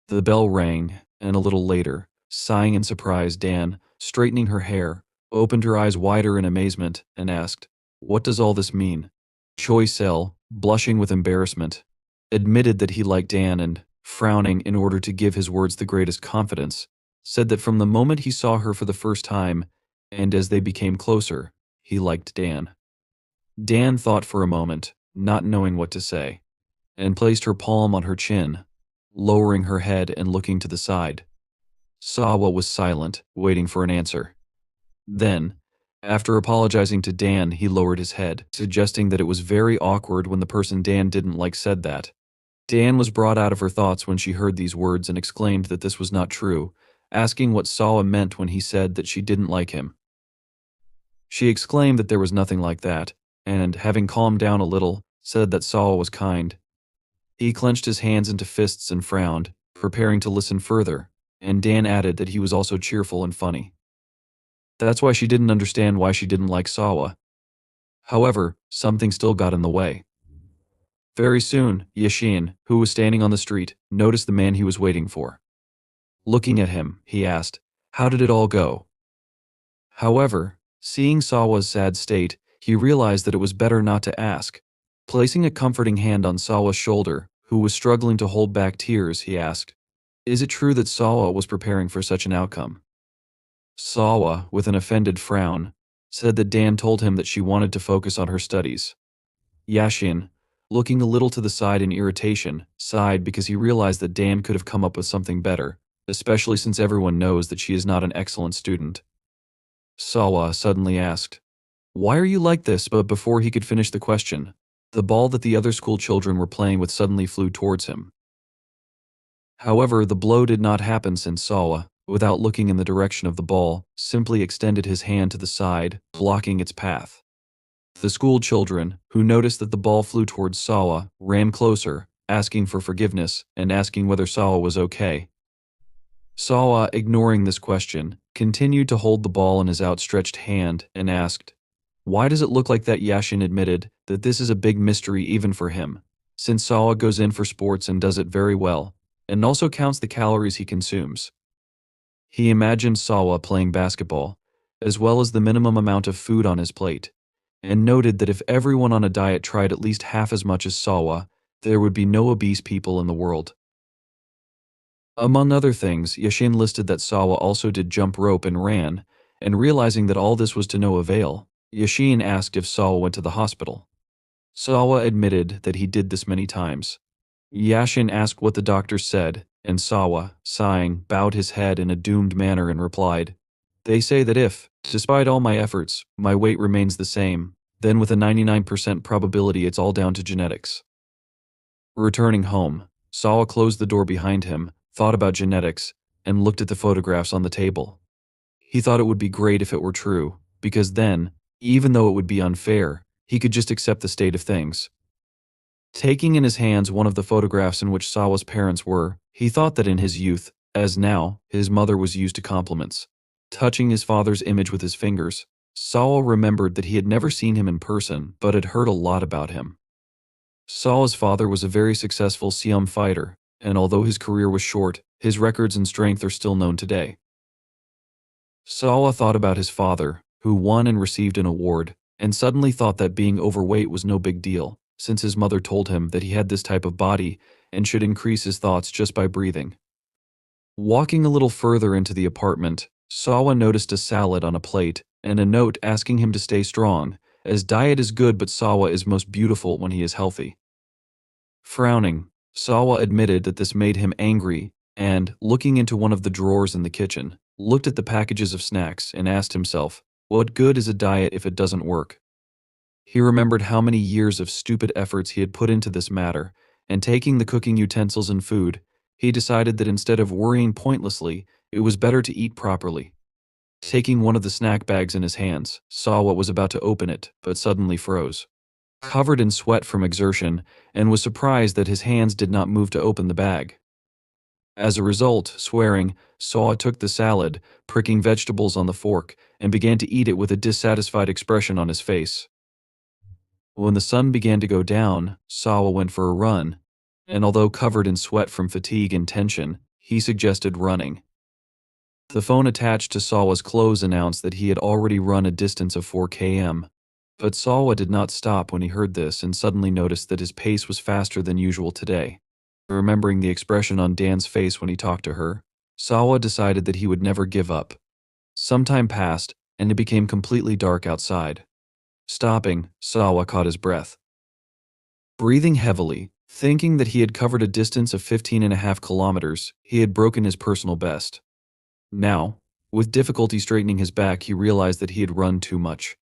The bell rang, and a little later, sighing in surprise, Dan, straightening her hair, opened her eyes wider in amazement and asked, "What does all this mean?" Choi Sel, blushing with embarrassment, admitted that he liked Dan and, frowning in order to give his words the greatest confidence, said that from the moment he saw her for the first time, and as they became closer, he liked Dan. Dan thought for a moment, not knowing what to say, and placed her palm on her chin, lowering her head and looking to the side. Sawa was silent, waiting for an answer. Then, after apologizing to Dan, he lowered his head, suggesting that it was very awkward when the person Dan didn't like said that. Dan was brought out of her thoughts when she heard these words and exclaimed that this was not true, asking what Sawa meant when he said that she didn't like him. She exclaimed that there was nothing like that, and, having calmed down a little, said that Sawa was kind. He clenched his hands into fists and frowned, preparing to listen further, and Dan added that he was also cheerful and funny. That's why she didn't understand why she didn't like Sawa. However, something still got in the way. Very soon, Yashin, who was standing on the street, noticed the man he was waiting for. Looking at him, he asked, "How did it all go?" However, seeing Sawa's sad state, he realized that it was better not to ask. Placing a comforting hand on Sawa's shoulder, who was struggling to hold back tears, he asked, "Is it true that Sawa was preparing for such an outcome?" Sawa, with an offended frown, said that Dan told him that she wanted to focus on her studies. Yashin, looking a little to the side in irritation, sighed because he realized that Dan could have come up with something better, especially since everyone knows that she is not an excellent student. Sawa suddenly asked, "Why are you like this?" But before he could finish the question, the ball that the other school children were playing with suddenly flew towards him. However, the blow did not happen since Sawa, without looking in the direction of the ball, simply extended his hand to the side, blocking its path. The school children, who noticed that the ball flew towards Sawa, ran closer, asking for forgiveness and asking whether Sawa was okay. Sawa, ignoring this question, continued to hold the ball in his outstretched hand and asked, "Why does it look like that?" Yashin admitted that this is a big mystery even for him, since Sawa goes in for sports and does it very well, and also counts the calories he consumes. He imagined Sawa playing basketball, as well as the minimum amount of food on his plate, and noted that if everyone on a diet tried at least half as much as Sawa, there would be no obese people in the world. Among other things, Yashin listed that Sawa also did jump rope and ran, and realizing that all this was to no avail, Yashin asked if Sawa went to the hospital. Sawa admitted that he did this many times. Yashin asked what the doctor said, and Sawa, sighing, bowed his head in a doomed manner and replied, "They say that if, despite all my efforts, my weight remains the same, then with a 99% probability it's all down to genetics." Returning home, Sawa closed the door behind him, thought about genetics, and looked at the photographs on the table. He thought it would be great if it were true, because then, even though it would be unfair, he could just accept the state of things. Taking in his hands one of the photographs in which Sawa's parents were, he thought that in his youth, as now, his mother was used to compliments. Touching his father's image with his fingers, Sawa remembered that he had never seen him in person, but had heard a lot about him. Sawa's father was a very successful Siam fighter, and although his career was short, his records and strength are still known today. Sawa thought about his father, who won and received an award, and suddenly thought that being overweight was no big deal, since his mother told him that he had this type of body and should increase his thoughts just by breathing. Walking a little further into the apartment, Sawa noticed a salad on a plate and a note asking him to stay strong, as diet is good but Sawa is most beautiful when he is healthy. Frowning, Sawa admitted that this made him angry and, looking into one of the drawers in the kitchen, looked at the packages of snacks and asked himself, what good is a diet if it doesn't work? He remembered how many years of stupid efforts he had put into this matter, and taking the cooking utensils and food, he decided that instead of worrying pointlessly, it was better to eat properly. Taking one of the snack bags in his hands, Sawa was about to open it, but suddenly froze. Covered in sweat from exertion, and was surprised that his hands did not move to open the bag. As a result, swearing, Sawa took the salad, pricking vegetables on the fork, and began to eat it with a dissatisfied expression on his face. When the sun began to go down, Sawa went for a run, and although covered in sweat from fatigue and tension, he suggested running. The phone attached to Sawa's clothes announced that he had already run a distance of 4 km. But Sawa did not stop when he heard this and suddenly noticed that his pace was faster than usual today. Remembering the expression on Dan's face when he talked to her, Sawa decided that he would never give up. Some time passed, and it became completely dark outside. Stopping, Sawa caught his breath. Breathing heavily, thinking that he had covered a distance of 15.5 kilometers, he had broken his personal best. Now, with difficulty straightening his back, he realized that he had run too much.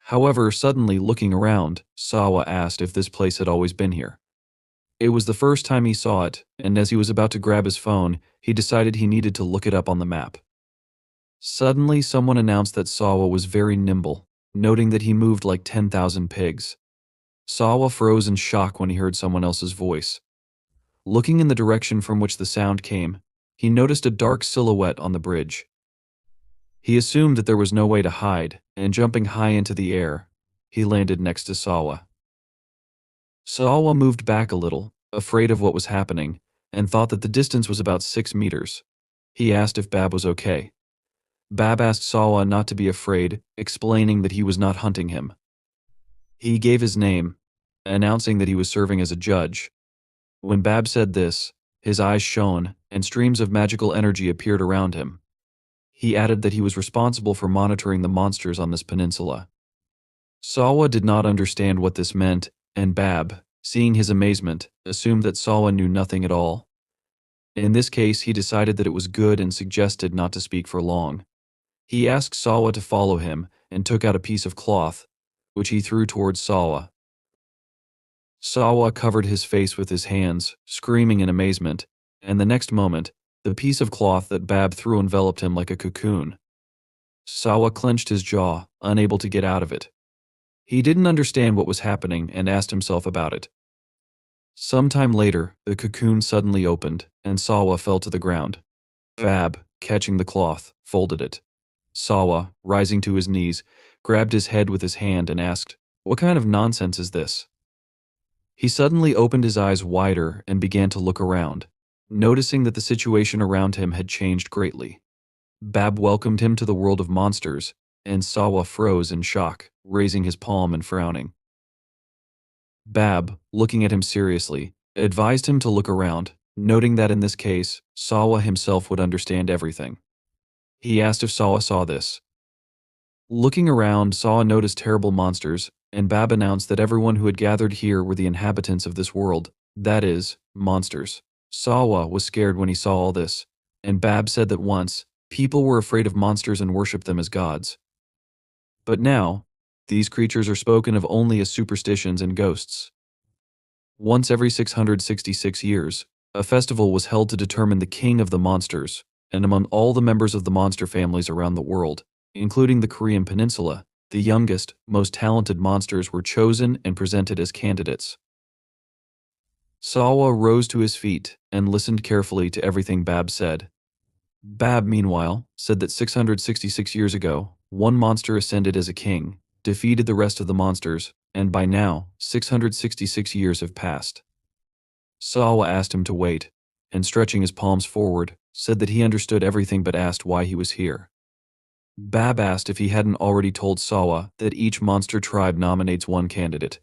However, suddenly looking around, Sawa asked if this place had always been here. It was the first time he saw it, and as he was about to grab his phone, he decided he needed to look it up on the map. Suddenly, someone announced that Sawa was very nimble, noting that he moved like 10,000 pigs. Sawa froze in shock when he heard someone else's voice. Looking in the direction from which the sound came, he noticed a dark silhouette on the bridge. He assumed that there was no way to hide, and jumping high into the air, he landed next to Sawa. Sawa moved back a little, afraid of what was happening, and thought that the distance was about 6 meters. He asked if Bab was okay. Bab asked Sawa not to be afraid, explaining that he was not hunting him. He gave his name, announcing that he was serving as a judge. When Bab said this, his eyes shone, and streams of magical energy appeared around him. He added that he was responsible for monitoring the monsters on this peninsula. Sawa did not understand what this meant, and Bab, seeing his amazement, assumed that Sawa knew nothing at all. In this case, he decided that it was good and suggested not to speak for long. He asked Sawa to follow him and took out a piece of cloth, which he threw towards Sawa. Sawa covered his face with his hands, screaming in amazement, and the next moment, the piece of cloth that Bab threw enveloped him like a cocoon. Sawa clenched his jaw, unable to get out of it. He didn't understand what was happening and asked himself about it. Sometime later, the cocoon suddenly opened, and Sawa fell to the ground. Bab, catching the cloth, folded it. Sawa, rising to his knees, grabbed his head with his hand and asked, "What kind of nonsense is this?" He suddenly opened his eyes wider and began to look around, noticing that the situation around him had changed greatly. Bab welcomed him to the world of monsters, and Sawa froze in shock, raising his palm and frowning. Bab, looking at him seriously, advised him to look around, noting that in this case, Sawa himself would understand everything. He asked if Sawa saw this. Looking around, Sawa noticed terrible monsters, and Bab announced that everyone who had gathered here were the inhabitants of this world, that is, monsters. Sawa was scared when he saw all this, and Bab said that once, people were afraid of monsters and worshipped them as gods. But now, these creatures are spoken of only as superstitions and ghosts. Once every 666 years, a festival was held to determine the king of the monsters, and among all the members of the monster families around the world, including the Korean peninsula, the youngest, most talented monsters were chosen and presented as candidates. Sawa rose to his feet and listened carefully to everything Bab said. Bab, meanwhile, said that 666 years ago, one monster ascended as a king, defeated the rest of the monsters, and by now, 666 years have passed. Sawa asked him to wait, and stretching his palms forward, said that he understood everything but asked why he was here. Bab asked if he hadn't already told Sawa that each monster tribe nominates one candidate.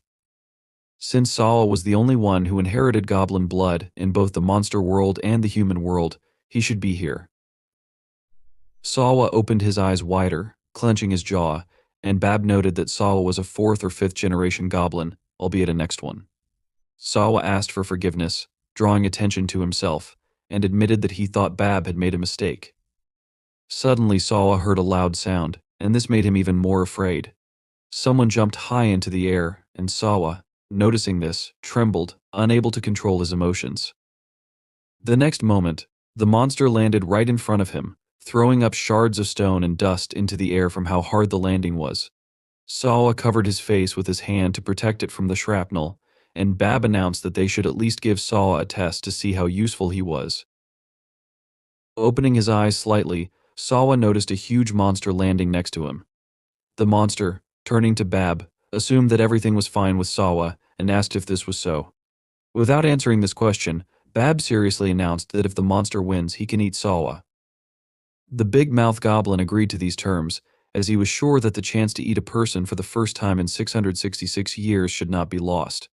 Since Sawa was the only one who inherited goblin blood in both the monster world and the human world, he should be here. Sawa opened his eyes wider, clenching his jaw, and Bab noted that Sawa was a 4th or 5th generation goblin, albeit a next one. Sawa asked for forgiveness, drawing attention to himself, and admitted that he thought Bab had made a mistake. Suddenly Sawa heard a loud sound, and this made him even more afraid. Someone jumped high into the air, and Sawa, noticing this, trembled, unable to control his emotions. The next moment, the monster landed right in front of him, throwing up shards of stone and dust into the air from how hard the landing was. Sawa covered his face with his hand to protect it from the shrapnel, and Bab announced that they should at least give Sawa a test to see how useful he was. Opening his eyes slightly, Sawa noticed a huge monster landing next to him. The monster, turning to Bab, assumed that everything was fine with Sawa and asked if this was so. Without answering this question, Bab seriously announced that if the monster wins, he can eat Sawa. The big mouth goblin agreed to these terms, as he was sure that the chance to eat a person for the first time in 666 years should not be lost.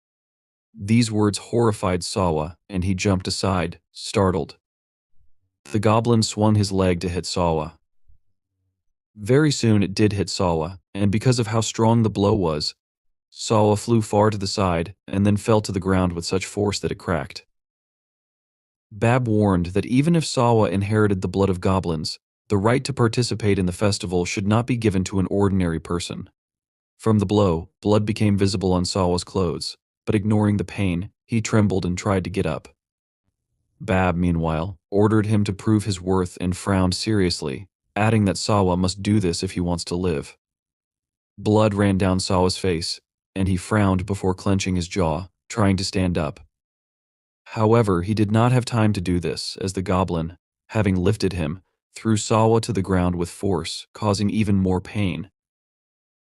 These words horrified Sawa, and he jumped aside, startled. The goblin swung his leg to hit Sawa. Very soon it did hit Sawa, and because of how strong the blow was, Sawa flew far to the side and then fell to the ground with such force that it cracked. Bab warned that even if Sawa inherited the blood of goblins, the right to participate in the festival should not be given to an ordinary person. From the blow, blood became visible on Sawa's clothes, but ignoring the pain, he trembled and tried to get up. Bab, meanwhile, ordered him to prove his worth and frowned seriously, adding that Sawa must do this if he wants to live. Blood ran down Sawa's face, and he frowned before clenching his jaw, trying to stand up. However, he did not have time to do this, as the goblin, having lifted him, threw Sawa to the ground with force, causing even more pain.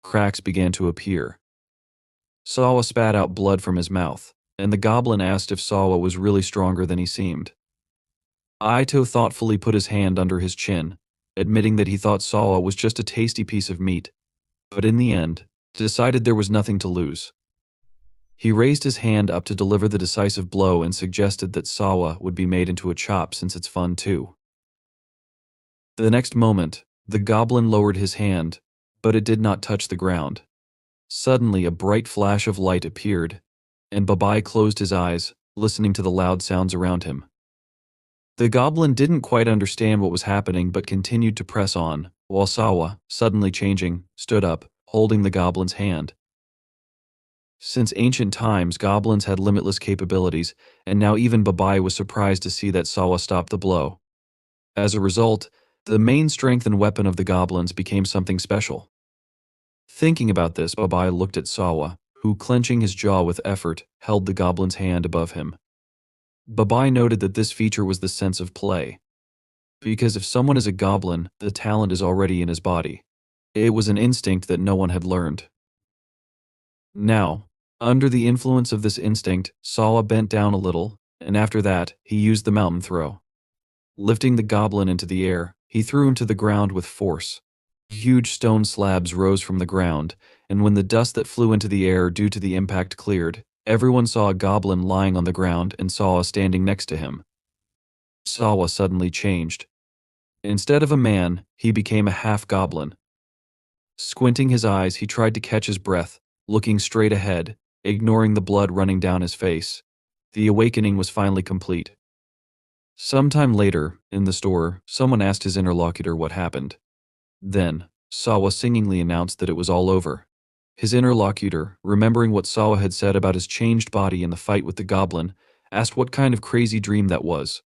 Cracks began to appear. Sawa spat out blood from his mouth, and the goblin asked if Sawa was really stronger than he seemed. Aito thoughtfully put his hand under his chin, admitting that he thought Sawa was just a tasty piece of meat, but in the end, decided there was nothing to lose. He raised his hand up to deliver the decisive blow and suggested that Sawa would be made into a chop since it's fun too. The next moment, the goblin lowered his hand, but it did not touch the ground. Suddenly, a bright flash of light appeared, and Babai closed his eyes, listening to the loud sounds around him. The goblin didn't quite understand what was happening but continued to press on, while Sawa, suddenly changing, stood up, holding the goblin's hand. Since ancient times, goblins had limitless capabilities, and now even Babai was surprised to see that Sawa stopped the blow. As a result, the main strength and weapon of the goblins became something special. Thinking about this, Babai looked at Sawa, who, clenching his jaw with effort, held the goblin's hand above him. Babai noted that this feature was the sense of play. Because if someone is a goblin, the talent is already in his body. It was an instinct that no one had learned. Now, under the influence of this instinct, Sawa bent down a little, and after that, he used the mountain throw. Lifting the goblin into the air, he threw him to the ground with force. Huge stone slabs rose from the ground, and when the dust that flew into the air due to the impact cleared, everyone saw a goblin lying on the ground and Sawa standing next to him. Sawa suddenly changed. Instead of a man, he became a half-goblin. Squinting his eyes, he tried to catch his breath, looking straight ahead, ignoring the blood running down his face. The awakening was finally complete. Sometime later, in the store, someone asked his interlocutor what happened. Then, Sawa singingly announced that it was all over. His interlocutor, remembering what Sawa had said about his changed body in the fight with the goblin, asked what kind of crazy dream that was.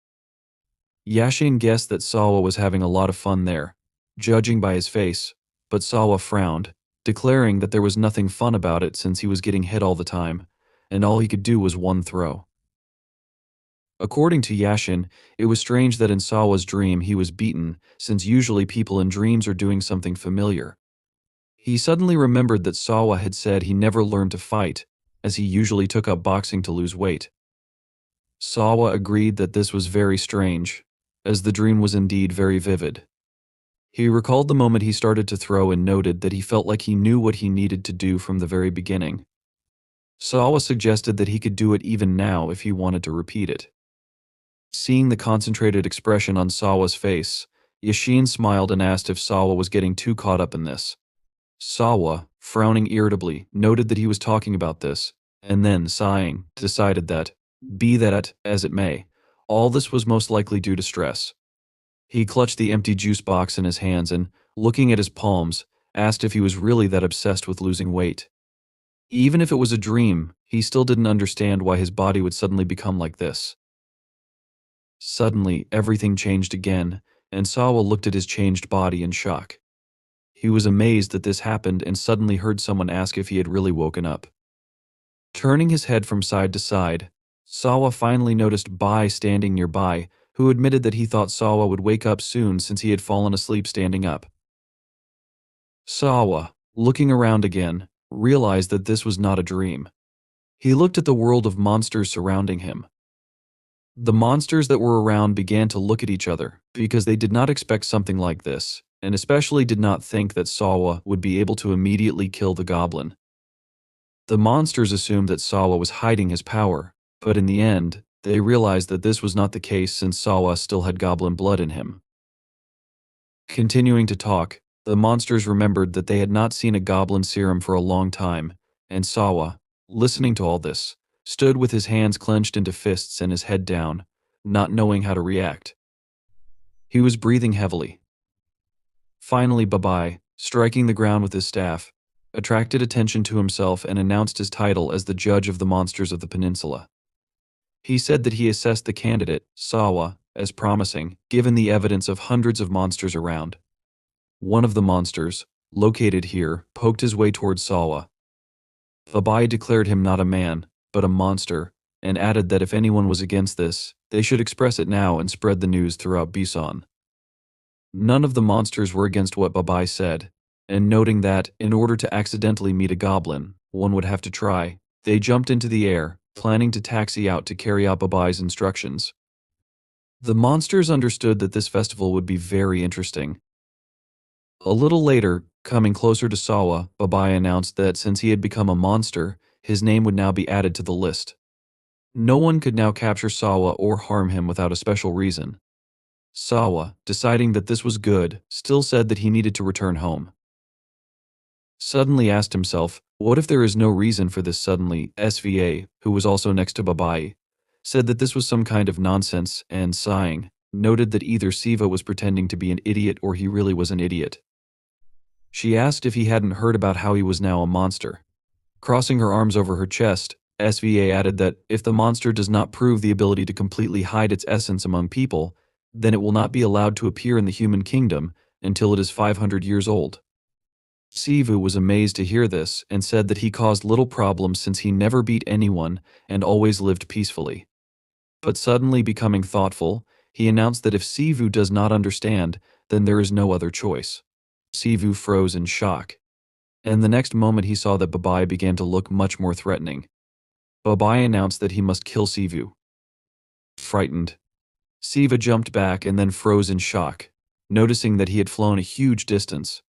Yashin guessed that Sawa was having a lot of fun there, judging by his face, but Sawa frowned, declaring that there was nothing fun about it since he was getting hit all the time, and all he could do was one throw. According to Yashin, it was strange that in Sawa's dream he was beaten, since usually people in dreams are doing something familiar. He suddenly remembered that Sawa had said he never learned to fight, as he usually took up boxing to lose weight. Sawa agreed that this was very strange, as the dream was indeed very vivid. He recalled the moment he started to throw and noted that he felt like he knew what he needed to do from the very beginning. Sawa suggested that he could do it even now if he wanted to repeat it. Seeing the concentrated expression on Sawa's face, Yashin smiled and asked if Sawa was getting too caught up in this. Sawa, frowning irritably, noted that he was talking about this, and then, sighing, decided that, be that as it may, all this was most likely due to stress. He clutched the empty juice box in his hands and, looking at his palms, asked if he was really that obsessed with losing weight. Even if it was a dream, he still didn't understand why his body would suddenly become like this. Suddenly, everything changed again, and Sawa looked at his changed body in shock. He was amazed that this happened and suddenly heard someone ask if he had really woken up. Turning his head from side to side, Sawa finally noticed Bai standing nearby, who admitted that he thought Sawa would wake up soon since he had fallen asleep standing up. Sawa, looking around again, realized that this was not a dream. He looked at the world of monsters surrounding him. The monsters that were around began to look at each other because they did not expect something like this, and especially did not think that Sawa would be able to immediately kill the goblin. The monsters assumed that Sawa was hiding his power, but in the end, they realized that this was not the case since Sawa still had goblin blood in him. Continuing to talk, the monsters remembered that they had not seen a goblin serum for a long time, and Sawa, listening to all this, stood with his hands clenched into fists and his head down, not knowing how to react. He was breathing heavily. Finally, Babai, striking the ground with his staff, attracted attention to himself and announced his title as the judge of the monsters of the peninsula. He said that he assessed the candidate, Sawa, as promising, given the evidence of hundreds of monsters around. One of the monsters, located here, poked his way towards Sawa. Babai declared him not a man, but a monster, and added that if anyone was against this, they should express it now and spread the news throughout Bison. None of the monsters were against what Babai said, and noting that, in order to accidentally meet a goblin, one would have to try, they jumped into the air, planning to taxi out to carry out Babai's instructions. The monsters understood that this festival would be very interesting. A little later, coming closer to Sawa, Babai announced that since he had become a monster, his name would now be added to the list. No one could now capture Sawa or harm him without a special reason. Sawa, deciding that this was good, still said that he needed to return home. Suddenly asked himself, what if there is no reason for this suddenly? SVA, who was also next to Babai, said that this was some kind of nonsense and, sighing, noted that either Siva was pretending to be an idiot or he really was an idiot. She asked if he hadn't heard about how he was now a monster. Crossing her arms over her chest, SVA added that if the monster does not prove the ability to completely hide its essence among people, then it will not be allowed to appear in the human kingdom until it is 500 years old. Sivu was amazed to hear this and said that he caused little problems since he never beat anyone and always lived peacefully. But suddenly becoming thoughtful, he announced that if Sivu does not understand, then there is no other choice. Sivu froze in shock, and the next moment he saw that Babai began to look much more threatening. Babai announced that he must kill Sivu. Frightened, Siva jumped back and then froze in shock, noticing that he had flown a huge distance.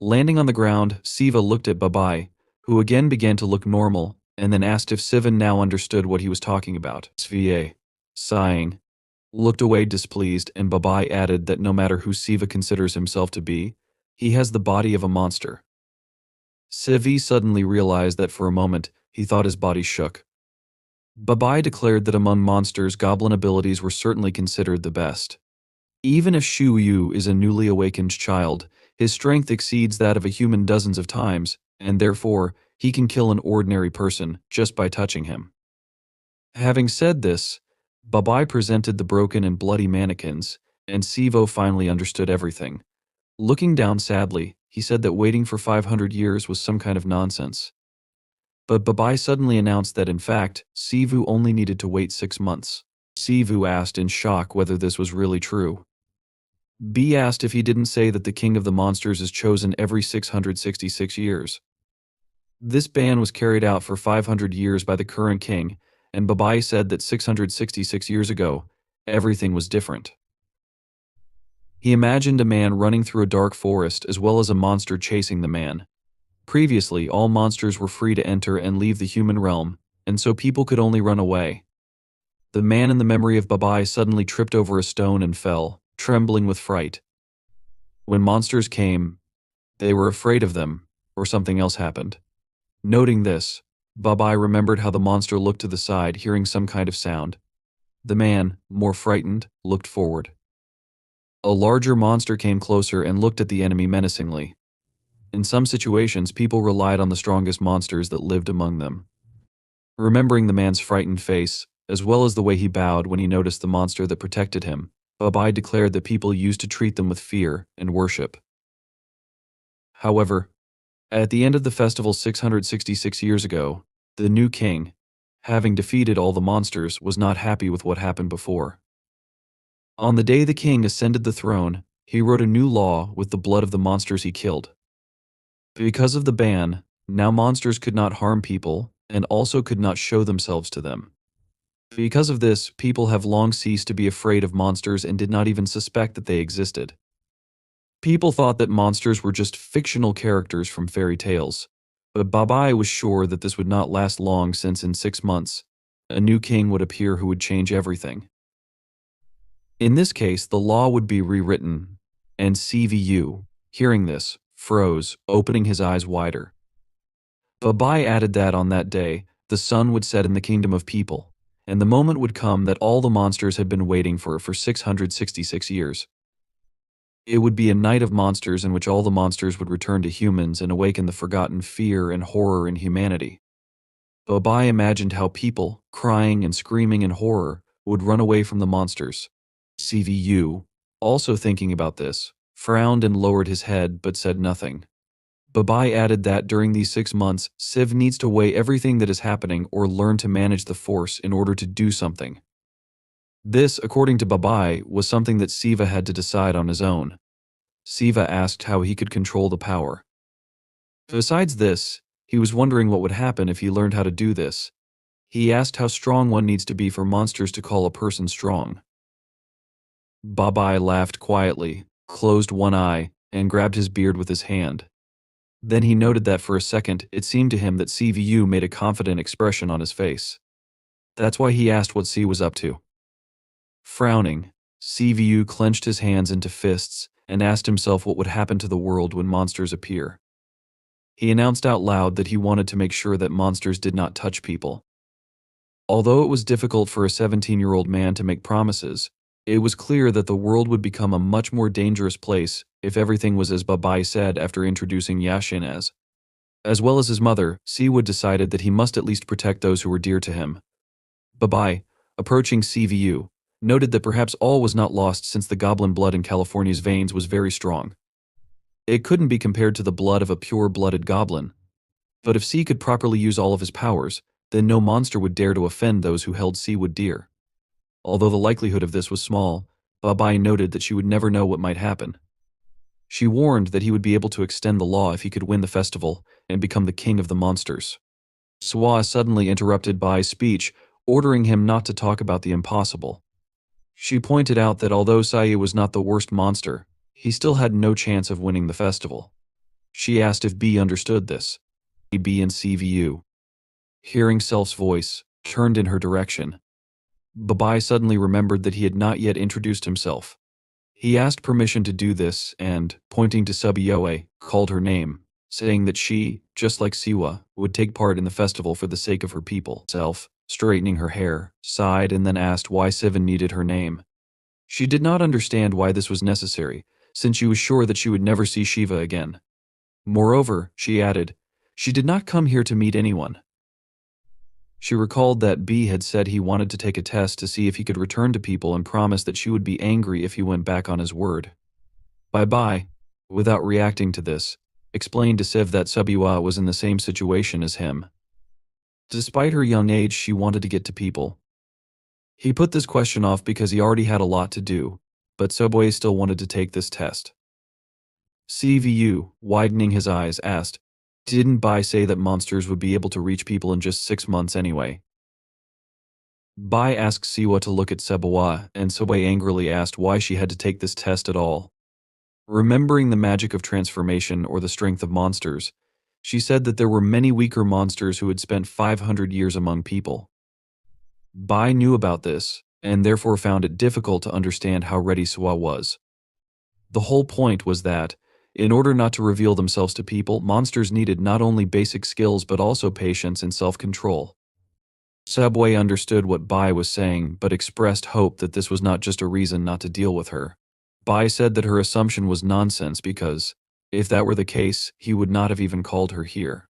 Landing on the ground, Siva looked at Babai, who again began to look normal, and then asked if Sivan now understood what he was talking about. Sva, sighing, looked away displeased, and Babai added that no matter who Siva considers himself to be, he has the body of a monster. Sivi suddenly realized that for a moment, he thought his body shook. Babai declared that among monsters, goblin abilities were certainly considered the best. Even if Shu Yu is a newly awakened child, his strength exceeds that of a human dozens of times, and therefore, he can kill an ordinary person just by touching him. Having said this, Babai presented the broken and bloody mannequins, and Sivo finally understood everything. Looking down sadly, he said that waiting for 500 years was some kind of nonsense. But Babai suddenly announced that in fact, Sivu only needed to wait 6 months. Sivu asked in shock whether this was really true. B asked if he didn't say that the king of the monsters is chosen every 666 years. This ban was carried out for 500 years by the current king, and Babai said that 666 years ago, everything was different. He imagined a man running through a dark forest as well as a monster chasing the man. Previously, all monsters were free to enter and leave the human realm, and so people could only run away. The man in the memory of Babai suddenly tripped over a stone and fell, trembling with fright. When monsters came, they were afraid of them, or something else happened. Noting this, Babai remembered how the monster looked to the side, hearing some kind of sound. The man, more frightened, looked forward. A larger monster came closer and looked at the enemy menacingly. In some situations, people relied on the strongest monsters that lived among them. Remembering the man's frightened face, as well as the way he bowed when he noticed the monster that protected him, Babai declared that people used to treat them with fear and worship. However, at the end of the festival 666 years ago, the new king, having defeated all the monsters, was not happy with what happened before. On the day the king ascended the throne, he wrote a new law with the blood of the monsters he killed. Because of the ban, now monsters could not harm people and also could not show themselves to them. Because of this, people have long ceased to be afraid of monsters and did not even suspect that they existed. People thought that monsters were just fictional characters from fairy tales, but Babai was sure that this would not last long since in 6 months, a new king would appear who would change everything. In this case, the law would be rewritten, and CVU, hearing this, froze, opening his eyes wider. Babai added that on that day, the sun would set in the kingdom of people, and the moment would come that all the monsters had been waiting for 666 years. It would be a night of monsters in which all the monsters would return to humans and awaken the forgotten fear and horror in humanity. Babai imagined how people, crying and screaming in horror, would run away from the monsters. CVU, also thinking about this, frowned and lowered his head but said nothing. Babai added that during these 6 months, Siv needs to weigh everything that is happening or learn to manage the force in order to do something. This, according to Babai, was something that Siva had to decide on his own. Siva asked how he could control the power. Besides this, he was wondering what would happen if he learned how to do this. He asked how strong one needs to be for monsters to call a person strong. Babai laughed quietly, closed one eye, and grabbed his beard with his hand. Then he noted that for a second, it seemed to him that CVU made a confident expression on his face. That's why he asked what C was up to. Frowning, CVU clenched his hands into fists and asked himself what would happen to the world when monsters appear. He announced out loud that he wanted to make sure that monsters did not touch people. Although it was difficult for a 17-year-old man to make promises, it was clear that the world would become a much more dangerous place if everything was as Babai said after introducing Yashin as well as his mother. Siwa decided that he must at least protect those who were dear to him. Babai, approaching CVU, noted that perhaps all was not lost since the goblin blood in California's veins was very strong. It couldn't be compared to the blood of a pure-blooded goblin. But if C could properly use all of his powers, then no monster would dare to offend those who held Siwa dear. Although the likelihood of this was small, Babai noted that she would never know what might happen. She warned that he would be able to extend the law if he could win the festival and become the king of the monsters. Swa suddenly interrupted Bai's speech, ordering him not to talk about the impossible. She pointed out that although Sai was not the worst monster, he still had no chance of winning the festival. She asked if B understood this. B and CVU, hearing Self's voice, turned in her direction. Babai suddenly remembered that he had not yet introduced himself. He asked permission to do this and, pointing to Subiyoe, called her name, saying that she, just like Siwa, would take part in the festival for the sake of her people. Self, straightening her hair, sighed and then asked why Sivan needed her name. She did not understand why this was necessary, since she was sure that she would never see Shiva again. Moreover, she added, she did not come here to meet anyone. She recalled that B had said he wanted to take a test to see if he could return to people and promised that she would be angry if he went back on his word. Bye-bye, without reacting to this, explained to Siv that Subiwa was in the same situation as him. Despite her young age, she wanted to get to people. He put this question off because he already had a lot to do, but Subway still wanted to take this test. CVU, widening his eyes, asked, didn't Bai say that monsters would be able to reach people in just 6 months anyway? Bai asked Siwa to look at Sebawa, and Subway angrily asked why she had to take this test at all. Remembering the magic of transformation or the strength of monsters, she said that there were many weaker monsters who had spent 500 years among people. Bai knew about this, and therefore found it difficult to understand how ready Siwa was. The whole point was that, in order not to reveal themselves to people, monsters needed not only basic skills but also patience and self-control. Subway understood what Bai was saying but expressed hope that this was not just a reason not to deal with her. Bai said that her assumption was nonsense because, if that were the case, he would not have even called her here.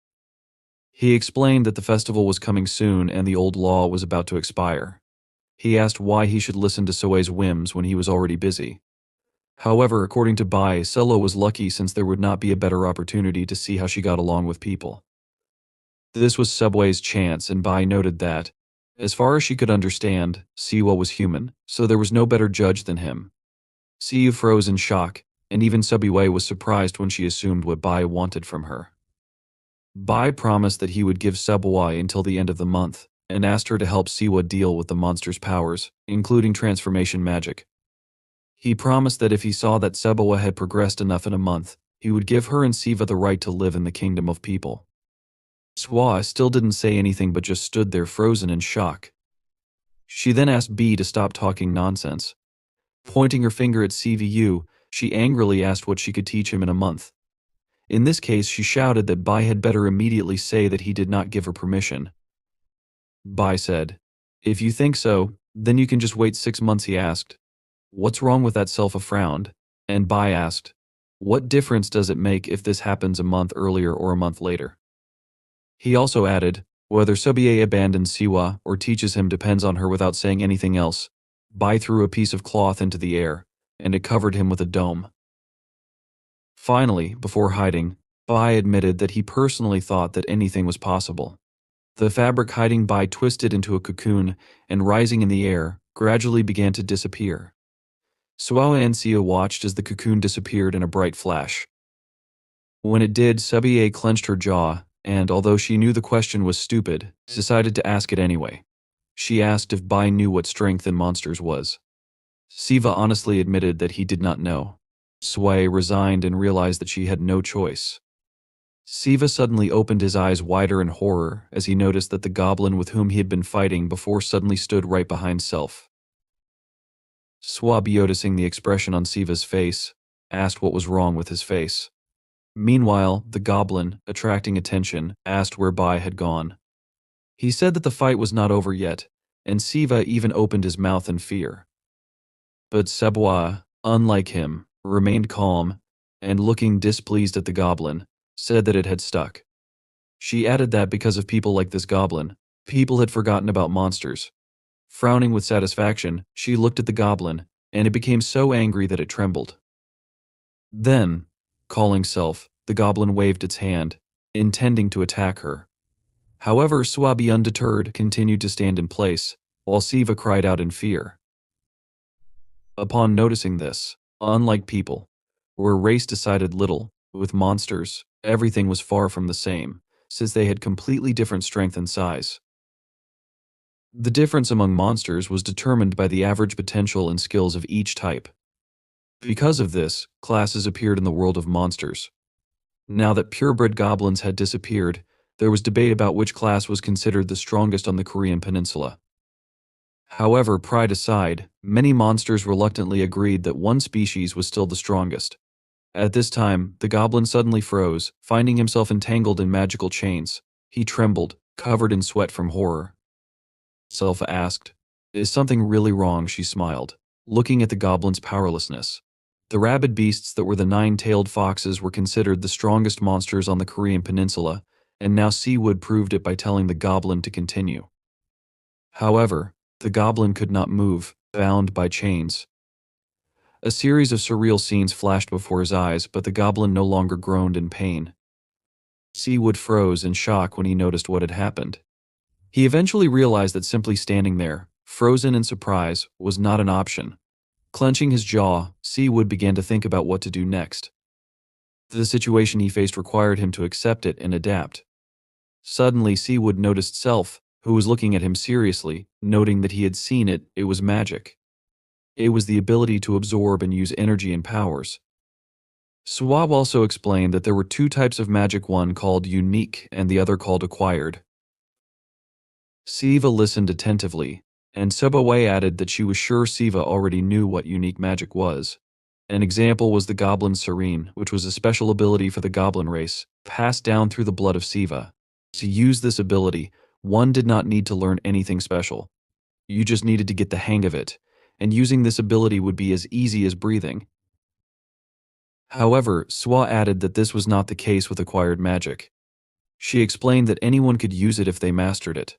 He explained that the festival was coming soon and the old law was about to expire. He asked why he should listen to Soe's whims when he was already busy. However, according to Bai, Selo was lucky since there would not be a better opportunity to see how she got along with people. This was Subway's chance, and Bai noted that, as far as she could understand, Siwa was human, so there was no better judge than him. Siu froze in shock, and even Subway was surprised when she assumed what Bai wanted from her. Bai promised that he would give Subway until the end of the month, and asked her to help Siwa deal with the monster's powers, including transformation magic. He promised that if he saw that Sebawa had progressed enough in a month, he would give her and Siva the right to live in the kingdom of people. Swa still didn't say anything but just stood there frozen in shock. She then asked B to stop talking nonsense. Pointing her finger at CVU, she angrily asked what she could teach him in a month. In this case, she shouted that Bai had better immediately say that he did not give her permission. Bai said, "If you think so, then you can just wait 6 months," he asked. "What's wrong with that?" Selfa frowned, and Bai asked, "What difference does it make if this happens a month earlier or a month later?" He also added, "Whether Subie abandons Siwa or teaches him depends on her." Without saying anything else, Bai threw a piece of cloth into the air, and it covered him with a dome. Finally, before hiding, Bai admitted that he personally thought that anything was possible. The fabric hiding Bai twisted into a cocoon and, rising in the air, gradually began to disappear. Suawa and Sia watched as the cocoon disappeared in a bright flash. When it did, Subie clenched her jaw and, although she knew the question was stupid, decided to ask it anyway. She asked if Bai knew what strength in monsters was. Siva honestly admitted that he did not know. Sway resigned and realized that she had no choice. Siva suddenly opened his eyes wider in horror as he noticed that the goblin with whom he had been fighting before suddenly stood right behind Self. Swab, noticing the expression on Siva's face, asked what was wrong with his face. Meanwhile, the goblin, attracting attention, asked where Bai had gone. He said that the fight was not over yet, and Siva even opened his mouth in fear. But Sebwa, unlike him, remained calm, and looking displeased at the goblin, said that it had stuck. She added that because of people like this goblin, people had forgotten about monsters. Frowning with satisfaction, she looked at the goblin, and it became so angry that it trembled. Then, calling Self, the goblin waved its hand, intending to attack her. However, Swabi, undeterred, continued to stand in place, while Siva cried out in fear. Upon noticing this, unlike people, where race decided little, with monsters, everything was far from the same, since they had completely different strength and size. The difference among monsters was determined by the average potential and skills of each type. Because of this, classes appeared in the world of monsters. Now that purebred goblins had disappeared, there was debate about which class was considered the strongest on the Korean peninsula. However, pride aside, many monsters reluctantly agreed that one species was still the strongest. At this time, the goblin suddenly froze, finding himself entangled in magical chains. He trembled, covered in sweat from horror. Selfa asked, "Is something really wrong?" She smiled, looking at the goblin's powerlessness. The rabid beasts that were the 9-tailed foxes were considered the strongest monsters on the Korean peninsula, and now Seawood proved it by telling the goblin to continue. However, the goblin could not move, bound by chains. A series of surreal scenes flashed before his eyes, but the goblin no longer groaned in pain. Seawood froze in shock when he noticed what had happened. He eventually realized that simply standing there, frozen in surprise, was not an option. Clenching his jaw, Seawood began to think about what to do next. The situation he faced required him to accept it and adapt. Suddenly, Seawood noticed Self, who was looking at him seriously, noting that he had seen it. It was magic. It was the ability to absorb and use energy and powers. Swab also explained that there were 2 types of magic, one called unique and the other called acquired. Siva listened attentively, and Subaway added that she was sure Siva already knew what unique magic was. An example was the Goblin Serene, which was a special ability for the goblin race, passed down through the blood of Siva. To use this ability, one did not need to learn anything special. You just needed to get the hang of it, and using this ability would be as easy as breathing. However, Swa added that this was not the case with acquired magic. She explained that anyone could use it if they mastered it.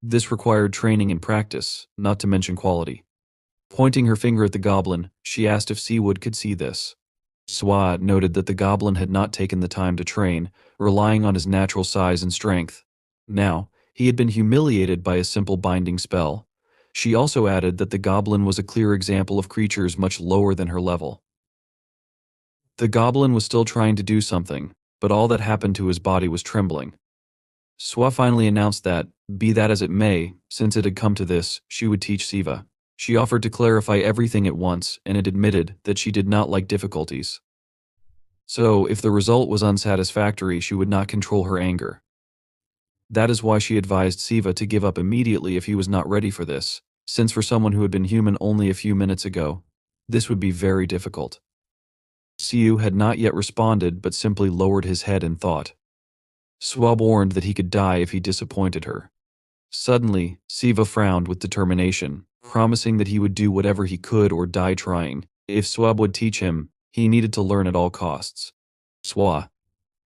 This required training and practice, not to mention quality. Pointing her finger at the goblin, she asked if Seawood could see this. Swa noted that the goblin had not taken the time to train, relying on his natural size and strength. Now, he had been humiliated by a simple binding spell. She also added that the goblin was a clear example of creatures much lower than her level. The goblin was still trying to do something, but all that happened to his body was trembling. Swa finally announced that, be that as it may, since it had come to this, she would teach Siva. She offered to clarify everything at once, and it admitted that she did not like difficulties. So, if the result was unsatisfactory, she would not control her anger. That is why she advised Siva to give up immediately if he was not ready for this, since for someone who had been human only a few minutes ago, this would be very difficult. Siu had not yet responded but simply lowered his head in thought. Swab warned that he could die if he disappointed her. Suddenly, Siva frowned with determination, promising that he would do whatever he could or die trying. If Swab would teach him, he needed to learn at all costs. Swa,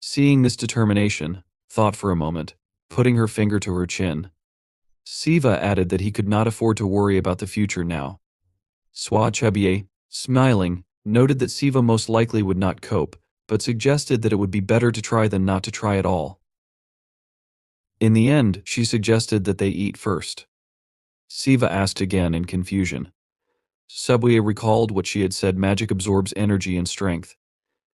seeing this determination, thought for a moment, putting her finger to her chin. Siva added that he could not afford to worry about the future now. Swa Chebie, smiling, noted that Siva most likely would not cope, but suggested that it would be better to try than not to try at all. In the end, she suggested that they eat first. Siva asked again in confusion. Subway recalled what she had said: magic absorbs energy and strength.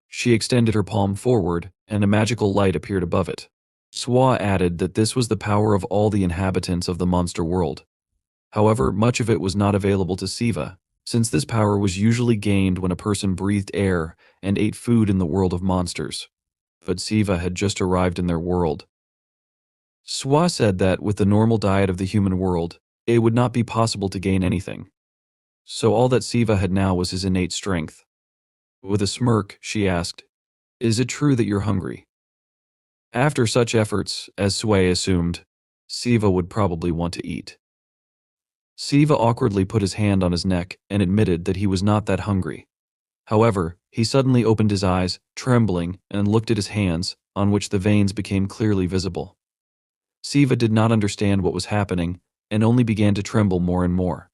She extended her palm forward, and a magical light appeared above it. Swa added that this was the power of all the inhabitants of the monster world. However, much of it was not available to Siva, since this power was usually gained when a person breathed air and ate food in the world of monsters. But Siva had just arrived in their world. Swa said that with the normal diet of the human world, it would not be possible to gain anything. So all that Siva had now was his innate strength. With a smirk, she asked, "Is it true that you're hungry?" After such efforts, as Sway assumed, Siva would probably want to eat. Siva awkwardly put his hand on his neck and admitted that he was not that hungry. However, he suddenly opened his eyes, trembling, and looked at his hands, on which the veins became clearly visible. Siva did not understand what was happening, and only began to tremble more and more.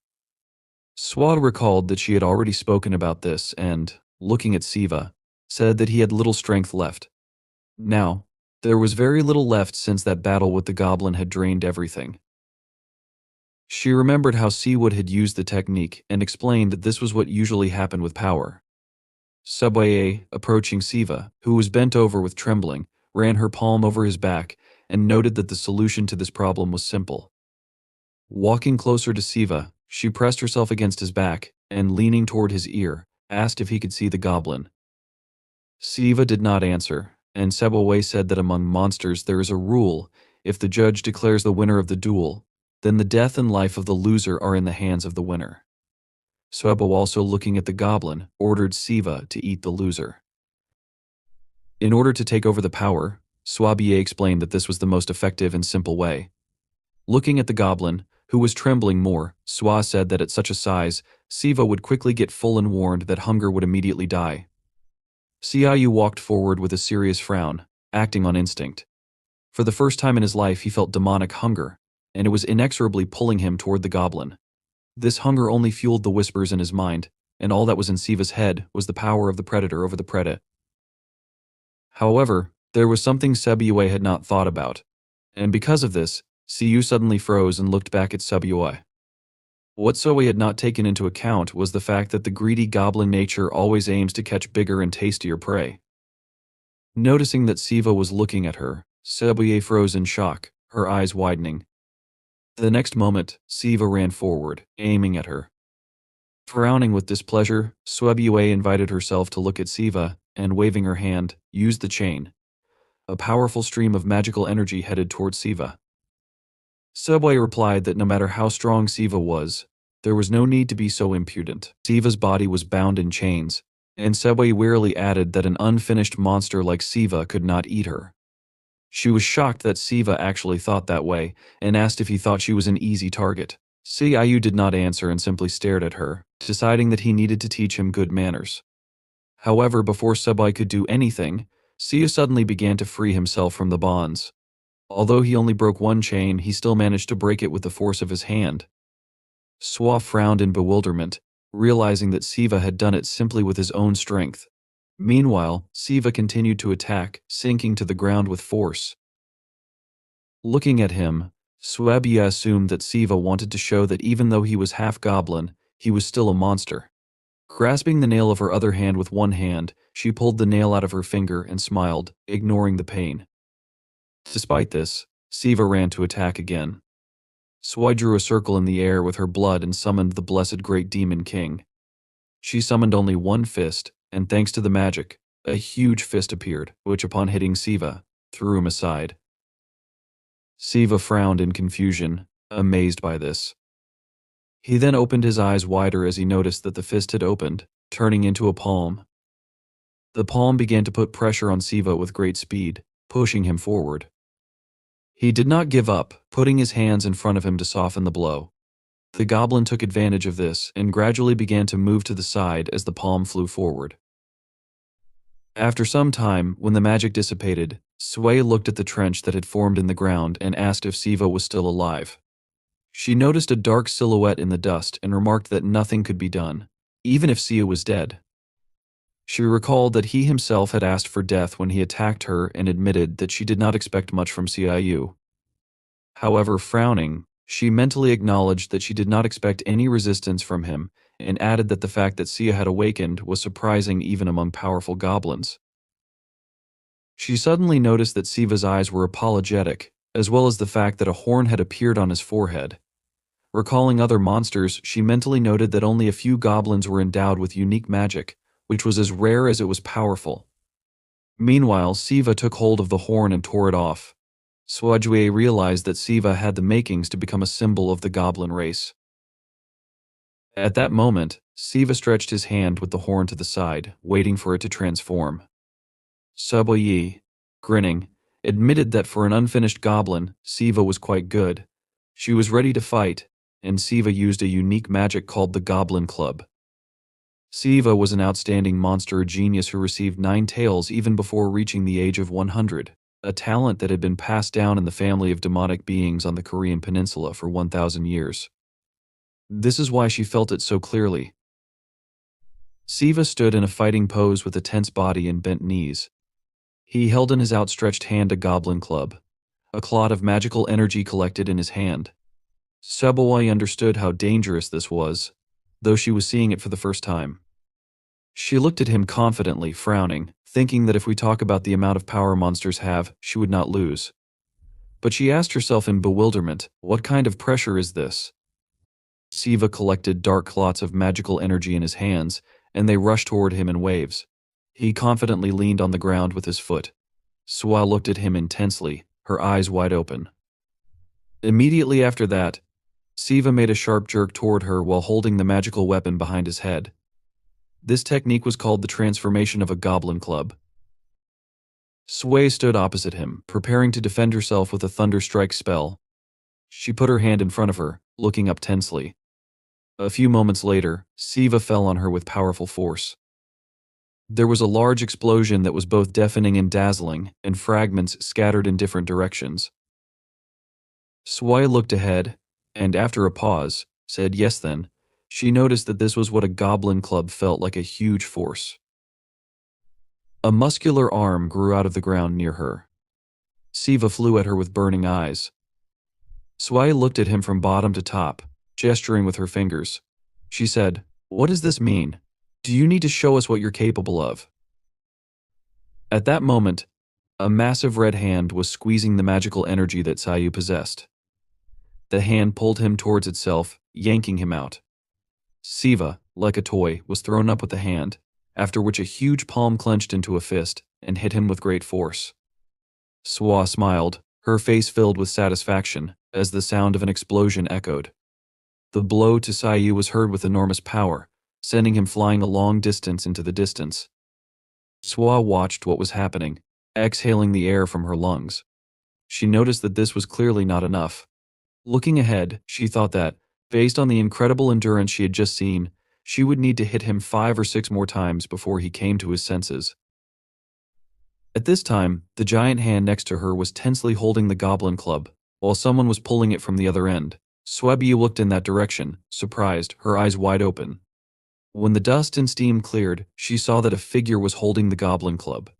Swad recalled that she had already spoken about this and, looking at Siva, said that he had little strength left. Now, there was very little left since that battle with the goblin had drained everything. She remembered how Seawood had used the technique and explained that this was what usually happened with power. Subway, approaching Siva, who was bent over with trembling, ran her palm over his back and noted that the solution to this problem was simple. Walking closer to Siva, she pressed herself against his back and, leaning toward his ear, asked if he could see the goblin. Siva did not answer, and Sebaway said that among monsters there is a rule: if the judge declares the winner of the duel, then the death and life of the loser are in the hands of the winner. Sebo, also looking at the goblin, ordered Siva to eat the loser. In order to take over the power, Swabier explained that this was the most effective and simple way. Looking at the goblin, who was trembling more, Swa said that at such a size, Siva would quickly get full and warned that hunger would immediately die. Siayu walked forward with a serious frown, acting on instinct. For the first time in his life he felt demonic hunger, and it was inexorably pulling him toward the goblin. This hunger only fueled the whispers in his mind, and all that was in Siva's head was the power of the predator over the predator. However, there was something Sebuyue had not thought about, and because of this, Siu suddenly froze and looked back at Sebuyue. What Soe had not taken into account was the fact that the greedy goblin nature always aims to catch bigger and tastier prey. Noticing that Siva was looking at her, Sebuyue froze in shock, her eyes widening. The next moment, Siva ran forward, aiming at her. Frowning with displeasure, Sebuyue invited herself to look at Siva, and waving her hand, used the chain. A powerful stream of magical energy headed towards Siva. Subway replied that no matter how strong Siva was, there was no need to be so impudent. Siva's body was bound in chains, and Subway wearily added that an unfinished monster like Siva could not eat her. She was shocked that Siva actually thought that way, and asked if he thought she was an easy target. Siayu did not answer and simply stared at her, deciding that he needed to teach him good manners. However, before Subway could do anything, Siu suddenly began to free himself from the bonds. Although he only broke one chain, he still managed to break it with the force of his hand. Swa frowned in bewilderment, realizing that Siva had done it simply with his own strength. Meanwhile, Siva continued to attack, sinking to the ground with force. Looking at him, Swabia assumed that Siva wanted to show that even though he was half goblin, he was still a monster. Grasping the nail of her other hand with one hand, she pulled the nail out of her finger and smiled, ignoring the pain. Despite this, Siva ran to attack again. Swai drew a circle in the air with her blood and summoned the blessed great demon king. She summoned only one fist, and thanks to the magic, a huge fist appeared, which upon hitting Siva, threw him aside. Siva frowned in confusion, amazed by this. He then opened his eyes wider as he noticed that the fist had opened, turning into a palm. The palm began to put pressure on Siva with great speed, pushing him forward. He did not give up, putting his hands in front of him to soften the blow. The goblin took advantage of this and gradually began to move to the side as the palm flew forward. After some time, when the magic dissipated, Sway looked at the trench that had formed in the ground and asked if Siva was still alive. She noticed a dark silhouette in the dust and remarked that nothing could be done, even if Siu was dead. She recalled that he himself had asked for death when he attacked her and admitted that she did not expect much from Siu. However, frowning, she mentally acknowledged that she did not expect any resistance from him and added that the fact that Sia had awakened was surprising even among powerful goblins. She suddenly noticed that Siva's eyes were apologetic, as well as the fact that a horn had appeared on his forehead. Recalling other monsters, she mentally noted that only a few goblins were endowed with unique magic, which was as rare as it was powerful. Meanwhile, Siva took hold of the horn and tore it off. Swajue realized that Siva had the makings to become a symbol of the goblin race. At that moment, Siva stretched his hand with the horn to the side, waiting for it to transform. Suboyi, grinning, admitted that for an unfinished goblin, Siva was quite good. She was ready to fight, and Siva used a unique magic called the Goblin Club. Siva was an outstanding monster genius who received 9 tails even before reaching the age of 100, a talent that had been passed down in the family of demonic beings on the Korean peninsula for 1,000 years. This is why she felt it so clearly. Siva stood in a fighting pose with a tense body and bent knees. He held in his outstretched hand a goblin club. A clot of magical energy collected in his hand. Sebowai understood how dangerous this was, though she was seeing it for the first time. She looked at him confidently, frowning, thinking that if we talk about the amount of power monsters have, she would not lose. But she asked herself in bewilderment, what kind of pressure is this? Siva collected dark clots of magical energy in his hands, and they rushed toward him in waves. He confidently leaned on the ground with his foot. Swa looked at him intensely, her eyes wide open. Immediately after that, Siva made a sharp jerk toward her while holding the magical weapon behind his head. This technique was called the transformation of a goblin club. Sway stood opposite him, preparing to defend herself with a thunder strike spell. She put her hand in front of her, looking up tensely. A few moments later, Siva fell on her with powerful force. There was a large explosion that was both deafening and dazzling, and fragments scattered in different directions. Swai looked ahead, and after a pause, said yes then. She noticed that this was what a goblin club felt like, a huge force. A muscular arm grew out of the ground near her. Siva flew at her with burning eyes. Swai looked at him from bottom to top, gesturing with her fingers. She said, "What does this mean? Do you need to show us what you're capable of?" At that moment, a massive red hand was squeezing the magical energy that Sayu possessed. The hand pulled him towards itself, yanking him out. Siva, like a toy, was thrown up with the hand, after which a huge palm clenched into a fist and hit him with great force. Swa smiled, her face filled with satisfaction, as the sound of an explosion echoed. The blow to Sayu was heard with enormous power, sending him flying a long distance into the distance. Swa watched what was happening, exhaling the air from her lungs. She noticed that this was clearly not enough. Looking ahead, she thought that, based on the incredible endurance she had just seen, she would need to hit him 5 or 6 more times before he came to his senses. At this time, the giant hand next to her was tensely holding the goblin club, while someone was pulling it from the other end. Swabiu looked in that direction, surprised, her eyes wide open. When the dust and steam cleared, she saw that a figure was holding the goblin club.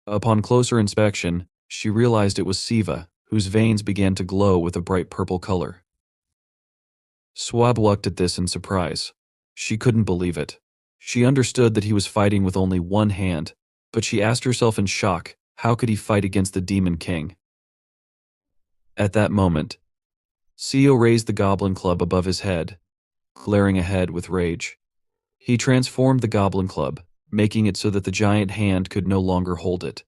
Upon closer inspection, she realized it was Siva, whose veins began to glow with a bright purple color. Swab looked at this in surprise. She couldn't believe it. She understood that he was fighting with only one hand, but she asked herself in shock, how could he fight against the Demon King? At that moment, Siu raised the goblin club above his head, glaring ahead with rage. He transformed the goblin club, making it so that the giant hand could no longer hold it.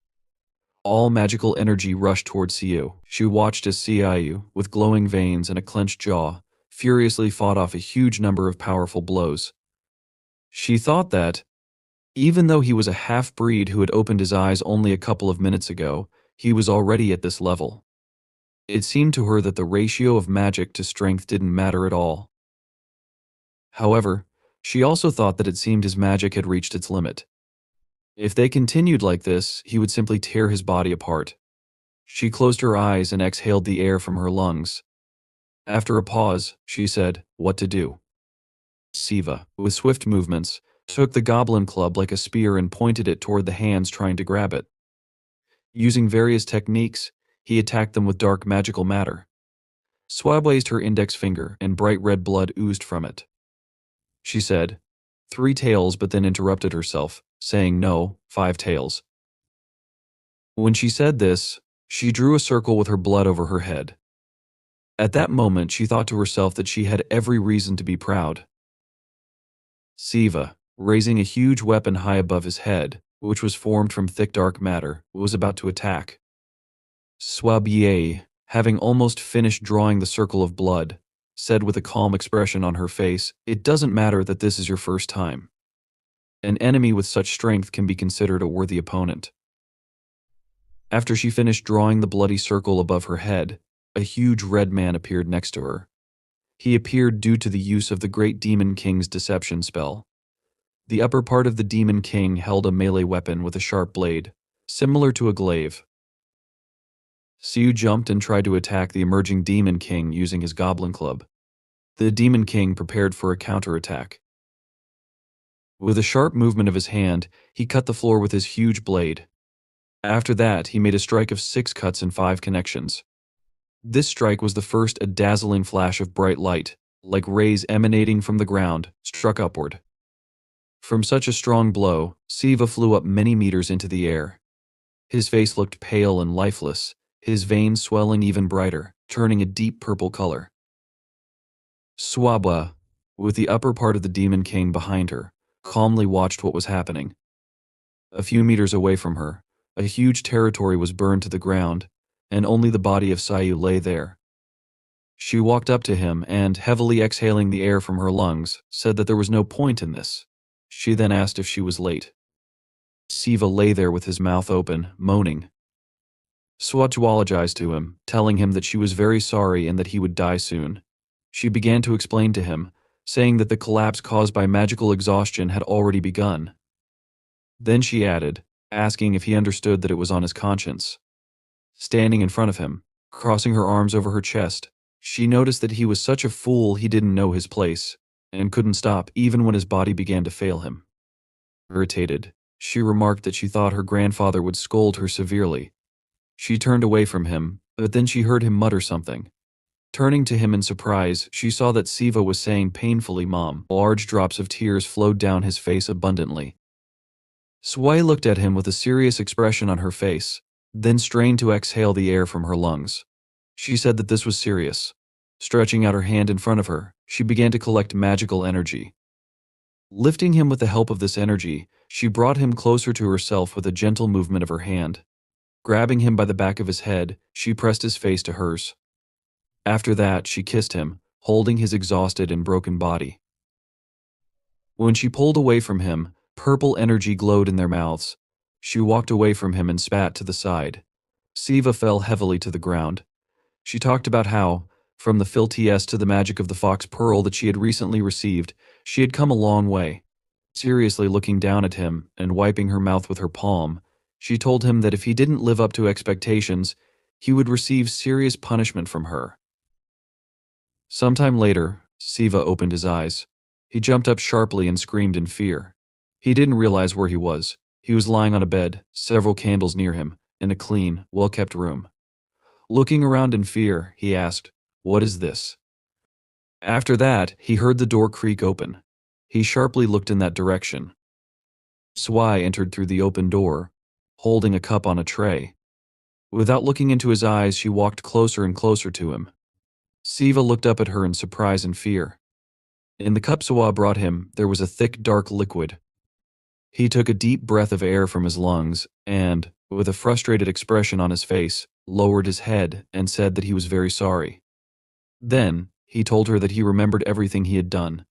All magical energy rushed toward Siu. She watched as Siu, with glowing veins and a clenched jaw, furiously fought off a huge number of powerful blows. She thought that, even though he was a half-breed who had opened his eyes only a couple of minutes ago, he was already at this level. It seemed to her that the ratio of magic to strength didn't matter at all. However, she also thought that it seemed his magic had reached its limit. If they continued like this, he would simply tear his body apart. She closed her eyes and exhaled the air from her lungs. After a pause, she said, "What to do?" Siva, with swift movements, took the goblin club like a spear and pointed it toward the hands trying to grab it. Using various techniques, he attacked them with dark magical matter. Swab raised her index finger and bright red blood oozed from it. She said, "3 tails," but then interrupted herself, saying, "No, 5 tails." When she said this, she drew a circle with her blood over her head. At that moment, she thought to herself that she had every reason to be proud. Siva, raising a huge weapon high above his head, which was formed from thick dark matter, was about to attack. Swabier, having almost finished drawing the circle of blood, said with a calm expression on her face, "It doesn't matter that this is your first time. An enemy with such strength can be considered a worthy opponent." After she finished drawing the bloody circle above her head, a huge red man appeared next to her. He appeared due to the use of the Great Demon King's deception spell. The upper part of the Demon King held a melee weapon with a sharp blade, similar to a glaive. Siu jumped and tried to attack the emerging Demon King using his goblin club. The Demon King prepared for a counterattack. With a sharp movement of his hand, he cut the floor with his huge blade. After that, he made a strike of 6 cuts and 5 connections. This strike was the first a dazzling flash of bright light, like rays emanating from the ground, struck upward. From such a strong blow, Siva flew up many meters into the air. His face looked pale and lifeless, his veins swelling even brighter, turning a deep purple color. Swaba, with the upper part of the Demon King behind her, calmly watched what was happening. A few meters away from her, a huge territory was burned to the ground, and only the body of Siu lay there. She walked up to him and, heavily exhaling the air from her lungs, said that there was no point in this. She then asked if she was late. Siva lay there with his mouth open, moaning. Swat apologized to him, telling him that she was very sorry and that he would die soon. She began to explain to him, saying that the collapse caused by magical exhaustion had already begun. Then she added, asking if he understood that it was on his conscience. Standing in front of him, crossing her arms over her chest, she noticed that he was such a fool he didn't know his place, and couldn't stop even when his body began to fail him. Irritated, she remarked that she thought her grandfather would scold her severely. She turned away from him, but then she heard him mutter something. Turning to him in surprise, she saw that Siva was saying painfully, "Mom." Large drops of tears flowed down his face abundantly. Sway looked at him with a serious expression on her face, then strained to exhale the air from her lungs. She said that this was serious. Stretching out her hand in front of her, she began to collect magical energy. Lifting him with the help of this energy, she brought him closer to herself with a gentle movement of her hand. Grabbing him by the back of his head, she pressed his face to hers. After that, she kissed him, holding his exhausted and broken body. When she pulled away from him, purple energy glowed in their mouths. She walked away from him and spat to the side. Siva fell heavily to the ground. She talked about how, from the filthiest to the magic of the fox pearl that she had recently received, she had come a long way. Seriously looking down at him and wiping her mouth with her palm, she told him that if he didn't live up to expectations, he would receive serious punishment from her. Sometime later, Siva opened his eyes. He jumped up sharply and screamed in fear. He didn't realize where he was. He was lying on a bed, several candles near him, in a clean, well-kept room. Looking around in fear, he asked, "What is this?" After that, he heard the door creak open. He sharply looked in that direction. Swai entered through the open door, holding a cup on a tray. Without looking into his eyes, she walked closer and closer to him. Siva looked up at her in surprise and fear. In the cup Siwa brought him, there was a thick, dark liquid. He took a deep breath of air from his lungs and, with a frustrated expression on his face, lowered his head and said that he was very sorry. Then, he told her that he remembered everything he had done.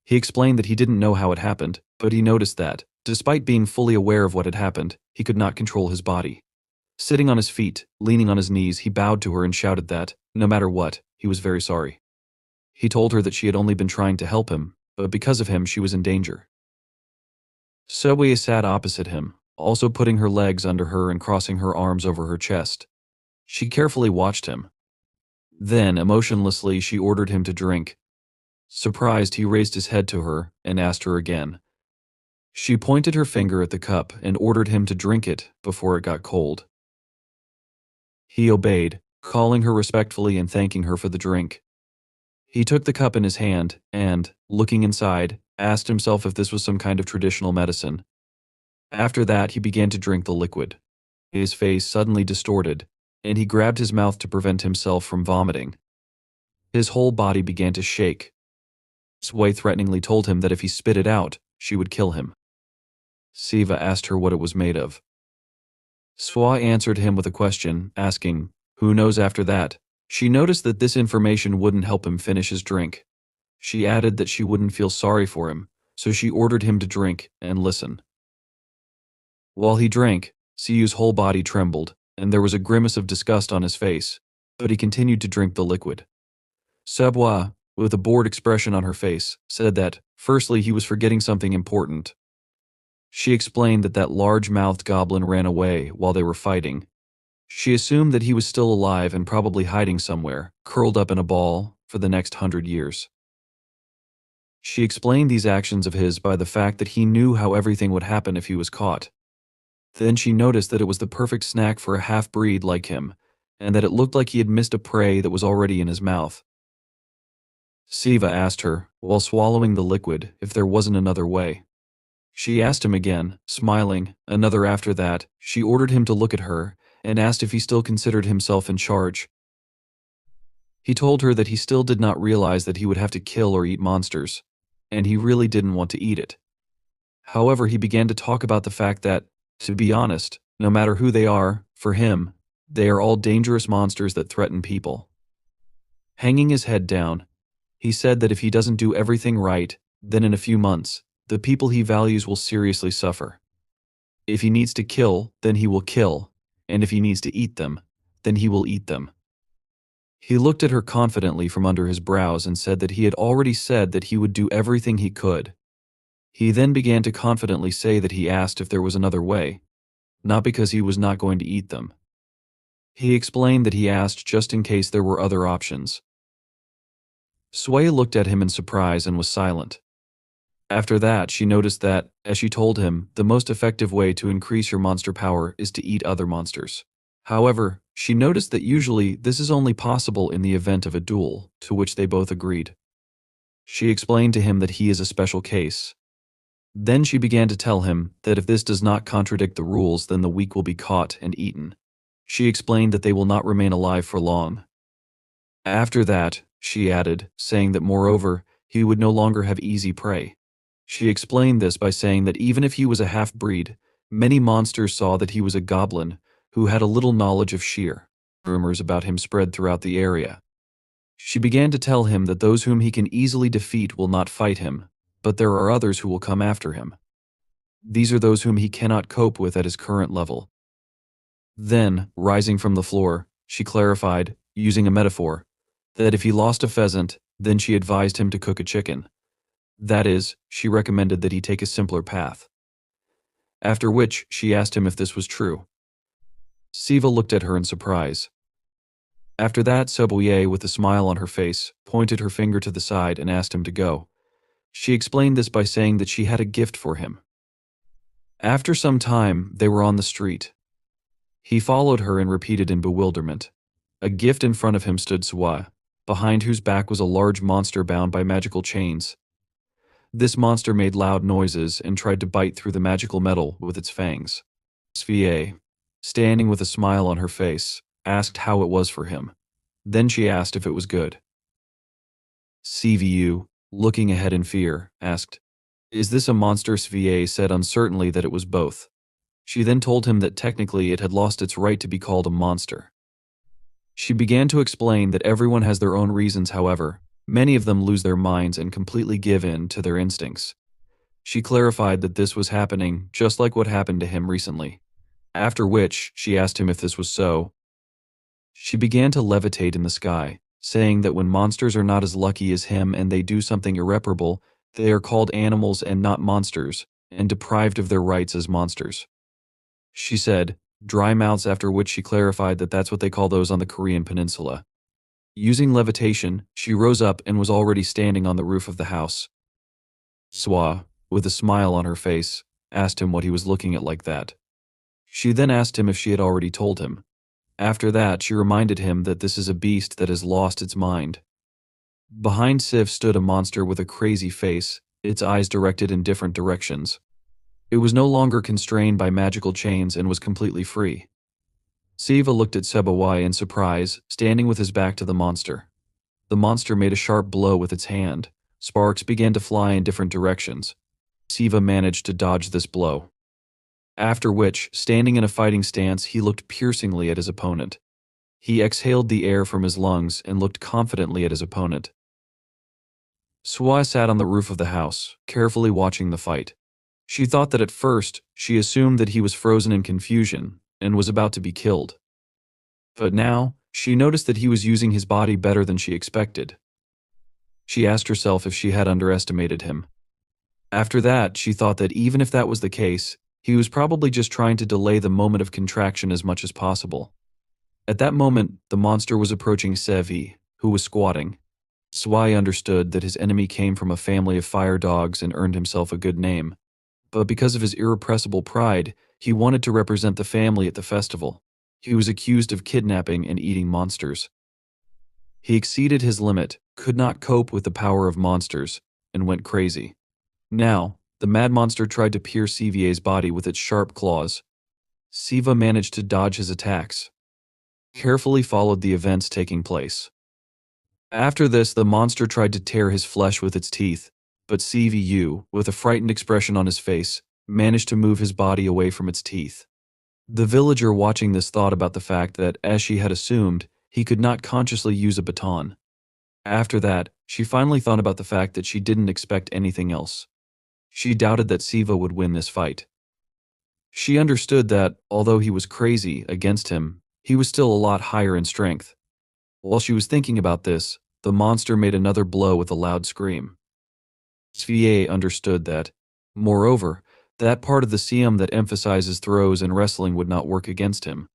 He explained that he didn't know how it happened, but he noticed that, despite being fully aware of what had happened, he could not control his body. Sitting on his feet, leaning on his knees, he bowed to her and shouted that, no matter what, he was very sorry. He told her that she had only been trying to help him, but because of him she was in danger. Subway sat opposite him, also putting her legs under her and crossing her arms over her chest. She carefully watched him. Then, emotionlessly, she ordered him to drink. Surprised, he raised his head to her and asked her again. She pointed her finger at the cup and ordered him to drink it before it got cold. He obeyed, calling her respectfully and thanking her for the drink. He took the cup in his hand and, looking inside, asked himself if this was some kind of traditional medicine. After that, he began to drink the liquid. His face suddenly distorted, and he grabbed his mouth to prevent himself from vomiting. His whole body began to shake. Sway threateningly told him that if he spit it out, she would kill him. Siva asked her what it was made of. Swai answered him with a question, asking, "Who knows?" After that, she noticed that this information wouldn't help him finish his drink. She added that she wouldn't feel sorry for him, so she ordered him to drink and listen. While he drank, Siu's whole body trembled, and there was a grimace of disgust on his face, but he continued to drink the liquid. Sabwa, with a bored expression on her face, said that, firstly, he was forgetting something important. She explained that that large-mouthed goblin ran away while they were fighting. She assumed that he was still alive and probably hiding somewhere, curled up in a ball, for the next 100 years. She explained these actions of his by the fact that he knew how everything would happen if he was caught. Then she noticed that it was the perfect snack for a half-breed like him, and that it looked like he had missed a prey that was already in his mouth. Siva asked her, while swallowing the liquid, if there wasn't another way. She asked him again, smiling, another after that. She ordered him to look at her, and asked if he still considered himself in charge. He told her that he still did not realize that he would have to kill or eat monsters, and he really didn't want to eat it. However, he began to talk about the fact that, to be honest, no matter who they are, for him, they are all dangerous monsters that threaten people. Hanging his head down, he said that if he doesn't do everything right, then in a few months, the people he values will seriously suffer. If he needs to kill, then he will kill, and if he needs to eat them, then he will eat them. He looked at her confidently from under his brows and said that he had already said that he would do everything he could. He then began to confidently say that he asked if there was another way, not because he was not going to eat them. He explained that he asked just in case there were other options. Sway looked at him in surprise and was silent. After that, she noticed that, as she told him, the most effective way to increase your monster power is to eat other monsters. However, she noticed that usually this is only possible in the event of a duel, to which they both agreed. She explained to him that he is a special case. Then she began to tell him that if this does not contradict the rules, then the weak will be caught and eaten. She explained that they will not remain alive for long. After that, she added, saying that moreover, he would no longer have easy prey. She explained this by saying that even if he was a half-breed, many monsters saw that he was a goblin who had a little knowledge of sheer. Rumors about him spread throughout the area. She began to tell him that those whom he can easily defeat will not fight him, but there are others who will come after him. These are those whom he cannot cope with at his current level. Then, rising from the floor, she clarified, using a metaphor, that if he lost a pheasant, then she advised him to cook a chicken. That is, she recommended that he take a simpler path. After which, she asked him if this was true. Siva looked at her in surprise. After that, Soboye, with a smile on her face, pointed her finger to the side and asked him to go. She explained this by saying that she had a gift for him. After some time, they were on the street. He followed her and repeated in bewilderment. A gift in front of him stood Suwa, behind whose back was a large monster bound by magical chains. This monster made loud noises and tried to bite through the magical metal with its fangs. Svier. standing with a smile on her face, asked how it was for him. Then she asked if it was good. CVU, looking ahead in fear, asked, "Is this a monster?" SVA said uncertainly that it was both. She then told him that technically it had lost its right to be called a monster. She began to explain that everyone has their own reasons, however, many of them lose their minds and completely give in to their instincts. She clarified that this was happening just like what happened to him recently. After which, she asked him if this was so. She began to levitate in the sky, saying that when monsters are not as lucky as him and they do something irreparable, they are called animals and not monsters, and deprived of their rights as monsters. She said, dry mouths, after which she clarified that that's what they call those on the Korean peninsula. Using levitation, she rose up and was already standing on the roof of the house. Swa, with a smile on her face, asked him what he was looking at like that. She then asked him if she had already told him. After that, she reminded him that this is a beast that has lost its mind. Behind Sif stood a monster with a crazy face, its eyes directed in different directions. It was no longer constrained by magical chains and was completely free. Siva looked at Sebawai in surprise, standing with his back to the monster. The monster made a sharp blow with its hand. Sparks began to fly in different directions. Siva managed to dodge this blow. After which, standing in a fighting stance, he looked piercingly at his opponent. He exhaled the air from his lungs and looked confidently at his opponent. Swa sat on the roof of the house, carefully watching the fight. She thought that at first, she assumed that he was frozen in confusion and was about to be killed. But now, she noticed that he was using his body better than she expected. She asked herself if she had underestimated him. After that, she thought that even if that was the case, he was probably just trying to delay the moment of contraction as much as possible. At that moment, the monster was approaching Sevi, who was squatting. Swai understood that his enemy came from a family of fire dogs and earned himself a good name. But because of his irrepressible pride, he wanted to represent the family at the festival. He was accused of kidnapping and eating monsters. He exceeded his limit, could not cope with the power of monsters, and went crazy. Now, the mad monster tried to pierce CVA's body with its sharp claws. Siva managed to dodge his attacks. Carefully followed the events taking place. After this, the monster tried to tear his flesh with its teeth, but CVU, with a frightened expression on his face, managed to move his body away from its teeth. The villager watching this thought about the fact that, as she had assumed, he could not consciously use a baton. After that, she finally thought about the fact that she didn't expect anything else. She doubted that Siva would win this fight. She understood that, although he was crazy against him, he was still a lot higher in strength. While she was thinking about this, the monster made another blow with a loud scream. Svie understood that. Moreover, that part of the Siam that emphasizes throws and wrestling would not work against him.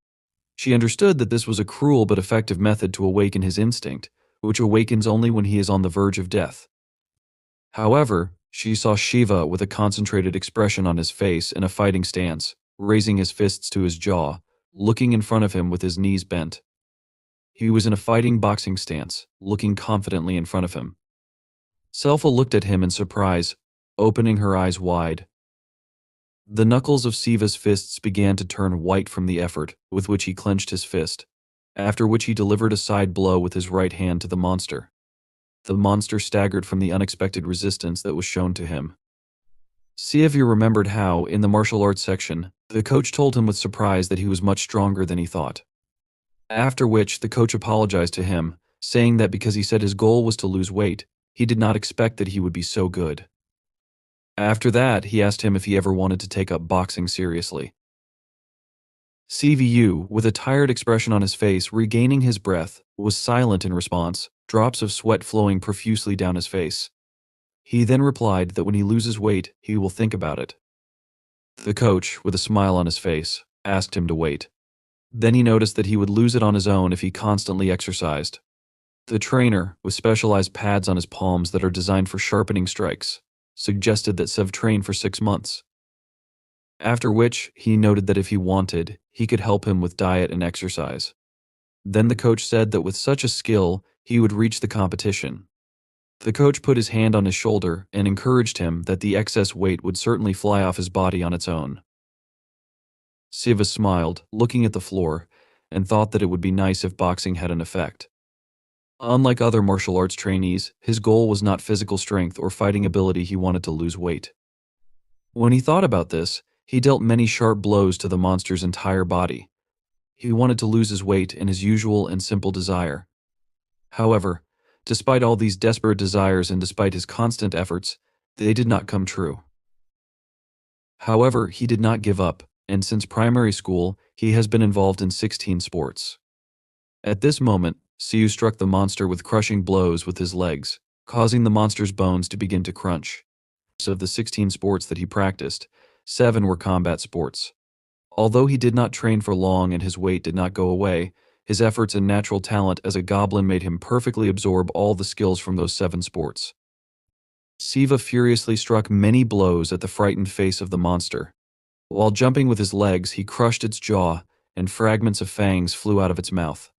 She understood that this was a cruel but effective method to awaken his instinct, which awakens only when he is on the verge of death. However, she saw Shiva with a concentrated expression on his face in a fighting stance, raising his fists to his jaw, looking in front of him with his knees bent. He was in a fighting boxing stance, looking confidently in front of him. Selfa looked at him in surprise, opening her eyes wide. The knuckles of Siva's fists began to turn white from the effort with which he clenched his fist, after which he delivered a side blow with his right hand to the monster. The monster staggered from the unexpected resistance that was shown to him. Sievy remembered how, in the martial arts section, the coach told him with surprise that he was much stronger than he thought. After which, the coach apologized to him, saying that because he said his goal was to lose weight, he did not expect that he would be so good. After that, he asked him if he ever wanted to take up boxing seriously. CVU, with a tired expression on his face, regaining his breath, was silent in response, drops of sweat flowing profusely down his face. He then replied that when he loses weight, he will think about it. The coach, with a smile on his face, asked him to wait. Then he noticed that he would lose it on his own if he constantly exercised. The trainer, with specialized pads on his palms that are designed for sharpening strikes, suggested that Sev train for 6 months. After which, he noted that if he wanted, he could help him with diet and exercise. Then the coach said that with such a skill, he would reach the competition. The coach put his hand on his shoulder and encouraged him that the excess weight would certainly fly off his body on its own. Siva smiled, looking at the floor, and thought that it would be nice if boxing had an effect. Unlike other martial arts trainees, his goal was not physical strength or fighting ability, he wanted to lose weight. When he thought about this, he dealt many sharp blows to the monster's entire body. He wanted to lose his weight in his usual and simple desire. However, despite all these desperate desires and despite his constant efforts, they did not come true. However, he did not give up, and since primary school, he has been involved in 16 sports. At this moment, Siu struck the monster with crushing blows with his legs, causing the monster's bones to begin to crunch. Of the 16 sports that he practiced, 7 were combat sports. Although he did not train for long and his weight did not go away, his efforts and natural talent as a goblin made him perfectly absorb all the skills from those 7 sports. Siva furiously struck many blows at the frightened face of the monster. While jumping with his legs, he crushed its jaw, and fragments of fangs flew out of its mouth.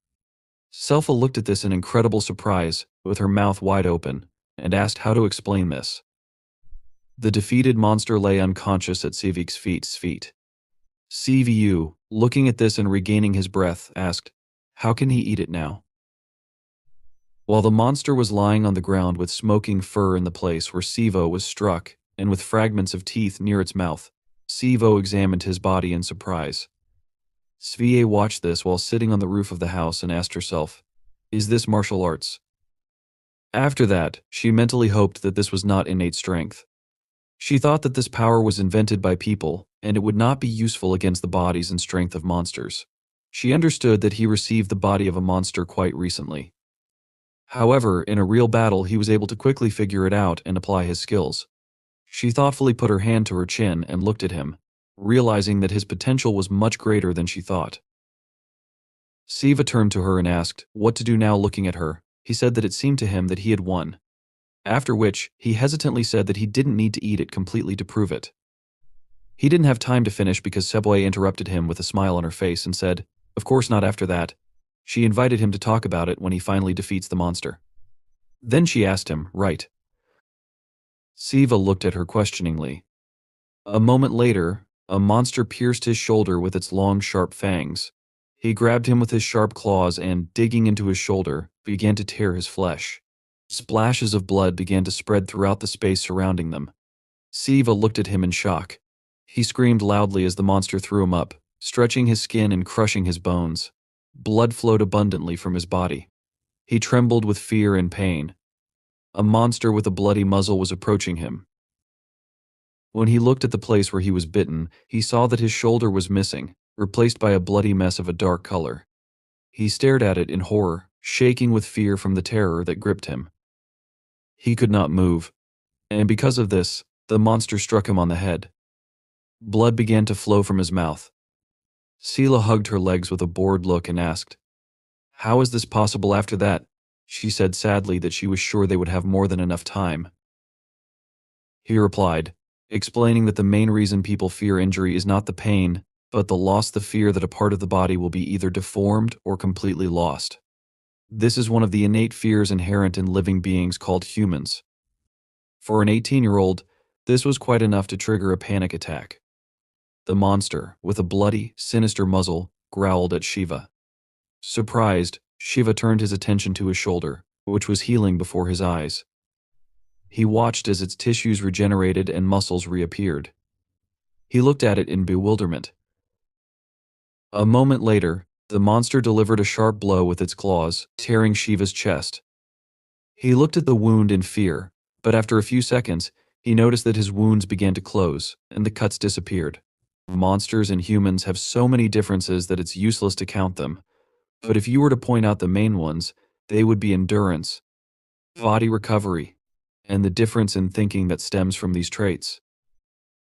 Selfa looked at this in incredible surprise, with her mouth wide open, and asked how to explain this. The defeated monster lay unconscious at Sivik's feet. Sivu, looking at this and regaining his breath, asked, "How can he eat it now?" While the monster was lying on the ground with smoking fur in the place where Sivo was struck, and with fragments of teeth near its mouth, Sivo examined his body in surprise. Svie watched this while sitting on the roof of the house and asked herself, "Is this martial arts?" After that, she mentally hoped that this was not innate strength. She thought that this power was invented by people, and it would not be useful against the bodies and strength of monsters. She understood that he received the body of a monster quite recently. However, in a real battle, he was able to quickly figure it out and apply his skills. She thoughtfully put her hand to her chin and looked at him, realizing that his potential was much greater than she thought. Siva turned to her and asked what to do now. Looking at her, he said that it seemed to him that he had won. After which, he hesitantly said that he didn't need to eat it completely to prove it. He didn't have time to finish because Seboe interrupted him with a smile on her face and said, "Of course not after that." She invited him to talk about it when he finally defeats the monster. Then she asked him, "Right?" Siva looked at her questioningly. A moment later, a monster pierced his shoulder with its long, sharp fangs. He grabbed him with his sharp claws and, digging into his shoulder, began to tear his flesh. Splashes of blood began to spread throughout the space surrounding them. Siva looked at him in shock. He screamed loudly as the monster threw him up, stretching his skin and crushing his bones. Blood flowed abundantly from his body. He trembled with fear and pain. A monster with a bloody muzzle was approaching him. When he looked at the place where he was bitten, he saw that his shoulder was missing, replaced by a bloody mess of a dark color. He stared at it in horror, shaking with fear from the terror that gripped him. He could not move, and because of this, the monster struck him on the head. Blood began to flow from his mouth. Sela hugged her legs with a bored look and asked, "How is this possible after that?" She said sadly that she was sure they would have more than enough time. He replied, explaining that the main reason people fear injury is not the pain, but the fear that a part of the body will be either deformed or completely lost. This is one of the innate fears inherent in living beings called humans. For an 18-year-old, this was quite enough to trigger a panic attack. The monster, with a bloody, sinister muzzle, growled at Shiva. Surprised, Shiva turned his attention to his shoulder, which was healing before his eyes. He watched as its tissues regenerated and muscles reappeared. He looked at it in bewilderment. A moment later, the monster delivered a sharp blow with its claws, tearing Shiva's chest. He looked at the wound in fear, but after a few seconds, he noticed that his wounds began to close, and the cuts disappeared. Monsters and humans have so many differences that it's useless to count them, but if you were to point out the main ones, they would be endurance, body recovery, and the difference in thinking that stems from these traits.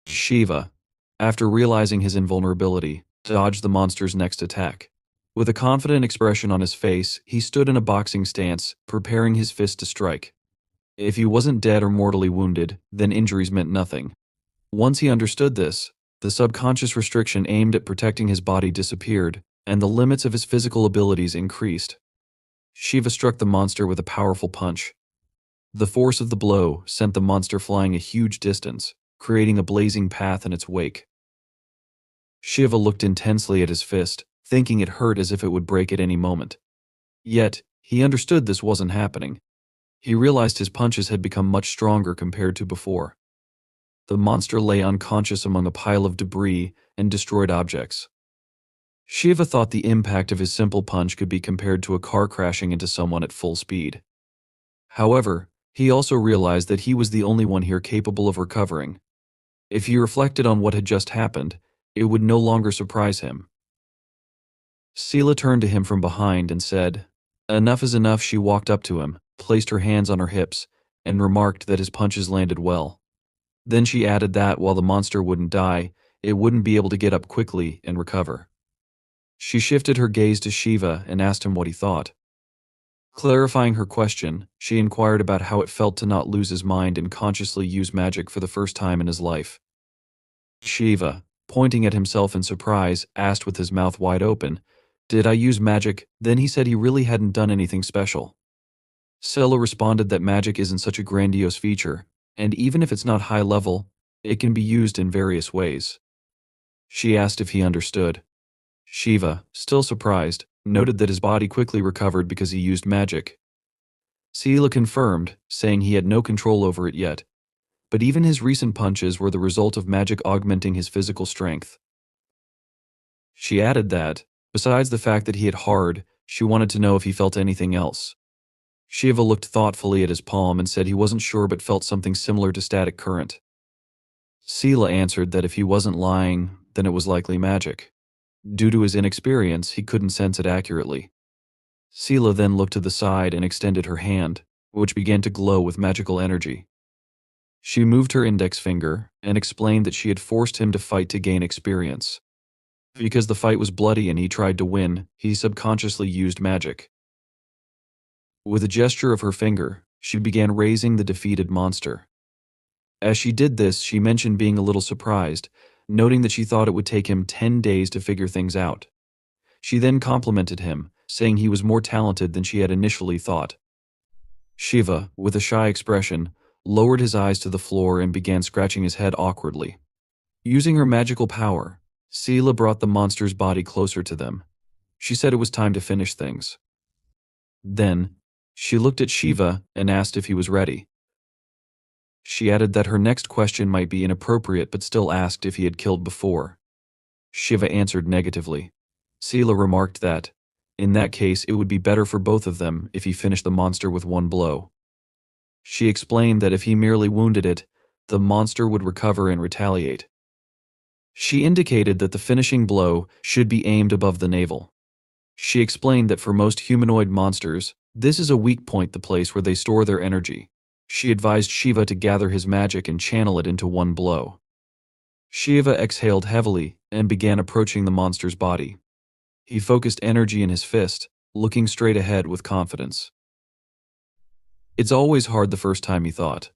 Shiva, after realizing his invulnerability, dodged the monster's next attack. With a confident expression on his face, he stood in a boxing stance, preparing his fist to strike. If he wasn't dead or mortally wounded, then injuries meant nothing. Once he understood this, the subconscious restriction aimed at protecting his body disappeared, and the limits of his physical abilities increased. Shiva struck the monster with a powerful punch. The force of the blow sent the monster flying a huge distance, creating a blazing path in its wake. Shiva looked intensely at his fist, thinking it hurt as if it would break at any moment. Yet, he understood this wasn't happening. He realized his punches had become much stronger compared to before. The monster lay unconscious among a pile of debris and destroyed objects. Shiva thought the impact of his simple punch could be compared to a car crashing into someone at full speed. However, he also realized that he was the only one here capable of recovering. If he reflected on what had just happened, it would no longer surprise him. Sela turned to him from behind and said, "Enough is enough." She walked up to him, placed her hands on her hips, and remarked that his punches landed well. Then she added that while the monster wouldn't die, it wouldn't be able to get up quickly and recover. She shifted her gaze to Shiva and asked him what he thought. Clarifying her question, she inquired about how it felt to not lose his mind and consciously use magic for the first time in his life. Shiva, pointing at himself in surprise, asked with his mouth wide open, "Did I use magic?" Then he said he really hadn't done anything special. Sela responded that magic isn't such a grandiose feature, and even if it's not high level, it can be used in various ways. She asked if he understood. Shiva, still surprised, noted that his body quickly recovered because he used magic. Sela confirmed, saying he had no control over it yet, but even his recent punches were the result of magic augmenting his physical strength. She added that, besides the fact that he hit hard, she wanted to know if he felt anything else. Shiva looked thoughtfully at his palm and said he wasn't sure but felt something similar to static current. Sela answered that if he wasn't lying, then it was likely magic. Due to his inexperience, he couldn't sense it accurately. Sela then looked to the side and extended her hand, which began to glow with magical energy. She moved her index finger and explained that she had forced him to fight to gain experience. Because the fight was bloody and he tried to win, he subconsciously used magic. With a gesture of her finger, she began raising the defeated monster. As she did this, she mentioned being a little surprised, noting that she thought it would take him 10 days to figure things out. She then complimented him, saying he was more talented than she had initially thought. Shiva, with a shy expression, lowered his eyes to the floor and began scratching his head awkwardly. Using her magical power, Sela brought the monster's body closer to them. She said it was time to finish things. Then, she looked at Shiva and asked if he was ready. She added that her next question might be inappropriate but still asked if he had killed before. Shiva answered negatively. Sela remarked that, in that case, it would be better for both of them if he finished the monster with one blow. She explained that if he merely wounded it, the monster would recover and retaliate. She indicated that the finishing blow should be aimed above the navel. She explained that for most humanoid monsters, this is a weak point, the place where they store their energy. She advised Shiva to gather his magic and channel it into one blow. Shiva exhaled heavily and began approaching the monster's body. He focused energy in his fist, looking straight ahead with confidence. It's always hard the first time, he thought.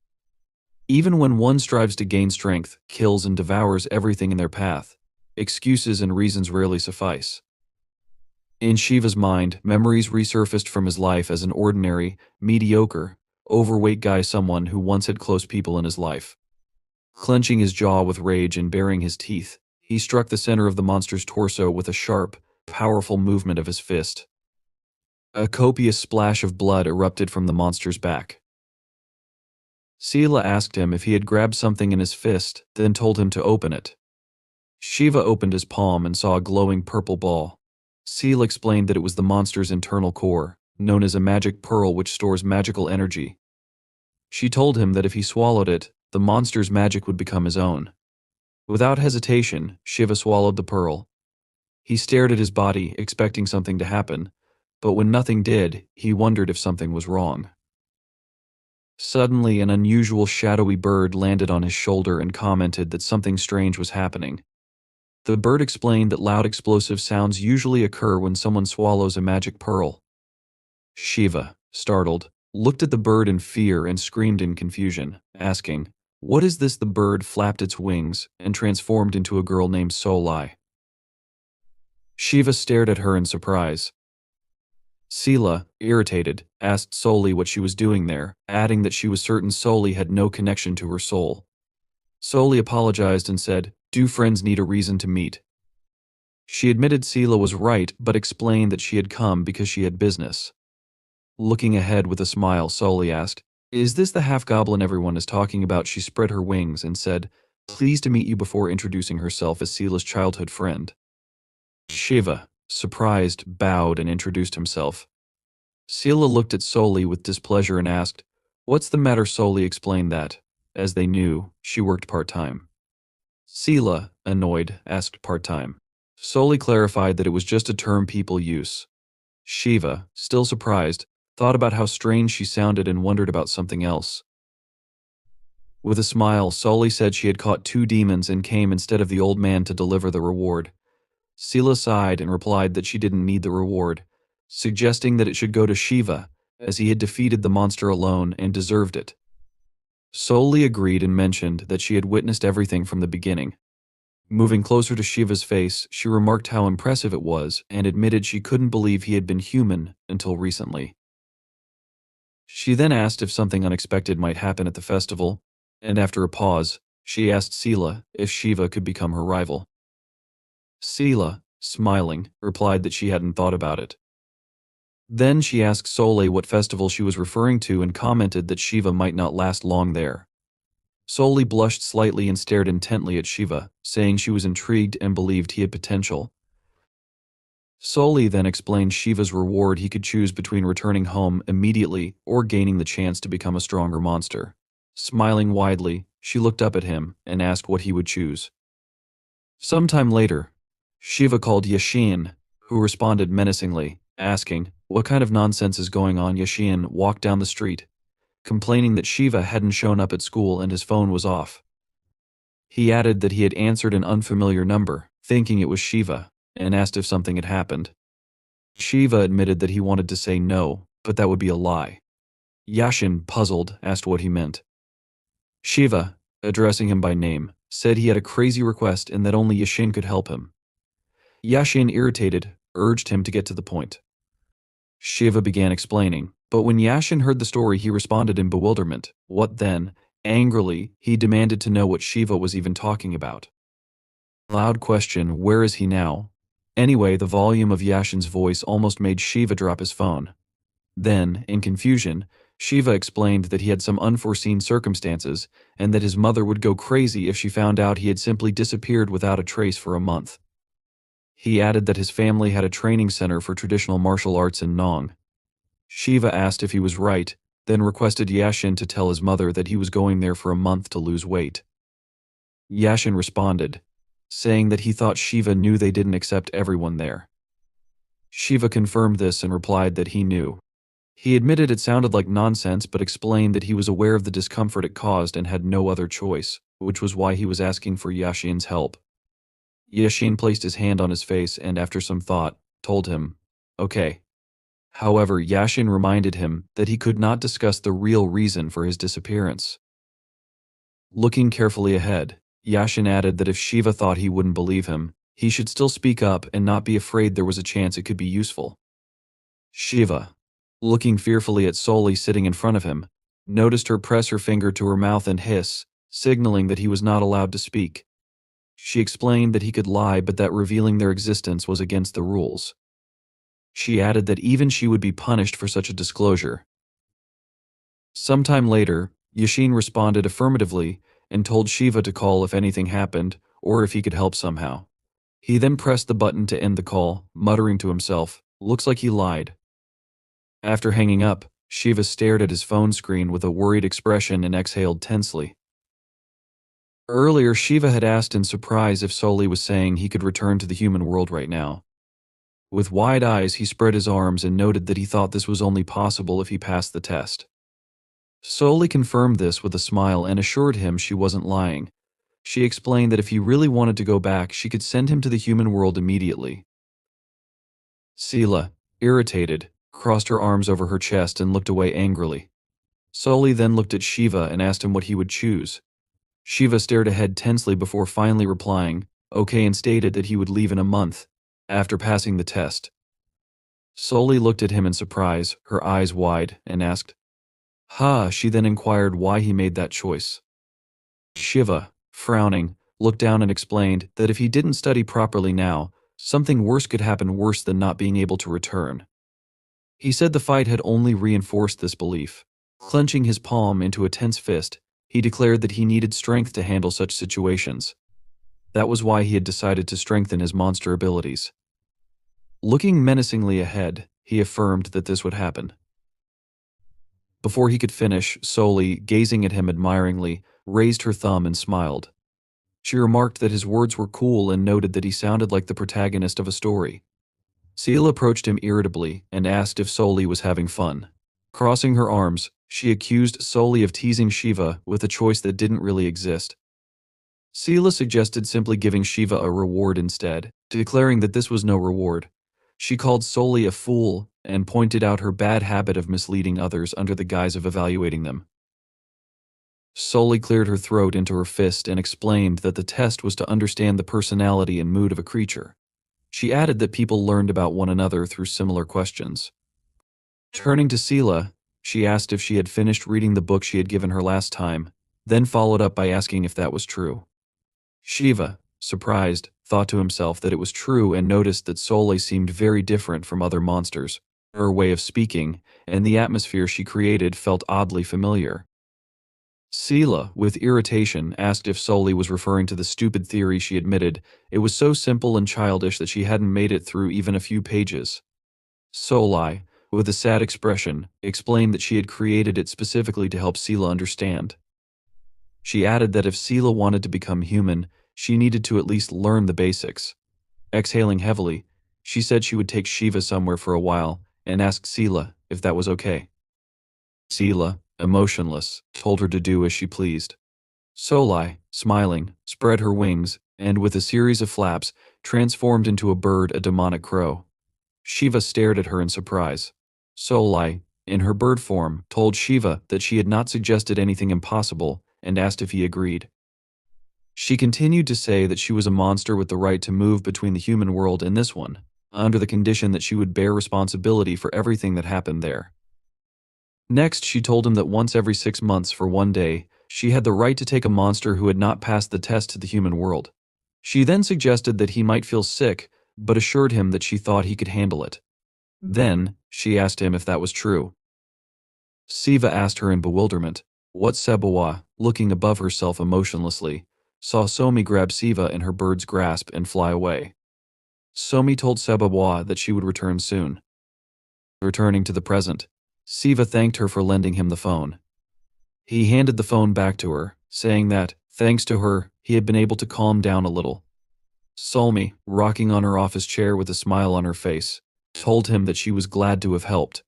Even when one strives to gain strength, kills and devours everything in their path, excuses and reasons rarely suffice. In Shiva's mind, memories resurfaced from his life as an ordinary, mediocre, overweight guy, someone who once had close people in his life. Clenching his jaw with rage and baring his teeth, he struck the center of the monster's torso with a sharp, powerful movement of his fist. A copious splash of blood erupted from the monster's back. Sela asked him if he had grabbed something in his fist, then told him to open it. Shiva opened his palm and saw a glowing purple ball. Sela explained that it was the monster's internal core, known as a magic pearl, which stores magical energy. She told him that if he swallowed it, the monster's magic would become his own. Without hesitation, Shiva swallowed the pearl. He stared at his body, expecting something to happen, but when nothing did, he wondered if something was wrong. Suddenly, an unusual shadowy bird landed on his shoulder and commented that something strange was happening. The bird explained that loud explosive sounds usually occur when someone swallows a magic pearl. Shiva, startled, looked at the bird in fear and screamed in confusion, asking, "What is this?" The bird flapped its wings and transformed into a girl named Solai. Shiva stared at her in surprise. Sela, irritated, asked Soli what she was doing there, adding that she was certain Soli had no connection to her soul. Soli apologized and said, "Do friends need a reason to meet?" She admitted Sela was right, but explained that she had come because she had business. Looking ahead with a smile, Soli asked, "Is this the half-goblin everyone is talking about?" She spread her wings and said, "Pleased to meet you," before introducing herself as Sela's childhood friend. Shiva, surprised, bowed and introduced himself. Sela looked at Soli with displeasure and asked, "What's the matter?" Soli explained that, as they knew, she worked part-time. Sela, annoyed, asked part-time. Soli clarified that it was just a term people use. Shiva, still surprised, thought about how strange she sounded and wondered about something else. With a smile, Soli said she had caught 2 demons and came instead of the old man to deliver the reward. Sela sighed and replied that she didn't need the reward, suggesting that it should go to Shiva, as he had defeated the monster alone and deserved it. Soli agreed and mentioned that she had witnessed everything from the beginning. Moving closer to Shiva's face, she remarked how impressive it was and admitted she couldn't believe he had been human until recently. She then asked if something unexpected might happen at the festival, and after a pause, she asked Sela if Shiva could become her rival. Sela, smiling, replied that she hadn't thought about it. Then she asked Sole what festival she was referring to and commented that Shiva might not last long there. Soli blushed slightly and stared intently at Shiva, saying she was intrigued and believed he had potential. Soli then explained Shiva's reward: he could choose between returning home immediately or gaining the chance to become a stronger monster. Smiling widely, she looked up at him and asked what he would choose. Sometime later, Shiva called Yashin, who responded menacingly, asking, "What kind of nonsense is going on?" Yashin walked down the street, complaining that Shiva hadn't shown up at school and his phone was off. He added that he had answered an unfamiliar number, thinking it was Shiva, and asked if something had happened. Shiva admitted that he wanted to say no, but that would be a lie. Yashin, puzzled, asked what he meant. Shiva, addressing him by name, said he had a crazy request and that only Yashin could help him. Yashin, irritated, urged him to get to the point. Shiva began explaining, but when Yashin heard the story he responded in bewilderment. What then? Angrily, he demanded to know what Shiva was even talking about. Loud question, where is he now? Anyway, the volume of Yashin's voice almost made Shiva drop his phone. Then, in confusion, Shiva explained that he had some unforeseen circumstances and that his mother would go crazy if she found out he had simply disappeared without a trace for a month. He added that his family had a training center for traditional martial arts in Nong. Shiva asked if he was right, then requested Yashin to tell his mother that he was going there for a month to lose weight. Yashin responded, saying that he thought Shiva knew they didn't accept everyone there. Shiva confirmed this and replied that he knew. He admitted it sounded like nonsense but explained that he was aware of the discomfort it caused and had no other choice, which was why he was asking for Yashin's help. Yashin placed his hand on his face and, after some thought, told him, "Okay." However, Yashin reminded him that he could not discuss the real reason for his disappearance. Looking carefully ahead, Yashin added that if Shiva thought he wouldn't believe him, he should still speak up and not be afraid there was a chance it could be useful. Shiva, looking fearfully at Soli sitting in front of him, noticed her press her finger to her mouth and hiss, signaling that he was not allowed to speak. She explained that he could lie but that revealing their existence was against the rules. She added that even she would be punished for such a disclosure. Sometime later, Yashin responded affirmatively and told Shiva to call if anything happened or if he could help somehow. He then pressed the button to end the call, muttering to himself, "Looks like he lied." After hanging up, Shiva stared at his phone screen with a worried expression and exhaled tensely. Earlier, Shiva had asked in surprise if Soli was saying he could return to the human world right now. With wide eyes, he spread his arms and noted that he thought this was only possible if he passed the test. Soli confirmed this with a smile and assured him she wasn't lying. She explained that if he really wanted to go back, she could send him to the human world immediately. Sela, irritated, crossed her arms over her chest and looked away angrily. Soli then looked at Shiva and asked him what he would choose. Shiva stared ahead tensely before finally replying, "Okay," and stated that he would leave in a month, after passing the test. Soli looked at him in surprise, her eyes wide, and asked, "Ha?" She then inquired why he made that choice. Shiva, frowning, looked down and explained that if he didn't study properly now, Something worse could happen, worse than not being able to return. He said the fight had only reinforced this belief. Clenching his palm into a tense fist, he declared that he needed strength to handle such situations. That was why he had decided to strengthen his monster abilities. Looking menacingly ahead, he affirmed that this would happen. Before he could finish, Soli, gazing at him admiringly, raised her thumb and smiled. She remarked that his words were cool and noted that he sounded like the protagonist of a story. Seal approached him irritably and asked if Soli was having fun. Crossing her arms, she accused Soli of teasing Shiva with a choice that didn't really exist. Sela suggested simply giving Shiva a reward instead, declaring that this was no reward. She called Soli a fool and pointed out her bad habit of misleading others under the guise of evaluating them. Soli cleared her throat into her fist and explained that the test was to understand the personality and mood of a creature. She added that people learned about one another through similar questions. Turning to Sela, she asked if she had finished reading the book she had given her last time, then followed up by asking if that was true. Shiva, surprised, thought to himself that it was true and noticed that Soli seemed very different from other monsters. Her way of speaking and the atmosphere she created felt oddly familiar. Sela, with irritation, asked if Soli was referring to the stupid theory she admitted. It was so simple and childish that she hadn't made it through even a few pages. Soli, with a sad expression, explained that she had created it specifically to help Sela understand. She added that if Sela wanted to become human, she needed to at least learn the basics. Exhaling heavily, she said she would take Shiva somewhere for a while and asked Sela if that was okay. Sela, emotionless, told her to do as she pleased. Soli, smiling, spread her wings and, with a series of flaps, transformed into a bird, a demonic crow. Shiva stared at her in surprise. Soli, in her bird form, told Shiva that she had not suggested anything impossible and asked if he agreed. She continued to say that she was a monster with the right to move between the human world and this one, under the condition that she would bear responsibility for everything that happened there. Next, she told him that once every 6 months for one day, she had the right to take a monster who had not passed the test to the human world. She then suggested that he might feel sick, but assured him that she thought he could handle it. Then, she asked him if that was true. Siva asked her in bewilderment. What Sebawa, looking above herself emotionlessly, saw Somi grab Siva in her bird's grasp and fly away. Somi told Sebawa that she would return soon. Returning to the present, Siva thanked her for lending him the phone. He handed the phone back to her, saying that, thanks to her, he had been able to calm down a little. Somi, rocking on her office chair with a smile on her face, told him that she was glad to have helped.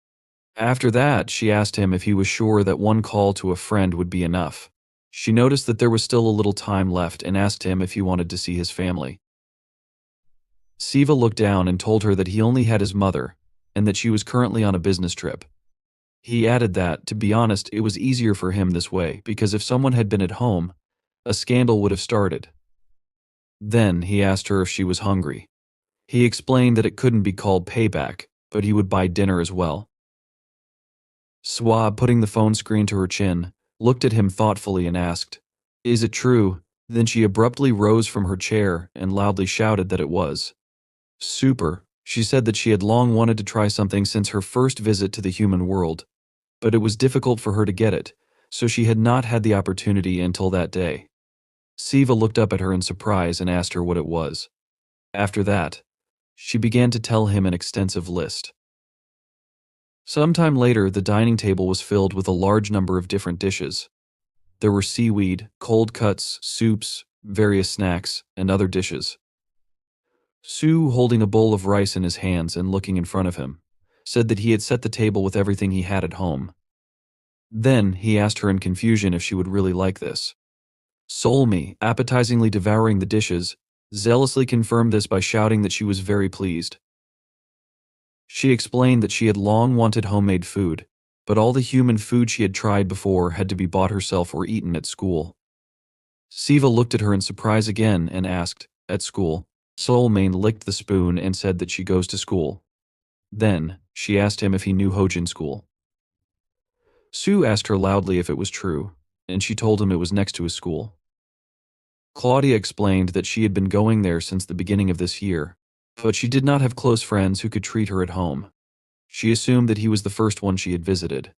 After that, she asked him if he was sure that one call to a friend would be enough. She noticed that there was still a little time left and asked him if he wanted to see his family. Siva looked down and told her that he only had his mother, and that she was currently on a business trip. He added that, to be honest, it was easier for him this way, because if someone had been at home, a scandal would have started. Then he asked her if she was hungry. He explained that it couldn't be called payback, but he would buy dinner as well. Swab, putting the phone screen to her chin, looked at him thoughtfully and asked, "Is it true?" Then she abruptly rose from her chair and loudly shouted that it was. Super. She said that she had long wanted to try something since her first visit to the human world, but it was difficult for her to get it, so she had not had the opportunity until that day. Siva looked up at her in surprise and asked her what it was. After that, she began to tell him an extensive list. Sometime later, the dining table was filled with a large number of different dishes. There were seaweed, cold cuts, soups, various snacks, and other dishes. Su, holding a bowl of rice in his hands and looking in front of him, said that he had set the table with everything he had at home. Then he asked her in confusion if she would really like this. Solmi, appetizingly devouring the dishes, zealously confirmed this by shouting that she was very pleased. She explained that she had long wanted homemade food, but all the human food she had tried before had to be bought herself or eaten at school. Siva looked at her in surprise again and asked, "At school?" Solmain licked the spoon and said that she goes to school. Then, she asked him if he knew Hojin School. Su asked her loudly if it was true, and she told him it was next to his school. Claudia explained that she had been going there since the beginning of this year, But she did not have close friends who could treat her at home. She assumed that he was the first one she had visited.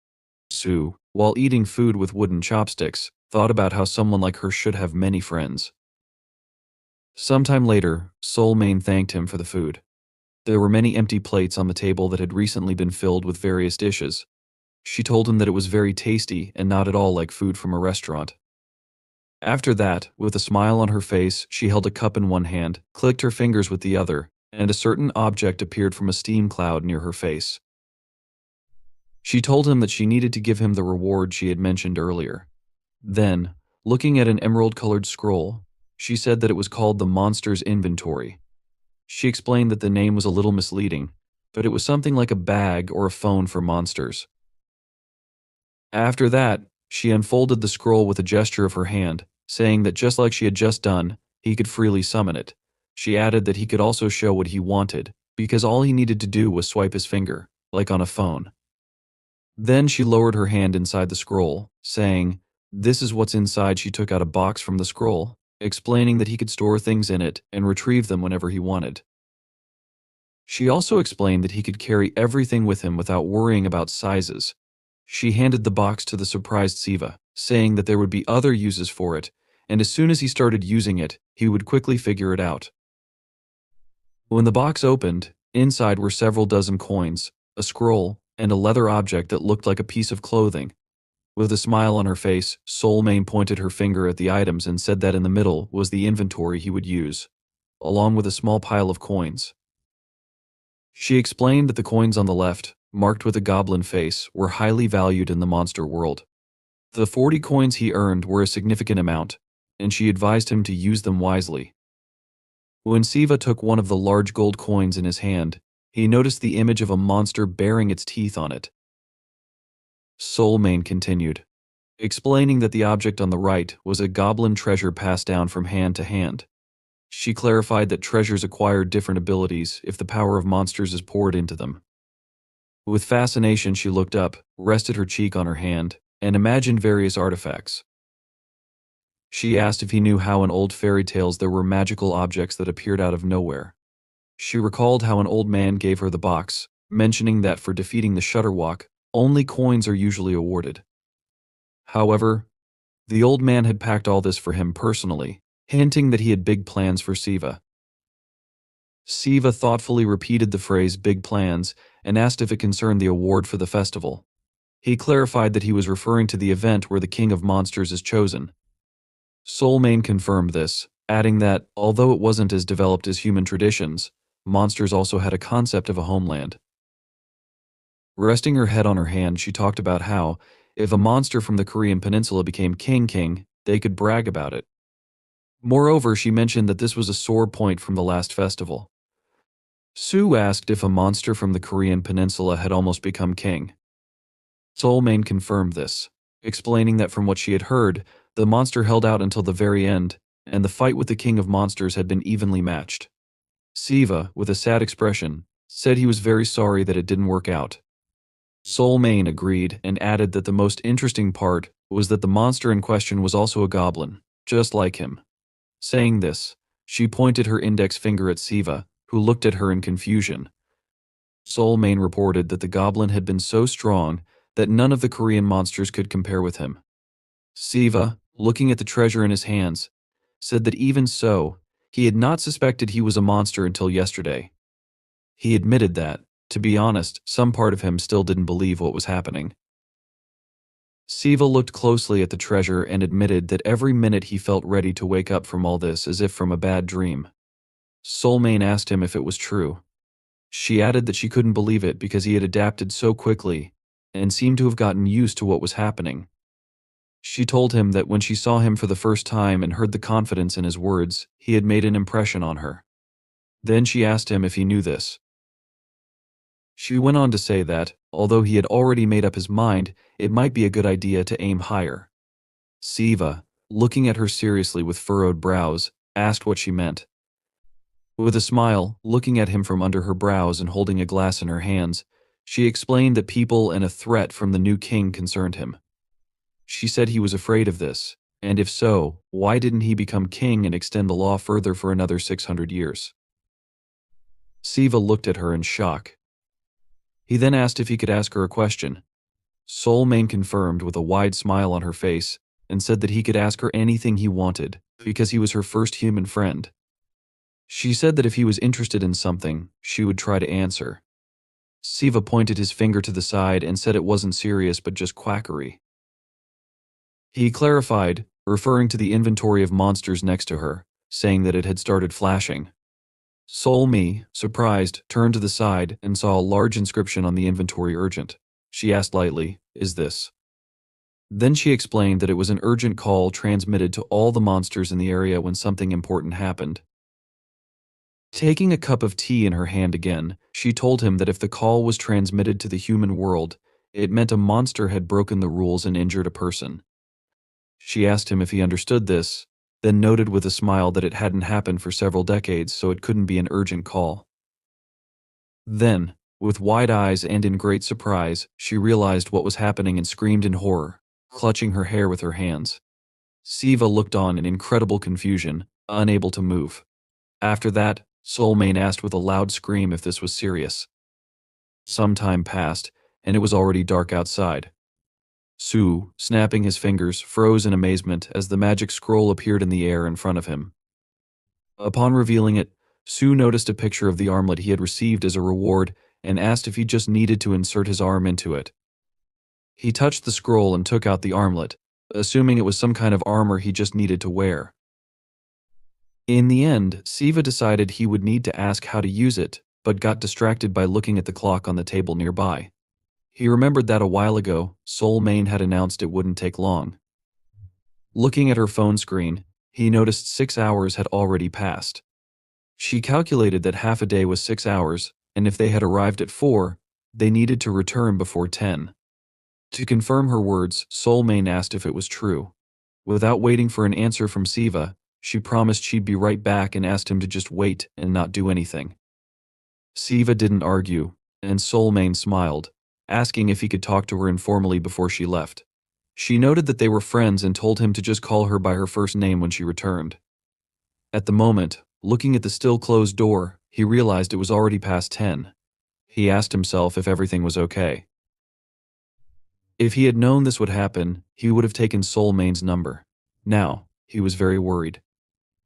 Sue, while eating food with wooden chopsticks, thought about how someone like her should have many friends. Sometime later, Soul Mane thanked him for the food. There were many empty plates on the table that had recently been filled with various dishes. She told him that it was very tasty and not at all like food from a restaurant. After that, with a smile on her face, she held a cup in one hand, clicked her fingers with the other, and a certain object appeared from a steam cloud near her face. She told him that she needed to give him the reward she had mentioned earlier. Then, looking at an emerald-colored scroll, she said that it was called the Monster's Inventory. She explained that the name was a little misleading, but it was something like a bag or a phone for monsters. After that, she unfolded the scroll with a gesture of her hand, saying that just like she had just done, he could freely summon it. She added that he could also show what he wanted, because all he needed to do was swipe his finger, like on a phone. Then she lowered her hand inside the scroll, saying, "This is what's inside." She took out a box from the scroll, explaining that he could store things in it and retrieve them whenever he wanted. She also explained that he could carry everything with him without worrying about sizes. She handed the box to the surprised Siva, saying that there would be other uses for it, and as soon as he started using it, he would quickly figure it out. When the box opened, inside were several dozen coins, a scroll, and a leather object that looked like a piece of clothing. With a smile on her face, Soul Mane pointed her finger at the items and said that in the middle was the inventory he would use, along with a small pile of coins. She explained that the coins on the left, marked with a goblin face, were highly valued in the monster world. The 40 coins he earned were a significant amount, and she advised him to use them wisely. When Siva took one of the large gold coins in his hand, he noticed the image of a monster bearing its teeth on it. Soul Mane continued, explaining that the object on the right was a goblin treasure passed down from hand to hand. She clarified that treasures acquire different abilities if the power of monsters is poured into them. With fascination, she looked up, rested her cheek on her hand, and imagined various artifacts. She asked if he knew how in old fairy tales there were magical objects that appeared out of nowhere. She recalled how an old man gave her the box, mentioning that for defeating the Shutterwalk, only coins are usually awarded. However, the old man had packed all this for him personally, hinting that he had big plans for Siva. Siva thoughtfully repeated the phrase "big plans" and asked if it concerned the award for the festival. He clarified that he was referring to the event where the King of Monsters is chosen. Soul Mane confirmed this, adding that, although it wasn't as developed as human traditions, monsters also had a concept of a homeland. Resting her head on her hand, she talked about how, if a monster from the Korean peninsula became king, they could brag about it. Moreover, she mentioned that this was a sore point from the last festival. Sue asked if a monster from the Korean peninsula had almost become king. Soul Mane confirmed this, explaining that from what she had heard, the monster held out until the very end, and the fight with the King of Monsters had been evenly matched. Siva, with a sad expression, said he was very sorry that it didn't work out. Soul Mane agreed and added that the most interesting part was that the monster in question was also a goblin, just like him. Saying this, she pointed her index finger at Siva, who looked at her in confusion. Soul Mane reported that the goblin had been so strong that none of the Korean monsters could compare with him. Siva, looking at the treasure in his hands, said that even so, he had not suspected he was a monster until yesterday. He admitted that, to be honest, some part of him still didn't believe what was happening. Siva looked closely at the treasure and admitted that every minute he felt ready to wake up from all this as if from a bad dream. Soul Mane asked him if it was true. She added that she couldn't believe it because he had adapted so quickly and seemed to have gotten used to what was happening. She told him that when she saw him for the first time and heard the confidence in his words, he had made an impression on her. Then she asked him if he knew this. She went on to say that, although he had already made up his mind, it might be a good idea to aim higher. Siva, looking at her seriously with furrowed brows, asked what she meant. With a smile, looking at him from under her brows and holding a glass in her hands, she explained that people and a threat from the new king concerned him. She said he was afraid of this, and if so, why didn't he become king and extend the law further for another 600 years? Siva looked at her in shock. He then asked if he could ask her a question. Soul Mane confirmed with a wide smile on her face and said that he could ask her anything he wanted because he was her first human friend. She said that if he was interested in something, she would try to answer. Siva pointed his finger to the side and said it wasn't serious but just quackery. He clarified, referring to the inventory of monsters next to her, saying that it had started flashing. Soul Me, surprised, turned to the side and saw a large inscription on the inventory urgent. She asked lightly, "Is this?" Then she explained that it was an urgent call transmitted to all the monsters in the area when something important happened. Taking a cup of tea in her hand again, she told him that if the call was transmitted to the human world, it meant a monster had broken the rules and injured a person. She asked him if he understood this, then noted with a smile that it hadn't happened for several decades, so it couldn't be an urgent call. Then, with wide eyes and in great surprise, she realized what was happening and screamed in horror, clutching her hair with her hands. Siva looked on in incredible confusion, unable to move. After that, Soul Mane asked with a loud scream if this was serious. Some time passed, and it was already dark outside. Su, snapping his fingers, froze in amazement as the magic scroll appeared in the air in front of him. Upon revealing it, Su noticed a picture of the armlet he had received as a reward and asked if he just needed to insert his arm into it. He touched the scroll and took out the armlet, assuming it was some kind of armor he just needed to wear. In the end, Siva decided he would need to ask how to use it, but got distracted by looking at the clock on the table nearby. He remembered that a while ago, Soul Mane had announced it wouldn't take long. Looking at her phone screen, he noticed 6 hours had already passed. She calculated that half a day was 6 hours, and if they had arrived at 4, they needed to return before 10. To confirm her words, Soul Mane asked if it was true. Without waiting for an answer from Siva, she promised she'd be right back and asked him to just wait and not do anything. Siva didn't argue, and Soul Mane smiled, asking if he could talk to her informally before she left. She noted that they were friends and told him to just call her by her first name when she returned. At the moment, looking at the still closed door, he realized it was already past 10. He asked himself if everything was okay. If he had known this would happen, he would have taken Soul Mane's number. Now, he was very worried.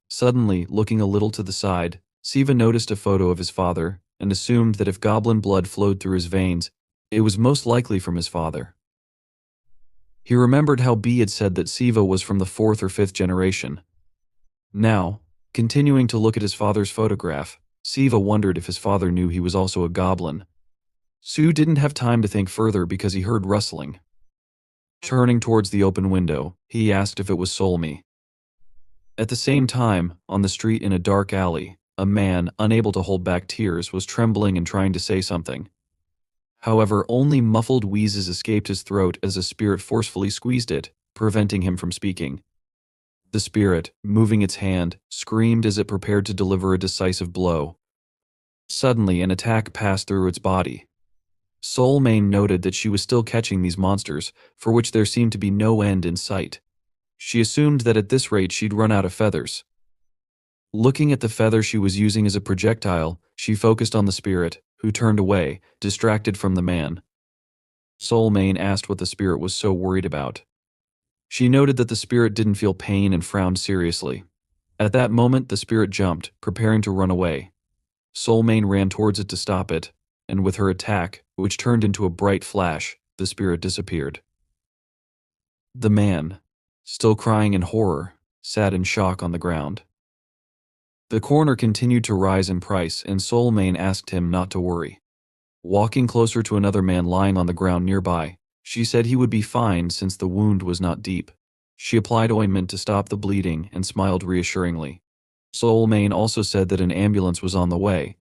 Suddenly, looking a little to the side, Siva noticed a photo of his father and assumed that if goblin blood flowed through his veins, it was most likely from his father. He remembered how B had said that Siva was from the 4th or 5th generation. Now, continuing to look at his father's photograph, Siva wondered if his father knew he was also a goblin. Su didn't have time to think further because he heard rustling. Turning towards the open window, he asked if it was Solmi. At the same time, on the street in a dark alley, a man, unable to hold back tears, was trembling and trying to say something. However, only muffled wheezes escaped his throat as a spirit forcefully squeezed it, preventing him from speaking. The spirit, moving its hand, screamed as it prepared to deliver a decisive blow. Suddenly, an attack passed through its body. Soul Mane noted that she was still catching these monsters, for which there seemed to be no end in sight. She assumed that at this rate she'd run out of feathers. Looking at the feather she was using as a projectile, she focused on the spirit, who turned away, distracted from the man. Soul Mane asked what the spirit was so worried about. She noted that the spirit didn't feel pain and frowned seriously. At that moment, the spirit jumped, preparing to run away. Soul Mane ran towards it to stop it, and with her attack, which turned into a bright flash, the spirit disappeared. The man, still crying in horror, sat in shock on the ground. The coroner continued to rise in price, and Soul Mane asked him not to worry. Walking closer to another man lying on the ground nearby, she said he would be fine since the wound was not deep. She applied ointment to stop the bleeding and smiled reassuringly. Soul Mane also said that an ambulance was on the way.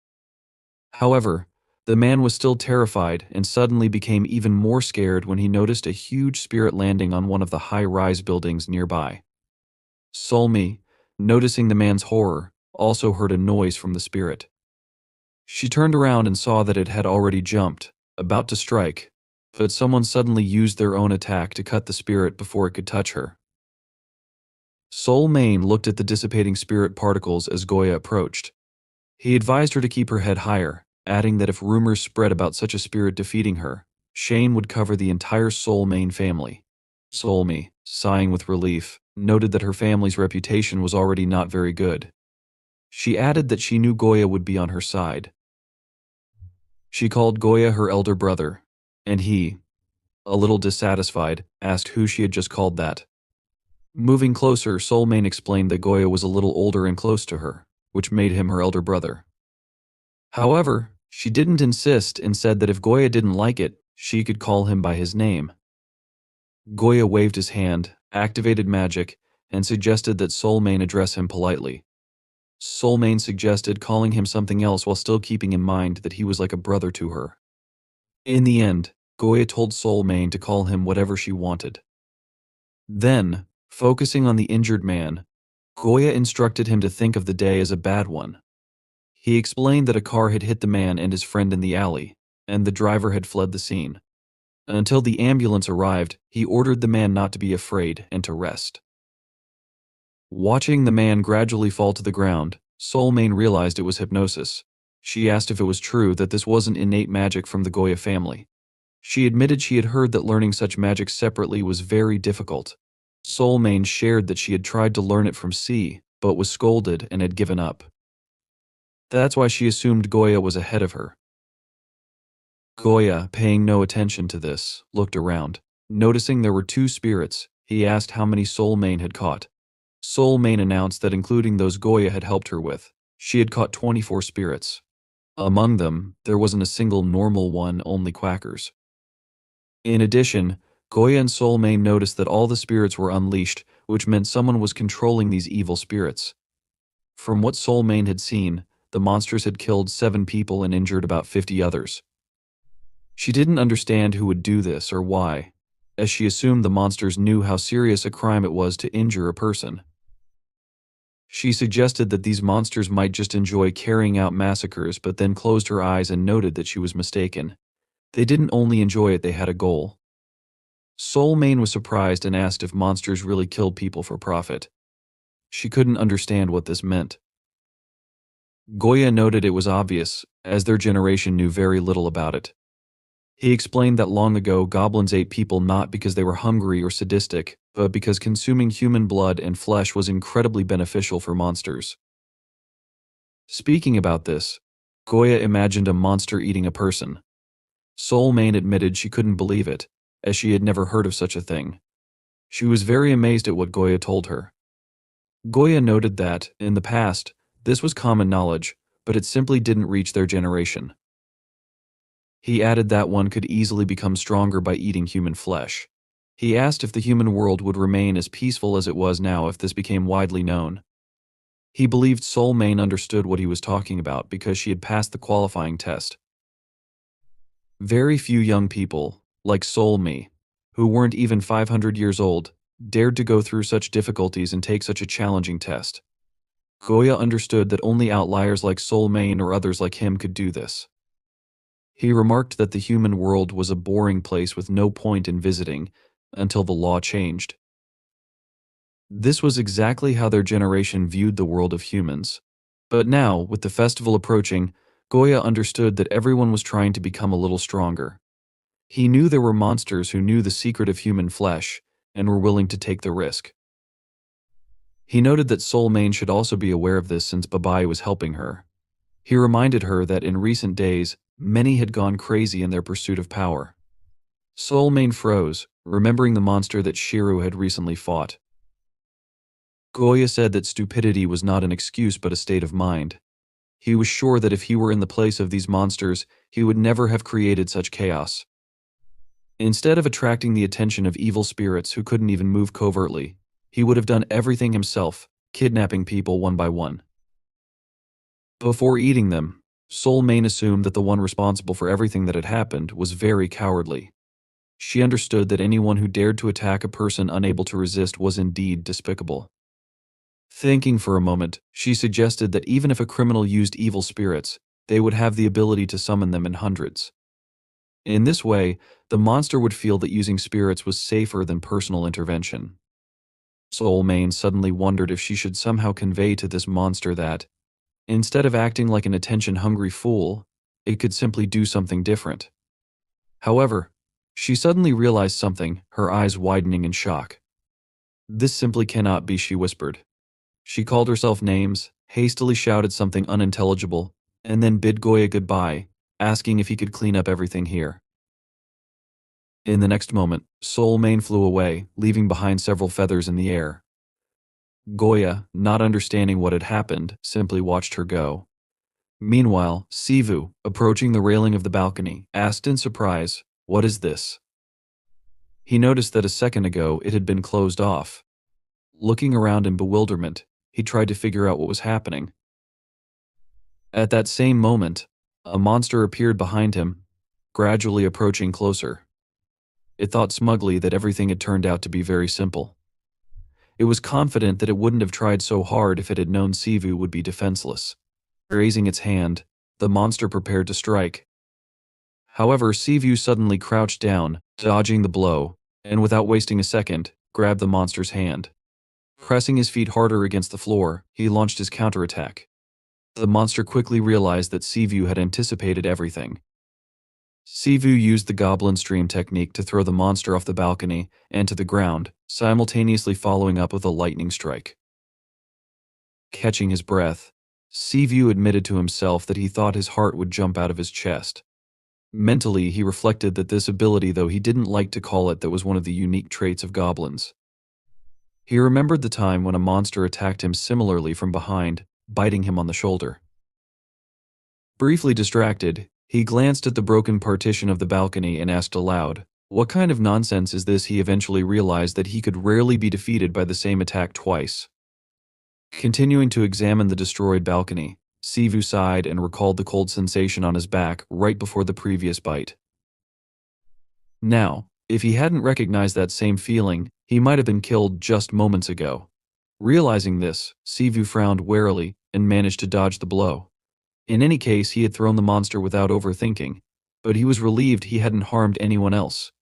However, the man was still terrified and suddenly became even more scared when he noticed a huge spirit landing on one of the high-rise buildings nearby. Solmi, noticing the man's horror, also heard a noise from the spirit. She turned around and saw that it had already jumped, about to strike, but someone suddenly used their own attack to cut the spirit before it could touch her. Soul Mane looked at the dissipating spirit particles as Goya approached. He advised her to keep her head higher, adding that if rumors spread about such a spirit defeating her, shame would cover the entire Soul Main family. Solmi, sighing with relief, noted that her family's reputation was already not very good. She added that she knew Goya would be on her side. She called Goya her elder brother, and he, a little dissatisfied, asked who she had just called that. Moving closer, Soulmane explained that Goya was a little older and close to her, which made him her elder brother. However, she didn't insist and said that if Goya didn't like it, she could call him by his name. Goya waved his hand, activated magic, and suggested that Soulmane address him politely. Soulmane suggested calling him something else while still keeping in mind that he was like a brother to her. In the end, Goya told Soulmane to call him whatever she wanted. Then, focusing on the injured man, Goya instructed him to think of the day as a bad one. He explained that a car had hit the man and his friend in the alley, and the driver had fled the scene. Until the ambulance arrived, he ordered the man not to be afraid and to rest. Watching the man gradually fall to the ground, Soulmane realized it was hypnosis. She asked if it was true that this wasn't innate magic from the Goya family. She admitted she had heard that learning such magic separately was very difficult. Soulmane shared that she had tried to learn it from C, but was scolded and had given up. That's why she assumed Goya was ahead of her. Goya, paying no attention to this, looked around. Noticing there were 2 spirits, he asked how many Soulmane had caught. Soulmane announced that including those Goya had helped her with, she had caught 24 spirits. Among them, there wasn't a single normal one, only quackers. In addition, Goya and Soulmane noticed that all the spirits were unleashed, which meant someone was controlling these evil spirits. From what Soulmane had seen, the monsters had killed 7 people and injured about 50 others. She didn't understand who would do this or why, as she assumed the monsters knew how serious a crime it was to injure a person. She suggested that these monsters might just enjoy carrying out massacres, but then closed her eyes and noted that she was mistaken. They didn't only enjoy it, they had a goal. Soulmane was surprised and asked if monsters really killed people for profit. She couldn't understand what this meant. Goya noted it was obvious, as their generation knew very little about it. He explained that long ago goblins ate people not because they were hungry or sadistic, but because consuming human blood and flesh was incredibly beneficial for monsters. Speaking about this, Goya imagined a monster eating a person. Soulmane admitted she couldn't believe it, as she had never heard of such a thing. She was very amazed at what Goya told her. Goya noted that, in the past, this was common knowledge, but it simply didn't reach their generation. He added that one could easily become stronger by eating human flesh. He asked if the human world would remain as peaceful as it was now if this became widely known. He believed Soulmane understood what he was talking about because she had passed the qualifying test. Very few young people, like Soulme, who weren't even 500 years old, dared to go through such difficulties and take such a challenging test. Goya understood that only outliers like Soulmane or others like him could do this. He remarked that the human world was a boring place with no point in visiting until the law changed. This was exactly how their generation viewed the world of humans. But now, with the festival approaching, Goya understood that everyone was trying to become a little stronger. He knew there were monsters who knew the secret of human flesh and were willing to take the risk. He noted that Soulmane should also be aware of this since Babai was helping her. He reminded her that in recent days, many had gone crazy in their pursuit of power. Soulmane froze, remembering the monster that Shiru had recently fought. Goya said that stupidity was not an excuse but a state of mind. He was sure that if he were in the place of these monsters, he would never have created such chaos. Instead of attracting the attention of evil spirits who couldn't even move covertly, he would have done everything himself, kidnapping people one by one. Before eating them, Soulmane assumed that the one responsible for everything that had happened was very cowardly. She understood that anyone who dared to attack a person unable to resist was indeed despicable. Thinking for a moment, she suggested that even if a criminal used evil spirits, they would have the ability to summon them in hundreds. In this way, the monster would feel that using spirits was safer than personal intervention. Soulmane suddenly wondered if she should somehow convey to this monster that, Instead of acting like an attention-hungry fool, it could simply do something different. However, she suddenly realized something, her eyes widening in shock. "This simply cannot be," she whispered. She called herself names, hastily shouted something unintelligible, and then bid Goya goodbye, asking if he could clean up everything here. In the next moment, Soul Mane flew away, leaving behind several feathers in the air. Goya, not understanding what had happened, simply watched her go. Meanwhile, Sivu, approaching the railing of the balcony, asked in surprise, "What is this?" He noticed that a second ago it had been closed off. Looking around in bewilderment, he tried to figure out what was happening. At that same moment, a monster appeared behind him, gradually approaching closer. It thought smugly that everything had turned out to be very simple. It was confident that it wouldn't have tried so hard if it had known Sivu would be defenseless. Raising its hand, the monster prepared to strike. However, Sivu suddenly crouched down, dodging the blow, and without wasting a second, grabbed the monster's hand. Pressing his feet harder against the floor, he launched his counterattack. The monster quickly realized that Sivu had anticipated everything. Sivu used the goblin stream technique to throw the monster off the balcony and to the ground, simultaneously following up with a lightning strike. Catching his breath, Sivu admitted to himself that he thought his heart would jump out of his chest. Mentally, he reflected that this ability, though he didn't like to call it, that was one of the unique traits of goblins. He remembered the time when a monster attacked him similarly from behind, biting him on the shoulder. Briefly distracted, he glanced at the broken partition of the balcony and asked aloud, "What kind of nonsense is this?" He eventually realized that he could rarely be defeated by the same attack twice. Continuing to examine the destroyed balcony, Sivu sighed and recalled the cold sensation on his back right before the previous bite. Now, if he hadn't recognized that same feeling, he might have been killed just moments ago. Realizing this, Sivu frowned warily and managed to dodge the blow. In any case, he had thrown the monster without overthinking, but he was relieved he hadn't harmed anyone else.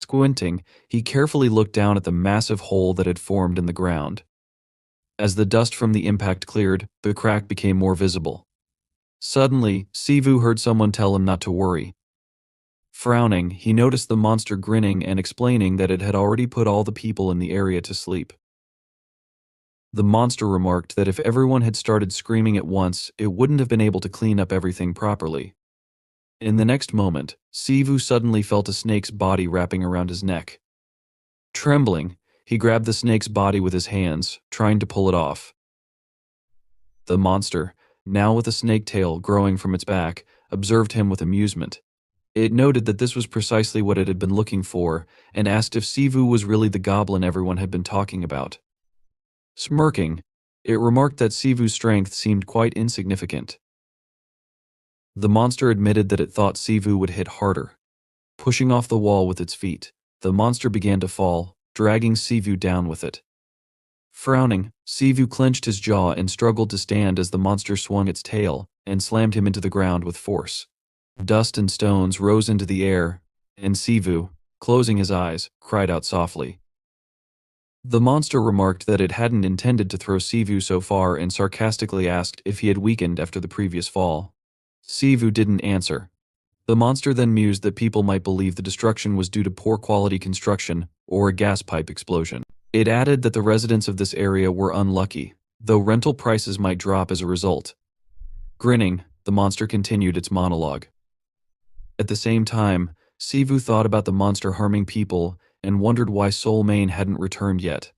Squinting, he carefully looked down at the massive hole that had formed in the ground. As the dust from the impact cleared, the crack became more visible. Suddenly, Sivu heard someone tell him not to worry. Frowning, he noticed the monster grinning and explaining that it had already put all the people in the area to sleep. The monster remarked that if everyone had started screaming at once, it wouldn't have been able to clean up everything properly. In the next moment, Sivu suddenly felt a snake's body wrapping around his neck. Trembling, he grabbed the snake's body with his hands, trying to pull it off. The monster, now with a snake tail growing from its back, observed him with amusement. It noted that this was precisely what it had been looking for, and asked if Sivu was really the goblin everyone had been talking about. Smirking, it remarked that Sivu's strength seemed quite insignificant. The monster admitted that it thought Sivu would hit harder. Pushing off the wall with its feet, the monster began to fall, dragging Sivu down with it. Frowning, Sivu clenched his jaw and struggled to stand as the monster swung its tail and slammed him into the ground with force. Dust and stones rose into the air, and Sivu, closing his eyes, cried out softly. The monster remarked that it hadn't intended to throw Sivu so far and sarcastically asked if he had weakened after the previous fall. Sivu didn't answer. The monster then mused that people might believe the destruction was due to poor quality construction or a gas pipe explosion. It added that the residents of this area were unlucky, though rental prices might drop as a result. Grinning, the monster continued its monologue. At the same time, Sivu thought about the monster harming people and wondered why Soul Mane hadn't returned yet.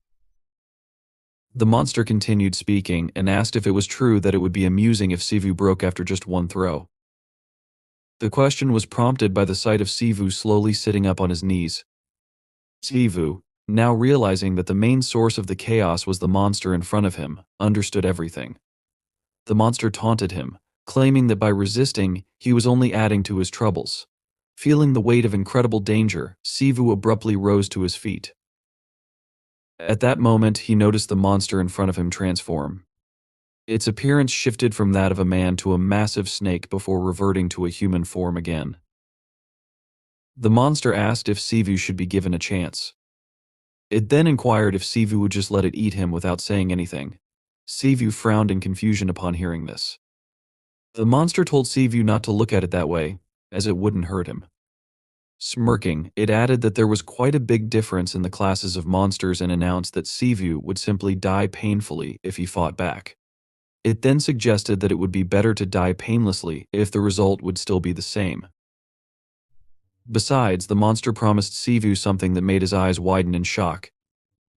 The monster continued speaking and asked if it was true that it would be amusing if Sivu broke after just one throw. The question was prompted by the sight of Sivu slowly sitting up on his knees. Sivu, now realizing that the main source of the chaos was the monster in front of him, understood everything. The monster taunted him, claiming that by resisting, he was only adding to his troubles. Feeling the weight of incredible danger, Sivu abruptly rose to his feet. At that moment, he noticed the monster in front of him transform. Its appearance shifted from that of a man to a massive snake before reverting to a human form again. The monster asked if Sivu should be given a chance. It then inquired if Sivu would just let it eat him without saying anything. Sivu frowned in confusion upon hearing this. The monster told Sivu not to look at it that way, as it wouldn't hurt him. Smirking, it added that there was quite a big difference in the classes of monsters and announced that Sivu would simply die painfully if he fought back. It then suggested that it would be better to die painlessly if the result would still be the same. Besides, the monster promised Sivu something that made his eyes widen in shock.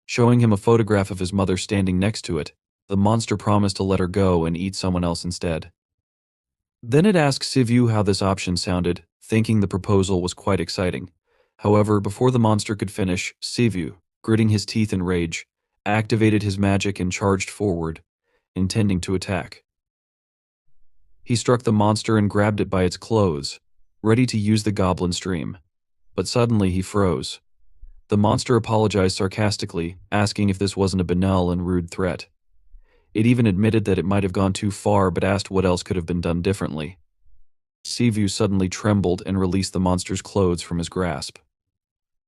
Showing him a photograph of his mother standing next to it, the monster promised to let her go and eat someone else instead. Then it asked Sivu how this option sounded, thinking the proposal was quite exciting. However, before the monster could finish, Sivu, gritting his teeth in rage, activated his magic and charged forward, intending to attack. He struck the monster and grabbed it by its clothes, ready to use the goblin stream. But suddenly he froze. The monster apologized sarcastically, asking if this wasn't a banal and rude threat. It even admitted that it might have gone too far but asked what else could have been done differently. Sivu suddenly trembled and released the monster's clothes from his grasp.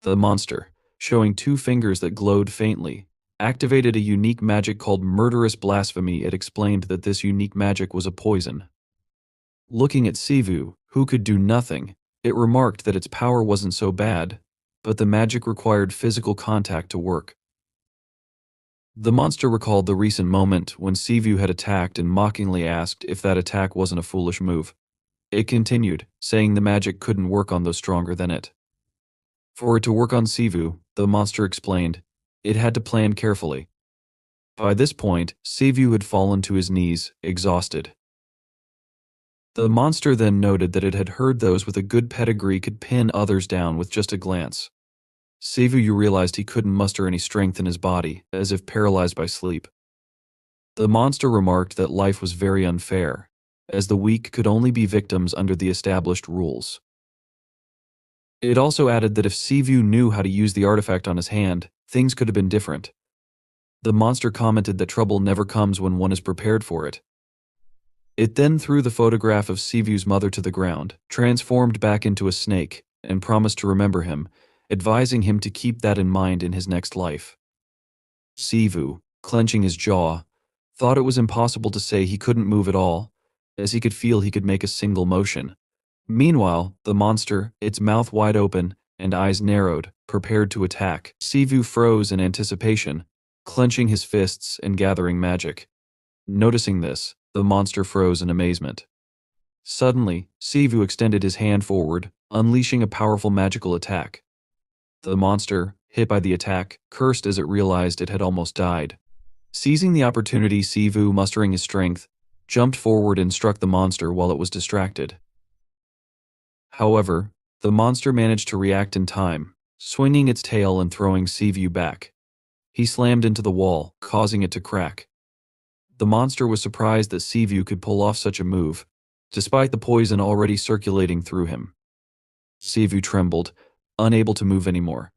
The monster, showing 2 fingers that glowed faintly, activated a unique magic called murderous blasphemy. It explained that this unique magic was a poison. Looking at Sivu, who could do nothing, it remarked that its power wasn't so bad, but the magic required physical contact to work. The monster recalled the recent moment when Sivu had attacked and mockingly asked if that attack wasn't a foolish move. It continued, saying the magic couldn't work on those stronger than it. For it to work on Sivu, the monster explained, it had to plan carefully. By this point, Sivu had fallen to his knees, exhausted. The monster then noted that it had heard those with a good pedigree could pin others down with just a glance. Sivu realized he couldn't muster any strength in his body, as if paralyzed by sleep. The monster remarked that life was very unfair, as the weak could only be victims under the established rules. It also added that if Sivu knew how to use the artifact on his hand, things could have been different. The monster commented that trouble never comes when one is prepared for it. It then threw the photograph of Sivu's mother to the ground, transformed back into a snake, and promised to remember him, advising him to keep that in mind in his next life. Sivu, clenching his jaw, thought it was impossible to say he couldn't move at all, as he could feel he could make a single motion. Meanwhile, the monster, its mouth wide open and eyes narrowed, prepared to attack. Sivu froze in anticipation, clenching his fists and gathering magic. Noticing this, the monster froze in amazement. Suddenly, Sivu extended his hand forward, unleashing a powerful magical attack. The monster, hit by the attack, cursed as it realized it had almost died. Seizing the opportunity, Sivu, mustering his strength, jumped forward and struck the monster while it was distracted. However, the monster managed to react in time, swinging its tail and throwing Sivu back. He slammed into the wall, causing it to crack. The monster was surprised that Sivu could pull off such a move, despite the poison already circulating through him. Sivu trembled, unable to move anymore.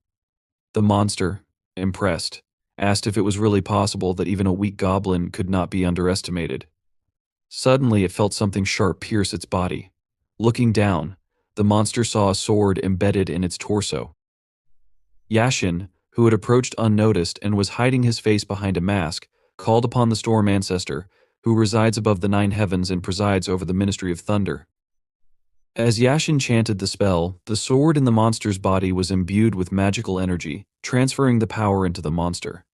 The monster, impressed, asked if it was really possible that even a weak goblin could not be underestimated. Suddenly it felt something sharp pierce its body. Looking down, the monster saw a sword embedded in its torso. Yashin, who had approached unnoticed and was hiding his face behind a mask, called upon the storm ancestor, who resides above the 9 heavens and presides over the Ministry of Thunder. As Yashin chanted the spell, the sword in the monster's body was imbued with magical energy, transferring the power into the monster.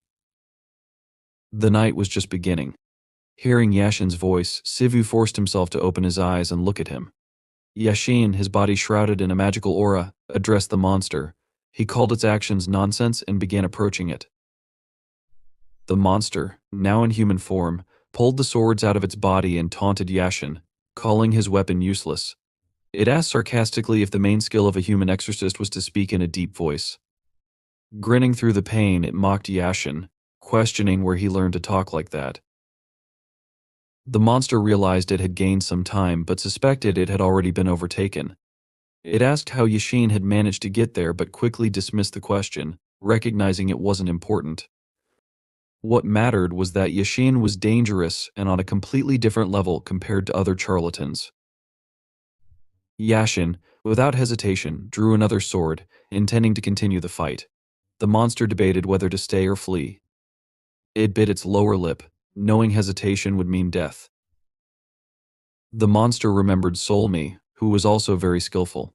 The night was just beginning. Hearing Yashin's voice, Sivu forced himself to open his eyes and look at him. Yashin, his body shrouded in a magical aura, addressed the monster. He called its actions nonsense and began approaching it. The monster, now in human form, pulled the swords out of its body and taunted Yashin, calling his weapon useless. It asked sarcastically if the main skill of a human exorcist was to speak in a deep voice. Grinning through the pain, it mocked Yashin, questioning where he learned to talk like that. The monster realized it had gained some time but suspected it had already been overtaken. It asked how Yashin had managed to get there but quickly dismissed the question, recognizing it wasn't important. What mattered was that Yashin was dangerous and on a completely different level compared to other charlatans. Yashin, without hesitation, drew another sword, intending to continue the fight. The monster debated whether to stay or flee. It bit its lower lip, knowing hesitation would mean death. The monster remembered Solmi, who was also very skillful.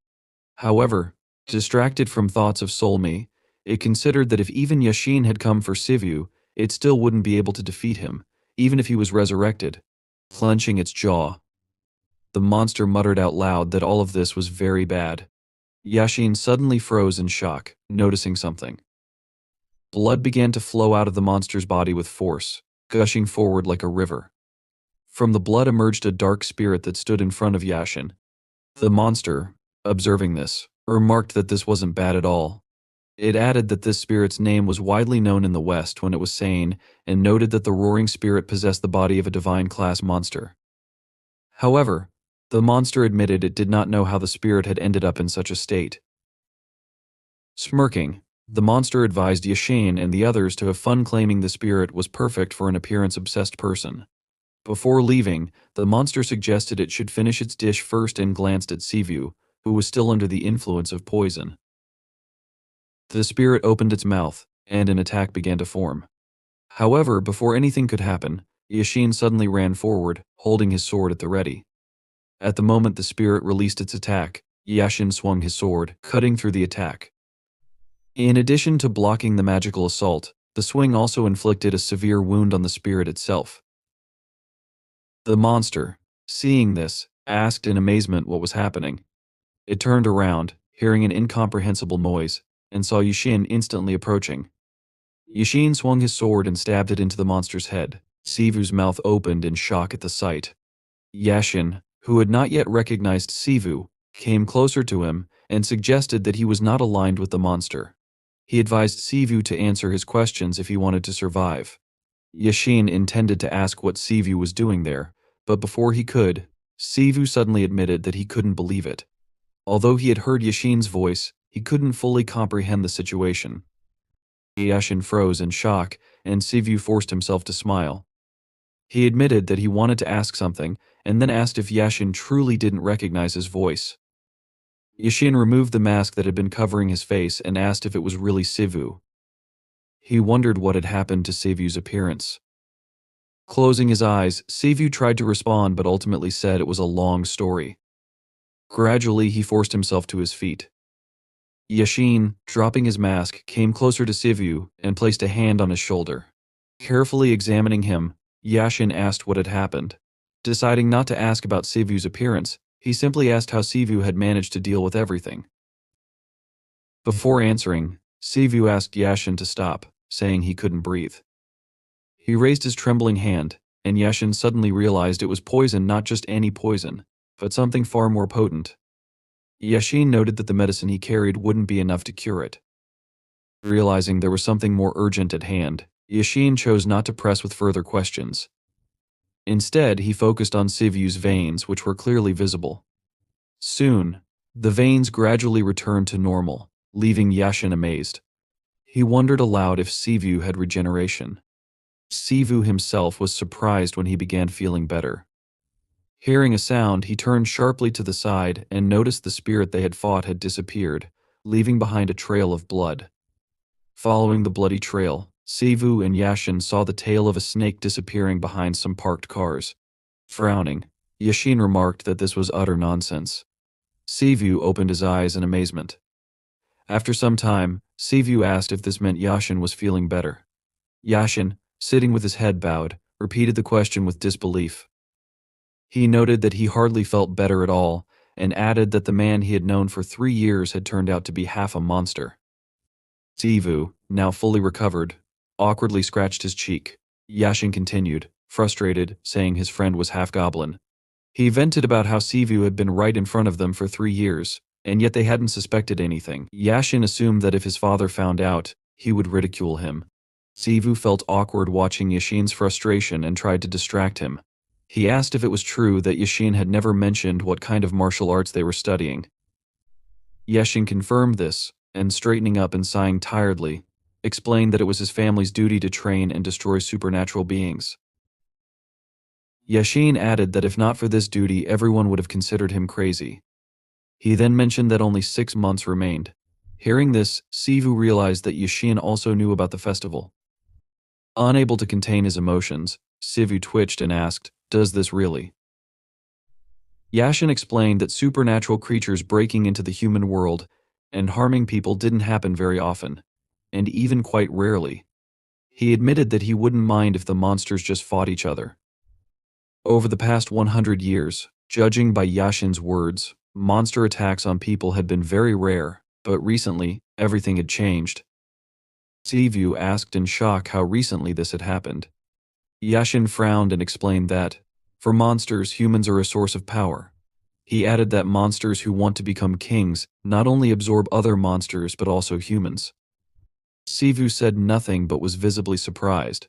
However, distracted from thoughts of Solmi, it considered that if even Yashin had come for Sivu, it still wouldn't be able to defeat him, even if he was resurrected. Clenching its jaw, the monster muttered out loud that all of this was very bad. Yashin suddenly froze in shock, noticing something. Blood began to flow out of the monster's body with force, gushing forward like a river. From the blood emerged a dark spirit that stood in front of Yashin. The monster, observing this, remarked that this wasn't bad at all. It added that this spirit's name was widely known in the West when it was sane, and noted that the roaring spirit possessed the body of a divine class monster. However, the monster admitted it did not know how the spirit had ended up in such a state. Smirking, the monster advised Yashin and the others to have fun, claiming the spirit was perfect for an appearance-obsessed person. Before leaving, the monster suggested it should finish its dish first and glanced at Sivu, who was still under the influence of poison. The spirit opened its mouth, and an attack began to form. However, before anything could happen, Yashin suddenly ran forward, holding his sword at the ready. At the moment the spirit released its attack, Yashin swung his sword, cutting through the attack. In addition to blocking the magical assault, the swing also inflicted a severe wound on the spirit itself. The monster, seeing this, asked in amazement what was happening. It turned around, hearing an incomprehensible noise, and saw Yashin instantly approaching. Yashin swung his sword and stabbed it into the monster's head. Sivu's mouth opened in shock at the sight. Yashin, who had not yet recognized Sivu, came closer to him and suggested that he was not aligned with the monster. He advised Sivu to answer his questions if he wanted to survive. Yashin intended to ask what Sivu was doing there, but before he could, Sivu suddenly admitted that he couldn't believe it. Although he had heard Yashin's voice, he couldn't fully comprehend the situation. Yashin froze in shock, and Sivu forced himself to smile. He admitted that he wanted to ask something, and then asked if Yashin truly didn't recognize his voice. Yashin removed the mask that had been covering his face and asked if it was really Sivu. He wondered what had happened to Sivu's appearance. Closing his eyes, Sivu tried to respond but ultimately said it was a long story. Gradually, he forced himself to his feet. Yashin, dropping his mask, came closer to Sivu and placed a hand on his shoulder. Carefully examining him, Yashin asked what had happened. Deciding not to ask about Sivu's appearance, he simply asked how Sivu had managed to deal with everything. Before answering, Sivu asked Yashin to stop, saying he couldn't breathe. He raised his trembling hand, and Yashin suddenly realized it was poison, not just any poison, but something far more potent. Yashin noted that the medicine he carried wouldn't be enough to cure it. Realizing there was something more urgent at hand, Yashin chose not to press with further questions. Instead, he focused on Sivu's veins, which were clearly visible. Soon, the veins gradually returned to normal, leaving Yashin amazed. He wondered aloud if Sivu had regeneration. Sivu himself was surprised when he began feeling better. Hearing a sound, he turned sharply to the side and noticed the spirit they had fought had disappeared, leaving behind a trail of blood. Following the bloody trail, Sivu and Yashin saw the tail of a snake disappearing behind some parked cars. Frowning, Yashin remarked that this was utter nonsense. Sivu opened his eyes in amazement. After some time, Sivu asked if this meant Yashin was feeling better. Yashin, sitting with his head bowed, repeated the question with disbelief. He noted that he hardly felt better at all, and added that the man he had known for 3 years had turned out to be half a monster. Sivu, now fully recovered, awkwardly scratched his cheek. Yashin continued, frustrated, saying his friend was half goblin. He vented about how Sivu had been right in front of them for 3 years, and yet they hadn't suspected anything. Yashin assumed that if his father found out, he would ridicule him. Sivu felt awkward watching Yashin's frustration and tried to distract him. He asked if it was true that Yashin had never mentioned what kind of martial arts they were studying. Yashin confirmed this, and straightening up and sighing tiredly, explained that it was his family's duty to train and destroy supernatural beings. Yashin added that if not for this duty, everyone would have considered him crazy. He then mentioned that only 6 months remained. Hearing this, Sivu realized that Yashin also knew about the festival. Unable to contain his emotions, Sivu twitched and asked, "Does this really?" Yashin explained that supernatural creatures breaking into the human world and harming people didn't happen very often, and even quite rarely. He admitted that he wouldn't mind if the monsters just fought each other. Over the past 100 years, judging by Yashin's words, monster attacks on people had been very rare, but recently, everything had changed. Sivu asked in shock how recently this had happened. Yashin frowned and explained that, for monsters, humans are a source of power. He added that monsters who want to become kings not only absorb other monsters but also humans. Sivu said nothing but was visibly surprised.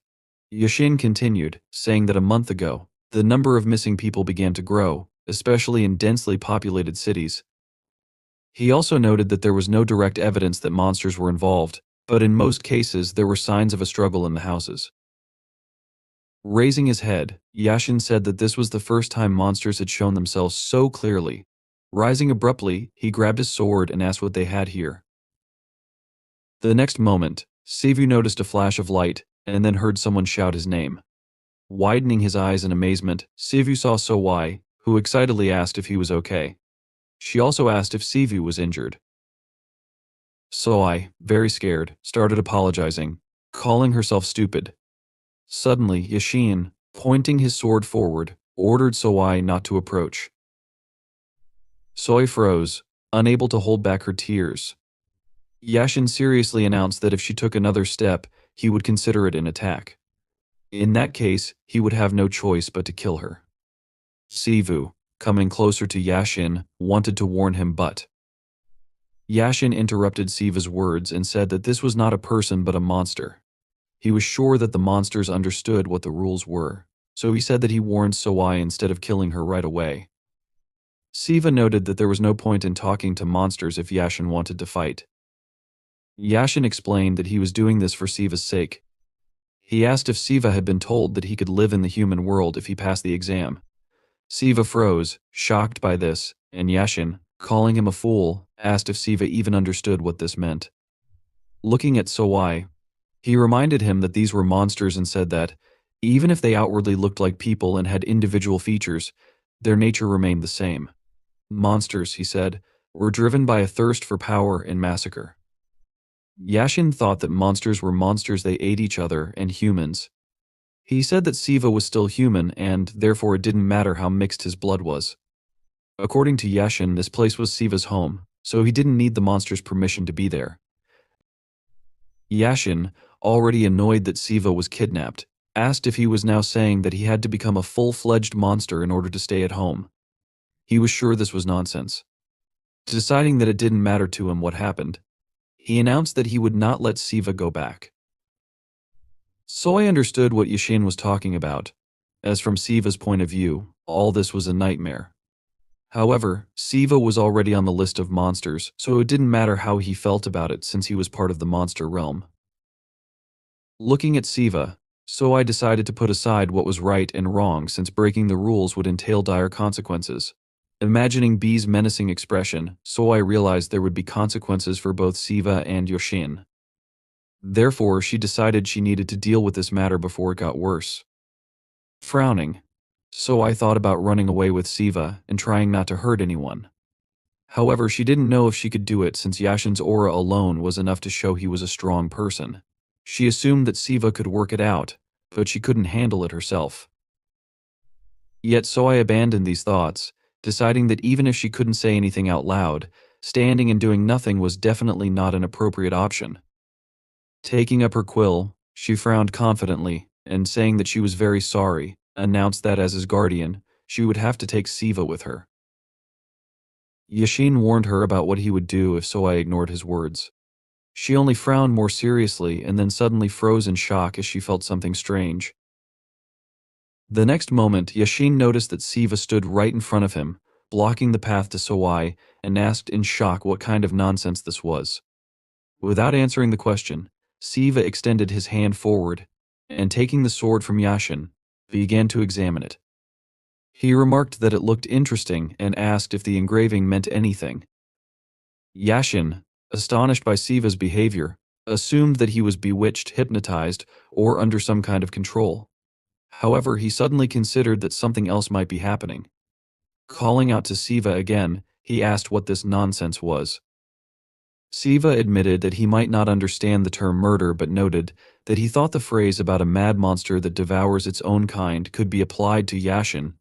Yashin continued, saying that a month ago, the number of missing people began to grow, especially in densely populated cities. He also noted that there was no direct evidence that monsters were involved, but in most cases there were signs of a struggle in the houses. Raising his head, Yashin said that this was the first time monsters had shown themselves so clearly. Rising abruptly, he grabbed his sword and asked what they had here. The next moment, Sivu noticed a flash of light and then heard someone shout his name. Widening his eyes in amazement, Sivu saw Sowai, who excitedly asked if he was okay. She also asked if Sivu was injured. Sowai, very scared, started apologizing, calling herself stupid. Suddenly, Yashin, pointing his sword forward, ordered Sowai not to approach. Soi froze, unable to hold back her tears. Yashin seriously announced that if she took another step, he would consider it an attack. In that case, he would have no choice but to kill her. Sivu, coming closer to Yashin, wanted to warn him but Yashin interrupted Siva's words and said that this was not a person but a monster. He was sure that the monsters understood what the rules were, so he said that he warned Sowai instead of killing her right away. Siva noted that there was no point in talking to monsters if Yashin wanted to fight. Yashin explained that he was doing this for Siva's sake. He asked if Siva had been told that he could live in the human world if he passed the exam. Siva froze, shocked by this, and Yashin, calling him a fool, asked if Siva even understood what this meant. Looking at Sowai, he reminded him that these were monsters and said that, even if they outwardly looked like people and had individual features, their nature remained the same. Monsters, he said, were driven by a thirst for power and massacre. Yashin thought that monsters were monsters, they ate each other and humans. He said that Siva was still human and, therefore, it didn't matter how mixed his blood was. According to Yashin, this place was Siva's home, so he didn't need the monster's permission to be there. Yashin, already annoyed that Siva was kidnapped, asked if he was now saying that he had to become a full-fledged monster in order to stay at home. He was sure this was nonsense. Deciding that it didn't matter to him what happened, he announced that he would not let Siva go back. Soi understood what Yashin was talking about, as from Siva's point of view, all this was a nightmare. However, Siva was already on the list of monsters, so it didn't matter how he felt about it since he was part of the monster realm. Looking at Siva, Soi decided to put aside what was right and wrong since breaking the rules would entail dire consequences. Imagining B's menacing expression, Soi realized there would be consequences for both Siva and Yashin. Therefore, she decided she needed to deal with this matter before it got worse. Frowning, Soi thought about running away with Siva and trying not to hurt anyone. However, she didn't know if she could do it since Yashin's aura alone was enough to show he was a strong person. She assumed that Siva could work it out, but she couldn't handle it herself. Yet Soi abandoned these thoughts, deciding that even if she couldn't say anything out loud, standing and doing nothing was definitely not an appropriate option. Taking up her quill, she frowned confidently, and saying that she was very sorry, announced that as his guardian, she would have to take Siva with her. Yashin warned her about what he would do if Soi ignored his words. She only frowned more seriously and then suddenly froze in shock as she felt something strange. The next moment, Yashin noticed that Siva stood right in front of him, blocking the path to Sowai, and asked in shock what kind of nonsense this was. Without answering the question, Siva extended his hand forward, and taking the sword from Yashin, began to examine it. He remarked that it looked interesting and asked if the engraving meant anything. Yashin, astonished by Siva's behavior, assumed that he was bewitched, hypnotized, or under some kind of control. However, he suddenly considered that something else might be happening. Calling out to Siva again, he asked what this nonsense was. Siva admitted that he might not understand the term murder but noted that he thought the phrase about a mad monster that devours its own kind could be applied to Yashin,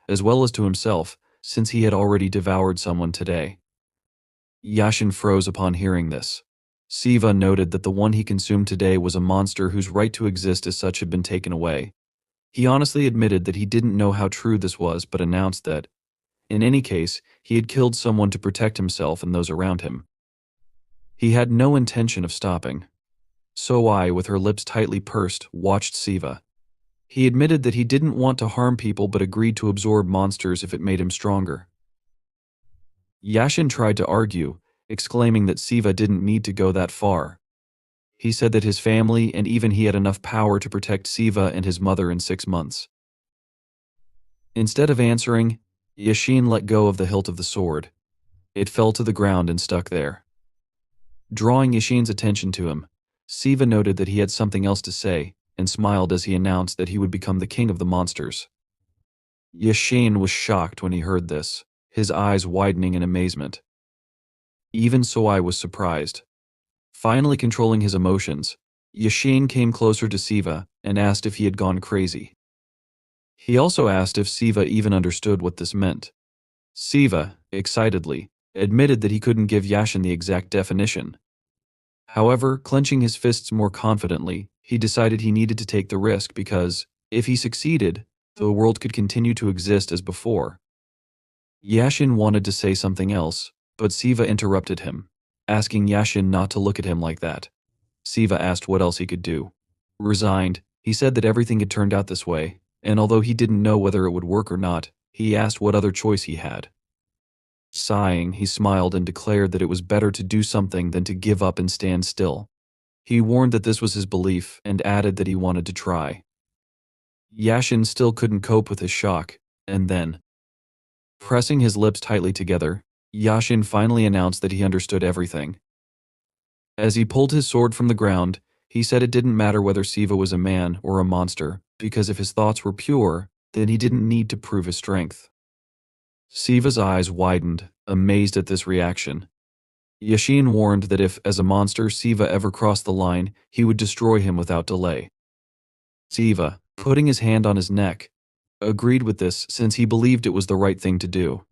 as well as to himself, since he had already devoured someone today. Yashin froze upon hearing this. Siva noted that the one he consumed today was a monster whose right to exist as such had been taken away. He honestly admitted that he didn't know how true this was but announced that, in any case, he had killed someone to protect himself and those around him. He had no intention of stopping. So I, with her lips tightly pursed, watched Siva. He admitted that he didn't want to harm people but agreed to absorb monsters if it made him stronger. Yashin tried to argue, exclaiming that Siva didn't need to go that far. He said that his family and even he had enough power to protect Siva and his mother in 6 months. Instead of answering, Yashin let go of the hilt of the sword. It fell to the ground and stuck there. Drawing Yashin's attention to him, Siva noted that he had something else to say and smiled as he announced that he would become the king of the monsters. Yashin was shocked when he heard this, his eyes widening in amazement. Even Soai was surprised. Finally controlling his emotions, Yashin came closer to Siva and asked if he had gone crazy. He also asked if Siva even understood what this meant. Siva, excitedly, admitted that he couldn't give Yashin the exact definition. However, clenching his fists more confidently, he decided he needed to take the risk because, if he succeeded, the world could continue to exist as before. Yashin wanted to say something else, but Siva interrupted him, asking Yashin not to look at him like that. Siva asked what else he could do. Resigned, he said that everything had turned out this way, and although he didn't know whether it would work or not, he asked what other choice he had. Sighing, he smiled and declared that it was better to do something than to give up and stand still. He warned that this was his belief and added that he wanted to try. Yashin still couldn't cope with his shock, and then, pressing his lips tightly together, Yashin finally announced that he understood everything. As he pulled his sword from the ground, he said it didn't matter whether Siva was a man or a monster, because if his thoughts were pure, then he didn't need to prove his strength. Siva's eyes widened, amazed at this reaction. Yashin warned that if, as a monster, Siva ever crossed the line, he would destroy him without delay. Siva, putting his hand on his neck, agreed with this since he believed it was the right thing to do.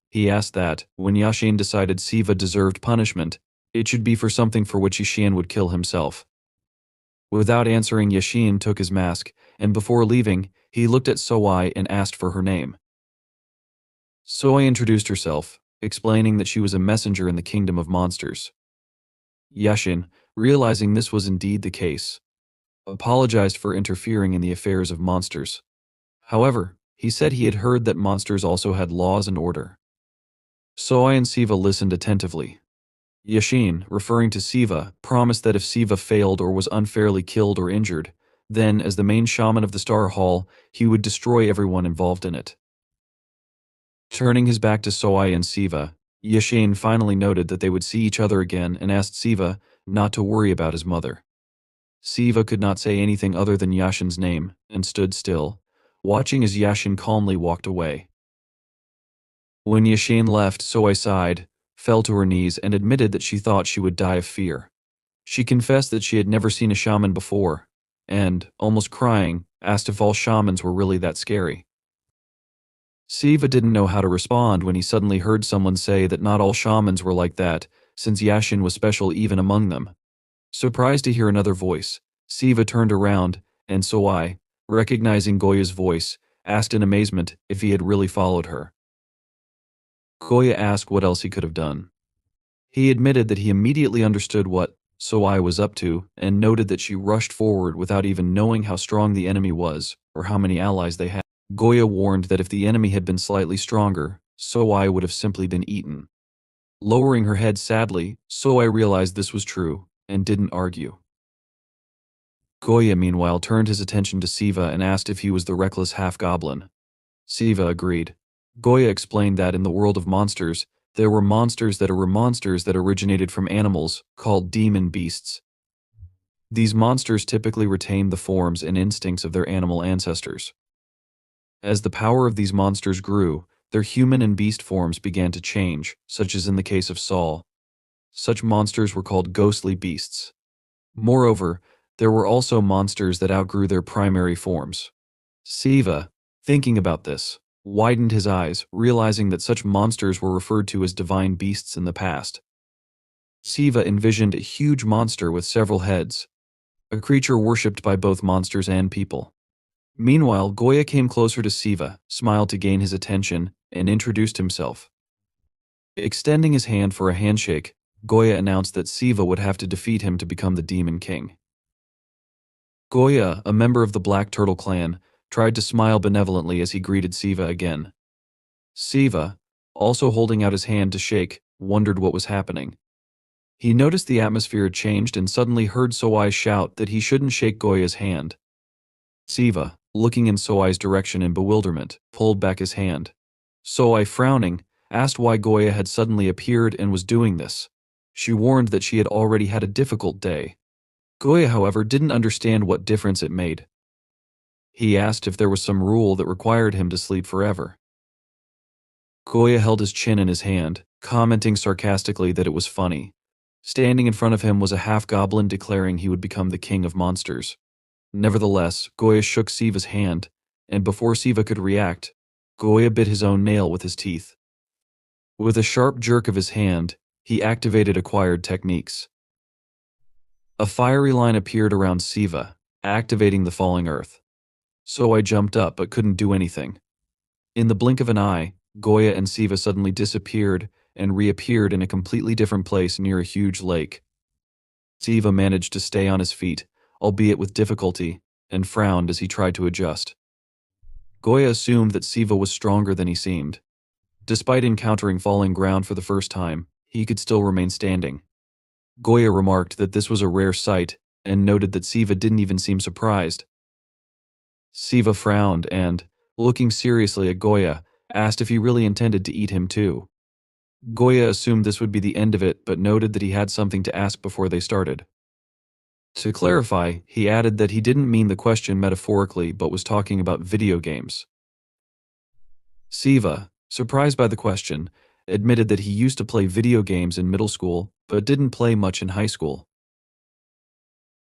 He asked that, when Yashin decided Siva deserved punishment, it should be for something for which Yashin would kill himself. Without answering, Yashin took his mask, and before leaving, he looked at Soai and asked for her name. Soai introduced herself, explaining that she was a messenger in the kingdom of monsters. Yashin, realizing this was indeed the case, apologized for interfering in the affairs of monsters. However, he said he had heard that monsters also had laws and order. Soai and Siva listened attentively. Yashin, referring to Siva, promised that if Siva failed or was unfairly killed or injured, then, as the main shaman of the Star Hall, he would destroy everyone involved in it. Turning his back to Soai and Siva, Yashin finally noted that they would see each other again and asked Siva not to worry about his mother. Siva could not say anything other than Yashin's name and stood still, watching as Yashin calmly walked away. When Yashin left, Soai sighed, fell to her knees, and admitted that she thought she would die of fear. She confessed that she had never seen a shaman before, and, almost crying, asked if all shamans were really that scary. Siva didn't know how to respond when he suddenly heard someone say that not all shamans were like that, since Yashin was special even among them. Surprised to hear another voice, Siva turned around, and Soai, recognizing Goya's voice, asked in amazement if he had really followed her. Goya asked what else he could have done. He admitted that he immediately understood what Soai was up to and noted that she rushed forward without even knowing how strong the enemy was or how many allies they had. Goya warned that if the enemy had been slightly stronger, Soai would have simply been eaten. Lowering her head sadly, Soai realized this was true and didn't argue. Goya, meanwhile, turned his attention to Siva and asked if he was the reckless half-goblin. Siva agreed. Goya explained that in the world of monsters, there were monsters that originated from animals, called demon beasts. These monsters typically retain the forms and instincts of their animal ancestors. As the power of these monsters grew, their human and beast forms began to change, such as in the case of Saul. Such monsters were called ghostly beasts. Moreover, there were also monsters that outgrew their primary forms. Siva, thinking about this, widened his eyes, realizing that such monsters were referred to as divine beasts in the past. Siva envisioned a huge monster with several heads, a creature worshipped by both monsters and people. Meanwhile, Goya came closer to Siva, smiled to gain his attention, and introduced himself. Extending his hand for a handshake, Goya announced that Siva would have to defeat him to become the Demon King. Goya, a member of the Black Turtle clan, tried to smile benevolently as he greeted Siva again. Siva, also holding out his hand to shake, wondered what was happening. He noticed the atmosphere had changed and suddenly heard Soai shout that he shouldn't shake Goya's hand. Siva, looking in Soai's direction in bewilderment, pulled back his hand. Soai, frowning, asked why Goya had suddenly appeared and was doing this. She warned that she had already had a difficult day. Goya, however, didn't understand what difference it made. He asked if there was some rule that required him to sleep forever. Goya held his chin in his hand, commenting sarcastically that it was funny. Standing in front of him was a half-goblin declaring he would become the king of monsters. Nevertheless, Goya shook Siva's hand, and before Siva could react, Goya bit his own nail with his teeth. With a sharp jerk of his hand, he activated acquired techniques. A fiery line appeared around Siva, activating the falling earth. Soai jumped up but couldn't do anything. In the blink of an eye, Goya and Siva suddenly disappeared and reappeared in a completely different place near a huge lake. Siva managed to stay on his feet, albeit with difficulty, and frowned as he tried to adjust. Goya assumed that Siva was stronger than he seemed. Despite encountering falling ground for the first time, he could still remain standing. Goya remarked that this was a rare sight, and noted that Siva didn't even seem surprised. Siva frowned and, looking seriously at Goya, asked if he really intended to eat him too. Goya assumed this would be the end of it, but noted that he had something to ask before they started. To clarify, he added that he didn't mean the question metaphorically but was talking about video games. Siva, surprised by the question, admitted that he used to play video games in middle school but didn't play much in high school.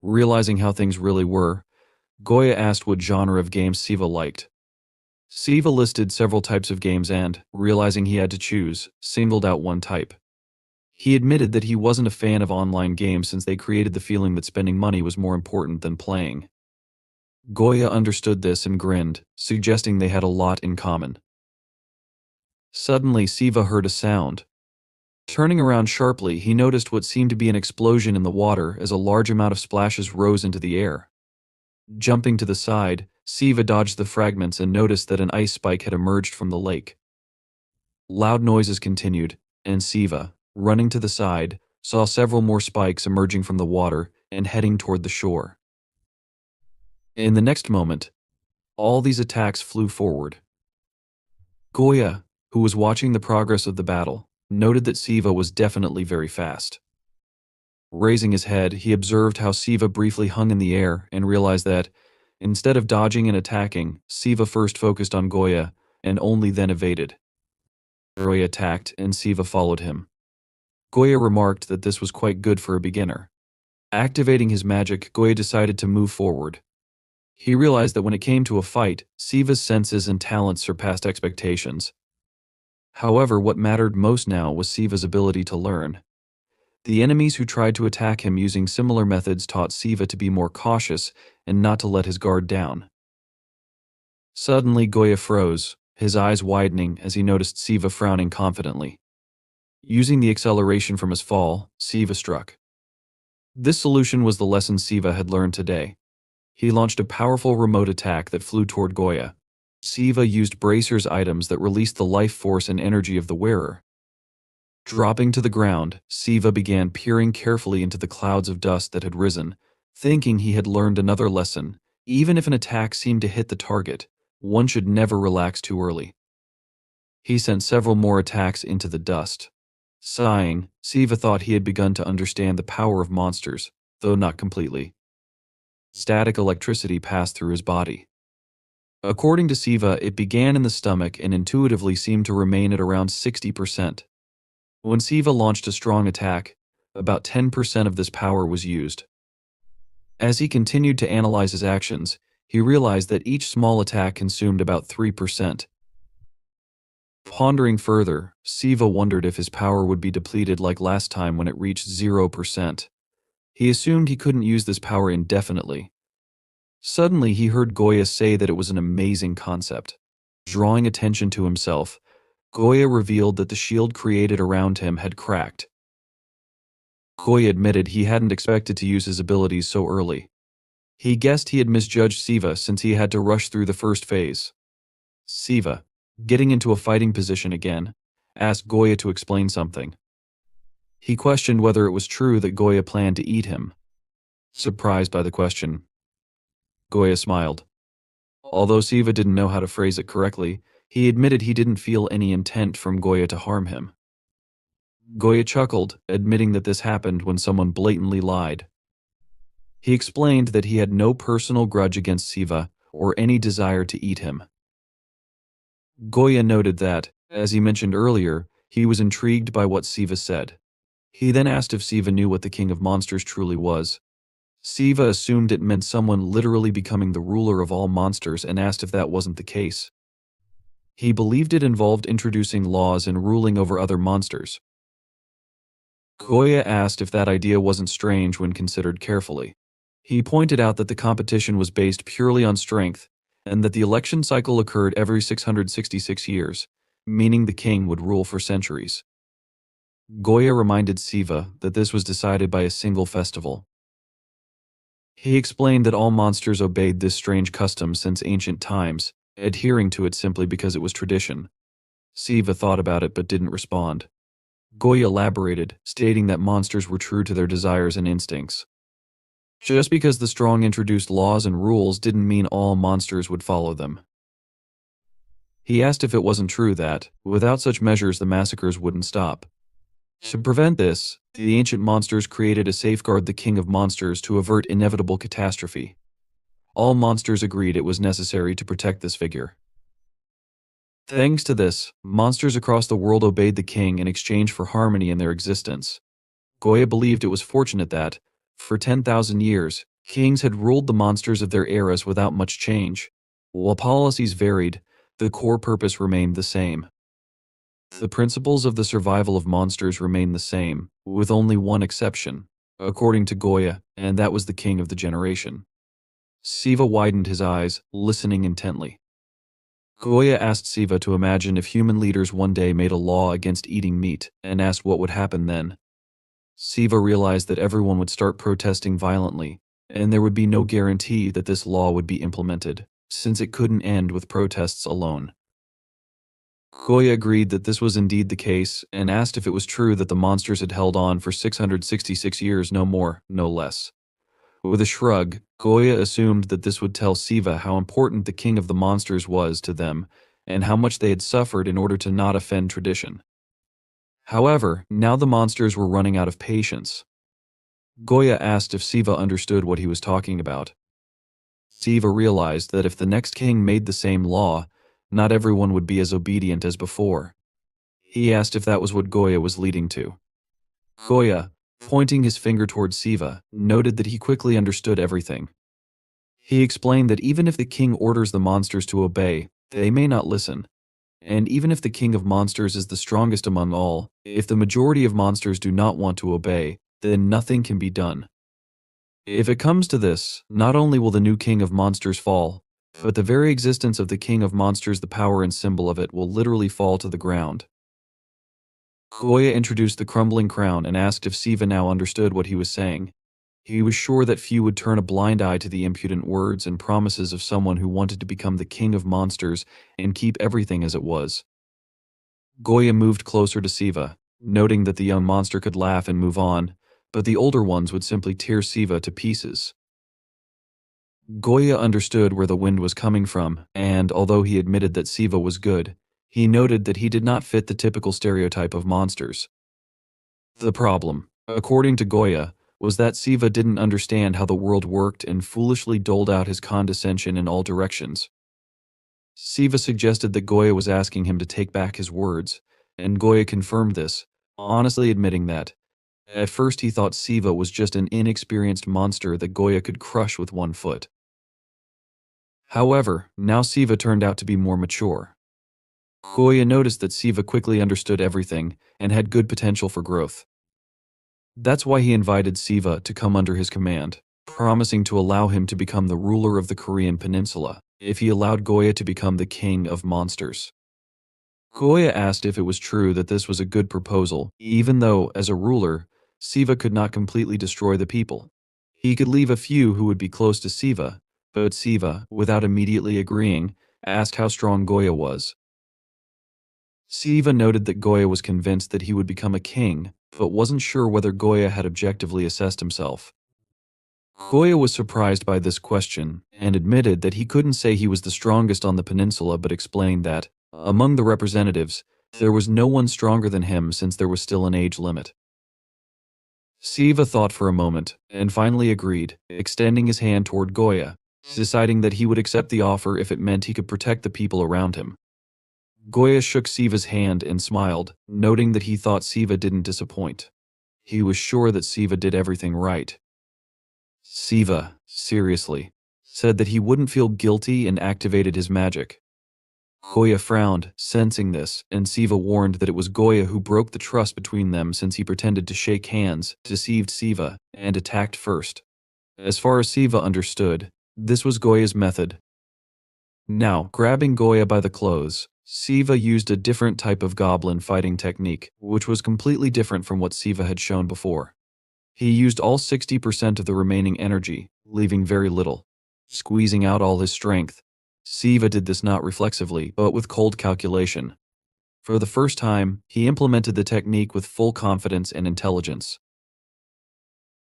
Realizing how things really were, Goya asked what genre of games Siva liked. Siva listed several types of games and, realizing he had to choose, singled out one type. He admitted that he wasn't a fan of online games since they created the feeling that spending money was more important than playing. Goya understood this and grinned, suggesting they had a lot in common. Suddenly, Siva heard a sound. Turning around sharply, he noticed what seemed to be an explosion in the water as a large amount of splashes rose into the air. Jumping to the side, Siva dodged the fragments and noticed that an ice spike had emerged from the lake. Loud noises continued, and Siva, running to the side, saw several more spikes emerging from the water and heading toward the shore. In the next moment, all these attacks flew forward. Goya, who was watching the progress of the battle, noted that Siva was definitely very fast. Raising his head, he observed how Siva briefly hung in the air and realized that, instead of dodging and attacking, Siva first focused on Goya and only then evaded. Goya attacked and Siva followed him. Goya remarked that this was quite good for a beginner. Activating his magic, Goya decided to move forward. He realized that when it came to a fight, Siva's senses and talents surpassed expectations. However, what mattered most now was Siva's ability to learn. The enemies who tried to attack him using similar methods taught Siva to be more cautious and not to let his guard down. Suddenly, Goya froze, his eyes widening as he noticed Siva frowning confidently. Using the acceleration from his fall, Siva struck. This solution was the lesson Siva had learned today. He launched a powerful remote attack that flew toward Goya. Siva used bracers items that released the life force and energy of the wearer. Dropping to the ground, Siva began peering carefully into the clouds of dust that had risen, thinking he had learned another lesson. Even if an attack seemed to hit the target, one should never relax too early. He sent several more attacks into the dust. Sighing, Siva thought he had begun to understand the power of monsters, though not completely. Static electricity passed through his body. According to Siva, it began in the stomach and intuitively seemed to remain at around 60%. When Siva launched a strong attack, about 10% of this power was used. As he continued to analyze his actions, he realized that each small attack consumed about 3%. Pondering further, Siva wondered if his power would be depleted like last time when it reached 0%. He assumed he couldn't use this power indefinitely. Suddenly, he heard Goya say that it was an amazing concept. Drawing attention to himself, Goya revealed that the shield created around him had cracked. Goya admitted he hadn't expected to use his abilities so early. He guessed he had misjudged Siva since he had to rush through the first phase. Siva, getting into a fighting position again, asked Goya to explain something. He questioned whether it was true that Goya planned to eat him. Surprised by the question, Goya smiled. Although Siva didn't know how to phrase it correctly, he admitted he didn't feel any intent from Goya to harm him. Goya chuckled, admitting that this happened when someone blatantly lied. He explained that he had no personal grudge against Siva or any desire to eat him. Goya noted that, as he mentioned earlier, he was intrigued by what Siva said. He then asked if Siva knew what the king of monsters truly was. Siva assumed it meant someone literally becoming the ruler of all monsters and asked if that wasn't the case. He believed it involved introducing laws and ruling over other monsters. Goya asked if that idea wasn't strange when considered carefully. He pointed out that the competition was based purely on strength, and that the election cycle occurred every 666 years, meaning the king would rule for centuries. Goya reminded Siva that this was decided by a single festival. He explained that all monsters obeyed this strange custom since ancient times, adhering to it simply because it was tradition. Siva thought about it but didn't respond. Goya elaborated, stating that monsters were true to their desires and instincts. Just because the strong introduced laws and rules didn't mean all monsters would follow them. He asked if it wasn't true that, without such measures, the massacres wouldn't stop. To prevent this, the ancient monsters created a safeguard the king of monsters to avert inevitable catastrophe. All monsters agreed it was necessary to protect this figure. Thanks to this, monsters across the world obeyed the king in exchange for harmony in their existence. Goya believed it was fortunate that, for 10,000 years, kings had ruled the monsters of their eras without much change. While policies varied, the core purpose remained the same. The principles of the survival of monsters remained the same, with only one exception, according to Goya, and that was the king of the generation. Siva widened his eyes, listening intently. Goya asked Siva to imagine if human leaders one day made a law against eating meat, and asked what would happen then. Siva realized that everyone would start protesting violently, and there would be no guarantee that this law would be implemented, since it couldn't end with protests alone. Goya agreed that this was indeed the case, and asked if it was true that the monsters had held on for 666 years, no more, no less. With a shrug, Goya assumed that this would tell Siva how important the king of the monsters was to them, and how much they had suffered in order to not offend tradition. However, now the monsters were running out of patience. Goya asked if Siva understood what he was talking about. Siva realized that if the next king made the same law, not everyone would be as obedient as before. He asked if that was what Goya was leading to. Goya, pointing his finger towards Siva, noted that he quickly understood everything. He explained that even if the king orders the monsters to obey, they may not listen. And even if the king of monsters is the strongest among all, if the majority of monsters do not want to obey, then nothing can be done. If it comes to this, not only will the new king of monsters fall, but the very existence of the king of monsters, the power and symbol of it, will literally fall to the ground. Goya introduced the crumbling crown and asked if Siva now understood what he was saying. He was sure that few would turn a blind eye to the impudent words and promises of someone who wanted to become the king of monsters and keep everything as it was. Goya moved closer to Siva, noting that the young monster could laugh and move on, but the older ones would simply tear Siva to pieces. Goya understood where the wind was coming from, and although he admitted that Siva was good, he noted that he did not fit the typical stereotype of monsters. The problem, according to Goya, was that Siva didn't understand how the world worked and foolishly doled out his condescension in all directions. Siva suggested that Goya was asking him to take back his words, and Goya confirmed this, honestly admitting that, at first he thought Siva was just an inexperienced monster that Goya could crush with one foot. However, now Siva turned out to be more mature. Goya noticed that Siva quickly understood everything and had good potential for growth. That's why he invited Siva to come under his command, promising to allow him to become the ruler of the Korean peninsula if he allowed Goya to become the king of monsters. Goya asked if it was true that this was a good proposal, even though, as a ruler, Siva could not completely destroy the people. He could leave a few who would be close to Siva, but Siva, without immediately agreeing, asked how strong Goya was. Siva noted that Goya was convinced that he would become a king, but wasn't sure whether Goya had objectively assessed himself. Goya was surprised by this question and admitted that he couldn't say he was the strongest on the peninsula, but explained that, among the representatives, there was no one stronger than him since there was still an age limit. Siva thought for a moment and finally agreed, extending his hand toward Goya, deciding that he would accept the offer if it meant he could protect the people around him. Goya shook Siva's hand and smiled, noting that he thought Siva didn't disappoint. He was sure that Siva did everything right. Siva, seriously, said that he wouldn't feel guilty and activated his magic. Goya frowned, sensing this, and Siva warned that it was Goya who broke the trust between them since he pretended to shake hands, deceived Siva, and attacked first. As far as Siva understood, this was Goya's method. Now, grabbing Goya by the clothes, Siva used a different type of goblin fighting technique, which was completely different from what Siva had shown before. He used all 60% of the remaining energy, leaving very little, squeezing out all his strength. Siva did this not reflexively, but with cold calculation. For the first time, he implemented the technique with full confidence and intelligence.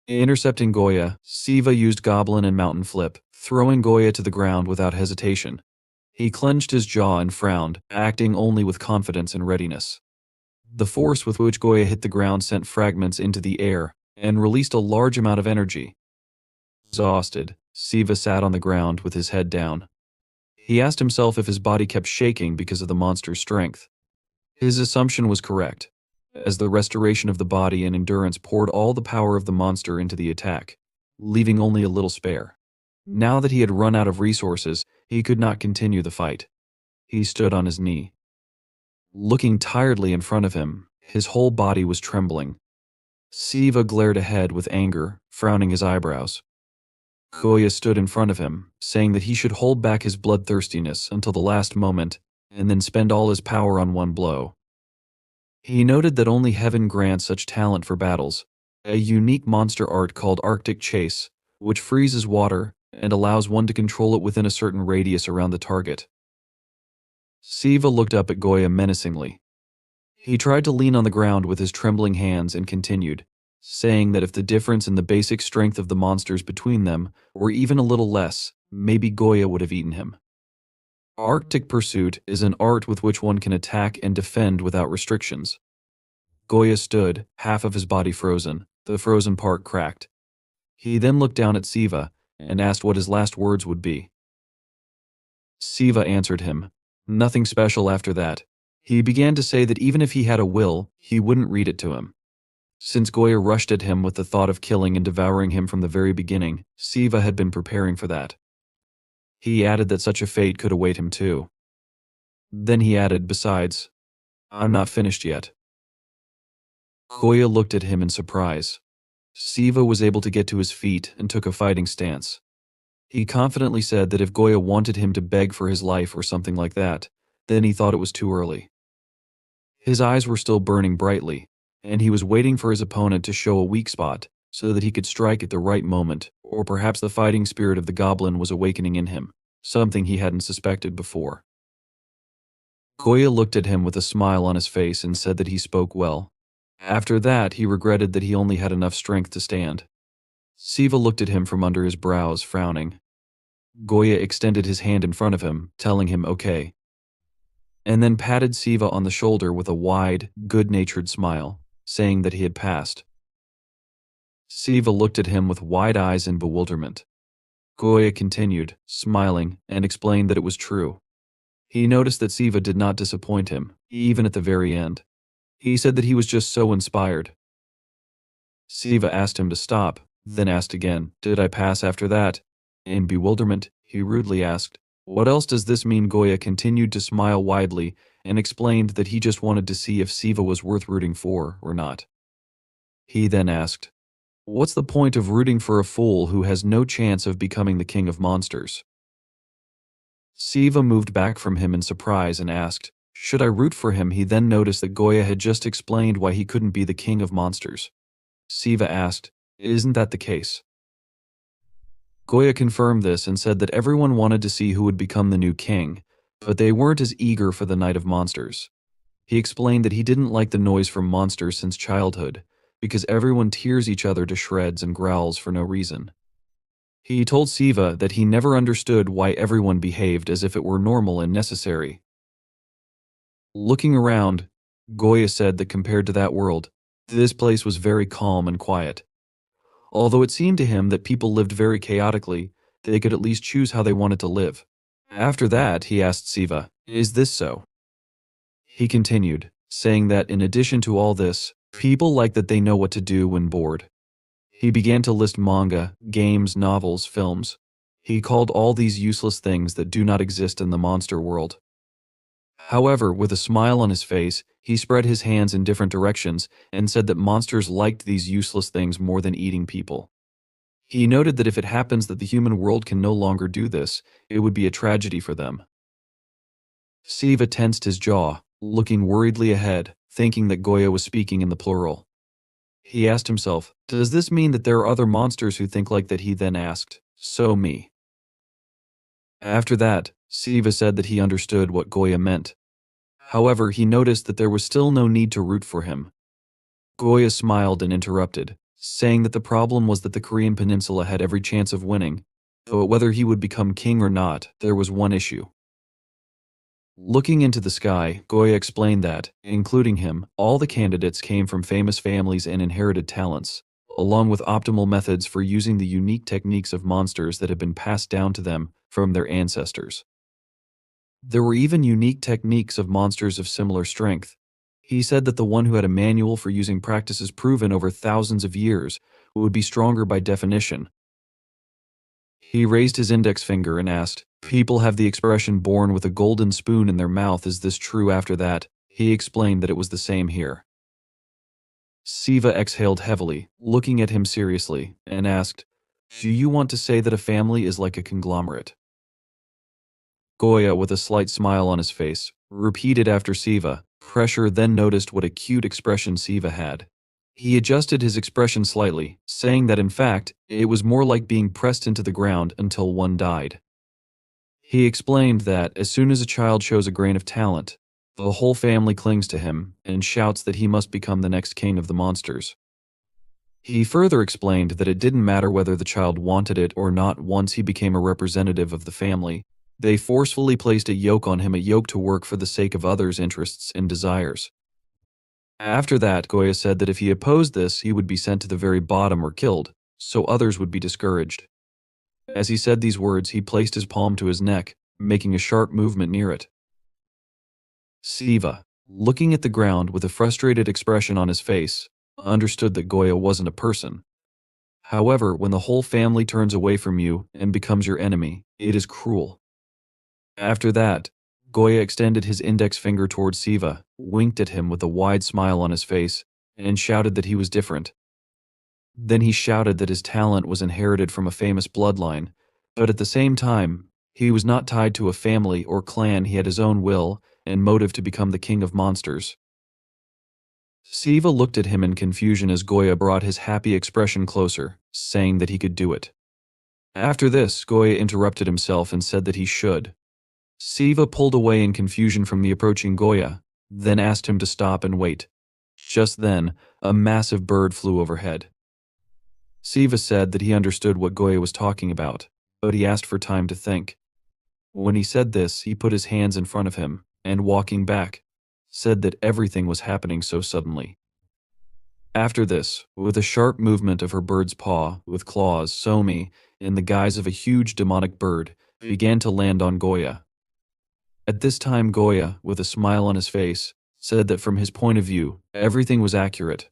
Intercepting Goya, Siva used Goblin and Mountain Flip, throwing Goya to the ground without hesitation. He clenched his jaw and frowned, acting only with confidence and readiness. The force with which Goya hit the ground sent fragments into the air and released a large amount of energy. Exhausted, Siva sat on the ground with his head down. He asked himself if his body kept shaking because of the monster's strength. His assumption was correct, as the restoration of the body and endurance poured all the power of the monster into the attack, leaving only a little spare. Now that he had run out of resources, he could not continue the fight. He stood on his knee. Looking tiredly in front of him, his whole body was trembling. Siva glared ahead with anger, frowning his eyebrows. Goya stood in front of him, saying that he should hold back his bloodthirstiness until the last moment and then spend all his power on one blow. He noted that only heaven grants such talent for battles, a unique monster art called Arctic Chase, which freezes water and allows one to control it within a certain radius around the target. Siva looked up at Goya menacingly. He tried to lean on the ground with his trembling hands and continued, saying that if the difference in the basic strength of the monsters between them were even a little less, maybe Goya would have eaten him. Arctic Pursuit is an art with which one can attack and defend without restrictions. Goya stood, half of his body frozen, the frozen part cracked. He then looked down at Siva and asked what his last words would be. Siva answered him, nothing special after that. He began to say that even if he had a will, he wouldn't read it to him. Since Goya rushed at him with the thought of killing and devouring him from the very beginning, Siva had been preparing for that. He added that such a fate could await him too. Then he added, besides, I'm not finished yet. Goya looked at him in surprise. Siva was able to get to his feet and took a fighting stance. He confidently said that if Goya wanted him to beg for his life or something like that, then he thought it was too early. His eyes were still burning brightly, and he was waiting for his opponent to show a weak spot so that he could strike at the right moment, or perhaps the fighting spirit of the goblin was awakening in him, something he hadn't suspected before. Goya looked at him with a smile on his face and said that he spoke well. After that, he regretted that he only had enough strength to stand. Siva looked at him from under his brows, frowning. Goya extended his hand in front of him, telling him okay, and then patted Siva on the shoulder with a wide, good-natured smile, saying that he had passed. Siva looked at him with wide eyes in bewilderment. Goya continued, smiling, and explained that it was true. He noticed that Siva did not disappoint him, even at the very end. He said that he was just so inspired. Siva asked him to stop, then asked again, "Did I pass after that?" In bewilderment, he rudely asked, "What else does this mean?" Goya continued to smile widely and explained that he just wanted to see if Siva was worth rooting for or not. He then asked, "What's the point of rooting for a fool who has no chance of becoming the king of monsters?" Siva moved back from him in surprise and asked, "Should I root for him?" He then noticed that Goya had just explained why he couldn't be the king of monsters. Siva asked, "Isn't that the case?" Goya confirmed this and said that everyone wanted to see who would become the new king, but they weren't as eager for the Night of Monsters. He explained that he didn't like the noise from monsters since childhood, because everyone tears each other to shreds and growls for no reason. He told Siva that he never understood why everyone behaved as if it were normal and necessary. Looking around, Goya said that compared to that world, this place was very calm and quiet. Although it seemed to him that people lived very chaotically, they could at least choose how they wanted to live. After that, he asked Siva, "Is this so?" He continued, saying that in addition to all this, people like that they know what to do when bored. He began to list manga, games, novels, films. He called all these useless things that do not exist in the monster world. However, with a smile on his face, he spread his hands in different directions and said that monsters liked these useless things more than eating people. He noted that if it happens that the human world can no longer do this, it would be a tragedy for them. Siva tensed his jaw, looking worriedly ahead, thinking that Goya was speaking in the plural. He asked himself, "Does this mean that there are other monsters who think like that?" He then asked, "So me?" After that, Siva said that he understood what Goya meant. However, he noticed that there was still no need to root for him. Goya smiled and interrupted, saying that the problem was that the Korean peninsula had every chance of winning, but whether he would become king or not, there was one issue. Looking into the sky, Goya explained that, including him, all the candidates came from famous families and inherited talents, along with optimal methods for using the unique techniques of monsters that had been passed down to them from their ancestors. There were even unique techniques of monsters of similar strength. He said that the one who had a manual for using practices proven over thousands of years would be stronger by definition. He raised his index finger and asked, "People have the expression born with a golden spoon in their mouth. Is this true?" After that, he explained that it was the same here. Siva exhaled heavily, looking at him seriously, and asked, "Do you want to say that a family is like a conglomerate?" Goya, with a slight smile on his face, repeated after Siva. Pressure then noticed what a cute expression Siva had. He adjusted his expression slightly, saying that in fact, it was more like being pressed into the ground until one died. He explained that as soon as a child shows a grain of talent, the whole family clings to him and shouts that he must become the next king of the monsters. He further explained that it didn't matter whether the child wanted it or not. Once he became a representative of the family, they forcefully placed a yoke on him, a yoke to work for the sake of others' interests and desires. After that, Goya said that if he opposed this, he would be sent to the very bottom or killed, so others would be discouraged. As he said these words, he placed his palm to his neck, making a sharp movement near it. Siva, looking at the ground with a frustrated expression on his face, understood that Goya wasn't a person. However, when the whole family turns away from you and becomes your enemy, it is cruel. After that, Goya extended his index finger towards Siva, winked at him with a wide smile on his face, and shouted that he was different. Then he shouted that his talent was inherited from a famous bloodline, but at the same time, he was not tied to a family or clan. He had his own will and motive to become the king of monsters. Siva looked at him in confusion as Goya brought his happy expression closer, saying that he could do it. After this, Goya interrupted himself and said that he should. Siva pulled away in confusion from the approaching Goya, then asked him to stop and wait. Just then, a massive bird flew overhead. Siva said that he understood what Goya was talking about, but he asked for time to think. When he said this, he put his hands in front of him, and walking back, said that everything was happening so suddenly. After this, with a sharp movement of her bird's paw with claws, Somi, in the guise of a huge demonic bird, began to land on Goya. At this time Goya, with a smile on his face, said that from his point of view, everything was accurate.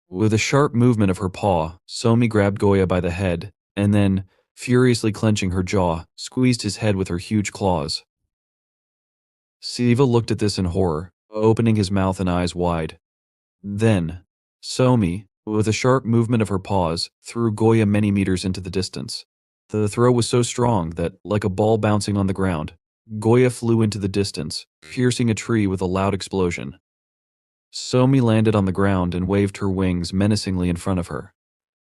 With a sharp movement of her paw, Somi grabbed Goya by the head, and then, furiously clenching her jaw, squeezed his head with her huge claws. Siva looked at this in horror, opening his mouth and eyes wide. Then, Somi, with a sharp movement of her paws, threw Goya many meters into the distance. The throw was so strong that, like a ball bouncing on the ground, Goya flew into the distance, piercing a tree with a loud explosion. Somi landed on the ground and waved her wings menacingly in front of her.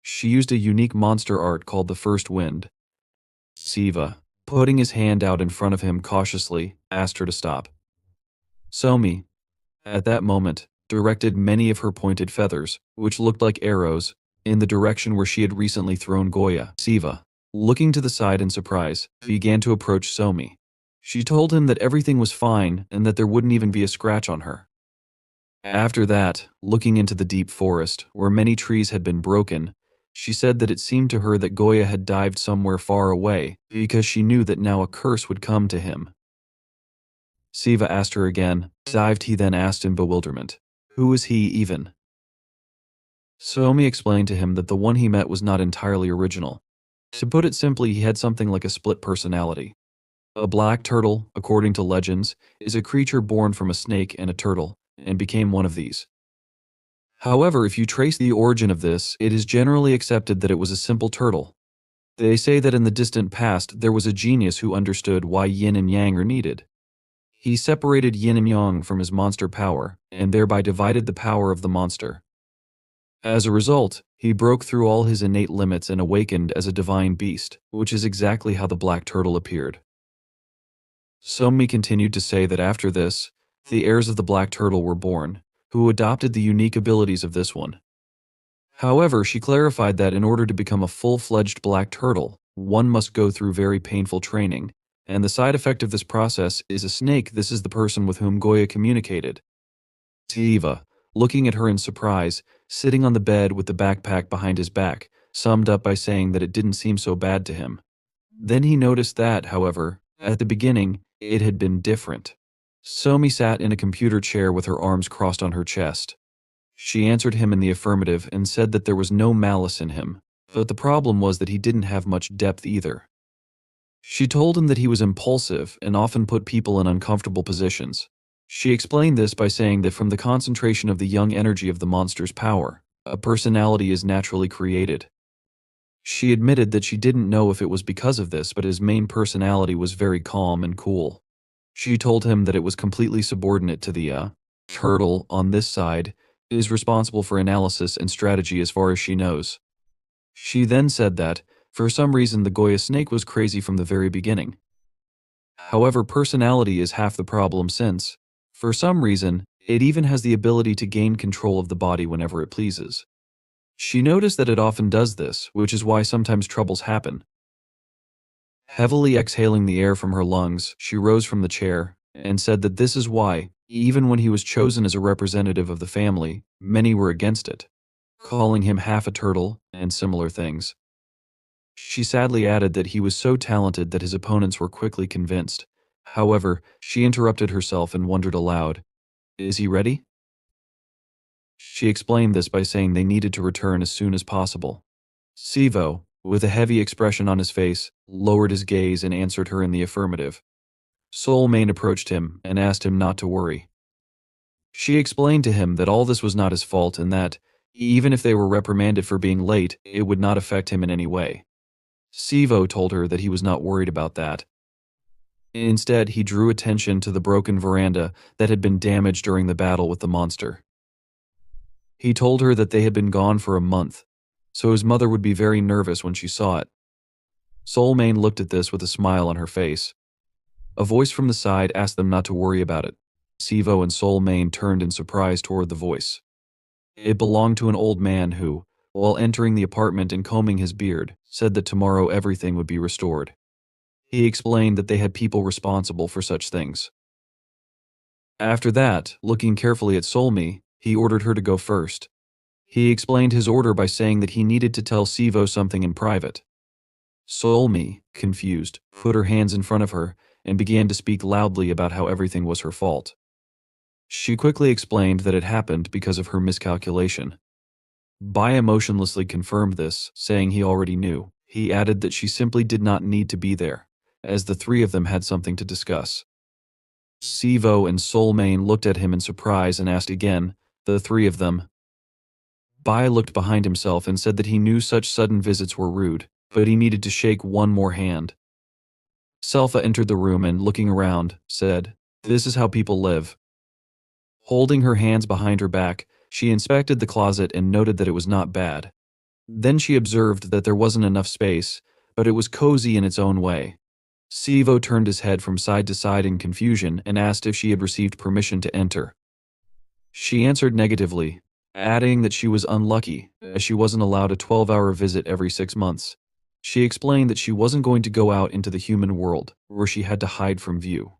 She used a unique monster art called the First Wind. Siva, putting his hand out in front of him cautiously, asked her to stop. Somi, at that moment, directed many of her pointed feathers, which looked like arrows, in the direction where she had recently thrown Goya. Siva, looking to the side in surprise, began to approach Somi. She told him that everything was fine and that there wouldn't even be a scratch on her. After that, looking into the deep forest, where many trees had been broken, she said that it seemed to her that Goya had dived somewhere far away because she knew that now a curse would come to him. Siva asked her again, dived he then asked in bewilderment, who is he even? Somi explained to him that the one he met was not entirely original. To put it simply, he had something like a split personality. A black turtle, according to legends, is a creature born from a snake and a turtle, and became one of these. However, if you trace the origin of this, it is generally accepted that it was a simple turtle. They say that in the distant past there was a genius who understood why yin and yang are needed. He separated yin and yang from his monster power, and thereby divided the power of the monster. As a result, he broke through all his innate limits and awakened as a divine beast, which is exactly how the black turtle appeared. Somi continued to say that after this, the heirs of the black turtle were born, who adopted the unique abilities of this one. However, she clarified that in order to become a full-fledged black turtle, one must go through very painful training, and the side effect of this process is a snake. This is the person with whom Goya communicated. Siva, looking at her in surprise, sitting on the bed with the backpack behind his back, summed up by saying that it didn't seem so bad to him. Then he noticed that, however, at the beginning, it had been different. Somi sat in a computer chair with her arms crossed on her chest. She answered him in the affirmative and said that there was no malice in him, but the problem was that he didn't have much depth either. She told him that he was impulsive and often put people in uncomfortable positions. She explained this by saying that from the concentration of the young energy of the monster's power, a personality is naturally created. She admitted that she didn't know if it was because of this, but his main personality was very calm and cool. She told him that it was completely subordinate to the turtle on this side, is responsible for analysis and strategy as far as she knows. She then said that, for some reason, the Goya snake was crazy from the very beginning. However, personality is half the problem since, for some reason, it even has the ability to gain control of the body whenever it pleases. She noticed that it often does this, which is why sometimes troubles happen. Heavily exhaling the air from her lungs, she rose from the chair and said that this is why, even when he was chosen as a representative of the family, many were against it, calling him half a turtle and similar things. She sadly added that he was so talented that his opponents were quickly convinced. However, she interrupted herself and wondered aloud, "Is he ready?" She explained this by saying they needed to return as soon as possible. Sivo, with a heavy expression on his face, lowered his gaze and answered her in the affirmative. Soul Mane approached him and asked him not to worry. She explained to him that all this was not his fault and that, even if they were reprimanded for being late, it would not affect him in any way. Sivo told her that he was not worried about that. Instead, he drew attention to the broken veranda that had been damaged during the battle with the monster. He told her that they had been gone for a month, so his mother would be very nervous when she saw it. Soul Mane looked at this with a smile on her face. A voice from the side asked them not to worry about it. Sivo and Soul Mane turned in surprise toward the voice. It belonged to an old man who, while entering the apartment and combing his beard, said that tomorrow everything would be restored. He explained that they had people responsible for such things. After that, looking carefully at Solmi, he ordered her to go first. He explained his order by saying that he needed to tell Sivo something in private. Solmi, confused, put her hands in front of her and began to speak loudly about how everything was her fault. She quickly explained that it happened because of her miscalculation. Bai emotionlessly confirmed this, saying he already knew. He added that she simply did not need to be there, as the three of them had something to discuss. Sivo and Solmain looked at him in surprise and asked again, the three of them. Bai looked behind himself and said that he knew such sudden visits were rude, but he needed to shake one more hand. Selfa entered the room and, looking around, said, "This is how people live." Holding her hands behind her back, she inspected the closet and noted that it was not bad. Then she observed that there wasn't enough space, but it was cozy in its own way. Sivo turned his head from side to side in confusion and asked if she had received permission to enter. She answered negatively, adding that she was unlucky, as she wasn't allowed a 12-hour visit every 6 months. She explained that she wasn't going to go out into the human world, where she had to hide from view.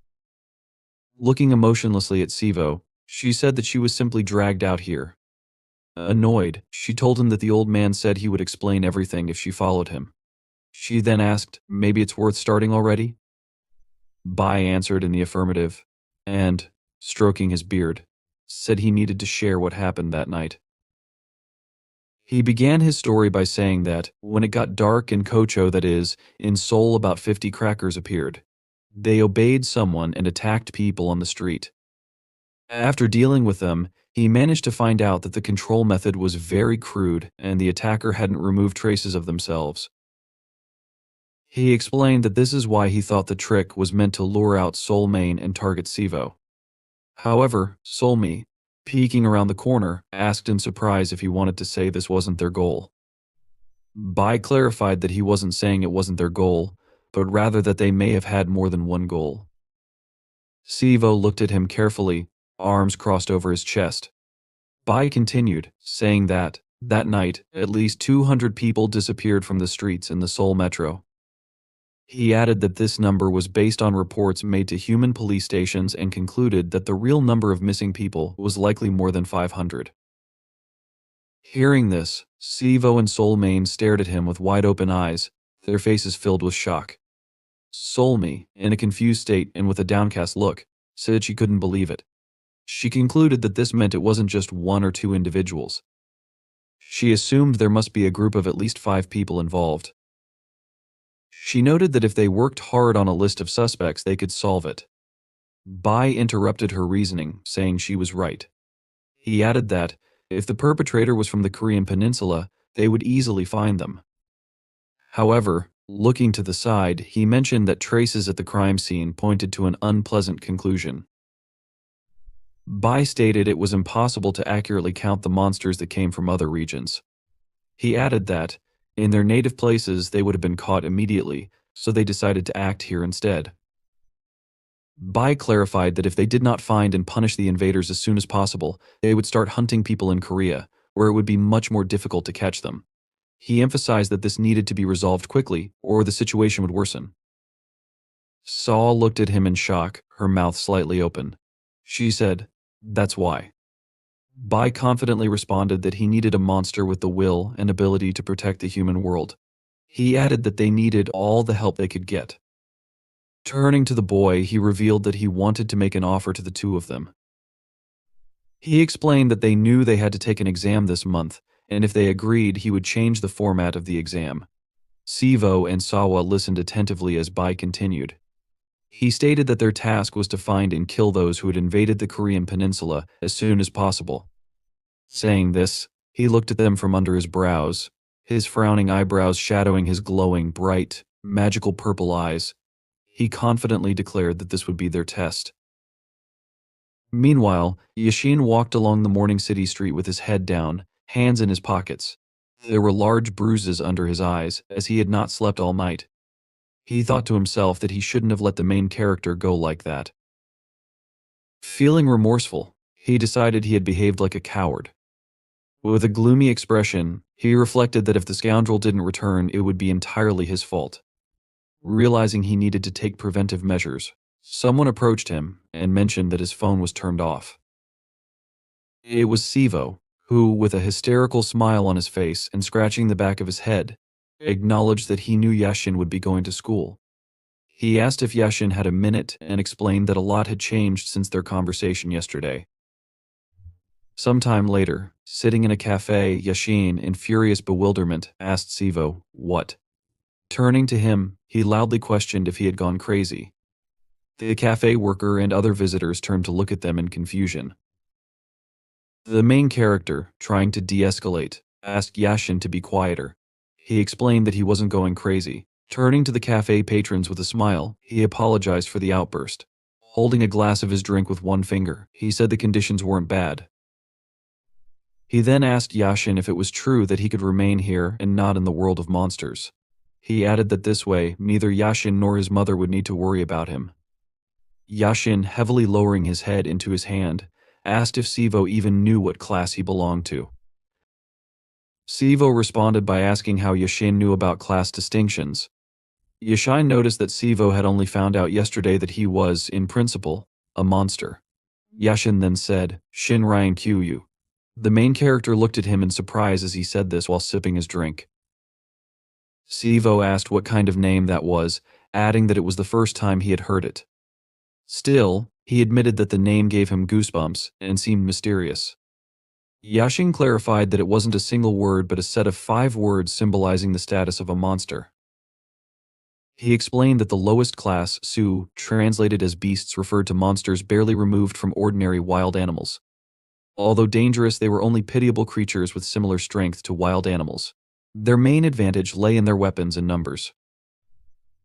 Looking emotionlessly at Sivo, she said that she was simply dragged out here. Annoyed, she told him that the old man said he would explain everything if she followed him. She then asked, maybe it's worth starting already? Bai answered in the affirmative, and, stroking his beard, said he needed to share what happened that night. He began his story by saying that, when it got dark in Kocho, that is, in Seoul, about 50 crackers appeared. They obeyed someone and attacked people on the street. After dealing with them, he managed to find out that the control method was very crude and the attacker hadn't removed traces of themselves. He explained that this is why he thought the trick was meant to lure out Solmain and target Sivo. However, Solmi, peeking around the corner, asked in surprise if he wanted to say this wasn't their goal. Bai clarified that he wasn't saying it wasn't their goal, but rather that they may have had more than one goal. Sivo looked at him carefully, arms crossed over his chest. Bai continued, saying that night, at least 200 people disappeared from the streets in the Seoul metro. He added that this number was based on reports made to human police stations and concluded that the real number of missing people was likely more than 500. Hearing this, Sivo and Solmain stared at him with wide-open eyes, their faces filled with shock. Solmi, in a confused state and with a downcast look, said she couldn't believe it. She concluded that this meant it wasn't just one or two individuals. She assumed there must be a group of at least 5 people involved. She noted that if they worked hard on a list of suspects, they could solve it. Bai interrupted her reasoning, saying she was right. He added that, if the perpetrator was from the Korean peninsula, they would easily find them. However, looking to the side, he mentioned that traces at the crime scene pointed to an unpleasant conclusion. Bai stated it was impossible to accurately count the monsters that came from other regions. He added that, in their native places, they would have been caught immediately, so they decided to act here instead. Bai clarified that if they did not find and punish the invaders as soon as possible, they would start hunting people in Korea, where it would be much more difficult to catch them. He emphasized that this needed to be resolved quickly, or the situation would worsen. Saw looked at him in shock, her mouth slightly open. She said, "That's why." Bai confidently responded that he needed a monster with the will and ability to protect the human world. He added that they needed all the help they could get. Turning to the boy, he revealed that he wanted to make an offer to the two of them. He explained that they knew they had to take an exam this month, and if they agreed, he would change the format of the exam. Sivo and Sawa listened attentively as Bai continued. He stated that their task was to find and kill those who had invaded the Korean peninsula as soon as possible. Saying this, he looked at them from under his brows, his frowning eyebrows shadowing his glowing, bright, magical purple eyes. He confidently declared that this would be their test. Meanwhile, Yashin walked along the morning city street with his head down, hands in his pockets. There were large bruises under his eyes, as he had not slept all night. He thought to himself that he shouldn't have let the main character go like that. Feeling remorseful, he decided he had behaved like a coward. With a gloomy expression, he reflected that if the scoundrel didn't return, it would be entirely his fault. Realizing he needed to take preventive measures, someone approached him and mentioned that his phone was turned off. It was Sivo, who, with a hysterical smile on his face and scratching the back of his head, acknowledged that he knew Yashin would be going to school. He asked if Yashin had a minute and explained that a lot had changed since their conversation yesterday. Sometime later, sitting in a cafe, Yashin, in furious bewilderment, asked Sivo, "What?" Turning to him, he loudly questioned if he had gone crazy. The cafe worker and other visitors turned to look at them in confusion. The main character, trying to de-escalate, asked Yashin to be quieter. He explained that he wasn't going crazy. Turning to the cafe patrons with a smile, he apologized for the outburst. Holding a glass of his drink with one finger, he said the conditions weren't bad. He then asked Yashin if it was true that he could remain here and not in the world of monsters. He added that this way, neither Yashin nor his mother would need to worry about him. Yashin, heavily lowering his head into his hand, asked if Sivo even knew what class he belonged to. Sivo responded by asking how Yashin knew about class distinctions. Yashin noticed that Sivo had only found out yesterday that he was, in principle, a monster. Yashin then said, "Shin Ryan Qyu." The main character looked at him in surprise as he said this while sipping his drink. Sivo asked what kind of name that was, adding that it was the first time he had heard it. Still, he admitted that the name gave him goosebumps and seemed mysterious. Yashin clarified that it wasn't a single word but a set of 5 words symbolizing the status of a monster. He explained that the lowest class, Su, translated as beasts, referred to monsters barely removed from ordinary wild animals. Although dangerous, they were only pitiable creatures with similar strength to wild animals. Their main advantage lay in their weapons and numbers.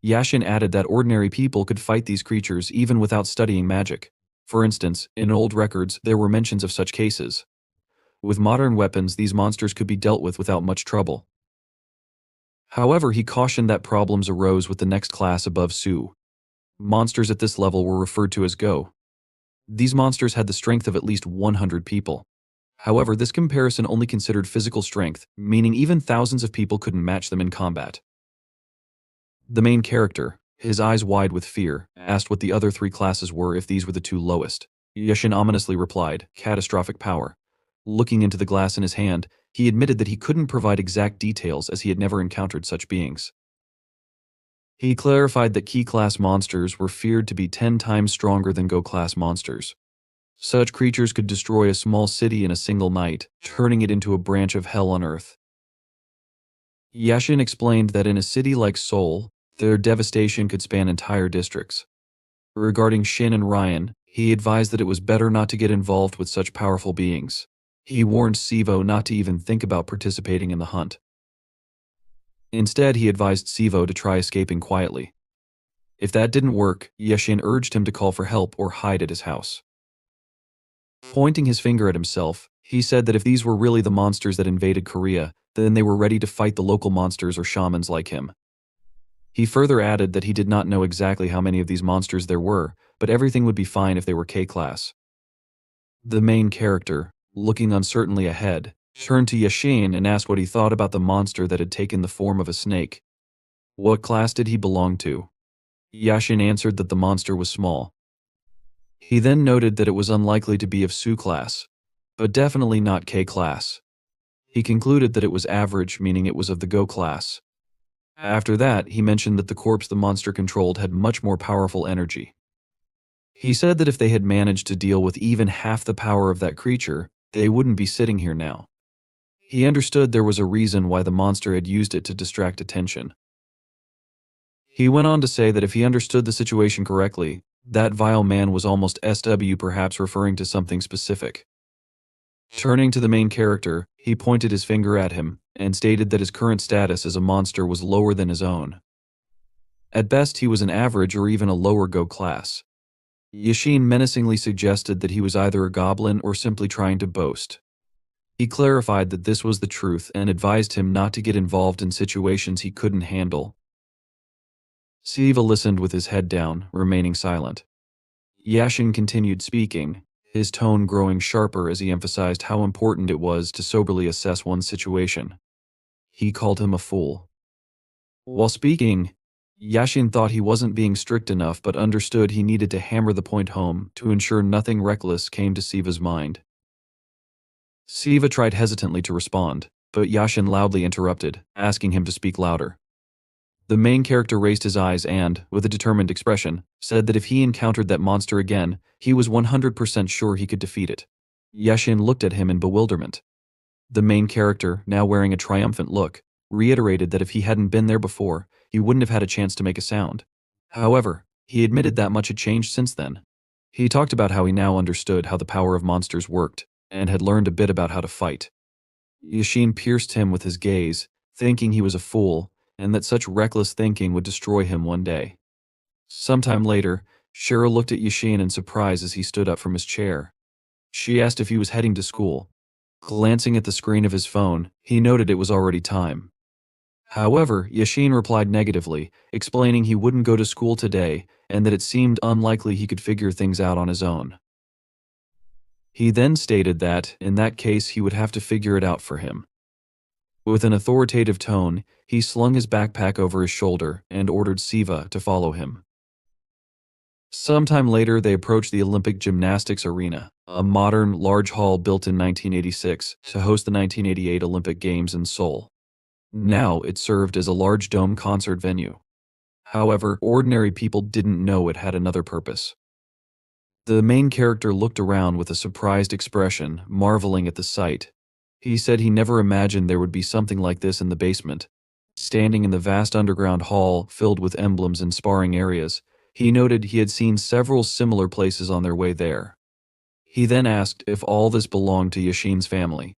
Yashin added that ordinary people could fight these creatures even without studying magic. For instance, in old records, there were mentions of such cases. With modern weapons, these monsters could be dealt with without much trouble. However, he cautioned that problems arose with the next class above Su. Monsters at this level were referred to as Go. These monsters had the strength of at least 100 people. However, this comparison only considered physical strength, meaning even thousands of people couldn't match them in combat. The main character, his eyes wide with fear, asked what the other 3 classes were if these were the 2 lowest. Yashin ominously replied, "Catastrophic power." Looking into the glass in his hand, he admitted that he couldn't provide exact details as he had never encountered such beings. He clarified that Ki-class monsters were feared to be 10 times stronger than Go-class monsters. Such creatures could destroy a small city in a single night, turning it into a branch of hell on earth. Yashin explained that in a city like Seoul, their devastation could span entire districts. Regarding Shin and Ryan, he advised that it was better not to get involved with such powerful beings. He warned Sivo not to even think about participating in the hunt. Instead, he advised Sivo to try escaping quietly. If that didn't work, Yashin urged him to call for help or hide at his house. Pointing his finger at himself, he said that if these were really the monsters that invaded Korea, then they were ready to fight the local monsters or shamans like him. He further added that he did not know exactly how many of these monsters there were, but everything would be fine if they were K-class. The main character, looking uncertainly ahead, turned to Yashin and asked what he thought about the monster that had taken the form of a snake. What class did he belong to? Yashin answered that the monster was small. He then noted that it was unlikely to be of Su class, but definitely not K class. He concluded that it was average, meaning it was of the Go class. After that, he mentioned that the corpse the monster controlled had much more powerful energy. He said that if they had managed to deal with even half the power of that creature, they wouldn't be sitting here now. He understood there was a reason why the monster had used it to distract attention. He went on to say that if he understood the situation correctly, that vile man was almost SW, perhaps referring to something specific. Turning to the main character, he pointed his finger at him and stated that his current status as a monster was lower than his own. At best, he was an average or even a lower Go class. Yashin menacingly suggested that he was either a goblin or simply trying to boast. He clarified that this was the truth and advised him not to get involved in situations he couldn't handle. Siva listened with his head down, remaining silent. Yashin continued speaking, his tone growing sharper as he emphasized how important it was to soberly assess one's situation. He called him a fool. While speaking, Yashin thought he wasn't being strict enough but understood he needed to hammer the point home to ensure nothing reckless came to Siva's mind. Siva tried hesitantly to respond, but Yashin loudly interrupted, asking him to speak louder. The main character raised his eyes and, with a determined expression, said that if he encountered that monster again, he was 100% sure he could defeat it. Yashin looked at him in bewilderment. The main character, now wearing a triumphant look, reiterated that if he hadn't been there before, he wouldn't have had a chance to make a sound. However, he admitted that much had changed since then. He talked about how he now understood how the power of monsters worked, and had learned a bit about how to fight. Yashin pierced him with his gaze, thinking he was a fool, and that such reckless thinking would destroy him one day. Sometime later, Shira looked at Yashin in surprise as he stood up from his chair. She asked if he was heading to school. Glancing at the screen of his phone, he noted it was already time. However, Yashin replied negatively, explaining he wouldn't go to school today and that it seemed unlikely he could figure things out on his own. He then stated that, in that case, he would have to figure it out for him. With an authoritative tone, he slung his backpack over his shoulder and ordered Siva to follow him. Sometime later, they approached the Olympic Gymnastics Arena, a modern, large hall built in 1986 to host the 1988 Olympic Games in Seoul. Now, it served as a large dome concert venue. However, ordinary people didn't know it had another purpose. The main character looked around with a surprised expression, marveling at the sight. He said he never imagined there would be something like this in the basement. Standing in the vast underground hall filled with emblems and sparring areas, he noted he had seen several similar places on their way there. He then asked if all this belonged to Yashin's family.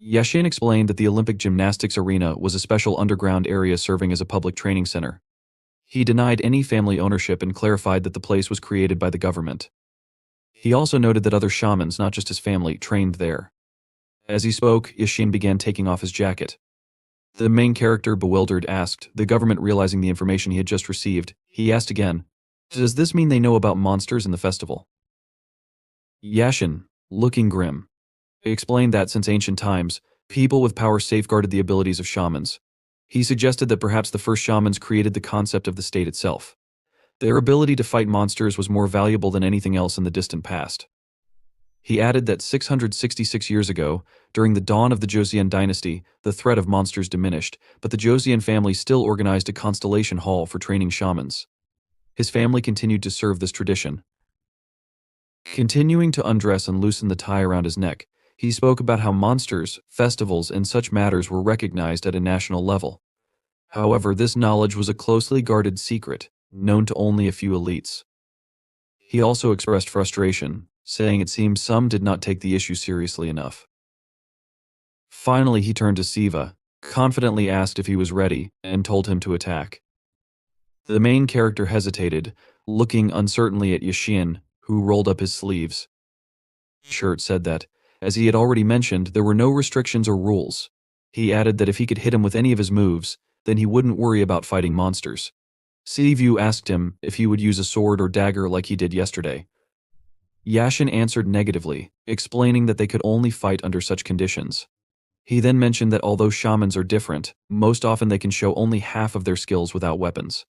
Yashin explained that the Olympic Gymnastics Arena was a special underground area serving as a public training center. He denied any family ownership and clarified that the place was created by the government. He also noted that other shamans, not just his family, trained there. As he spoke, Yashin began taking off his jacket. The main character, bewildered, asked, the government realizing the information he had just received, he asked again, "Does this mean they know about monsters in the festival?" Yashin, looking grim, explained that since ancient times, people with power safeguarded the abilities of shamans. He suggested that perhaps the first shamans created the concept of the state itself. Their ability to fight monsters was more valuable than anything else in the distant past. He added that 666 years ago, during the dawn of the Joseon dynasty, the threat of monsters diminished, but the Joseon family still organized a constellation hall for training shamans. His family continued to serve this tradition. Continuing to undress and loosen the tie around his neck, he spoke about how monsters, festivals, and such matters were recognized at a national level. However, this knowledge was a closely guarded secret, known to only a few elites. He also expressed frustration, saying it seemed some did not take the issue seriously enough. Finally, he turned to Siva, confidently asked if he was ready, and told him to attack. The main character hesitated, looking uncertainly at Yashin, who rolled up his sleeves. Shirt said that, as he had already mentioned, there were no restrictions or rules. He added that if he could hit him with any of his moves, then he wouldn't worry about fighting monsters. Sivu asked him if he would use a sword or dagger like he did yesterday. Yashin answered negatively, explaining that they could only fight under such conditions. He then mentioned that although shamans are different, most often they can show only half of their skills without weapons.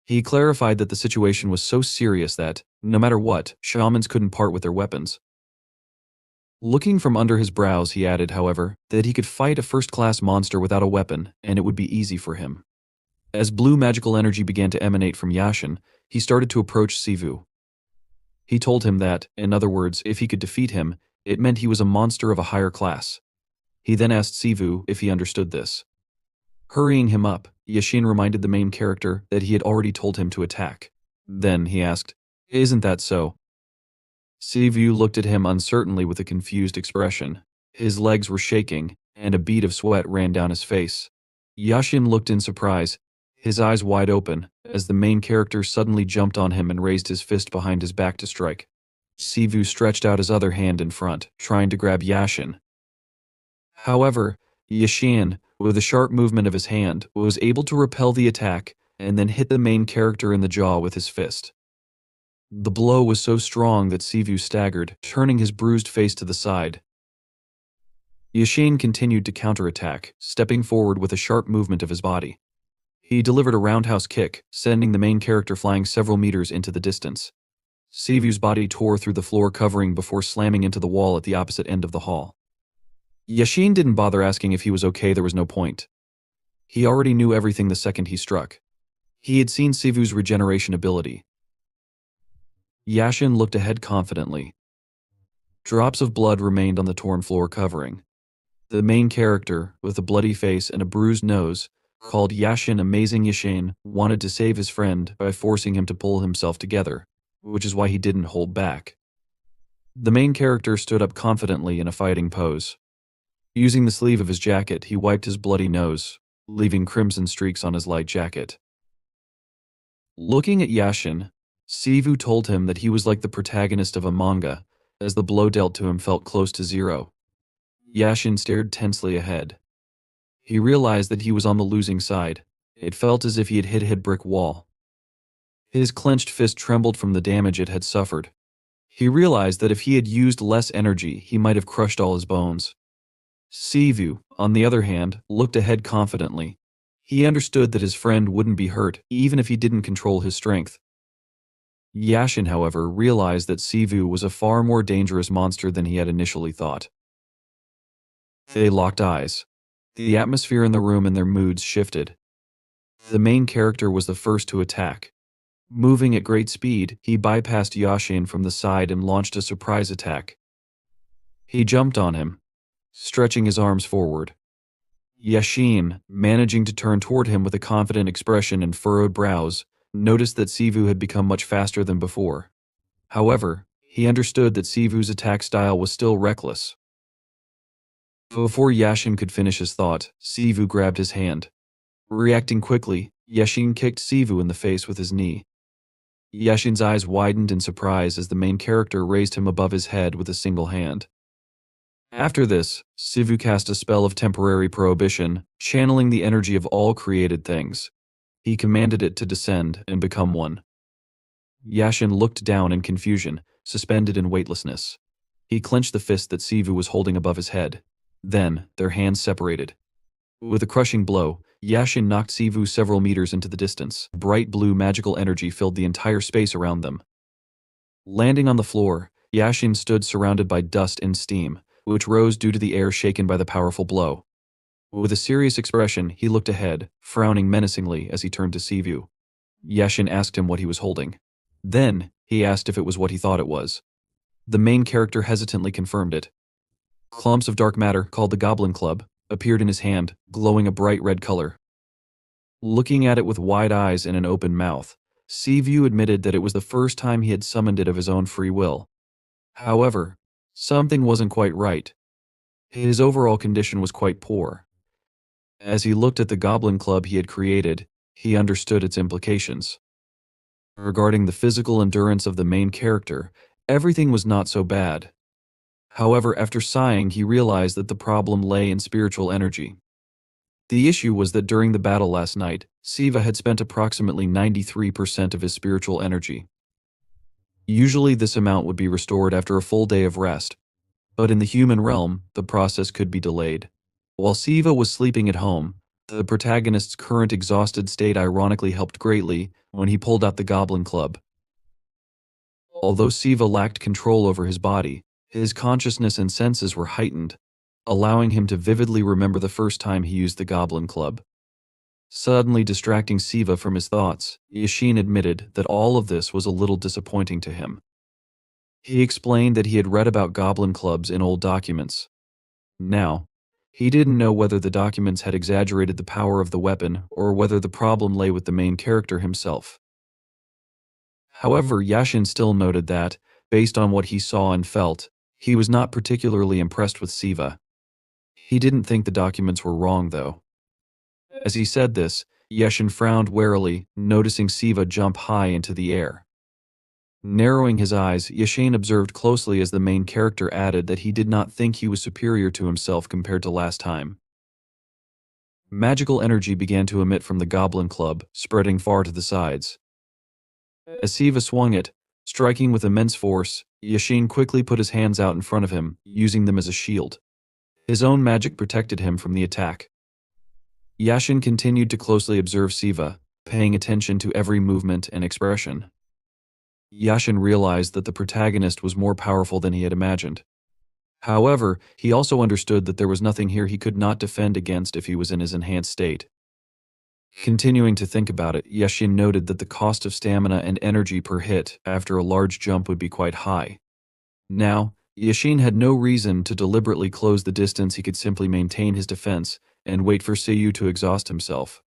He clarified that the situation was so serious that, no matter what, shamans couldn't part with their weapons. Looking from under his brows, he added, however, that he could fight a first-class monster without a weapon, and it would be easy for him. As blue magical energy began to emanate from Yashin, he started to approach Sivu. He told him that, in other words, if he could defeat him, it meant he was a monster of a higher class. He then asked Sivu if he understood this. Hurrying him up, Yashin reminded the main character that he had already told him to attack. Then he asked, "Isn't that so?" Sivu looked at him uncertainly with a confused expression. His legs were shaking, and a bead of sweat ran down his face. Yashin looked in surprise, his eyes wide open, as the main character suddenly jumped on him and raised his fist behind his back to strike. Sivu stretched out his other hand in front, trying to grab Yashin. However, Yashin, with a sharp movement of his hand, was able to repel the attack and then hit the main character in the jaw with his fist. The blow was so strong that Sivu staggered, turning his bruised face to the side. Yashin continued to counterattack, stepping forward with a sharp movement of his body. He delivered a roundhouse kick, sending the main character flying several meters into the distance. Sivu's body tore through the floor covering before slamming into the wall at the opposite end of the hall. Yashin didn't bother asking if he was okay, there was no point. He already knew everything the second he struck. He had seen Sivu's regeneration ability. Yashin looked ahead confidently. Drops of blood remained on the torn floor covering. The main character, with a bloody face and a bruised nose, called Yashin Amazing Yashin, wanted to save his friend by forcing him to pull himself together, which is why he didn't hold back. The main character stood up confidently in a fighting pose. Using the sleeve of his jacket, he wiped his bloody nose, leaving crimson streaks on his light jacket. Looking at Yashin, Sivu told him that he was like the protagonist of a manga, as the blow dealt to him felt close to zero. Yashin stared tensely ahead. He realized that he was on the losing side. It felt as if he had hit a brick wall. His clenched fist trembled from the damage it had suffered. He realized that if he had used less energy, he might have crushed all his bones. Sivu, on the other hand, looked ahead confidently. He understood that his friend wouldn't be hurt, even if he didn't control his strength. Yashin, however, realized that Sivu was a far more dangerous monster than he had initially thought. They locked eyes. The atmosphere in the room and their moods shifted. The main character was the first to attack. Moving at great speed, he bypassed Yashin from the side and launched a surprise attack. He jumped on him, stretching his arms forward. Yashin, managing to turn toward him with a confident expression and furrowed brows, noticed that Sivu had become much faster than before. However, he understood that Sivu's attack style was still reckless. Before Yashin could finish his thought, Sivu grabbed his hand. Reacting quickly, Yashin kicked Sivu in the face with his knee. Yashin's eyes widened in surprise as the main character raised him above his head with a single hand. After this, Sivu cast a spell of temporary prohibition, channeling the energy of all created things. He commanded it to descend and become one. Yashin looked down in confusion, suspended in weightlessness. He clenched the fist that Sivu was holding above his head. Then, their hands separated. With a crushing blow, Yashin knocked Sivu several meters into the distance. Bright blue magical energy filled the entire space around them. Landing on the floor, Yashin stood surrounded by dust and steam, which rose due to the air shaken by the powerful blow. With a serious expression, he looked ahead, frowning menacingly as he turned to Sivu. Yashin asked him what he was holding. Then, he asked if it was what he thought it was. The main character hesitantly confirmed it. Clumps of dark matter, called the Goblin Club, appeared in his hand, glowing a bright red color. Looking at it with wide eyes and an open mouth, Sivu admitted that it was the first time he had summoned it of his own free will. However, something wasn't quite right. His overall condition was quite poor. As he looked at the Goblin Club he had created, he understood its implications. Regarding the physical endurance of the main character, everything was not so bad. However, after sighing, he realized that the problem lay in spiritual energy. The issue was that during the battle last night, Siva had spent approximately 93% of his spiritual energy. Usually this amount would be restored after a full day of rest, but in the human realm, the process could be delayed. While Siva was sleeping at home, the protagonist's current exhausted state ironically helped greatly when he pulled out the Goblin Club. Although Siva lacked control over his body, his consciousness and senses were heightened, allowing him to vividly remember the first time he used the Goblin Club. Suddenly distracting Siva from his thoughts, Yashin admitted that all of this was a little disappointing to him. He explained that he had read about Goblin Clubs in old documents. Now, he didn't know whether the documents had exaggerated the power of the weapon or whether the problem lay with the main character himself. However, Yashin still noted that, based on what he saw and felt, he was not particularly impressed with Siva. He didn't think the documents were wrong, though. As he said this, Yashin frowned warily, noticing Siva jump high into the air. Narrowing his eyes, Yashin observed closely as the main character added that he did not think he was superior to himself compared to last time. Magical energy began to emit from the Goblin Club, spreading far to the sides. As Siva swung it, striking with immense force, Yashin quickly put his hands out in front of him, using them as a shield. His own magic protected him from the attack. Yashin continued to closely observe Siva, paying attention to every movement and expression. Yashin realized that the protagonist was more powerful than he had imagined. However, he also understood that there was nothing here he could not defend against if he was in his enhanced state. Continuing to think about it, Yashin noted that the cost of stamina and energy per hit after a large jump would be quite high. Now, Yashin had no reason to deliberately close the distance. He could simply maintain his defense and wait for Siu to exhaust himself.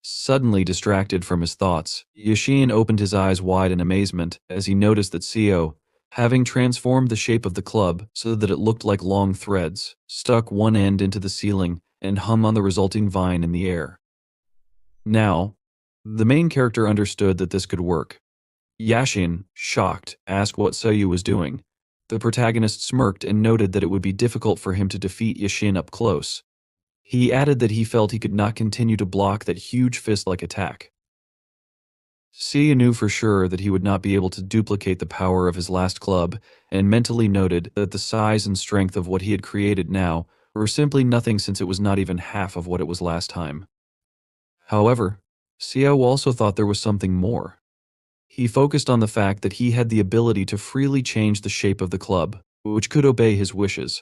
Suddenly distracted from his thoughts, Yashin opened his eyes wide in amazement as he noticed that Siu, having transformed the shape of the club so that it looked like long threads, stuck one end into the ceiling and hung on the resulting vine in the air. Now, the main character understood that this could work. Yashin, shocked, asked what Siu was doing. The protagonist smirked and noted that it would be difficult for him to defeat Yashin up close. He added that he felt he could not continue to block that huge fist-like attack. Siu knew for sure that he would not be able to duplicate the power of his last club, and mentally noted that the size and strength of what he had created now were simply nothing since it was not even half of what it was last time. However, Siu also thought there was something more. He focused on the fact that he had the ability to freely change the shape of the club, which could obey his wishes.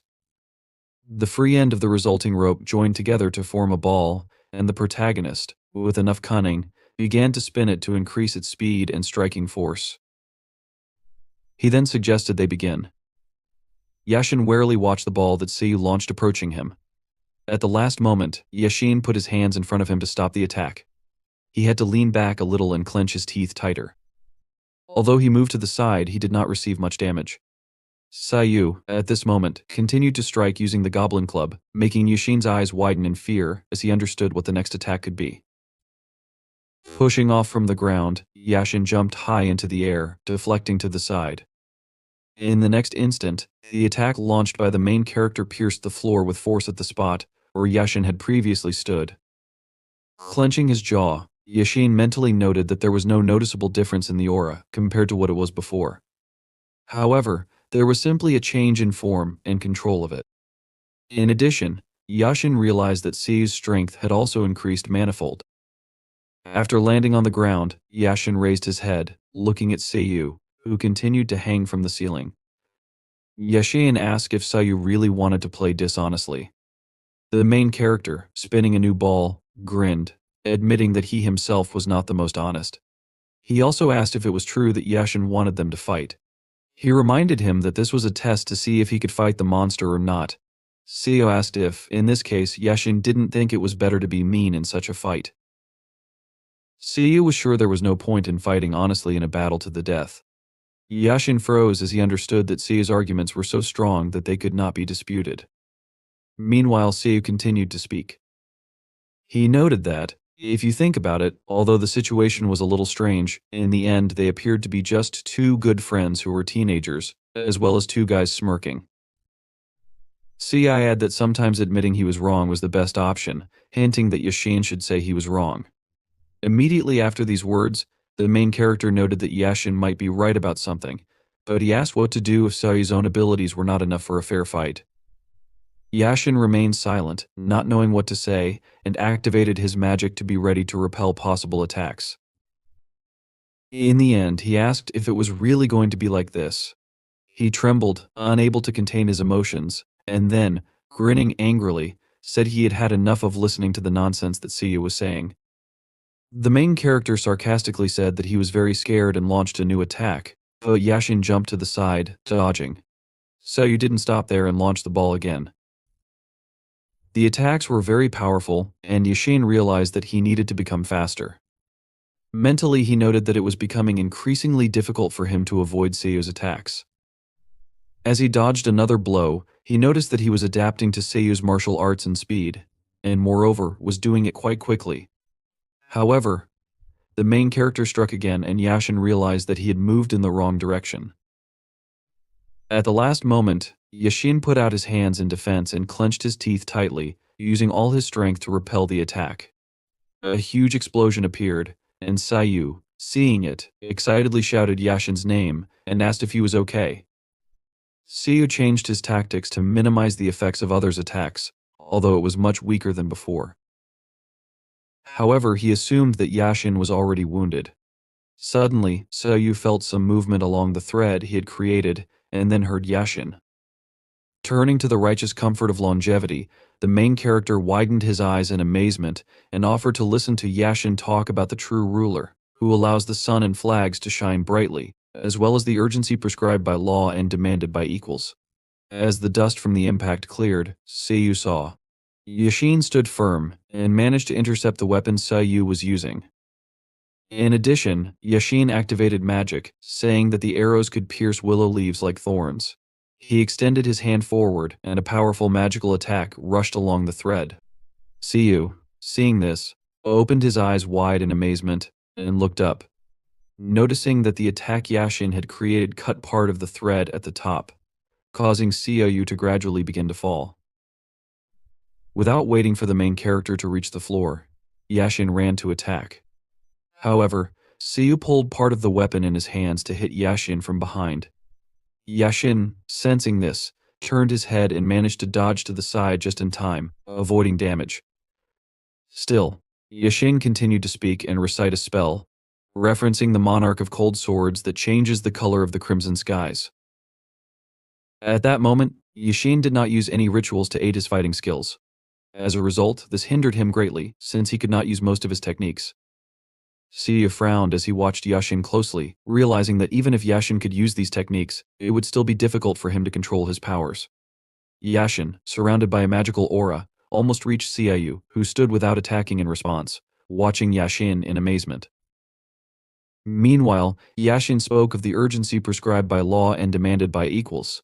The free end of the resulting rope joined together to form a ball, and the protagonist, with enough cunning, began to spin it to increase its speed and striking force. He then suggested they begin. Yashin warily watched the ball that Siu launched approaching him. At the last moment, Yashin put his hands in front of him to stop the attack. He had to lean back a little and clench his teeth tighter. Although he moved to the side, he did not receive much damage. Siu, at this moment, continued to strike using the goblin club, making Yashin's eyes widen in fear as he understood what the next attack could be. Pushing off from the ground, Yashin jumped high into the air, deflecting to the side. In the next instant, the attack launched by the main character pierced the floor with force at the spot where Yashin had previously stood. Clenching his jaw, Yashin mentally noted that there was no noticeable difference in the aura compared to what it was before. However, there was simply a change in form and control of it. In addition, Yashin realized that Siu's strength had also increased manifold. After landing on the ground, Yashin raised his head, looking at Siu, who continued to hang from the ceiling. Yashin asked if Siu really wanted to play dishonestly. The main character, spinning a new ball, grinned, admitting that he himself was not the most honest. He also asked if it was true that Yashin wanted them to fight. He reminded him that this was a test to see if he could fight the monster or not. Siu asked if, in this case, Yashin didn't think it was better to be mean in such a fight. Siu was sure there was no point in fighting honestly in a battle to the death. Yashin froze as he understood that Siu's arguments were so strong that they could not be disputed. Meanwhile, Siu continued to speak. He noted that, if you think about it, although the situation was a little strange, in the end they appeared to be just two good friends who were teenagers, as well as two guys smirking. Siu added that sometimes admitting he was wrong was the best option, hinting that Yashin should say he was wrong. Immediately after these words, the main character noted that Yashin might be right about something, but he asked what to do if Siu's own abilities were not enough for a fair fight. Yashin remained silent, not knowing what to say, and activated his magic to be ready to repel possible attacks. In the end, he asked if it was really going to be like this. He trembled, unable to contain his emotions, and then, grinning angrily, said he had had enough of listening to the nonsense that Siu was saying. The main character sarcastically said that he was very scared and launched a new attack, but Yashin jumped to the side, dodging. Siu didn't stop there and launched the ball again. The attacks were very powerful, and Yashin realized that he needed to become faster. Mentally, he noted that it was becoming increasingly difficult for him to avoid Siu's attacks. As he dodged another blow, he noticed that he was adapting to Siu's martial arts and speed, and moreover, was doing it quite quickly. However, the main character struck again and Yashin realized that he had moved in the wrong direction. At the last moment, Yashin put out his hands in defense and clenched his teeth tightly, using all his strength to repel the attack. A huge explosion appeared, and Siu, seeing it, excitedly shouted Yashin's name and asked if he was okay. Siu changed his tactics to minimize the effects of others' attacks, although it was much weaker than before. However, he assumed that Yashin was already wounded. Suddenly, Siu felt some movement along the thread he had created and then heard Yashin. Turning to the righteous comfort of longevity, the main character widened his eyes in amazement and offered to listen to Yashin talk about the true ruler, who allows the sun and flags to shine brightly, as well as the urgency prescribed by law and demanded by equals. As the dust from the impact cleared, Siu saw. Yashin stood firm and managed to intercept the weapon Siu was using. In addition, Yashin activated magic, saying that the arrows could pierce willow leaves like thorns. He extended his hand forward, and a powerful magical attack rushed along the thread. Siu, seeing this, opened his eyes wide in amazement and looked up, noticing that the attack Yashin had created cut part of the thread at the top, causing Siu to gradually begin to fall. Without waiting for the main character to reach the floor, Yashin ran to attack. However, Siu pulled part of the weapon in his hands to hit Yashin from behind. Yashin, sensing this, turned his head and managed to dodge to the side just in time, avoiding damage. Still, Yashin continued to speak and recite a spell, referencing the monarch of cold swords that changes the color of the crimson skies. At that moment, Yashin did not use any rituals to aid his fighting skills. As a result, this hindered him greatly, since he could not use most of his techniques. Siu frowned as he watched Yashin closely, realizing that even if Yashin could use these techniques, it would still be difficult for him to control his powers. Yashin, surrounded by a magical aura, almost reached Siu, who stood without attacking in response, watching Yashin in amazement. Meanwhile, Yashin spoke of the urgency prescribed by law and demanded by equals.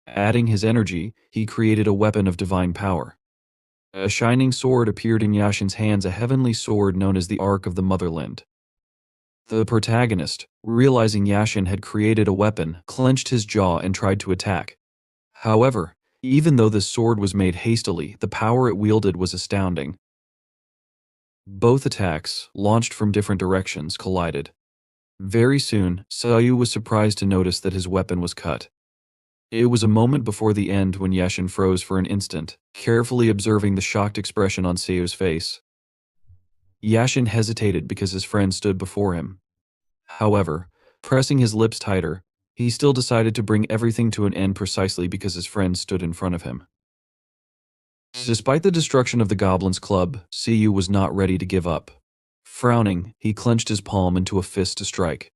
Adding his energy, he created a weapon of divine power. A shining sword appeared in Yashin's hands, a heavenly sword known as the Ark of the Motherland. The protagonist, realizing Yashin had created a weapon, clenched his jaw and tried to attack. However, even though this sword was made hastily, the power it wielded was astounding. Both attacks, launched from different directions, collided. Very soon, Siu was surprised to notice that his weapon was cut. It was a moment before the end when Yashin froze for an instant, carefully observing the shocked expression on Siu's face. Yashin hesitated because his friend stood before him. However, pressing his lips tighter, he still decided to bring everything to an end precisely because his friend stood in front of him. Despite the destruction of the Goblin's club, Siu was not ready to give up. Frowning, he clenched his palm into a fist to strike.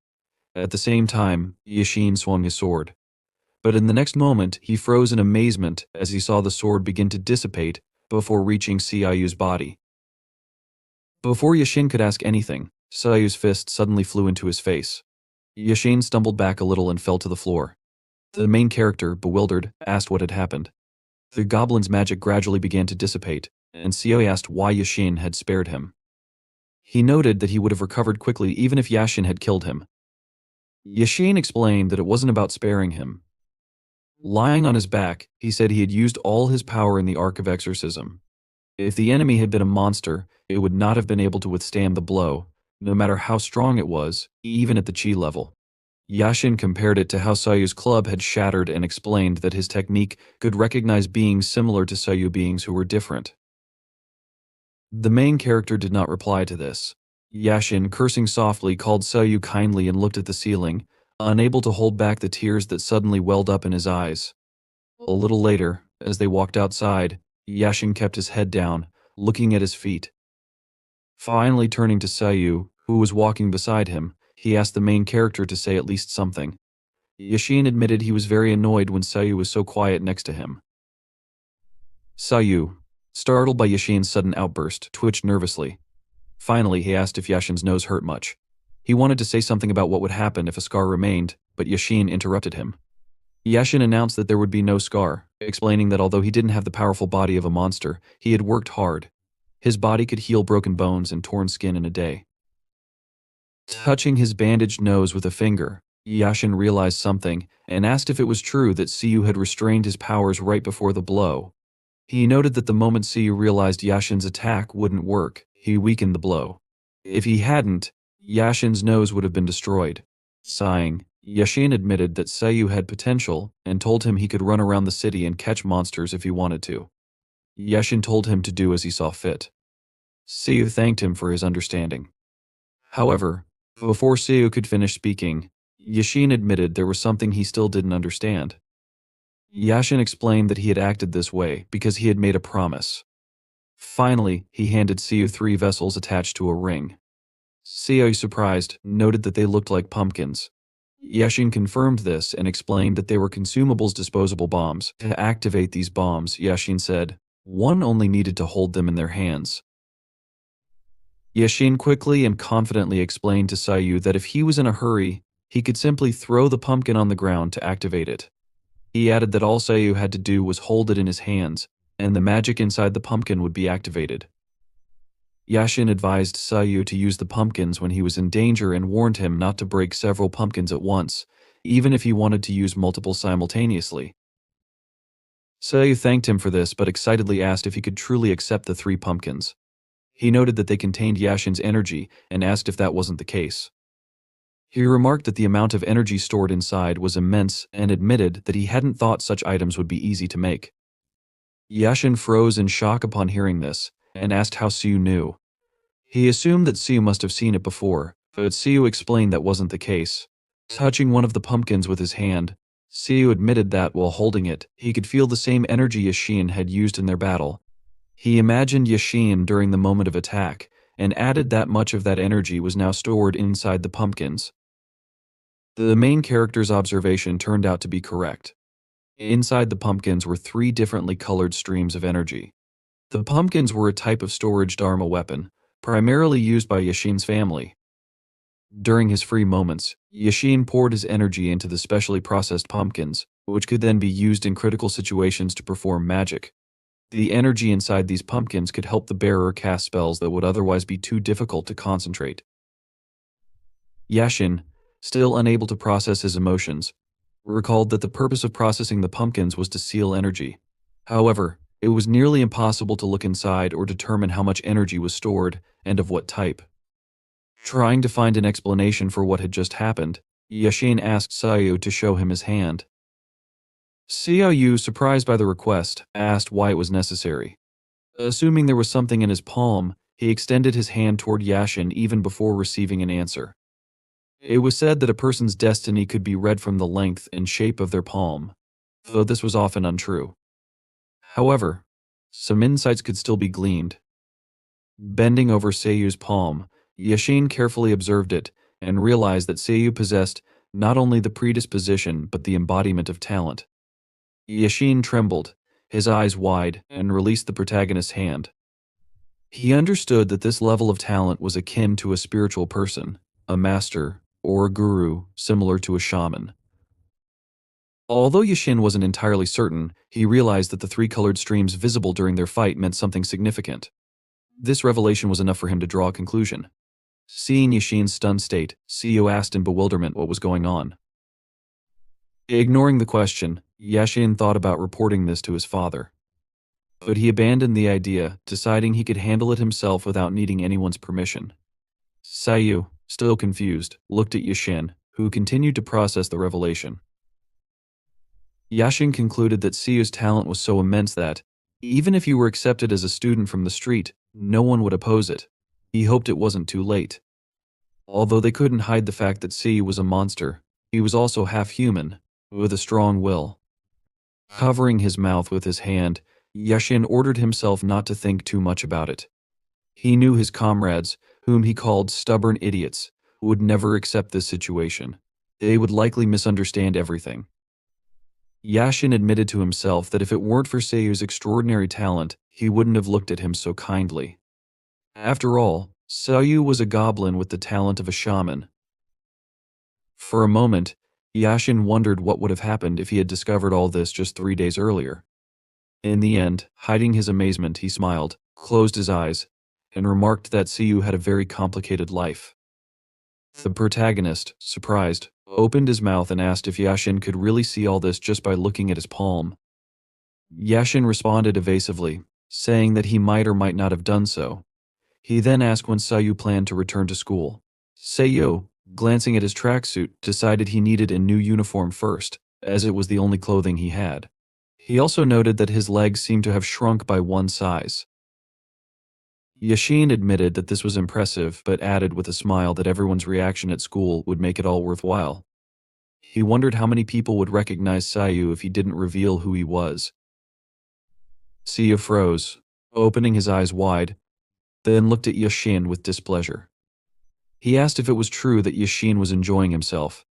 At the same time, Yashin swung his sword. But in the next moment, he froze in amazement as he saw the sword begin to dissipate before reaching Siu's body. Before Yashin could ask anything, Siu's fist suddenly flew into his face. Yashin stumbled back a little and fell to the floor. The main character, bewildered, asked what had happened. The goblin's magic gradually began to dissipate, and Siu asked why Yashin had spared him. He noted that he would have recovered quickly even if Yashin had killed him. Yashin explained that it wasn't about sparing him. Lying on his back, he said he had used all his power in the Ark of Exorcism. If the enemy had been a monster, it would not have been able to withstand the blow, no matter how strong it was, even at the chi level. Yashin compared it to how Siu's club had shattered and explained that his technique could recognize beings similar to Siu beings who were different. The main character did not reply to this. Yashin, cursing softly, called Siu kindly and looked at the ceiling, unable to hold back the tears that suddenly welled up in his eyes. A little later, as they walked outside, Yashin kept his head down, looking at his feet. Finally turning to Siu, who was walking beside him, he asked the main character to say at least something. Yashin admitted he was very annoyed when Siu was so quiet next to him. Siu, startled by Yashin's sudden outburst, twitched nervously. Finally, he asked if Yashin's nose hurt much. He wanted to say something about what would happen if a scar remained, but Yashin interrupted him. Yashin announced that there would be no scar, explaining that although he didn't have the powerful body of a monster, he had worked hard. His body could heal broken bones and torn skin in a day. Touching his bandaged nose with a finger, Yashin realized something and asked if it was true that Siu had restrained his powers right before the blow. He noted that the moment Siu realized Yashin's attack wouldn't work, he weakened the blow. If he hadn't, Yashin's nose would have been destroyed. Sighing, Yashin admitted that Siu had potential and told him he could run around the city and catch monsters if he wanted to. Yashin told him to do as he saw fit. Siu thanked him for his understanding. However, Before Siu could finish speaking, Yashin admitted there was something he still didn't understand. Yashin explained that he had acted this way because he had made a promise. Finally, he handed Siu 3 vessels attached to a ring. Siu, surprised, noted that they looked like pumpkins. Yashin confirmed this and explained that they were consumables disposable bombs. To activate these bombs, Yashin said, one only needed to hold them in their hands. Yashin quickly and confidently explained to Siu that if he was in a hurry, he could simply throw the pumpkin on the ground to activate it. He added that all Siu had to do was hold it in his hands, and the magic inside the pumpkin would be activated. Yashin advised Siu to use the pumpkins when he was in danger and warned him not to break several pumpkins at once, even if he wanted to use multiple simultaneously. Siu thanked him for this but excitedly asked if he could truly accept the 3 pumpkins. He noted that they contained Yashin's energy and asked if that wasn't the case. He remarked that the amount of energy stored inside was immense and admitted that he hadn't thought such items would be easy to make. Yashin froze in shock upon hearing this and asked how Siu knew. He assumed that Siu must have seen it before, but Siu explained that wasn't the case. Touching one of the pumpkins with his hand, Siu admitted that, while holding it, he could feel the same energy Yashin had used in their battle. He imagined Yashin during the moment of attack, and added that much of that energy was now stored inside the pumpkins. The main character's observation turned out to be correct. Inside the pumpkins were 3 differently colored streams of energy. The pumpkins were a type of storage Dharma weapon, primarily used by Yashin's family. During his free moments, Yashin poured his energy into the specially processed pumpkins, which could then be used in critical situations to perform magic. The energy inside these pumpkins could help the bearer cast spells that would otherwise be too difficult to concentrate. Yashin, still unable to process his emotions, recalled that the purpose of processing the pumpkins was to seal energy. However, it was nearly impossible to look inside or determine how much energy was stored and of what type. Trying to find an explanation for what had just happened, Yashin asked Siu to show him his hand. Siu, surprised by the request, asked why it was necessary. Assuming there was something in his palm, he extended his hand toward Yashin even before receiving an answer. It was said that a person's destiny could be read from the length and shape of their palm, though this was often untrue. However, some insights could still be gleaned. Bending over Siu's palm, Yashin carefully observed it and realized that Siu possessed not only the predisposition but the embodiment of talent. Yashin trembled, his eyes wide, and released the protagonist's hand. He understood that this level of talent was akin to a spiritual person, a master, or a guru, similar to a shaman. Although Yashin wasn't entirely certain, he realized that the 3 colored streams visible during their fight meant something significant. This revelation was enough for him to draw a conclusion. Seeing Yashin's stunned state, Siu asked in bewilderment what was going on. Ignoring the question, Yashin thought about reporting this to his father. But he abandoned the idea, deciding he could handle it himself without needing anyone's permission. Siu, still confused, looked at Yashin, who continued to process the revelation. Yashin concluded that Siu's talent was so immense that, even if he were accepted as a student from the street, no one would oppose it. He hoped it wasn't too late. Although they couldn't hide the fact that Siu was a monster, he was also half human, with a strong will. Covering his mouth with his hand, Yashin ordered himself not to think too much about it. He knew his comrades, whom he called stubborn idiots, would never accept this situation. They would likely misunderstand everything. Yashin admitted to himself that if it weren't for Siu's extraordinary talent, he wouldn't have looked at him so kindly. After all, Siu was a goblin with the talent of a shaman. For a moment, Yashin wondered what would have happened if he had discovered all this just 3 days earlier. In the end, hiding his amazement, he smiled, closed his eyes, and remarked that Siu had a very complicated life. The protagonist, surprised, opened his mouth and asked if Yashin could really see all this just by looking at his palm. Yashin responded evasively, saying that he might or might not have done so. He then asked when Siu planned to return to school. Siu, glancing at his tracksuit, decided he needed a new uniform first, as it was the only clothing he had. He also noted that his legs seemed to have shrunk by 1 size. Yashin admitted that this was impressive, but added with a smile that everyone's reaction at school would make it all worthwhile. He wondered how many people would recognize Siu if he didn't reveal who he was. Siu froze, opening his eyes wide, then looked at Yashin with displeasure. He asked if it was true that Yashin was enjoying himself.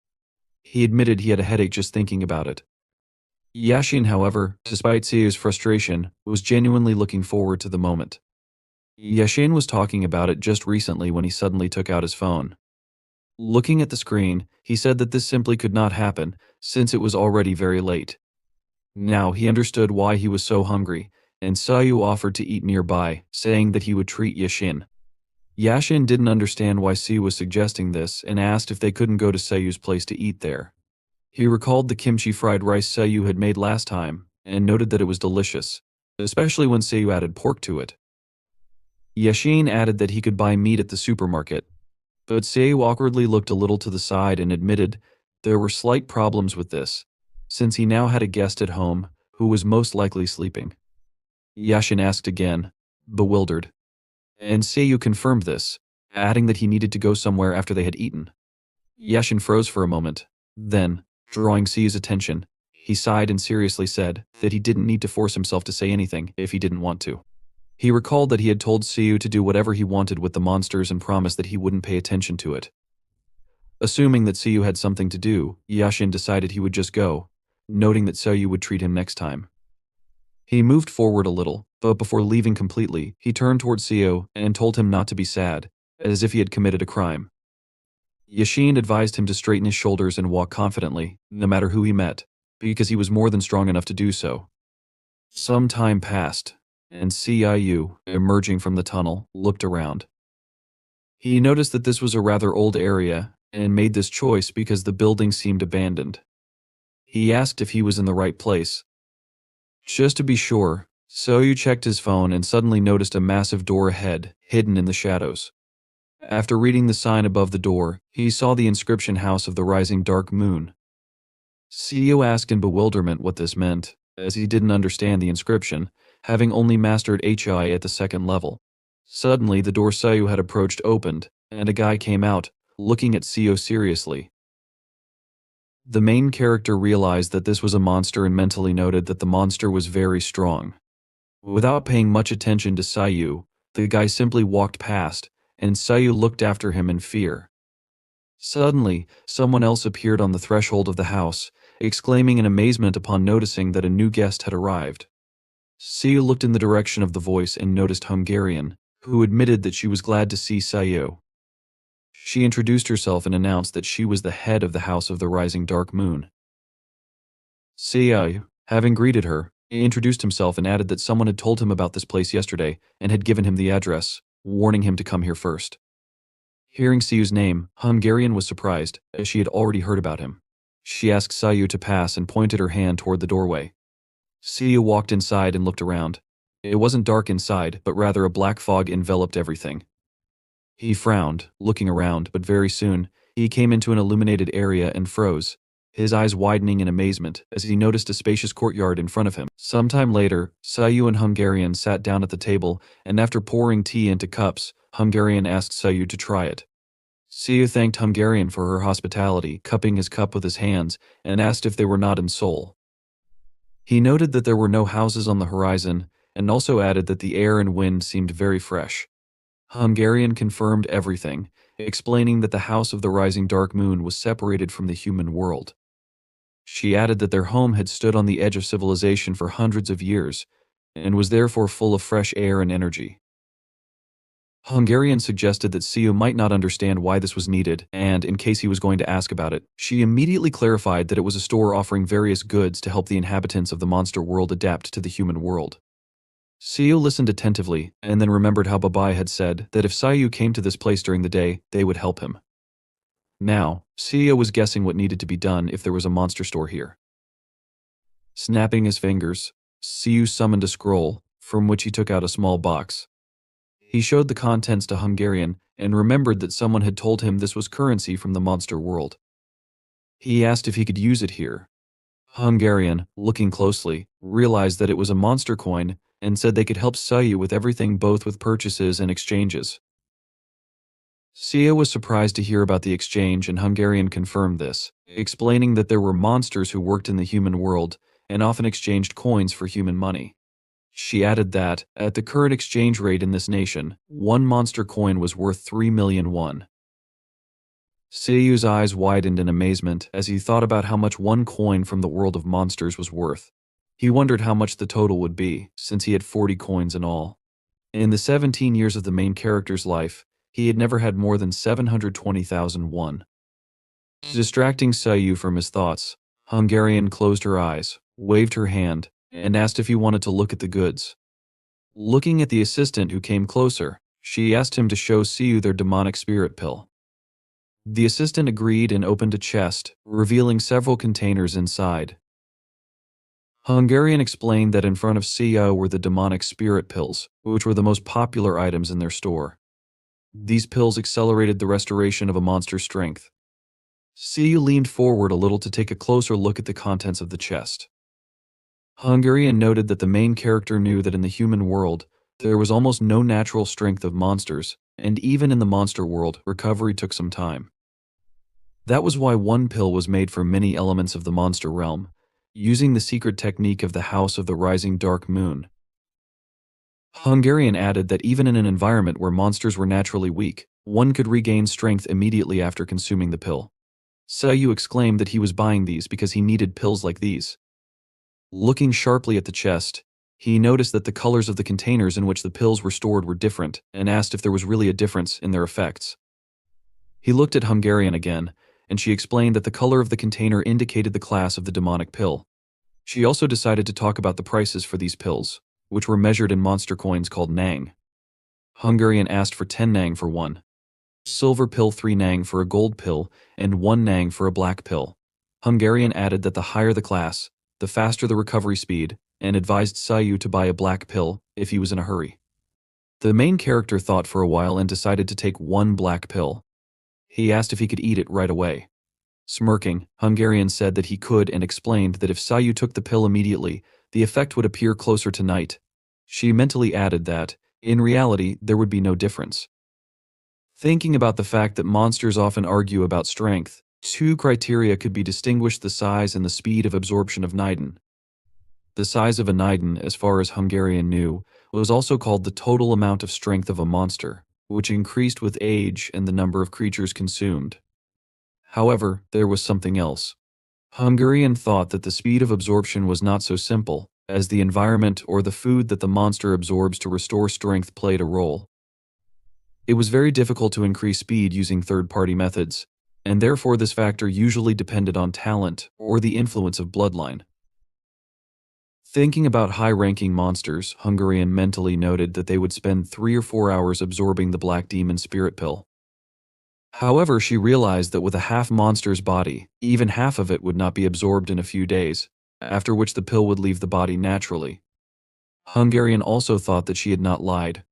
He admitted he had a headache just thinking about it. Yashin, however, despite Siu's frustration, was genuinely looking forward to the moment. Yashin was talking about it just recently when he suddenly took out his phone. Looking at the screen, he said that this simply could not happen, since it was already very late. Now he understood why he was so hungry, and Siu offered to eat nearby, saying that he would treat Yashin. Yashin didn't understand why Siu was suggesting this and asked if they couldn't go to Siu's place to eat there. He recalled the kimchi fried rice Siu had made last time, and noted that it was delicious, especially when Siu added pork to it. Yashin added that he could buy meat at the supermarket, but Siu awkwardly looked a little to the side and admitted there were slight problems with this, since he now had a guest at home who was most likely sleeping. Yashin asked again, bewildered, and Siu confirmed this, adding that he needed to go somewhere after they had eaten. Yashin froze for a moment, then, drawing Siu's attention, he sighed and seriously said that he didn't need to force himself to say anything if he didn't want to. He recalled that he had told Siu to do whatever he wanted with the monsters and promised that he wouldn't pay attention to it. Assuming that Siu had something to do, Yashin decided he would just go, noting that Siu would treat him next time. He moved forward a little, but before leaving completely, he turned toward Siu and told him not to be sad, as if he had committed a crime. Yashin advised him to straighten his shoulders and walk confidently, no matter who he met, because he was more than strong enough to do so. Some time passed, and Siu, emerging from the tunnel, looked around. He noticed that this was a rather old area, and made this choice because the building seemed abandoned. He asked if he was in the right place. Just to be sure, Siu checked his phone and suddenly noticed a massive door ahead, hidden in the shadows. After reading the sign above the door, he saw the inscription House of the Rising Dark Moon. Siu asked in bewilderment what this meant, as he didn't understand the inscription, having only mastered HI at the second level. Suddenly, the door Siu had approached opened, and a guy came out, looking at Siu seriously. The main character realized that this was a monster and mentally noted that the monster was very strong. Without paying much attention to Siu, the guy simply walked past, and Siu looked after him in fear. Suddenly, someone else appeared on the threshold of the house, exclaiming in amazement upon noticing that a new guest had arrived. Siu looked in the direction of the voice and noticed Hungarian, who admitted that she was glad to see Siu. She introduced herself and announced that she was the head of the House of the Rising Dark Moon. Siu, having greeted her, introduced himself and added that someone had told him about this place yesterday and had given him the address, warning him to come here first. Hearing Siu's name, Hungarian was surprised, as she had already heard about him. She asked Siu to pass and pointed her hand toward the doorway. Siu walked inside and looked around. It wasn't dark inside, but rather a black fog enveloped everything. He frowned, looking around, but very soon, he came into an illuminated area and froze, his eyes widening in amazement as he noticed a spacious courtyard in front of him. Sometime later, Siu and Hungarian sat down at the table, and after pouring tea into cups, Hungarian asked Siu to try it. Siu thanked Hungarian for her hospitality, cupping his cup with his hands, and asked if they were not in Seoul. He noted that there were no houses on the horizon, and also added that the air and wind seemed very fresh. Hungarian confirmed everything, explaining that the House of the Rising Dark Moon was separated from the human world. She added that their home had stood on the edge of civilization for hundreds of years, and was therefore full of fresh air and energy. Hungarian suggested that Siu might not understand why this was needed, and, in case he was going to ask about it, she immediately clarified that it was a store offering various goods to help the inhabitants of the monster world adapt to the human world. Siu listened attentively, and then remembered how Babai had said that if Siu came to this place during the day, they would help him. Now, Siu was guessing what needed to be done if there was a monster store here. Snapping his fingers, Siu summoned a scroll, from which he took out a small box. He showed the contents to Hungarian, and remembered that someone had told him this was currency from the monster world. He asked if he could use it here. Hungarian, looking closely, realized that it was a monster coin and said they could help Siu with everything, both with purchases and exchanges. Siu was surprised to hear about the exchange, and Hungarian confirmed this, explaining that there were monsters who worked in the human world and often exchanged coins for human money. She added that, at the current exchange rate in this nation, one monster coin was worth 3 million won. Seiyu's eyes widened in amazement as he thought about how much one coin from the world of monsters was worth. He wondered how much the total would be, since he had 40 coins in all. In the 17 years of the main character's life, he had never had more than 720,000 won. Distracting Seiyu from his thoughts, Hungarian closed her eyes, waved her hand, and asked if he wanted to look at the goods. Looking at the assistant who came closer, she asked him to show Siu their demonic spirit pill. The assistant agreed and opened a chest, revealing several containers inside. Hungarian explained that in front of Siu were the demonic spirit pills, which were the most popular items in their store. These pills accelerated the restoration of a monster's strength. Siu leaned forward a little to take a closer look at the contents of the chest. Hungarian noted that the main character knew that in the human world, there was almost no natural strength of monsters, and even in the monster world, recovery took some time. That was why one pill was made from many elements of the monster realm, using the secret technique of the House of the Rising Dark Moon. Hungarian added that even in an environment where monsters were naturally weak, one could regain strength immediately after consuming the pill. Seiyu exclaimed that he was buying these because he needed pills like these. Looking sharply at the chest, he noticed that the colors of the containers in which the pills were stored were different, and asked if there was really a difference in their effects. He looked at Hungarian again, and she explained that the color of the container indicated the class of the demonic pill. She also decided to talk about the prices for these pills, which were measured in monster coins called nang. Hungarian asked for 10 nang for one silver pill, 3 nang for a gold pill, and 1 nang for a black pill. Hungarian added that the higher the class, the faster the recovery speed, and advised Seiyu to buy a black pill if he was in a hurry. The main character thought for a while and decided to take 1 black pill. He asked if he could eat it right away. Smirking, Hungarian said that he could and explained that if Seiyu took the pill immediately, the effect would appear closer to night. She mentally added that, in reality, there would be no difference. Thinking about the fact that monsters often argue about strength, 2 criteria could be distinguished: the size and the speed of absorption of Niden. The size of a Niden, as far as Hungarian knew, was also called the total amount of strength of a monster, which increased with age and the number of creatures consumed. However, there was something else. Hungarian thought that the speed of absorption was not so simple, as the environment or the food that the monster absorbs to restore strength played a role. It was very difficult to increase speed using third-party methods, and therefore this factor usually depended on talent or the influence of bloodline. Thinking about high-ranking monsters, Hungarian mentally noted that they would spend 3 or 4 hours absorbing the Black Demon Spirit Pill. However, she realized that with a half-monster's body, even half of it would not be absorbed in a few days, after which the pill would leave the body naturally. Hungarian also thought that she had not lied.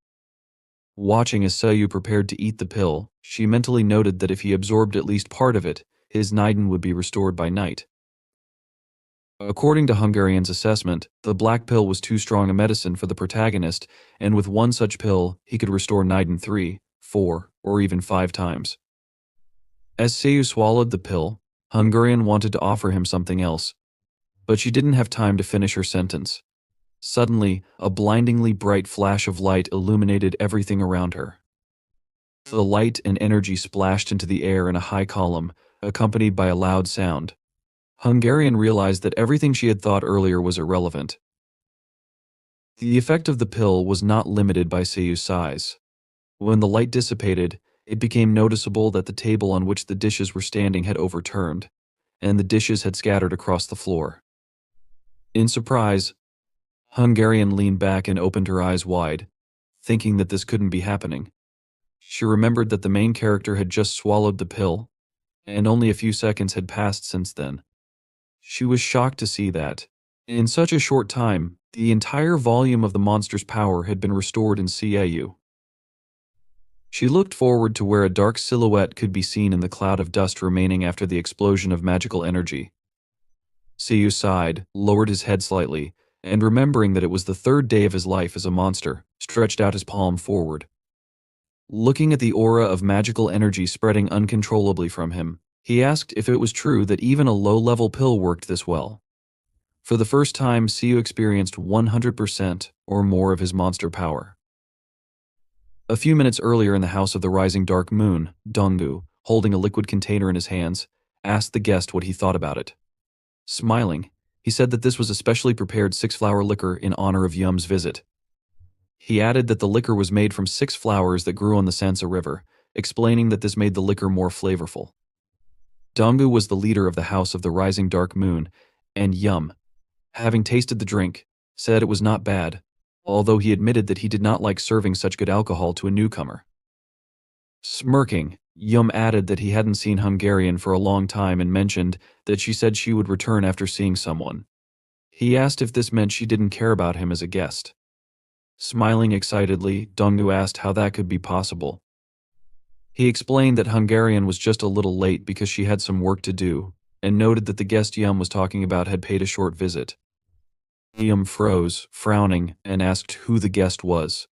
Watching as Seiyu prepared to eat the pill, she mentally noted that if he absorbed at least part of it, his Niden would be restored by night. According to Hungarian's assessment, the black pill was too strong a medicine for the protagonist, and with one such pill, he could restore Niden 3, 4, or even 5 times. As Seiyu swallowed the pill, Hungarian wanted to offer him something else, but she didn't have time to finish her sentence. Suddenly, a blindingly bright flash of light illuminated everything around her. The light and energy splashed into the air in a high column, accompanied by a loud sound. Hungarian realized that everything she had thought earlier was irrelevant. The effect of the pill was not limited by Seiyu's size. When the light dissipated, it became noticeable that the table on which the dishes were standing had overturned, and the dishes had scattered across the floor. In surprise, Hungarian leaned back and opened her eyes wide, thinking that this couldn't be happening. She remembered that the main character had just swallowed the pill, and only a few seconds had passed since then. She was shocked to see that, in such a short time, the entire volume of the monster's power had been restored in Seiyu. She looked forward to where a dark silhouette could be seen in the cloud of dust remaining after the explosion of magical energy. Siu sighed, lowered his head slightly, and remembering that it was the third day of his life as a monster, stretched out his palm forward. Looking at the aura of magical energy spreading uncontrollably from him, he asked if it was true that even a low-level pill worked this well. For the first time, Siu experienced 100% or more of his monster power. A few minutes earlier in the House of the Rising Dark Moon, Donggu, holding a liquid container in his hands, asked the guest what he thought about it. Smiling, he said that this was a specially prepared six-flower liquor in honor of Yum's visit. He added that the liquor was made from 6 flowers that grew on the Sansa River, explaining that this made the liquor more flavorful. Donggu was the leader of the House of the Rising Dark Moon, and Yum, having tasted the drink, said it was not bad, although he admitted that he did not like serving such good alcohol to a newcomer. Smirking, Yum added that he hadn't seen Hungarian for a long time and mentioned that she said she would return after seeing someone. He asked if this meant she didn't care about him as a guest. Smiling excitedly, Donggu asked how that could be possible. He explained that Hungarian was just a little late because she had some work to do, and noted that the guest Yum was talking about had paid a short visit. Yum froze, frowning, and asked who the guest was.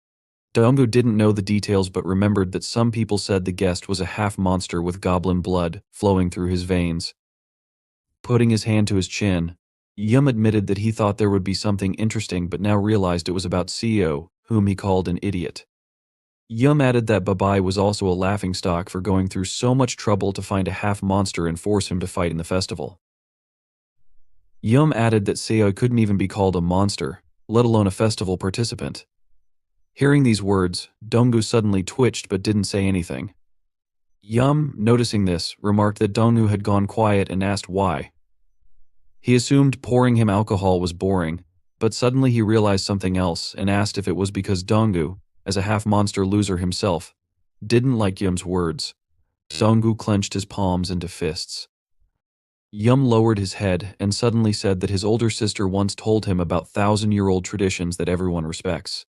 Donggu didn't know the details but remembered that some people said the guest was a half-monster with goblin blood flowing through his veins. Putting his hand to his chin, Yum admitted that he thought there would be something interesting but now realized it was about Siu, whom he called an idiot. Yum added that Babai was also a laughingstock for going through so much trouble to find a half-monster and force him to fight in the festival. Yum added that Siu couldn't even be called a monster, let alone a festival participant. Hearing these words, Donggu suddenly twitched but didn't say anything. Yum, noticing this, remarked that Donggu had gone quiet and asked why. He assumed pouring him alcohol was boring, but suddenly he realized something else and asked if it was because Donggu, as a half-monster loser himself, didn't like Yum's words. Donggu clenched his palms into fists. Yum lowered his head and suddenly said that his older sister once told him about thousand-year-old traditions that everyone respects.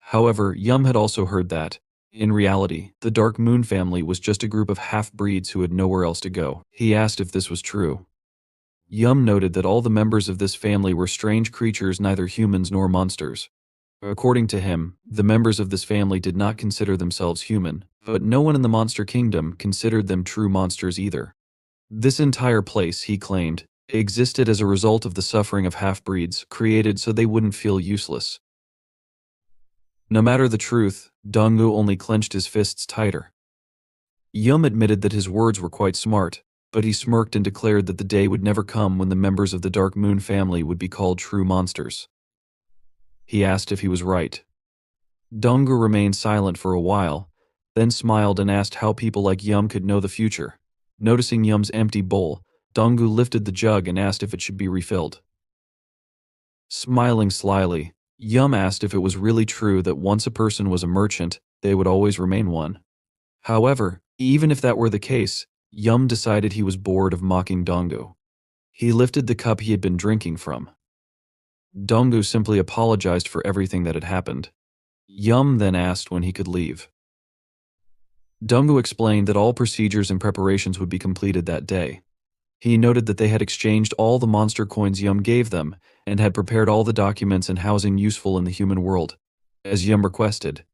However, Yum had also heard that, in reality, the Dark Moon family was just a group of half-breeds who had nowhere else to go. He asked if this was true. Yum noted that all the members of this family were strange creatures, neither humans nor monsters. According to him, the members of this family did not consider themselves human, but no one in the Monster Kingdom considered them true monsters either. This entire place, he claimed, existed as a result of the suffering of half-breeds, created so they wouldn't feel useless. No matter the truth, Donggu only clenched his fists tighter. Yum admitted that his words were quite smart, but he smirked and declared that the day would never come when the members of the Dark Moon family would be called true monsters. He asked if he was right. Donggu remained silent for a while, then smiled and asked how people like Yum could know the future. Noticing Yum's empty bowl, Donggu lifted the jug and asked if it should be refilled. Smiling slyly, Yum asked if it was really true that once a person was a merchant, they would always remain one. However, even if that were the case, Yum decided he was bored of mocking Donggu. He lifted the cup he had been drinking from. Donggu simply apologized for everything that had happened. Yum then asked when he could leave. Donggu explained that all procedures and preparations would be completed that day. He noted that they had exchanged all the monster coins Yum gave them and had prepared all the documents and housing useful in the human world, as Yum requested.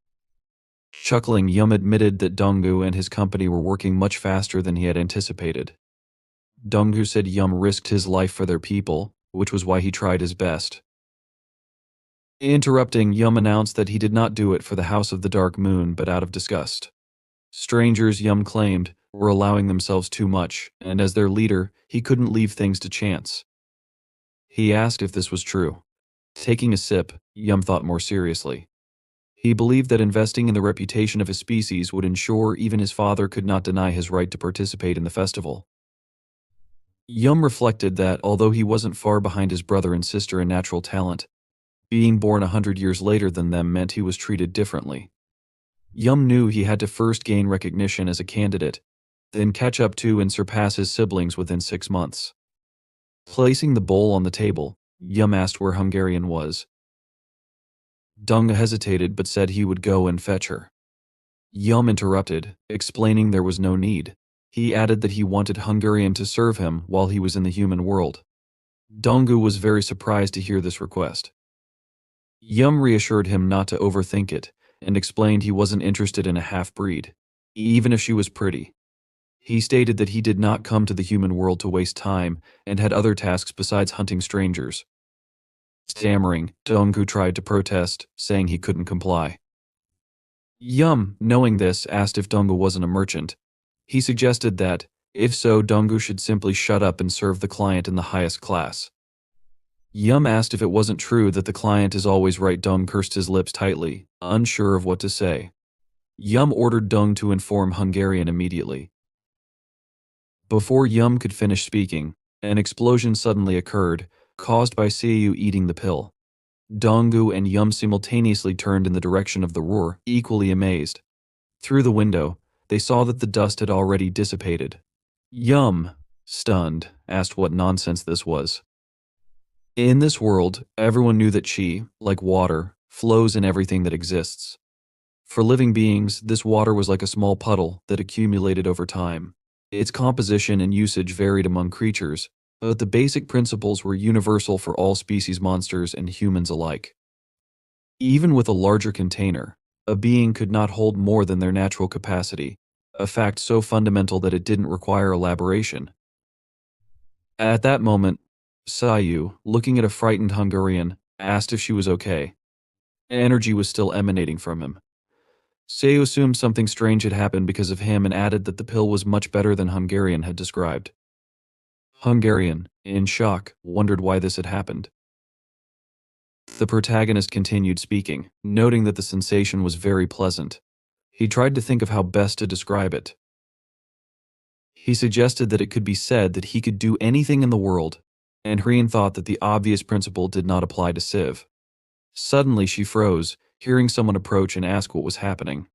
Chuckling, Yum admitted that Donggu and his company were working much faster than he had anticipated. Donggu said Yum risked his life for their people, which was why he tried his best. Interrupting, Yum announced that he did not do it for the House of the Dark Moon but out of disgust. Strangers, Yum claimed, were allowing themselves too much, and as their leader, he couldn't leave things to chance. He asked if this was true. Taking a sip, Yum thought more seriously. He believed that investing in the reputation of his species would ensure even his father could not deny his right to participate in the festival. Yum reflected that, although he wasn't far behind his brother and sister in natural talent, being born 100 years later than them meant he was treated differently. Yum knew he had to first gain recognition as a candidate, then catch up to and surpass his siblings within 6 months. Placing the bowl on the table, Yum asked where Hungarian was. Donggu hesitated but said he would go and fetch her. Yum interrupted, explaining there was no need. He added that he wanted Hungarian to serve him while he was in the human world. Donggu was very surprised to hear this request. Yum reassured him not to overthink it and explained he wasn't interested in a half-breed, even if she was pretty. He stated that he did not come to the human world to waste time and had other tasks besides hunting strangers. Stammering, Donggu tried to protest, saying he couldn't comply. Yum, knowing this, asked if Donggu wasn't a merchant. He suggested that, if so, Donggu should simply shut up and serve the client in the highest class. Yum asked if it wasn't true that the client is always right. Dung pursed his lips tightly, unsure of what to say. Yum ordered Dung to inform Hungarian immediately. Before Yum could finish speaking, an explosion suddenly occurred, caused by Siu eating the pill. Donggu and Yum simultaneously turned in the direction of the roar, equally amazed. Through the window, they saw that the dust had already dissipated. Yum, stunned, asked what nonsense this was. In this world, everyone knew that qi, like water, flows in everything that exists. For living beings, this water was like a small puddle that accumulated over time. Its composition and usage varied among creatures, but the basic principles were universal for all species, monsters and humans alike. Even with a larger container, a being could not hold more than their natural capacity, a fact so fundamental that it didn't require elaboration. At that moment, Siu, looking at a frightened Hungarian, asked if she was okay. Energy was still emanating from him. Siu assumed something strange had happened because of him and added that the pill was much better than Hungarian had described. Hungarian, in shock, wondered why this had happened. The protagonist continued speaking, noting that the sensation was very pleasant. He tried to think of how best to describe it. He suggested that it could be said that he could do anything in the world, and Hreen thought that the obvious principle did not apply to Siv. Suddenly she froze, hearing someone approach and ask what was happening.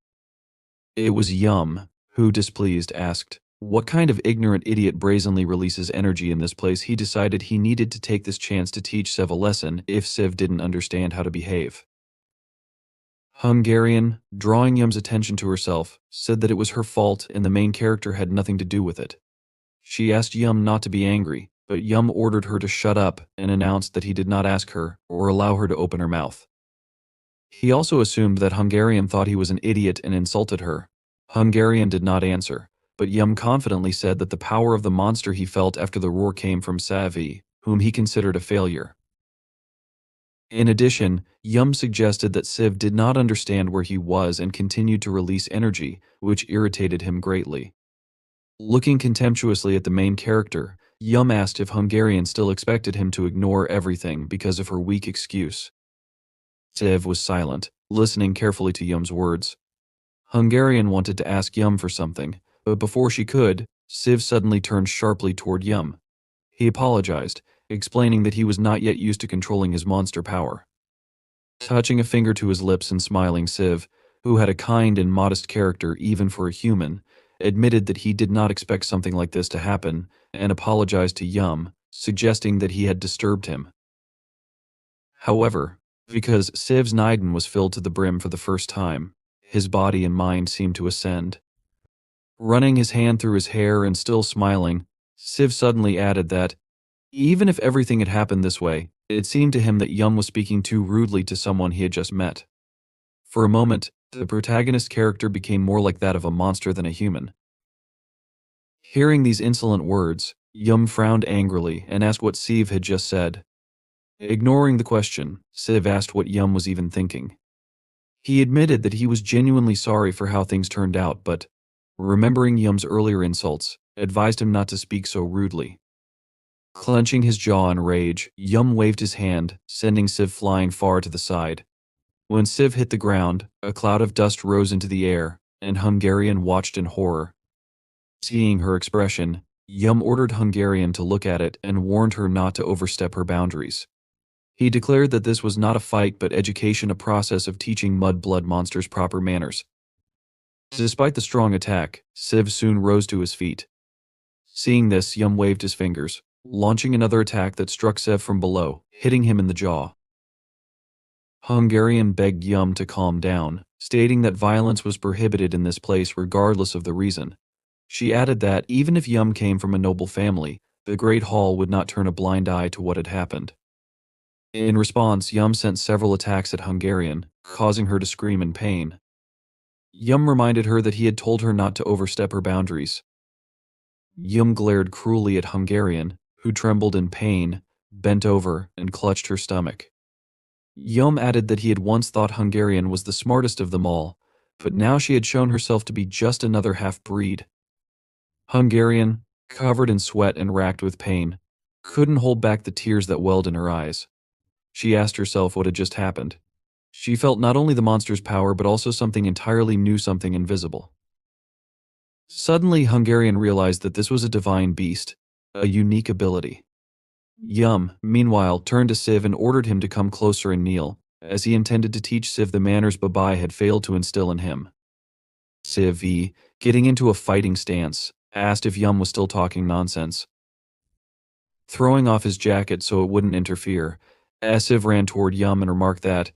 It was Yum, who, displeased, asked, "What kind of ignorant idiot brazenly releases energy in this place?" He decided he needed to take this chance to teach Siv a lesson if Siv didn't understand how to behave. Hungarian, drawing Yum's attention to herself, said that it was her fault and the main character had nothing to do with it. She asked Yum not to be angry, but Yum ordered her to shut up and announced that he did not ask her or allow her to open her mouth. He also assumed that Hungarian thought he was an idiot and insulted her. Hungarian did not answer, but Yum confidently said that the power of the monster he felt after the roar came from Savi, whom he considered a failure. In addition, Yum suggested that Siv did not understand where he was and continued to release energy, which irritated him greatly. Looking contemptuously at the main character, Yum asked if Hungarian still expected him to ignore everything because of her weak excuse. Siv was silent, listening carefully to Yum's words. Hungarian wanted to ask Yum for something, but before she could, Siv suddenly turned sharply toward Yum. He apologized, explaining that he was not yet used to controlling his monster power. Touching a finger to his lips and smiling, Siv, who had a kind and modest character even for a human, admitted that he did not expect something like this to happen and apologized to Yum, suggesting that he had disturbed him. However, because Siv's Niden was filled to the brim for the first time, his body and mind seemed to ascend. Running his hand through his hair and still smiling, Siv suddenly added that, even if everything had happened this way, it seemed to him that Yum was speaking too rudely to someone he had just met. For a moment, the protagonist's character became more like that of a monster than a human. Hearing these insolent words, Yum frowned angrily and asked what Siv had just said. Ignoring the question, Siv asked what Yum was even thinking. He admitted that he was genuinely sorry for how things turned out, but, remembering Yum's earlier insults, advised him not to speak so rudely. Clenching his jaw in rage, Yum waved his hand, sending Siv flying far to the side. When Siv hit the ground, a cloud of dust rose into the air, and Hungarian watched in horror. Seeing her expression, Yum ordered Hungarian to look at it and warned her not to overstep her boundaries. He declared that this was not a fight but education, a process of teaching mud-blood monsters proper manners. Despite the strong attack, Siv soon rose to his feet. Seeing this, Yum waved his fingers, launching another attack that struck Siv from below, hitting him in the jaw. Hungarian begged Yum to calm down, stating that violence was prohibited in this place regardless of the reason. She added that even if Yum came from a noble family, The Great Hall would not turn a blind eye to what had happened. In response, Yum sent several attacks at Hungarian, causing her to scream in pain. Yum reminded her that he had told her not to overstep her boundaries. Yum glared cruelly at Hungarian, who trembled in pain, bent over, and clutched her stomach. Yum added that he had once thought Hungarian was the smartest of them all, but now she had shown herself to be just another half-breed. Hungarian, covered in sweat and racked with pain, couldn't hold back the tears that welled in her eyes. She asked herself what had just happened. She felt not only the monster's power but also something entirely new, something invisible. Suddenly, Hungarian realized that this was a divine beast, a unique ability. Yum, meanwhile, turned to Siv and ordered him to come closer and kneel, as he intended to teach Siv the manners Babai had failed to instill in him. Siv, getting into a fighting stance, asked if Yum was still talking nonsense. Throwing off his jacket so it wouldn't interfere, Siv ran toward Yum and remarked that,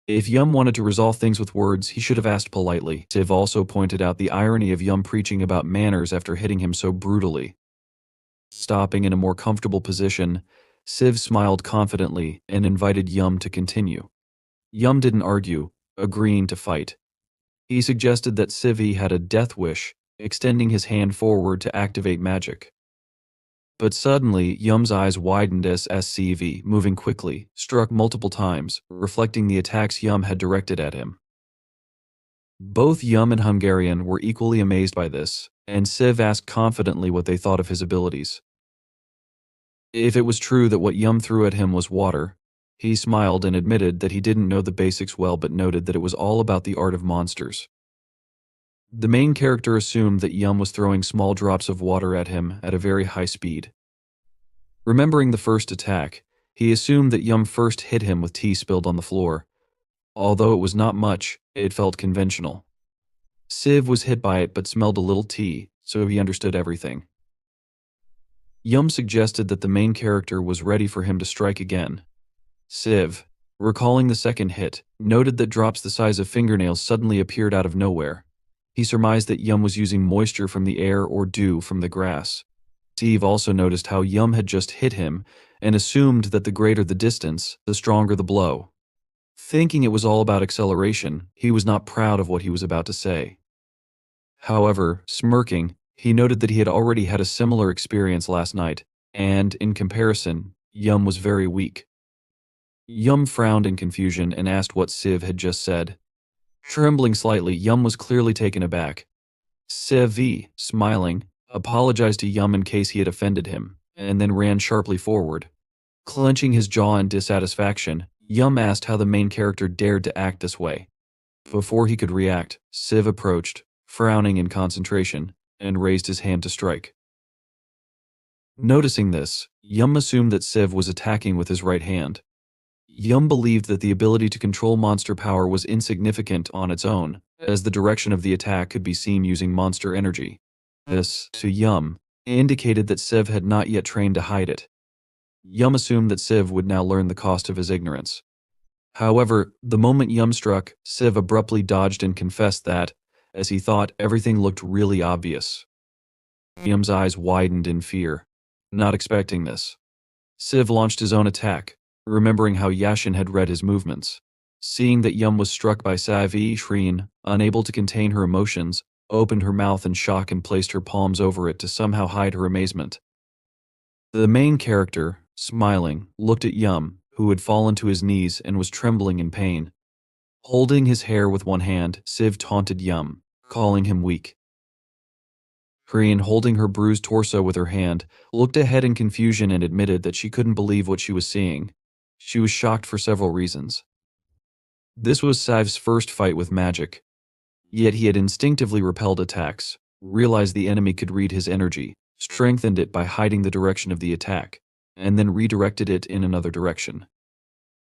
if Yum wanted to resolve things with words, he should have asked politely. Siv also pointed out the irony of Yum preaching about manners after hitting him so brutally. Stopping in a more comfortable position, Siv smiled confidently and invited Yum to continue. Yum didn't argue, agreeing to fight. He suggested that Siv had a death wish, extending his hand forward to activate magic. But suddenly, Yum's eyes widened as Siv, moving quickly, struck multiple times, reflecting the attacks Yum had directed at him. Both Yum and Hungarian were equally amazed by this, and Siv asked confidently what they thought of his abilities. If it was true that what Yum threw at him was water, he smiled and admitted that he didn't know the basics well but noted that it was all about the art of monsters. The main character assumed that Yum was throwing small drops of water at him at a very high speed. Remembering the first attack, he assumed that Yum first hit him with tea spilled on the floor. Although it was not much, it felt conventional. Siv was hit by it but smelled a little tea, so he understood everything. Yum suggested that the main character was ready for him to strike again. Siv, recalling the second hit, noted that drops the size of fingernails suddenly appeared out of nowhere. He surmised that Yum was using moisture from the air or dew from the grass. Siv also noticed how Yum had just hit him and assumed that the greater the distance, the stronger the blow. Thinking it was all about acceleration, he was not proud of what he was about to say. However, smirking, he noted that he had already had a similar experience last night, and, in comparison, Yum was very weak. Yum frowned in confusion and asked what Siv had just said. Trembling slightly, Yum was clearly taken aback. Siv, smiling, apologized to Yum in case he had offended him, and then ran sharply forward. Clenching his jaw in dissatisfaction, Yum asked how the main character dared to act this way. Before he could react, Siv approached, frowning in concentration, and raised his hand to strike. Noticing this, Yum assumed that Siv was attacking with his right hand. Yum believed that the ability to control monster power was insignificant on its own, as the direction of the attack could be seen using monster energy. This, to Yum, indicated that Siv had not yet trained to hide it. Yum assumed that Siv would now learn the cost of his ignorance. However, the moment Yum struck, Siv abruptly dodged and confessed that, as he thought, everything looked really obvious. Yum's eyes widened in fear. Not expecting this, Siv launched his own attack, remembering how Yashin had read his movements. Seeing that Yum was struck by Savi, Shreen, unable to contain her emotions, opened her mouth in shock and placed her palms over it to somehow hide her amazement. The main character, smiling, looked at Yum, who had fallen to his knees and was trembling in pain. Holding his hair with one hand, Siv taunted Yum, calling him weak. Shreen, holding her bruised torso with her hand, looked ahead in confusion and admitted that she couldn't believe what she was seeing. She was shocked for several reasons. This was Sav's first fight with magic. Yet he had instinctively repelled attacks, realized the enemy could read his energy, strengthened it by hiding the direction of the attack, and then redirected it in another direction.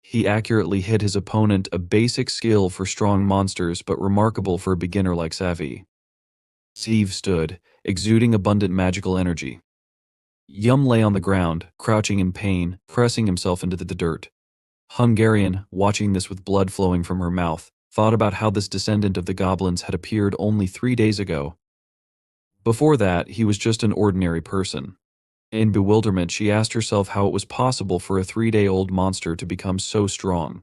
He accurately hit his opponent, a basic skill for strong monsters but remarkable for a beginner like Savi. Siv stood, exuding abundant magical energy. Yum lay on the ground, crouching in pain, pressing himself into the dirt. Hungarian, watching this with blood flowing from her mouth, thought about how this descendant of the goblins had appeared only 3 days ago. Before that, he was just an ordinary person. In bewilderment, she asked herself how it was possible for a 3-day-old monster to become so strong.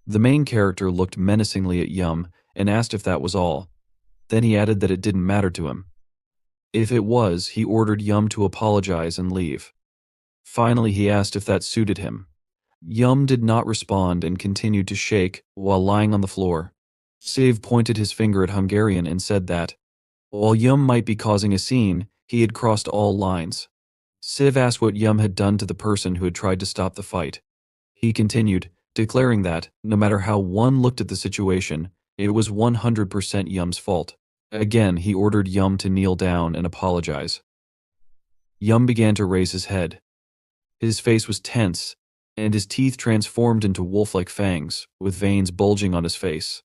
The main character looked menacingly at Yum and asked if that was all. Then he added that it didn't matter to him. If it was, he ordered Yum to apologize and leave. Finally, he asked if that suited him. Yum did not respond and continued to shake while lying on the floor. Siv pointed his finger at Hungarian and said that, while Yum might be causing a scene, he had crossed all lines. Siv asked what Yum had done to the person who had tried to stop the fight. He continued, declaring that, no matter how one looked at the situation, it was 100% Yum's fault. Again, he ordered Yum to kneel down and apologize. Yum began to raise his head. His face was tense, and his teeth transformed into wolf-like fangs, with veins bulging on his face.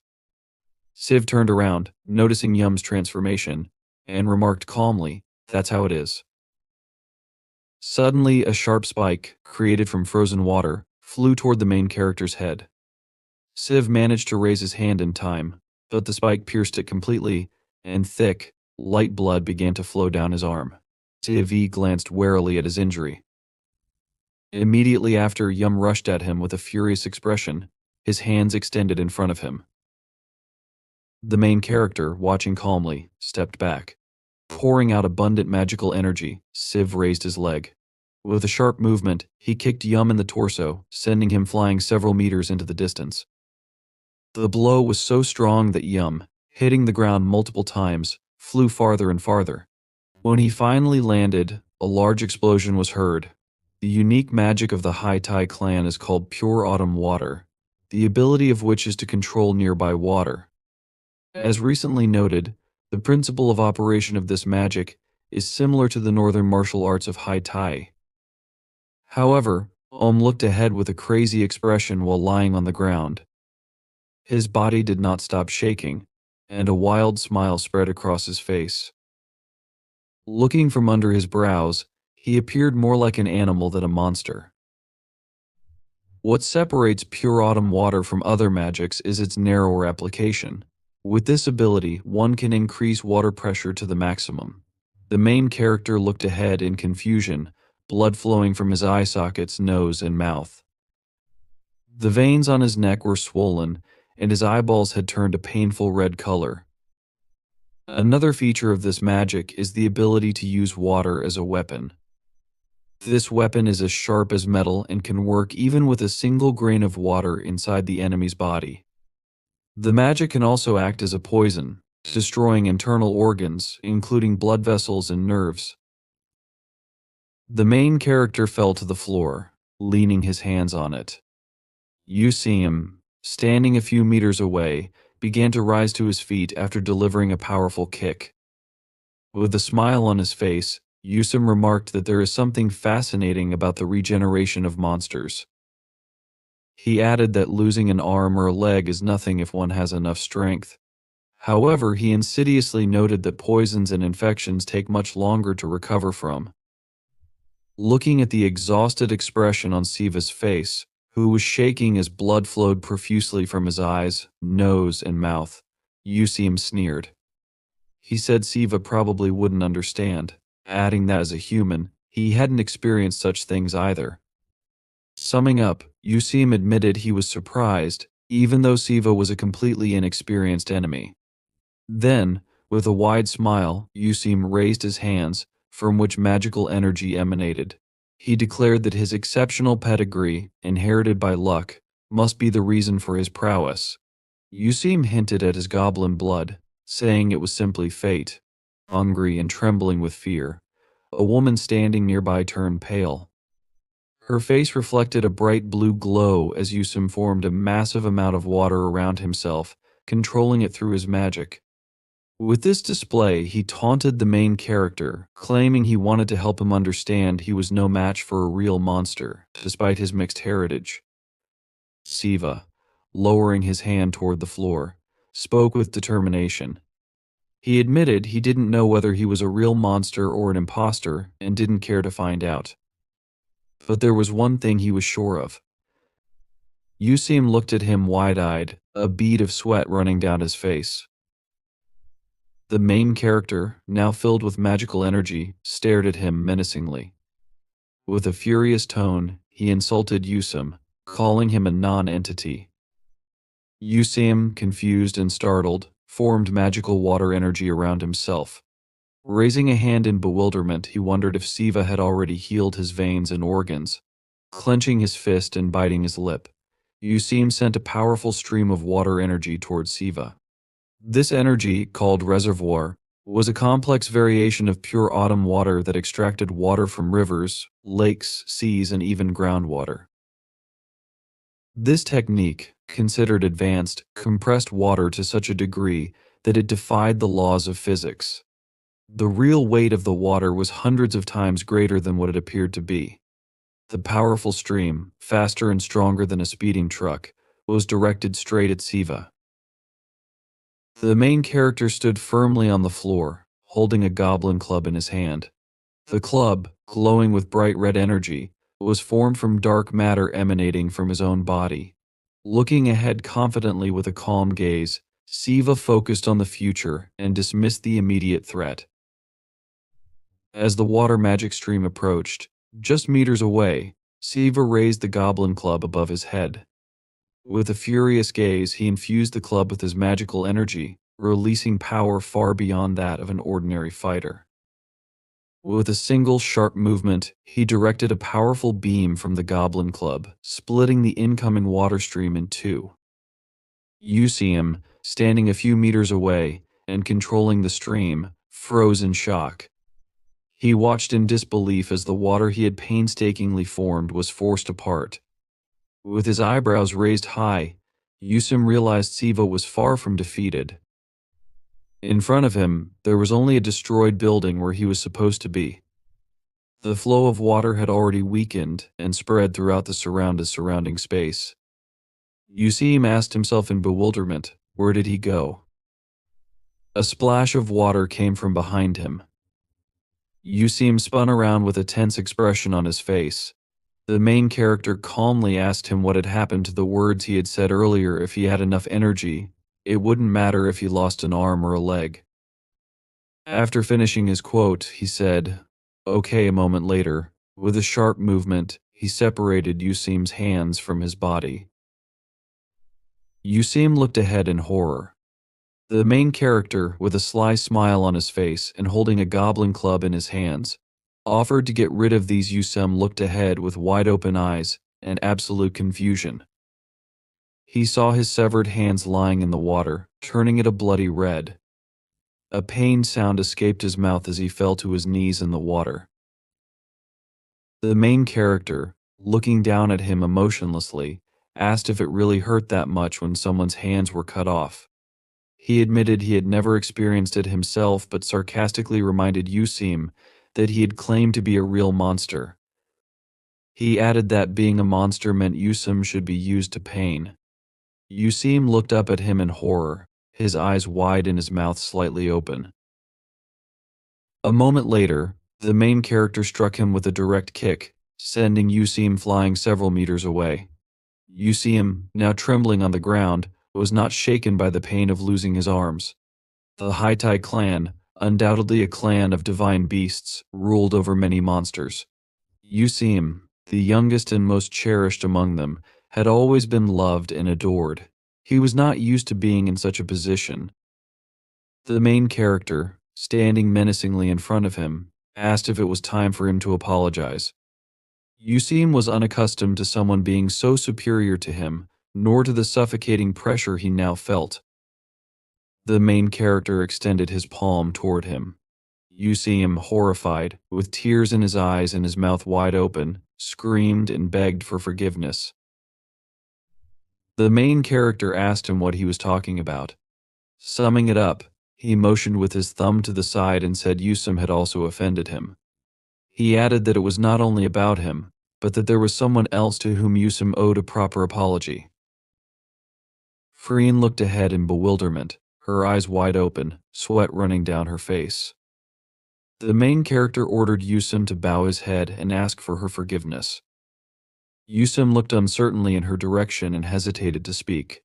Siv turned around, noticing Yum's transformation, and remarked calmly, "That's how it is." Suddenly, a sharp spike, created from frozen water, flew toward the main character's head. Siv managed to raise his hand in time, but the spike pierced it completely, and thick, light blood began to flow down his arm. Siv glanced warily at his injury. Immediately after, Yum rushed at him with a furious expression, his hands extended in front of him. The main character, watching calmly, stepped back. Pouring out abundant magical energy, Siv raised his leg. With a sharp movement, he kicked Yum in the torso, sending him flying several meters into the distance. The blow was so strong that Yum, hitting the ground multiple times, flew farther and farther. When he finally landed, a large explosion was heard. The unique magic of the High Tai clan is called Pure Autumn Water, the ability of which is to control nearby water. As recently noted, the principle of operation of this magic is similar to the northern martial arts of High Tai. However, looked ahead with a crazy expression while lying on the ground. His body did not stop shaking, and a wild smile spread across his face. Looking from under his brows, he appeared more like an animal than a monster. What separates Pure Autumn Water from other magics is its narrower application. With this ability, one can increase water pressure to the maximum. The main character looked ahead in confusion, blood flowing from his eye sockets, nose, and mouth. The veins on his neck were swollen, and his eyeballs had turned a painful red color. Another feature of this magic is the ability to use water as a weapon. This weapon is as sharp as metal and can work even with a single grain of water inside the enemy's body. The magic can also act as a poison, destroying internal organs, including blood vessels and nerves. The main character fell to the floor, leaning his hands on it. You see him, standing a few meters away, began to rise to his feet after delivering a powerful kick. With a smile on his face, Yusum remarked that there is something fascinating about the regeneration of monsters. He added that losing an arm or a leg is nothing if one has enough strength. However, he insidiously noted that poisons and infections take much longer to recover from. Looking at the exhausted expression on Siva's face, who was shaking as blood flowed profusely from his eyes, nose, and mouth, Yusim sneered. He said Siva probably wouldn't understand, adding that as a human, he hadn't experienced such things either. Summing up, Yusim admitted he was surprised, even though Siva was a completely inexperienced enemy. Then, with a wide smile, Yusim raised his hands, from which magical energy emanated. He declared that his exceptional pedigree, inherited by luck, must be the reason for his prowess. Yusim hinted at his goblin blood, saying it was simply fate. Hungry and trembling with fear, a woman standing nearby turned pale. Her face reflected a bright blue glow as Yusim formed a massive amount of water around himself, controlling it through his magic. With this display, he taunted the main character, claiming he wanted to help him understand he was no match for a real monster, despite his mixed heritage. Siva, lowering his hand toward the floor, spoke with determination. He admitted he didn't know whether he was a real monster or an imposter and didn't care to find out. But there was one thing he was sure of. Yusim looked at him wide-eyed, a bead of sweat running down his face. The main character, now filled with magical energy, stared at him menacingly. With a furious tone, he insulted Yusum, calling him a non-entity. Yusum, confused and startled, formed magical water energy around himself. Raising a hand in bewilderment, he wondered if Siva had already healed his veins and organs. Clenching his fist and biting his lip, Yusum sent a powerful stream of water energy towards Siva. This energy, called reservoir, was a complex variation of pure autumn water that extracted water from rivers, lakes, seas, and even groundwater. This technique, considered advanced, compressed water to such a degree that it defied the laws of physics. The real weight of the water was hundreds of times greater than what it appeared to be. The powerful stream, faster and stronger than a speeding truck, was directed straight at Siva. The main character stood firmly on the floor, holding a goblin club in his hand. The club, glowing with bright red energy, was formed from dark matter emanating from his own body. Looking ahead confidently with a calm gaze, Siva focused on the future and dismissed the immediate threat. As the water magic stream approached, just meters away, Siva raised the goblin club above his head. With a furious gaze, he infused the club with his magical energy, releasing power far beyond that of an ordinary fighter. With a single sharp movement, he directed a powerful beam from the goblin club, splitting the incoming water stream in two. Yusum, standing a few meters away and controlling the stream, froze in shock. He watched in disbelief as the water he had painstakingly formed was forced apart. With his eyebrows raised high, Yusum realized Siva was far from defeated. In front of him, there was only a destroyed building where he was supposed to be. The flow of water had already weakened and spread throughout the surrounding space. Yusum asked himself in bewilderment, where did he go? A splash of water came from behind him. Yusum spun around with a tense expression on his face. The main character calmly asked him what had happened to the words he had said earlier. If he had enough energy, it wouldn't matter if he lost an arm or a leg. After finishing his quote, he said, "Okay." A moment later, with a sharp movement, he separated Yusum's hands from his body. Yusum looked ahead in horror. The main character, with a sly smile on his face and holding a goblin club in his hands, offered to get rid of these. Yusum looked ahead with wide-open eyes and absolute confusion. He saw his severed hands lying in the water, turning it a bloody red. A pained sound escaped his mouth as he fell to his knees in the water. The main character, looking down at him emotionlessly, asked if it really hurt that much when someone's hands were cut off. He admitted he had never experienced it himself, but sarcastically reminded Yusum that he had claimed to be a real monster. He added that being a monster meant Yusum should be used to pain. Yusum looked up at him in horror, his eyes wide and his mouth slightly open. A moment later, the main character struck him with a direct kick, sending Yusum flying several meters away. Yusum, now trembling on the ground, was not shaken by the pain of losing his arms. The Haitai clan, undoubtedly a clan of divine beasts, ruled over many monsters. Yusum, the youngest and most cherished among them, had always been loved and adored. He was not used to being in such a position. The main character, standing menacingly in front of him, asked if it was time for him to apologize. Yusum was unaccustomed to someone being so superior to him, nor to the suffocating pressure he now felt. The main character extended his palm toward him. Yusum, horrified, with tears in his eyes and his mouth wide open, screamed and begged for forgiveness. The main character asked him what he was talking about. Summing it up, he motioned with his thumb to the side and said Yusum had also offended him. He added that it was not only about him, but that there was someone else to whom Yusum owed a proper apology. Freen looked ahead in bewilderment, her eyes wide open, sweat running down her face. The main character ordered Yusum to bow his head and ask for her forgiveness. Yusum looked uncertainly in her direction and hesitated to speak.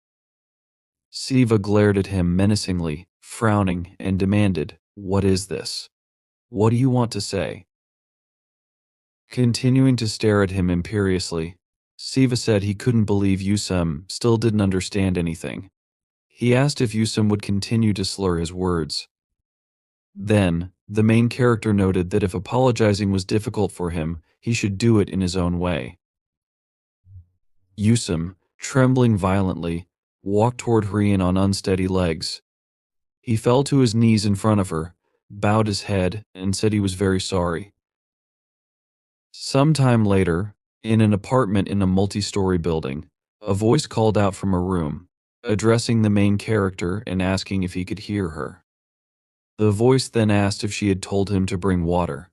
Siva glared at him menacingly, frowning, and demanded, "What is this? What do you want to say?" Continuing to stare at him imperiously, Siva said he couldn't believe Yusum still didn't understand anything. He asked if Yusum would continue to slur his words. Then, the main character noted that if apologizing was difficult for him, he should do it in his own way. Yusum, trembling violently, walked toward Hrian on unsteady legs. He fell to his knees in front of her, bowed his head, and said he was very sorry. Sometime later, in an apartment in a multi-story building, a voice called out from a room, addressing the main character and asking if he could hear her. The voice then asked if she had told him to bring water.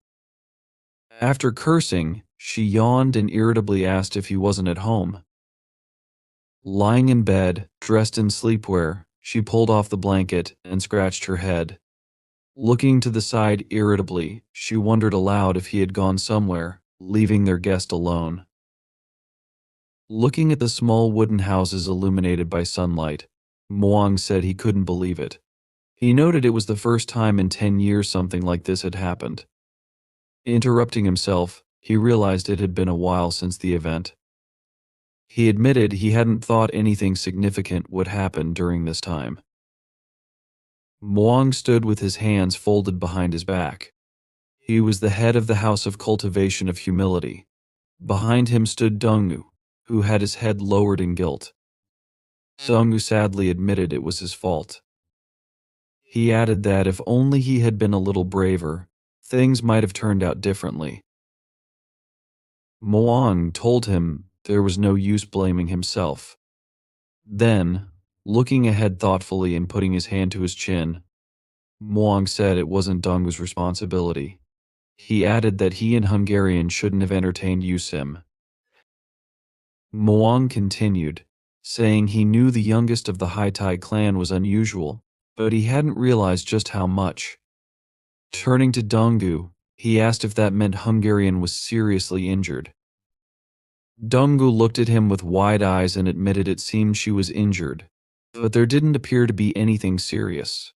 After cursing, she yawned and irritably asked if he wasn't at home. Lying in bed, dressed in sleepwear, she pulled off the blanket and scratched her head. Looking to the side irritably, she wondered aloud if he had gone somewhere, leaving their guest alone. Looking at the small wooden houses illuminated by sunlight, Muang said he couldn't believe it. He noted it was the first time in 10 years something like this had happened. Interrupting himself, he realized it had been a while since the event. He admitted he hadn't thought anything significant would happen during this time. Muang stood with his hands folded behind his back. He was the head of the House of Cultivation of Humility. Behind him stood Dongwu, who had his head lowered in guilt. Dongwu sadly admitted it was his fault. He added that if only he had been a little braver, things might have turned out differently. Muang told him there was no use blaming himself. Then, looking ahead thoughtfully and putting his hand to his chin, Muang said it wasn't Dongwu's responsibility. He added that he and Hungarian shouldn't have entertained Yusim. Muang continued, saying he knew the youngest of the Haitai clan was unusual, but he hadn't realized just how much. Turning to Dongwu, he asked if that meant Hungarian was seriously injured. Dongwu looked at him with wide eyes and admitted it seemed she was injured, but there didn't appear to be anything serious.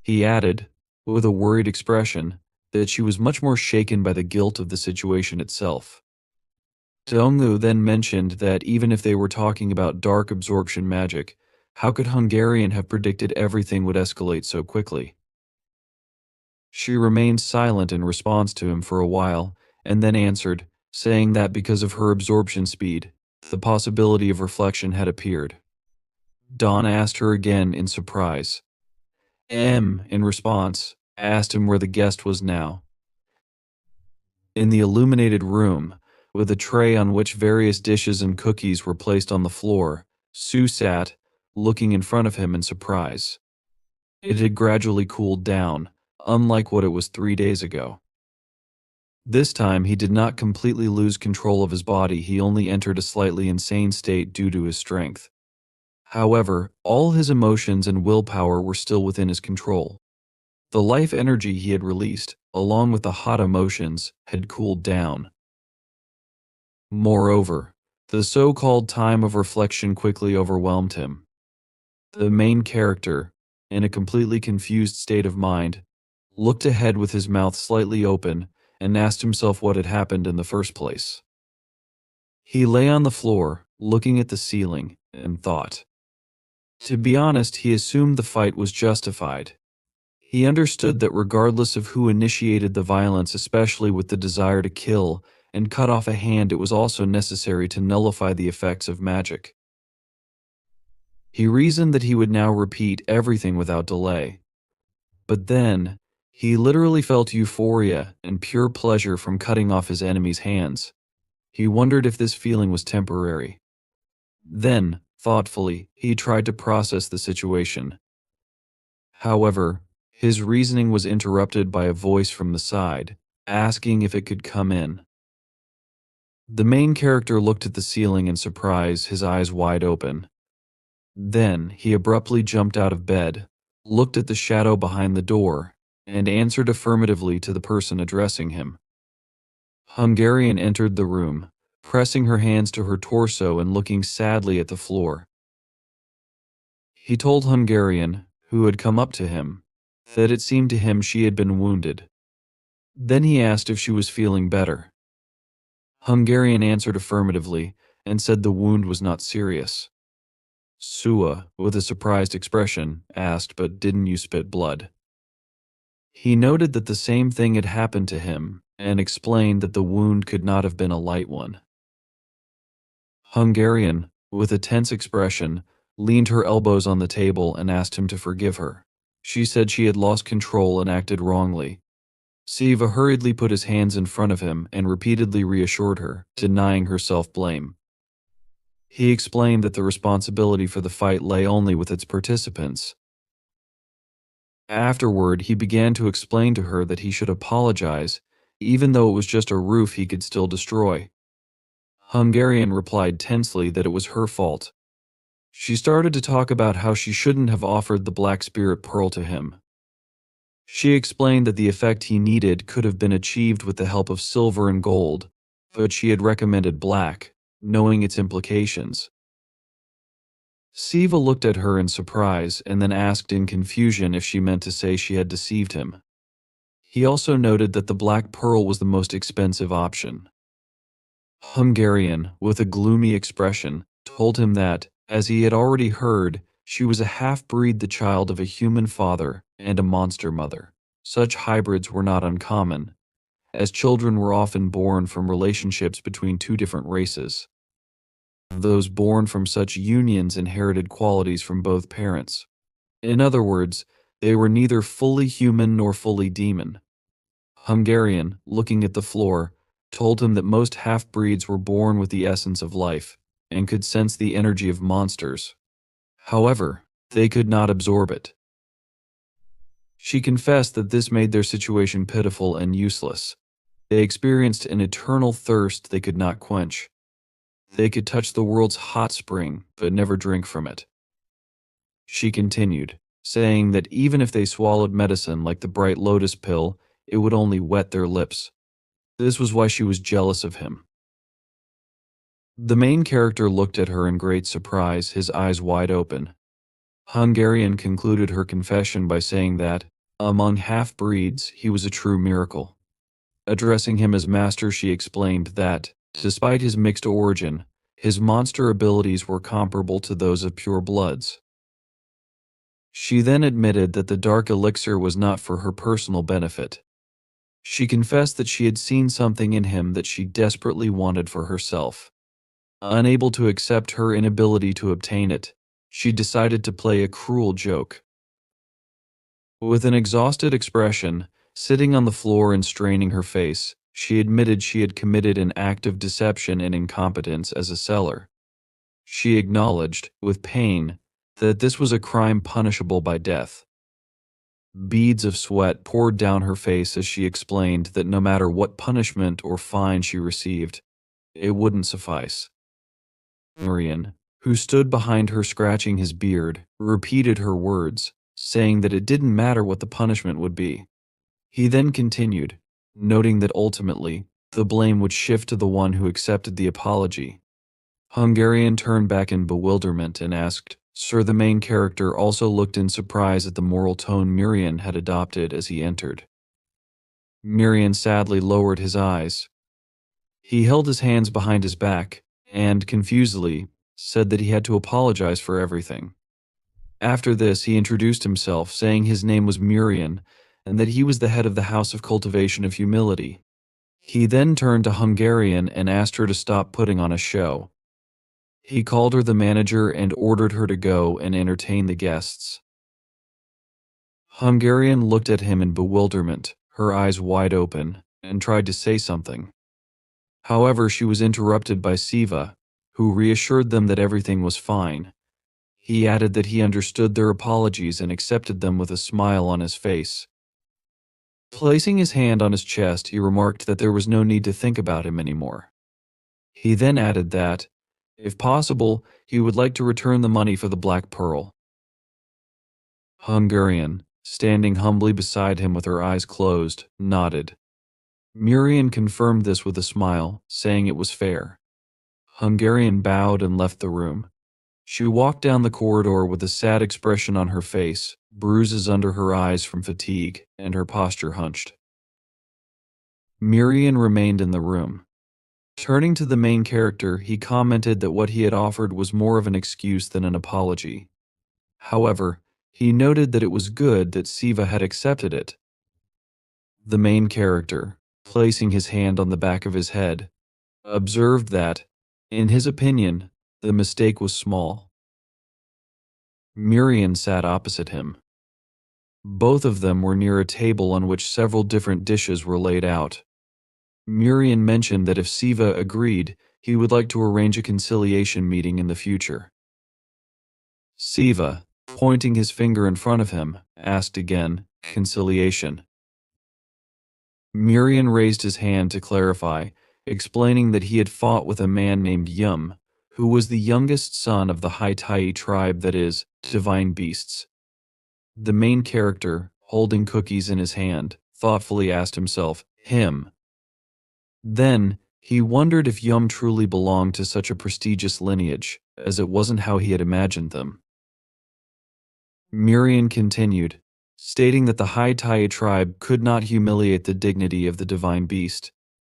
He added, with a worried expression, that she was much more shaken by the guilt of the situation itself. Dongwu then mentioned that even if they were talking about dark absorption magic, how could Hungarian have predicted everything would escalate so quickly? She remained silent in response to him for a while, and then answered, saying that because of her absorption speed, the possibility of reflection had appeared. Dawn asked her again in surprise. In response, asked him where the guest was now. In the illuminated room, with a tray on which various dishes and cookies were placed on the floor, Sue sat, looking in front of him in surprise. It had gradually cooled down, unlike what it was 3 days ago. This time he did not completely lose control of his body, he only entered a slightly insane state due to his strength. However, all his emotions and willpower were still within his control. The life energy he had released, along with the hot emotions, had cooled down. Moreover, the so-called time of reflection quickly overwhelmed him. The main character, in a completely confused state of mind, looked ahead with his mouth slightly open and asked himself what had happened in the first place. He lay on the floor, looking at the ceiling, and thought. To be honest, he assumed the fight was justified. He understood that regardless of who initiated the violence, especially with the desire to kill and cut off a hand, it was also necessary to nullify the effects of magic. He reasoned that he would now repeat everything without delay. But then, he literally felt euphoria and pure pleasure from cutting off his enemy's hands. He wondered if this feeling was temporary. Then, thoughtfully, he tried to process the situation. However, his reasoning was interrupted by a voice from the side, asking if it could come in. The main character looked at the ceiling in surprise, his eyes wide open. Then, he abruptly jumped out of bed, looked at the shadow behind the door, and answered affirmatively to the person addressing him. Hungarian entered the room, pressing her hands to her torso and looking sadly at the floor. He told Hungarian, who had come up to him, that it seemed to him she had been wounded. Then he asked if she was feeling better. Hungarian answered affirmatively and said the wound was not serious. Sua, with a surprised expression, asked, "But didn't you spit blood?" He noted that the same thing had happened to him and explained that the wound could not have been a light one. Hungarian, with a tense expression, leaned her elbows on the table and asked him to forgive her. She said she had lost control and acted wrongly. Siva hurriedly put his hands in front of him and repeatedly reassured her, denying her self-blame. He explained that the responsibility for the fight lay only with its participants. Afterward, he began to explain to her that he should apologize, even though it was just a roof he could still destroy. Hungarian replied tensely that it was her fault. She started to talk about how she shouldn't have offered the Black Spirit Pearl to him. She explained that the effect he needed could have been achieved with the help of silver and gold, but she had recommended black, knowing its implications. Siva looked at her in surprise and then asked in confusion if she meant to say she had deceived him. He also noted that the Black Pearl was the most expensive option. Hungarian, with a gloomy expression, told him that, as he had already heard, she was a half-breed, the child of a human father and a monster mother. Such hybrids were not uncommon, as children were often born from relationships between two different races. Those born from such unions inherited qualities from both parents. In other words, they were neither fully human nor fully demon. Hungarian, looking at the floor, told him that most half-breeds were born with the essence of life and could sense the energy of monsters. However, they could not absorb it. She confessed that this made their situation pitiful and useless. They experienced an eternal thirst they could not quench. They could touch the world's hot spring, but never drink from it. She continued, saying that even if they swallowed medicine like the bright lotus pill, it would only wet their lips. This was why she was jealous of him. The main character looked at her in great surprise, his eyes wide open. Hungarian concluded her confession by saying that, among half-breeds, he was a true miracle. Addressing him as master, she explained that, despite his mixed origin, his monster abilities were comparable to those of pure bloods. She then admitted that the dark elixir was not for her personal benefit. She confessed that she had seen something in him that she desperately wanted for herself. Unable to accept her inability to obtain it, she decided to play a cruel joke. With an exhausted expression, sitting on the floor and straining her face, she admitted she had committed an act of deception and incompetence as a seller. She acknowledged, with pain, that this was a crime punishable by death. Beads of sweat poured down her face as she explained that no matter what punishment or fine she received, it wouldn't suffice. Marian, who stood behind her scratching his beard, repeated her words, saying that it didn't matter what the punishment would be. He then continued, noting that ultimately, the blame would shift to the one who accepted the apology. Hungarian turned back in bewilderment and asked, "Sir?" The main character also looked in surprise at the moral tone Miriam had adopted as he entered. Miriam sadly lowered his eyes. He held his hands behind his back and, confusedly, said that he had to apologize for everything. After this, he introduced himself, saying his name was Miriam and that he was the head of the House of Cultivation of Humility. He then turned to Hungarian and asked her to stop putting on a show. He called her the manager and ordered her to go and entertain the guests. Hungarian looked at him in bewilderment, her eyes wide open, and tried to say something. However, she was interrupted by Siva, who reassured them that everything was fine. He added that he understood their apologies and accepted them with a smile on his face. Placing his hand on his chest, he remarked that there was no need to think about him anymore. He then added that, if possible, he would like to return the money for the Black Pearl. Hungarian, standing humbly beside him with her eyes closed, nodded. Miriam confirmed this with a smile, saying it was fair. Hungarian bowed and left the room. She walked down the corridor with a sad expression on her face, bruises under her eyes from fatigue, and her posture hunched. Miriam remained in the room. Turning to the main character, he commented that what he had offered was more of an excuse than an apology. However, he noted that it was good that Siva had accepted it. The main character, placing his hand on the back of his head, observed that, in his opinion, the mistake was small. Miriam sat opposite him. Both of them were near a table on which several different dishes were laid out. Miriam mentioned that if Siva agreed, he would like to arrange a conciliation meeting in the future. Siva, pointing his finger in front of him, asked again, conciliation. Miriam raised his hand to clarify, explaining that he had fought with a man named Yum, who was the youngest son of the Hai Tai tribe, that is, divine beasts. The main character, holding cookies in his hand, thoughtfully asked himself, him. Then, he wondered if Yum truly belonged to such a prestigious lineage, as it wasn't how he had imagined them. Miriam continued, stating that the Hai Tai tribe could not humiliate the dignity of the divine beast.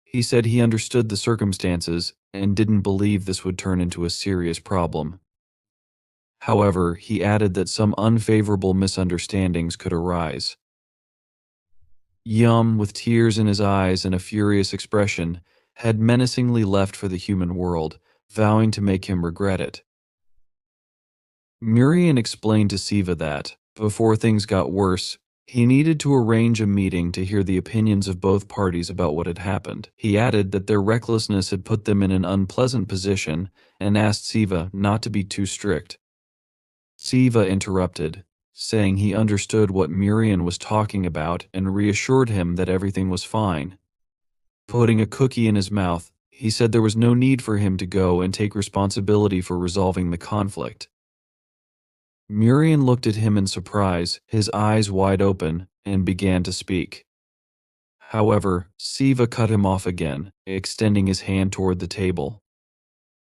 He said he understood the circumstances and didn't believe this would turn into a serious problem. However, he added that some unfavorable misunderstandings could arise. Yum, with tears in his eyes and a furious expression, had menacingly left for the human world, vowing to make him regret it. Miriam explained to Siva that, before things got worse, he needed to arrange a meeting to hear the opinions of both parties about what had happened. He added that their recklessness had put them in an unpleasant position and asked Siva not to be too strict. Siva interrupted, saying he understood what Miriam was talking about and reassured him that everything was fine. Putting a cookie in his mouth, he said there was no need for him to go and take responsibility for resolving the conflict. Miriam looked at him in surprise, his eyes wide open, and began to speak. However, Siva cut him off again, extending his hand toward the table.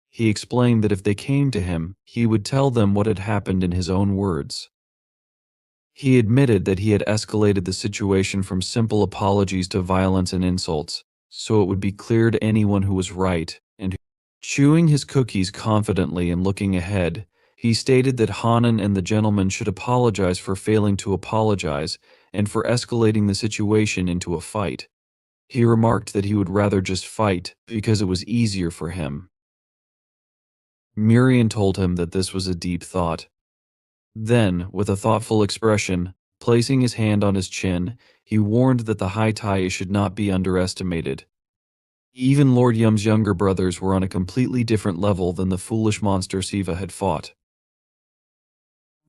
He explained that if they came to him, he would tell them what had happened in his own words. He admitted that he had escalated the situation from simple apologies to violence and insults, so it would be clear to anyone who was right, and chewing his cookies confidently and looking ahead, he stated that Hanan and the gentleman should apologize for failing to apologize and for escalating the situation into a fight. He remarked that he would rather just fight because it was easier for him. Miriam told him that this was a deep thought. Then, with a thoughtful expression, placing his hand on his chin, he warned that the Hai Tai should not be underestimated. Even Lord Yum's younger brothers were on a completely different level than the foolish monster Siva had fought.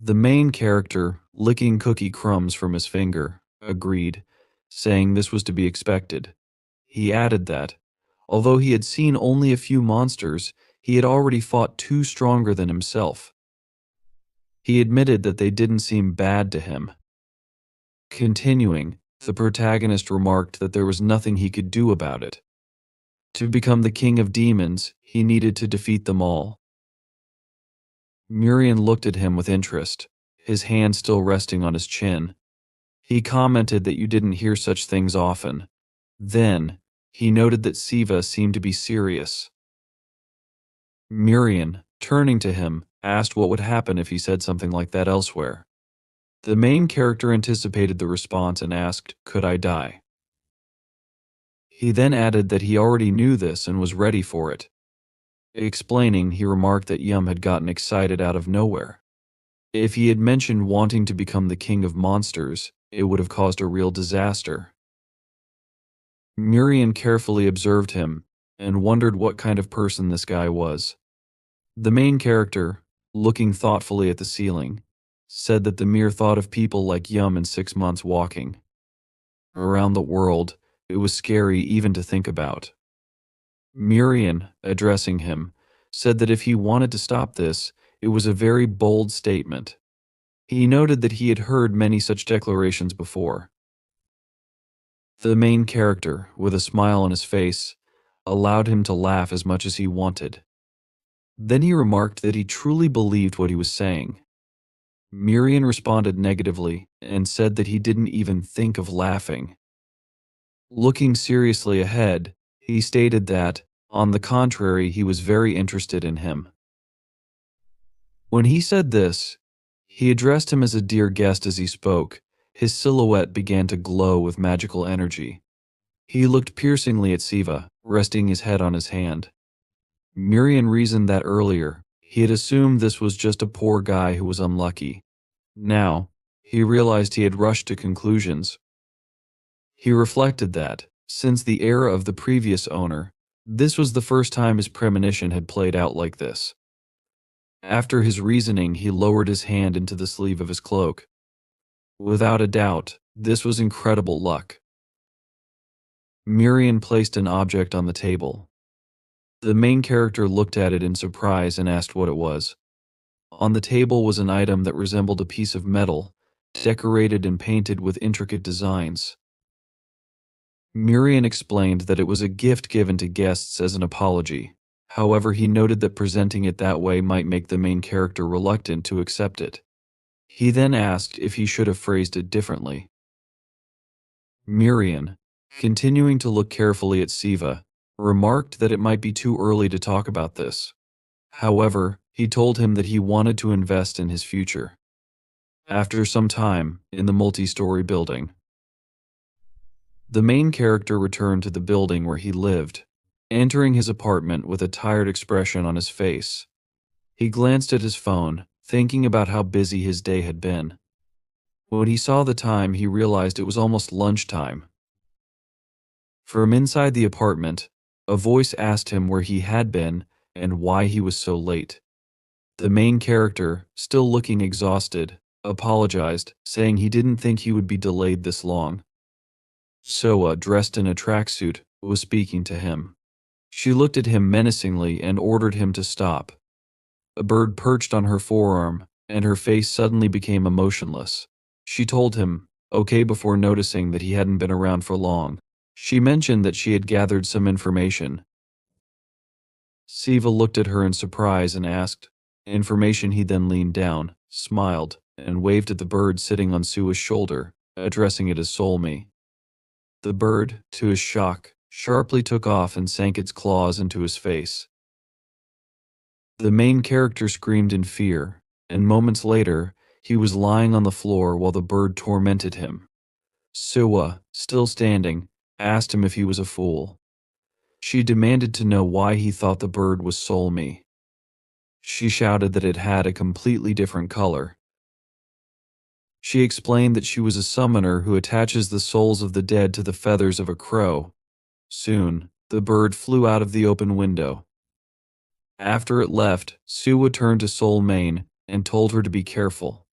The main character, licking cookie crumbs from his finger, agreed, saying this was to be expected. He added that, although he had seen only a few monsters, he had already fought two stronger than himself. He admitted that they didn't seem bad to him. Continuing, the protagonist remarked that there was nothing he could do about it. To become the king of demons, he needed to defeat them all. Miriam looked at him with interest, his hand still resting on his chin. He commented that you didn't hear such things often. Then, he noted that Siva seemed to be serious. Miriam, turning to him, asked what would happen if he said something like that elsewhere. The main character anticipated the response and asked, "Could I die?" He then added that he already knew this and was ready for it. Explaining, he remarked that Yum had gotten excited out of nowhere. If he had mentioned wanting to become the king of monsters, it would have caused a real disaster. Miriam carefully observed him and wondered what kind of person this guy was. The main character, looking thoughtfully at the ceiling, said that the mere thought of people like Yum in 6 months walking around the world, it was scary even to think about. Miriam, addressing him, said that if he wanted to stop this, it was a very bold statement. He noted that he had heard many such declarations before. The main character, with a smile on his face, allowed him to laugh as much as he wanted. Then he remarked that he truly believed what he was saying. Miriam responded negatively and said that he didn't even think of laughing. Looking seriously ahead, he stated that, on the contrary, he was very interested in him. When he said this, he addressed him as a dear guest as he spoke. His silhouette began to glow with magical energy. He looked piercingly at Siva, resting his head on his hand. Miriam reasoned that earlier, he had assumed this was just a poor guy who was unlucky. Now, he realized he had rushed to conclusions. He reflected that, since the era of the previous owner, this was the first time his premonition had played out like this. After his reasoning, he lowered his hand into the sleeve of his cloak. Without a doubt, this was incredible luck. Miriam placed an object on the table. The main character looked at it in surprise and asked what it was. On the table was an item that resembled a piece of metal, decorated and painted with intricate designs. Miriam explained that it was a gift given to guests as an apology. However, he noted that presenting it that way might make the main character reluctant to accept it. He then asked if he should have phrased it differently. Miriam, continuing to look carefully at Siva, remarked that it might be too early to talk about this. However, he told him that he wanted to invest in his future. After some time, in the multi-story building, the main character returned to the building where he lived, entering his apartment with a tired expression on his face. He glanced at his phone, thinking about how busy his day had been. When he saw the time, he realized it was almost lunchtime. From inside the apartment, a voice asked him where he had been and why he was so late. The main character, still looking exhausted, apologized, saying he didn't think he would be delayed this long. Soa, dressed in a tracksuit, was speaking to him. She looked at him menacingly and ordered him to stop. A bird perched on her forearm, and her face suddenly became emotionless. She told him, okay, before noticing that he hadn't been around for long. She mentioned that she had gathered some information. Siva looked at her in surprise and asked, information. He then leaned down, smiled, and waved at the bird sitting on Sua's shoulder, addressing it as Solmi. The bird, to his shock, sharply took off and sank its claws into his face. The main character screamed in fear, and moments later, he was lying on the floor while the bird tormented him. Sua, still standing, asked him if he was a fool. She demanded to know why he thought the bird was Solmi. She shouted that it had a completely different color. She explained that she was a summoner who attaches the souls of the dead to the feathers of a crow. Soon, the bird flew out of the open window. After it left, Sua turned to Soul Mane and told her to be careful.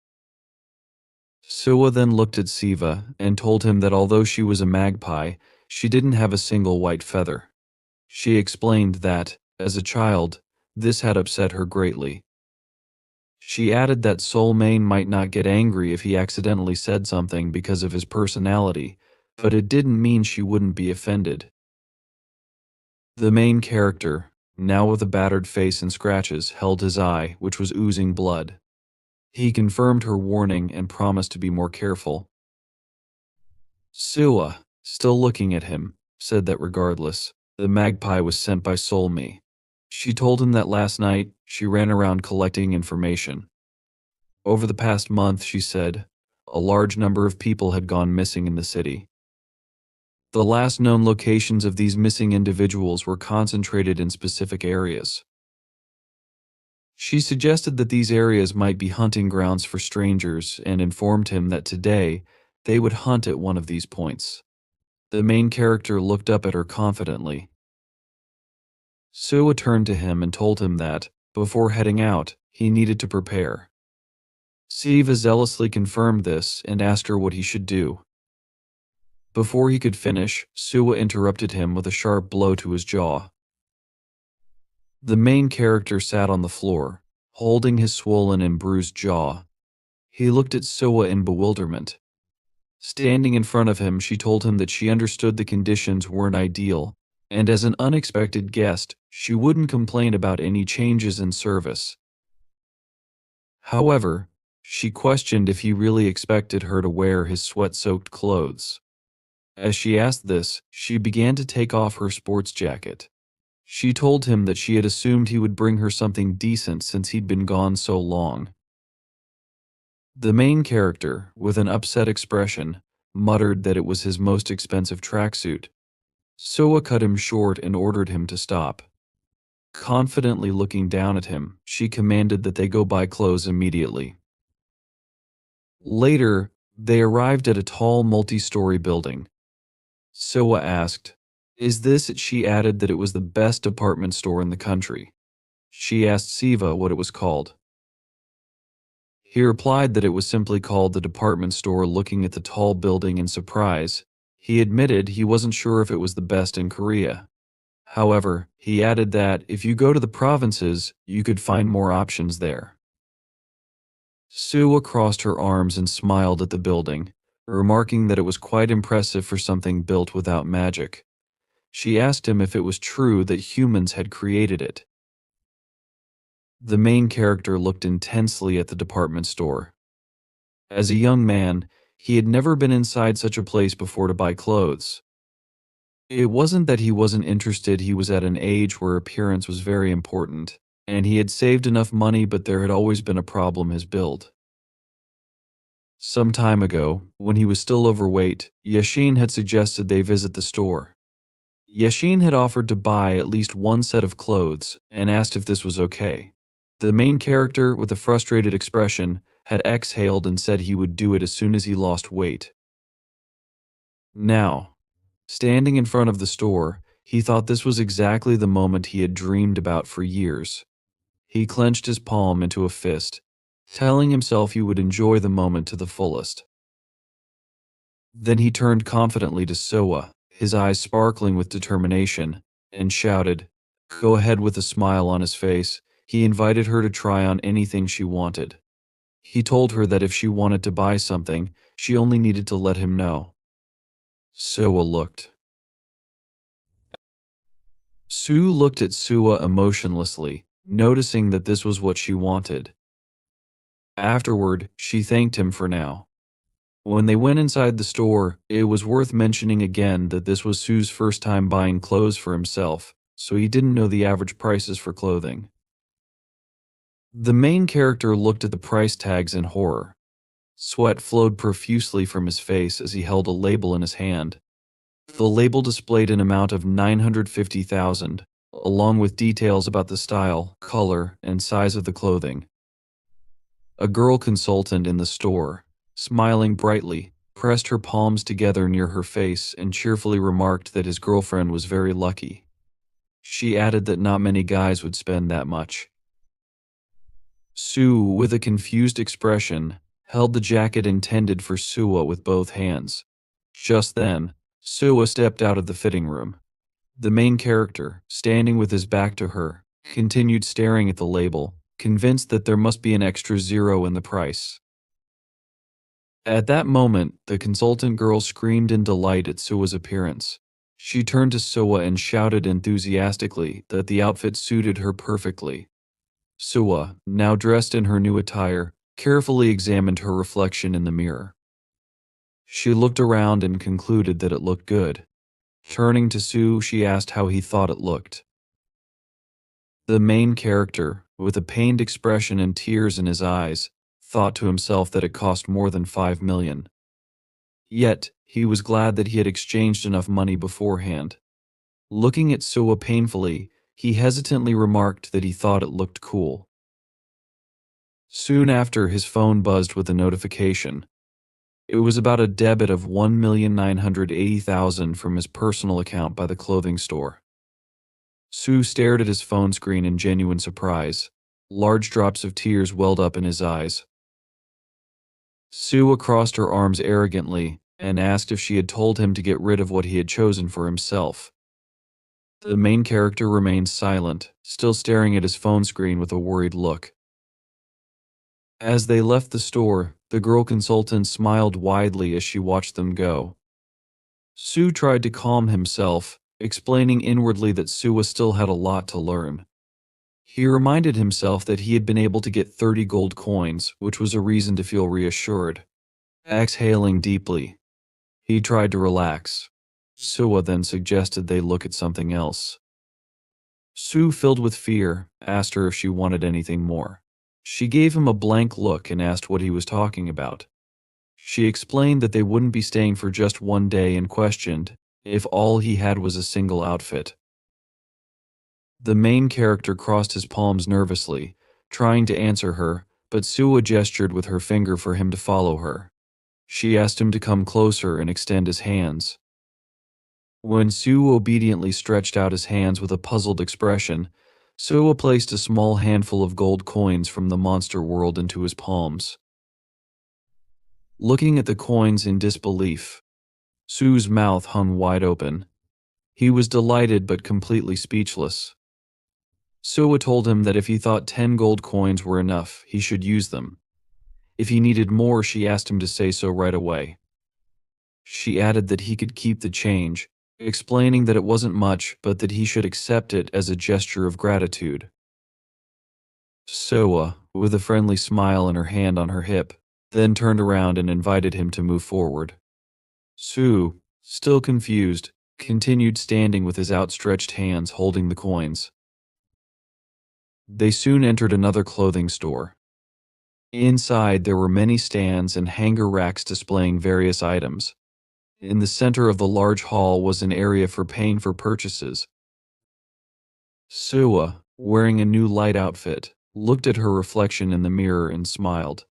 Sua then looked at Siva and told him that although she was a magpie, she didn't have a single white feather. She explained that, as a child, this had upset her greatly. She added that Soul Mane might not get angry if he accidentally said something because of his personality, but it didn't mean she wouldn't be offended. The main character, now with a battered face and scratches, held his eye, which was oozing blood. He confirmed her warning and promised to be more careful. Sua, still looking at him, said that regardless, the magpie was sent by Solmi. She told him that last night, she ran around collecting information. Over the past month, she said, a large number of people had gone missing in the city. The last known locations of these missing individuals were concentrated in specific areas. She suggested that these areas might be hunting grounds for strangers and informed him that today, they would hunt at one of these points. The main character looked up at her confidently. Sua turned to him and told him that, before heading out, he needed to prepare. Siva zealously confirmed this and asked her what he should do. Before he could finish, Sua interrupted him with a sharp blow to his jaw. The main character sat on the floor, holding his swollen and bruised jaw. He looked at Sua in bewilderment. Standing in front of him, she told him that she understood the conditions weren't ideal, and as an unexpected guest, she wouldn't complain about any changes in service. However, she questioned if he really expected her to wear his sweat-soaked clothes. As she asked this, she began to take off her sports jacket. She told him that she had assumed he would bring her something decent since he'd been gone so long. The main character, with an upset expression, muttered that it was his most expensive tracksuit. Soa cut him short and ordered him to stop. Confidently looking down at him, she commanded that they go buy clothes immediately. Later, they arrived at a tall multi-story building. Soa asked, "Is this?" She added that it was the best department store in the country. She asked Siva what it was called. He replied that it was simply called the department store. Looking at the tall building in surprise, he admitted he wasn't sure if it was the best in Korea. However, he added that if you go to the provinces, you could find more options there. Sua crossed her arms and smiled at the building, remarking that it was quite impressive for something built without magic. She asked him if it was true that humans had created it. The main character looked intensely at the department store. As a young man, he had never been inside such a place before to buy clothes. It wasn't that he wasn't interested, he was at an age where appearance was very important, and he had saved enough money, but there had always been a problem: his build. Some time ago, when he was still overweight, Yashin had suggested they visit the store. Yashin had offered to buy at least one set of clothes and asked if this was okay. The main character, with a frustrated expression, had exhaled and said he would do it as soon as he lost weight. Now, standing in front of the store, he thought this was exactly the moment he had dreamed about for years. He clenched his palm into a fist, telling himself he would enjoy the moment to the fullest. Then he turned confidently to Soa, his eyes sparkling with determination, and shouted, "Go ahead." With a smile on his face, he invited her to try on anything she wanted. He told her that if she wanted to buy something, she only needed to let him know. Soa looked. Sue looked at Sua emotionlessly, noticing that this was what she wanted. Afterward, she thanked him for now. When they went inside the store, it was worth mentioning again that this was Sue's first time buying clothes for himself, so he didn't know the average prices for clothing. The main character looked at the price tags in horror. Sweat flowed profusely from his face as he held a label in his hand. The label displayed an amount of 950,000, along with details about the style, color, and size of the clothing. A girl consultant in the store, smiling brightly, pressed her palms together near her face and cheerfully remarked that his girlfriend was very lucky. She added that not many guys would spend that much. Sue, with a confused expression, held the jacket intended for Sua with both hands. Just then, Sua stepped out of the fitting room. The main character, standing with his back to her, continued staring at the label, convinced that there must be an extra zero in the price. At that moment, the consultant girl screamed in delight at Sua's appearance. She turned to Sua and shouted enthusiastically that the outfit suited her perfectly. Sua, now dressed in her new attire, carefully examined her reflection in the mirror. She looked around and concluded that it looked good. Turning to Sue, she asked how he thought it looked. The main character, with a pained expression and tears in his eyes, thought to himself that it cost more than 5 million. Yet, he was glad that he had exchanged enough money beforehand. Looking at Sua painfully, he hesitantly remarked that he thought it looked cool. Soon after, his phone buzzed with a notification. It was about a debit of 1,980,000 from his personal account by the clothing store. Sue stared at his phone screen in genuine surprise. Large drops of tears welled up in his eyes. Sue crossed her arms arrogantly and asked if she had told him to get rid of what he had chosen for himself. The main character remained silent, still staring at his phone screen with a worried look. As they left the store, the girl consultant smiled widely as she watched them go. Sue tried to calm himself, explaining inwardly that Suwa still had a lot to learn. He reminded himself that he had been able to get 30 gold coins, which was a reason to feel reassured. Exhaling deeply, he tried to relax. Suwa then suggested they look at something else. Su, filled with fear, asked her if she wanted anything more. She gave him a blank look and asked what he was talking about. She explained that they wouldn't be staying for just one day and questioned if all he had was a single outfit. The main character crossed his palms nervously, trying to answer her, but Suwa gestured with her finger for him to follow her. She asked him to come closer and extend his hands. When Su obediently stretched out his hands with a puzzled expression, Suwa placed a small handful of gold coins from the monster world into his palms. Looking at the coins in disbelief, Su's mouth hung wide open. He was delighted but completely speechless. Suwa told him that if he thought 10 gold coins were enough, he should use them. If he needed more, she asked him to say so right away. She added that he could keep the change, explaining that it wasn't much, but that he should accept it as a gesture of gratitude. Suwa, with a friendly smile and her hand on her hip, then turned around and invited him to move forward. Su, still confused, continued standing with his outstretched hands holding the coins. They soon entered another clothing store. Inside, there were many stands and hanger racks displaying various items. In the center of the large hall was an area for paying for purchases. Suwa, wearing a new light outfit, looked at her reflection in the mirror and smiled.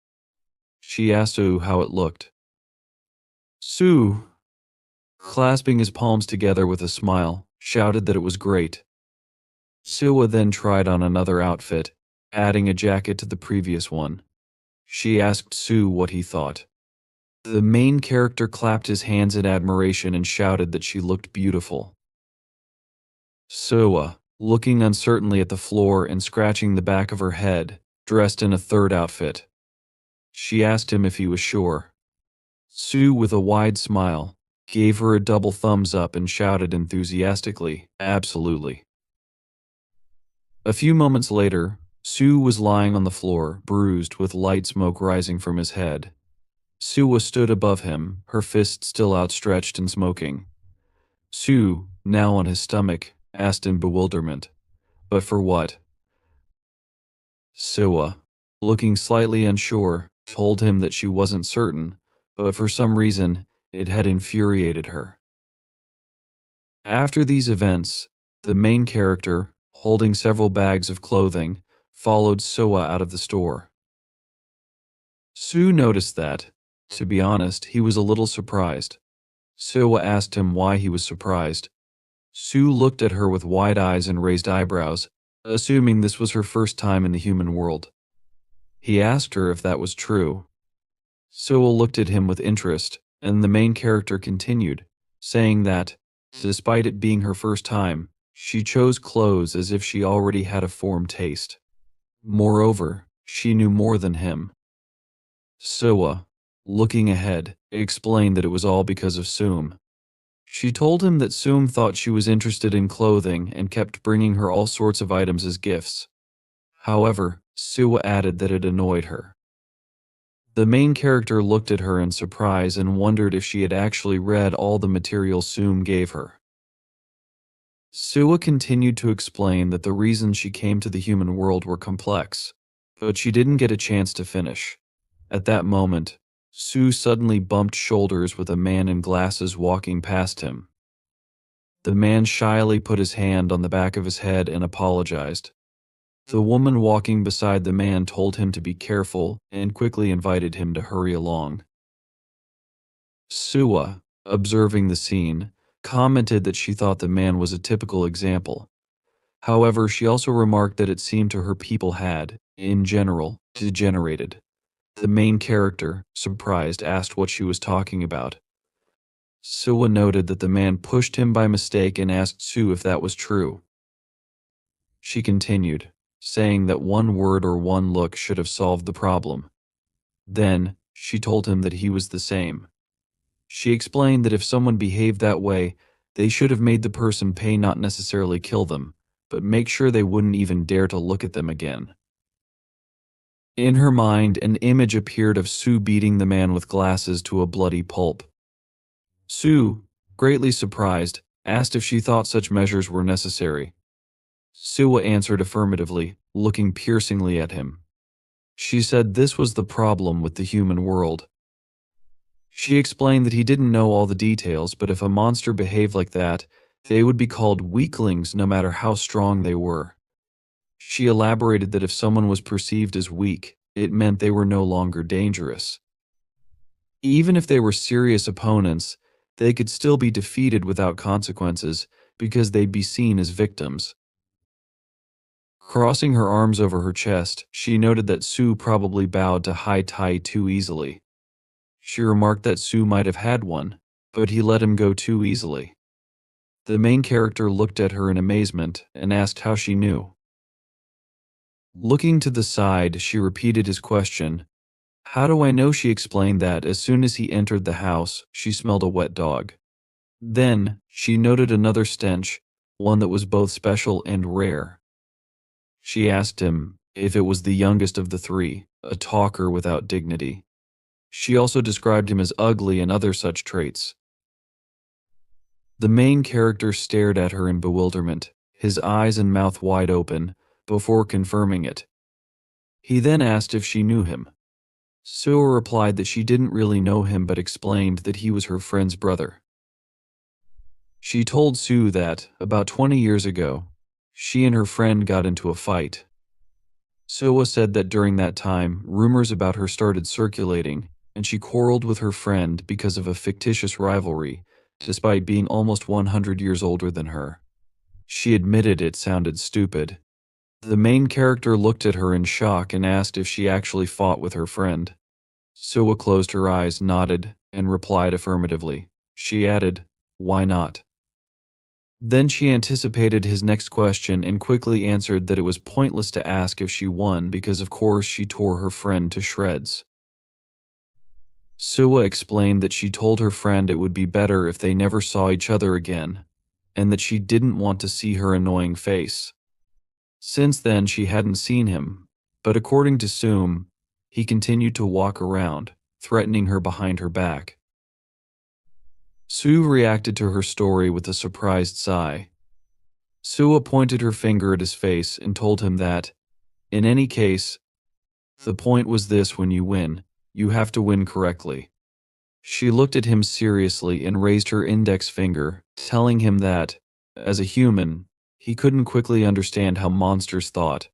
She asked Su how it looked. Su, clasping his palms together with a smile, shouted that it was great. Suwa then tried on another outfit, adding a jacket to the previous one. She asked Su what he thought. The main character clapped his hands in admiration and shouted that she looked beautiful. Suwa, looking uncertainly at the floor and scratching the back of her head, dressed in a third outfit. She asked him if he was sure. Su, with a wide smile, gave her a double thumbs up and shouted enthusiastically, "Absolutely." A few moments later, Su was lying on the floor, bruised, with light smoke rising from his head. Suwa stood above him, her fist still outstretched and smoking. Su, now on his stomach, asked in bewilderment, "But for what?" Suwa, looking slightly unsure, told him that she wasn't certain, but for some reason, it had infuriated her. After these events, the main character, holding several bags of clothing, followed Suwa out of the store. Su noticed that, to be honest, he was a little surprised. Suwa asked him why he was surprised. Su looked at her with wide eyes and raised eyebrows, assuming this was her first time in the human world. He asked her if that was true. Suwa looked at him with interest, and the main character continued, saying that, despite it being her first time, she chose clothes as if she already had a formed taste. Moreover, she knew more than him. Suwa, looking ahead, explained that it was all because of Sum. She told him that Sum thought she was interested in clothing and kept bringing her all sorts of items as gifts. However, Suwa added that it annoyed her. The main character looked at her in surprise and wondered if she had actually read all the material Sum gave her. Suwa continued to explain that the reasons she came to the human world were complex, but she didn't get a chance to finish. At that moment, Su suddenly bumped shoulders with a man in glasses walking past him. The man shyly put his hand on the back of his head and apologized. The woman walking beside the man told him to be careful and quickly invited him to hurry along. Suwa, observing the scene, commented that she thought the man was a typical example. However, she also remarked that it seemed to her people had, in general, degenerated. The main character, surprised, asked what she was talking about. Suwa noted that the man pushed him by mistake and asked Su if that was true. She continued, saying that one word or one look should have solved the problem. Then, she told him that he was the same. She explained that if someone behaved that way, They should have made the person pay, not necessarily kill them, but make sure they wouldn't even dare to look at them again. In her mind, an image appeared of Sue beating the man with glasses to a bloody pulp. Sue, greatly surprised, asked if she thought such measures were necessary. Sue answered affirmatively, looking piercingly at him. She said this was the problem with the human world. She explained that he didn't know all the details, but if a monster behaved like that, they would be called weaklings no matter how strong they were. She elaborated that if someone was perceived as weak, it meant they were no longer dangerous. Even if they were serious opponents, they could still be defeated without consequences because they'd be seen as victims. Crossing her arms over her chest, she noted that Sue probably bowed to high tie too easily. She remarked that Sue might have had one, but he let him go too easily. The main character looked at her in amazement and asked how she knew. Looking to the side, she repeated his question. How do I know? She explained that as soon as he entered the house, she smelled a wet dog. Then, she noted another stench, one that was both special and rare. She asked him if it was the youngest of the three, a talker without dignity. She also described him as ugly and other such traits. The main character stared at her in bewilderment, his eyes and mouth wide open, before confirming it. He then asked if she knew him. Sue replied that she didn't really know him but explained that he was her friend's brother. She told Sue that, about 20 years ago, she and her friend got into a fight. Sue said that during that time, rumors about her started circulating, and she quarreled with her friend because of a fictitious rivalry, despite being almost 100 years older than her. She admitted it sounded stupid. The main character looked at her in shock and asked if she actually fought with her friend. Sue closed her eyes, nodded, and replied affirmatively. She added, "Why not?" Then she anticipated his next question and quickly answered that it was pointless to ask if she won because of course she tore her friend to shreds. Sue explained that she told her friend it would be better if they never saw each other again, and that she didn't want to see her annoying face. Since then she hadn't seen him, but according to Sue, he continued to walk around, threatening her behind her back. Sue reacted to her story with a surprised sigh. Sue pointed her finger at his face and told him that, in any case, the point was this: when you win, you have to win correctly. She looked at him seriously and raised her index finger, telling him that, as a human, he couldn't quickly understand how monsters thought.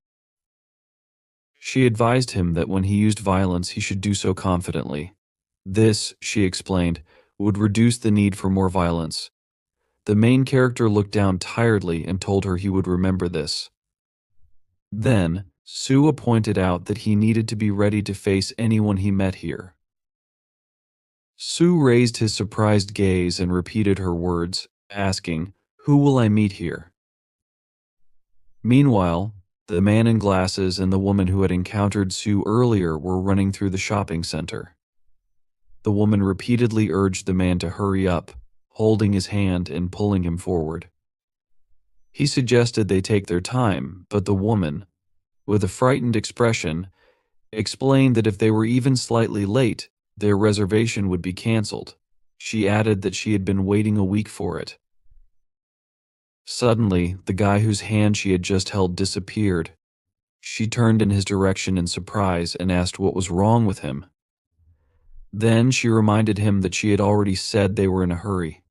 She advised him that when he used violence he should do so confidently. This, she explained, would reduce the need for more violence. The main character looked down tiredly and told her he would remember this. Then, Sue pointed out that he needed to be ready to face anyone he met here. Sue raised his surprised gaze and repeated her words, asking, "Who will I meet here?" Meanwhile, the man in glasses and the woman who had encountered Sue earlier were running through the shopping center. The woman repeatedly urged the man to hurry up, holding his hand and pulling him forward. He suggested they take their time, but the woman, with a frightened expression, explained that if they were even slightly late, their reservation would be canceled. She added that she had been waiting a week for it. Suddenly, the guy whose hand she had just held disappeared. She turned in his direction in surprise and asked what was wrong with him. Then she reminded him that she had already said they were in a hurry.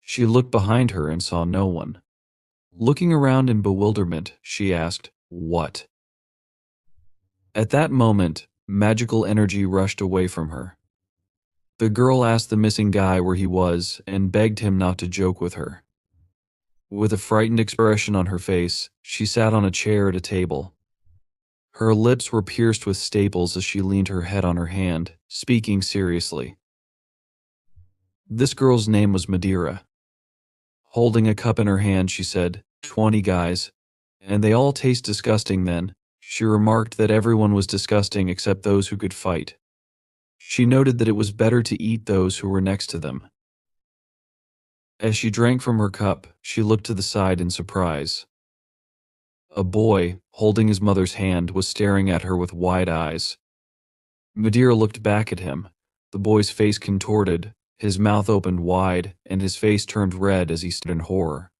She looked behind her and saw no one. Looking around in bewilderment, she asked, "What?" At that moment, magical energy rushed away from her. The girl asked the missing guy where he was and begged him not to joke with her. With a frightened expression on her face, she sat on a chair at a table. Her lips were pierced with staples as she leaned her head on her hand, speaking seriously. This girl's name was Madeira. Holding a cup in her hand, she said, 20 guys, and they all taste disgusting then." She remarked that everyone was disgusting except those who could fight. She noted that it was better to eat those who were next to them. As she drank from her cup, she looked to the side in surprise. A boy, holding his mother's hand, was staring at her with wide eyes. Madeira looked back at him. The boy's face contorted, his mouth opened wide, and his face turned red as he stood in horror.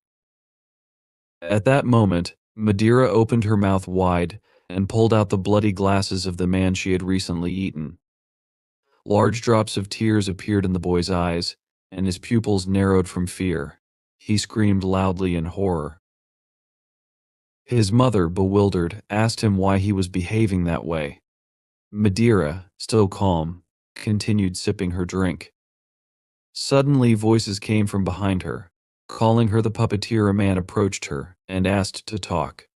At that moment, Madeira opened her mouth wide and pulled out the bloody glasses of the man she had recently eaten. Large drops of tears appeared in the boy's eyes, and his pupils narrowed from fear. He screamed loudly in horror. His mother, bewildered, asked him why he was behaving that way. Madeira, still calm, continued sipping her drink. Suddenly, voices came from behind her. Calling her the puppeteer, a man approached her and asked to talk.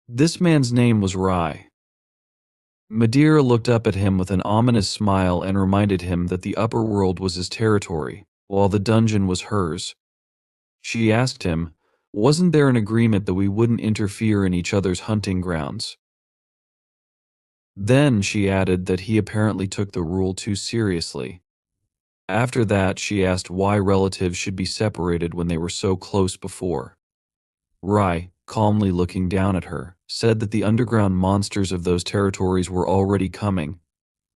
This man's name was Rai. Madeira looked up at him with an ominous smile and reminded him that the upper world was his territory, while the dungeon was hers. She asked him, wasn't there an agreement that we wouldn't interfere in each other's hunting grounds? Then she added that he apparently took the rule too seriously. After that, she asked why relatives should be separated when they were so close before. Rai, calmly looking down at her, said that the underground monsters of those territories were already coming.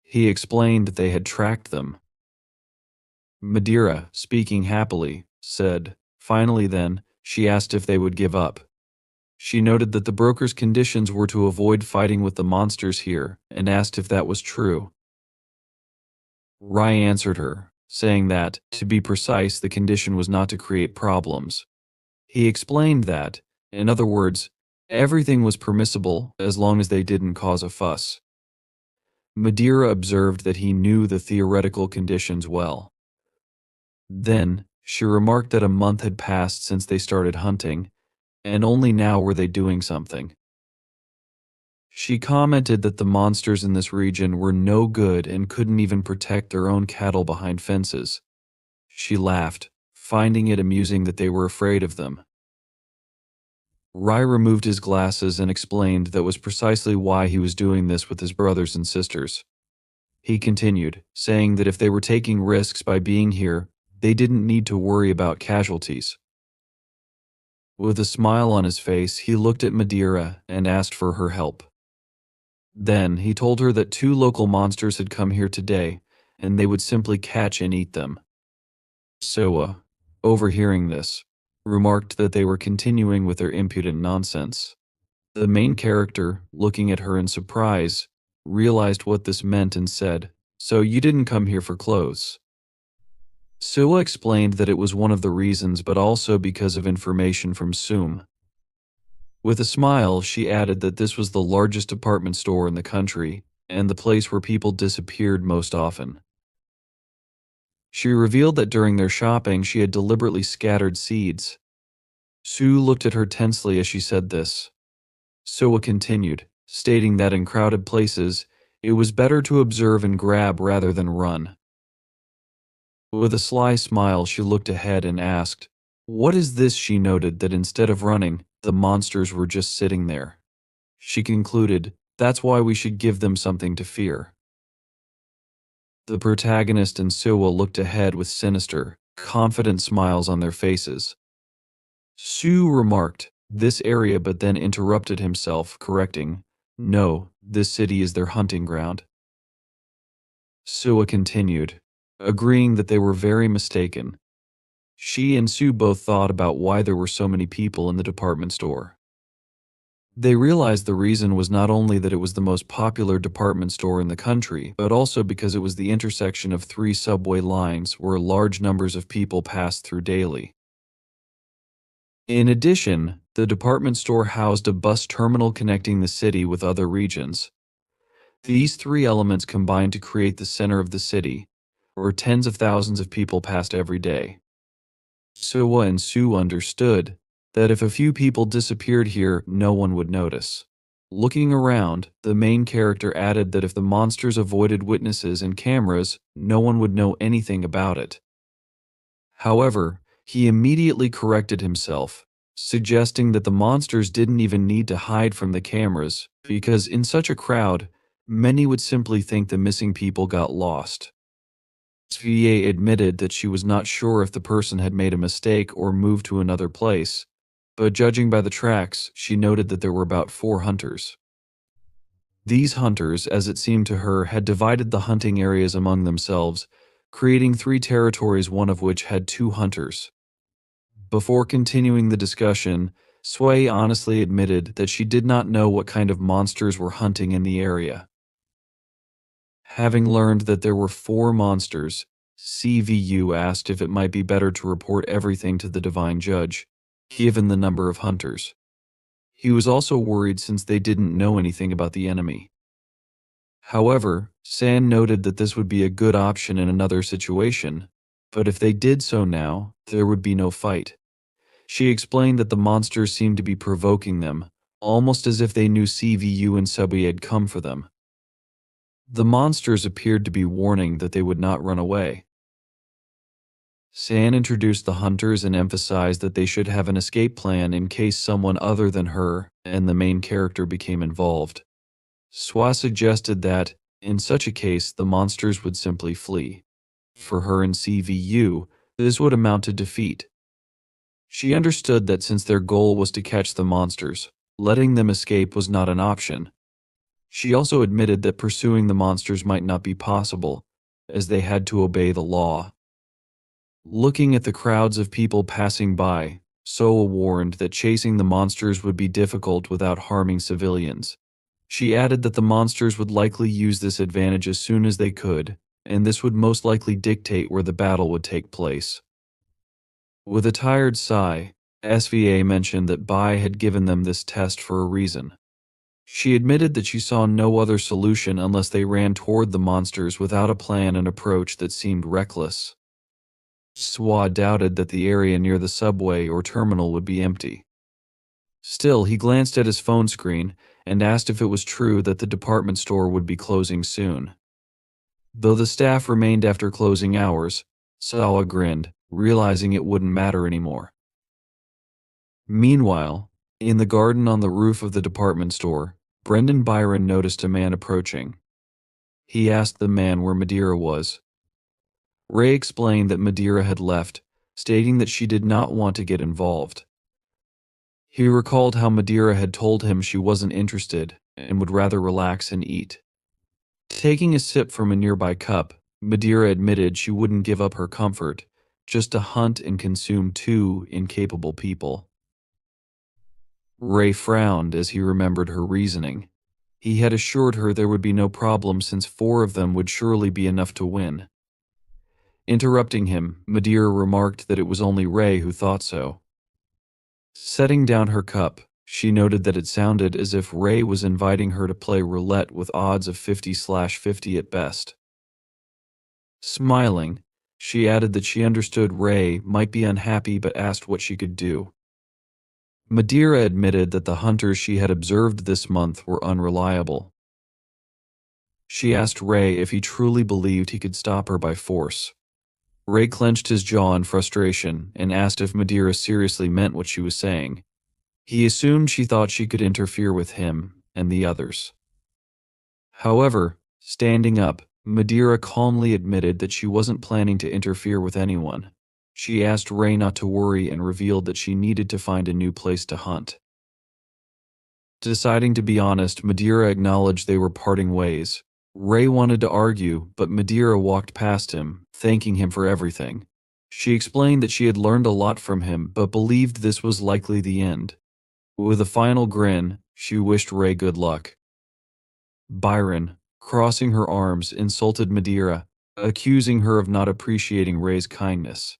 He explained that they had tracked them. Madeira, speaking happily, said, finally then, she asked if they would give up. She noted that the broker's conditions were to avoid fighting with the monsters here, and asked if that was true. Rai answered her, saying that, to be precise, the condition was not to create problems. He explained that, in other words, everything was permissible as long as they didn't cause a fuss. Madeira observed that he knew the theoretical conditions well. Then, she remarked that a month had passed since they started hunting, and only now were they doing something. She commented that the monsters in this region were no good and couldn't even protect their own cattle behind fences. She laughed, finding it amusing that they were afraid of them. Rai removed his glasses and explained that was precisely why he was doing this with his brothers and sisters. He continued, saying that if they were taking risks by being here, they didn't need to worry about casualties. With a smile on his face, he looked at Madeira and asked for her help. Then he told her that 2 local monsters had come here today, and they would simply catch and eat them. Soa, overhearing this, remarked that they were continuing with their impudent nonsense. The main character, looking at her in surprise, realized what this meant and said, "So you didn't come here for clothes?" Soa explained that it was one of the reasons, but also because of information from Sum. With a smile, she added that this was the largest department store in the country, and the place where people disappeared most often. She revealed that during their shopping she had deliberately scattered seeds. Sue looked at her tensely as she said this. Soa continued, stating that in crowded places, it was better to observe and grab rather than run. With a sly smile, she looked ahead and asked, "What is this?" She noted that instead of running, the monsters were just sitting there. She concluded, "That's why we should give them something to fear." The protagonist and Siwa looked ahead with sinister, confident smiles on their faces. Sue remarked, "This area," but then interrupted himself, correcting, "No, this city is their hunting ground." Siwa continued, agreeing that they were very mistaken. She and Sue both thought about why there were so many people in the department store. They realized the reason was not only that it was the most popular department store in the country, but also because it was the intersection of 3 subway lines where large numbers of people passed through daily. In addition, the department store housed a bus terminal connecting the city with other regions. These 3 elements combined to create the center of the city, where tens of thousands of people passed every day. Suwa and Sue understood that if a few people disappeared here, no one would notice. Looking around, the main character added that if the monsters avoided witnesses and cameras, no one would know anything about it. However, he immediately corrected himself, suggesting that the monsters didn't even need to hide from the cameras, because in such a crowd, many would simply think the missing people got lost. SVA admitted that she was not sure if the person had made a mistake or moved to another place, but judging by the tracks, she noted that there were about 4 hunters. These hunters, as it seemed to her, had divided the hunting areas among themselves, creating 3 territories, one of which had 2 hunters. Before continuing the discussion, Sui honestly admitted that she did not know what kind of monsters were hunting in the area. Having learned that there were 4 monsters, CVU asked if it might be better to report everything to the Divine Judge, given the number of hunters. He was also worried since they didn't know anything about the enemy. However, San noted that this would be a good option in another situation, but if they did so now, there would be no fight. She explained that the monsters seemed to be provoking them, almost as if they knew CVU and Subway had come for them. The monsters appeared to be warning that they would not run away. San introduced the hunters and emphasized that they should have an escape plan in case someone other than her and the main character became involved. Swa suggested that, in such a case, the monsters would simply flee. For her and CVU, this would amount to defeat. She understood that since their goal was to catch the monsters, letting them escape was not an option. She also admitted that pursuing the monsters might not be possible, as they had to obey the law. Looking at the crowds of people passing by, Soa warned that chasing the monsters would be difficult without harming civilians. She added that the monsters would likely use this advantage as soon as they could, and this would most likely dictate where the battle would take place. With a tired sigh, SVA mentioned that Bai had given them this test for a reason. She admitted that she saw no other solution unless they ran toward the monsters without a plan and approach that seemed reckless. Swa doubted that the area near the subway or terminal would be empty. Still, he glanced at his phone screen and asked if it was true that the department store would be closing soon. Though the staff remained after closing hours, Sawa grinned, realizing it wouldn't matter anymore. Meanwhile, in the garden on the roof of the department store, Brendan Byron noticed a man approaching. He asked the man where Madeira was. Ray explained that Madeira had left, stating that she did not want to get involved. He recalled how Madeira had told him she wasn't interested and would rather relax and eat. Taking a sip from a nearby cup, Madeira admitted she wouldn't give up her comfort, just to hunt and consume 2 incapable people. Ray frowned as he remembered her reasoning. He had assured her there would be no problem since 4 of them would surely be enough to win. Interrupting him, Madeira remarked that it was only Ray who thought so. Setting down her cup, she noted that it sounded as if Ray was inviting her to play roulette with odds of 50/50 at best. Smiling, she added that she understood Ray might be unhappy but asked what she could do. Madeira admitted that the hunters she had observed this month were unreliable. She asked Ray if he truly believed he could stop her by force. Ray clenched his jaw in frustration and asked if Madeira seriously meant what she was saying. He assumed she thought she could interfere with him and the others. However, standing up, Madeira calmly admitted that she wasn't planning to interfere with anyone. She asked Ray not to worry and revealed that she needed to find a new place to hunt. Deciding to be honest, Madeira acknowledged they were parting ways. Ray wanted to argue, but Madeira walked past him, thanking him for everything. She explained that she had learned a lot from him, but believed this was likely the end. With a final grin, she wished Ray good luck. Byron, crossing her arms, insulted Madeira, accusing her of not appreciating Ray's kindness.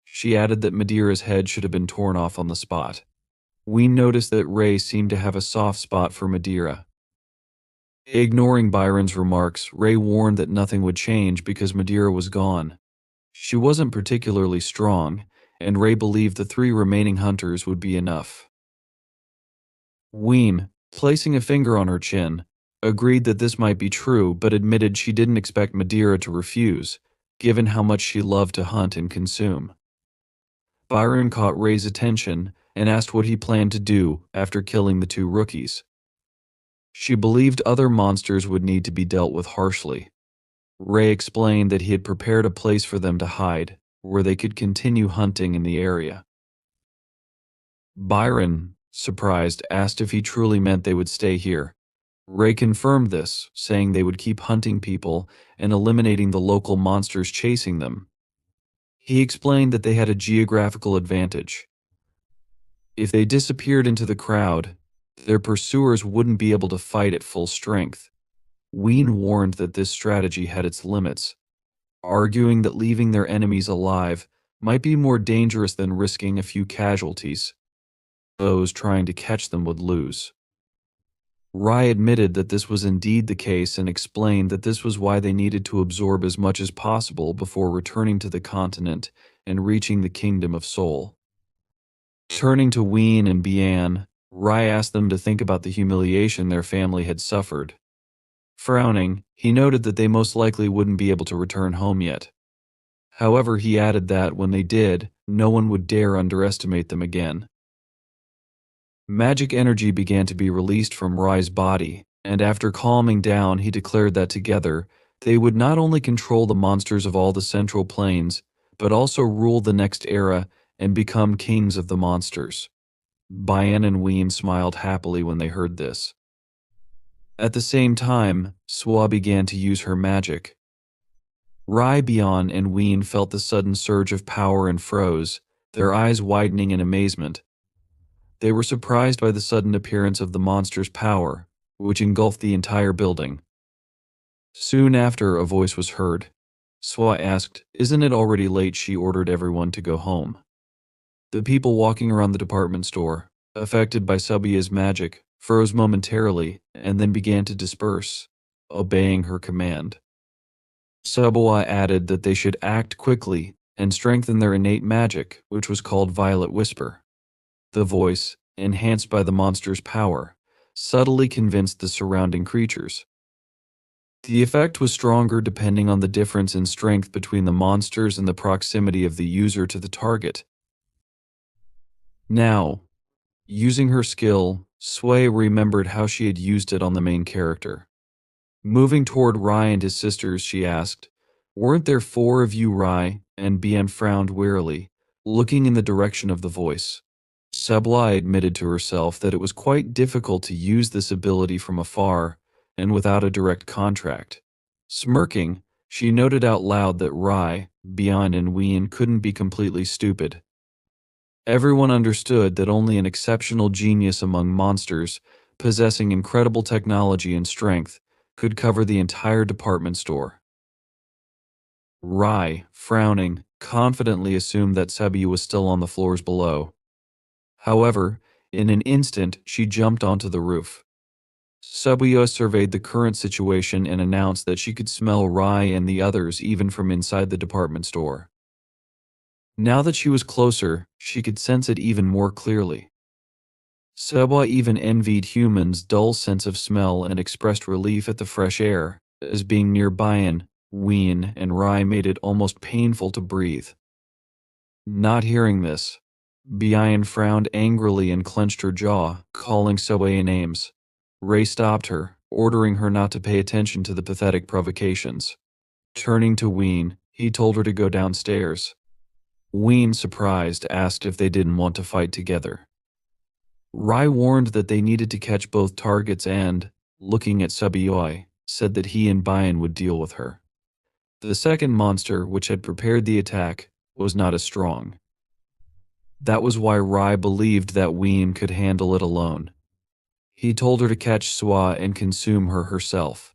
She added that Madeira's head should have been torn off on the spot. We noticed that Ray seemed to have a soft spot for Madeira. Ignoring Byron's remarks, Ray warned that nothing would change because Madeira was gone. She wasn't particularly strong, and Ray believed the 3 remaining hunters would be enough. Ween, placing a finger on her chin, agreed that this might be true but admitted she didn't expect Madeira to refuse, given how much she loved to hunt and consume. Byron caught Ray's attention and asked what he planned to do after killing the 2 rookies. She believed other monsters would need to be dealt with harshly. Ray explained that he had prepared a place for them to hide, where they could continue hunting in the area. Byron, surprised, asked if he truly meant they would stay here. Ray confirmed this, saying they would keep hunting people and eliminating the local monsters chasing them. He explained that they had a geographical advantage. If they disappeared into the crowd, their pursuers wouldn't be able to fight at full strength. Ween warned that this strategy had its limits, arguing that leaving their enemies alive might be more dangerous than risking a few casualties. Those trying to catch them would lose. Rai admitted that this was indeed the case and explained that this was why they needed to absorb as much as possible before returning to the continent and reaching the Kingdom of Seoul. Turning to Ween and Bian, Rai asked them to think about the humiliation their family had suffered. Frowning, he noted that they most likely wouldn't be able to return home yet. However, he added that when they did, no one would dare underestimate them again. Magic energy began to be released from Rai's body, and after calming down, he declared that together, they would not only control the monsters of all the Central Plains, but also rule the next era and become kings of the monsters. Bian and Ween smiled happily when they heard this. At the same time, Swa began to use her magic. Rai, Bian, and Ween felt the sudden surge of power and froze, their eyes widening in amazement. They were surprised by the sudden appearance of the monster's power, which engulfed the entire building. Soon after, a voice was heard. Swa asked, "Isn't it already late?" She ordered everyone to go home. The people walking around the department store, affected by Subia's magic, froze momentarily and then began to disperse, obeying her command. Subua added that they should act quickly and strengthen their innate magic, which was called Violet Whisper. The voice, enhanced by the monster's power, subtly convinced the surrounding creatures. The effect was stronger depending on the difference in strength between the monsters and the proximity of the user to the target. Now, using her skill, Sway remembered how she had used it on the main character. Moving toward Rai and his sisters, she asked, "Weren't there 4 of you, Rai?" And Bian frowned wearily, looking in the direction of the voice. Sabla admitted to herself that it was quite difficult to use this ability from afar and without a direct contract. Smirking, she noted out loud that Rai, Bian, and Ween couldn't be completely stupid. Everyone understood that only an exceptional genius among monsters, possessing incredible technology and strength, could cover the entire department store. Rai, frowning, confidently assumed that Sebi was still on the floors below. However, in an instant, she jumped onto the roof. Subiya surveyed the current situation and announced that she could smell Rai and the others even from inside the department store. Now that she was closer, she could sense it even more clearly. Subwa even envied humans' dull sense of smell and expressed relief at the fresh air, as being near Bian, Ween, and Rai made it almost painful to breathe. Not hearing this, Bian frowned angrily and clenched her jaw, calling Subway names. Ray stopped her, ordering her not to pay attention to the pathetic provocations. Turning to Ween, he told her to go downstairs. Ween, surprised, asked if they didn't want to fight together. Rai warned that they needed to catch both targets and, looking at Subiyoi, said that he and Bian would deal with her. The second monster, which had prepared the attack, was not as strong. That was why Rai believed that Ween could handle it alone. He told her to catch Swa and consume her herself.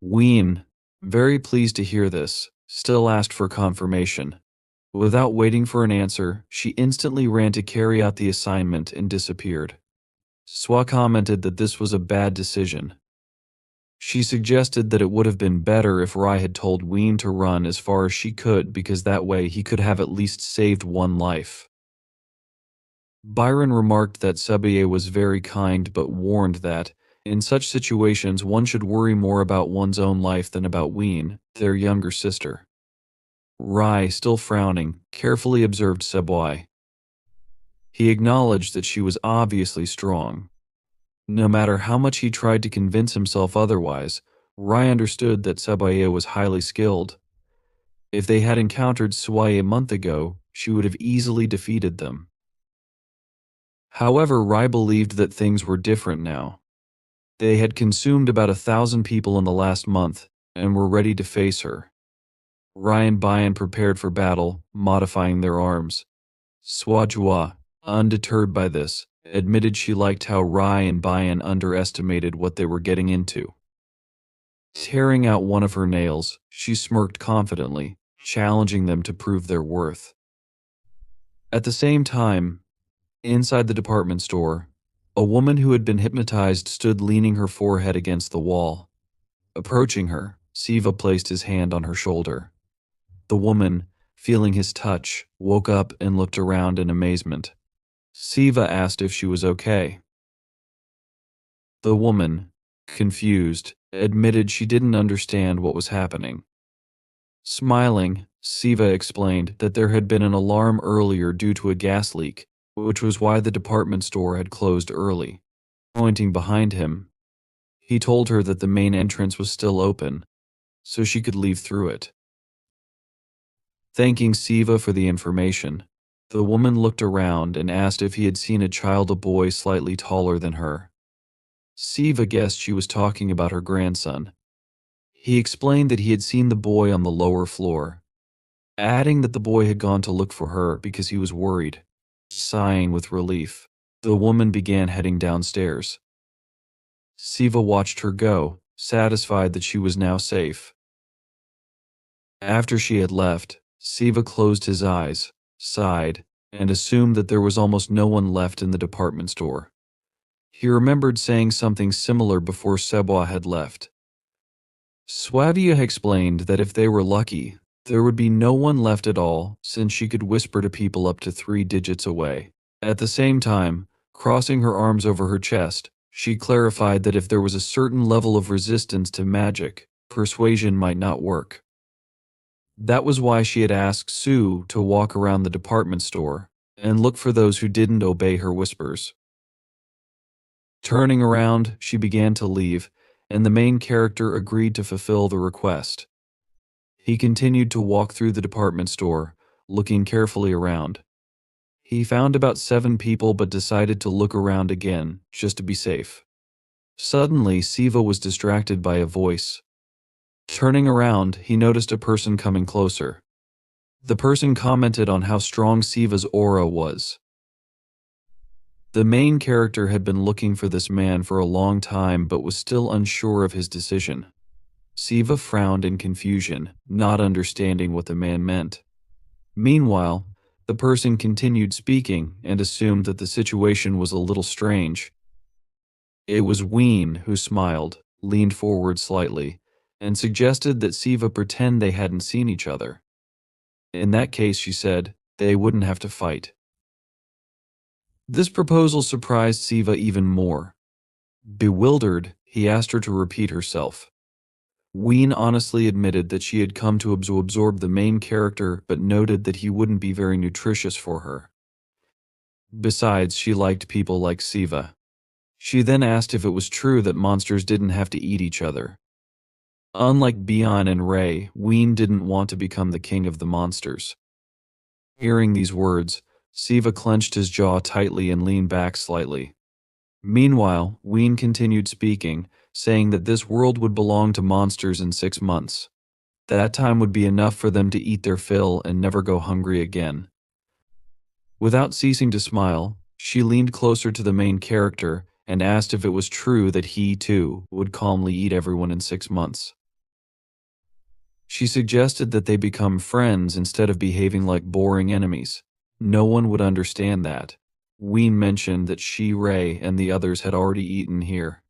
Ween, very pleased to hear this, still asked for confirmation. Without waiting for an answer, she instantly ran to carry out the assignment and disappeared. Swa commented that this was a bad decision. She suggested that it would have been better if Rai had told Ween to run as far as she could because that way he could have at least saved one life. Byron remarked that Sabiye was very kind but warned that, in such situations, one should worry more about one's own life than about Ween, their younger sister. Rai, still frowning, carefully observed Saboy. He acknowledged that she was obviously strong. No matter how much he tried to convince himself otherwise, Rai understood that Sabaya was highly skilled. If they had encountered Swai a month ago, she would have easily defeated them. However, Rai believed that things were different now. They had consumed about 1,000 people in the last month and were ready to face her. Rai and Bayan prepared for battle, modifying their arms. Swajua, undeterred by this, admitted she liked how Rai and Bayan underestimated what they were getting into. Tearing out one of her nails, she smirked confidently, challenging them to prove their worth. At the same time, inside the department store, a woman who had been hypnotized stood leaning her forehead against the wall. Approaching her, Siva placed his hand on her shoulder. The woman, feeling his touch, woke up and looked around in amazement. Siva asked if she was okay. The woman, confused, admitted she didn't understand what was happening. Smiling, Siva explained that there had been an alarm earlier due to a gas leak, which was why the department store had closed early. Pointing behind him, he told her that the main entrance was still open, so she could leave through it. Thanking Siva for the information, the woman looked around and asked if he had seen a child, a boy slightly taller than her. Siva guessed she was talking about her grandson. He explained that he had seen the boy on the lower floor, adding that the boy had gone to look for her because he was worried. Sighing with relief, the woman began heading downstairs. Siva watched her go, satisfied that she was now safe. After she had left, Siva closed his eyes, sighed, and assumed that there was almost no one left in the department store. He remembered saying something similar before Sebois had left. Swavia explained that if they were lucky, there would be no one left at all, since she could whisper to people up to 3 digits away. At the same time, crossing her arms over her chest, she clarified that if there was a certain level of resistance to magic, persuasion might not work. That was why she had asked Sue to walk around the department store and look for those who didn't obey her whispers. Turning around, she began to leave, and the main character agreed to fulfill the request. He continued to walk through the department store, looking carefully around. He found about 7 people but decided to look around again, just to be safe. Suddenly, Siva was distracted by a voice. Turning around, he noticed a person coming closer. The person commented on how strong Siva's aura was. The main character had been looking for this man for a long time but was still unsure of his decision. Siva frowned in confusion, not understanding what the man meant. Meanwhile, the person continued speaking and assumed that the situation was a little strange. It was Ween who smiled, leaned forward slightly, and suggested that Siva pretend they hadn't seen each other. In that case, she said, they wouldn't have to fight. This proposal surprised Siva even more. Bewildered, he asked her to repeat herself. Ween honestly admitted that she had come to absorb the main character but noted that he wouldn't be very nutritious for her. Besides, she liked people like Siva. She then asked if it was true that monsters didn't have to eat each other. Unlike Bion and Ray, Ween didn't want to become the king of the monsters. Hearing these words, Siva clenched his jaw tightly and leaned back slightly. Meanwhile, Ween continued speaking, saying that this world would belong to monsters in 6 months. That time would be enough for them to eat their fill and never go hungry again. Without ceasing to smile, she leaned closer to the main character and asked if it was true that he, too, would calmly eat everyone in 6 months. She suggested that they become friends instead of behaving like boring enemies. No one would understand that. Ween mentioned that she, Ray, and the others had already eaten here.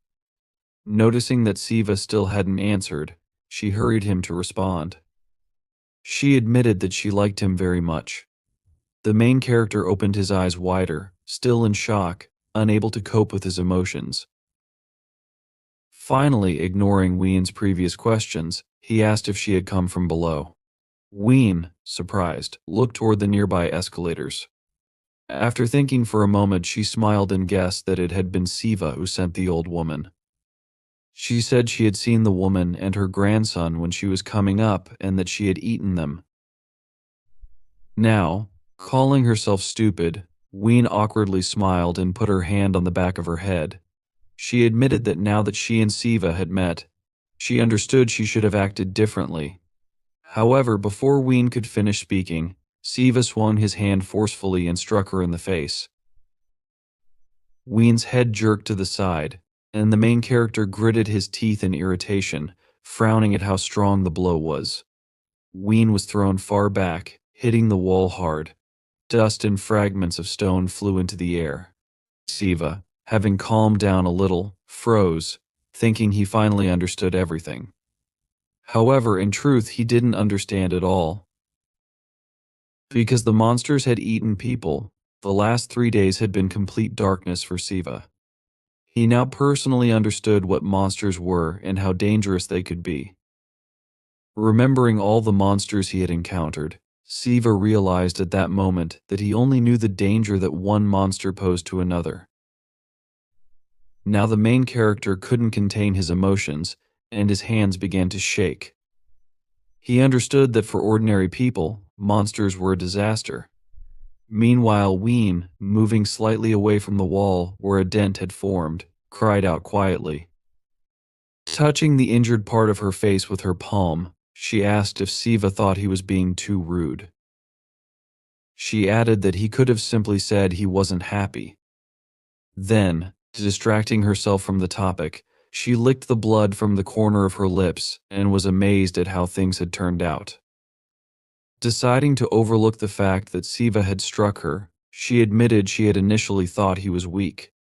Noticing that Siva still hadn't answered, she hurried him to respond. She admitted that she liked him very much. The main character opened his eyes wider, still in shock, unable to cope with his emotions. Finally, ignoring Ween's previous questions, he asked if she had come from below. Ween, surprised, looked toward the nearby escalators. After thinking for a moment, she smiled and guessed that it had been Siva who sent the old woman. She said she had seen the woman and her grandson when she was coming up and that she had eaten them. Now, calling herself stupid, Ween awkwardly smiled and put her hand on the back of her head. She admitted that now that she and Siva had met, she understood she should have acted differently. However, before Ween could finish speaking, Siva swung his hand forcefully and struck her in the face. Ween's head jerked to the side, and the main character gritted his teeth in irritation, frowning at how strong the blow was. Ween was thrown far back, hitting the wall hard. Dust and fragments of stone flew into the air. Siva, having calmed down a little, froze, thinking he finally understood everything. However, in truth, he didn't understand at all. Because the monsters had eaten people, the last 3 days had been complete darkness for Siva. He now personally understood what monsters were and how dangerous they could be. Remembering all the monsters he had encountered, Siva realized at that moment that he only knew the danger that one monster posed to another. Now the main character couldn't contain his emotions, and his hands began to shake. He understood that for ordinary people, monsters were a disaster. Meanwhile, Ween, moving slightly away from the wall where a dent had formed, cried out quietly. Touching the injured part of her face with her palm, she asked if Siva thought he was being too rude. She added that he could have simply said he wasn't happy. Then, distracting herself from the topic, she licked the blood from the corner of her lips and was amazed at how things had turned out. Deciding to overlook the fact that Siva had struck her, she admitted she had initially thought he was weak.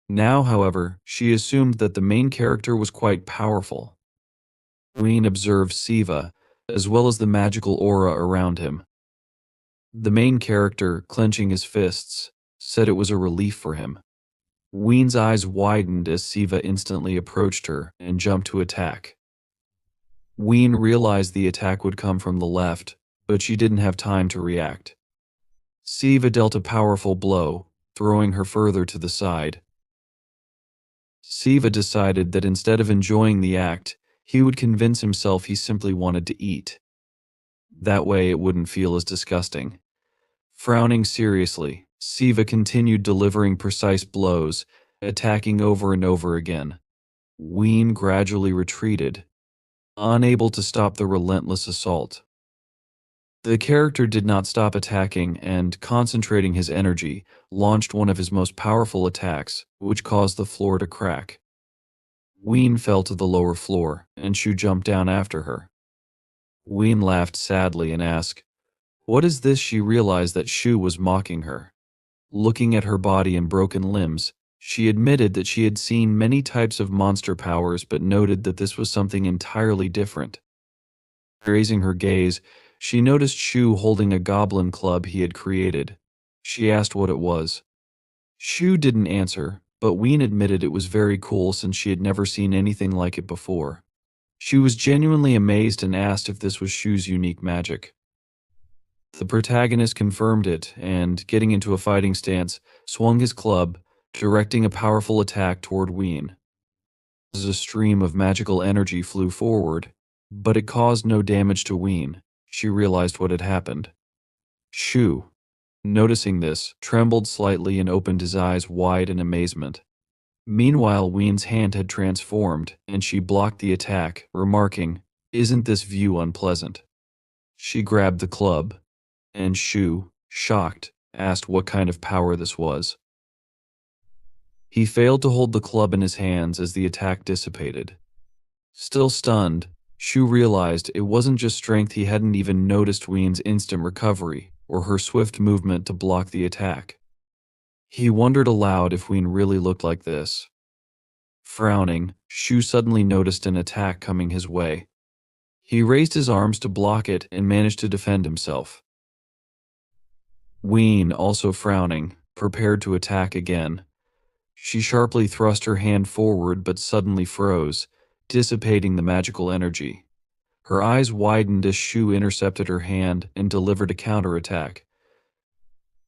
Now, however, she assumed that the main character was quite powerful. Ween observed Siva, as well as the magical aura around him. The main character, clenching his fists, said it was a relief for him. Ween's eyes widened as Siva instantly approached her and jumped to attack. Ween realized the attack would come from the left, but she didn't have time to react. Siva dealt a powerful blow, throwing her further to the side. Siva decided that instead of enjoying the act, he would convince himself he simply wanted to eat. That way it wouldn't feel as disgusting. Frowning seriously, Siva continued delivering precise blows, attacking over and over again. Ween gradually retreated, unable to stop the relentless assault. The character did not stop attacking and, concentrating his energy, launched one of his most powerful attacks, which caused the floor to crack. Ween fell to the lower floor, and Shu jumped down after her. Ween laughed sadly and asked, "What is this?" She realized that Shu was mocking her. Looking at her body and broken limbs, she admitted that she had seen many types of monster powers but noted that this was something entirely different. Raising her gaze, she noticed Shu holding a goblin club he had created. She asked what it was. Shu didn't answer, but Ween admitted it was very cool since she had never seen anything like it before. She was genuinely amazed and asked if this was Shu's unique magic. The protagonist confirmed it and, getting into a fighting stance, swung his club, directing a powerful attack toward Ween. As a stream of magical energy flew forward, but it caused no damage to Ween. She realized what had happened. Shu, noticing this, trembled slightly and opened his eyes wide in amazement. Meanwhile, Ween's hand had transformed, and she blocked the attack, remarking, "Isn't this view unpleasant?" She grabbed the club, and Shu, shocked, asked what kind of power this was. He failed to hold the club in his hands as the attack dissipated. Still stunned, Shu realized it wasn't just strength. He hadn't even noticed Ween's instant recovery or her swift movement to block the attack. He wondered aloud if Ween really looked like this. Frowning, Shu suddenly noticed an attack coming his way. He raised his arms to block it and managed to defend himself. Ween, also frowning, prepared to attack again. She sharply thrust her hand forward but suddenly froze, dissipating the magical energy. Her eyes widened as Shu intercepted her hand and delivered a counterattack.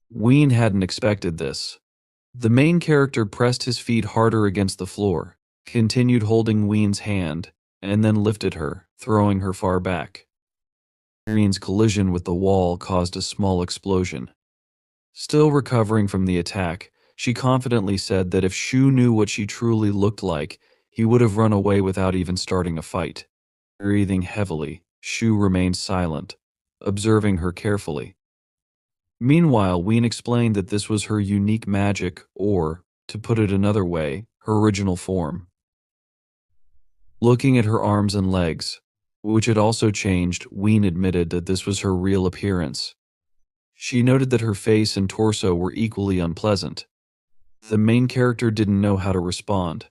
Ween hadn't expected this. The main character pressed his feet harder against the floor, continued holding Ween's hand, and then lifted her, throwing her far back. Ween's collision with the wall caused a small explosion. Still recovering from the attack, she confidently said that if Shu knew what she truly looked like, he would have run away without even starting a fight. Breathing heavily, Shu remained silent, observing her carefully. Meanwhile, Ween explained that this was her unique magic, or, to put it another way, her original form. Looking at her arms and legs, which had also changed, Ween admitted that this was her real appearance. She noted that her face and torso were equally unpleasant. The main character didn't know how to respond.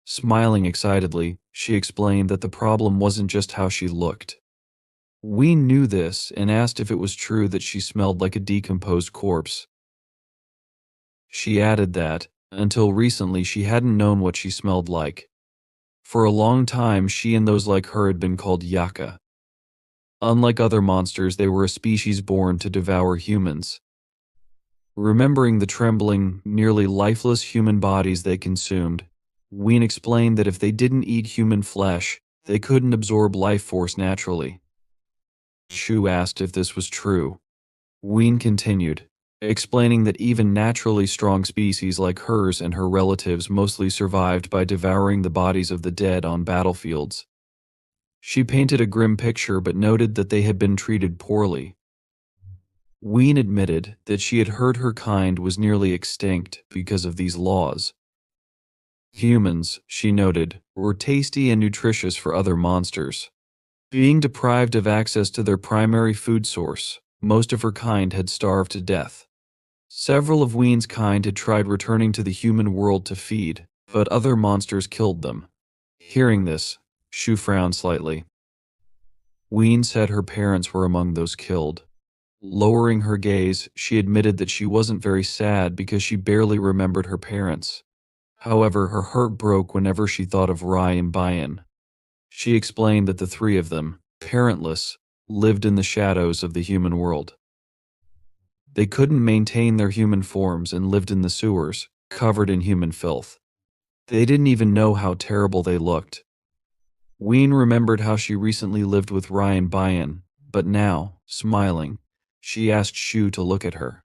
Smiling excitedly, she explained that the problem wasn't just how she looked. Ween knew this and asked if it was true that she smelled like a decomposed corpse. She added that, until recently, she hadn't known what she smelled like. For a long time, she and those like her had been called Yaka. Unlike other monsters, they were a species born to devour humans. Remembering the trembling, nearly lifeless human bodies they consumed, Ween explained that if they didn't eat human flesh, they couldn't absorb life force naturally. Shu asked if this was true. Ween continued, explaining that even naturally strong species like hers and her relatives mostly survived by devouring the bodies of the dead on battlefields. She painted a grim picture but noted that they had been treated poorly. Ween admitted that she had heard her kind was nearly extinct because of these laws. Humans, she noted, were tasty and nutritious for other monsters. Being deprived of access to their primary food source, most of her kind had starved to death. Several of Ween's kind had tried returning to the human world to feed, but other monsters killed them. Hearing this, Shu frowned slightly. Ween said her parents were among those killed. Lowering her gaze, she admitted that she wasn't very sad because she barely remembered her parents. However, her heart broke whenever she thought of Rai and Bayan. She explained that the three of them, parentless, lived in the shadows of the human world. They couldn't maintain their human forms and lived in the sewers, covered in human filth. They didn't even know how terrible they looked. Ween remembered how she recently lived with Rai and Bayan, but now, smiling, she asked Shu to look at her.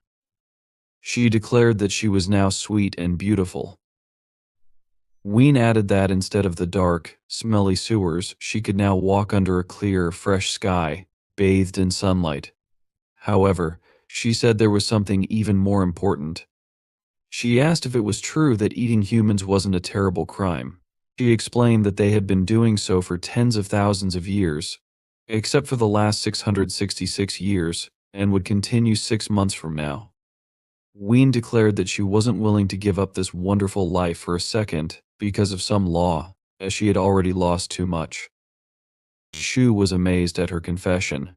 She declared that she was now sweet and beautiful. Ween added that instead of the dark, smelly sewers, she could now walk under a clear, fresh sky, bathed in sunlight. However, she said there was something even more important. She asked if it was true that eating humans wasn't a terrible crime. She explained that they had been doing so for tens of thousands of years, except for the last 666 years, and would continue 6 months from now. Ween declared that she wasn't willing to give up this wonderful life for a second because of some law, as she had already lost too much. Shu was amazed at her confession.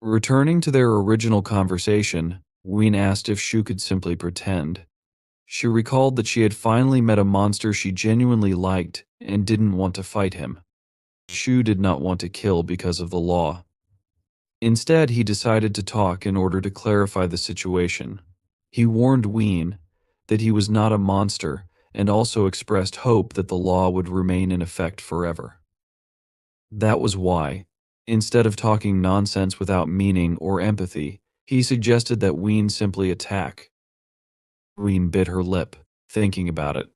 Returning to their original conversation, Ween asked if Shu could simply pretend. She recalled that she had finally met a monster she genuinely liked and didn't want to fight him. Shu did not want to kill because of the law. Instead, he decided to talk in order to clarify the situation. He warned Ween that he was not a monster and also expressed hope that the law would remain in effect forever. That was why, instead of talking nonsense without meaning or empathy, he suggested that Ween simply attack. Ween bit her lip, thinking about it.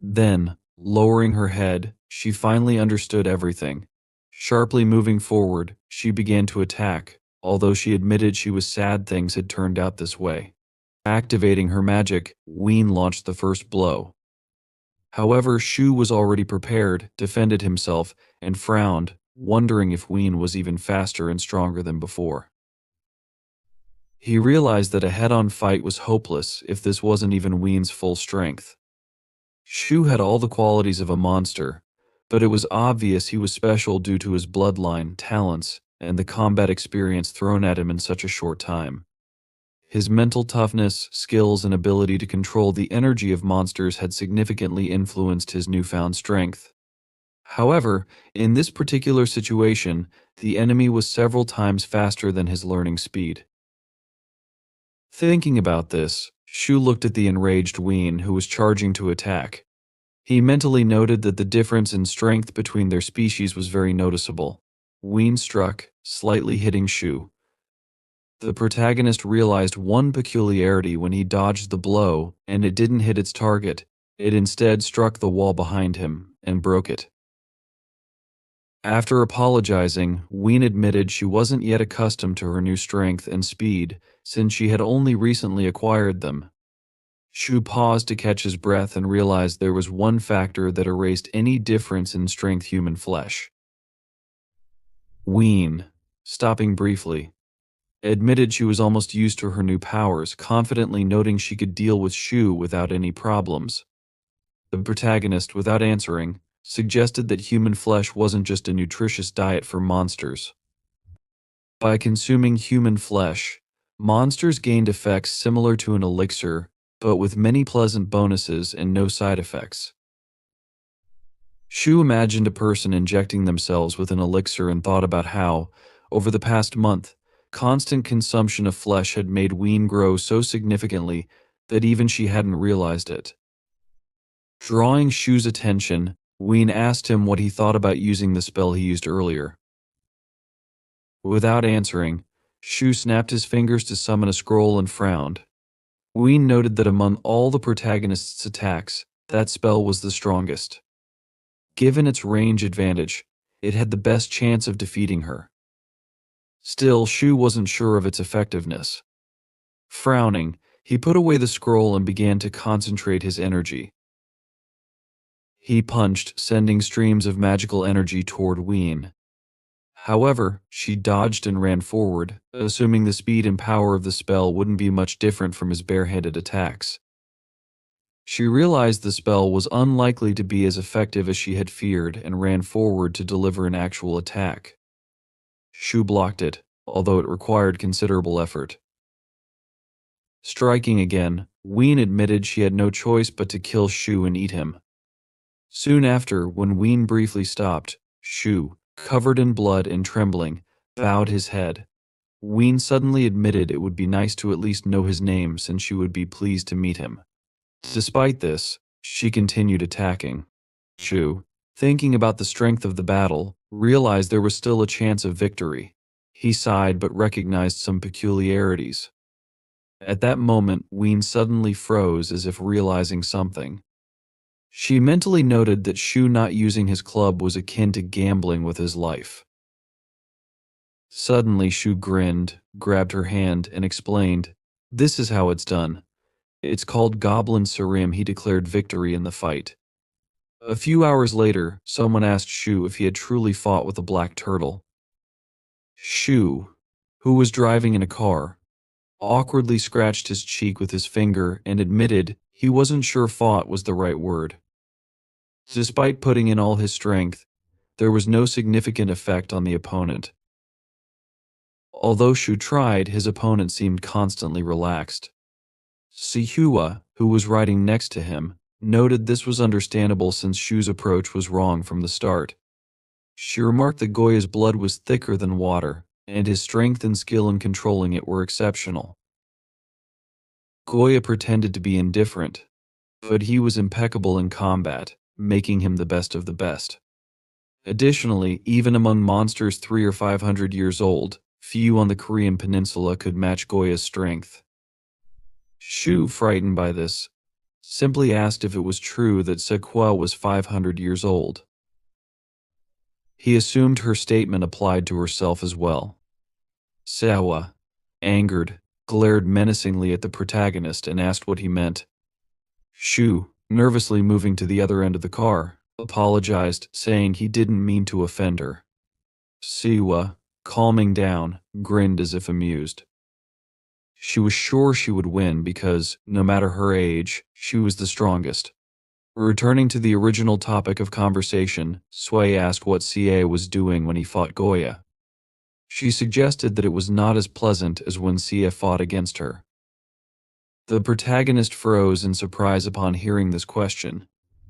Then, lowering her head, she finally understood everything. Sharply moving forward, she began to attack, although she admitted she was sad things had turned out this way. Activating her magic, Ween launched the first blow. However, Shu was already prepared, defended himself, and frowned, wondering if Ween was even faster and stronger than before. He realized that a head-on fight was hopeless if this wasn't even Ween's full strength. Shu had all the qualities of a monster, but it was obvious he was special due to his bloodline, talents, and the combat experience thrown at him in such a short time. His mental toughness, skills, and ability to control the energy of monsters had significantly influenced his newfound strength. However, in this particular situation, the enemy was several times faster than his learning speed. Thinking about this, Shu looked at the enraged Ween who was charging to attack. He mentally noted that the difference in strength between their species was very noticeable. Ween struck, slightly hitting Shu. The protagonist realized one peculiarity when he dodged the blow, and it didn't hit its target. It instead struck the wall behind him and broke it. After apologizing, Ween admitted she wasn't yet accustomed to her new strength and speed, since she had only recently acquired them. Shu paused to catch his breath and realized there was one factor that erased any difference in strength: human flesh. Ween, stopping briefly, admitted she was almost used to her new powers, confidently noting she could deal with Shu without any problems. The protagonist, without answering, suggested that human flesh wasn't just a nutritious diet for monsters. By consuming human flesh, monsters gained effects similar to an elixir, but with many pleasant bonuses and no side effects. Shu imagined a person injecting themselves with an elixir and thought about how, over the past month, constant consumption of flesh had made Ween grow so significantly that even she hadn't realized it. Drawing Shu's attention, Ween asked him what he thought about using the spell he used earlier. Without answering, Shu snapped his fingers to summon a scroll and frowned. Ween noted that among all the protagonist's attacks, that spell was the strongest. Given its range advantage, it had the best chance of defeating her. Still, Shu wasn't sure of its effectiveness. Frowning, he put away the scroll and began to concentrate his energy. He punched, sending streams of magical energy toward Ween. However, she dodged and ran forward, assuming the speed and power of the spell wouldn't be much different from his barehanded attacks. She realized the spell was unlikely to be as effective as she had feared and ran forward to deliver an actual attack. Shu blocked it, although it required considerable effort. Striking again, Ween admitted she had no choice but to kill Shu and eat him. Soon after, when Ween briefly stopped, Shu, covered in blood and trembling, bowed his head. Ween suddenly admitted it would be nice to at least know his name since she would be pleased to meet him. Despite this, she continued attacking. Shu, thinking about the strength of the battle, realized there was still a chance of victory. He sighed but recognized some peculiarities. At that moment, Ween suddenly froze as if realizing something. She mentally noted that Shu not using his club was akin to gambling with his life. Suddenly, Shu grinned, grabbed her hand, and explained, "This is how it's done. It's called Goblin Sarim." He declared victory in the fight. A few hours later, someone asked Shu if he had truly fought with a black turtle. Shu, who was driving in a car, awkwardly scratched his cheek with his finger and admitted he wasn't sure fought was the right word. Despite putting in all his strength, there was no significant effect on the opponent. Although Shu tried, his opponent seemed constantly relaxed. Sihua, who was riding next to him, noted this was understandable since Shu's approach was wrong from the start. She remarked that Goya's blood was thicker than water, and his strength and skill in controlling it were exceptional. Goya pretended to be indifferent, but he was impeccable in combat, making him the best of the best. Additionally, even among monsters 300 or 500 years old, few on the Korean peninsula could match Goya's strength. Shu, frightened by this, simply asked if it was true that Sequoia was 500 years old. He assumed her statement applied to herself as well. Sewa, angered, glared menacingly at the protagonist and asked what he meant. Shu, nervously moving to the other end of the car, apologized, saying he didn't mean to offend her. Siwa, calming down, grinned as if amused. She was sure she would win because, no matter her age, she was the strongest. Returning to the original topic of conversation, Sui asked what CA was doing when he fought Goya. She suggested that it was not as pleasant as when Sia fought against her. The protagonist froze in surprise upon hearing this question.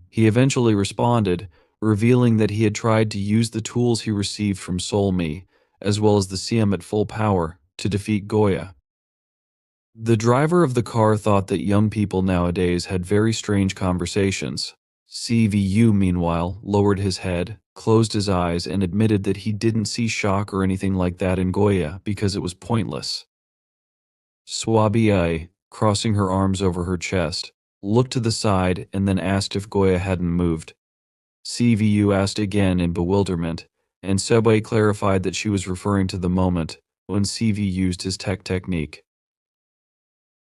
He eventually responded, revealing that he had tried to use the tools he received from Solmi, as well as the Siam at full power, to defeat Goya. The driver of the car thought that young people nowadays had very strange conversations, CVU, meanwhile, lowered his head, closed his eyes, and admitted that he didn't see shock or anything like that in Goya because it was pointless. Swabi, crossing her arms over her chest, looked to the side and then asked if Goya hadn't moved. CVU asked again in bewilderment, and Sebe clarified that she was referring to the moment when CV used his technique.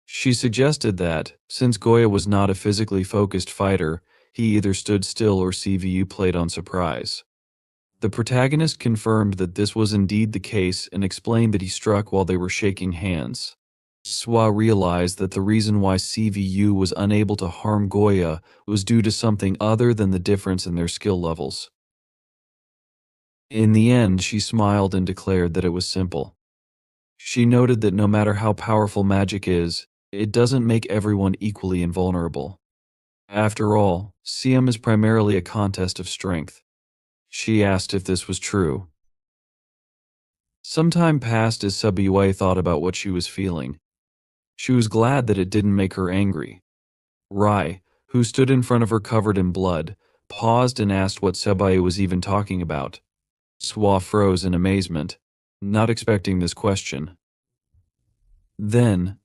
She suggested that, since Goya was not a physically focused fighter, he either stood still or CVU played on surprise. The protagonist confirmed that this was indeed the case and explained that he struck while they were shaking hands. Swa realized that the reason why CVU was unable to harm Goya was due to something other than the difference in their skill levels. In the end, she smiled and declared that it was simple. She noted that no matter how powerful magic is, it doesn't make everyone equally invulnerable. After all, Siam is primarily a contest of strength. She asked if this was true. Some time passed as Subiyue thought about what she was feeling. She was glad that it didn't make her angry. Rai, who stood in front of her covered in blood, paused and asked what Sebae was even talking about. Swa froze in amazement, not expecting this question. Then,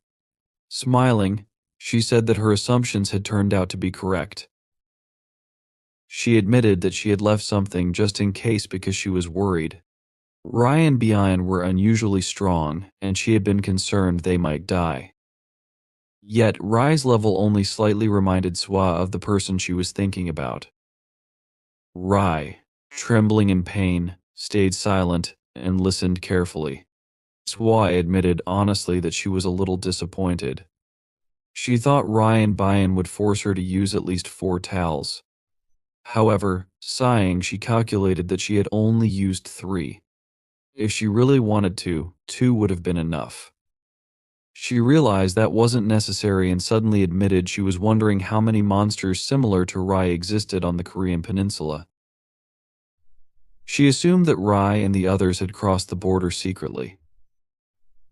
smiling, she said that her assumptions had turned out to be correct. She admitted that she had left something just in case because she was worried. Rai and Bian were unusually strong, and she had been concerned they might die. Yet Rai's level only slightly reminded Swa of the person she was thinking about. Rai, trembling in pain, stayed silent and listened carefully. Swa admitted honestly that she was a little disappointed. She thought Rai and Bian would force her to use at least 4 towels. However, sighing, she calculated that she had only used 3. If she really wanted to, 2 would have been enough. She realized that wasn't necessary and suddenly admitted she was wondering how many monsters similar to Rai existed on the Korean peninsula. She assumed that Rai and the others had crossed the border secretly.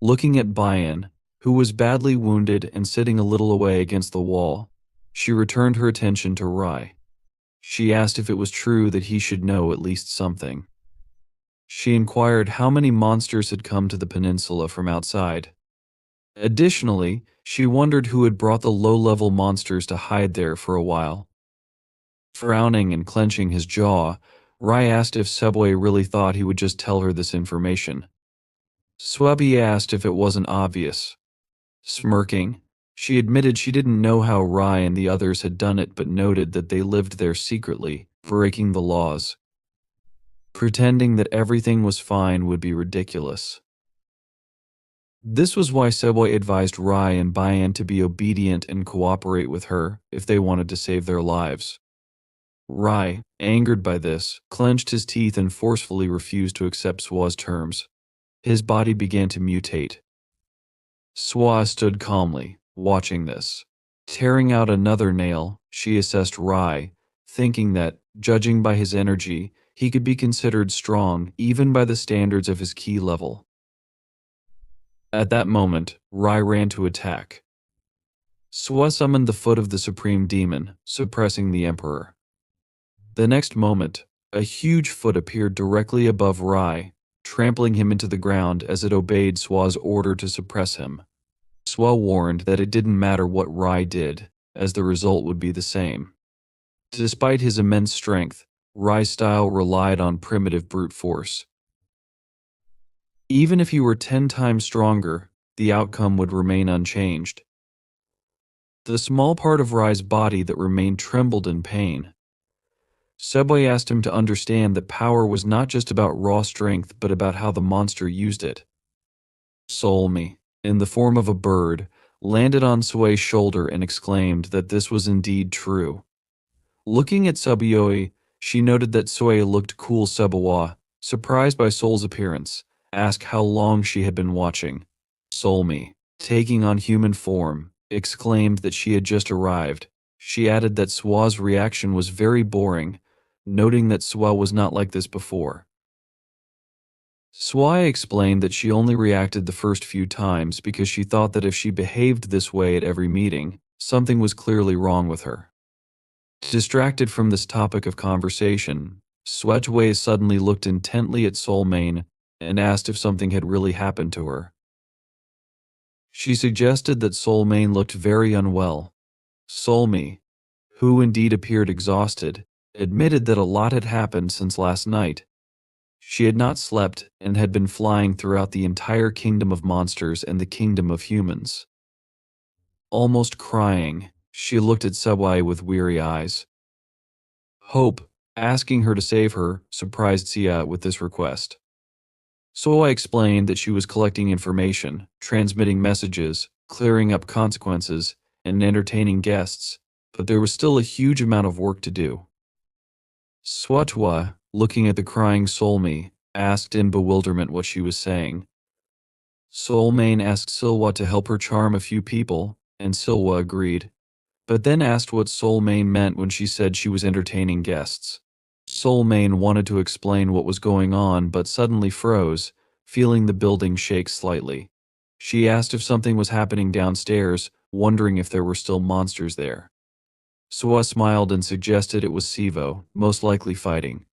Looking at Bian, who was badly wounded and sitting a little away against the wall, she returned her attention to Rai. She asked if it was true that he should know at least something. She inquired how many monsters had come to the peninsula from outside. Additionally, she wondered who had brought the low-level monsters to hide there for a while. Frowning and clenching his jaw, Rai asked if Subway really thought he would just tell her this information. Swabi asked if it wasn't obvious. Smirking, she admitted she didn't know how Rai and the others had done it but noted that they lived there secretly, breaking the laws. Pretending that everything was fine would be ridiculous. This was why Seboy advised Rai and Bian to be obedient and cooperate with her if they wanted to save their lives. Rai, angered by this, clenched his teeth and forcefully refused to accept Swa's terms. His body began to mutate. Swa stood calmly, watching this. Tearing out another nail, she assessed Rai, thinking that, judging by his energy, he could be considered strong even by the standards of his ki level. At that moment, Rai ran to attack. Swa summoned the foot of the supreme demon, suppressing the emperor. The next moment, a huge foot appeared directly above Rai, trampling him into the ground as it obeyed Swa's order to suppress him. Swa warned that it didn't matter what Rai did, as the result would be the same. Despite his immense strength, Rai's style relied on primitive brute force. Even if he were 10 times stronger, the outcome would remain unchanged. The small part of Rai's body that remained trembled in pain. Seboy asked him to understand that power was not just about raw strength but about how the monster used it. Solmi, in the form of a bird, landed on Sue's shoulder and exclaimed that this was indeed true. Looking at Subiyoi, she noted that Sue looked cool. Sebawa, surprised by Sol's appearance, asked how long she had been watching. Solmi, taking on human form, exclaimed that she had just arrived. She added that Swa's reaction was very boring, noting that Swa was not like this before. Swa explained that she only reacted the first few times because she thought that if she behaved this way at every meeting, something was clearly wrong with her. Distracted from this topic of conversation, Swetchway suddenly looked intently at Soulmane and asked if something had really happened to her. She suggested that Soulmane looked very unwell. Soulme, who indeed appeared exhausted, admitted that a lot had happened since last night. She had not slept and had been flying throughout the entire kingdom of monsters and the kingdom of humans. Almost crying, she looked at Subway with weary eyes. Hope, asking her to save her, surprised Sia with this request. So I explained that she was collecting information, transmitting messages, clearing up consequences, and entertaining guests, but there was still a huge amount of work to do. Swatwa, looking at the crying Solmi, asked in bewilderment what she was saying. Soulmane asked Silwa to help her charm a few people, and Silwa agreed, but then asked what Soulmane meant when she said she was entertaining guests. Soulmane wanted to explain what was going on but suddenly froze, feeling the building shake slightly. She asked if something was happening downstairs, wondering if there were still monsters there. Swa smiled and suggested it was Sivo, most likely fighting.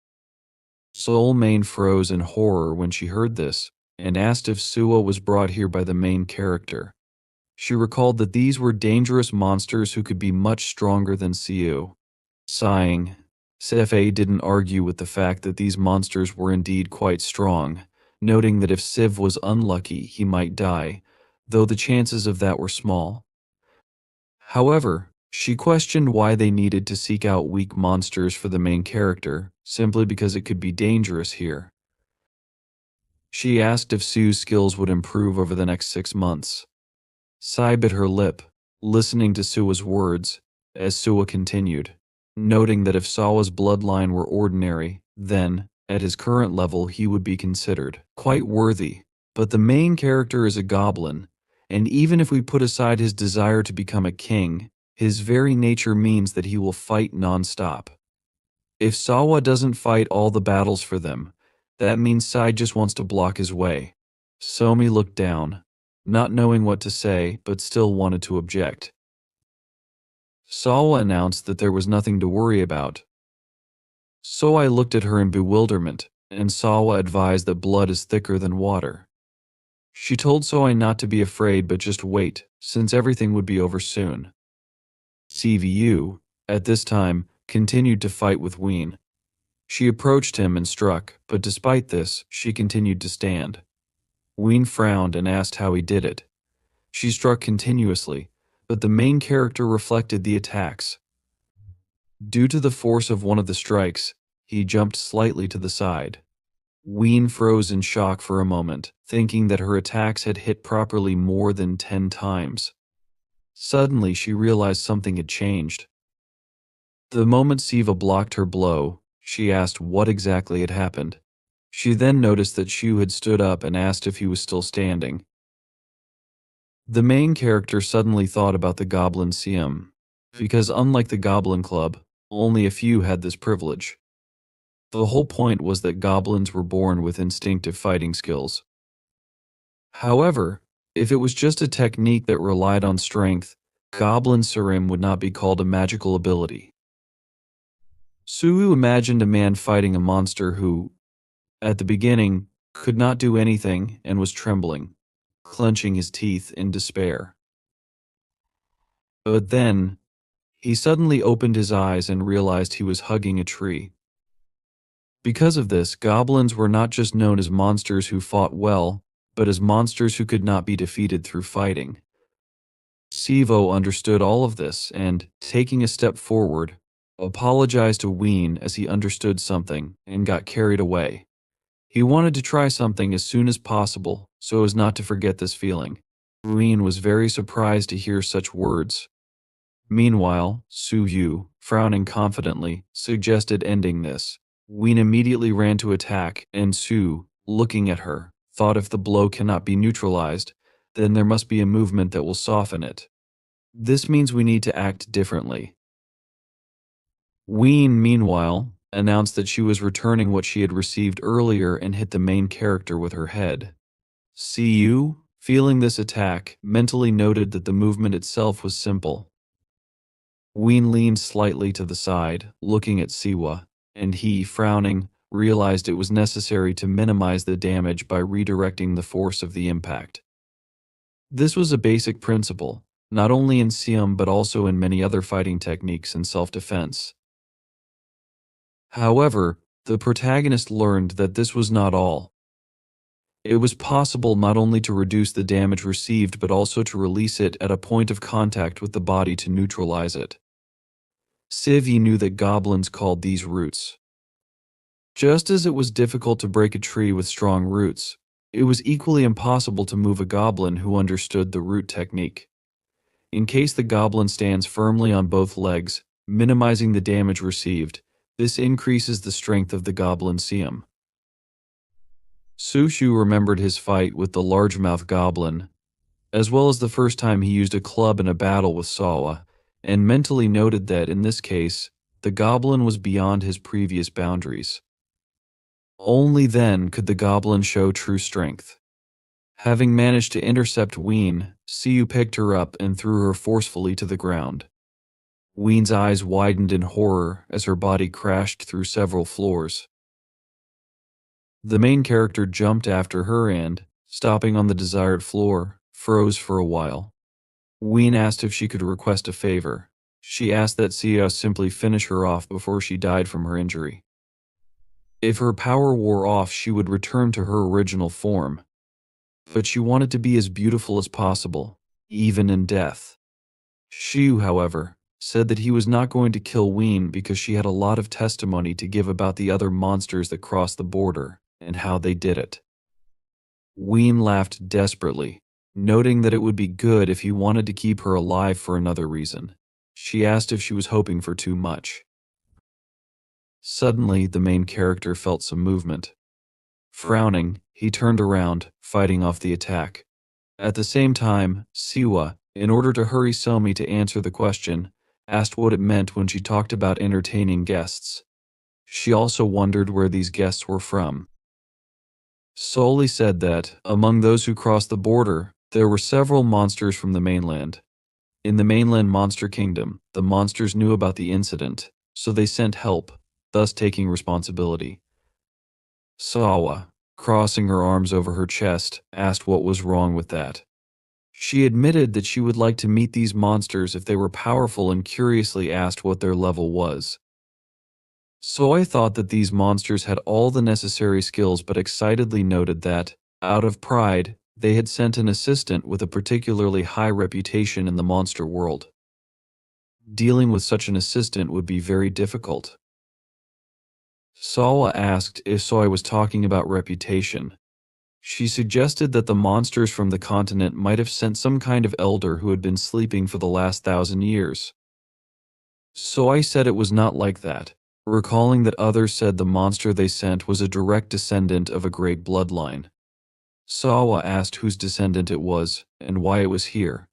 Soulmane froze in horror when she heard this, and asked if Suwa was brought here by the main character. She recalled that these were dangerous monsters who could be much stronger than Siu. Sighing, Sefe didn't argue with the fact that these monsters were indeed quite strong, noting that if Siv was unlucky, he might die, though the chances of that were small. However, she questioned why they needed to seek out weak monsters for the main character, simply because it could be dangerous here. She asked if Sue's skills would improve over the next 6 months. Sai bit her lip, listening to Sua's words, as Sua continued, noting that if Sawa's bloodline were ordinary, then, at his current level, he would be considered quite worthy. But the main character is a goblin, and even if we put aside his desire to become a king, his very nature means that he will fight non-stop. If Sawa doesn't fight all the battles for them, that means Sai just wants to block his way. Somi looked down, not knowing what to say but still wanted to object. Sawa announced that there was nothing to worry about. So I looked at her in bewilderment, and Sawa advised that blood is thicker than water. She told Soi not to be afraid but just wait, since everything would be over soon. CVU, at this time, continued to fight with Ween. She approached him and struck, but despite this, she continued to stand. Ween frowned and asked how he did it. She struck continuously, but the main character reflected the attacks. Due to the force of one of the strikes, he jumped slightly to the side. Ween froze in shock for a moment, thinking that her attacks had hit properly more than 10 times. Suddenly, she realized something had changed. The moment Siva blocked her blow, she asked what exactly had happened. She then noticed that Shu had stood up and asked if he was still standing. The main character suddenly thought about the Goblin Siam, because unlike the Goblin Club, only a few had this privilege. The whole point was that goblins were born with instinctive fighting skills. However, if it was just a technique that relied on strength, Goblin Surim would not be called a magical ability. Suwu imagined a man fighting a monster who, at the beginning, could not do anything and was trembling, clenching his teeth in despair. But then, he suddenly opened his eyes and realized he was hugging a tree. Because of this, goblins were not just known as monsters who fought well, but as monsters who could not be defeated through fighting. Sivo understood all of this and, taking a step forward, apologized to Ween as he understood something and got carried away. He wanted to try something as soon as possible so as not to forget this feeling. Ween was very surprised to hear such words. Meanwhile, Su Yu, frowning confidently, suggested ending this. Ween immediately ran to attack, and Su, looking at her, thought if the blow cannot be neutralized, then there must be a movement that will soften it. This means we need to act differently. Ween, meanwhile, announced that she was returning what she had received earlier and hit the main character with her head. Siu, feeling this attack, mentally noted that the movement itself was simple. Ween leaned slightly to the side, looking at Siwa, and he, frowning, realized it was necessary to minimize the damage by redirecting the force of the impact. This was a basic principle, not only in Siam but also in many other fighting techniques and self-defense. However, the protagonist learned that this was not all. It was possible not only to reduce the damage received but also to release it at a point of contact with the body to neutralize it. Sivi knew that goblins called these roots. Just as it was difficult to break a tree with strong roots, it was equally impossible to move a goblin who understood the root technique. In case the goblin stands firmly on both legs, minimizing the damage received, this increases the strength of the goblin Siam. Su Shu remembered his fight with the largemouth goblin, as well as the first time he used a club in a battle with Sawa, and mentally noted that, in this case, the goblin was beyond his previous boundaries. Only then could the goblin show true strength. Having managed to intercept Ween, Siu picked her up and threw her forcefully to the ground. Ween's eyes widened in horror as her body crashed through several floors. The main character jumped after her and, stopping on the desired floor, froze for a while. Ween asked if she could request a favor. She asked that Siu simply finish her off before she died from her injury. If her power wore off, she would return to her original form. But she wanted to be as beautiful as possible, even in death. Siu, however, said that he was not going to kill Ween because she had a lot of testimony to give about the other monsters that crossed the border and how they did it. Ween laughed desperately, noting that it would be good if he wanted to keep her alive for another reason. She asked if she was hoping for too much. Suddenly, the main character felt some movement. Frowning, he turned around, fighting off the attack. At the same time, Siwa, in order to hurry Somi to answer the question, asked what it meant when she talked about entertaining guests. She also wondered where these guests were from. Soli said that, among those who crossed the border, there were several monsters from the mainland. In the mainland monster kingdom, the monsters knew about the incident, so they sent help, thus taking responsibility. Sawa, crossing her arms over her chest, asked what was wrong with that. She admitted that she would like to meet these monsters if they were powerful and curiously asked what their level was. Soi thought that these monsters had all the necessary skills but excitedly noted that, out of pride, they had sent an assistant with a particularly high reputation in the monster world. Dealing with such an assistant would be very difficult. Sawa asked if Soi was talking about reputation. She suggested that the monsters from the continent might have sent some kind of elder who had been sleeping for the last 1,000 years. Soi said it was not like that, recalling that others said the monster they sent was a direct descendant of a great bloodline. Sawa asked whose descendant it was and why it was here.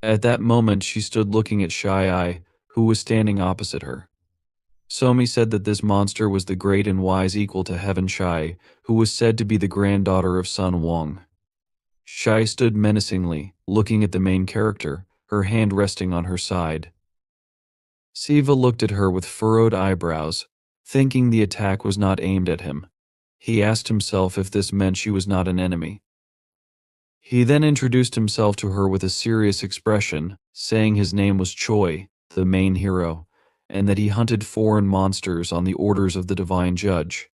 At that moment she stood looking at Shy-Eye, who was standing opposite her. Somi said that this monster was the great and wise equal to Heaven Shai, who was said to be the granddaughter of Sun Wong. Shai stood menacingly, looking at the main character, her hand resting on her side. Siva looked at her with furrowed eyebrows, thinking the attack was not aimed at him. He asked himself if this meant she was not an enemy. He then introduced himself to her with a serious expression, saying his name was Choi, the main hero, and that he hunted foreign monsters on the orders of the divine judge.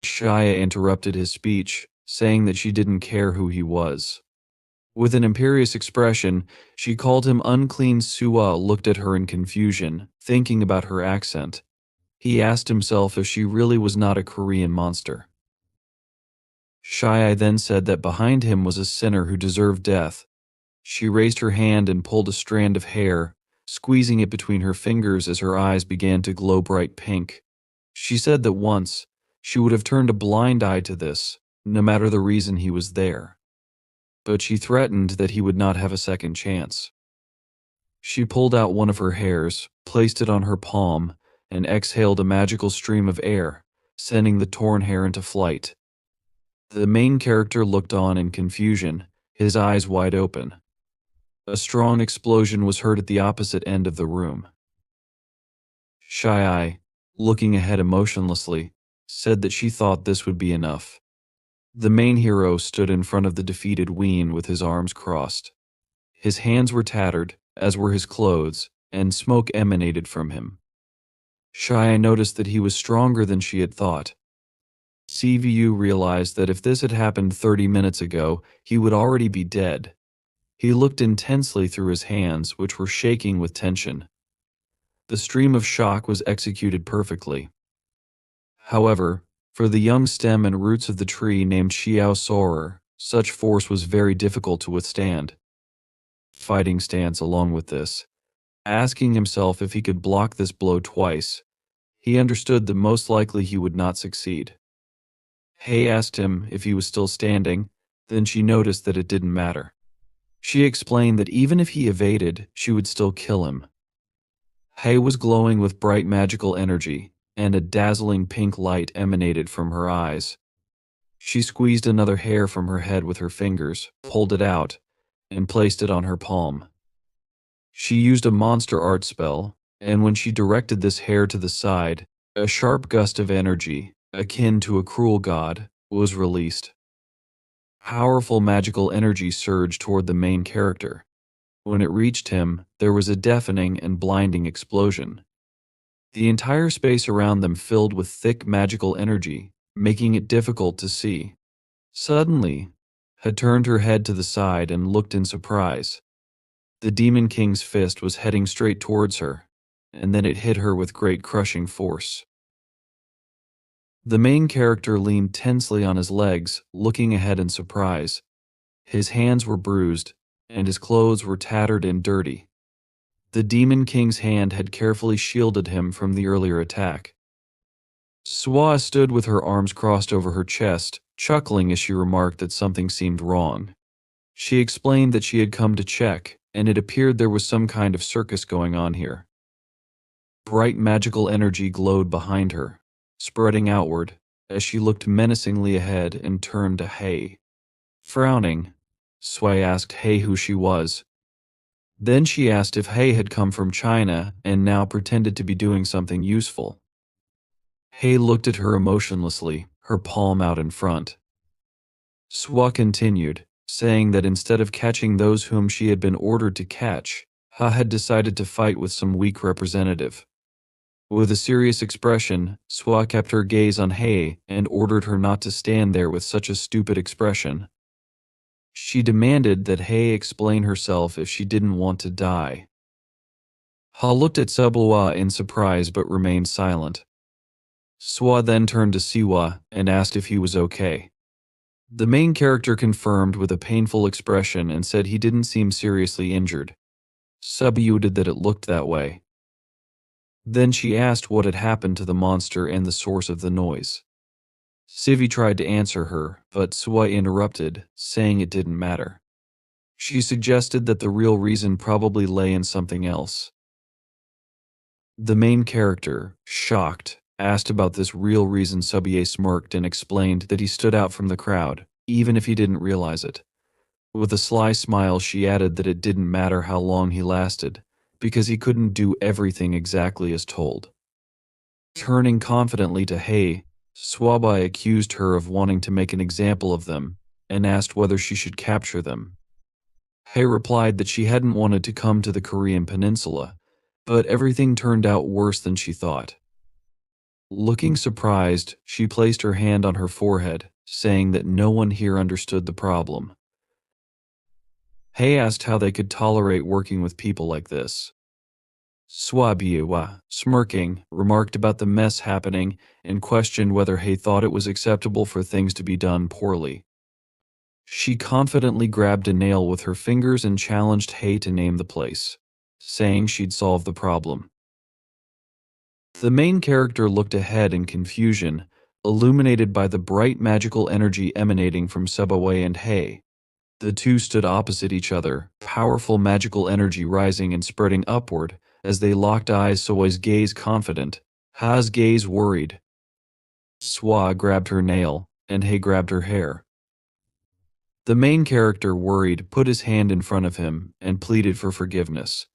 Shia interrupted his speech, saying that she didn't care who he was. With an imperious expression, she called him unclean. Sua looked at her in confusion, thinking about her accent. He asked himself if she really was not a Korean monster. Shia then said that behind him was a sinner who deserved death. She raised her hand and pulled a strand of hair, squeezing it between her fingers as her eyes began to glow bright pink. She said that once, she would have turned a blind eye to this, no matter the reason he was there. But she threatened that he would not have a second chance. She pulled out one of her hairs, placed it on her palm, and exhaled a magical stream of air, sending the torn hair into flight. The main character looked on in confusion, his eyes wide open. A strong explosion was heard at the opposite end of the room. Shy-Eye, looking ahead emotionlessly, said that she thought this would be enough. The main hero stood in front of the defeated Ween with his arms crossed. His hands were tattered, as were his clothes, and smoke emanated from him. Shy-Eye noticed that he was stronger than she had thought. CVU realized that if this had happened 30 minutes ago, he would already be dead. He looked intensely through his hands, which were shaking with tension. The stream of shock was executed perfectly. However, for the young stem and roots of the tree named Xiao Sorer, such force was very difficult to withstand. Fighting stance along with this, asking himself if he could block this blow twice, he understood that most likely he would not succeed. Hay asked him if he was still standing, then she noticed that it didn't matter. She explained that even if he evaded, she would still kill him. Hay was glowing with bright magical energy, and a dazzling pink light emanated from her eyes. She squeezed another hair from her head with her fingers, pulled it out, and placed it on her palm. She used a monster art spell, and when she directed this hair to the side, a sharp gust of energy, akin to a cruel god, was released. Powerful magical energy surged toward the main character. When it reached him, there was a deafening and blinding explosion. The entire space around them filled with thick magical energy, making it difficult to see. Suddenly, had turned her head to the side and looked in surprise. The Demon King's fist was heading straight towards her, and then it hit her with great crushing force. The main character leaned tensely on his legs, looking ahead in surprise. His hands were bruised, and his clothes were tattered and dirty. The Demon King's hand had carefully shielded him from the earlier attack. Swa stood with her arms crossed over her chest, chuckling as she remarked that something seemed wrong. She explained that she had come to check, and it appeared there was some kind of circus going on here. Bright magical energy glowed behind her, spreading outward, as she looked menacingly ahead and turned to Hay. Frowning, Sui asked Hay who she was. Then she asked if Hay had come from China and now pretended to be doing something useful. Hay looked at her emotionlessly, her palm out in front. Swa continued, saying that instead of catching those whom she had been ordered to catch, Ha had decided to fight with some weak representative. With a serious expression, Swa kept her gaze on Hay and ordered her not to stand there with such a stupid expression. She demanded that Hay explain herself if she didn't want to die. Ha looked at Subwa in surprise but remained silent. Swa then turned to Siwa and asked if he was okay. The main character confirmed with a painful expression and said he didn't seem seriously injured. Subjuted that it looked that way. Then she asked what had happened to the monster and the source of the noise. Sivi tried to answer her, but Swa interrupted, saying it didn't matter. She suggested that the real reason probably lay in something else. The main character, shocked, asked about this real reason. Subye smirked and explained that he stood out from the crowd, even if he didn't realize it. With a sly smile she added that it didn't matter how long he lasted, because he couldn't do everything exactly as told. Turning confidently to Hay, Swabai accused her of wanting to make an example of them, and asked whether she should capture them. Hay replied that she hadn't wanted to come to the Korean peninsula, but everything turned out worse than she thought. Looking surprised, she placed her hand on her forehead, saying that no one here understood the problem. Hay asked how they could tolerate working with people like this. Swabiwa, smirking, remarked about the mess happening and questioned whether Hay thought it was acceptable for things to be done poorly. She confidently grabbed a nail with her fingers and challenged Hay to name the place, saying she'd solve the problem. The main character looked ahead in confusion, illuminated by the bright magical energy emanating from Subaway and Hay. The two stood opposite each other, powerful magical energy rising and spreading upward as they locked eyes. Soy's gaze confident, Ha's gaze worried. Swa grabbed her nail, and Hay grabbed her hair. The main character, worried, put his hand in front of him and pleaded for forgiveness.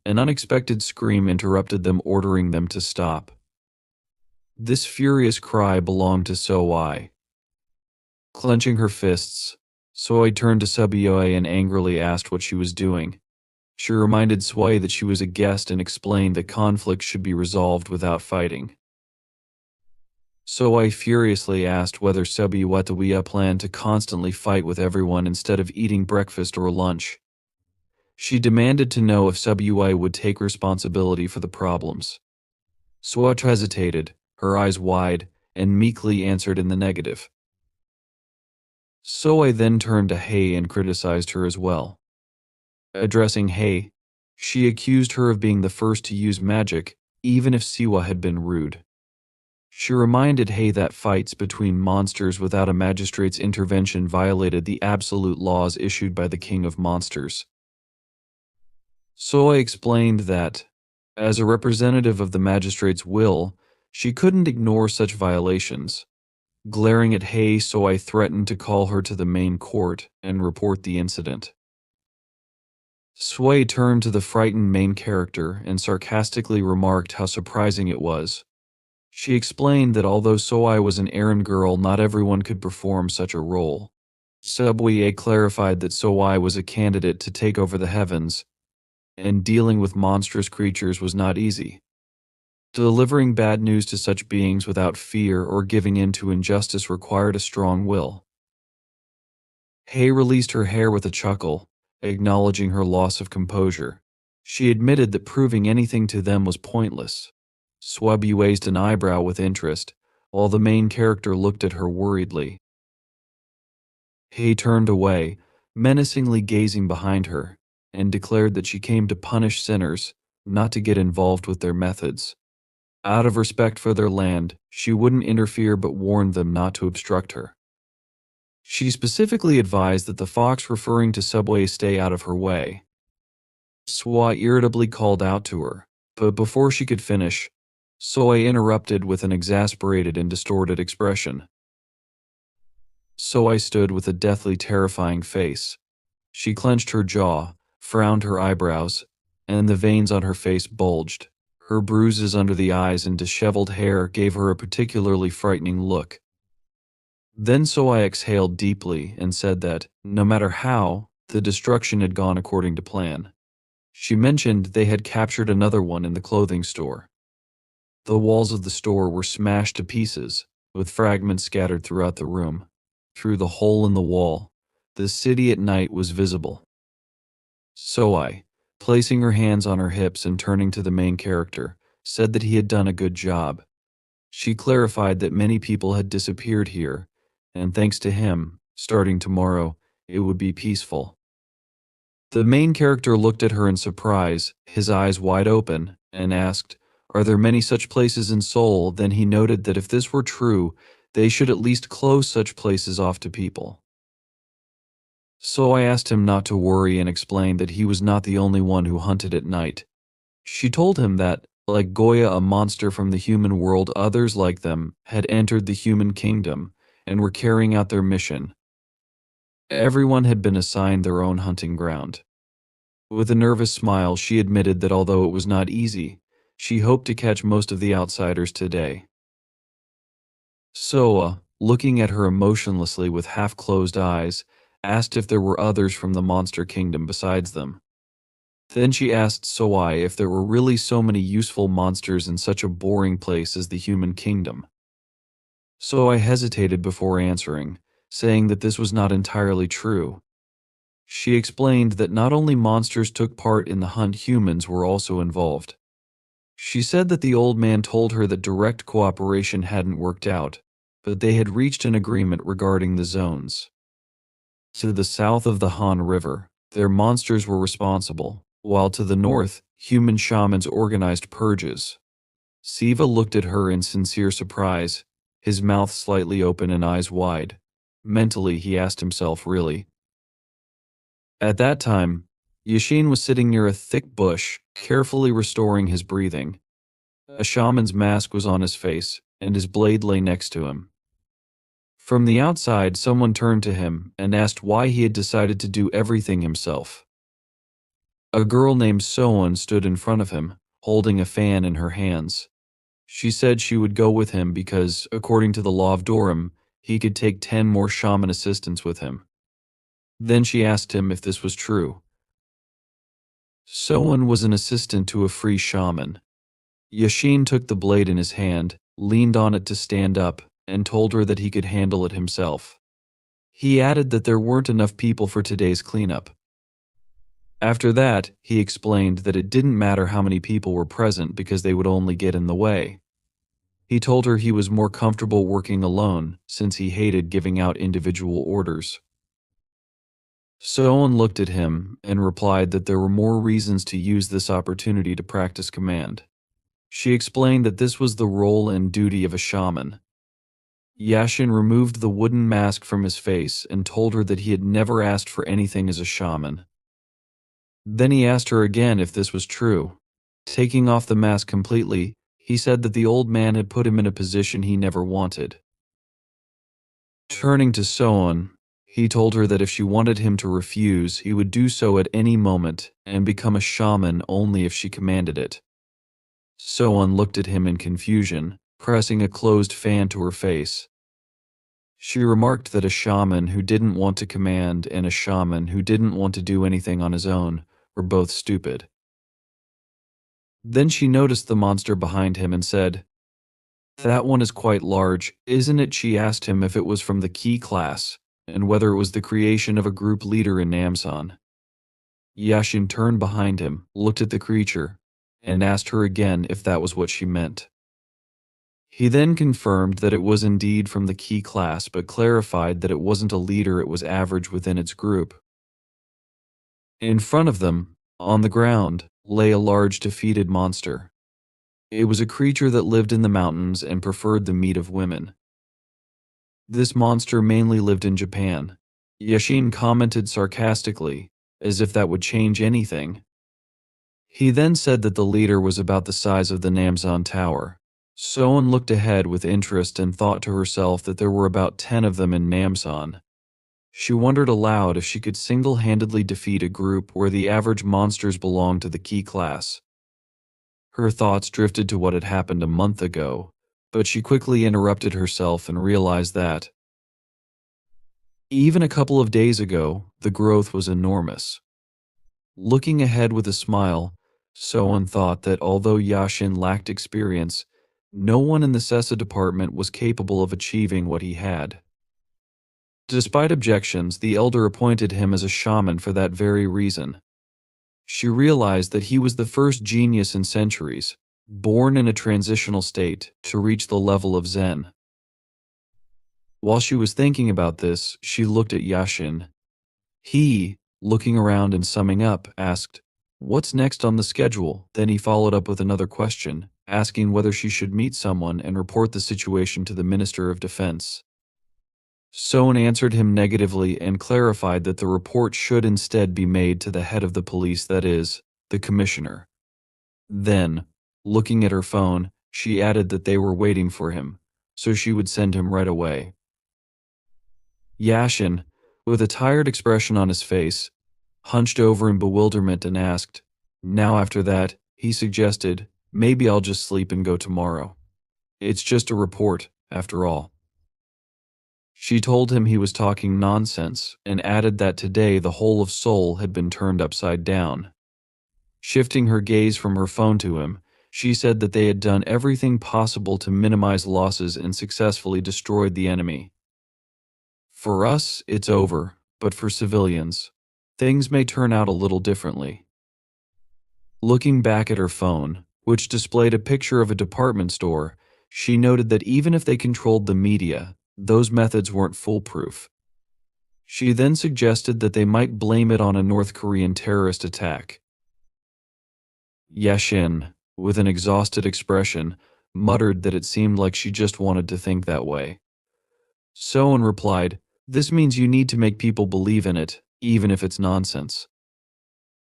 An unexpected scream interrupted them, ordering them to stop. This furious cry belonged to Soi. Clenching her fists, Soi turned to Subioe and angrily asked what she was doing. She reminded Soi that she was a guest and explained that conflicts should be resolved without fighting. Soi furiously asked whether Subioe planned to constantly fight with everyone instead of eating breakfast or lunch. She demanded to know if Subioe would take responsibility for the problems. Soi hesitated, her eyes wide, and meekly answered in the negative. Soi then turned to Hei and criticized her as well. Addressing Hei, she accused her of being the first to use magic, even if Siwa had been rude. She reminded Hei that fights between monsters without a magistrate's intervention violated the absolute laws issued by the King of Monsters. Soi explained that, as a representative of the magistrate's will, she couldn't ignore such violations. Glaring at Hei, Soi threatened to call her to the main court and report the incident. Soi turned to the frightened main character and sarcastically remarked how surprising it was. She explained that although Soi was an errand girl, not everyone could perform such a role. Subway clarified that Soi was a candidate to take over the heavens, and dealing with monstrous creatures was not easy. Delivering bad news to such beings without fear or giving in to injustice required a strong will. Hei released her hair with a chuckle, acknowledging her loss of composure. She admitted that proving anything to them was pointless. Swubby raised an eyebrow with interest, while the main character looked at her worriedly. Hei turned away, menacingly gazing behind her, and declared that she came to punish sinners, not to get involved with their methods. Out of respect for their land, she wouldn't interfere but warned them not to obstruct her. She specifically advised that the fox referring to Subway stay out of her way. Swa irritably called out to her, but before she could finish, Soi interrupted with an exasperated and distorted expression. Soi stood with a deathly terrifying face. She clenched her jaw, frowned her eyebrows, and the veins on her face bulged. Her bruises under the eyes and disheveled hair gave her a particularly frightening look. Then Soi exhaled deeply and said that, no matter how, the destruction had gone according to plan. She mentioned they had captured another one in the clothing store. The walls of the store were smashed to pieces, with fragments scattered throughout the room. Through the hole in the wall, the city at night was visible. Soi, placing her hands on her hips and turning to the main character, said that he had done a good job. She clarified that many people had disappeared here, and thanks to him, starting tomorrow, it would be peaceful. The main character looked at her in surprise, his eyes wide open, and asked, "Are there many such places in Seoul?" Then he noted that if this were true, they should at least close such places off to people. So I asked him not to worry and explained that he was not the only one who hunted at night. She told him that, like Goya, a monster from the human world, others like them had entered the human kingdom and were carrying out their mission. Everyone had been assigned their own hunting ground. With a nervous smile, she admitted that although it was not easy, she hoped to catch most of the outsiders today. Soa, looking at her emotionlessly with half-closed eyes, asked if there were others from the monster kingdom besides them. Then she asked Soai if there were really so many useful monsters in such a boring place as the human kingdom. Soai hesitated before answering, saying that this was not entirely true. She explained that not only monsters took part in the hunt, humans were also involved. She said that the old man told her that direct cooperation hadn't worked out, but they had reached an agreement regarding the zones. To the south of the Han River, their monsters were responsible, while to the north, human shamans organized purges. Siva looked at her in sincere surprise, his mouth slightly open and eyes wide. Mentally, he asked himself, really? At that time, Yashin was sitting near a thick bush, carefully restoring his breathing. A shaman's mask was on his face, and his blade lay next to him. From the outside, someone turned to him and asked why he had decided to do everything himself. A girl named Soan stood in front of him, holding a fan in her hands. She said she would go with him because, according to the law of Dorum, he could take 10 more shaman assistants with him. Then she asked him if this was true. Soan was an assistant to a free shaman. Yashin took the blade in his hand, leaned on it to stand up, and told her that he could handle it himself. He added that there weren't enough people for today's cleanup. After that, he explained that it didn't matter how many people were present because they would only get in the way. He told her he was more comfortable working alone since he hated giving out individual orders. Soan looked at him and replied that there were more reasons to use this opportunity to practice command. She explained that this was the role and duty of a shaman. Yashin removed the wooden mask from his face and told her that he had never asked for anything as a shaman. Then he asked her again if this was true. Taking off the mask completely, he said that the old man had put him in a position he never wanted. Turning to Soan, he told her that if she wanted him to refuse, he would do so at any moment and become a shaman only if she commanded it. Soan looked at him in confusion, pressing a closed fan to her face. She remarked that a shaman who didn't want to command and a shaman who didn't want to do anything on his own were both stupid. Then she noticed the monster behind him and said, "That one is quite large, isn't it?" She asked him if it was from the key class and whether it was the creation of a group leader in Namsan. Yashin turned behind him, looked at the creature, and asked her again if that was what she meant. He then confirmed that it was indeed from the key class, but clarified that it wasn't a leader, it was average within its group. In front of them, on the ground, lay a large defeated monster. It was a creature that lived in the mountains and preferred the meat of women. This monster mainly lived in Japan. Yashin commented sarcastically, as if that would change anything. He then said that the leader was about the size of the Namsan Tower. Soan looked ahead with interest and thought to herself that there were about 10 of them in Namsan. She wondered aloud if she could single-handedly defeat a group where the average monsters belonged to the key class. Her thoughts drifted to what had happened a month ago, but she quickly interrupted herself and realized that, even a couple of days ago, the growth was enormous. Looking ahead with a smile, Soan thought that although Yashin lacked experience, no one in the Sessa department was capable of achieving what he had. Despite objections, the elder appointed him as a shaman for that very reason. She realized that he was the first genius in centuries, born in a transitional state, to reach the level of Zen. While she was thinking about this, she looked at Yashin. He, looking around and summing up, asked, "What's next on the schedule?" Then he followed up with another question, asking whether she should meet someone and report the situation to the Minister of Defense. Soan answered him negatively and clarified that the report should instead be made to the head of the police, that is, the commissioner. Then, looking at her phone, she added that they were waiting for him, so she would send him right away. Yashin, with a tired expression on his face, hunched over in bewilderment and asked, "Now after that," he suggested, "maybe I'll just sleep and go tomorrow. It's just a report, after all." She told him he was talking nonsense and added that today the whole of Seoul had been turned upside down. Shifting her gaze from her phone to him, she said that they had done everything possible to minimize losses and successfully destroyed the enemy. "For us, it's over, but for civilians, things may turn out a little differently." Looking back at her phone, which displayed a picture of a department store, she noted that even if they controlled the media, those methods weren't foolproof. She then suggested that they might blame it on a North Korean terrorist attack. Yashin, with an exhausted expression, muttered that it seemed like she just wanted to think that way. Soan replied, "This means you need to make people believe in it, even if it's nonsense."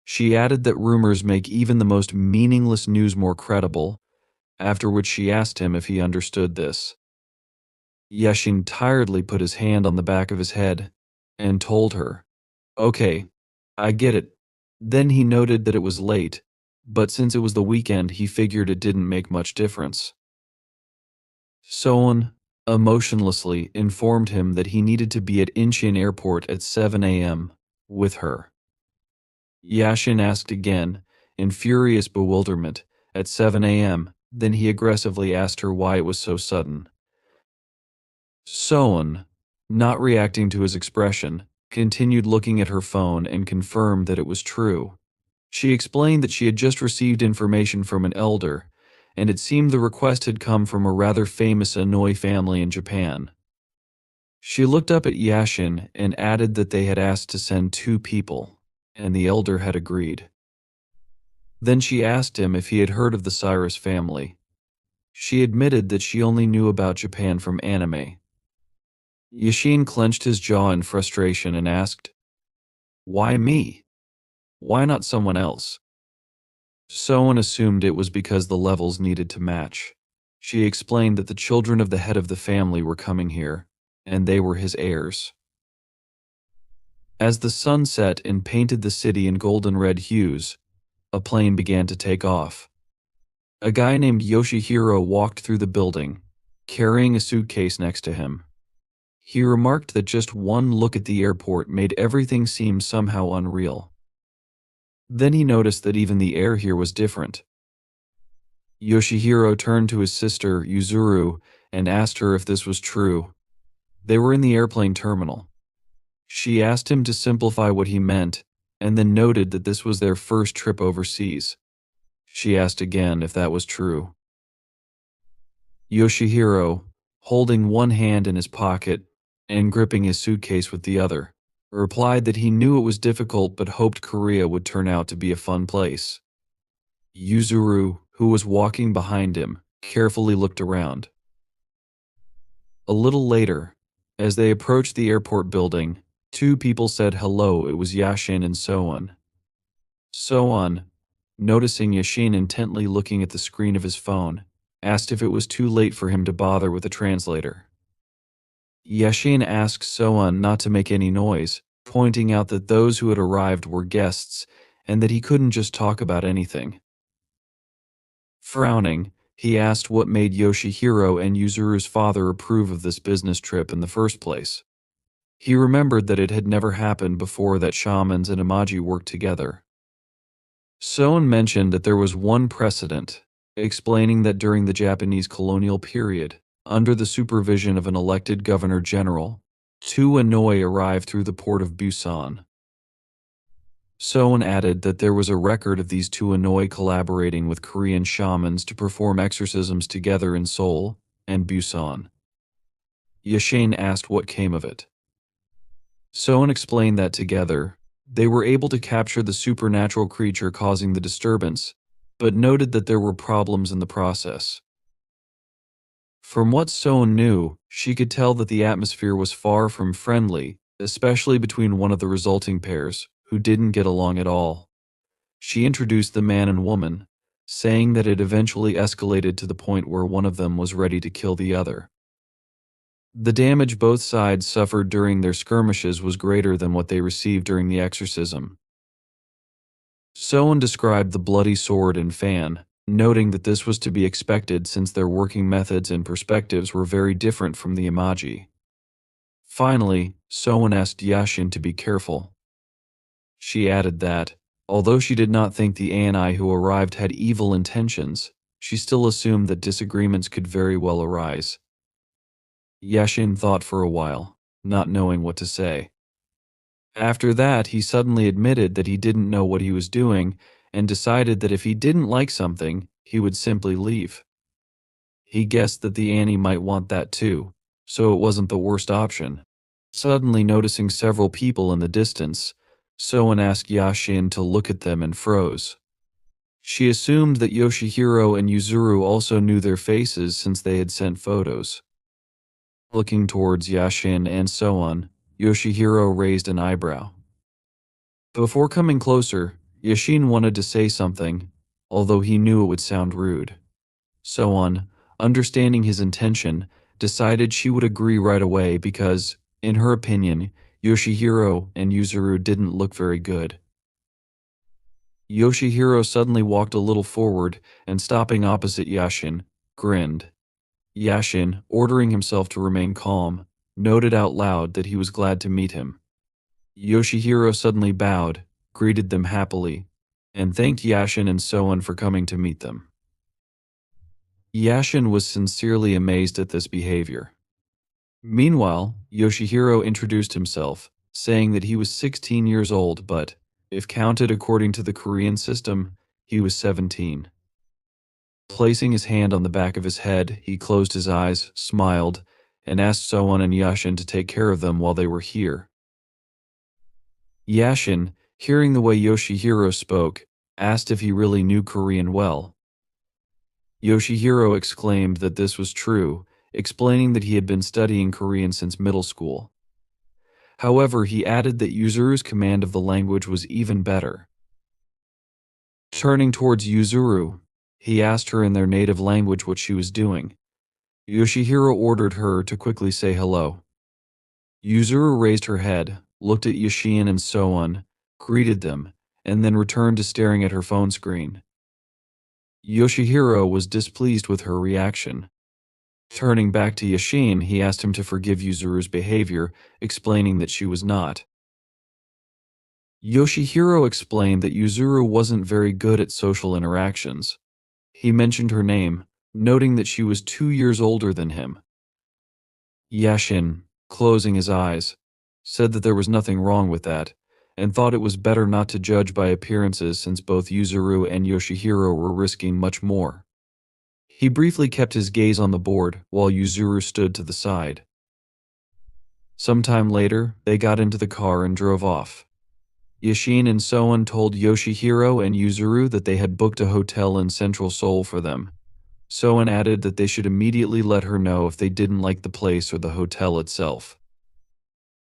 She added that rumors make even the most meaningless news more credible, after which she asked him if he understood this. Yashin tiredly put his hand on the back of his head and told her, "Okay, I get it." Then he noted that it was late, but since it was the weekend, he figured it didn't make much difference. Soon, emotionlessly informed him that he needed to be at Incheon Airport at 7 a.m. with her. Yashin asked again, in furious bewilderment, at 7 a.m., then he aggressively asked her why it was so sudden. Soon, not reacting to his expression, continued looking at her phone and confirmed that it was true. She explained that she had just received information from an elder, and it seemed the request had come from a rather famous Inoi family in Japan. She looked up at Yashin and added that they had asked to send 2 people, and the elder had agreed. Then she asked him if he had heard of the Cyrus family. She admitted that she only knew about Japan from anime. Yashin clenched his jaw in frustration and asked, "Why me? Why not someone else?" Soan assumed it was because the levels needed to match. She explained that the children of the head of the family were coming here, and they were his heirs. As the sun set and painted the city in golden red hues, a plane began to take off. A guy named Yoshihiro walked through the building, carrying a suitcase next to him. He remarked that just one look at the airport made everything seem somehow unreal. Then he noticed that even the air here was different. Yoshihiro turned to his sister, Yuzuru, and asked her if this was true. They were in the airplane terminal. She asked him to simplify what he meant, and then noted that this was their first trip overseas. She asked again if that was true. Yoshihiro, holding one hand in his pocket and gripping his suitcase with the other, replied that he knew it was difficult but hoped Korea would turn out to be a fun place. Yuzuru, who was walking behind him, carefully looked around. A little later, as they approached the airport building, 2 people said hello. It was Yashin and Soan. Soan, noticing Yashin intently looking at the screen of his phone, asked if it was too late for him to bother with a translator. Yashin asked Soan not to make any noise, pointing out that those who had arrived were guests and that he couldn't just talk about anything. Frowning, he asked what made Yoshihiro and Yuzuru's father approve of this business trip in the first place. He remembered that it had never happened before that shamans and Imaji worked together. Soan mentioned that there was one precedent, explaining that during the Japanese colonial period, under the supervision of an elected governor-general, 2 Inoi arrived through the port of Busan. Soan added that there was a record of these 2 Inoi collaborating with Korean shamans to perform exorcisms together in Seoul and Busan. Yashin asked what came of it. Soan explained that together, they were able to capture the supernatural creature causing the disturbance, but noted that there were problems in the process. From what Soan knew, she could tell that the atmosphere was far from friendly, especially between one of the resulting pairs, who didn't get along at all. She introduced the man and woman, saying that it eventually escalated to the point where one of them was ready to kill the other. The damage both sides suffered during their skirmishes was greater than what they received during the exorcism. Soan described the bloody sword and fan, noting that this was to be expected since their working methods and perspectives were very different from the Imaji. Finally, Soan asked Yashin to be careful. She added that, although she did not think the Ani who arrived had evil intentions, she still assumed that disagreements could very well arise. Yashin thought for a while, not knowing what to say. After that, he suddenly admitted that he didn't know what he was doing and decided that if he didn't like something, he would simply leave. He guessed that the Ani might want that too, so it wasn't the worst option. Suddenly noticing several people in the distance, Soan asked Yashin to look at them and froze. She assumed that Yoshihiro and Yuzuru also knew their faces since they had sent photos. Looking towards Yashin and Soan, Yoshihiro raised an eyebrow. Before coming closer, Yashin wanted to say something, although he knew it would sound rude. Soan, understanding his intention, decided she would agree right away because, in her opinion, Yoshihiro and Yuzuru didn't look very good. Yoshihiro suddenly walked a little forward and, stopping opposite Yashin, grinned. Yashin, ordering himself to remain calm, noted out loud that he was glad to meet him. Yoshihiro suddenly bowed, greeted them happily, and thanked Yashin and Soan for coming to meet them. Yashin was sincerely amazed at this behavior. Meanwhile, Yoshihiro introduced himself, saying that he was 16 years old but, if counted according to the Korean system, he was 17. Placing his hand on the back of his head, he closed his eyes, smiled, and asked Soan and Yashin to take care of them while they were here. Yashin, hearing the way Yoshihiro spoke, asked if he really knew Korean well. Yoshihiro exclaimed that this was true, explaining that he had been studying Korean since middle school. However, he added that Yuzuru's command of the language was even better. Turning towards Yuzuru, he asked her in their native language what she was doing. Yoshihiro ordered her to quickly say hello. Yuzuru raised her head, looked at Yashin and Soan, greeted them, and then returned to staring at her phone screen. Yoshihiro was displeased with her reaction. Turning back to Yashin, he asked him to forgive Yuzuru's behavior, explaining that she was not. Yoshihiro explained that Yuzuru wasn't very good at social interactions. He mentioned her name, noting that she was 2 years older than him. Yashin, closing his eyes, said that there was nothing wrong with that, and thought it was better not to judge by appearances since both Yuzuru and Yoshihiro were risking much more. He briefly kept his gaze on the board while Yuzuru stood to the side. Sometime later, they got into the car and drove off. Yashin and Soan told Yoshihiro and Yuzuru that they had booked a hotel in Central Seoul for them. Soan added that they should immediately let her know if they didn't like the place or the hotel itself.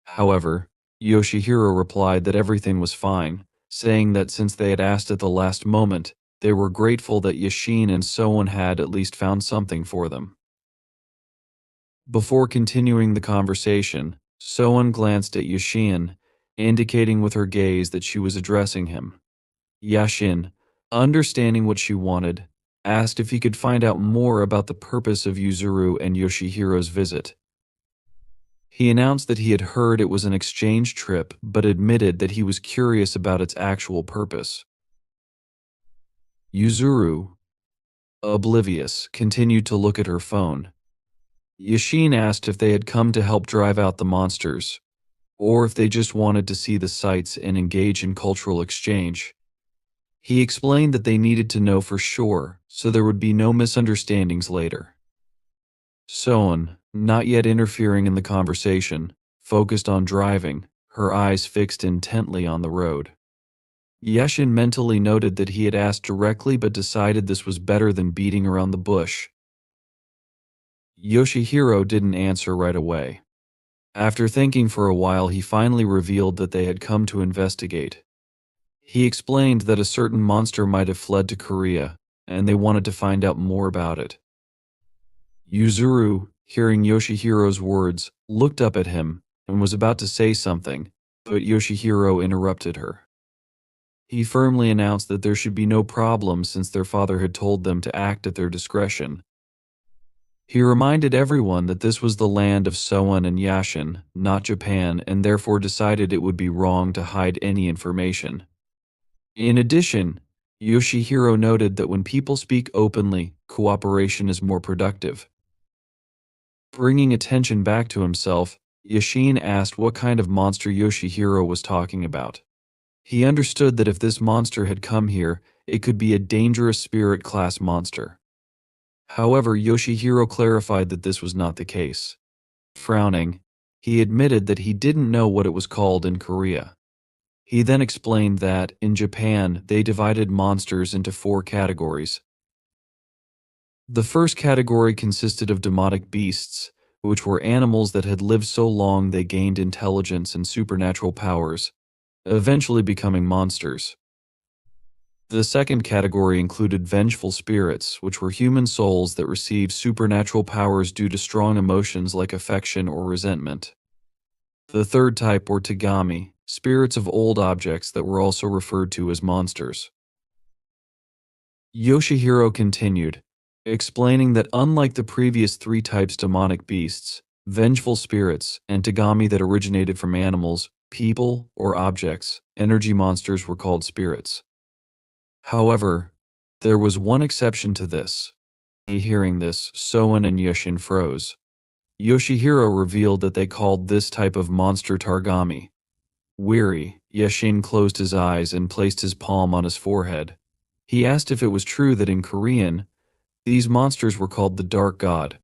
However, Yoshihiro replied that everything was fine, saying that since they had asked at the last moment, they were grateful that Yashin and Soan had at least found something for them. Before continuing the conversation, Soan glanced at Yashin, indicating with her gaze that she was addressing him. Yashin, understanding what she wanted, asked if he could find out more about the purpose of Yuzuru and Yoshihiro's visit. He announced that he had heard it was an exchange trip, but admitted that he was curious about its actual purpose. Yuzuru, oblivious, continued to look at her phone. Yashin asked if they had come to help drive out the monsters, or if they just wanted to see the sights and engage in cultural exchange. He explained that they needed to know for sure, so there would be no misunderstandings later. Soan, not yet interfering in the conversation, focused on driving, her eyes fixed intently on the road. Yashin mentally noted that he had asked directly but decided this was better than beating around the bush. Yoshihiro didn't answer right away. After thinking for a while, he finally revealed that they had come to investigate. He explained that a certain monster might have fled to Korea, and they wanted to find out more about it. Yuzuru, hearing Yoshihiro's words, looked up at him and was about to say something, but Yoshihiro interrupted her. He firmly announced that there should be no problem since their father had told them to act at their discretion. He reminded everyone that this was the land of Soan and Yashin, not Japan, and therefore decided it would be wrong to hide any information. In addition, Yoshihiro noted that when people speak openly, cooperation is more productive. Bringing attention back to himself, Yashin asked what kind of monster Yoshihiro was talking about. He understood that if this monster had come here, it could be a dangerous spirit-class monster. However, Yoshihiro clarified that this was not the case. Frowning, he admitted that he didn't know what it was called in Korea. He then explained that, in Japan, they divided monsters into 4 categories. The first category consisted of demonic beasts, which were animals that had lived so long they gained intelligence and supernatural powers, eventually becoming monsters. The second category included vengeful spirits, which were human souls that received supernatural powers due to strong emotions like affection or resentment. The third type were tagami, spirits of old objects that were also referred to as monsters. Yoshihiro continued, explaining that unlike the previous three types demonic beasts, vengeful spirits, and tagami that originated from animals, people, or objects, energy monsters were called spirits. However, there was one exception to this. Hearing this, Soen and Yushin froze. Yoshihiro revealed that they called this type of monster Targami. Weary, Yushin closed his eyes and placed his palm on his forehead. He asked if it was true that in Korean, these monsters were called the Dark God.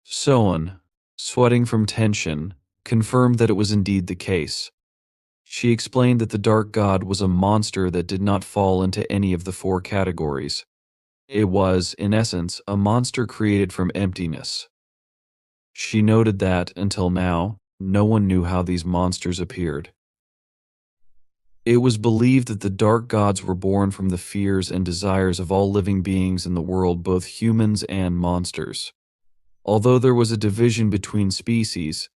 Soen, sweating from tension, confirmed that it was indeed the case. She explained that the Dark God was a monster that did not fall into any of the four categories. It was, in essence, a monster created from emptiness. She noted that, until now, no one knew how these monsters appeared. It was believed that the dark gods were born from the fears and desires of all living beings in the world, both humans and monsters. Although there was a division between species,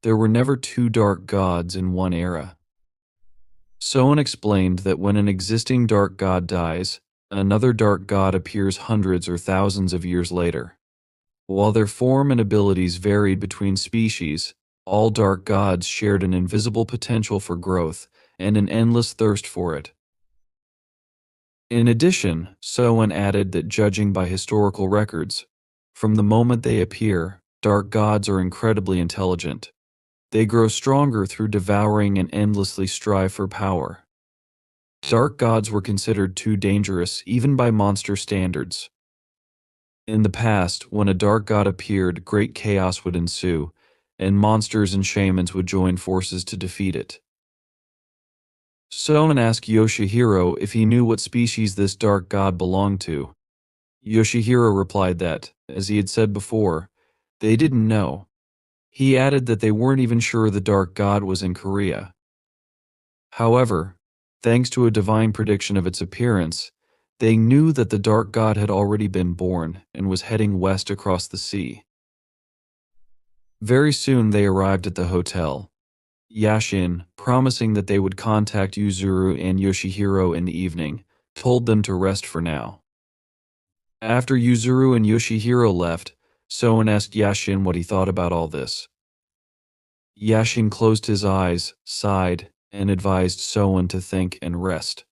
there were never two dark gods in one era. Soen explained that when an existing dark god dies, another dark god appears hundreds or thousands of years later. While their form and abilities varied between species, all dark gods shared an invisible potential for growth and an endless thirst for it. In addition, Soen added that judging by historical records, from the moment they appear, dark gods are incredibly intelligent. They grow stronger through devouring and endlessly strive for power. Dark gods were considered too dangerous even by monster standards. In the past, when a dark god appeared, great chaos would ensue, and monsters and shamans would join forces to defeat it. Soen asked Yoshihiro if he knew what species this dark god belonged to. Yoshihiro replied that, as he had said before, they didn't know. He added that they weren't even sure the dark god was in Korea. However, thanks to a divine prediction of its appearance, they knew that the dark god had already been born and was heading west across the sea. Very soon they arrived at the hotel. Yashin, promising that they would contact Yuzuru and Yoshihiro in the evening, told them to rest for now. After Yuzuru and Yoshihiro left, Soen asked Yashin what he thought about all this. Yashin closed his eyes, sighed, and advised Soen to think and rest.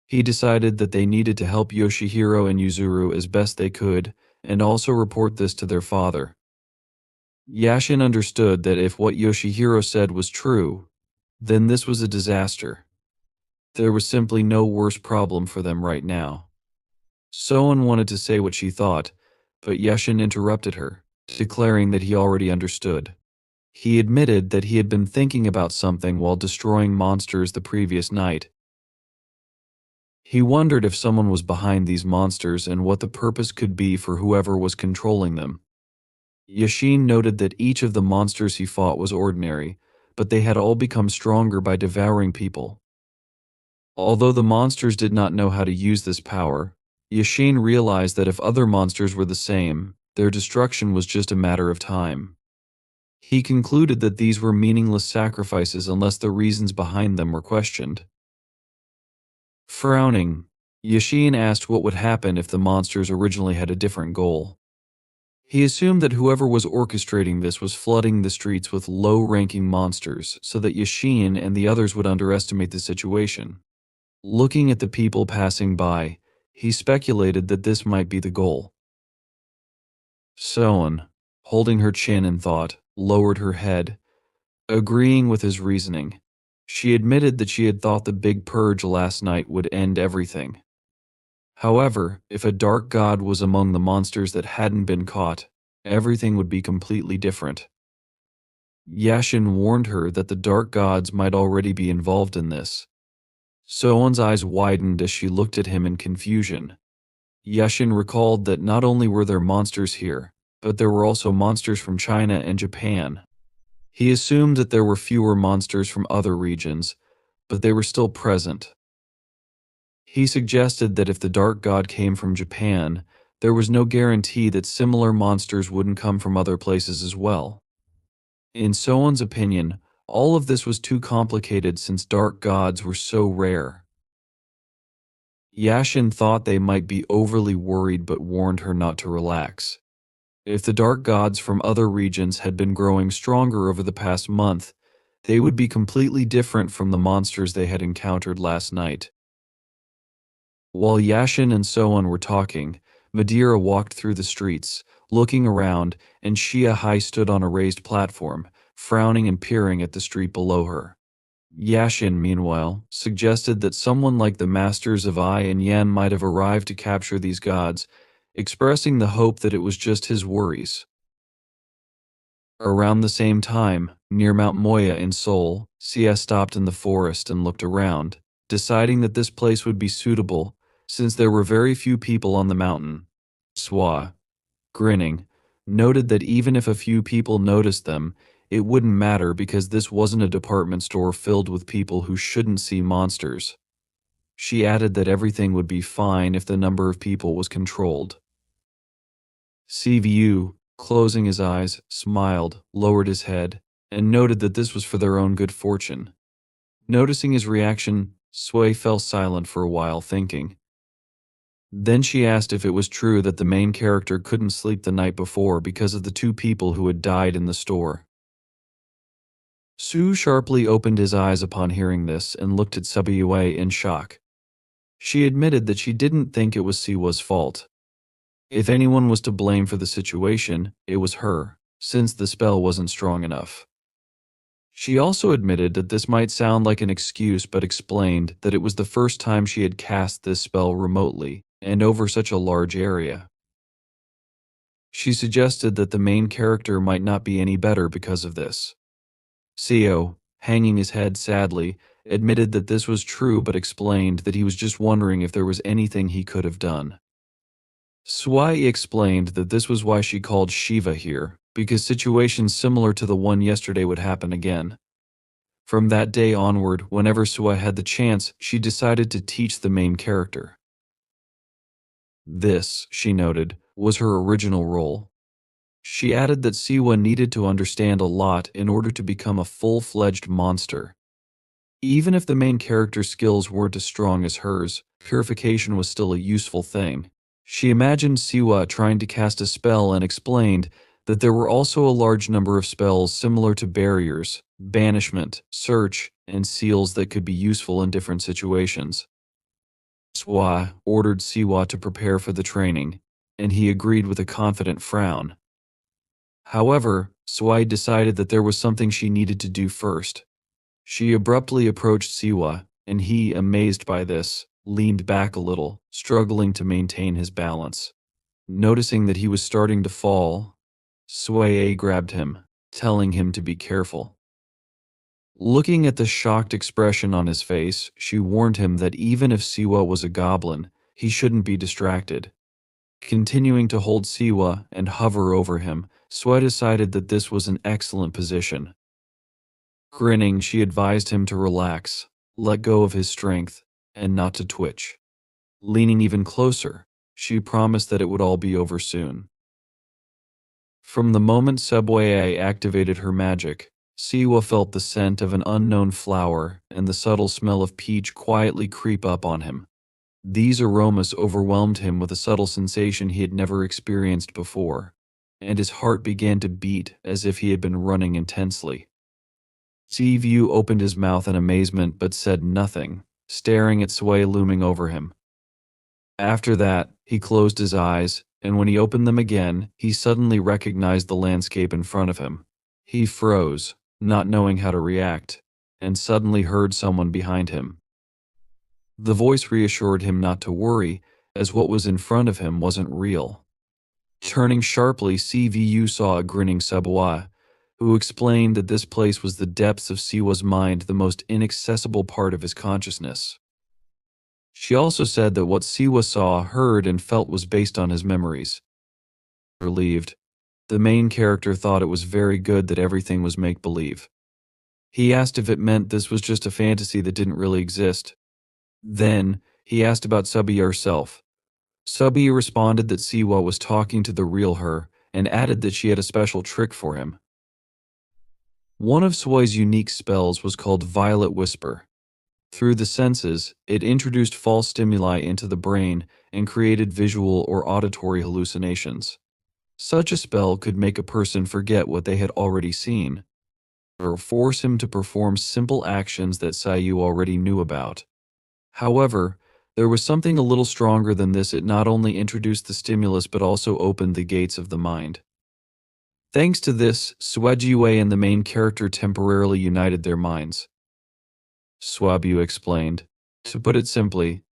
He decided that they needed to help Yoshihiro and Yuzuru as best they could, and also report this to their father. Yashin understood that if what Yoshihiro said was true, then this was a disaster. There was simply no worse problem for them right now. Soen wanted to say what she thought, but Yashin interrupted her, declaring that he already understood. He admitted that he had been thinking about something while destroying monsters the previous night. He wondered if someone was behind these monsters and what the purpose could be for whoever was controlling them. Yashin noted that each of the monsters he fought was ordinary, but they had all become stronger by devouring people. Although the monsters did not know how to use this power, Yashin realized that if other monsters were the same, their destruction was just a matter of time. He concluded that these were meaningless sacrifices unless the reasons behind them were questioned. Frowning, Yashin asked what would happen if the monsters originally had a different goal. He assumed that whoever was orchestrating this was flooding the streets with low-ranking monsters so that Yashin and the others would underestimate the situation. Looking at the people passing by, he speculated that this might be the goal. Soen, holding her chin in thought, lowered her head, agreeing with his reasoning. She admitted that she had thought the big purge last night would end everything. However, if a dark god was among the monsters that hadn't been caught, everything would be completely different. Yashin warned her that the dark gods might already be involved in this. Soen's eyes widened as she looked at him in confusion. Yashin recalled that not only were there monsters here, but there were also monsters from China and Japan. He assumed that there were fewer monsters from other regions, but they were still present. He suggested that if the dark god came from Japan, there was no guarantee that similar monsters wouldn't come from other places as well. In Soan's opinion, all of this was too complicated since dark gods were so rare. Yashin thought they might be overly worried but warned her not to relax. If the dark gods from other regions had been growing stronger over the past month, they would be completely different from the monsters they had encountered last night. While Yashin and Soan were talking, Madeira walked through the streets, looking around, and Xia Hai stood on a raised platform, frowning and peering at the street below her. Yashin, meanwhile, suggested that someone like the masters of Ai and Yan might have arrived to capture these gods, expressing the hope that it was just his worries. Around the same time, near Mount Moya in Seoul, Xia stopped in the forest and looked around, deciding that this place would be suitable since there were very few people on the mountain. Swa, grinning, noted that even if a few people noticed them, it wouldn't matter because this wasn't a department store filled with people who shouldn't see monsters. She added that everything would be fine if the number of people was controlled. CVU, closing his eyes, smiled, lowered his head, and noted that this was for their own good fortune. Noticing his reaction, Sui fell silent for a while, thinking. Then she asked if it was true that the main character couldn't sleep the night before because of the two people who had died in the store. Su sharply opened his eyes upon hearing this and looked at Subiyue in shock. She admitted that she didn't think it was Siwa's fault. If anyone was to blame for the situation, it was her, since the spell wasn't strong enough. She also admitted that this might sound like an excuse but explained that it was the first time she had cast this spell remotely and over such a large area. She suggested that the main character might not be any better because of this. Seo, hanging his head sadly, admitted that this was true but explained that he was just wondering if there was anything he could have done. Swai explained that this was why she called Shiva here, because situations similar to the one yesterday would happen again. From that day onward, whenever Swai had the chance, she decided to teach the main character. This, she noted, was her original role. She added that Siwa needed to understand a lot in order to become a full-fledged monster. Even if the main character's skills weren't as strong as hers, purification was still a useful thing. She imagined Siwa trying to cast a spell and explained that there were also a large number of spells similar to barriers, banishment, search, and seals that could be useful in different situations. Swa ordered Siwa to prepare for the training, and he agreed with a confident frown. However, Swai decided that there was something she needed to do first. She abruptly approached Siwa, and he, amazed by this, leaned back a little, struggling to maintain his balance. Noticing that he was starting to fall, Swai grabbed him, telling him to be careful. Looking at the shocked expression on his face, she warned him that even if Siwa was a goblin, he shouldn't be distracted. Continuing to hold Siwa and hover over him, Swai decided that this was an excellent position. Grinning, she advised him to relax, let go of his strength, and not to twitch. Leaning even closer, she promised that it would all be over soon. From the moment Subway activated her magic, Siwa felt the scent of an unknown flower and the subtle smell of peach quietly creep up on him. These aromas overwhelmed him with a subtle sensation he had never experienced before, and his heart began to beat as if he had been running intensely. Sivu opened his mouth in amazement but said nothing, staring at Sway looming over him. After that, he closed his eyes, and when he opened them again, he suddenly recognized the landscape in front of him. He froze, not knowing how to react, and suddenly heard someone behind him. The voice reassured him not to worry, as what was in front of him wasn't real. Turning sharply, CVU saw a grinning Sabwa, who explained that this place was the depths of Siwa's mind, the most inaccessible part of his consciousness. She also said that what Siwa saw, heard, and felt was based on his memories. Relieved, the main character thought it was very good that everything was make-believe. He asked if it meant this was just a fantasy that didn't really exist. Then, He asked about Subi herself. Subi responded that Siwa was talking to the real her and added that she had a special trick for him. One of Sui's unique spells was called Violet Whisper. Through the senses, it introduced false stimuli into the brain and created visual or auditory hallucinations. Such a spell could make a person forget what they had already seen, or force him to perform simple actions that Siu already knew about. However, there was something a little stronger than this. It not only introduced the stimulus but also opened the gates of the mind. Thanks to this, Suejiwei and the main character temporarily united their minds. Swabu explained. To put it simply,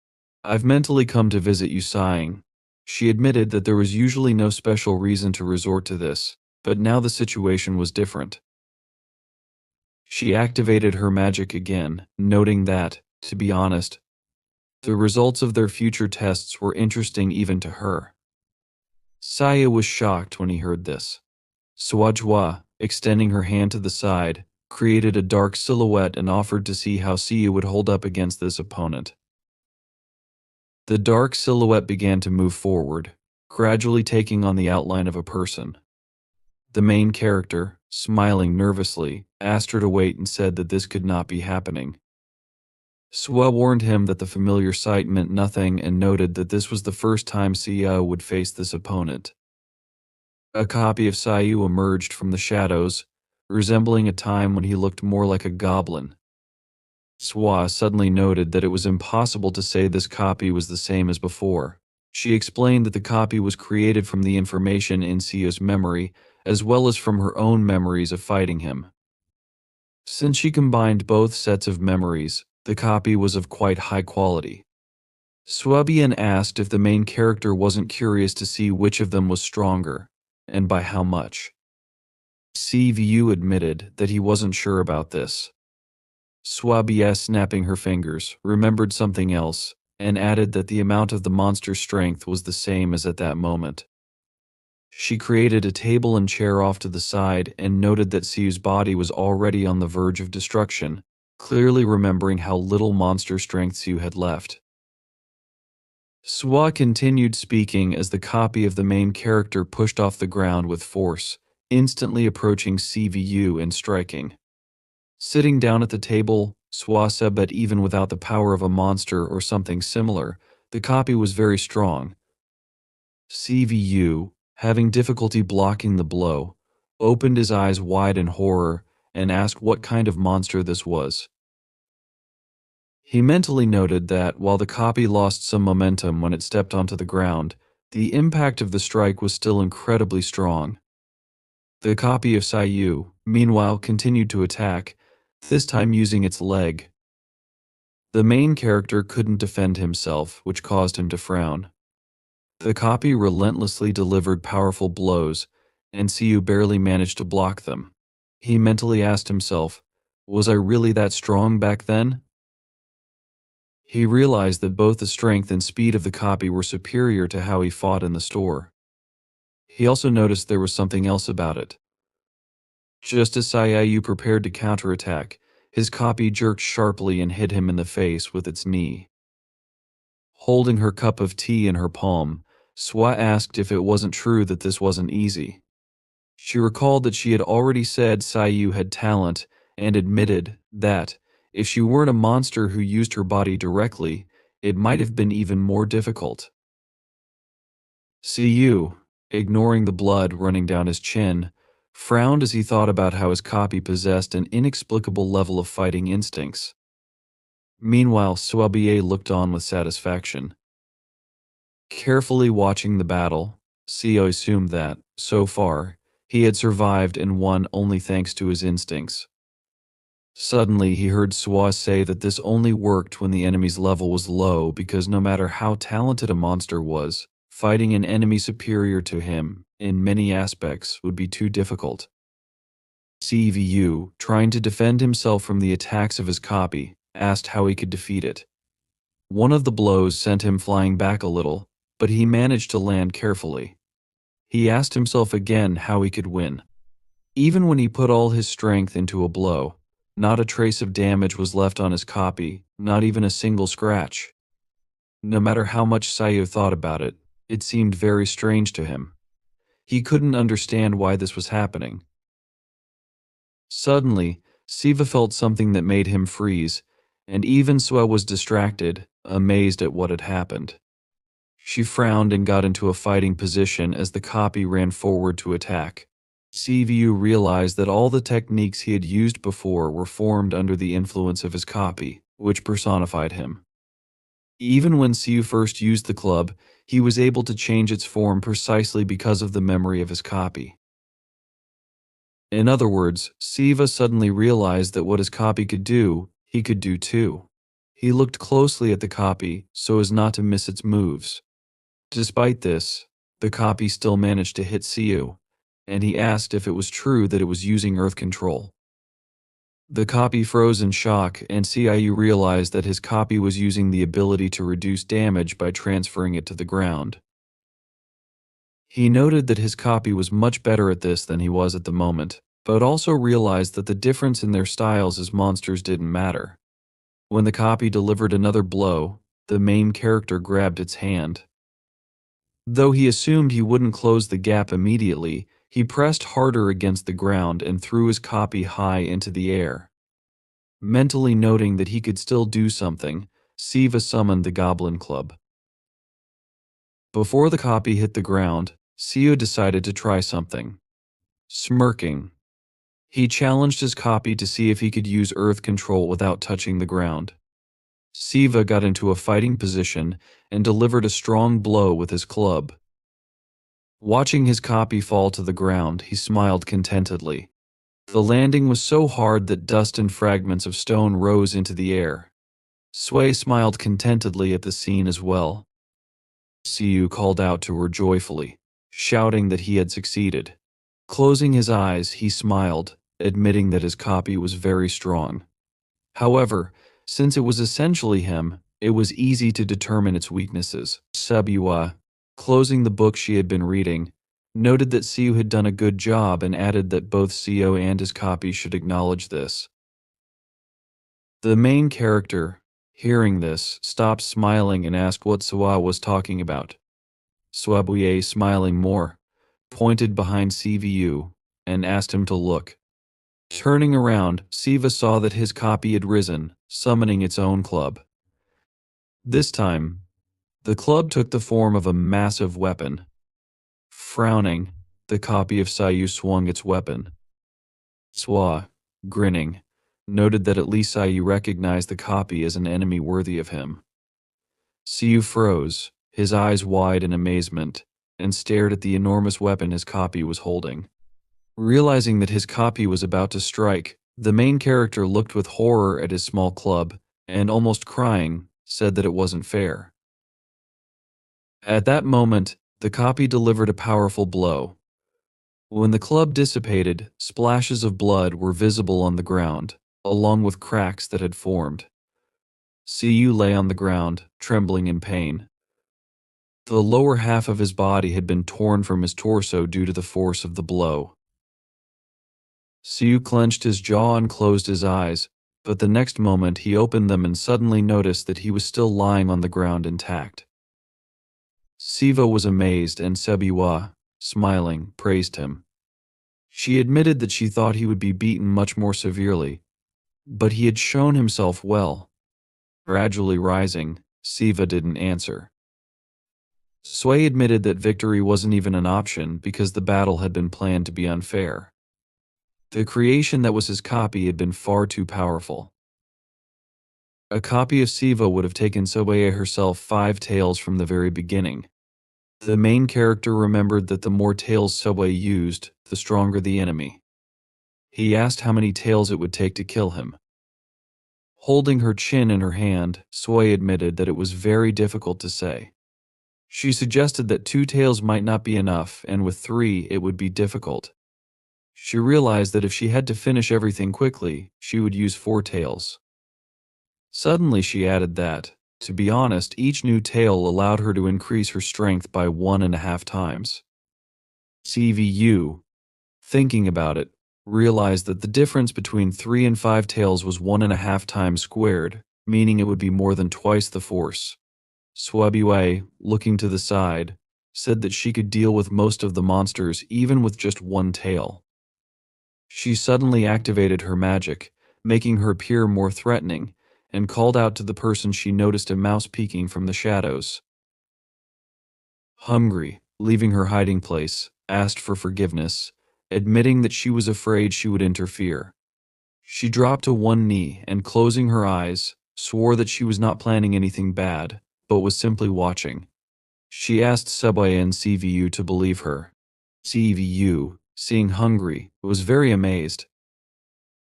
I've mentally come to visit you sighing. She admitted that there was usually no special reason to resort to this, but now the situation was different. She activated her magic again, noting that, to be honest, the results of their future tests were interesting even to her. Saya was shocked when he heard this. Suajwa, extending her hand to the side, created a dark silhouette and offered to see how Siu would hold up against this opponent. The dark silhouette began to move forward, gradually taking on the outline of a person. The main character, smiling nervously, asked her to wait and said that this could not be happening. Sua warned him that the familiar sight meant nothing and noted that this was the first time Sia would face this opponent. A copy of Siu emerged from the shadows, resembling a time when he looked more like a goblin. Swa suddenly noted that it was impossible to say this copy was the same as before. She explained that the copy was created from the information in Siu's memory, as well as from her own memories of fighting him. Since she combined both sets of memories, the copy was of quite high quality. Swabian asked if the main character wasn't curious to see which of them was stronger, and by how much. CVU admitted that he wasn't sure about this. Swabia, snapping her fingers, remembered something else, and added that the amount of the monster's strength was the same as at that moment. She created a table and chair off to the side and noted that Siu's body was already on the verge of destruction, clearly remembering how little monster strength Siu had left. Swa continued speaking as the copy of the main character pushed off the ground with force, instantly approaching CVU and striking. Sitting down at the table, Swa said that even without the power of a monster or something similar, the copy was very strong. CVU, having difficulty blocking the blow, opened his eyes wide in horror and asked what kind of monster this was. He mentally noted that while the copy lost some momentum when it stepped onto the ground, the impact of the strike was still incredibly strong. The copy of Siu, meanwhile, continued to attack, this time using its leg. The main character couldn't defend himself, which caused him to frown. The copy relentlessly delivered powerful blows, and Siu barely managed to block them. He mentally asked himself, was I really that strong back then? He realized that both the strength and speed of the copy were superior to how he fought in the store. He also noticed there was something else about it. Just as Sayayu prepared to counterattack, his copy jerked sharply and hit him in the face with its knee. Holding her cup of tea in her palm, Swa asked if it wasn't true that this wasn't easy. She recalled that she had already said Sayu had talent and admitted that, if she weren't a monster who used her body directly, it might have been even more difficult. Siu, ignoring the blood running down his chin, frowned as he thought about how his copy possessed an inexplicable level of fighting instincts. Meanwhile, Swabie looked on with satisfaction. Carefully watching the battle, Siu assumed that, so far, he had survived and won only thanks to his instincts. Suddenly, he heard Swa say that this only worked when the enemy's level was low because no matter how talented a monster was, fighting an enemy superior to him, in many aspects, would be too difficult. CVU, trying to defend himself from the attacks of his copy, asked how he could defeat it. One of the blows sent him flying back a little, but he managed to land carefully. He asked himself again how he could win. Even when he put all his strength into a blow, not a trace of damage was left on his copy, not even a single scratch. No matter how much Siu thought about it, it seemed very strange to him. He couldn't understand why this was happening. Suddenly, Siva felt something that made him freeze, and even Sue was distracted, amazed at what had happened. She frowned and got into a fighting position as the copy ran forward to attack. Sivu realized that all the techniques he had used before were formed under the influence of his copy, which personified him. Even when Siu first used the club, he was able to change its form precisely because of the memory of his copy. In other words, Siva suddenly realized that what his copy could do, he could do too. He looked closely at the copy so as not to miss its moves. Despite this, the copy still managed to hit Siu, and he asked if it was true that it was using earth control. The copy froze in shock, and Siu realized that his copy was using the ability to reduce damage by transferring it to the ground. He noted that his copy was much better at this than he was at the moment, but also realized that the difference in their styles as monsters didn't matter. When the copy delivered another blow, the main character grabbed its hand. Though he assumed he wouldn't close the gap immediately, he pressed harder against the ground and threw his copy high into the air. Mentally noting that he could still do something, Siva summoned the Goblin Club. Before the copy hit the ground, Siu decided to try something. Smirking, he challenged his copy to see if he could use earth control without touching the ground. Siva got into a fighting position and delivered a strong blow with his club. Watching his copy fall to the ground, he smiled contentedly. The landing was so hard that dust and fragments of stone rose into the air. Sui smiled contentedly at the scene as well. Siu called out to her joyfully, shouting that he had succeeded. Closing his eyes, he smiled, admitting that his copy was very strong. However, since it was essentially him, it was easy to determine its weaknesses. Sabua, closing the book she had been reading, noted that Siu had done a good job and added that both Siu and his copy should acknowledge this. The main character, hearing this, stopped smiling and asked what Sua was talking about. Swabuye, smiling more, pointed behind Sivu and asked him to look. Turning around, Siva saw that his copy had risen, summoning its own club. This time, the club took the form of a massive weapon. Frowning, the copy of Siu swung its weapon. Swa, grinning, noted that at least Siu recognized the copy as an enemy worthy of him. Siu froze, his eyes wide in amazement, and stared at the enormous weapon his copy was holding. Realizing that his copy was about to strike, the main character looked with horror at his small club, and almost crying, said that it wasn't fair. At that moment, the copy delivered a powerful blow. When the club dissipated, splashes of blood were visible on the ground, along with cracks that had formed. Siu lay on the ground, trembling in pain. The lower half of his body had been torn from his torso due to the force of the blow. Siu clenched his jaw and closed his eyes, but the next moment he opened them and suddenly noticed that he was still lying on the ground intact. Siva was amazed and Sebiwa, smiling, praised him. She admitted that she thought he would be beaten much more severely, but he had shown himself well. Gradually rising, Siva didn't answer. Sui admitted that victory wasn't even an option because the battle had been planned to be unfair. The creation that was his copy had been far too powerful. A copy of Siva would have taken Sobae herself 5 tails from the very beginning. The main character remembered that the more tails Sobae used, the stronger the enemy. He asked how many tails it would take to kill him. Holding her chin in her hand, Sui admitted that it was very difficult to say. She suggested that 2 tails might not be enough, and with 3 it would be difficult. She realized that if she had to finish everything quickly, she would use 4 tails. Suddenly she added that, to be honest, each new tail allowed her to increase her strength by 1.5 times. CVU, thinking about it, realized that the difference between 3 and 5 tails was 1.5 times squared, meaning it would be more than twice the force. Swabue, looking to the side, said that she could deal with most of the monsters even with just one tail. She suddenly activated her magic, making her appear more threatening, and called out to the person she noticed a mouse peeking from the shadows. Hungry, leaving her hiding place, asked for forgiveness, admitting that she was afraid she would interfere. She dropped to one knee and, closing her eyes, swore that she was not planning anything bad, but was simply watching. She asked Subway and CVU to believe her. CVU, seeing Hungry, was very amazed.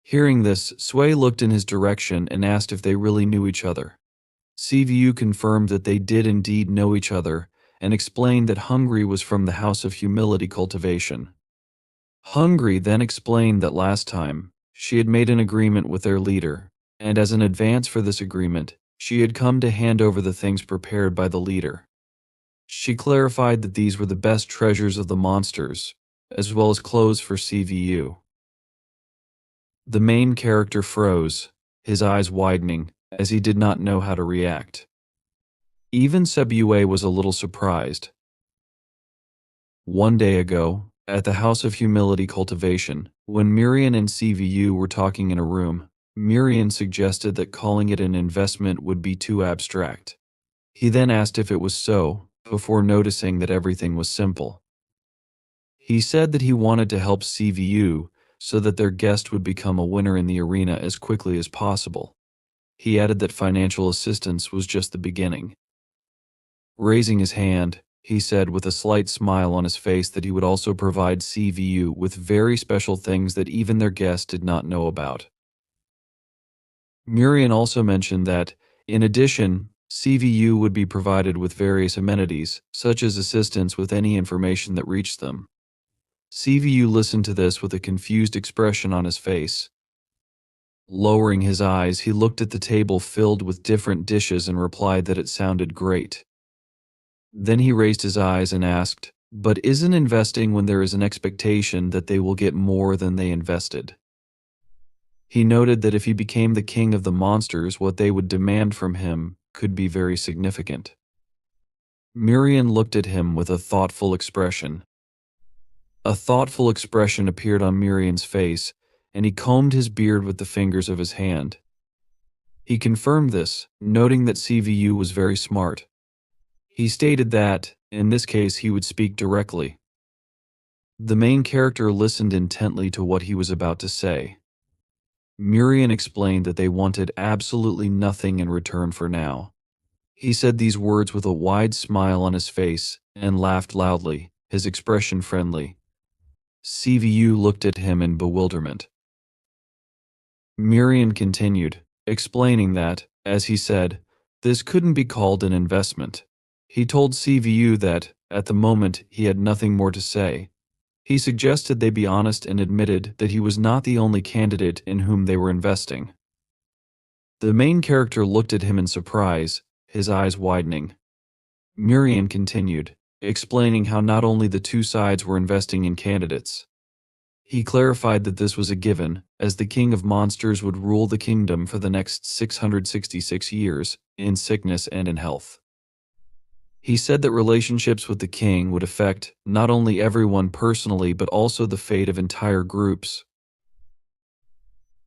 Hearing this, Sway looked in his direction and asked if they really knew each other. CVU confirmed that they did indeed know each other and explained that Hungry was from the House of Humility Cultivation. Hungry then explained that last time, she had made an agreement with their leader, and as an advance for this agreement, she had come to hand over the things prepared by the leader. She clarified that these were the best treasures of the monsters, as well as clothes for CVU. The main character froze, his eyes widening, as he did not know how to react. Even Sebue was a little surprised. One day ago, at the House of Humility Cultivation, when Mirian and CVU were talking in a room, Mirian suggested that calling it an investment would be too abstract. He then asked if it was so, before noticing that everything was simple. He said that he wanted to help CVU so that their guest would become a winner in the arena as quickly as possible. He added that financial assistance was just the beginning. Raising his hand, he said with a slight smile on his face that he would also provide CVU with very special things that even their guest did not know about. Mirian also mentioned that, in addition, CVU would be provided with various amenities, such as assistance with any information that reached them. CVU listened to this with a confused expression on his face. Lowering his eyes, he looked at the table filled with different dishes and replied that it sounded great. Then he raised his eyes and asked, "But isn't investing when there is an expectation that they will get more than they invested?" He noted that if he became the king of the monsters, what they would demand from him could be very significant. Mirian looked at him with a thoughtful expression. A thoughtful expression appeared on Mirian's face, and he combed his beard with the fingers of his hand. He confirmed this, noting that CVU was very smart. He stated that, in this case, he would speak directly. The main character listened intently to what he was about to say. Mirian explained that they wanted absolutely nothing in return for now. He said these words with a wide smile on his face and laughed loudly, his expression friendly. CVU looked at him in bewilderment. Mirian continued, explaining that, as he said, this couldn't be called an investment. He told CVU that, at the moment, he had nothing more to say. He suggested they be honest and admitted that he was not the only candidate in whom they were investing. The main character looked at him in surprise, his eyes widening. Mirian continued, explaining how not only the two sides were investing in candidates. He clarified that this was a given, as the king of monsters would rule the kingdom for the next 666 years, in sickness and in health. He said that relationships with the king would affect not only everyone personally but also the fate of entire groups.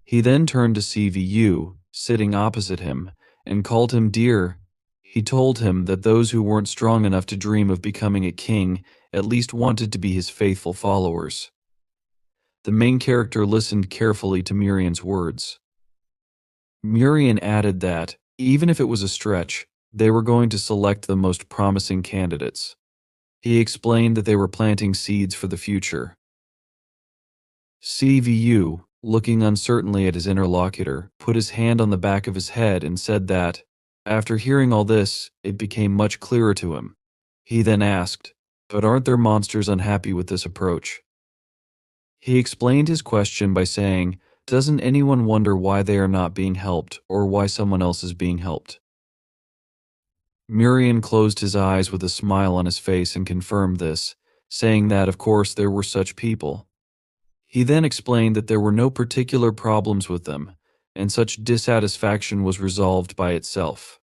He then turned to CVU, sitting opposite him, and called him dear. He told him that those who weren't strong enough to dream of becoming a king at least wanted to be his faithful followers. The main character listened carefully to Mirian's words. Mirian added that, even if it was a stretch, they were going to select the most promising candidates. He explained that they were planting seeds for the future. CVU, looking uncertainly at his interlocutor, put his hand on the back of his head and said that, after hearing all this, it became much clearer to him. He then asked, "But aren't their monsters unhappy with this approach?" He explained his question by saying, "Doesn't anyone wonder why they are not being helped or why someone else is being helped?" Mirian closed his eyes with a smile on his face and confirmed this, saying that of course there were such people. He then explained that there were no particular problems with them, and such dissatisfaction was resolved by itself.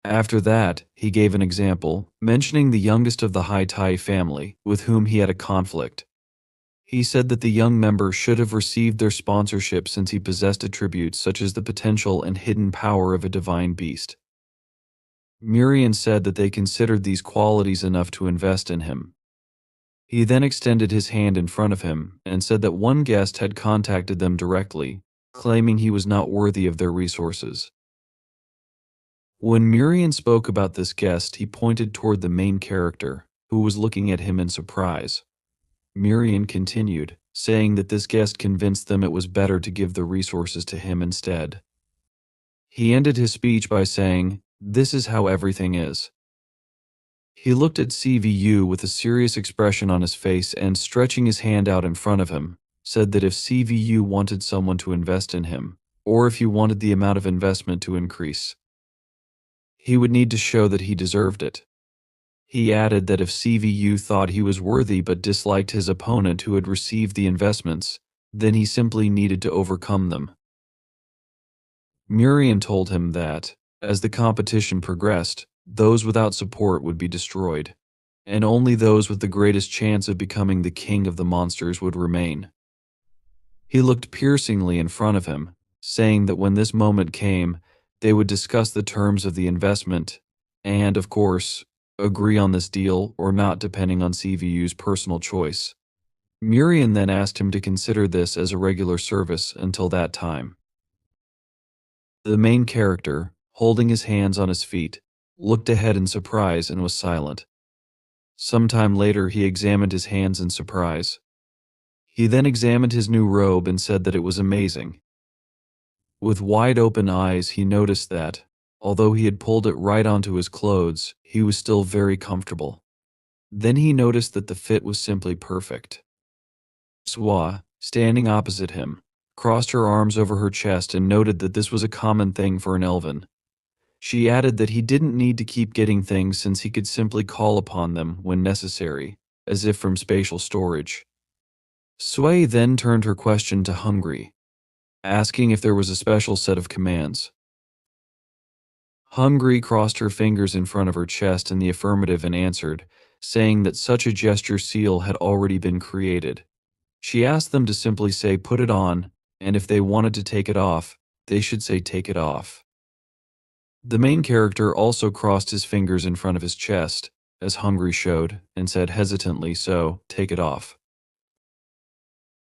After that, he gave an example, mentioning the youngest of the Hai Tai family, with whom he had a conflict. He said that the young member should have received their sponsorship since he possessed attributes such as the potential and hidden power of a divine beast. Murian said that they considered these qualities enough to invest in him. He then extended his hand in front of him and said that one guest had contacted them directly, claiming he was not worthy of their resources. When Murian spoke about this guest, he pointed toward the main character, who was looking at him in surprise. Murian continued, saying that this guest convinced them it was better to give the resources to him instead. He ended his speech by saying, "This is how everything is." He looked at CVU with a serious expression on his face and, stretching his hand out in front of him, said that if CVU wanted someone to invest in him, or if he wanted the amount of investment to increase, he would need to show that he deserved it. He added that if CVU thought he was worthy but disliked his opponent who had received the investments, then he simply needed to overcome them. Murian told him that, as the competition progressed, those without support would be destroyed, and only those with the greatest chance of becoming the king of the monsters would remain. He looked piercingly in front of him, saying that when this moment came, they would discuss the terms of the investment and, of course, agree on this deal or not depending on CVU's personal choice. Murian then asked him to consider this as a regular service until that time. The main character, holding his hands on his feet, looked ahead in surprise and was silent. Sometime later he examined his hands in surprise. He then examined his new robe and said that it was amazing. With wide open eyes he noticed that, although he had pulled it right onto his clothes, he was still very comfortable. Then he noticed that the fit was simply perfect. Swa, standing opposite him, crossed her arms over her chest and noted that this was a common thing for an elven. She added that he didn't need to keep getting things since he could simply call upon them when necessary, as if from spatial storage. Sway then turned her question to Hungry, asking if there was a special set of commands. Hungry crossed her fingers in front of her chest in the affirmative and answered, saying that such a gesture seal had already been created. She asked them to simply say put it on, and if they wanted to take it off, they should say take it off. The main character also crossed his fingers in front of his chest, as Hungry showed, and said hesitantly, so, take it off.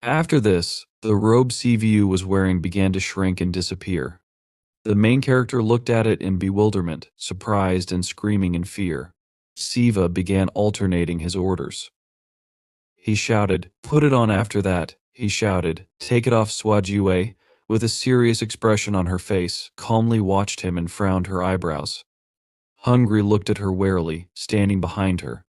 After this, the robe CVU was wearing began to shrink and disappear. The main character looked at it in bewilderment, surprised and screaming in fear. Siva began alternating his orders. He shouted, put it on. After that, he shouted, take it off. Swajue, with a serious expression on her face, calmly watched him and frowned her eyebrows. Hungry looked at her warily, standing behind her.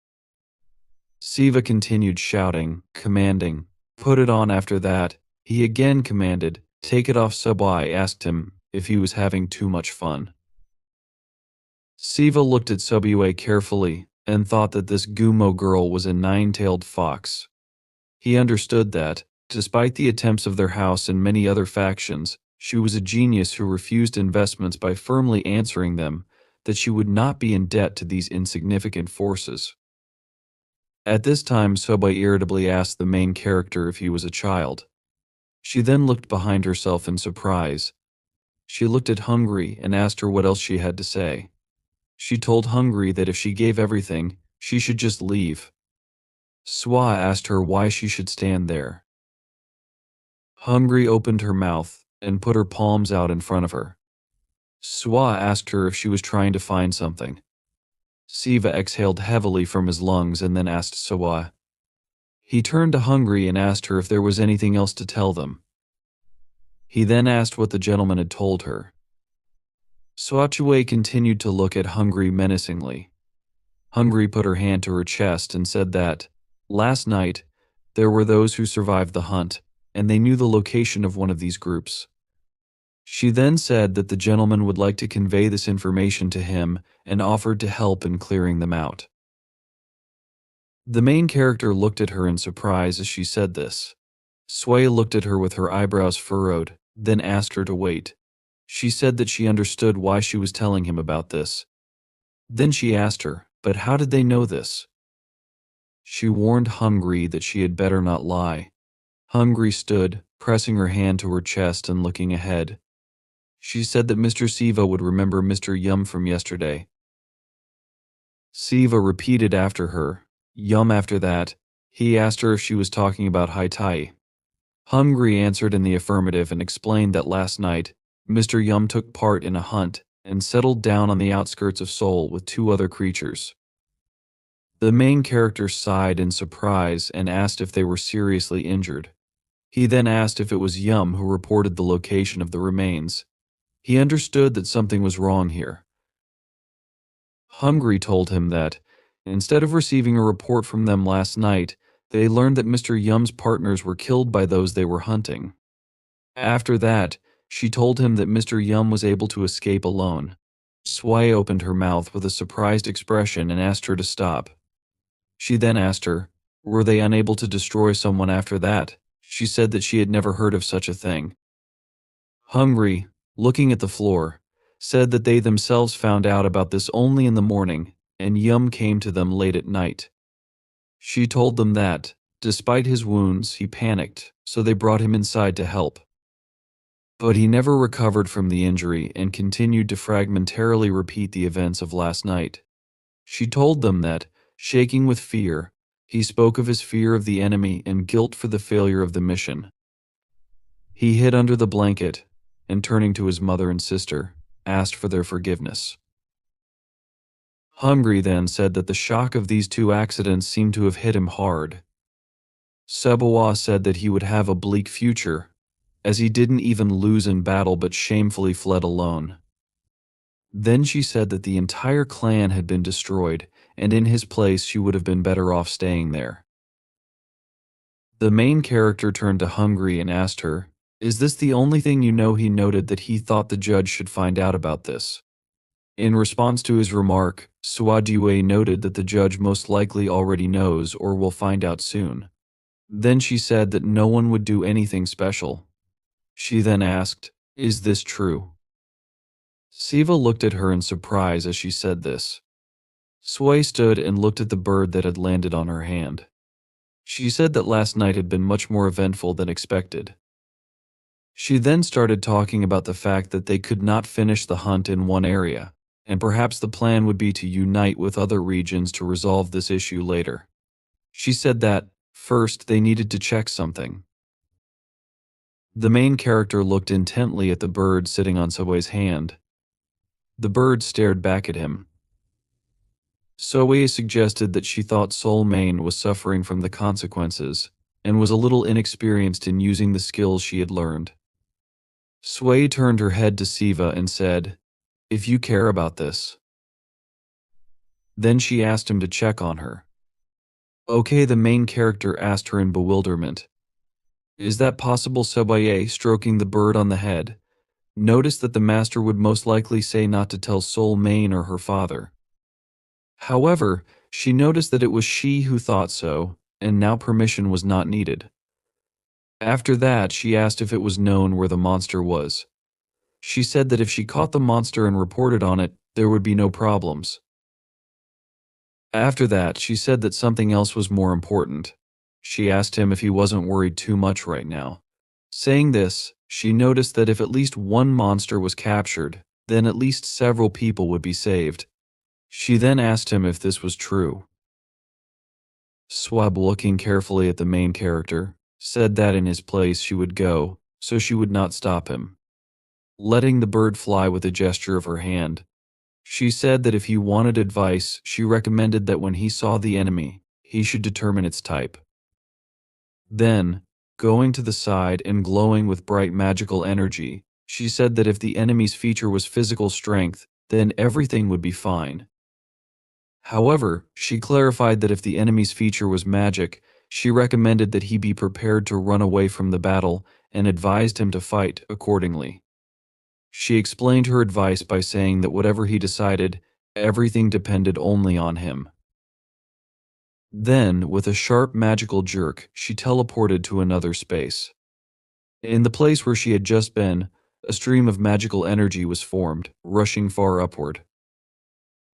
Siva continued shouting, commanding, put it on. After that, he again commanded, take it off. Subwai asked him if he was having too much fun. Siva looked at Subway carefully and thought that this Gumo girl was a nine-tailed fox. He understood that, despite the attempts of their house and many other factions, she was a genius who refused investments by firmly answering them that she would not be in debt to these insignificant forces. At this time, Subway irritably asked the main character if he was a child. She then looked behind herself in surprise. She looked at Hungry and asked her what else she had to say. She told Hungry that if she gave everything, she should just leave. Swa asked her why she should stand there. Hungry opened her mouth and put her palms out in front of her. Swa asked her if she was trying to find something. Siva exhaled heavily from his lungs and then asked Swa. He turned to Hungry and asked her if there was anything else to tell them. He then asked what the gentleman had told her. Swachue continued to look at Hungry menacingly. Hungry put her hand to her chest and said that, last night, there were those who survived the hunt, and they knew the location of one of these groups. She then said that the gentleman would like to convey this information to him and offered to help in clearing them out. The main character looked at her in surprise as she said this. Sway looked at her with her eyebrows furrowed, then asked her to wait. She said that she understood why she was telling him about this, Then she asked her, "But how did they know this?" She warned Hungry that she had better not lie. Hungry stood, pressing her hand to her chest and looking ahead. She said that Mr. Siva would remember Mr. Yum from yesterday. Siva repeated after her, Yum after that. He asked her if she was talking about Hai Tai. Hungry answered in the affirmative and explained that last night, Mr. Yum took part in a hunt and settled down on the outskirts of Seoul with two other creatures. The main character sighed in surprise and asked if they were seriously injured. He then asked if it was Yum who reported the location of the remains. He understood that something was wrong here. Hungry told him that, instead of receiving a report from them last night, they learned that Mr. Yum's partners were killed by those they were hunting. After that, she told him that Mr. Yum was able to escape alone. Sway opened her mouth with a surprised expression and asked her to stop. She then asked her, were they unable to destroy someone after that? She said that she had never heard of such a thing. Hungry, looking at the floor, said that they themselves found out about this only in the morning, and Yum came to them late at night. She told them that, despite his wounds, he panicked, so they brought him inside to help. But he never recovered from the injury and continued to fragmentarily repeat the events of last night. She told them that, shaking with fear, he spoke of his fear of the enemy and guilt for the failure of the mission. He hid under the blanket and, turning to his mother and sister, asked for their forgiveness. Hungry then said that the shock of these two accidents seemed to have hit him hard. Sebawa said that he would have a bleak future, as he didn't even lose in battle but shamefully fled alone. Then she said that the entire clan had been destroyed, and in his place she would have been better off staying there. The main character turned to Hungry and asked her, "Is this the only thing you know?" He noted that he thought the judge should find out about this. In response to his remark, Swajiwe noted that the judge most likely already knows or will find out soon. Then she said that no one would do anything special. She then asked, "Is this true?" Siva looked at her in surprise as she said this. Sway stood and looked at the bird that had landed on her hand. She said that last night had been much more eventful than expected. She then started talking about the fact that they could not finish the hunt in one area, and perhaps the plan would be to unite with other regions to resolve this issue later. She said that, first, they needed to check something. The main character looked intently at the bird sitting on Subway's hand. The bird stared back at him. Soe suggested that she thought Soul Main was suffering from the consequences and was a little inexperienced in using the skills she had learned. Sway turned her head to Siva and said, "If you care about this." Then she asked him to check on her. Okay, the main character asked her in bewilderment. Is that possible? Sobaye, stroking the bird on the head, noticed that the master would most likely say not to tell Soul Main or her father. However, she noticed that it was she who thought so, and now permission was not needed. After that, she asked if it was known where the monster was. She said that if she caught the monster and reported on it, there would be no problems. After that, she said that something else was more important. She asked him if he wasn't worried too much right now. Saying this, she noticed that if at least one monster was captured, then at least several people would be saved. She then asked him if this was true. Swab, looking carefully at the main character, said that in his place she would go, so she would not stop him. Letting the bird fly with a gesture of her hand, she said that if he wanted advice, she recommended that when he saw the enemy, he should determine its type. Then, going to the side and glowing with bright magical energy, she said that if the enemy's feature was physical strength, then everything would be fine. However, she clarified that if the enemy's feature was magic, she recommended that he be prepared to run away from the battle and advised him to fight accordingly. She explained her advice by saying that whatever he decided, everything depended only on him. Then, with a sharp magical jerk, she teleported to another space. In the place where she had just been, a stream of magical energy was formed, rushing far upward.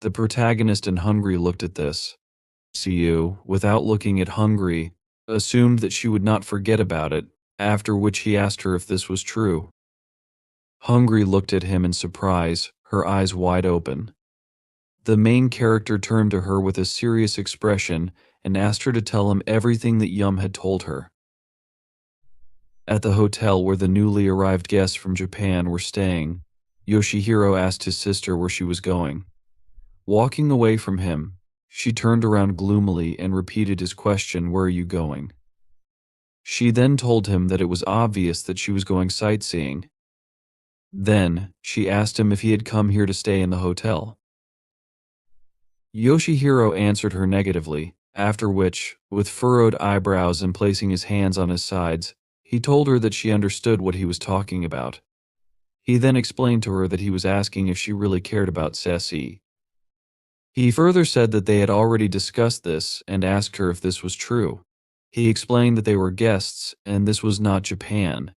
The protagonist and Hungry looked at this. Siu, without looking at Hungry, assumed that she would not forget about it, after which he asked her if this was true. Hungry looked at him in surprise, her eyes wide open. The main character turned to her with a serious expression and asked her to tell him everything that Yum had told her. At the hotel where the newly arrived guests from Japan were staying, Yoshihiro asked his sister where she was going. Walking away from him, she turned around gloomily and repeated his question, "Where are you going?" She then told him that it was obvious that she was going sightseeing. Then, she asked him if he had come here to stay in the hotel. Yoshihiro answered her negatively, after which, with furrowed eyebrows and placing his hands on his sides, he told her that she understood what he was talking about. He then explained to her that he was asking if she really cared about Ceci. He further said that they had already discussed this and asked her if this was true. He explained that they were guests and this was not Japan.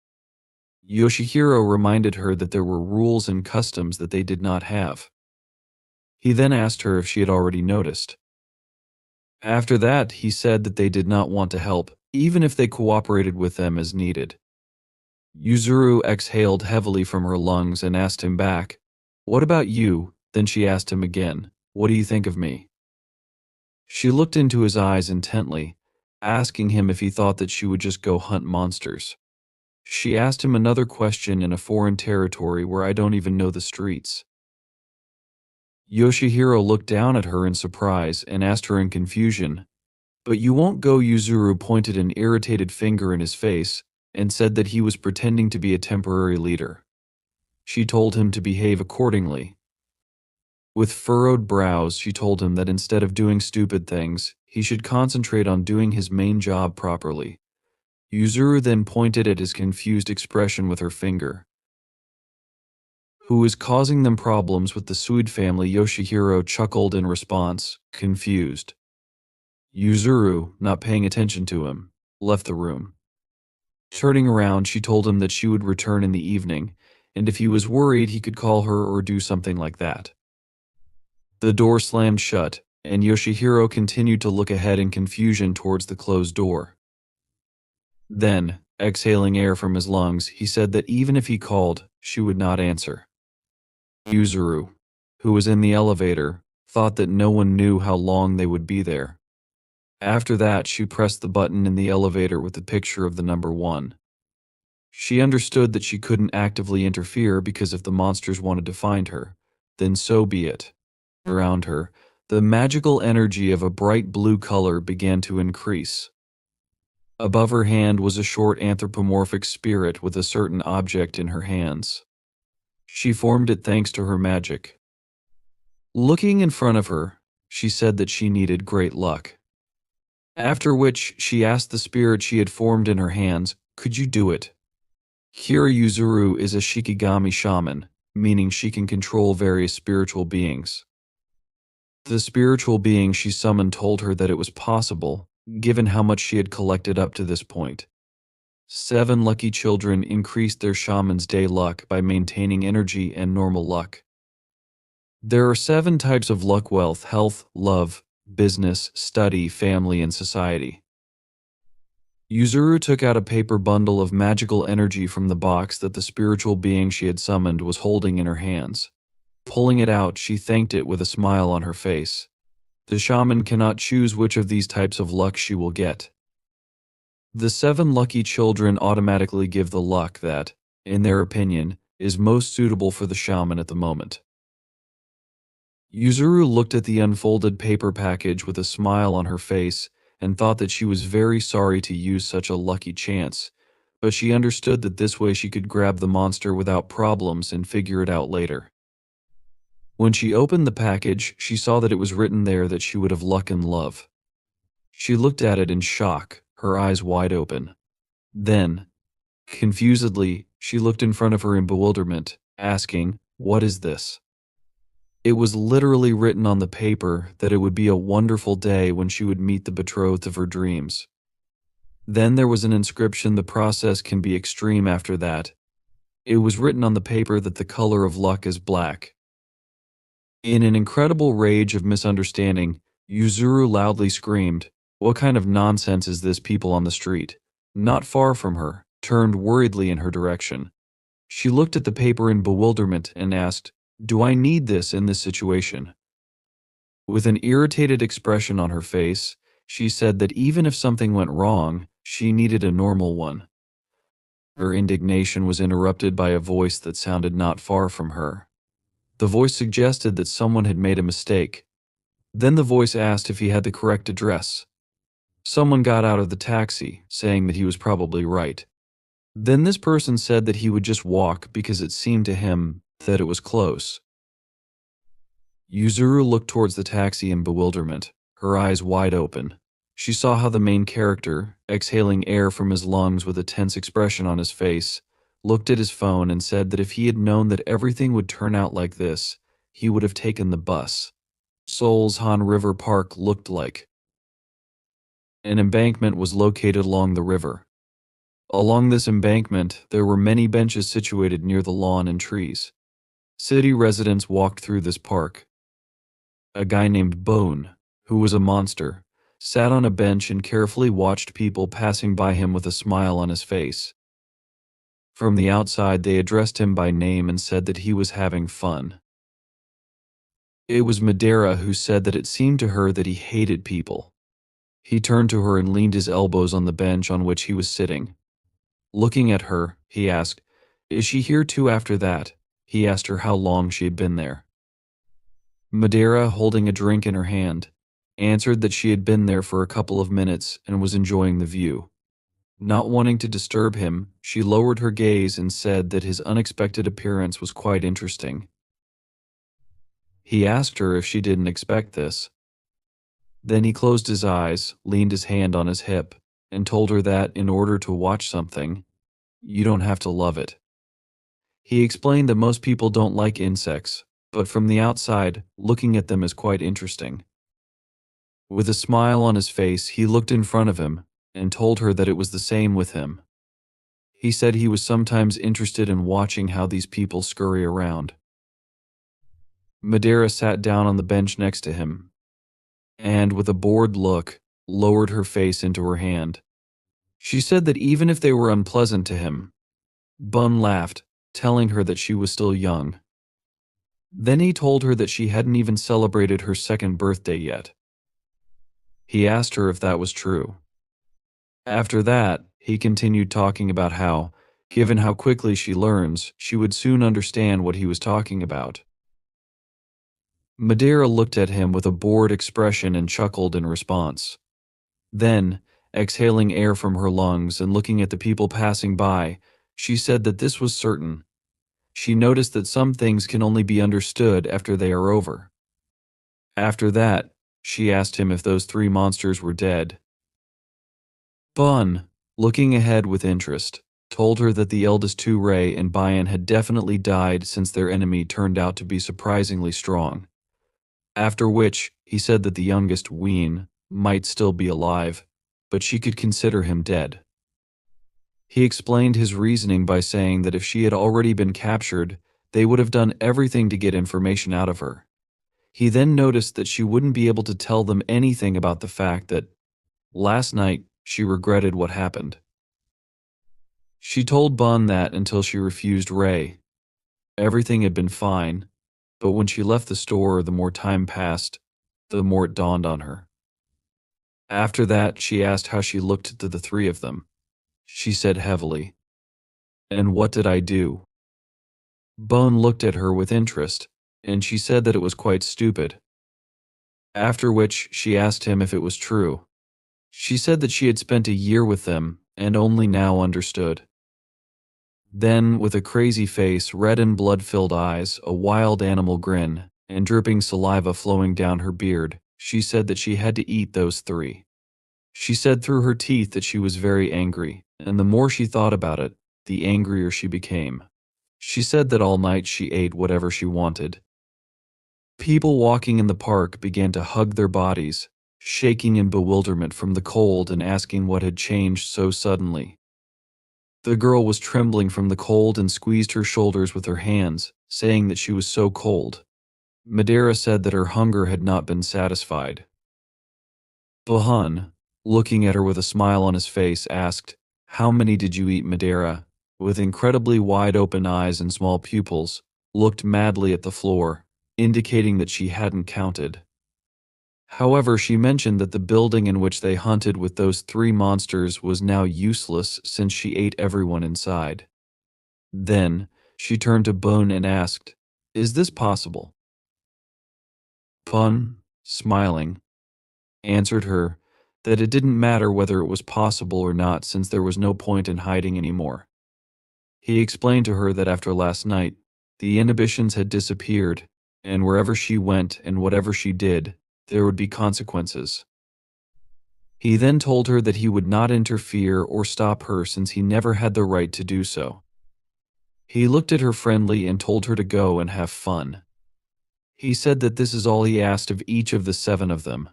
Yoshihiro reminded her that there were rules and customs that they did not have. He then asked her if she had already noticed. After that, he said that they did not want to help, even if they cooperated with them as needed. Yuzuru exhaled heavily from her lungs and asked him back, "What about you?" Then she asked him again, "What do you think of me?" She looked into his eyes intently, asking him if he thought that she would just go hunt monsters. She asked him another question in a foreign territory where I don't even know the streets. Yoshihiro looked down at her in surprise and asked her in confusion, "But you won't go?" Yuzuru pointed an irritated finger in his face and said that he was pretending to be a temporary leader. She told him to behave accordingly. With furrowed brows, she told him that instead of doing stupid things, he should concentrate on doing his main job properly. Yuzuru then pointed at his confused expression with her finger. "Who is causing them problems with the Suid family?" Yoshihiro chuckled in response, confused. Yuzuru, not paying attention to him, left the room. Turning around, she told him that she would return in the evening, and if he was worried, he could call her or do something like that. The door slammed shut, and Yoshihiro continued to look ahead in confusion towards the closed door. Then, exhaling air from his lungs, he said that even if he called, she would not answer. Yuzuru, who was in the elevator, thought that no one knew how long they would be there. After that, she pressed the button in the elevator with the picture of the number 1. She understood that she couldn't actively interfere because if the monsters wanted to find her, then so be it. Around her, the magical energy of a bright blue color began to increase. Above her hand was a short anthropomorphic spirit with a certain object in her hands. She formed it thanks to her magic. Looking in front of her, she said that she needed great luck. After which, she asked the spirit she had formed in her hands, "Could you do it?" Kira Yuzuru is a Shikigami shaman, meaning she can control various spiritual beings. The spiritual being she summoned told her that it was possible, given how much she had collected up to this point. 7 lucky children increased their shaman's day luck by maintaining energy and normal luck. There are 7 types of luck: wealth, health, love, business, study, family, and society. Yuzuru took out a paper bundle of magical energy from the box that the spiritual being she had summoned was holding in her hands. Pulling it out, she thanked it with a smile on her face. The shaman cannot choose which of these types of luck she will get. The 7 lucky children automatically give the luck that, in their opinion, is most suitable for the shaman at the moment. Yuzuru looked at the unfolded paper package with a smile on her face and thought that she was very sorry to use such a lucky chance, but she understood that this way she could grab the monster without problems and figure it out later. When she opened the package, she saw that it was written there that she would have luck and love. She looked at it in shock, her eyes wide open. Then, confusedly, she looked in front of her in bewilderment, asking, "What is this?" It was literally written on the paper that it would be a wonderful day when she would meet the betrothed of her dreams. Then there was an inscription: "The process can be extreme after that." It was written on the paper that the color of luck is black. In an incredible rage of misunderstanding, Yuzuru loudly screamed, "What kind of nonsense is this, people on the street?" Not far from her, turned worriedly in her direction. She looked at the paper in bewilderment and asked, "Do I need this in this situation?" With an irritated expression on her face, she said that even if something went wrong, she needed a normal one. Her indignation was interrupted by a voice that sounded not far from her. The voice suggested that someone had made a mistake. Then the voice asked if he had the correct address. Someone got out of the taxi, saying that he was probably right. Then this person said that he would just walk because it seemed to him that it was close. Yuzuru looked towards the taxi in bewilderment, her eyes wide open. She saw how the main character, exhaling air from his lungs with a tense expression on his face, looked at his phone and said that if he had known that everything would turn out like this, he would have taken the bus. Seoul's Han River Park looked like. An embankment was located along the river. Along this embankment, there were many benches situated near the lawn and trees. City residents walked through this park. A guy named Bone, who was a monster, sat on a bench and carefully watched people passing by him with a smile on his face. From the outside, they addressed him by name and said that he was having fun. It was Madeira who said that it seemed to her that he hated people. He turned to her and leaned his elbows on the bench on which he was sitting. Looking at her, he asked, "Is she here too?" After that, he asked her how long she had been there. Madeira, holding a drink in her hand, answered that she had been there for a couple of minutes and was enjoying the view. Not wanting to disturb him, she lowered her gaze and said that his unexpected appearance was quite interesting. He asked her if she didn't expect this. Then he closed his eyes, leaned his hand on his hip, and told her that in order to watch something, you don't have to love it. He explained that most people don't like insects, but from the outside, looking at them is quite interesting. With a smile on his face, he looked in front of him and told her that it was the same with him. He said he was sometimes interested in watching how these people scurry around. Madeira sat down on the bench next to him, and with a bored look, lowered her face into her hand. She said that even if they were unpleasant to him, Bun laughed, telling her that she was still young. Then he told her that she hadn't even celebrated her second birthday yet. He asked her if that was true. After that, he continued talking about how, given how quickly she learns, she would soon understand what he was talking about. Madeira looked at him with a bored expression and chuckled in response. Then, exhaling air from her lungs and looking at the people passing by, she said that this was certain. She noticed that some things can only be understood after they are over. After that, she asked him if those three monsters were dead. Bun, looking ahead with interest, told her that the eldest two, Ray and Bayan, had definitely died since their enemy turned out to be surprisingly strong. After which, he said that the youngest, Ween, might still be alive, but she could consider him dead. He explained his reasoning by saying that if she had already been captured, they would have done everything to get information out of her. He then noticed that she wouldn't be able to tell them anything about the fact that, last night, she regretted what happened. She told Bun that until she refused Ray. Everything had been fine, but when she left the store, the more time passed, the more it dawned on her. After that, she asked how she looked to the three of them. She said heavily, "And what did I do?" Bun looked at her with interest, and she said that it was quite stupid. After which, she asked him if it was true. She said that she had spent a year with them and only now understood. Then, with a crazy face, red and blood-filled eyes, a wild animal grin, and dripping saliva flowing down her beard, she said that she had to eat those three. She said through her teeth that she was very angry, and the more she thought about it, the angrier she became. She said that all night she ate whatever she wanted. People walking in the park began to hug their bodies, shaking in bewilderment from the cold and asking what had changed so suddenly. The girl was trembling from the cold and squeezed her shoulders with her hands, saying that she was so cold. Madeira said that her hunger had not been satisfied. Bahan, looking at her with a smile on his face, asked, "How many did you eat?" Madeira, with incredibly wide-open eyes and small pupils, looked madly at the floor, indicating that she hadn't counted. However, she mentioned that the building in which they hunted with those 3 monsters was now useless since she ate everyone inside. Then, she turned to Bone and asked, "Is this possible?" Bun, smiling, answered her that it didn't matter whether it was possible or not since there was no point in hiding anymore. He explained to her that after last night, the inhibitions had disappeared, and wherever she went and whatever she did, there would be consequences. He then told her that he would not interfere or stop her since he never had the right to do so. He looked at her friendly and told her to go and have fun. He said that this is all he asked of each of the 7 of them.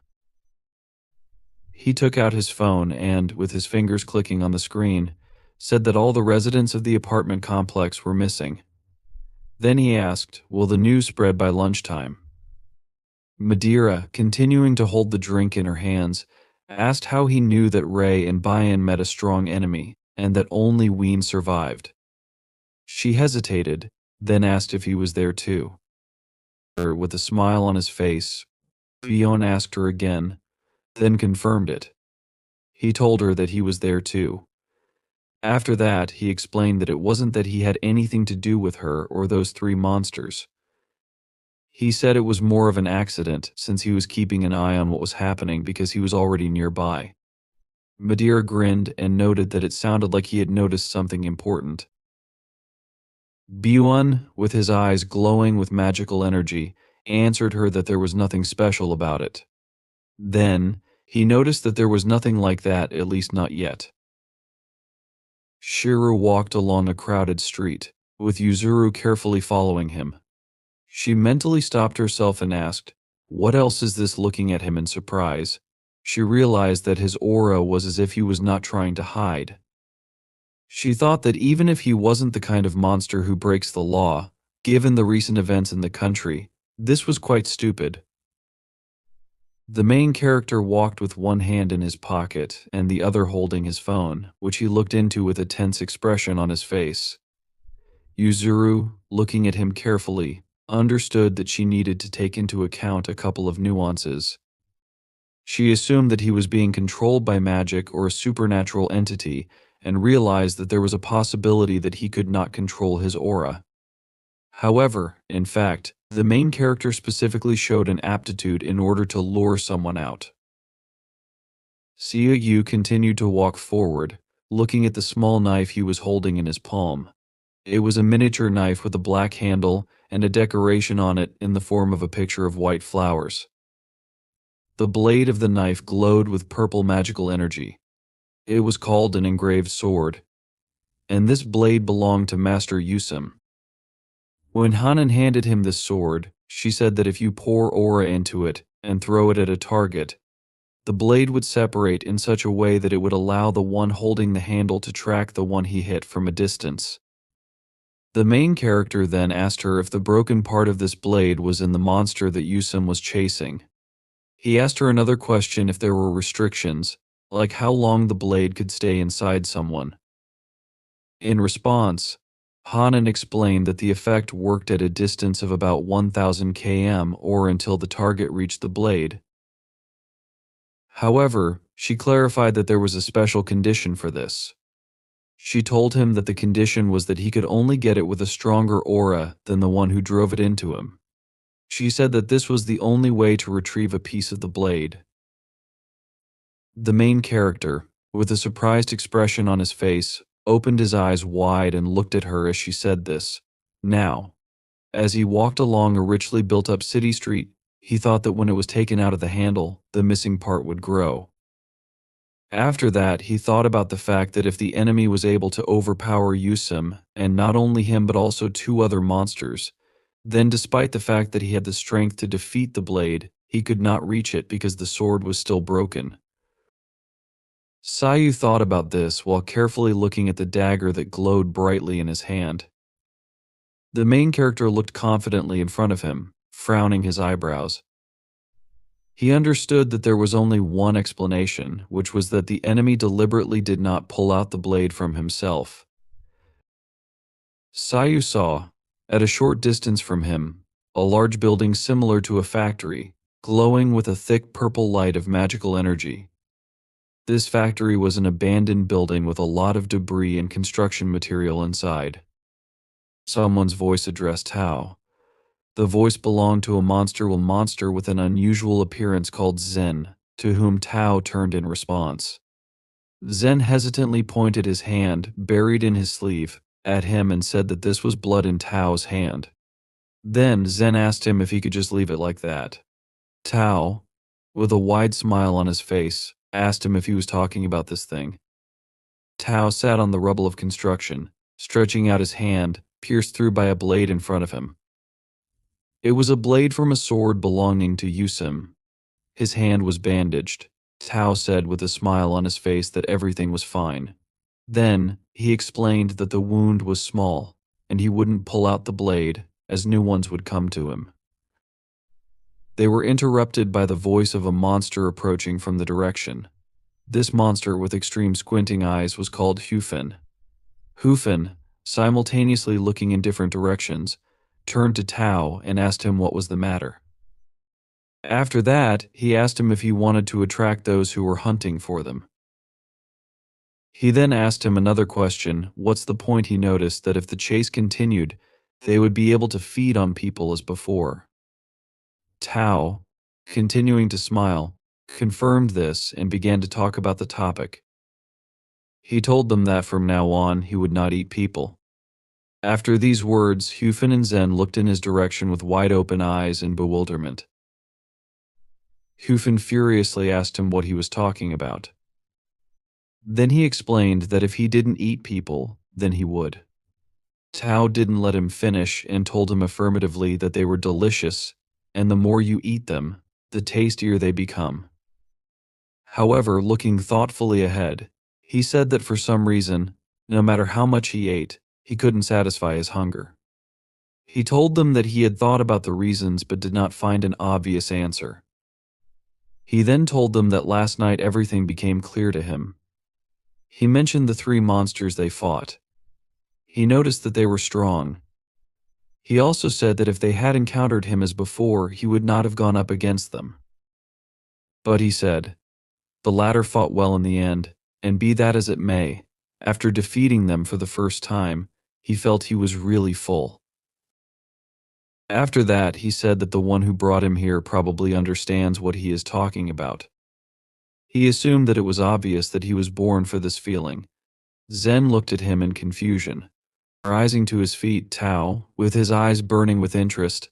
He took out his phone and, with his fingers clicking on the screen, said that all the residents of the apartment complex were missing. Then he asked, "Will the news spread by lunchtime?" Madeira, continuing to hold the drink in her hands, asked how he knew that Ray and Bayan met a strong enemy, and that only Ween survived. She hesitated, then asked if he was there too. With a smile on his face, Bion asked her again, then confirmed it. He told her that he was there too. After that, he explained that it wasn't that he had anything to do with her or those 3 monsters. He said it was more of an accident since he was keeping an eye on what was happening because he was already nearby. Madeira grinned and noted that it sounded like he had noticed something important. Bion, with his eyes glowing with magical energy, answered her that there was nothing special about it. Then, he noticed that there was nothing like that, at least not yet. Shiru walked along a crowded street, with Yuzuru carefully following him. She mentally stopped herself and asked, "What else is this?" Looking at him in surprise, she realized that his aura was as if he was not trying to hide. She thought that even if he wasn't the kind of monster who breaks the law, given the recent events in the country, this was quite stupid. The main character walked with one hand in his pocket and the other holding his phone, which he looked into with a tense expression on his face. Yuzuru, looking at him carefully, understood that she needed to take into account a couple of nuances. She assumed that he was being controlled by magic or a supernatural entity and realized that there was a possibility that he could not control his aura. However, in fact, the main character specifically showed an aptitude in order to lure someone out. Siu Yu continued to walk forward, looking at the small knife he was holding in his palm. It was a miniature knife with a black handle and a decoration on it in the form of a picture of white flowers. The blade of the knife glowed with purple magical energy. It was called an engraved sword, and this blade belonged to Master Yusum. When Hanan handed him this sword, she said that if you pour aura into it and throw it at a target, the blade would separate in such a way that it would allow the one holding the handle to track the one he hit from a distance. The main character then asked her if the broken part of this blade was in the monster that Yusum was chasing. He asked her another question if there were restrictions, like how long the blade could stay inside someone. In response, Hanan explained that the effect worked at a distance of about 1000 km or until the target reached the blade. However, she clarified that there was a special condition for this. She told him that the condition was that he could only get it with a stronger aura than the one who drove it into him. She said that this was the only way to retrieve a piece of the blade. The main character, with a surprised expression on his face, opened his eyes wide and looked at her as she said this. Now, as he walked along a richly built-up city street, he thought that when it was taken out of the handle, the missing part would grow. After that, he thought about the fact that if the enemy was able to overpower Yusum, and not only him but also 2 other monsters, then despite the fact that he had the strength to defeat the blade, he could not reach it because the sword was still broken. Siu thought about this while carefully looking at the dagger that glowed brightly in his hand. The main character looked confidently in front of him, frowning his eyebrows. He understood that there was only one explanation, which was that the enemy deliberately did not pull out the blade from himself. Siu saw, at a short distance from him, a large building similar to a factory, glowing with a thick purple light of magical energy. This factory was an abandoned building with a lot of debris and construction material inside. Someone's voice addressed Tao. The voice belonged to a monster with an unusual appearance called Zen, to whom Tao turned in response. Zen hesitantly pointed his hand, buried in his sleeve, at him and said that this was blood in Tao's hand. Then Zen asked him if he could just leave it like that. Tao, with a wide smile on his face, asked him if he was talking about this thing. Tao sat on the rubble of construction, stretching out his hand, pierced through by a blade in front of him. It was a blade from a sword belonging to Yusim. His hand was bandaged. Tao said with a smile on his face that everything was fine. Then, he explained that the wound was small, and he wouldn't pull out the blade, as new ones would come to him. They were interrupted by the voice of a monster approaching from the direction. This monster with extreme squinting eyes was called Hufin. Hufin, simultaneously looking in different directions, turned to Tao and asked him what was the matter. After that, he asked him if he wanted to attract those who were hunting for them. He then asked him another question, what's the point. He noticed that if the chase continued, they would be able to feed on people as before. Tao, continuing to smile, confirmed this and began to talk about the topic. He told them that from now on he would not eat people. After these words, Hufin and Zen looked in his direction with wide-open eyes in bewilderment. Hufin furiously asked him what he was talking about. Then he explained that if he didn't eat people, then he would. Tao didn't let him finish and told him affirmatively that they were delicious, and the more you eat them, the tastier they become. However, looking thoughtfully ahead, he said that for some reason, no matter how much he ate, he couldn't satisfy his hunger. He told them that he had thought about the reasons but did not find an obvious answer. He then told them that last night everything became clear to him. He mentioned the 3 monsters they fought. He noticed that they were strong. He also said that if they had encountered him as before, he would not have gone up against them. But he said, the latter fought well in the end, and be that as it may, after defeating them for the first time, he felt he was really full. After that, he said that the one who brought him here probably understands what he is talking about. He assumed that it was obvious that he was born for this feeling. Zen looked at him in confusion. Rising to his feet, Tao, with his eyes burning with interest,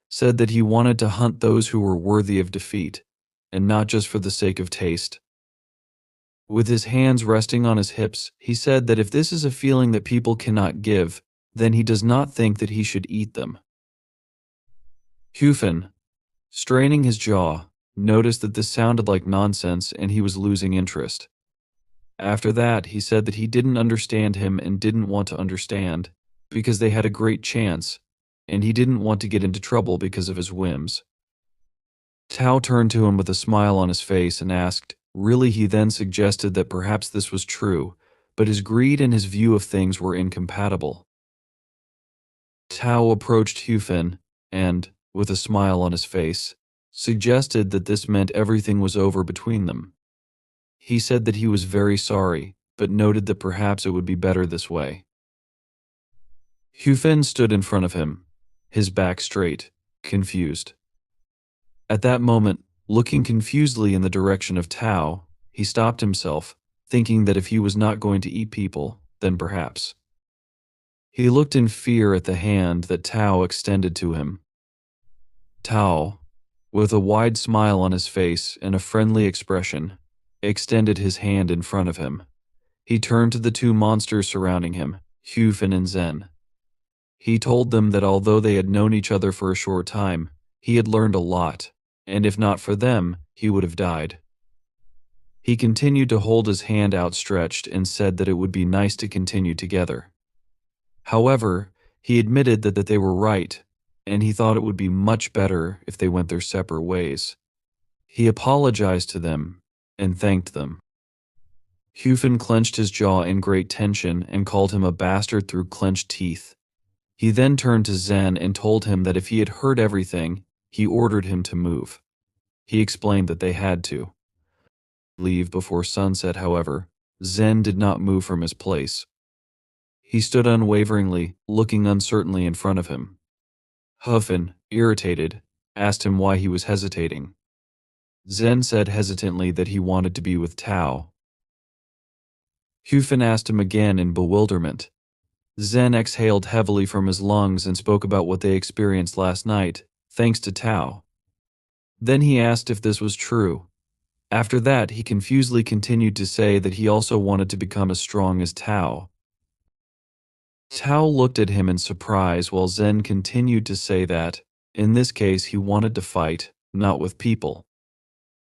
said that he wanted to hunt those who were worthy of defeat, and not just for the sake of taste. With his hands resting on his hips, he said that if this is a feeling that people cannot give, then he does not think that he should eat them. Hufin, straining his jaw, noticed that this sounded like nonsense and he was losing interest. After that, he said that he didn't understand him and didn't want to understand, because they had a great chance, and he didn't want to get into trouble because of his whims. Tao turned to him with a smile on his face and asked, really. He then suggested that perhaps this was true, but his greed and his view of things were incompatible. Tao approached Hufin and, with a smile on his face, suggested that this meant everything was over between them. He said that he was very sorry, but noted that perhaps it would be better this way. Hufin stood in front of him, his back straight, confused. At that moment, looking confusedly in the direction of Tao, he stopped himself, thinking that if he was not going to eat people, then perhaps. He looked in fear at the hand that Tao extended to him. Tao, with a wide smile on his face and a friendly expression, extended his hand in front of him. He turned to the 2 monsters surrounding him, Hufin and Zen. He told them that although they had known each other for a short time, he had learned a lot, and if not for them, he would have died. He continued to hold his hand outstretched and said that it would be nice to continue together. However, he admitted that they were right, and he thought it would be much better if they went their separate ways. He apologized to them and thanked them. Hyufen clenched his jaw in great tension and called him a bastard through clenched teeth. He then turned to Zen and told him that if he had heard everything, he ordered him to move. He explained that they had to leave before sunset. However, Zen did not move from his place. He stood unwaveringly, looking uncertainly in front of him. Hyufen, irritated, asked him why he was hesitating. Zen said hesitantly that he wanted to be with Tao. Hyufen asked him again in bewilderment. Zen exhaled heavily from his lungs and spoke about what they experienced last night, thanks to Tao. Then he asked if this was true. After that, he confusedly continued to say that he also wanted to become as strong as Tao. Tao looked at him in surprise while Zen continued to say that, in this case, he wanted to fight, not with people.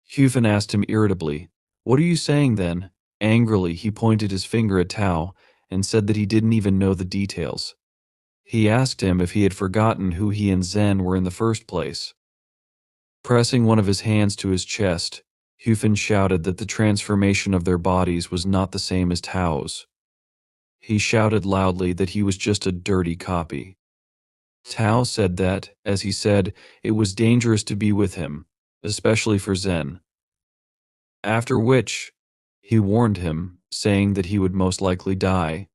Hyufen asked him irritably, "What are you saying then?" Angrily, he pointed his finger at Tao and said that he didn't even know the details. He asked him if he had forgotten who he and Zen were in the first place. Pressing one of his hands to his chest, Hyufen shouted that the transformation of their bodies was not the same as Tao's. He shouted loudly that he was just a dirty copy. Tao said that, as he said, it was dangerous to be with him, especially for Zen. After which, he warned him, saying that he would most likely die.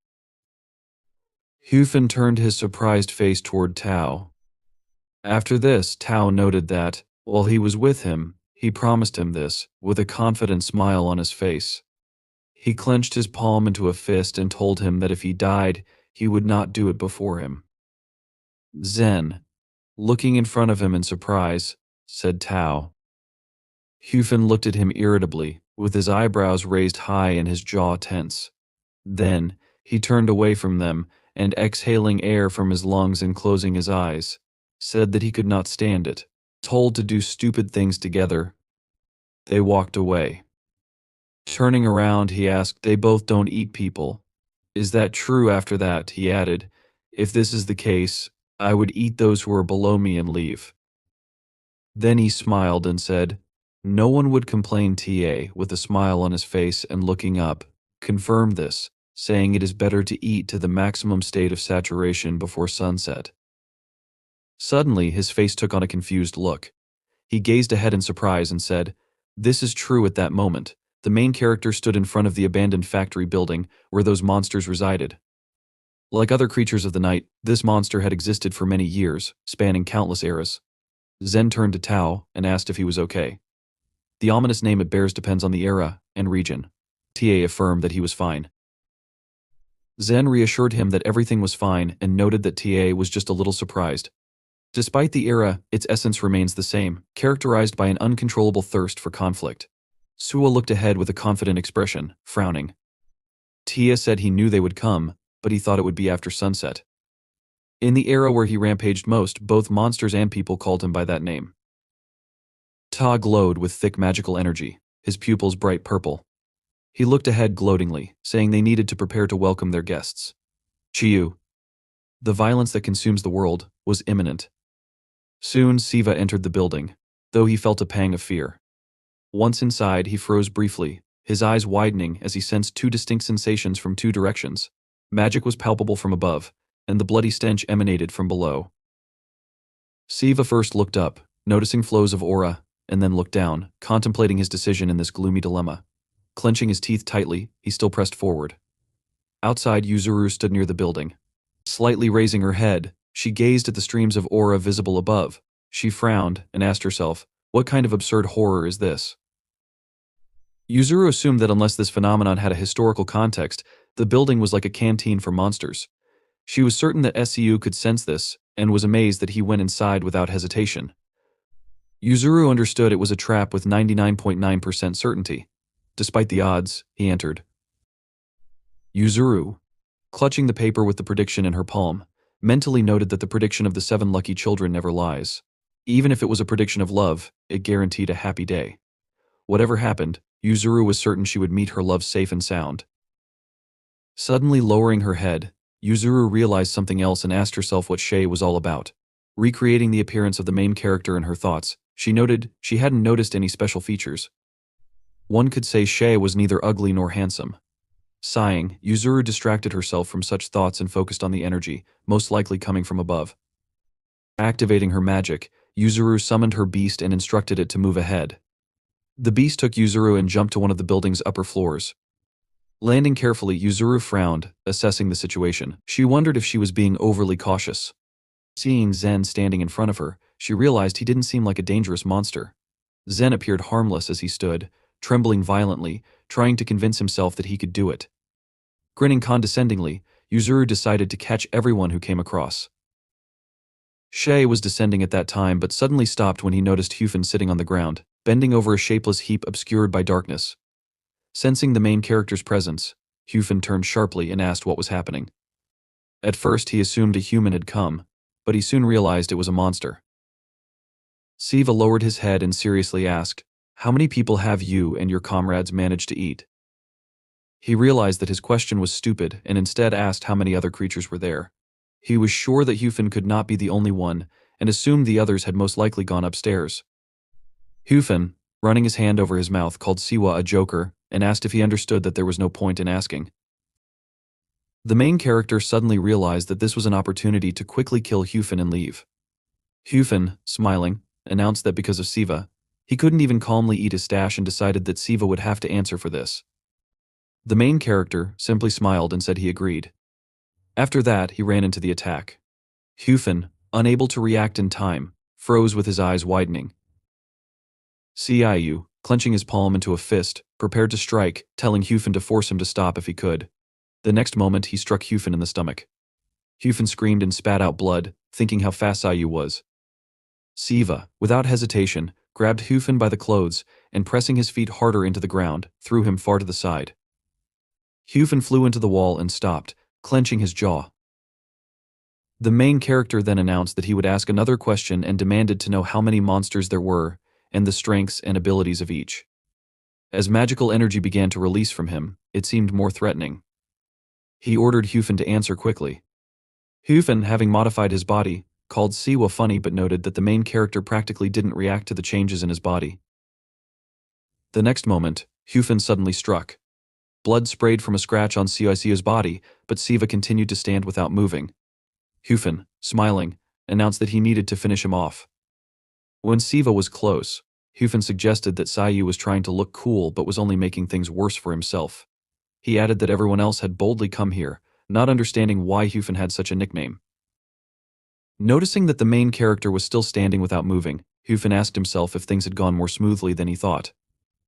Hyufen turned his surprised face toward Tao. After this, Tao noted that, while he was with him, he promised him this, with a confident smile on his face. He clenched his palm into a fist and told him that if he died, he would not do it before him. Zen, looking in front of him in surprise, said Tao. Hyufen looked at him irritably, with his eyebrows raised high and his jaw tense. Then, he turned away from them, and exhaling air from his lungs and closing his eyes, said that he could not stand it. Told to do stupid things together. They walked away. Turning around, he asked, "They both don't eat people. Is that true?" After that, he added, "If this is the case, I would eat those who are below me and leave." Then he smiled and said, "No one would complain." Ta, with a smile on his face and looking up, confirmed this, saying it is better to eat to the maximum state of saturation before sunset. Suddenly, his face took on a confused look. He gazed ahead in surprise and said, "This is true." At that moment, the main character stood in front of the abandoned factory building where those monsters resided. Like other creatures of the night, this monster had existed for many years, spanning countless eras. Zen turned to Tao and asked if he was okay. The ominous name it bears depends on the era and region. Ta affirmed that he was fine. Zen reassured him that everything was fine and noted that Ta was just a little surprised. Despite the era, its essence remains the same, characterized by an uncontrollable thirst for conflict. Suo looked ahead with a confident expression, frowning. Tia said he knew they would come, but he thought it would be after sunset. In the era where he rampaged most, both monsters and people called him by that name. Ta glowed with thick magical energy, his pupils bright purple. He looked ahead gloatingly, saying they needed to prepare to welcome their guests. Chiyu. The violence that consumes the world was imminent. Soon Siva entered the building, though he felt a pang of fear. Once inside, he froze briefly, his eyes widening as he sensed two distinct sensations from two directions. Magic was palpable from above, and the bloody stench emanated from below. Siva first looked up, noticing flows of aura, and then looked down, contemplating his decision in this gloomy dilemma. Clenching his teeth tightly, he still pressed forward. Outside, Yuzuru stood near the building. Slightly raising her head, she gazed at the streams of aura visible above. She frowned and asked herself, what kind of absurd horror is this? Yuzuru assumed that unless this phenomenon had a historical context, the building was like a canteen for monsters. She was certain that SCU could sense this, and was amazed that he went inside without hesitation. Yuzuru understood it was a trap with 99.9% certainty. Despite the odds, he entered. Yuzuru, clutching the paper with the prediction in her palm, mentally noted that the prediction of the 7 lucky children never lies. Even if it was a prediction of love, it guaranteed a happy day. Whatever happened, Yuzuru was certain she would meet her love safe and sound. Suddenly lowering her head, Yuzuru realized something else and asked herself what Shay was all about. Recreating the appearance of the main character in her thoughts, she noted she hadn't noticed any special features. One could say Shay was neither ugly nor handsome. Sighing, Yuzuru distracted herself from such thoughts and focused on the energy, most likely coming from above. Activating her magic, Yuzuru summoned her beast and instructed it to move ahead. The beast took Yuzuru and jumped to one of the building's upper floors. Landing carefully, Yuzuru frowned, assessing the situation. She wondered if she was being overly cautious. Seeing Zen standing in front of her, she realized he didn't seem like a dangerous monster. Zen appeared harmless as he stood, trembling violently, trying to convince himself that he could do it. Grinning condescendingly, Yuzuru decided to catch everyone who came across. Shay was descending at that time but suddenly stopped when he noticed Hyufen sitting on the ground, bending over a shapeless heap obscured by darkness. Sensing the main character's presence, Hyufen turned sharply and asked what was happening. At first he assumed a human had come, but he soon realized it was a monster. Siva lowered his head and seriously asked, "How many people have you and your comrades managed to eat?" He realized that his question was stupid and instead asked how many other creatures were there. He was sure that Hyufen could not be the only one and assumed the others had most likely gone upstairs. Hyufen, running his hand over his mouth, called Siwa a joker and asked if he understood that there was no point in asking. The main character suddenly realized that this was an opportunity to quickly kill Hyufen and leave. Hyufen, smiling, announced that because of Siva, he couldn't even calmly eat his stash and decided that Siva would have to answer for this. The main character simply smiled and said he agreed. After that, he ran into the attack. Hyufen, unable to react in time, froze with his eyes widening. Siu, clenching his palm into a fist, prepared to strike, telling Hyufen to force him to stop if he could. The next moment, he struck Hyufen in the stomach. Hyufen screamed and spat out blood, thinking how fast Siu was. Siva, without hesitation, grabbed Hyufen by the clothes and, pressing his feet harder into the ground, threw him far to the side. Hyufen flew into the wall and stopped, clenching his jaw. The main character then announced that he would ask another question and demanded to know how many monsters there were and the strengths and abilities of each. As magical energy began to release from him, it seemed more threatening. He ordered Hyufen to answer quickly. Hyufen, having modified his body, called Siwa funny but noted that the main character practically didn't react to the changes in his body. The next moment, Hyufen suddenly struck. Blood sprayed from a scratch on Siu's body, but Siva continued to stand without moving. Hyufen, smiling, announced that he needed to finish him off. When Siva was close, Hyufen suggested that Siu was trying to look cool but was only making things worse for himself. He added that everyone else had boldly come here, not understanding why Hyufen had such a nickname. Noticing that the main character was still standing without moving, Hyufen asked himself if things had gone more smoothly than he thought.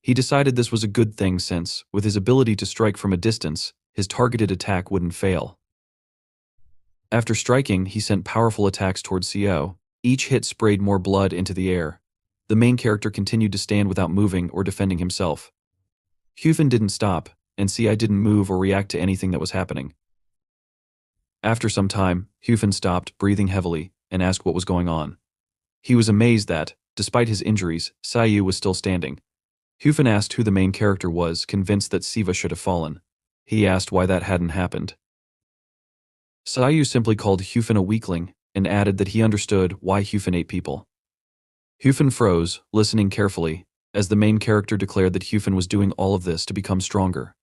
He decided this was a good thing since, with his ability to strike from a distance, his targeted attack wouldn't fail. After striking, he sent powerful attacks towards Siu. Each hit sprayed more blood into the air. The main character continued to stand without moving or defending himself. Hyufen didn't stop, and Siu didn't move or react to anything that was happening. After some time, Hyufen stopped, breathing heavily, and asked what was going on. He was amazed that, despite his injuries, Siu was still standing. Hyufen asked who the main character was, convinced that Siva should have fallen. He asked why that hadn't happened. Siu simply called Hyufen a weakling, and added that he understood why Hyufen ate people. Hyufen froze, listening carefully, as the main character declared that Hyufen was doing all of this to become stronger.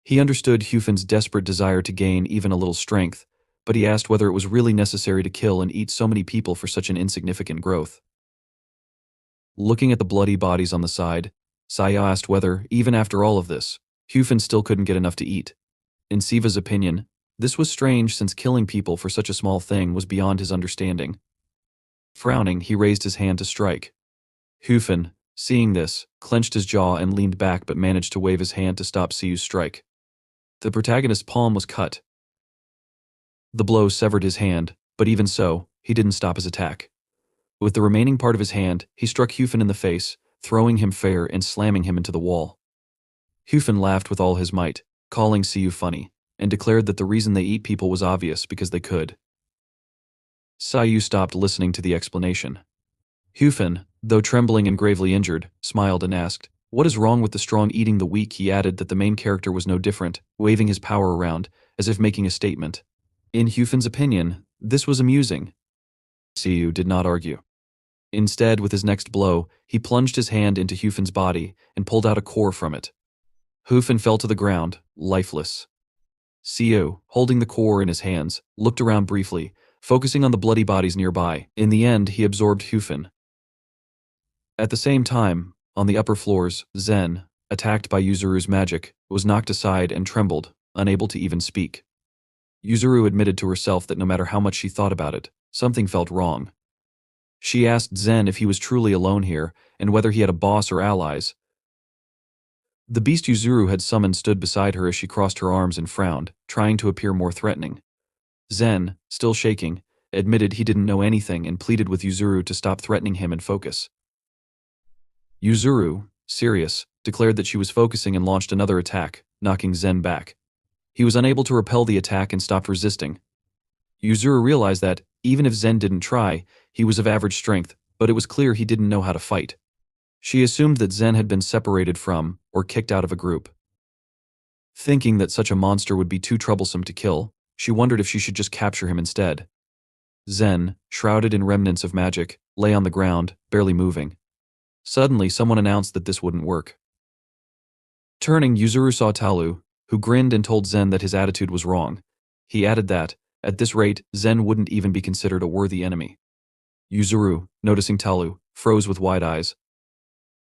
He understood Hyufen's desperate desire to gain even a little strength, but he asked whether it was really necessary to kill and eat so many people for such an insignificant growth. Looking at the bloody bodies on the side, Siu asked whether, even after all of this, Hyufen still couldn't get enough to eat. In Siva's opinion, this was strange since killing people for such a small thing was beyond his understanding. Frowning, he raised his hand to strike. Hyufen, seeing this, clenched his jaw and leaned back but managed to wave his hand to stop Siu's strike. The protagonist's palm was cut. The blow severed his hand, but even so, he didn't stop his attack. With the remaining part of his hand, he struck Hyufen in the face, throwing him fair and slamming him into the wall. Hyufen laughed with all his might, calling Siu funny, and declared that the reason they eat people was obvious because they could. Siu stopped listening to the explanation. Hyufen, though trembling and gravely injured, smiled and asked, "What is wrong with the strong eating the weak?" He added that the main character was no different, waving his power around, as if making a statement. In Hyufen's opinion, this was amusing. Siu did not argue. Instead, with his next blow, he plunged his hand into Hufin's body and pulled out a core from it. Hufin fell to the ground, lifeless. Siu, holding the core in his hands, looked around briefly, focusing on the bloody bodies nearby. In the end, he absorbed Hufin. At the same time, on the upper floors, Zen, attacked by Yuzuru's magic, was knocked aside and trembled, unable to even speak. Yuzuru admitted to herself that no matter how much she thought about it, something felt wrong. She asked Zen if he was truly alone here, and whether he had a boss or allies. The beast Yuzuru had summoned stood beside her as she crossed her arms and frowned, trying to appear more threatening. Zen, still shaking, admitted he didn't know anything and pleaded with Yuzuru to stop threatening him and focus. Yuzuru, serious, declared that she was focusing and launched another attack, knocking Zen back. He was unable to repel the attack and stopped resisting. Yuzuru realized that, even if Zen didn't try, he was of average strength, but it was clear he didn't know how to fight. She assumed that Zen had been separated from, or kicked out of a group. Thinking that such a monster would be too troublesome to kill, she wondered if she should just capture him instead. Zen, shrouded in remnants of magic, lay on the ground, barely moving. Suddenly, someone announced that this wouldn't work. Turning, Yuzuru saw Talu, who grinned and told Zen that his attitude was wrong. He added that, at this rate, Zen wouldn't even be considered a worthy enemy. Yuzuru, noticing Talu, froze with wide eyes.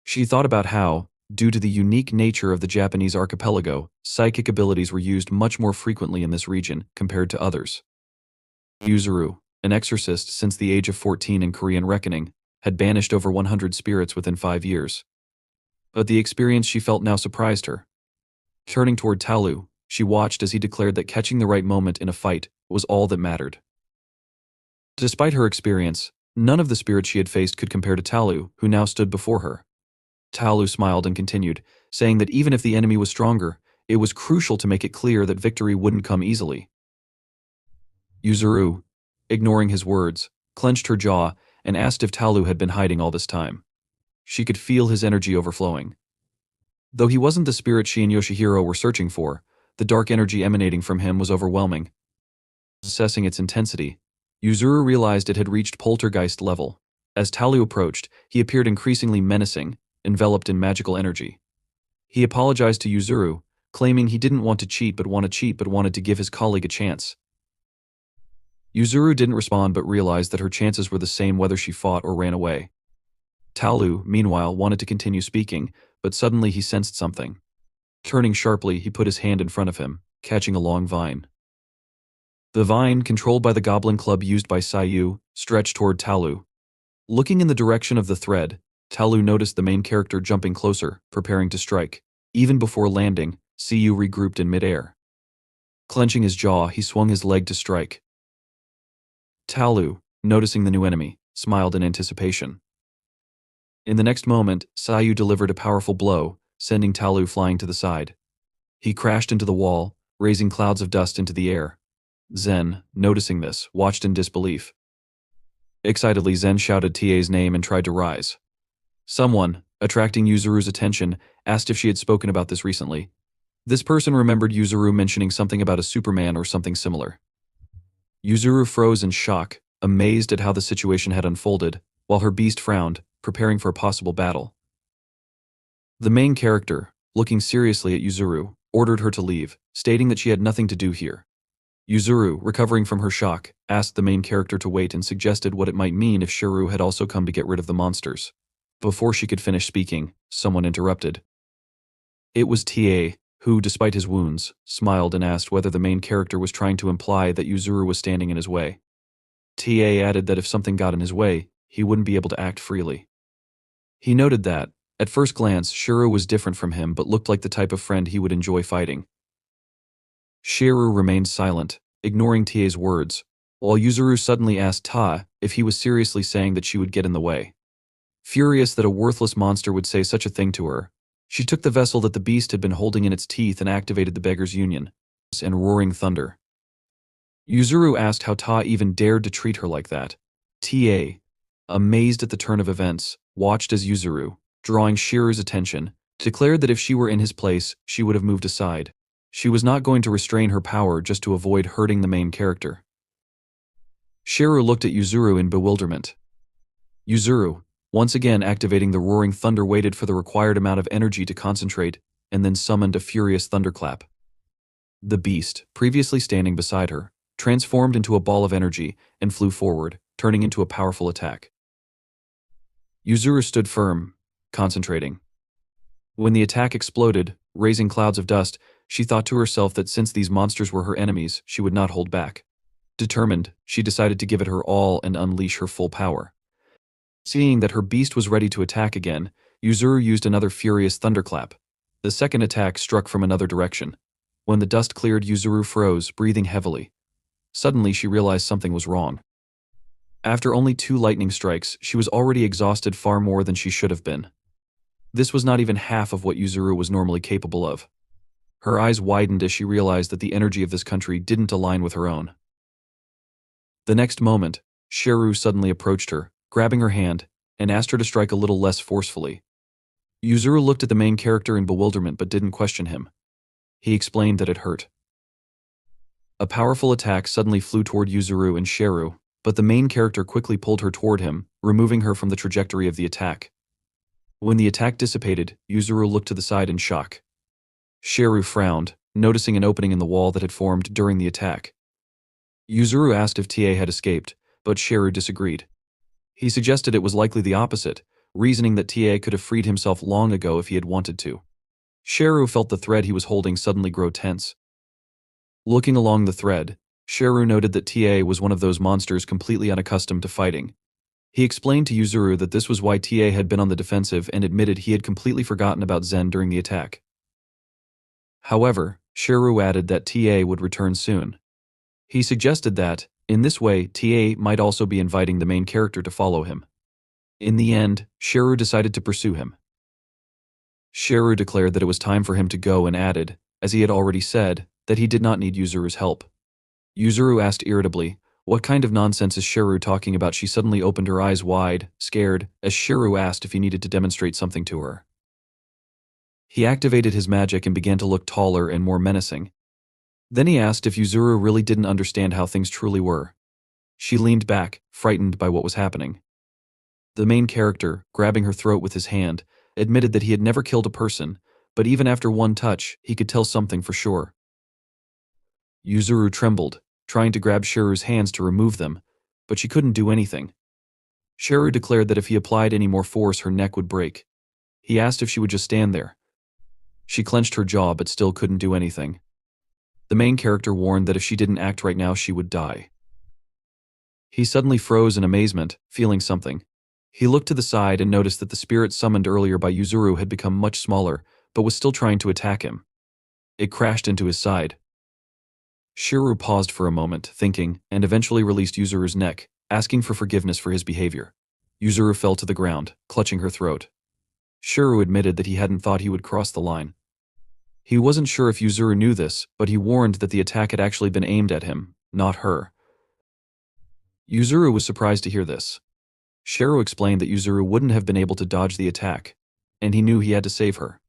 She thought about how, due to the unique nature of the Japanese archipelago, psychic abilities were used much more frequently in this region compared to others. Yuzuru, an exorcist since the age of 14 in Korean reckoning, had banished over 100 spirits within 5 years. But the experience she felt now surprised her. Turning toward Talu, she watched as he declared that catching the right moment in a fight was all that mattered. Despite her experience, none of the spirits she had faced could compare to Talu, who now stood before her. Talu smiled and continued, saying that even if the enemy was stronger, it was crucial to make it clear that victory wouldn't come easily. Yuzuru, ignoring his words, clenched her jaw and asked if Talu had been hiding all this time. She could feel his energy overflowing. Though he wasn't the spirit she and Yoshihiro were searching for, the dark energy emanating from him was overwhelming. Assessing its intensity, Yuzuru realized it had reached poltergeist level. As Talu approached, he appeared increasingly menacing, enveloped in magical energy. He apologized to Yuzuru, claiming he didn't want to cheat but wanted to give his colleague a chance. Yuzuru didn't respond but realized that her chances were the same whether she fought or ran away. Talu, meanwhile, wanted to continue speaking, but suddenly he sensed something. Turning sharply, he put his hand in front of him, catching a long vine. The vine, controlled by the goblin club used by Siu, stretched toward Talu. Looking in the direction of the thread, Talu noticed the main character jumping closer, preparing to strike. Even before landing, Siu regrouped in midair. Clenching his jaw, he swung his leg to strike. Talu, noticing the new enemy, smiled in anticipation. In the next moment, Siu delivered a powerful blow, sending Talu flying to the side. He crashed into the wall, raising clouds of dust into the air. Zen, noticing this, watched in disbelief. Excitedly, Zen shouted TA's name and tried to rise. Someone, attracting Yuzuru's attention, asked if she had spoken about this recently. This person remembered Yuzuru mentioning something about a Superman or something similar. Yuzuru froze in shock, amazed at how the situation had unfolded, while her beast frowned, preparing for a possible battle. The main character, looking seriously at Yuzuru, ordered her to leave, stating that she had nothing to do here. Yuzuru, recovering from her shock, asked the main character to wait and suggested what it might mean if Shuru had also come to get rid of the monsters. Before she could finish speaking, someone interrupted. It was TA, who, despite his wounds, smiled and asked whether the main character was trying to imply that Yuzuru was standing in his way. TA added that if something got in his way, he wouldn't be able to act freely. He noted that, at first glance, Shuru was different from him but looked like the type of friend he would enjoy fighting. Shuru remained silent, ignoring TA's words, while Yuzuru suddenly asked Ta if he was seriously saying that she would get in the way. Furious that a worthless monster would say such a thing to her, she took the vessel that the beast had been holding in its teeth and activated the Beggar's Union, and roaring thunder. Yuzuru asked how Ta even dared to treat her like that. TA, amazed at the turn of events, watched as Yuzuru, drawing Shiru's attention, declared that if she were in his place, she would have moved aside. She was not going to restrain her power just to avoid hurting the main character. Shiru looked at Yuzuru in bewilderment. Yuzuru, once again activating the roaring thunder, waited for the required amount of energy to concentrate, and then summoned a furious thunderclap. The beast, previously standing beside her, transformed into a ball of energy and flew forward, turning into a powerful attack. Yuzuru stood firm, concentrating. When the attack exploded, raising clouds of dust, she thought to herself that since these monsters were her enemies, she would not hold back. Determined, she decided to give it her all and unleash her full power. Seeing that her beast was ready to attack again, Yuzuru used another furious thunderclap. The second attack struck from another direction. When the dust cleared, Yuzuru froze, breathing heavily. Suddenly, she realized something was wrong. After only 2 lightning strikes, she was already exhausted far more than she should have been. This was not even half of what Yuzuru was normally capable of. Her eyes widened as she realized that the energy of this country didn't align with her own. The next moment, Shiru suddenly approached her, grabbing her hand, and asked her to strike a little less forcefully. Yuzuru looked at the main character in bewilderment but didn't question him. He explained that it hurt. A powerful attack suddenly flew toward Yuzuru and Shiru, but the main character quickly pulled her toward him, removing her from the trajectory of the attack. When the attack dissipated, Yuzuru looked to the side in shock. Shiru frowned, noticing an opening in the wall that had formed during the attack. Yuzuru asked if TA had escaped, but Shiru disagreed. He suggested it was likely the opposite, reasoning that TA could have freed himself long ago if he had wanted to. Shiru felt the thread he was holding suddenly grow tense. Looking along the thread, Shiru noted that TA was one of those monsters completely unaccustomed to fighting. He explained to Yuzuru that this was why TA had been on the defensive and admitted he had completely forgotten about Zen during the attack. However, Shiru added that TA would return soon. He suggested that, in this way, TA might also be inviting the main character to follow him. In the end, Shiru decided to pursue him. Shiru declared that it was time for him to go and added, as he had already said, that he did not need Yuzuru's help. Yuzuru asked irritably, "What kind of nonsense is Shiru talking about?" She suddenly opened her eyes wide, scared, as Shiru asked if he needed to demonstrate something to her. He activated his magic and began to look taller and more menacing. Then he asked if Yuzuru really didn't understand how things truly were. She leaned back, frightened by what was happening. The main character, grabbing her throat with his hand, admitted that he had never killed a person, but even after one touch, he could tell something for sure. Yuzuru trembled, trying to grab Shiru's hands to remove them, but she couldn't do anything. Shiru declared that if he applied any more force, her neck would break. He asked if she would just stand there. She clenched her jaw but still couldn't do anything. The main character warned that if she didn't act right now, she would die. He suddenly froze in amazement, feeling something. He looked to the side and noticed that the spirit summoned earlier by Yuzuru had become much smaller, but was still trying to attack him. It crashed into his side. Shiru paused for a moment, thinking, and eventually released Yuzuru's neck, asking for forgiveness for his behavior. Yuzuru fell to the ground, clutching her throat. Shiru admitted that he hadn't thought he would cross the line. He wasn't sure if Yuzuru knew this, but he warned that the attack had actually been aimed at him, not her. Yuzuru was surprised to hear this. Shiru explained that Yuzuru wouldn't have been able to dodge the attack, and he knew he had to save her.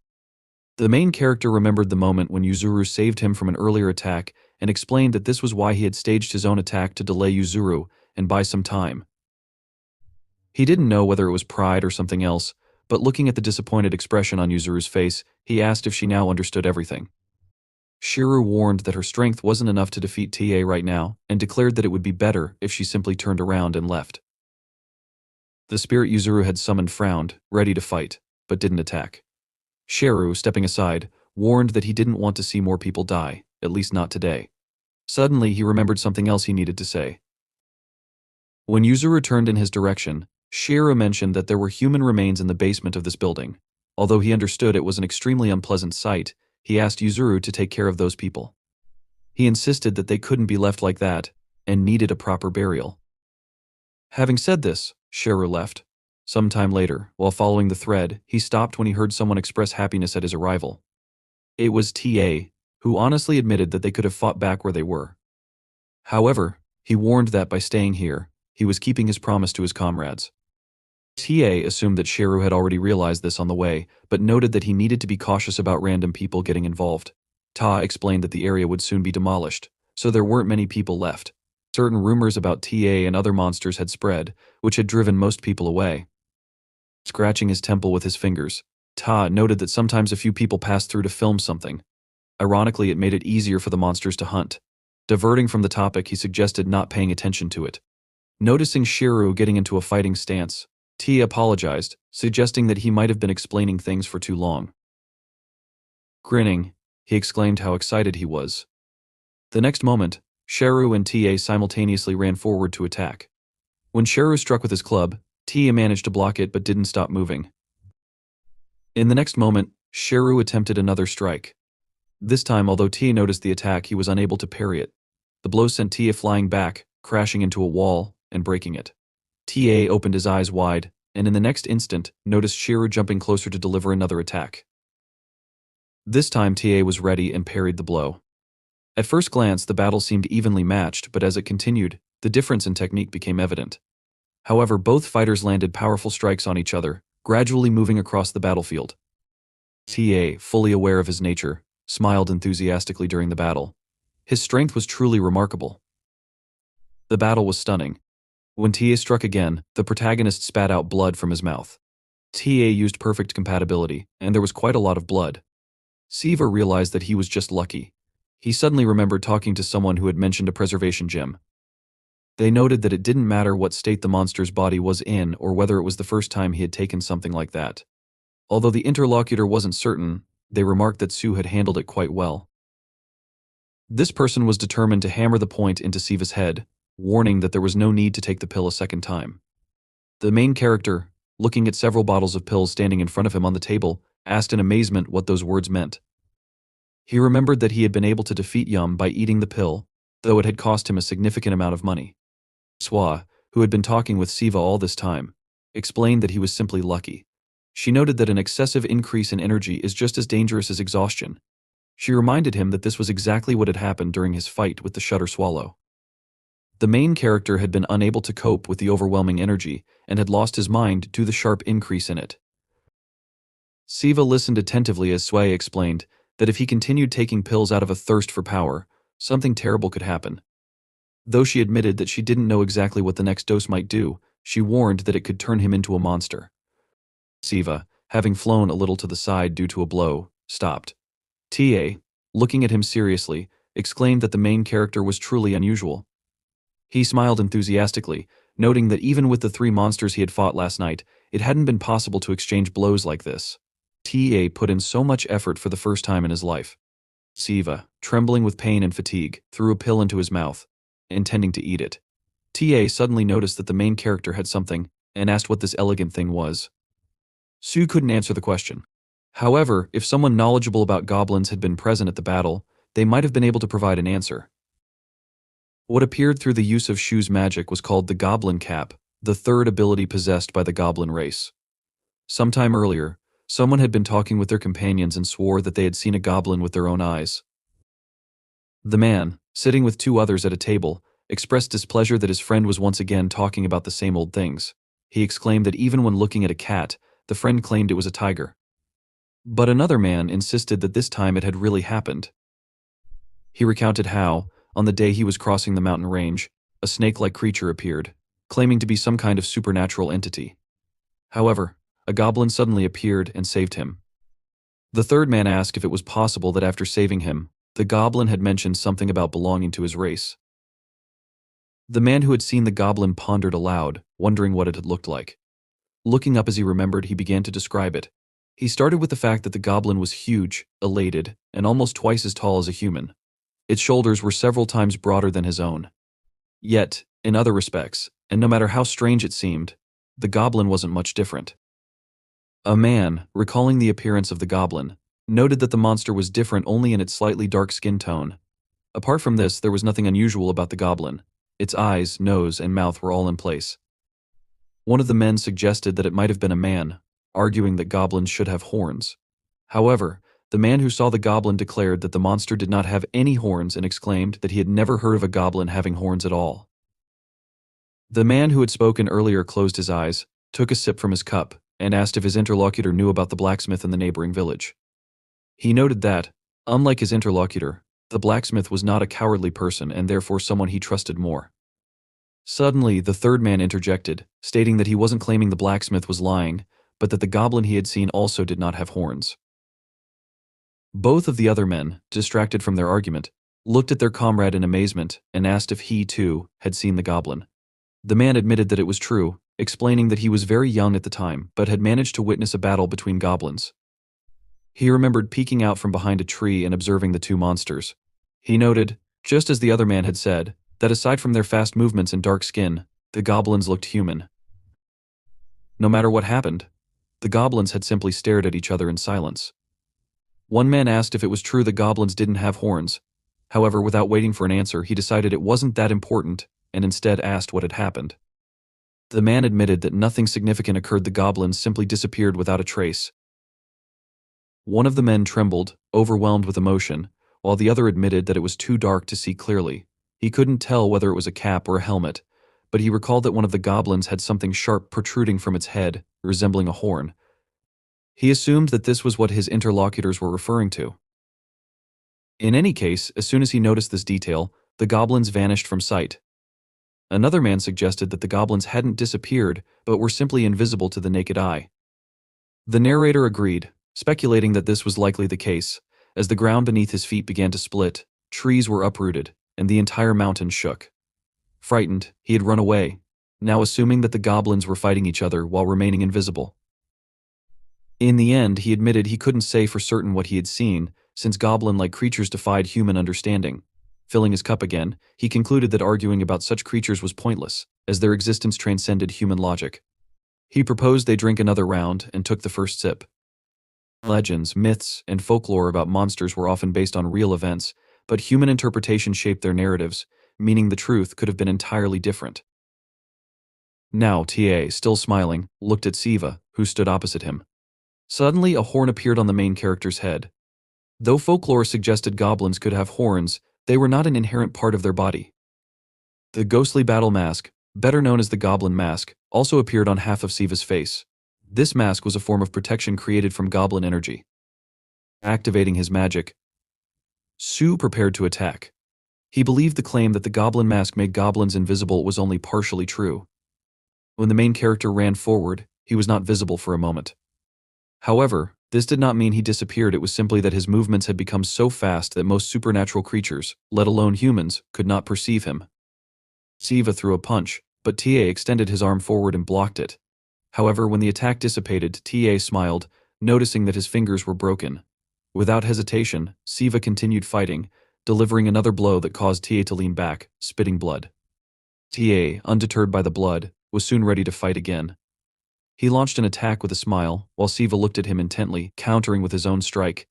The main character remembered the moment when Yuzuru saved him from an earlier attack and explained that this was why he had staged his own attack to delay Yuzuru and buy some time. He didn't know whether it was pride or something else, but looking at the disappointed expression on Yuzuru's face, he asked if she now understood everything. Shiru warned that her strength wasn't enough to defeat TA right now and declared that it would be better if she simply turned around and left. The spirit Yuzuru had summoned frowned, ready to fight, but didn't attack. Shiru, stepping aside, warned that he didn't want to see more people die, at least not today. Suddenly, he remembered something else he needed to say. When Yuzuru turned in his direction, Shiru mentioned that there were human remains in the basement of this building. Although he understood it was an extremely unpleasant sight, he asked Yuzuru to take care of those people. He insisted that they couldn't be left like that, and needed a proper burial. Having said this, Shiru left. Sometime later, while following the thread, he stopped when he heard someone express happiness at his arrival. It was TA, who honestly admitted that they could have fought back where they were. However, he warned that by staying here, he was keeping his promise to his comrades. TA assumed that Shiru had already realized this on the way, but noted that he needed to be cautious about random people getting involved. Ta explained that the area would soon be demolished, so there weren't many people left. Certain rumors about TA and other monsters had spread, which had driven most people away. Scratching his temple with his fingers, Ta noted that sometimes a few people passed through to film something. Ironically, it made it easier for the monsters to hunt. Diverting from the topic, he suggested not paying attention to it. Noticing Shiru getting into a fighting stance, T apologized, suggesting that he might have been explaining things for too long. Grinning, he exclaimed how excited he was. The next moment, Shiru and TA simultaneously ran forward to attack. When Shiru struck with his club, Tia managed to block it but didn't stop moving. In the next moment, Shiru attempted another strike. This time, although Tia noticed the attack, he was unable to parry it. The blow sent Tia flying back, crashing into a wall and breaking it. Tia opened his eyes wide, and in the next instant, noticed Shiru jumping closer to deliver another attack. This time, Tia was ready and parried the blow. At first glance, the battle seemed evenly matched, but as it continued, the difference in technique became evident. However, both fighters landed powerful strikes on each other, gradually moving across the battlefield. TA, fully aware of his nature, smiled enthusiastically during the battle. His strength was truly remarkable. The battle was stunning. When TA struck again, the protagonist spat out blood from his mouth. TA used perfect compatibility, and there was quite a lot of blood. Siva realized that he was just lucky. He suddenly remembered talking to someone who had mentioned a preservation gem. They noted that it didn't matter what state the monster's body was in or whether it was the first time he had taken something like that. Although the interlocutor wasn't certain, they remarked that Siu had handled it quite well. This person was determined to hammer the point into Siva's head, warning that there was no need to take the pill a second time. The main character, looking at several bottles of pills standing in front of him on the table, asked in amazement what those words meant. He remembered that he had been able to defeat Yum by eating the pill, though it had cost him a significant amount of money. Swa, who had been talking with Siva all this time, explained that he was simply lucky. She noted that an excessive increase in energy is just as dangerous as exhaustion. She reminded him that this was exactly what had happened during his fight with the Shutter Swallow. The main character had been unable to cope with the overwhelming energy and had lost his mind due to the sharp increase in it. Siva listened attentively as Sway explained that if he continued taking pills out of a thirst for power, something terrible could happen. Though she admitted that she didn't know exactly what the next dose might do, she warned that it could turn him into a monster. Siva, having flown a little to the side due to a blow, stopped. TA, looking at him seriously, exclaimed that the main character was truly unusual. He smiled enthusiastically, noting that even with the 3 monsters he had fought last night, it hadn't been possible to exchange blows like this. TA put in so much effort for the first time in his life. Siva, trembling with pain and fatigue, threw a pill into his mouth, intending to eat it. TA suddenly noticed that the main character had something, and asked what this elegant thing was. Siu couldn't answer the question. However, if someone knowledgeable about goblins had been present at the battle, they might have been able to provide an answer. What appeared through the use of Shu's magic was called the goblin cap, the third ability possessed by the goblin race. Sometime earlier, someone had been talking with their companions and swore that they had seen a goblin with their own eyes. The man, sitting with 2 others at a table, expressed displeasure that his friend was once again talking about the same old things. He exclaimed that even when looking at a cat, the friend claimed it was a tiger. But another man insisted that this time it had really happened. He recounted how, on the day he was crossing the mountain range, a snake-like creature appeared, claiming to be some kind of supernatural entity. However, a goblin suddenly appeared and saved him. The third man asked if it was possible that after saving him, the goblin had mentioned something about belonging to his race. The man who had seen the goblin pondered aloud, wondering what it had looked like. Looking up as he remembered, he began to describe it. He started with the fact that the goblin was huge, elated, and almost twice as tall as a human. Its shoulders were several times broader than his own. Yet, in other respects, and no matter how strange it seemed, the goblin wasn't much different. A man, recalling the appearance of the goblin, noted that the monster was different only in its slightly dark skin tone. Apart from this, there was nothing unusual about the goblin. Its eyes, nose, and mouth were all in place. One of the men suggested that it might have been a man, arguing that goblins should have horns. However, the man who saw the goblin declared that the monster did not have any horns and exclaimed that he had never heard of a goblin having horns at all. The man who had spoken earlier closed his eyes, took a sip from his cup, and asked if his interlocutor knew about the blacksmith in the neighboring village. He noted that, unlike his interlocutor, the blacksmith was not a cowardly person and therefore someone he trusted more. Suddenly, the third man interjected, stating that he wasn't claiming the blacksmith was lying, but that the goblin he had seen also did not have horns. Both of the other men, distracted from their argument, looked at their comrade in amazement and asked if he, too, had seen the goblin. The man admitted that it was true, explaining that he was very young at the time but had managed to witness a battle between goblins. He remembered peeking out from behind a tree and observing the two monsters. He noted, just as the other man had said, that aside from their fast movements and dark skin, the goblins looked human. No matter what happened, the goblins had simply stared at each other in silence. One man asked if it was true that goblins didn't have horns. However, without waiting for an answer, he decided it wasn't that important and instead asked what had happened. The man admitted that nothing significant occurred. The goblins simply disappeared without a trace. One of the men trembled, overwhelmed with emotion, while the other admitted that it was too dark to see clearly. He couldn't tell whether it was a cap or a helmet, but he recalled that one of the goblins had something sharp protruding from its head, resembling a horn. He assumed that this was what his interlocutors were referring to. In any case, as soon as he noticed this detail, the goblins vanished from sight. Another man suggested that the goblins hadn't disappeared, but were simply invisible to the naked eye. The narrator agreed, speculating that this was likely the case. As the ground beneath his feet began to split, trees were uprooted, and the entire mountain shook. Frightened, he had run away, now assuming that the goblins were fighting each other while remaining invisible. In the end, he admitted he couldn't say for certain what he had seen, since goblin-like creatures defied human understanding. Filling his cup again, he concluded that arguing about such creatures was pointless, as their existence transcended human logic. He proposed they drink another round and took the first sip. Legends, myths, and folklore about monsters were often based on real events, but human interpretation shaped their narratives, meaning the truth could have been entirely different. Now, TA, still smiling, looked at Siva, who stood opposite him. Suddenly, a horn appeared on the main character's head. Though folklore suggested goblins could have horns, they were not an inherent part of their body. The ghostly battle mask, better known as the goblin mask, also appeared on half of Siva's face. This mask was a form of protection created from goblin energy. Activating his magic, Siu prepared to attack. He believed the claim that the goblin mask made goblins invisible was only partially true. When the main character ran forward, he was not visible for a moment. However, this did not mean he disappeared. It was simply that his movements had become so fast that most supernatural creatures, let alone humans, could not perceive him. Siva threw a punch, but TA extended his arm forward and blocked it. However, when the attack dissipated, TA smiled, noticing that his fingers were broken. Without hesitation, Siva continued fighting, delivering another blow that caused TA to lean back, spitting blood. TA, undeterred by the blood, was soon ready to fight again. He launched an attack with a smile, while Siva looked at him intently, countering with his own strike.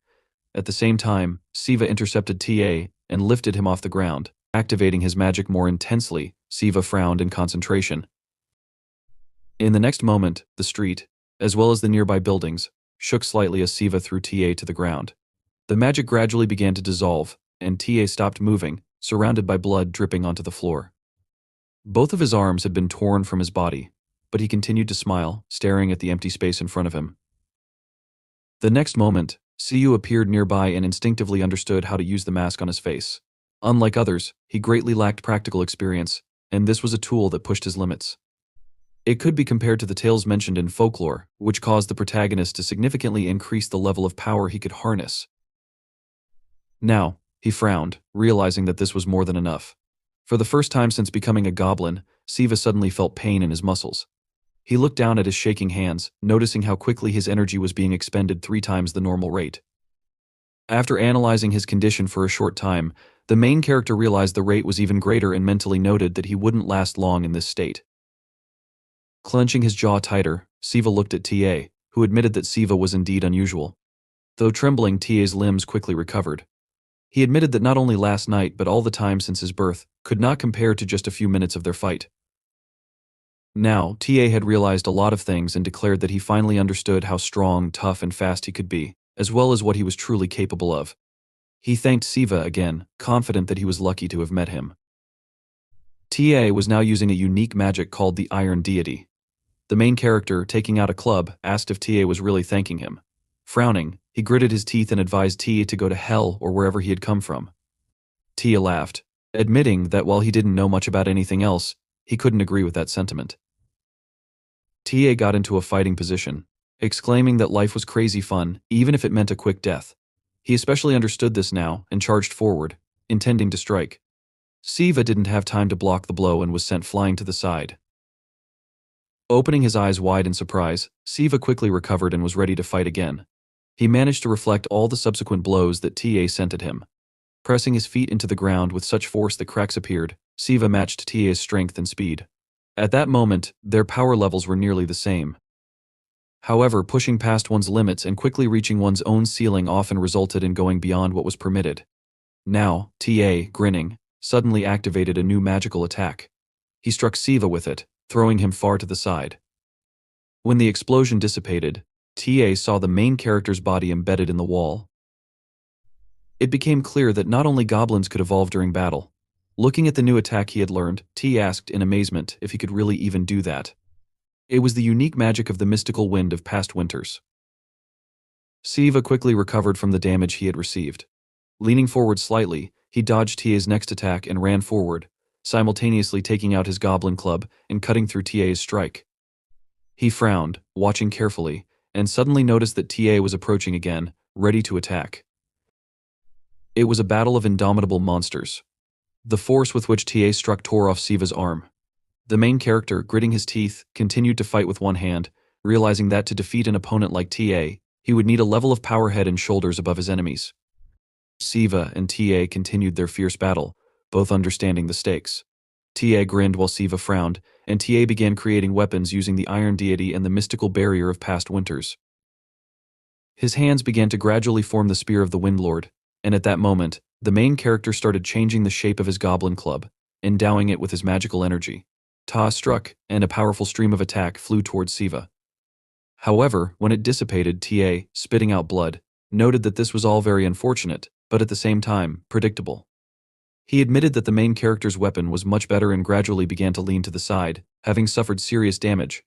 At the same time, Siva intercepted TA and lifted him off the ground. Activating his magic more intensely, Siva frowned in concentration. In the next moment, the street, as well as the nearby buildings, shook slightly as Siva threw TA to the ground. The magic gradually began to dissolve, and TA stopped moving, surrounded by blood dripping onto the floor. Both of his arms had been torn from his body, but he continued to smile, staring at the empty space in front of him. The next moment, Siu appeared nearby and instinctively understood how to use the mask on his face. Unlike others, he greatly lacked practical experience, and this was a tool that pushed his limits. It could be compared to the tales mentioned in folklore, which caused the protagonist to significantly increase the level of power he could harness. Now, he frowned, realizing that this was more than enough. For the first time since becoming a goblin, Siva suddenly felt pain in his muscles. He looked down at his shaking hands, noticing how quickly his energy was being expended 3 times the normal rate. After analyzing his condition for a short time, the main character realized the rate was even greater and mentally noted that he wouldn't last long in this state. Clenching his jaw tighter, Siva looked at TA, who admitted that Siva was indeed unusual. Though trembling, TA's limbs quickly recovered. He admitted that not only last night but all the time since his birth could not compare to just a few minutes of their fight. Now, TA had realized a lot of things and declared that he finally understood how strong, tough, and fast he could be, as well as what he was truly capable of. He thanked Siva again, confident that he was lucky to have met him. TA was now using a unique magic called the Iron Deity. The main character, taking out a club, asked if TA was really thanking him. Frowning, he gritted his teeth and advised TA to go to hell or wherever he had come from. Tia laughed, admitting that while he didn't know much about anything else, he couldn't agree with that sentiment. TA got into a fighting position, exclaiming that life was crazy fun, even if it meant a quick death. He especially understood this now and charged forward, intending to strike. Siva didn't have time to block the blow and was sent flying to the side. Opening his eyes wide in surprise, Siva quickly recovered and was ready to fight again. He managed to reflect all the subsequent blows that TA sent at him. Pressing his feet into the ground with such force that cracks appeared, Siva matched TA's strength and speed. At that moment, their power levels were nearly the same. However, pushing past one's limits and quickly reaching one's own ceiling often resulted in going beyond what was permitted. Now, TA, grinning, suddenly activated a new magical attack. He struck Siva with it, throwing him far to the side. When the explosion dissipated, TA saw the main character's body embedded in the wall. It became clear that not only goblins could evolve during battle. Looking at the new attack he had learned, T asked in amazement if he could really even do that. It was the unique magic of the mystical wind of past winters. Siva quickly recovered from the damage he had received. Leaning forward slightly, he dodged TA's next attack and ran forward, simultaneously taking out his goblin club and cutting through TA's strike. He frowned, watching carefully, and suddenly noticed that TA was approaching again, ready to attack. It was a battle of indomitable monsters. The force with which TA struck tore off Siva's arm. The main character, gritting his teeth, continued to fight with one hand, realizing that to defeat an opponent like TA, he would need a level of power head and shoulders above his enemies. Siva and TA continued their fierce battle, both understanding the stakes. TA grinned while Siva frowned, and TA began creating weapons using the Iron Deity and the mystical barrier of past winters. His hands began to gradually form the spear of the Windlord, and at that moment, the main character started changing the shape of his goblin club, endowing it with his magical energy. Ta struck, and a powerful stream of attack flew towards Siva. However, when it dissipated, TA, spitting out blood, noted that this was all very unfortunate, but at the same time, predictable. He admitted that the main character's weapon was much better and gradually began to lean to the side, having suffered serious damage.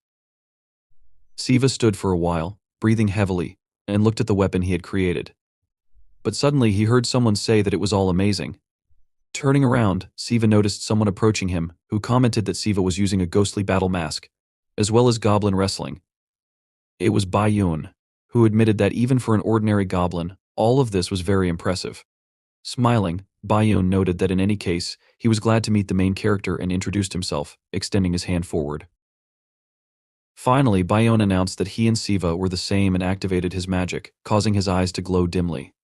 Siva stood for a while, breathing heavily, and looked at the weapon he had created. But suddenly he heard someone say that it was all amazing. Turning around, Siva noticed someone approaching him, who commented that Siva was using a ghostly battle mask, as well as goblin wrestling. It was Bayun, who admitted that even for an ordinary goblin, all of this was very impressive. Smiling, Bayun noted that in any case, he was glad to meet the main character and introduced himself, extending his hand forward. Finally, Bayun announced that he and Siva were the same and activated his magic, causing his eyes to glow dimly.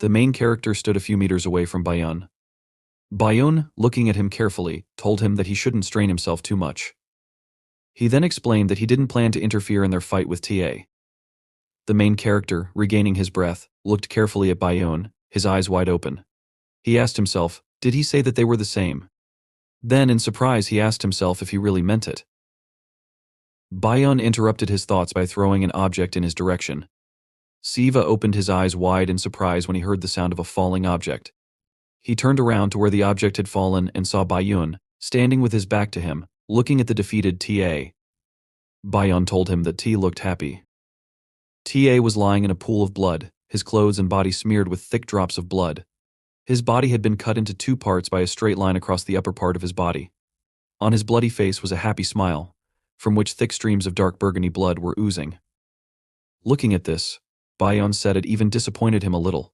The main character stood a few meters away from Bayun. Bayun, looking at him carefully, told him that he shouldn't strain himself too much. He then explained that he didn't plan to interfere in their fight with TA. The main character, regaining his breath, looked carefully at Bayun, his eyes wide open. He asked himself, did he say that they were the same? Then, in surprise, he asked himself if he really meant it. Bayun interrupted his thoughts by throwing an object in his direction. Siva opened his eyes wide in surprise when he heard the sound of a falling object. He turned around to where the object had fallen and saw Bayun, standing with his back to him, looking at the defeated TA. Bayun told him that T looked happy. TA was lying in a pool of blood, his clothes and body smeared with thick drops of blood. His body had been cut into two parts by a straight line across the upper part of his body. On his bloody face was a happy smile, from which thick streams of dark burgundy blood were oozing. Looking at this, Bayun said it even disappointed him a little.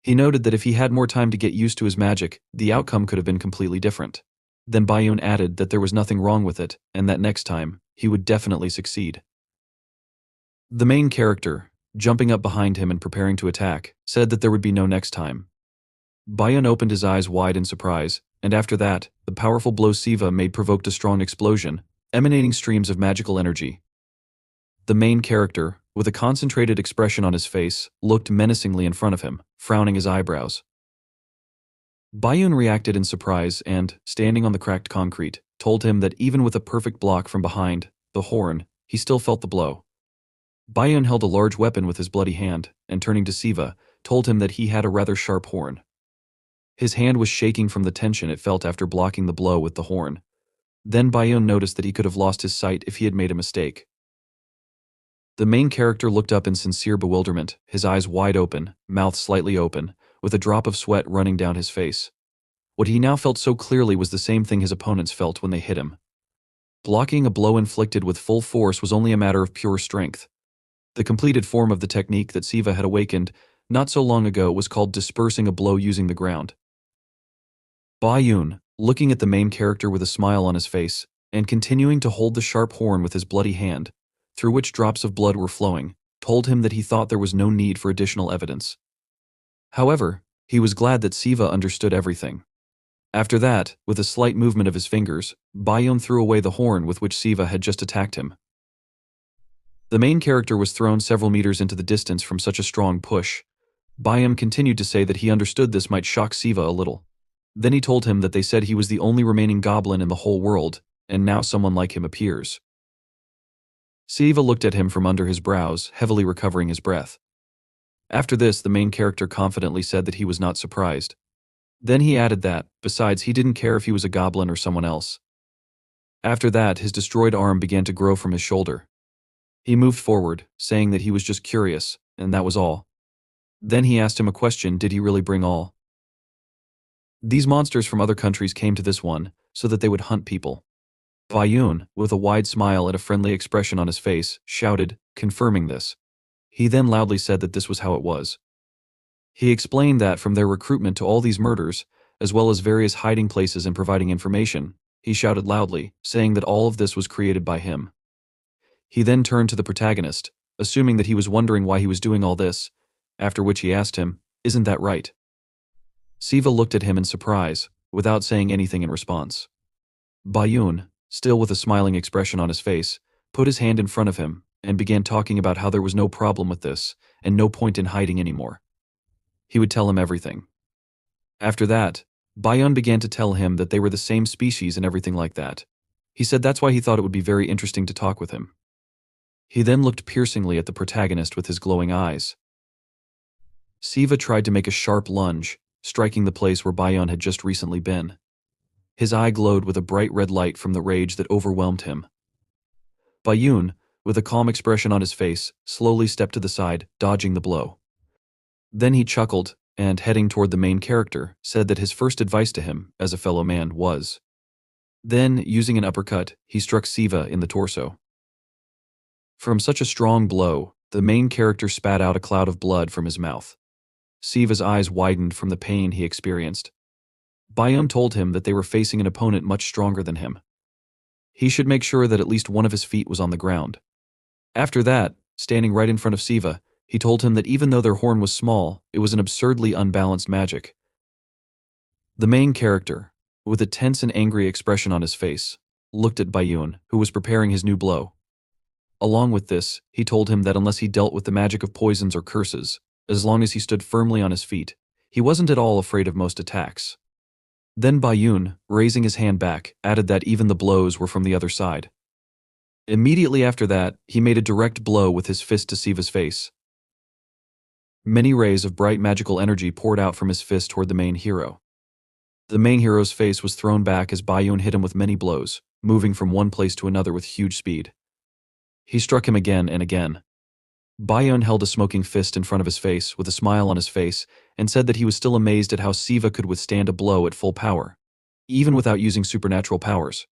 He noted that if he had more time to get used to his magic, the outcome could have been completely different. Then Bayun added that there was nothing wrong with it, and that next time, he would definitely succeed. The main character, jumping up behind him and preparing to attack, said that there would be no next time. Bayun opened his eyes wide in surprise, and after that, the powerful blow Siva made provoked a strong explosion, emanating streams of magical energy. The main character, with a concentrated expression on his face, looked menacingly in front of him, frowning his eyebrows. Bayun reacted in surprise and, standing on the cracked concrete, told him that even with a perfect block from behind, the horn, he still felt the blow. Bayun held a large weapon with his bloody hand, and turning to Siva, told him that he had a rather sharp horn. His hand was shaking from the tension it felt after blocking the blow with the horn. Then Bayun noticed that he could have lost his sight if he had made a mistake. The main character looked up in sincere bewilderment, his eyes wide open, mouth slightly open, with a drop of sweat running down his face. What he now felt so clearly was the same thing his opponents felt when they hit him. Blocking a blow inflicted with full force was only a matter of pure strength. The completed form of the technique that Siva had awakened not so long ago was called dispersing a blow using the ground. Bayun, looking at the main character with a smile on his face, and continuing to hold the sharp horn with his bloody hand, through which drops of blood were flowing, told him that he thought there was no need for additional evidence. However, he was glad that Siva understood everything. After that, with a slight movement of his fingers, Bayun threw away the horn with which Siva had just attacked him. The main character was thrown several meters into the distance from such a strong push. Bayun continued to say that he understood this might shock Siva a little. Then he told him that they said he was the only remaining goblin in the whole world, and now someone like him appears. Siva looked at him from under his brows, heavily recovering his breath. After this, the main character confidently said that he was not surprised. Then he added that, besides, he didn't care if he was a goblin or someone else. After that, his destroyed arm began to grow from his shoulder. He moved forward, saying that he was just curious, and that was all. Then he asked him a question: did he really bring all? These monsters from other countries came to this one, so that they would hunt people. Bayun, with a wide smile and a friendly expression on his face, shouted, confirming this. He then loudly said that this was how it was. He explained that from their recruitment to all these murders, as well as various hiding places and providing information, he shouted loudly, saying that all of this was created by him. He then turned to the protagonist, assuming that he was wondering why he was doing all this, after which he asked him, "Isn't that right?" Siva looked at him in surprise, without saying anything in response. Bayun, still with a smiling expression on his face, put his hand in front of him and began talking about how there was no problem with this and no point in hiding anymore. He would tell him everything. After that, Bayun began to tell him that they were the same species and everything like that. He said that's why he thought it would be very interesting to talk with him. He then looked piercingly at the protagonist with his glowing eyes. Siva tried to make a sharp lunge, striking the place where Bayun had just recently been. His eye glowed with a bright red light from the rage that overwhelmed him. Bayun, with a calm expression on his face, slowly stepped to the side, dodging the blow. Then he chuckled, and heading toward the main character, said that his first advice to him, as a fellow man, was. Then, using an uppercut, he struck Siva in the torso. From such a strong blow, the main character spat out a cloud of blood from his mouth. Siva's eyes widened from the pain he experienced. Bayun told him that they were facing an opponent much stronger than him. He should make sure that at least one of his feet was on the ground. After that, standing right in front of Siva, he told him that even though their horn was small, it was an absurdly unbalanced magic. The main character, with a tense and angry expression on his face, looked at Bayun, who was preparing his new blow. Along with this, he told him that unless he dealt with the magic of poisons or curses, as long as he stood firmly on his feet, he wasn't at all afraid of most attacks. Then Bayun, raising his hand back, added that even the blows were from the other side. Immediately after that, he made a direct blow with his fist to Siva's face. Many rays of bright magical energy poured out from his fist toward the main hero. The main hero's face was thrown back as Bayun hit him with many blows, moving from one place to another with huge speed. He struck him again and again. Bayun held a smoking fist in front of his face with a smile on his face and said that he was still amazed at how Siva could withstand a blow at full power, even without using supernatural powers.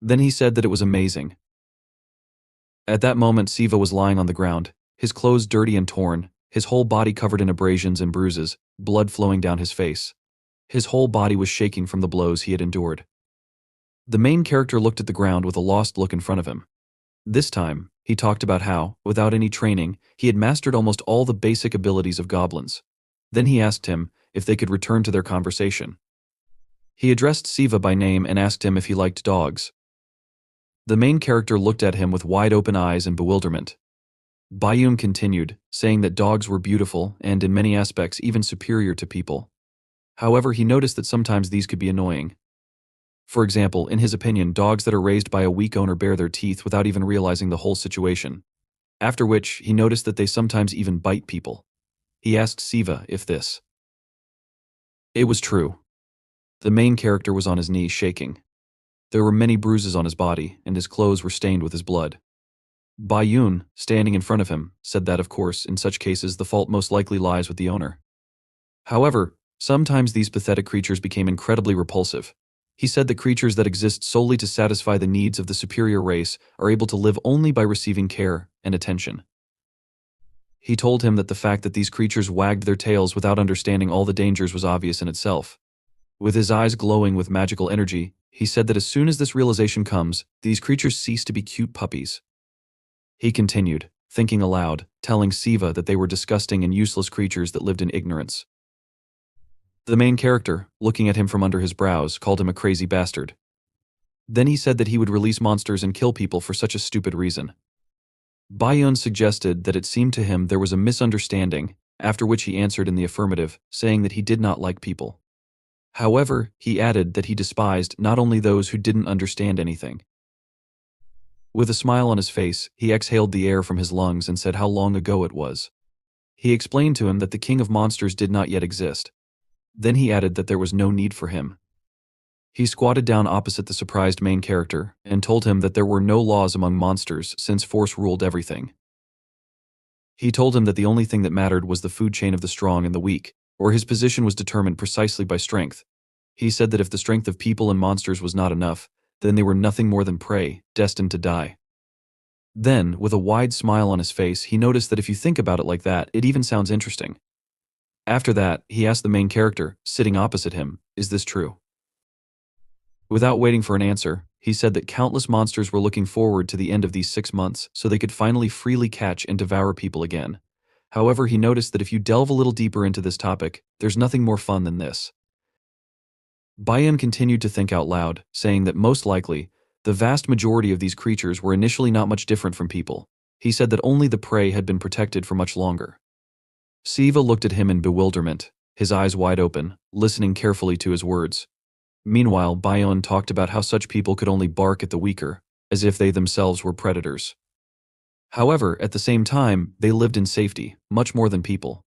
Then he said that it was amazing. At that moment, Siva was lying on the ground, his clothes dirty and torn, his whole body covered in abrasions and bruises, blood flowing down his face. His whole body was shaking from the blows he had endured. The main character looked at the ground with a lost look in front of him. This time, he talked about how, without any training, he had mastered almost all the basic abilities of goblins. Then he asked him if they could return to their conversation. He addressed Siva by name and asked him if he liked dogs. The main character looked at him with wide-open eyes and bewilderment. Bayun continued, saying that dogs were beautiful and in many aspects even superior to people. However, he noticed that sometimes these could be annoying. For example, in his opinion, dogs that are raised by a weak owner bare their teeth without even realizing the whole situation. After which, he noticed that they sometimes even bite people. He asked Siva if this. It was true. The main character was on his knees shaking. There were many bruises on his body, and his clothes were stained with his blood. Bayun, standing in front of him, said that of course, in such cases the fault most likely lies with the owner. However, sometimes these pathetic creatures became incredibly repulsive. He said that creatures that exist solely to satisfy the needs of the superior race are able to live only by receiving care and attention. He told him that the fact that these creatures wagged their tails without understanding all the dangers was obvious in itself. With his eyes glowing with magical energy, he said that as soon as this realization comes, these creatures cease to be cute puppies. He continued, thinking aloud, telling Siva that they were disgusting and useless creatures that lived in ignorance. The main character, looking at him from under his brows, called him a crazy bastard. Then he said that he would release monsters and kill people for such a stupid reason. Bayun suggested that it seemed to him there was a misunderstanding, after which he answered in the affirmative, saying that he did not like people. However, he added that he despised not only those who didn't understand anything. With a smile on his face, he exhaled the air from his lungs and said how long ago it was. He explained to him that the king of monsters did not yet exist. Then he added that there was no need for him. He squatted down opposite the surprised main character and told him that there were no laws among monsters since force ruled everything. He told him that the only thing that mattered was the food chain of the strong and the weak, or his position was determined precisely by strength. He said that if the strength of people and monsters was not enough, then they were nothing more than prey, destined to die. Then, with a wide smile on his face, he noticed that if you think about it like that, it even sounds interesting. After that, he asked the main character, sitting opposite him, "Is this true?" Without waiting for an answer, he said that countless monsters were looking forward to the end of these 6 months so they could finally freely catch and devour people again. However, he noticed that if you delve a little deeper into this topic, there's nothing more fun than this. Bayun continued to think out loud, saying that most likely, the vast majority of these creatures were initially not much different from people. He said that only the prey had been protected for much longer. Siva looked at him in bewilderment, his eyes wide open, listening carefully to his words. Meanwhile, Bayun talked about how such people could only bark at the weaker, as if they themselves were predators. However, at the same time, they lived in safety, much more than people.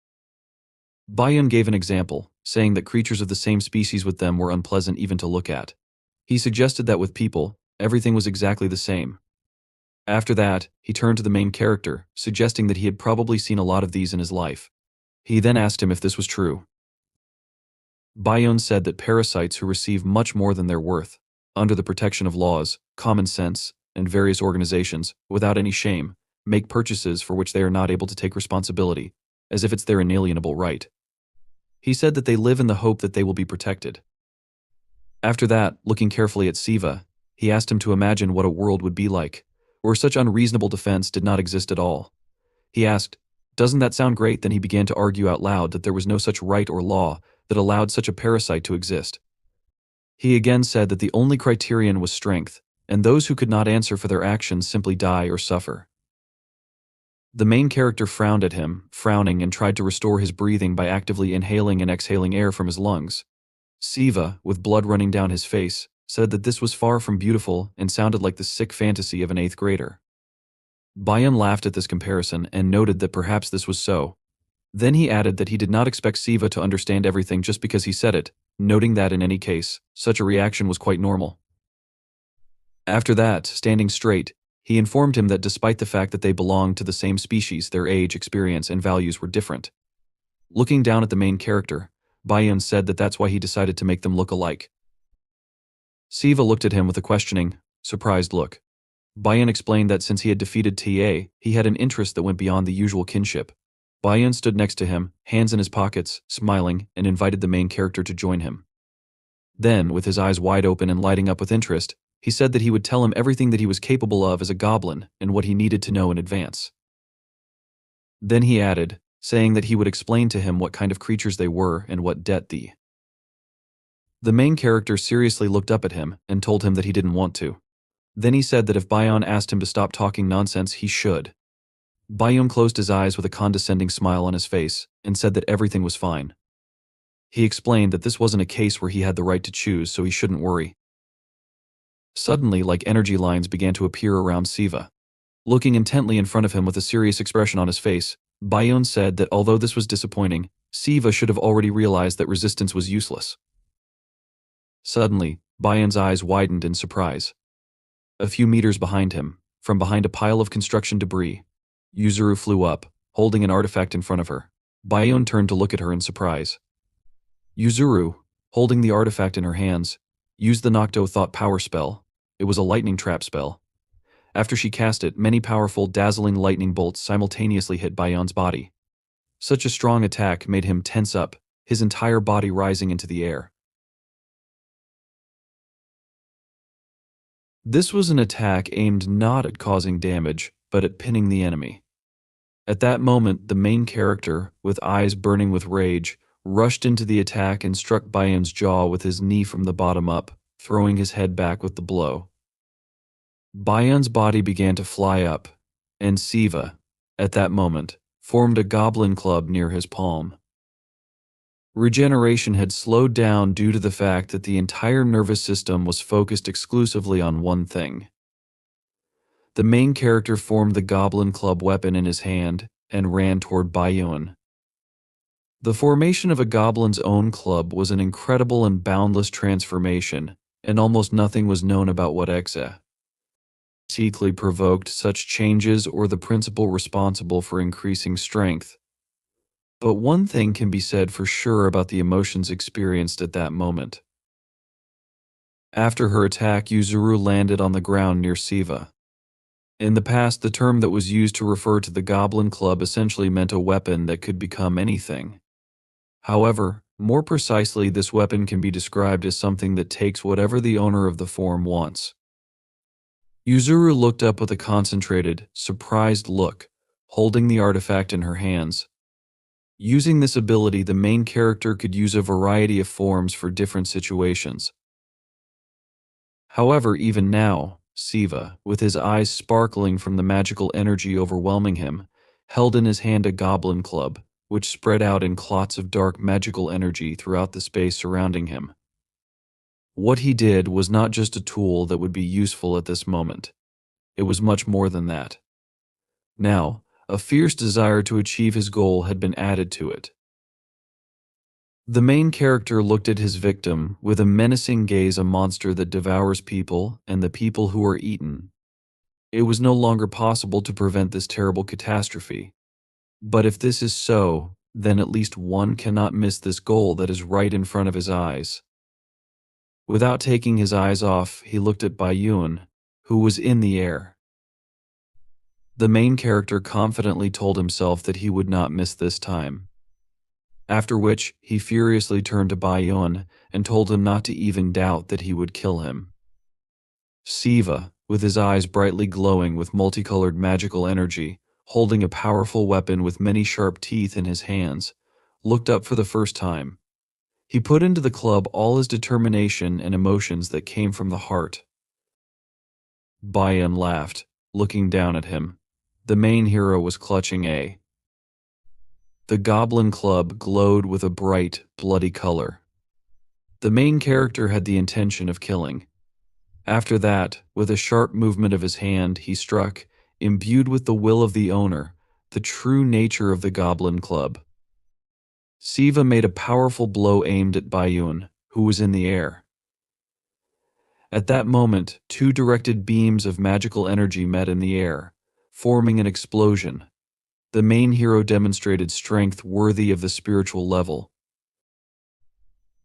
Bayun gave an example, saying that creatures of the same species with them were unpleasant even to look at. He suggested that with people, everything was exactly the same. After that, he turned to the main character, suggesting that he had probably seen a lot of these in his life. He then asked him if this was true. Bayun said that parasites who receive much more than their worth, under the protection of laws, common sense, and various organizations, without any shame, make purchases for which they are not able to take responsibility, as if it's their inalienable right. He said that they live in the hope that they will be protected. After that, looking carefully at Siva, he asked him to imagine what a world would be like, where such unreasonable defense did not exist at all. He asked, "Doesn't that sound great?" Then he began to argue out loud that there was no such right or law that allowed such a parasite to exist. He again said that the only criterion was strength, and those who could not answer for their actions simply die or suffer. The main character frowned at him, frowning, and tried to restore his breathing by actively inhaling and exhaling air from his lungs. Siva, with blood running down his face, said that this was far from beautiful and sounded like the sick fantasy of an 8th grader. Bayun laughed at this comparison and noted that perhaps this was so. Then he added that he did not expect Siva to understand everything just because he said it, noting that in any case, such a reaction was quite normal. After that, standing straight, he informed him that despite the fact that they belonged to the same species, their age, experience, and values were different. Looking down at the main character, Bayun said that that's why he decided to make them look alike. Siva looked at him with a questioning, surprised look. Bayun explained that since he had defeated TA, he had an interest that went beyond the usual kinship. Bayun stood next to him, hands in his pockets, smiling, and invited the main character to join him. Then, with his eyes wide open and lighting up with interest, he said that he would tell him everything that he was capable of as a goblin and what he needed to know in advance. Then he added, saying that he would explain to him what kind of creatures they were and what debt the main character seriously looked up at him and told him that he didn't want to. Then he said that if Bayun asked him to stop talking nonsense, he should. Bayun closed his eyes with a condescending smile on his face and said that everything was fine. He explained that this wasn't a case where he had the right to choose, so he shouldn't worry. Suddenly, like energy lines began to appear around Siva. Looking intently in front of him with a serious expression on his face, Bayun said that although this was disappointing, Siva should have already realized that resistance was useless. Suddenly, Bayun's eyes widened in surprise. A few meters behind him, from behind a pile of construction debris, Yuzuru flew up, holding an artifact in front of her. Bayun turned to look at her in surprise. Yuzuru, holding the artifact in her hands, Used the Nocto Thought Power spell. It was a lightning trap spell. After she cast it, many powerful, dazzling lightning bolts simultaneously hit Bayon's body. Such a strong attack made him tense up, his entire body rising into the air. This was an attack aimed not at causing damage, but at pinning the enemy. At that moment, the main character, with eyes burning with rage, rushed into the attack and struck Bayon's jaw with his knee from the bottom up, throwing his head back with the blow. Bayon's body began to fly up, and Siva, at that moment, formed a goblin club near his palm. Regeneration had slowed down due to the fact that the entire nervous system was focused exclusively on one thing. The main character formed the goblin club weapon in his hand and ran toward Bayon. The formation of a goblin's own club was an incredible and boundless transformation, and almost nothing was known about what exactly provoked such changes or the principle responsible for increasing strength. But one thing can be said for sure about the emotions experienced at that moment. After her attack, Yuzuru landed on the ground near Siva. In the past, the term that was used to refer to the Goblin Club essentially meant a weapon that could become anything. However, more precisely, this weapon can be described as something that takes whatever the owner of the form wants. Yuzuru looked up with a concentrated, surprised look, holding the artifact in her hands. Using this ability, the main character could use a variety of forms for different situations. However, even now, Siva, with his eyes sparkling from the magical energy overwhelming him, held in his hand a goblin club, which spread out in clots of dark magical energy throughout the space surrounding him. What he did was not just a tool that would be useful at this moment. It was much more than that. Now, a fierce desire to achieve his goal had been added to it. The main character looked at his victim with a menacing gaze, a monster that devours people and the people who are eaten. It was no longer possible to prevent this terrible catastrophe. But if this is so, then at least one cannot miss this goal that is right in front of his eyes. Without taking his eyes off, he looked at Bayon, who was in the air. The main character confidently told himself that he would not miss this time. After which, he furiously turned to Bayon and told him not to even doubt that he would kill him. Siva, with his eyes brightly glowing with multicolored magical energy, holding a powerful weapon with many sharp teeth in his hands, looked up for the first time. He put into the club all his determination and emotions that came from the heart. Bayon laughed, looking down at him. The main hero was clutching The goblin club glowed with a bright, bloody color. The main character had the intention of killing. After that, with a sharp movement of his hand, he struck, imbued with the will of the owner, the true nature of the goblin club. Siva made a powerful blow aimed at Bayon, who was in the air. At that moment, two directed beams of magical energy met in the air, forming an explosion. The main hero demonstrated strength worthy of the spiritual level.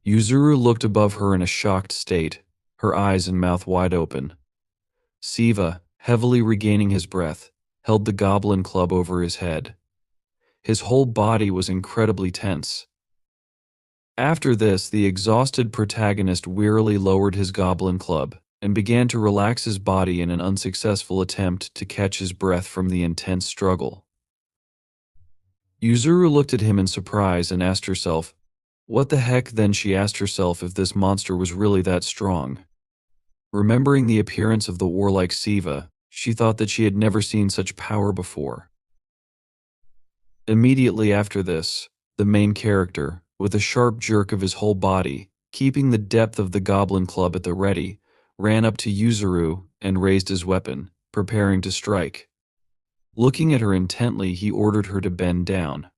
Yuzuru looked above her in a shocked state, her eyes and mouth wide open. Siva, heavily regaining his breath, held the goblin club over his head. His whole body was incredibly tense. After this, the exhausted protagonist wearily lowered his goblin club and began to relax his body in an unsuccessful attempt to catch his breath from the intense struggle. Yuzuru looked at him in surprise and asked herself, what the heck? Then she asked herself if this monster was really that strong. Remembering the appearance of the warlike Siva, she thought that she had never seen such power before. Immediately after this, the main character, with a sharp jerk of his whole body, keeping the depth of the goblin club at the ready, ran up to Yuzuru and raised his weapon, preparing to strike. Looking at her intently, he ordered her to bend down.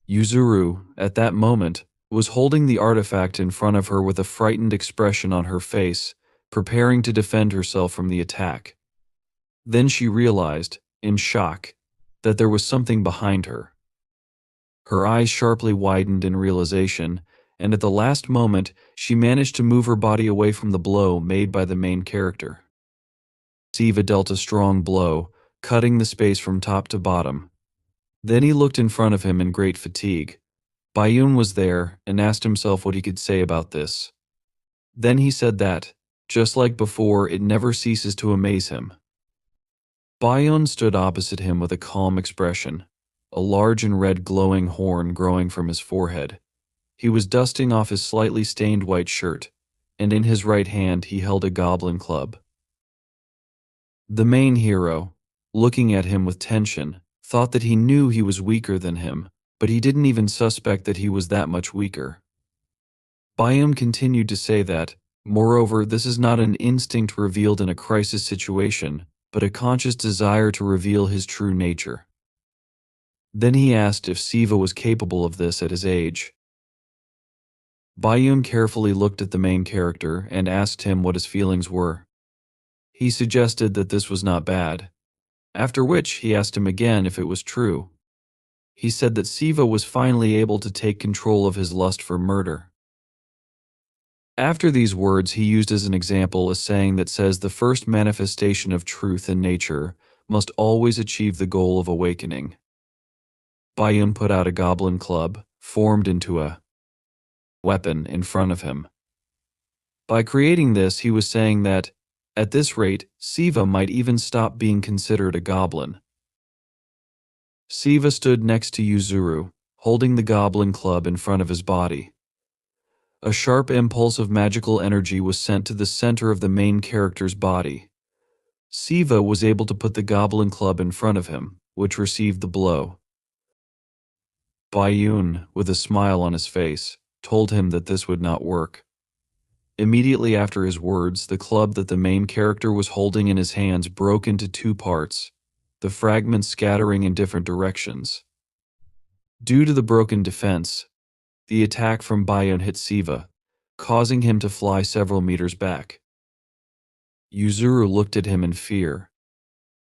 Yuzuru, at that moment, was holding the artifact in front of her with a frightened expression on her face, preparing to defend herself from the attack. Then she realized, in shock, that there was something behind her. Her eyes sharply widened in realization, and at the last moment, she managed to move her body away from the blow made by the main character. Siva dealt a strong blow, cutting the space from top to bottom. Then he looked in front of him in great fatigue. Bayun was there and asked himself what he could say about this. Then he said that, just like before, it never ceases to amaze him. Bayun stood opposite him with a calm expression, a large and red glowing horn growing from his forehead. He was dusting off his slightly stained white shirt, and in his right hand he held a goblin club. The main hero, looking at him with tension, thought that he knew he was weaker than him, but he didn't even suspect that he was that much weaker. Bayum continued to say that, moreover, this is not an instinct revealed in a crisis situation, but a conscious desire to reveal his true nature. Then he asked if Siva was capable of this at his age. Bayum carefully looked at the main character and asked him what his feelings were. He suggested that this was not bad, after which he asked him again if it was true. He said that Siva was finally able to take control of his lust for murder. After these words, he used as an example a saying that says the first manifestation of truth in nature must always achieve the goal of awakening. Bayun put out a goblin club, formed into a weapon in front of him. By creating this, he was saying that, at this rate, Siva might even stop being considered a goblin. Siva stood next to Yuzuru, holding the goblin club in front of his body. A sharp impulse of magical energy was sent to the center of the main character's body. Siva was able to put the goblin club in front of him, which received the blow. Bayun, with a smile on his face, told him that this would not work. Immediately after his words, the club that the main character was holding in his hands broke into two parts, the fragments scattering in different directions. Due to the broken defense, the attack from Bayun hit Siva, causing him to fly several meters back. Yuzuru looked at him in fear.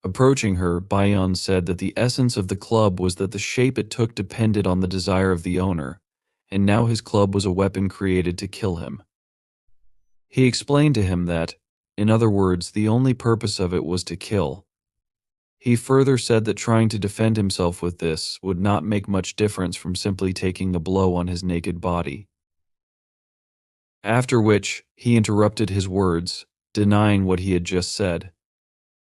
Approaching her, Bayun said that the essence of the club was that the shape it took depended on the desire of the owner, and now his club was a weapon created to kill him. He explained to him that, in other words, the only purpose of it was to kill. He further said that trying to defend himself with this would not make much difference from simply taking a blow on his naked body. After which, he interrupted his words, denying what he had just said.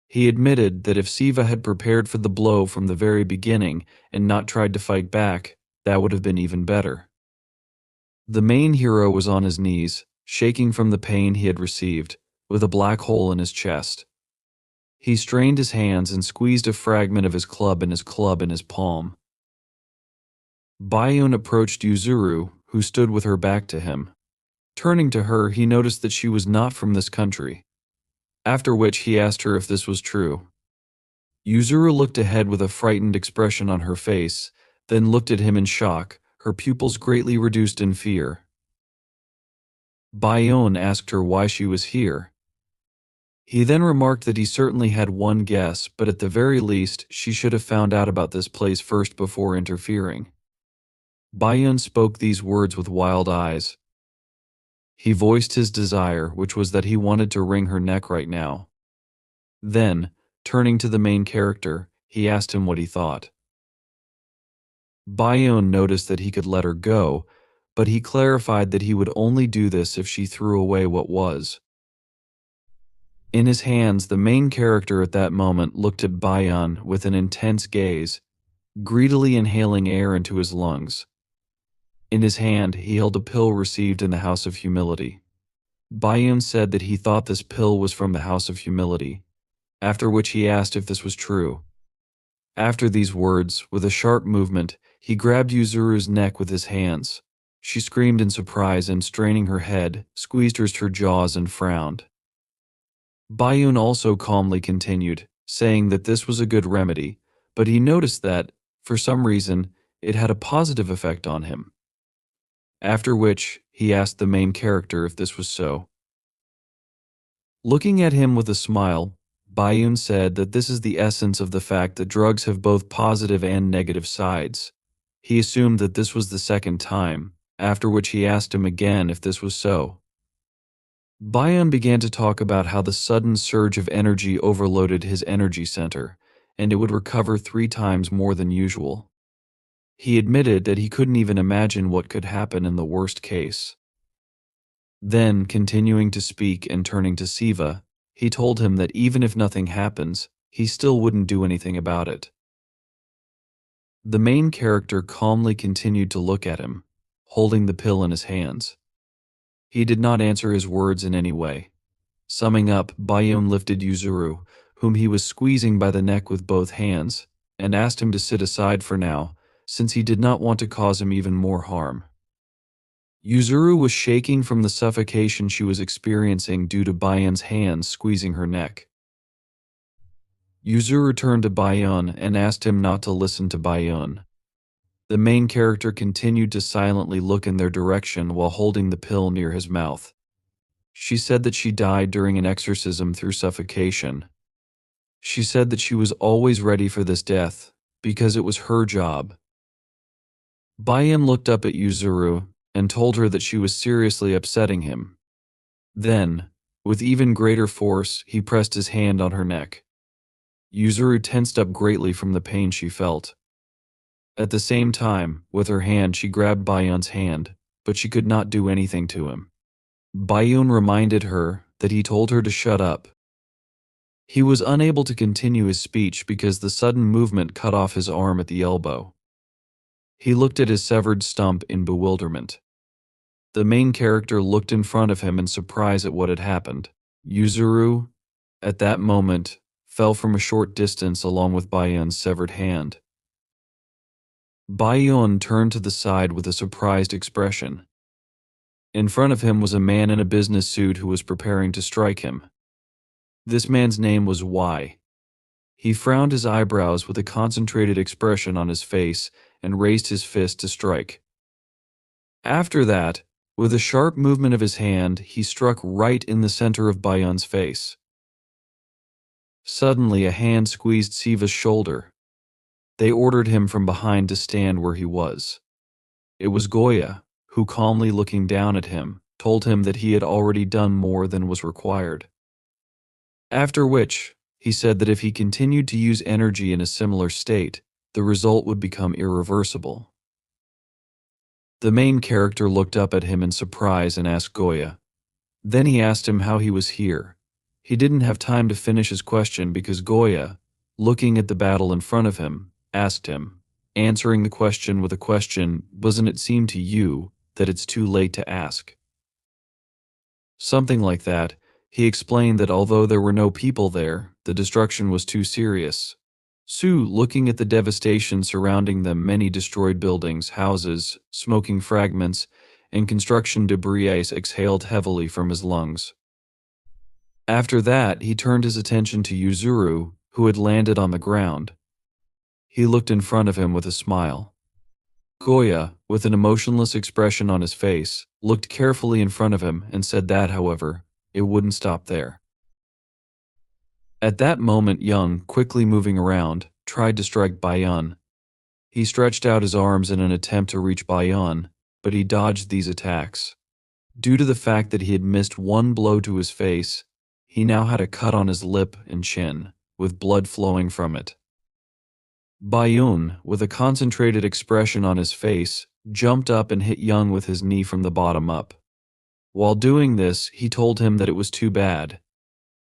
He admitted that if Siva had prepared for the blow from the very beginning and not tried to fight back, that would have been even better. The main hero was on his knees, shaking from the pain he had received, with a black hole in his chest. He strained his hands and squeezed a fragment of his club in his palm. Bayun approached Yuzuru, who stood with her back to him. Turning to her, he noticed that she was not from this country, after which he asked her if this was true. Yuzuru looked ahead with a frightened expression on her face, then looked at him in shock, her pupils greatly reduced in fear. Bayun asked her why she was here. He then remarked that he certainly had one guess, but at the very least, she should have found out about this place first before interfering. Bayun spoke these words with wild eyes. He voiced his desire, which was that he wanted to wring her neck right now. Then, turning to the main character, he asked him what he thought. Bayun noticed that he could let her go, but he clarified that he would only do this if she threw away what was. In his hands, the main character at that moment looked at Bayun with an intense gaze, greedily inhaling air into his lungs. In his hand, he held a pill received in the House of Humility. Bayun said that he thought this pill was from the House of Humility, after which he asked if this was true. After these words, with a sharp movement, he grabbed Yuzuru's neck with his hands. She screamed in surprise and, straining her head, squeezed her jaws and frowned. Bayun also calmly continued, saying that this was a good remedy, but he noticed that, for some reason, it had a positive effect on him. After which, he asked the main character if this was so. Looking at him with a smile, Bayun said that this is the essence of the fact that drugs have both positive and negative sides. He assumed that this was the second time, after which he asked him again if this was so. Bayan began to talk about how the sudden surge of energy overloaded his energy center, and it would recover 3 times more than usual. He admitted that he couldn't even imagine what could happen in the worst case. Then, continuing to speak and turning to Siva, he told him that even if nothing happens, he still wouldn't do anything about it. The main character calmly continued to look at him, holding the pill in his hands. He did not answer his words in any way. Summing up, Bayun lifted Yuzuru, whom he was squeezing by the neck with both hands, and asked him to sit aside for now, since he did not want to cause him even more harm. Yuzuru was shaking from the suffocation she was experiencing due to Bayun's hands squeezing her neck. Yuzuru turned to Bayun and asked him not to listen to Bayun. The main character continued to silently look in their direction while holding the pill near his mouth. She said that she died during an exorcism through suffocation. She said that she was always ready for this death, because it was her job. Bayan looked up at Yuzuru and told her that she was seriously upsetting him. Then, with even greater force, he pressed his hand on her neck. Yuzuru tensed up greatly from the pain she felt. At the same time, with her hand she grabbed Bayan's hand, but she could not do anything to him. Bayun reminded her that he told her to shut up. He was unable to continue his speech because the sudden movement cut off his arm at the elbow. He looked at his severed stump in bewilderment. The main character looked in front of him in surprise at what had happened. Yuzuru, at that moment, fell from a short distance along with Bayun's severed hand. Bayun turned to the side with a surprised expression. In front of him was a man in a business suit who was preparing to strike him. This man's name was Y. He frowned his eyebrows with a concentrated expression on his face and raised his fist to strike. After that, with a sharp movement of his hand, he struck right in the center of Bayun's face. Suddenly, a hand squeezed Siva's shoulder. They ordered him from behind to stand where he was. It was Goya, who, calmly looking down at him, told him that he had already done more than was required. After which, he said that if he continued to use energy in a similar state, the result would become irreversible. The main character looked up at him in surprise and asked Goya. Then he asked him how he was here. He didn't have time to finish his question because Goya, looking at the battle in front of him, asked him, answering the question with a question, doesn't it seem to you that it's too late to ask? Something like that. He explained that although there were no people there, the destruction was too serious. Su, looking at the devastation surrounding them, many destroyed buildings, houses, smoking fragments, and construction debris, exhaled heavily from his lungs. After that, he turned his attention to Yuzuru, who had landed on the ground. He looked in front of him with a smile. Goya, with an emotionless expression on his face, looked carefully in front of him and said that, however, it wouldn't stop there. At that moment, Young, quickly moving around, tried to strike Bayun. He stretched out his arms in an attempt to reach Bayun, but he dodged these attacks. Due to the fact that he had missed one blow to his face, he now had a cut on his lip and chin, with blood flowing from it. Bayun, with a concentrated expression on his face, jumped up and hit Young with his knee from the bottom up. While doing this, he told him that it was too bad.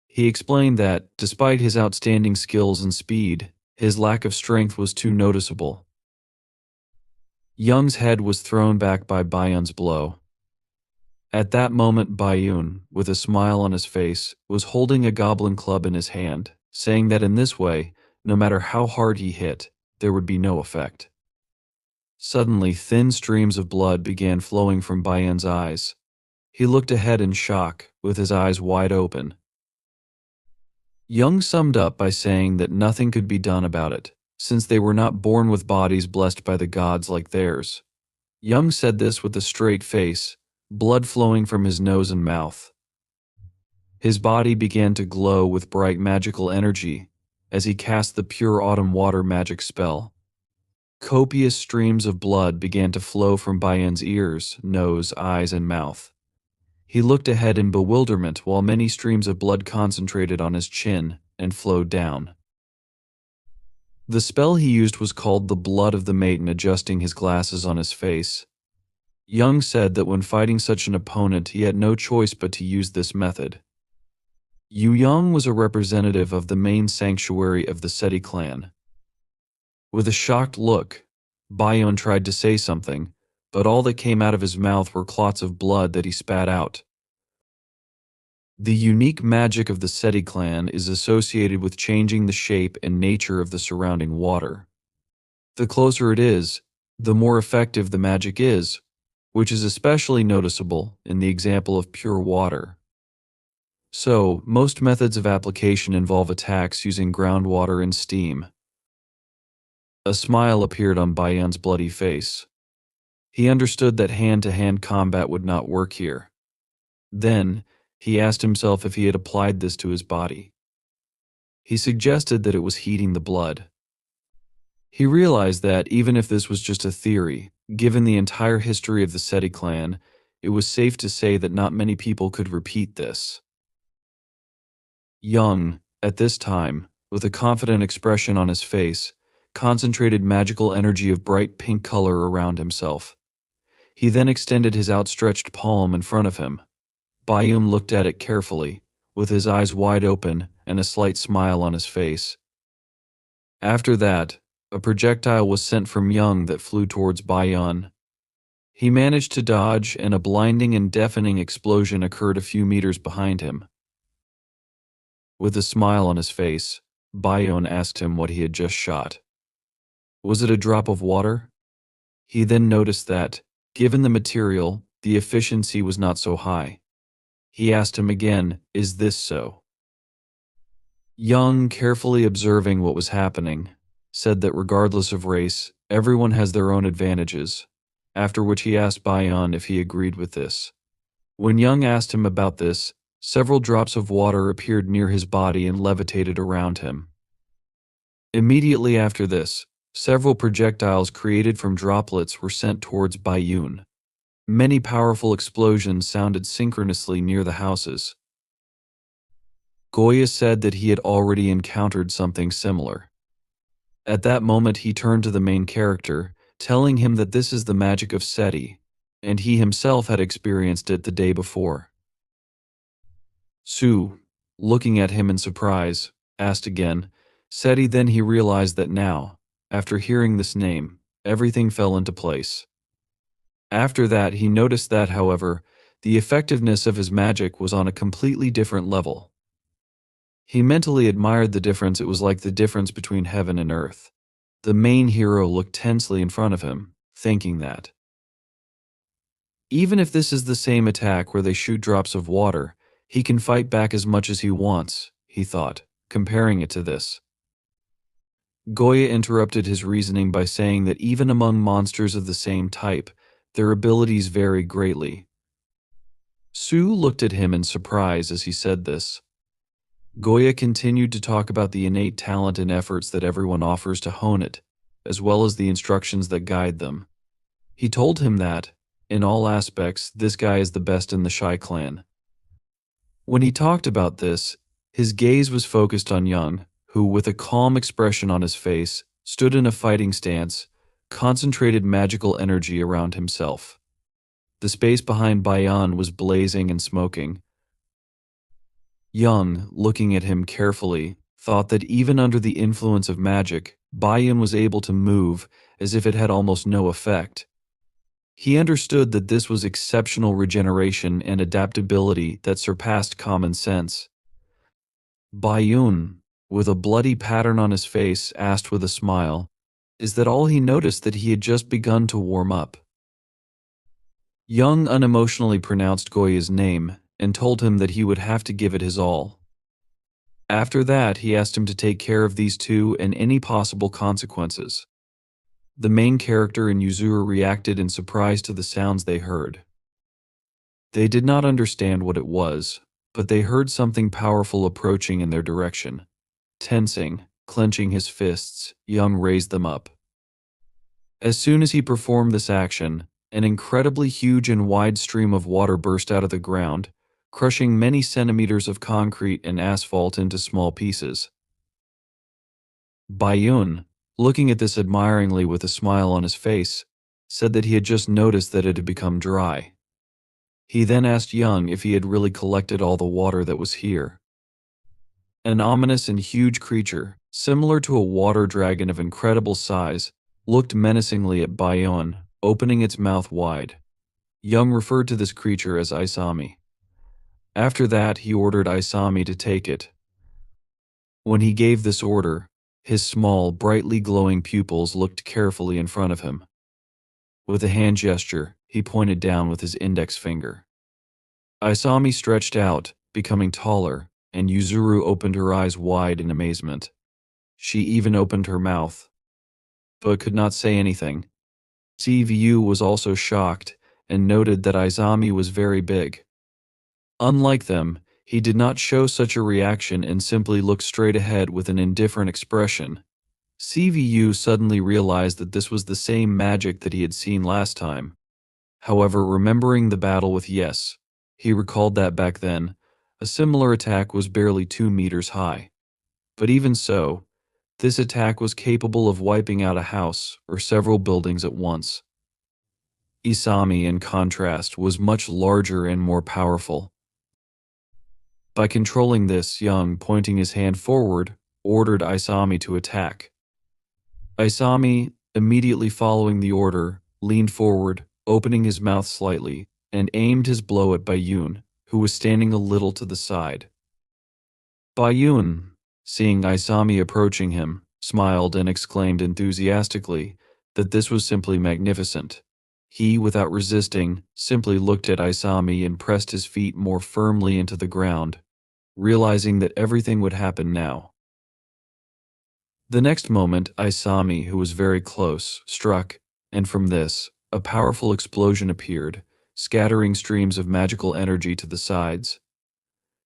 He explained that, despite his outstanding skills and speed, his lack of strength was too noticeable. Young's head was thrown back by Bayun's blow. At that moment, Bayun, with a smile on his face, was holding a goblin club in his hand, saying that in this way, no matter how hard he hit, there would be no effect. Suddenly, thin streams of blood began flowing from Bayun's eyes. He looked ahead in shock, with his eyes wide open. Young summed up by saying that nothing could be done about it, since they were not born with bodies blessed by the gods like theirs. Young said this with a straight face, blood flowing from his nose and mouth. His body began to glow with bright magical energy as he cast the pure autumn water magic spell. Copious streams of blood began to flow from Bayan's ears, nose, eyes, and mouth. He looked ahead in bewilderment while many streams of blood concentrated on his chin and flowed down. The spell he used was called the Blood of the Maiden, adjusting his glasses on his face. Young said that when fighting such an opponent he had no choice but to use this method. Yu Yang was a representative of the main sanctuary of the Seti clan. With a shocked look, Bayon tried to say something, but all that came out of his mouth were clots of blood that he spat out. The unique magic of the Seti clan is associated with changing the shape and nature of the surrounding water. The closer it is, the more effective the magic is, which is especially noticeable in the example of pure water. So, most methods of application involve attacks using groundwater and steam. A smile appeared on Bayan's bloody face. He understood that hand-to-hand combat would not work here. Then, he asked himself if he had applied this to his body. He suggested that it was heating the blood. He realized that, even if this was just a theory, given the entire history of the Seti clan, it was safe to say that not many people could repeat this. Young, at this time, with a confident expression on his face, concentrated magical energy of bright pink color around himself. He then extended his outstretched palm in front of him. Bayum looked at it carefully, with his eyes wide open and a slight smile on his face. After that, a projectile was sent from Young that flew towards Bayan. He managed to dodge, and a blinding and deafening explosion occurred a few meters behind him. With a smile on his face, Bayon asked him what he had just shot. Was it a drop of water? He then noticed that, given the material, the efficiency was not so high. He asked him again, "Is this so?" Young, carefully observing what was happening, said that regardless of race, everyone has their own advantages, after which he asked Bayan if he agreed with this. When Young asked him about this, several drops of water appeared near his body and levitated around him. Immediately after this, several projectiles created from droplets were sent towards Bayun. Many powerful explosions sounded synchronously near the houses. Goya said that he had already encountered something similar. At that moment he turned to the main character, telling him that this is the magic of Seti, and he himself had experienced it the day before. Su, looking at him in surprise, asked again, Seti. Then he realized that now, after hearing this name, everything fell into place. After that he noticed that, however, the effectiveness of his magic was on a completely different level. He mentally admired the difference. It was like the difference between heaven and earth. The main hero looked tensely in front of him, thinking that, even if this is the same attack where they shoot drops of water, he can fight back as much as he wants, he thought, comparing it to this. Goya interrupted his reasoning by saying that even among monsters of the same type, their abilities vary greatly. Su looked at him in surprise as he said this. Goya continued to talk about the innate talent and efforts that everyone offers to hone it, as well as the instructions that guide them. He told him that, in all aspects, this guy is the best in the Shai clan. When he talked about this, his gaze was focused on Young, who, with a calm expression on his face, stood in a fighting stance, concentrated magical energy around himself. The space behind Bayan was blazing and smoking. Young, looking at him carefully, thought that even under the influence of magic, Bayan was able to move as if it had almost no effect. He understood that this was exceptional regeneration and adaptability that surpassed common sense. Bayun, with a bloody pattern on his face, asked with a smile, "Is that all?" He noticed that he had just begun to warm up. Young unemotionally pronounced Goya's name and told him that he would have to give it his all. After that, he asked him to take care of these two and any possible consequences. The main character and Yuzuru reacted in surprise to the sounds they heard. They did not understand what it was, but they heard something powerful approaching in their direction. Tensing, clenching his fists, Young raised them up. As soon as he performed this action, an incredibly huge and wide stream of water burst out of the ground, crushing many centimeters of concrete and asphalt into small pieces. Bayun, looking at this admiringly with a smile on his face, said that he had just noticed that it had become dry. He then asked Young if he had really collected all the water that was here. An ominous and huge creature, similar to a water dragon of incredible size, looked menacingly at Bayun, opening its mouth wide. Young referred to this creature as Isami. After that, he ordered Isami to take it. When he gave this order, his small, brightly glowing pupils looked carefully in front of him. With a hand gesture, he pointed down with his index finger. Isami stretched out, becoming taller, and Yuzuru opened her eyes wide in amazement. She even opened her mouth, but could not say anything. CVU was also shocked and noted that Isami was very big. Unlike them, he did not show such a reaction and simply looked straight ahead with an indifferent expression. CVU suddenly realized that this was the same magic that he had seen last time. However, remembering the battle with Yes, he recalled that back then, a similar attack was barely 2 meters high. But even so, this attack was capable of wiping out a house or several buildings at once. Isami, in contrast, was much larger and more powerful. By controlling this, Young, pointing his hand forward, ordered Isami to attack. Isami, immediately following the order, leaned forward, opening his mouth slightly, and aimed his blow at Bayun, who was standing a little to the side. Bayun, seeing Isami approaching him, smiled and exclaimed enthusiastically that this was simply magnificent. He, without resisting, simply looked at Isami and pressed his feet more firmly into the ground, realizing that everything would happen now. The next moment, Isami, who was very close, struck, and from this, a powerful explosion appeared, scattering streams of magical energy to the sides.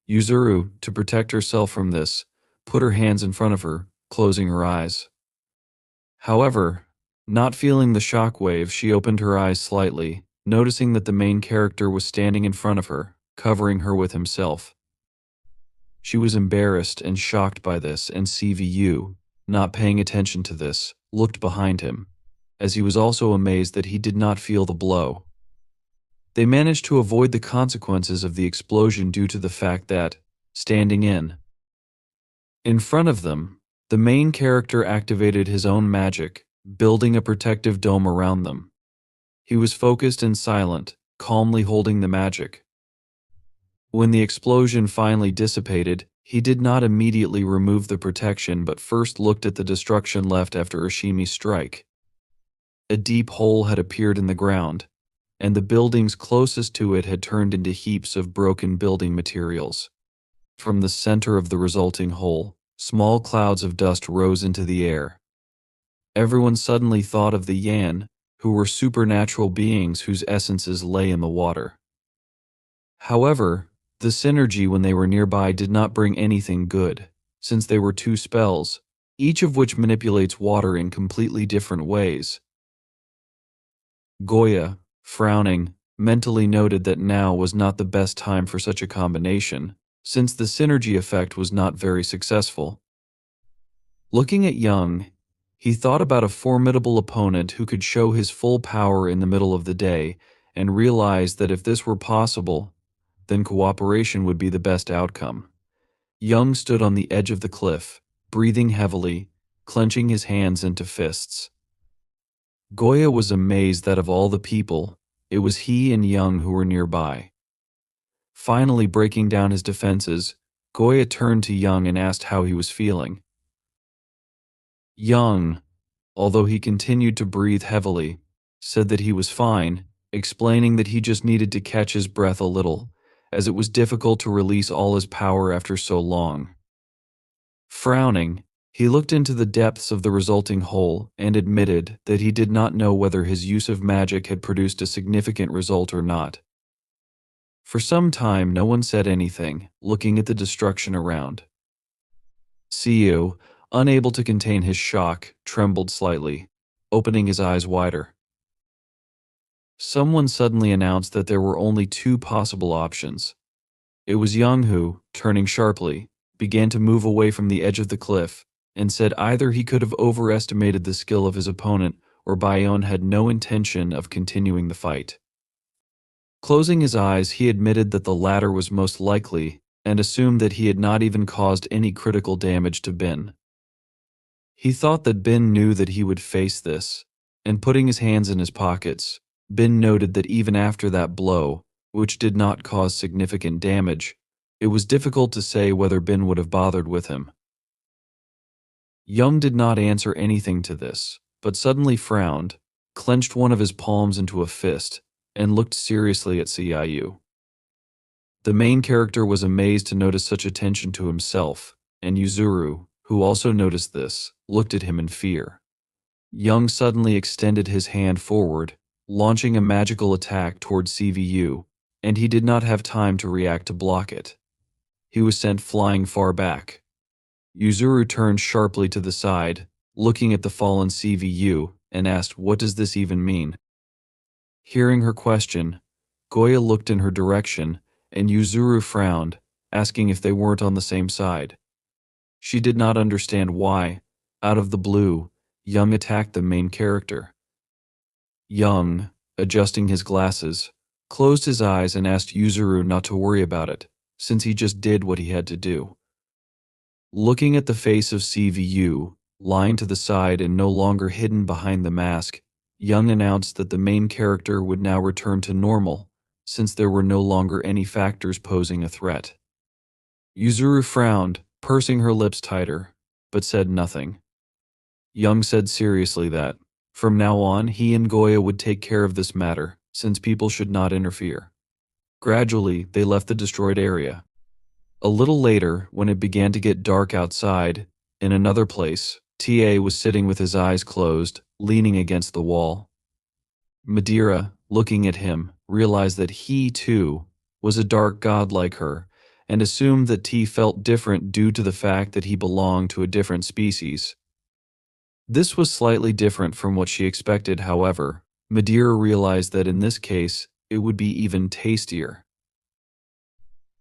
Yuzuru, to protect herself from this, put her hands in front of her, closing her eyes. However, not feeling the shockwave, she opened her eyes slightly, noticing that the main character was standing in front of her, covering her with himself. She was embarrassed and shocked by this, and CVU, not paying attention to this, looked behind him, as he was also amazed that he did not feel the blow. They managed to avoid the consequences of the explosion due to the fact that, standing in front of them, the main character activated his own magic, building a protective dome around them. He was focused and silent, calmly holding the magic. When the explosion finally dissipated, he did not immediately remove the protection but first looked at the destruction left after Ashimi's strike. A deep hole had appeared in the ground, and the buildings closest to it had turned into heaps of broken building materials. From the center of the resulting hole, small clouds of dust rose into the air. Everyone suddenly thought of the Yan, who were supernatural beings whose essences lay in the water. However, the synergy when they were nearby did not bring anything good, since they were 2 spells, each of which manipulates water in completely different ways. Goya, frowning, mentally noted that now was not the best time for such a combination, since the synergy effect was not very successful. Looking at Young, he thought about a formidable opponent who could show his full power in the middle of the day, and realized that if this were possible, then cooperation would be the best outcome. Young stood on the edge of the cliff, breathing heavily, clenching his hands into fists. Goya was amazed that of all the people, it was he and Young who were nearby. Finally breaking down his defenses, Goya turned to Young and asked how he was feeling. Young, although he continued to breathe heavily, said that he was fine, explaining that he just needed to catch his breath a little, as it was difficult to release all his power after so long. Frowning, he looked into the depths of the resulting hole and admitted that he did not know whether his use of magic had produced a significant result or not. For some time, no one said anything, looking at the destruction around. Siu, unable to contain his shock, trembled slightly. opening his eyes wider. Someone suddenly announced that there were only two possible options. It was Young who, turning sharply, began to move away from the edge of the cliff, and said either he could have overestimated the skill of his opponent or Bayon had no intention of continuing the fight. Closing his eyes, he admitted that the latter was most likely and assumed that he had not even caused any critical damage to Bin. He thought that Bin knew that he would face this, and putting his hands in his pockets, Bin noted that even after that blow, which did not cause significant damage, it was difficult to say whether Bin would have bothered with him. Young did not answer anything to this, but suddenly frowned, clenched one of his palms into a fist, and looked seriously at Siu. The main character was amazed to notice such attention to himself, and Yuzuru, who also noticed this, looked at him in fear. Young suddenly extended his hand forward, launching a magical attack towards CVU, and he did not have time to react to block it. He was sent flying far back. Yuzuru turned sharply to the side, looking at the fallen CVU, and asked, "What does this even mean?" Hearing her question, Goya looked in her direction, and Yuzuru frowned, asking if they weren't on the same side. She did not understand why, out of the blue, Young attacked the main character. Young, adjusting his glasses, closed his eyes and asked Yuzuru not to worry about it, since he just did what he had to do. Looking at the face of CVU, lying to the side and no longer hidden behind the mask, Young announced that the main character would now return to normal, since there were no longer any factors posing a threat. Yuzuru frowned, pursing her lips tighter, but said nothing. Young said seriously that, from now on, he and Goya would take care of this matter, since people should not interfere. Gradually, they left the destroyed area. A little later, when it began to get dark outside, in another place, TA was sitting with his eyes closed, leaning against the wall. Madeira, looking at him, realized that he, too, was a dark god like her, and assumed that T felt different due to the fact that he belonged to a different species. This was slightly different from what she expected, however. Madeira realized that in this case, it would be even tastier.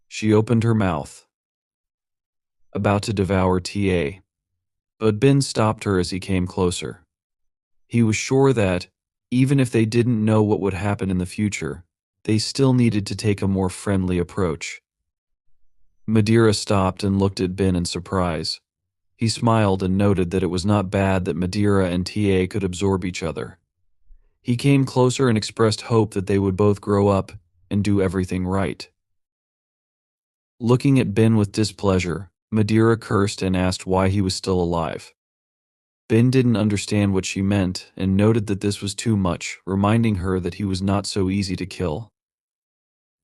She opened her mouth, about to devour TA, but Bin stopped her as he came closer. He was sure that, even if they didn't know what would happen in the future, they still needed to take a more friendly approach. Madeira stopped and looked at Bin in surprise. He smiled and noted that it was not bad that Madeira and TA could absorb each other. He came closer and expressed hope that they would both grow up and do everything right. Looking at Bin with displeasure, Madeira cursed and asked why he was still alive. Bin didn't understand what she meant and noted that this was too much, reminding her that he was not so easy to kill.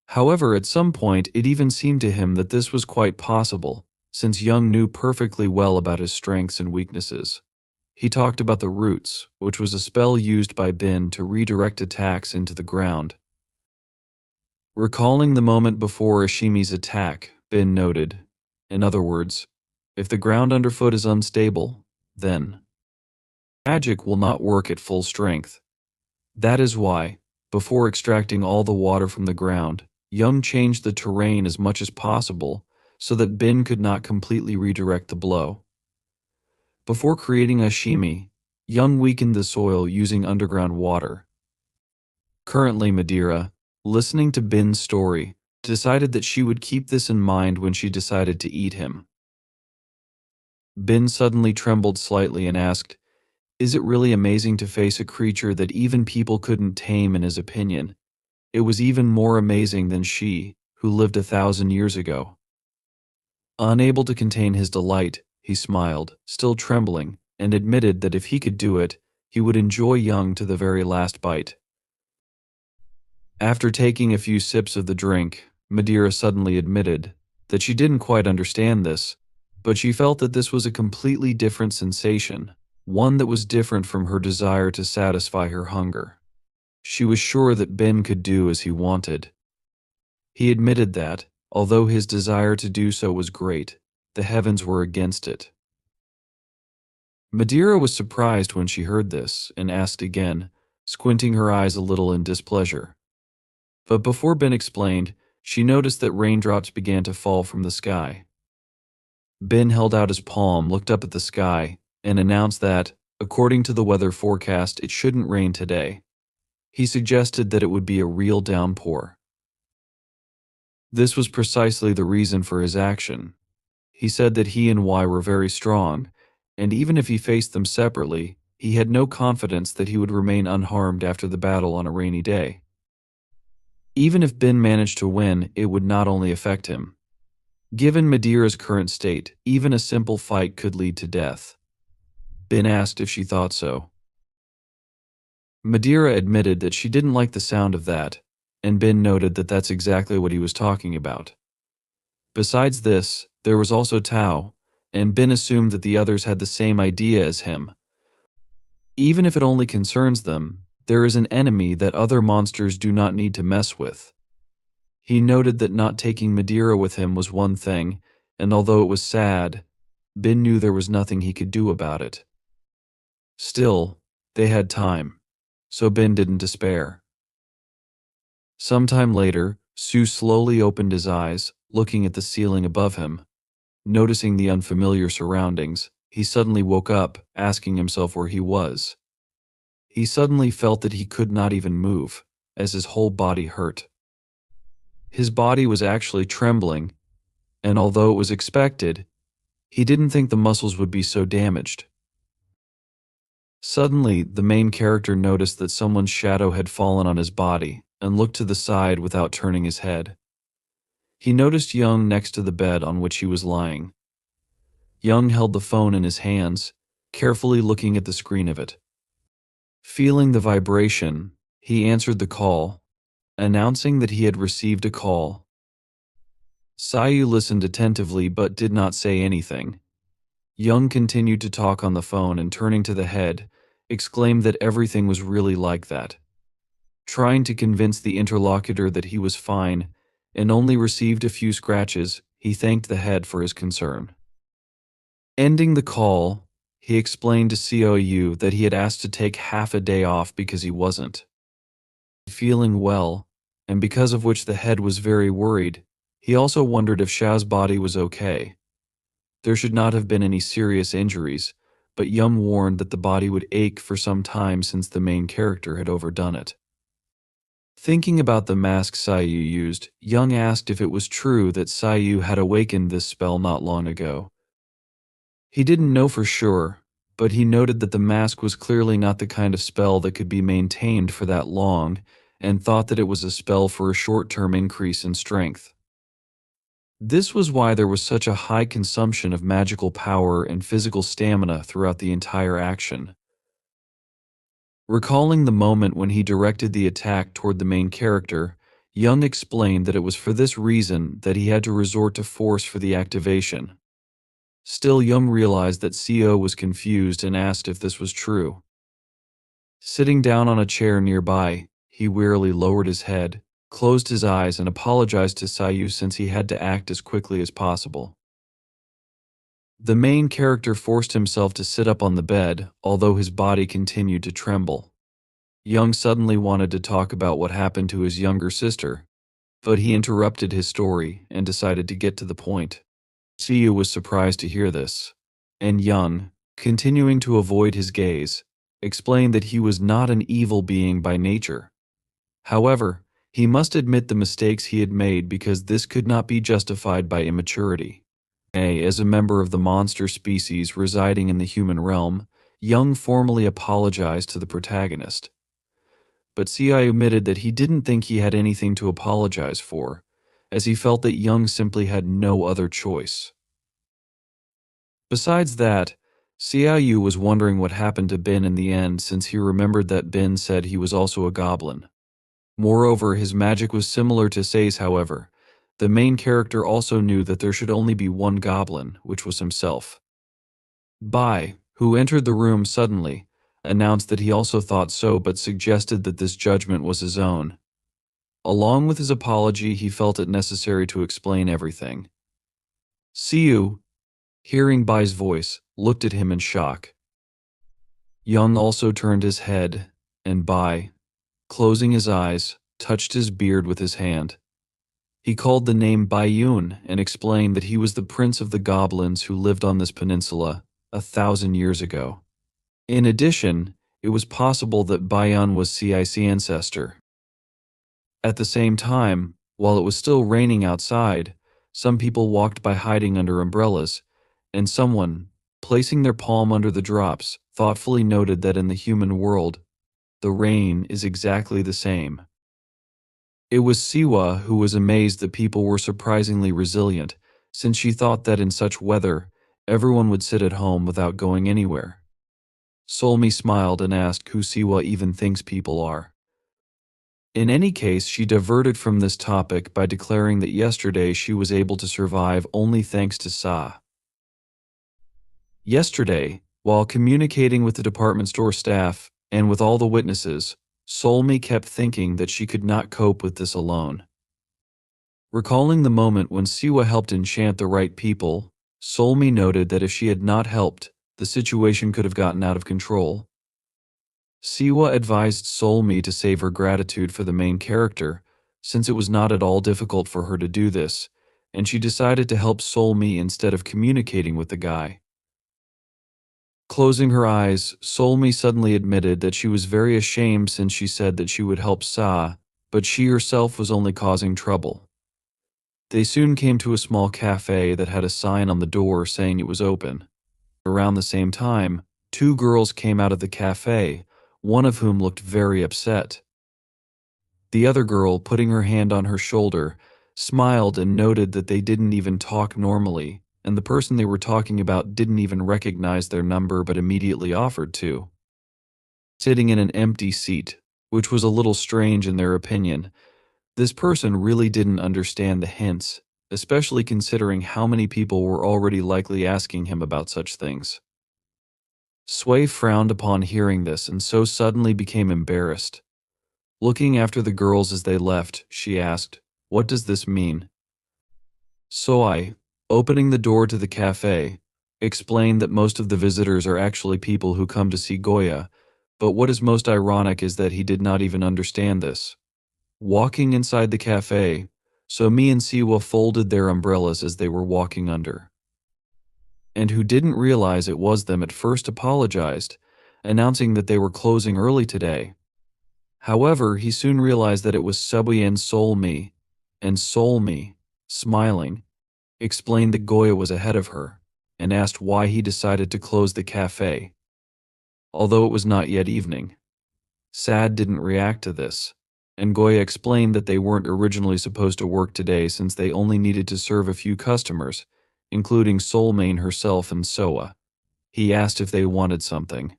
However, at some point it even seemed to him that this was quite possible, since Young knew perfectly well about his strengths and weaknesses. He talked about the roots, which was a spell used by Bin to redirect attacks into the ground. Recalling the moment before Ashimi's attack, Bin noted, in other words, if the ground underfoot is unstable, then magic will not work at full strength. That is why, before extracting all the water from the ground, Young changed the terrain as much as possible so that Bin could not completely redirect the blow. Before creating Ashimi, Young weakened the soil using underground water. Currently, Madeira, listening to Bin's story, decided that she would keep this in mind when she decided to eat him. Bin suddenly trembled slightly and asked, "Is it really amazing to face a creature that even people couldn't tame in his opinion? It was even more amazing than she, who lived 1,000 years ago." Unable to contain his delight, he smiled, still trembling, and admitted that if he could do it, he would enjoy Young to the very last bite. After taking a few sips of the drink, Madeira suddenly admitted that she didn't quite understand this, but she felt that this was a completely different sensation, one that was different from her desire to satisfy her hunger. She was sure that Bin could do as he wanted. He admitted that, although his desire to do so was great, the heavens were against it. Madeira was surprised when she heard this and asked again, squinting her eyes a little in displeasure. But before Ben explained, she noticed that raindrops began to fall from the sky. Ben held out his palm, looked up at the sky, and announced that, according to the weather forecast, it shouldn't rain today. He suggested that it would be a real downpour. This was precisely the reason for his action. He said that he and Y were very strong, and even if he faced them separately, he had no confidence that he would remain unharmed after the battle on a rainy day. Even if Ben managed to win, it would not only affect him. Given Madeira's current state, even a simple fight could lead to death. Ben asked if she thought so. Madeira admitted that she didn't like the sound of that, and Ben noted that that's exactly what he was talking about. Besides this, there was also Tao, and Ben assumed that the others had the same idea as him. Even if it only concerns them, there is an enemy that other monsters do not need to mess with. He noted that not taking Madeira with him was one thing, and although it was sad, Ben knew there was nothing he could do about it. Still, they had time, so Ben didn't despair. Sometime later, Siu slowly opened his eyes, looking at the ceiling above him. Noticing the unfamiliar surroundings, he suddenly woke up, asking himself where he was. He suddenly felt that he could not even move, as his whole body hurt. His body was actually trembling, and although it was expected, he didn't think the muscles would be so damaged. Suddenly, the main character noticed that someone's shadow had fallen on his body and looked to the side without turning his head. He noticed Young next to the bed on which he was lying. Young held the phone in his hands, carefully looking at the screen of it. Feeling the vibration, he answered the call, announcing that he had received a call. Siu listened attentively but did not say anything. Young continued to talk on the phone and turning to the head, exclaimed that everything was really like that. Trying to convince the interlocutor that he was fine and only received a few scratches, he thanked the head for his concern. Ending the call, he explained to Siu that he had asked to take half a day off because he wasn't feeling well, and because of which the head was very worried. He also wondered if Xiao's body was okay. There should not have been any serious injuries, but Young warned that the body would ache for some time since the main character had overdone it. Thinking about the mask Siu used, Young asked if it was true that Siu had awakened this spell not long ago. He didn't know for sure, but he noted that the mask was clearly not the kind of spell that could be maintained for that long, and thought that it was a spell for a short-term increase in strength. This was why there was such a high consumption of magical power and physical stamina throughout the entire action. Recalling the moment when he directed the attack toward the main character, Young explained that it was for this reason that he had to resort to force for the activation. Still, Young realized that Siu was confused and asked if this was true. Sitting down on a chair nearby, he wearily lowered his head, closed his eyes and apologized to Siu since he had to act as quickly as possible. The main character forced himself to sit up on the bed, although his body continued to tremble. Young suddenly wanted to talk about what happened to his younger sister, but he interrupted his story and decided to get to the point. Siu was surprised to hear this, and Young, continuing to avoid his gaze, explained that he was not an evil being by nature. However, he must admit the mistakes he had made because this could not be justified by immaturity. As a member of the monster species residing in the human realm, Young formally apologized to the protagonist. But Siu admitted that he didn't think he had anything to apologize for, as he felt that Young simply had no other choice. Besides that, Siu was wondering what happened to Ben in the end since he remembered that Ben said he was also a goblin. Moreover, his magic was similar to Sei's. However, the main character also knew that there should only be one goblin, which was himself. Bai, who entered the room suddenly, announced that he also thought so but suggested that this judgment was his own. Along with his apology, he felt it necessary to explain everything. Siu, hearing Bai's voice, looked at him in shock. Young also turned his head, and closing his eyes, touched his beard with his hand. He called the name Baiyun and explained that he was the prince of the goblins who lived on this peninsula 1,000 years ago. In addition, it was possible that Baiyun was Ci's ancestor. At the same time, while it was still raining outside, some people walked by hiding under umbrellas, and someone, placing their palm under the drops, thoughtfully noted that in the human world, the rain is exactly the same. It was Siwa who was amazed that people were surprisingly resilient, since she thought that in such weather, everyone would sit at home without going anywhere. Solmi smiled and asked who Siwa even thinks people are. In any case, she diverted from this topic by declaring that yesterday she was able to survive only thanks to Sa. Yesterday, while communicating with the department store staff and with all the witnesses, Solmi kept thinking that she could not cope with this alone. Recalling the moment when Siwa helped enchant the right people, Solmi noted that if she had not helped, the situation could have gotten out of control. Siwa advised Solmi to save her gratitude for the main character, since it was not at all difficult for her to do this, and she decided to help Solmi instead of communicating with the guy. Closing her eyes, Solmi suddenly admitted that she was very ashamed since she said that she would help Sa, but she herself was only causing trouble. They soon came to a small cafe that had a sign on the door saying it was open. Around the same time, two girls came out of the cafe, one of whom looked very upset. The other girl, putting her hand on her shoulder, smiled and noted that they didn't even talk normally, and the person they were talking about didn't even recognize their number but immediately offered to. Sitting in an empty seat, which was a little strange in their opinion, this person really didn't understand the hints, especially considering how many people were already likely asking him about such things. Sui frowned upon hearing this and so suddenly became embarrassed. Looking after the girls as they left, she asked, "What does this mean?" Soi, opening the door to the cafe, explained that most of the visitors are actually people who come to see Goya, but what is most ironic is that he did not even understand this. Walking inside the cafe, Somi and Siwa folded their umbrellas as they were walking under. And who didn't realize it was them at first apologized, announcing that they were closing early today. However, he soon realized that it was Subui and Solmi, smiling, explained that Goya was ahead of her, and asked why he decided to close the cafe. Although it was not yet evening. Sad didn't react to this, and Goya explained that they weren't originally supposed to work today since they only needed to serve a few customers, including Solmain herself and Soa. He asked if they wanted something.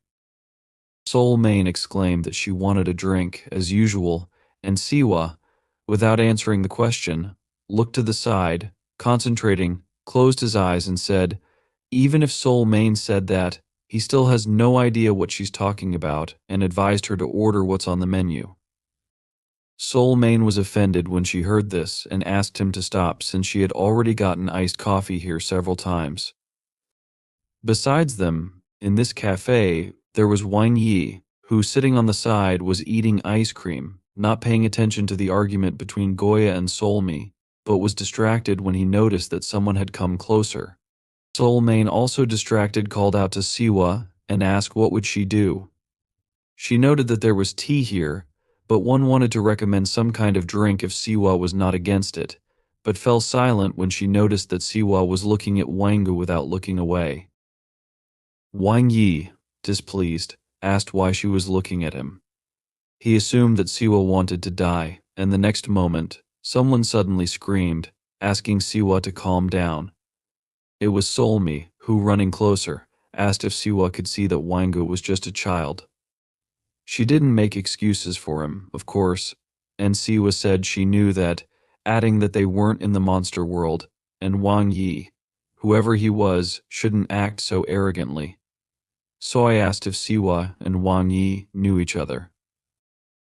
Solmain exclaimed that she wanted a drink, as usual, and Siwa, without answering the question, looked to the side, concentrating, closed his eyes and said, even if Solmain said that, he still has no idea what she's talking about and advised her to order what's on the menu. Solmain was offended when she heard this and asked him to stop since she had already gotten iced coffee here several times. Besides them, in this cafe, there was Wang Yi, who, sitting on the side, was eating ice cream, not paying attention to the argument between Goya and Solmi, but was distracted when he noticed that someone had come closer. Solmain, also distracted, called out to Siwa and asked what would she do. She noted that there was tea here, but one wanted to recommend some kind of drink if Siwa was not against it, but fell silent when she noticed that Siwa was looking at Wangu without looking away. Wang Yi, displeased, asked why she was looking at him. He assumed that Siwa wanted to die, and the next moment, someone suddenly screamed, asking Siwa to calm down. It was Solmi, who, running closer, asked if Siwa could see that Wangu was just a child. She didn't make excuses for him, of course, and Siwa said she knew that, adding that they weren't in the monster world, and Wang Yi, whoever he was, shouldn't act so arrogantly. So I asked if Siwa and Wang Yi knew each other.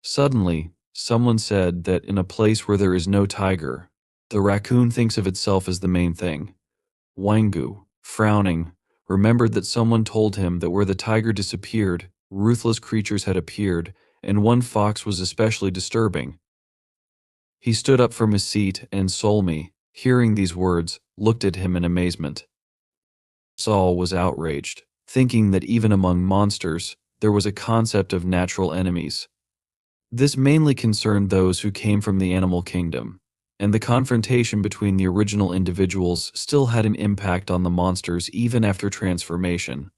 Suddenly, someone said that in a place where there is no tiger, the raccoon thinks of itself as the main thing. Wangu, frowning, remembered that someone told him that where the tiger disappeared, ruthless creatures had appeared, and one fox was especially disturbing. He stood up from his seat, and Solmi, hearing these words, looked at him in amazement. Saul was outraged, thinking that even among monsters, there was a concept of natural enemies. This mainly concerned those who came from the animal kingdom, and the confrontation between the original individuals still had an impact on the monsters even after transformation.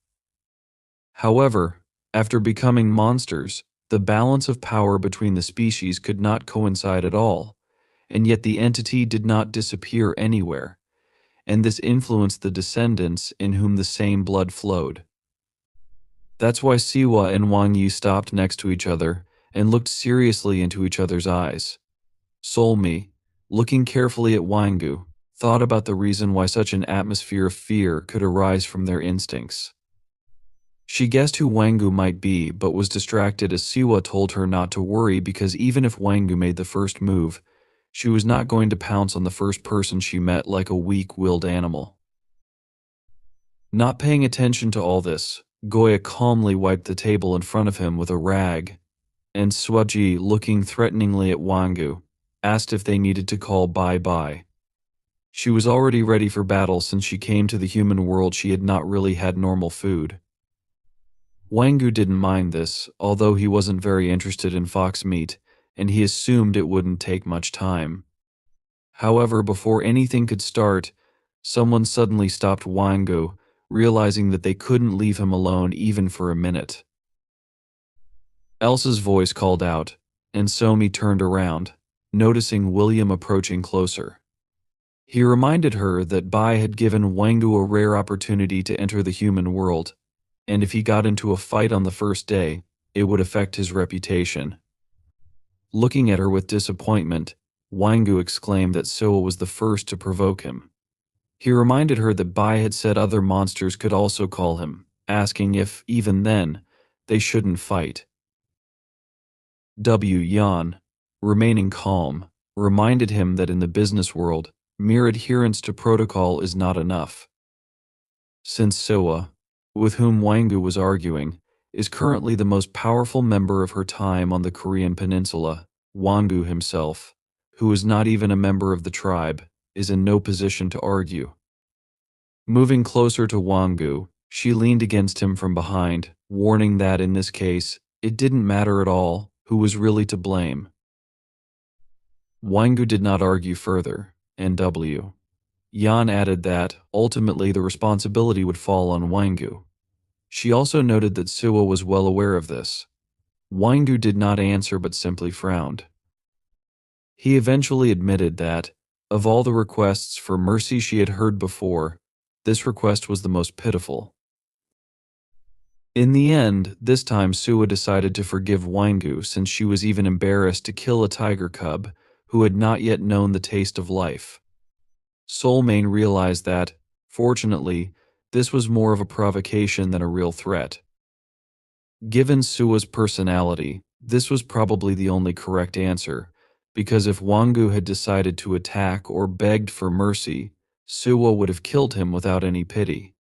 However, after becoming monsters, the balance of power between the species could not coincide at all, and yet the entity did not disappear anywhere, and this influenced the descendants in whom the same blood flowed. That's why Siwa and Wang Yi stopped next to each other and looked seriously into each other's eyes. Solmi, looking carefully at Wangu, thought about the reason why such an atmosphere of fear could arise from their instincts. She guessed who Wangu might be, but was distracted as Siwa told her not to worry because even if Wangu made the first move, she was not going to pounce on the first person she met like a weak-willed animal. Not paying attention to all this, Goya calmly wiped the table in front of him with a rag, and Swaji, looking threateningly at Wangu, asked if they needed to call bye-bye. She was already ready for battle since she came to the human world. She had not really had normal food. Wangu didn't mind this, although he wasn't very interested in fox meat, and he assumed it wouldn't take much time. However, before anything could start, someone suddenly stopped Wangu, realizing that they couldn't leave him alone even for a minute. Elsa's voice called out, and Somi turned around, noticing William approaching closer. He reminded her that Bai had given Wangu a rare opportunity to enter the human world, and if he got into a fight on the first day, it would affect his reputation. Looking at her with disappointment, Wangu exclaimed that Soa was the first to provoke him. He reminded her that Bai had said other monsters could also call him, asking if, even then, they shouldn't fight. Yan, remaining calm, reminded him that in the business world, mere adherence to protocol is not enough. Since Soa, with whom Wangu was arguing, is currently the most powerful member of her time on the Korean peninsula, Wangu himself, who is not even a member of the tribe, is in no position to argue. Moving closer to Wangu, she leaned against him from behind, warning that in this case, it didn't matter at all who was really to blame. Wangu did not argue further, and Yan added that, ultimately the responsibility would fall on Wangu. She also noted that Suwa was well aware of this. Wangu did not answer but simply frowned. He eventually admitted that, of all the requests for mercy she had heard before, this request was the most pitiful. In the end, this time Suwa decided to forgive Wangu since she was even embarrassed to kill a tiger cub who had not yet known the taste of life. Soulmane realized that, fortunately, this was more of a provocation than a real threat. Given Suwa's personality, this was probably the only correct answer, because if Wangu had decided to attack or begged for mercy, Suwa would have killed him without any pity.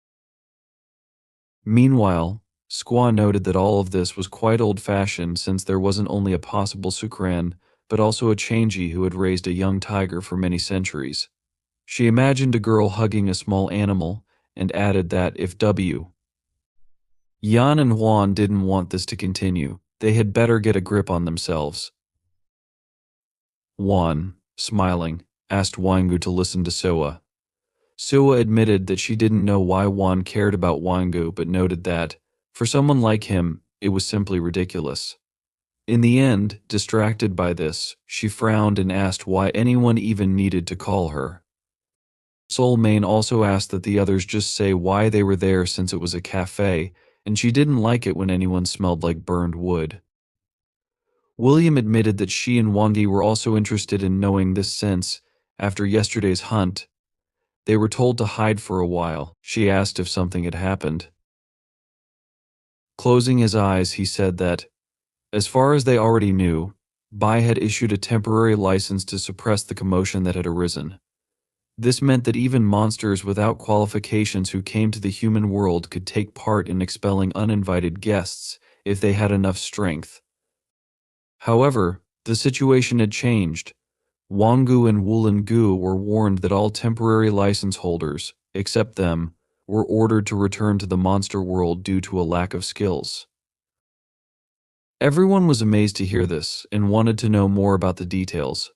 Meanwhile, Squaw noted that all of this was quite old-fashioned since there wasn't only a possible Sukran, but also a Changi who had raised a young tiger for many centuries. She imagined a girl hugging a small animal, and added that if Yan and Juan didn't want this to continue, they had better get a grip on themselves. Juan, smiling, asked Wangu to listen to Soa. Soa admitted that she didn't know why Juan cared about Wangu but noted that, for someone like him, it was simply ridiculous. In the end, distracted by this, she frowned and asked why anyone even needed to call her. Soulmane also asked that the others just say why they were there since it was a cafe, and she didn't like it when anyone smelled like burned wood. William admitted that she and Wangi were also interested in knowing this since, after yesterday's hunt, they were told to hide for a while. She asked if something had happened. Closing his eyes, he said that, as far as they already knew, Bai had issued a temporary license to suppress the commotion that had arisen. This meant that even monsters without qualifications who came to the human world could take part in expelling uninvited guests if they had enough strength. However, the situation had changed. Wanggu and Wulangu were warned that all temporary license holders, except them, were ordered to return to the monster world due to a lack of skills. Everyone was amazed to hear this and wanted to know more about the details.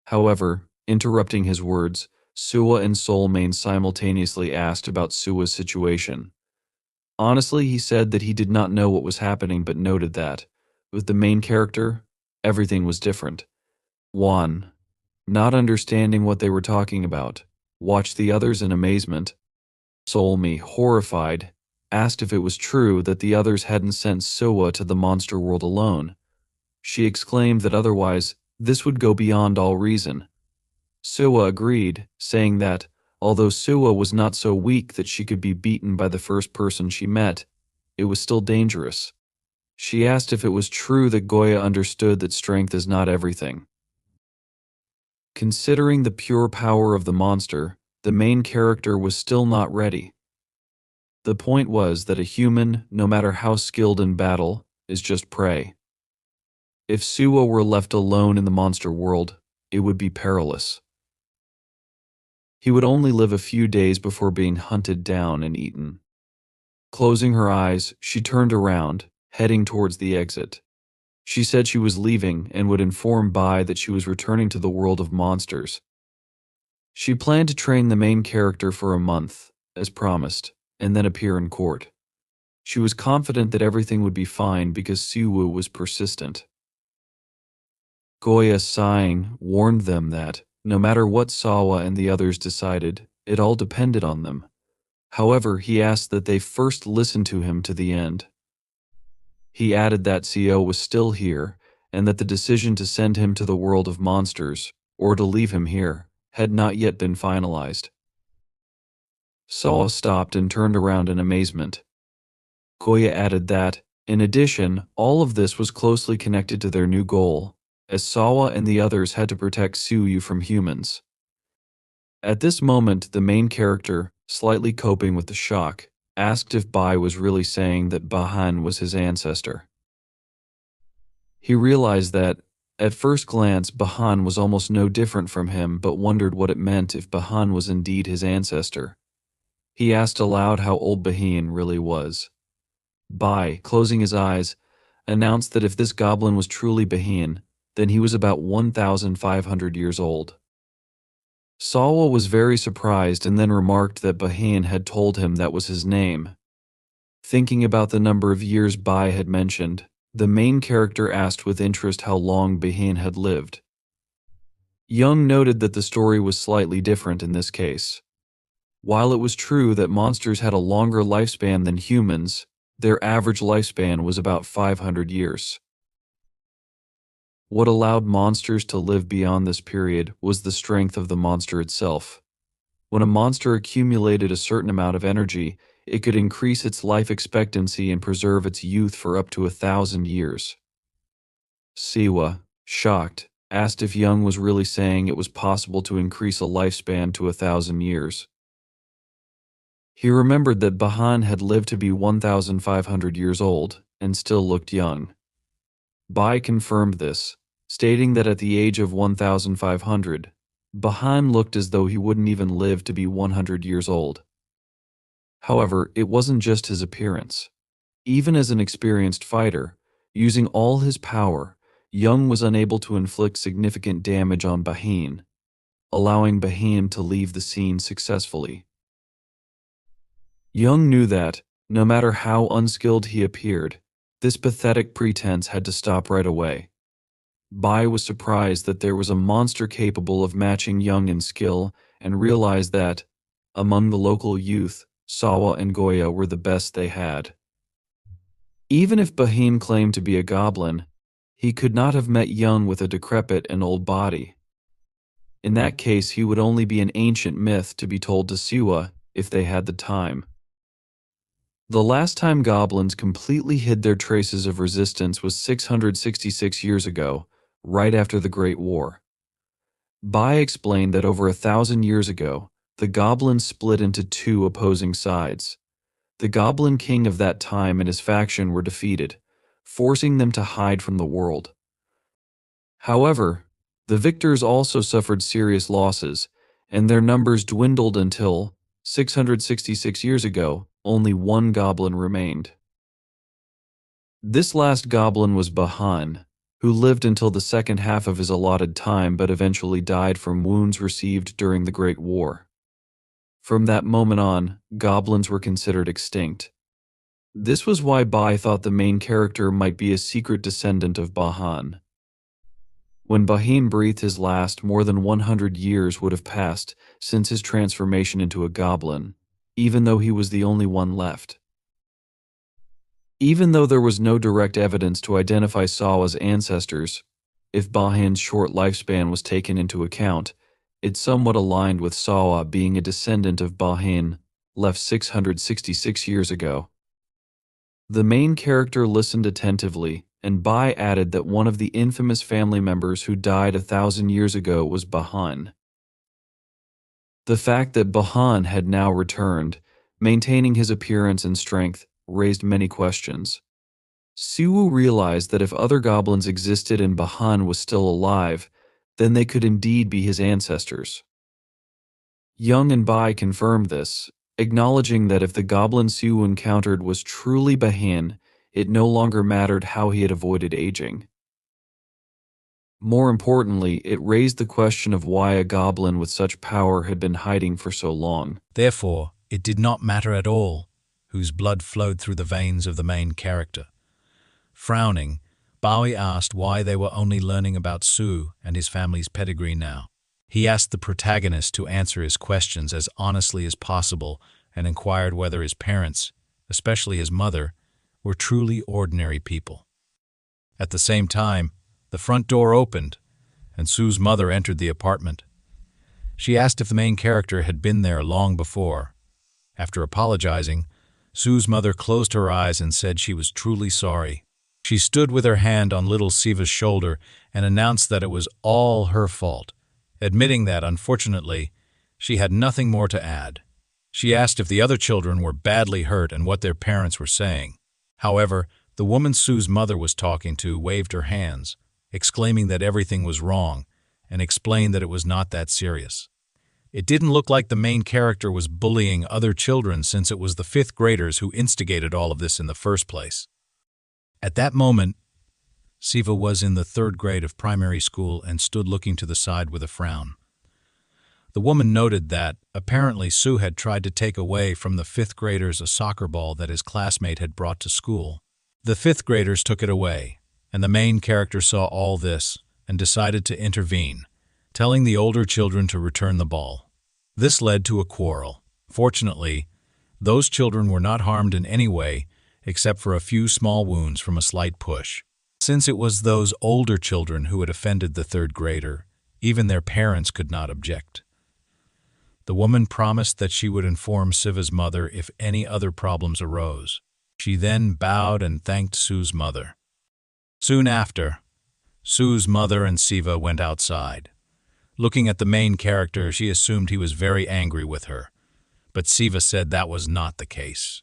However, interrupting his words, Sua and Soul Mane simultaneously asked about Sua's situation. Honestly, he said that he did not know what was happening but noted that, with the main character, everything was different. Juan, not understanding what they were talking about, watched the others in amazement. Solmi, horrified, asked if it was true that the others hadn't sent Sua to the monster world alone. She exclaimed that otherwise, this would go beyond all reason. Sua agreed, saying that, although Sua was not so weak that she could be beaten by the first person she met, it was still dangerous. She asked if it was true that Goya understood that strength is not everything. Considering the pure power of the monster, the main character was still not ready. The point was that a human, no matter how skilled in battle, is just prey. If Sua were left alone in the monster world, it would be perilous. He would only live a few days before being hunted down and eaten. Closing her eyes, she turned around, heading towards the exit. She said she was leaving and would inform Bai that she was returning to the world of monsters. She planned to train the main character for a month, as promised, and then appear in court. She was confident that everything would be fine because Siwoo was persistent. Goya, sighing, warned them that, no matter what Sawa and the others decided, it all depended on them. However, he asked that they first listen to him to the end. He added that Seo was still here, and that the decision to send him to the world of monsters, or to leave him here, had not yet been finalized. Sawa stopped and turned around in amazement. Goya added that, in addition, all of this was closely connected to their new goal, as Sawa and the others had to protect Suyu from humans. At this moment, the main character, slightly coping with the shock, asked if Bai was really saying that Bahan was his ancestor. He realized that, at first glance, Bahan was almost no different from him, but wondered what it meant if Bahan was indeed his ancestor. He asked aloud how old Bahin really was. Bai, closing his eyes, announced that if this goblin was truly Bahin, then he was about 1,500 years old. Sawa was very surprised and then remarked that Bahin had told him that was his name. Thinking about the number of years Bai had mentioned, the main character asked with interest how long Bahin had lived. Young noted that the story was slightly different in this case. While it was true that monsters had a longer lifespan than humans, their average lifespan was about 500 years. What allowed monsters to live beyond this period was the strength of the monster itself. When a monster accumulated a certain amount of energy, it could increase its life expectancy and preserve its youth for up to 1,000 years. Siwa, shocked, asked if Young was really saying it was possible to increase a lifespan to 1,000 years. He remembered that Bahan had lived to be 1,500 years old and still looked young. Bai confirmed this, stating that at the age of 1,500, Bahan looked as though he wouldn't even live to be 100 years old. However, it wasn't just his appearance. Even as an experienced fighter, using all his power, Young was unable to inflict significant damage on Bahin, allowing Bahin to leave the scene successfully. Young knew that, no matter how unskilled he appeared, this pathetic pretense had to stop right away. Bai was surprised that there was a monster capable of matching Young in skill and realized that, among the local youth, Sawa and Goya were the best they had. Even if Bahin claimed to be a goblin, he could not have met Young with a decrepit and old body. In that case, he would only be an ancient myth to be told to Siwa if they had the time. The last time goblins completely hid their traces of resistance was 666 years ago, right after the Great War. Bai explained that over 1,000 years ago, the goblins split into two opposing sides. The Goblin King of that time and his faction were defeated, forcing them to hide from the world. However, the victors also suffered serious losses, and their numbers dwindled until, 666 years ago, only one goblin remained. This last goblin was Bahan, who lived until the second half of his allotted time but eventually died from wounds received during the Great War. From that moment on, goblins were considered extinct. This was why Bai thought the main character might be a secret descendant of Bahan. When Bahin breathed his last, more than 100 years would have passed since his transformation into a goblin, even though he was the only one left. Even though there was no direct evidence to identify Sawa's ancestors, if Bahin's short lifespan was taken into account, it somewhat aligned with Sawa being a descendant of Bahin, left 666 years ago. The main character listened attentively, and Bai added that one of the infamous family members who died 1,000 years ago was Bahan. The fact that Bahan had now returned, maintaining his appearance and strength, raised many questions. Siu realized that if other goblins existed and Bahan was still alive, then they could indeed be his ancestors. Young and Bai confirmed this, acknowledging that if the goblin Siu encountered was truly Bahan, it no longer mattered how he had avoided aging. More importantly, it raised the question of why a goblin with such power had been hiding for so long. Therefore, it did not matter at all whose blood flowed through the veins of the main character. Frowning, Bowie asked why they were only learning about Siu and his family's pedigree now. He asked the protagonist to answer his questions as honestly as possible and inquired whether his parents, especially his mother, were truly ordinary people. At the same time, the front door opened, and Siu's mother entered the apartment. She asked if the main character had been there long before. After apologizing, Siu's mother closed her eyes and said she was truly sorry. She stood with her hand on little Siva's shoulder and announced that it was all her fault, admitting that, unfortunately, she had nothing more to add. She asked if the other children were badly hurt and what their parents were saying. However, the woman Siu's mother was talking to waved her hands, exclaiming that everything was wrong, and explained that it was not that serious. It didn't look like the main character was bullying other children since it was the fifth graders who instigated all of this in the first place. At that moment, Siva was in the third grade of primary school and stood looking to the side with a frown. The woman noted that, apparently, Siu had tried to take away from the fifth graders a soccer ball that his classmate had brought to school. The fifth graders took it away, and the main character saw all this and decided to intervene, telling the older children to return the ball. This led to a quarrel. Fortunately, those children were not harmed in any way except for a few small wounds from a slight push. Since it was those older children who had offended the third grader, even their parents could not object. The woman promised that she would inform Siva's mother if any other problems arose. She then bowed and thanked Siu's mother. Soon after, Siu's mother and Siva went outside. Looking at the main character, she assumed he was very angry with her, but Siva said that was not the case.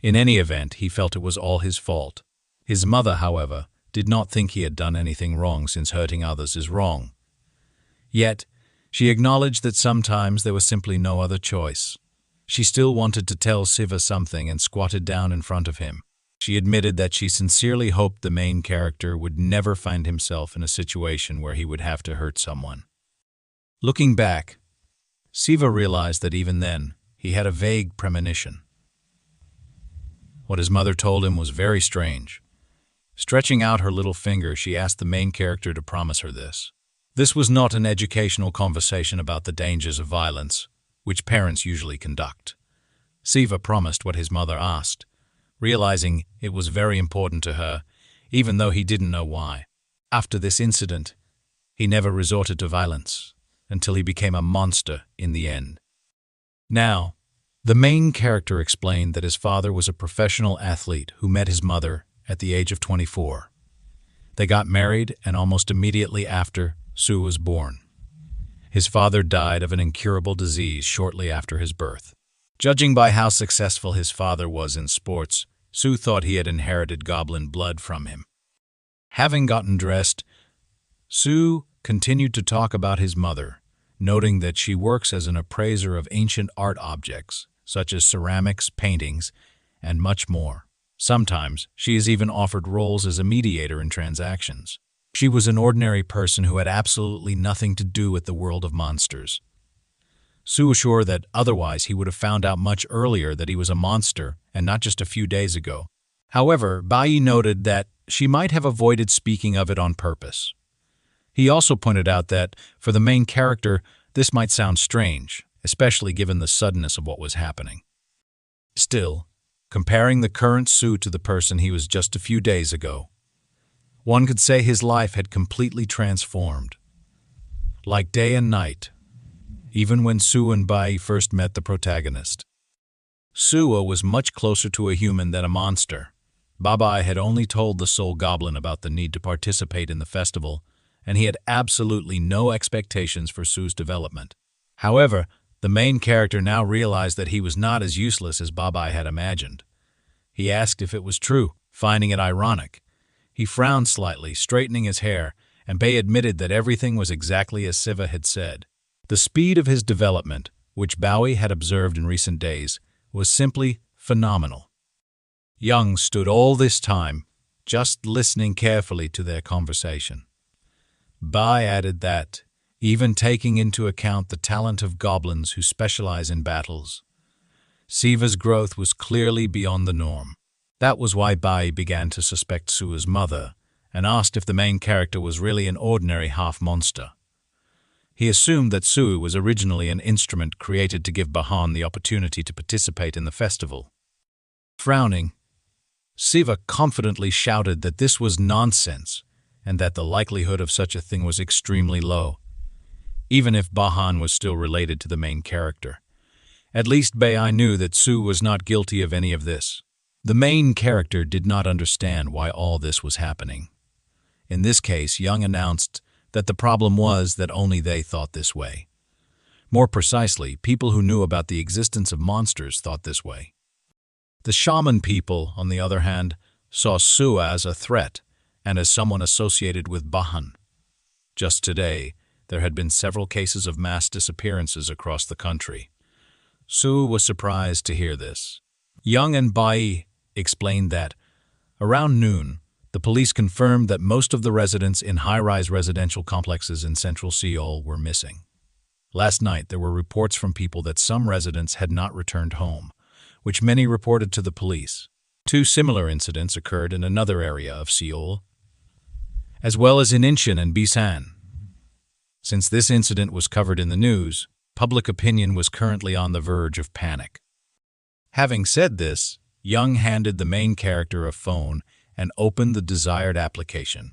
In any event, he felt it was all his fault. His mother, however, did not think he had done anything wrong since hurting others is wrong. Yet, she acknowledged that sometimes there was simply no other choice. She still wanted to tell Siva something and squatted down in front of him. She admitted that she sincerely hoped the main character would never find himself in a situation where he would have to hurt someone. Looking back, Siva realized that even then, he had a vague premonition. What his mother told him was very strange. Stretching out her little finger, she asked the main character to promise her this. This was not an educational conversation about the dangers of violence, which parents usually conduct. Siva promised what his mother asked, realizing it was very important to her, even though he didn't know why. After this incident, he never resorted to violence, until he became a monster in the end. Now, the main character explained that his father was a professional athlete who met his mother at the age of 24. They got married, and almost immediately after, Siu was born. His father died of an incurable disease shortly after his birth. Judging by how successful his father was in sports, Siu thought he had inherited goblin blood from him. Having gotten dressed, Siu continued to talk about his mother, noting that she works as an appraiser of ancient art objects, such as ceramics, paintings, and much more. Sometimes, she is even offered roles as a mediator in transactions. She was an ordinary person who had absolutely nothing to do with the world of monsters. Siu assured that otherwise he would have found out much earlier that he was a monster and not just a few days ago. However, Bai noted that she might have avoided speaking of it on purpose. He also pointed out that, for the main character, this might sound strange, especially given the suddenness of what was happening. Still, comparing the current Siu to the person he was just a few days ago, one could say his life had completely transformed. Like day and night, even when Siu and Bai first met the protagonist. Siu was much closer to a human than a monster. Bai had only told the soul goblin about the need to participate in the festival, and he had absolutely no expectations for Siu's development. However, the main character now realized that he was not as useless as Bai had imagined. He asked if it was true, finding it ironic. He frowned slightly, straightening his hair, and Bai admitted that everything was exactly as Siva had said. The speed of his development, which Bowie had observed in recent days, was simply phenomenal. Young stood all this time, just listening carefully to their conversation. Bai added that, even taking into account the talent of goblins who specialize in battles, Siva's growth was clearly beyond the norm. That was why Bai began to suspect Siu's mother and asked if the main character was really an ordinary half-monster. He assumed that Siu was originally an instrument created to give Bahan the opportunity to participate in the festival. Frowning, Siva confidently shouted that this was nonsense and that the likelihood of such a thing was extremely low, even if Bahan was still related to the main character. At least Bai knew that Siu was not guilty of any of this. The main character did not understand why all this was happening. In this case, Young announced that the problem was that only they thought this way. More precisely, people who knew about the existence of monsters thought this way. The shaman people, on the other hand, saw Siu as a threat and as someone associated with Bahan. Just today, there had been several cases of mass disappearances across the country. Siu was surprised to hear this. Young and Bai explained that, around noon, the police confirmed that most of the residents in high-rise residential complexes in central Seoul were missing. Last night, there were reports from people that some residents had not returned home, which many reported to the police. Two similar incidents occurred in another area of Seoul, as well as in Incheon and Busan. Since this incident was covered in the news, public opinion was currently on the verge of panic. Having said this, Young handed the main character a phone and opened the desired application.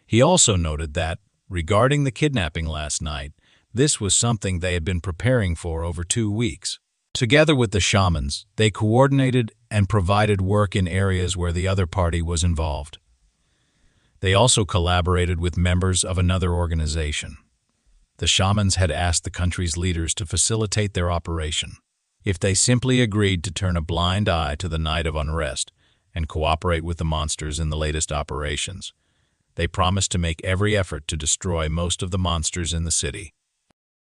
He also noted that, regarding the kidnapping last night, this was something they had been preparing for over 2 weeks. Together with the shamans, they coordinated and provided work in areas where the other party was involved. They also collaborated with members of another organization. The shamans had asked the country's leaders to facilitate their operation. If they simply agreed to turn a blind eye to the night of unrest and cooperate with the monsters in the latest operations, they promised to make every effort to destroy most of the monsters in the city.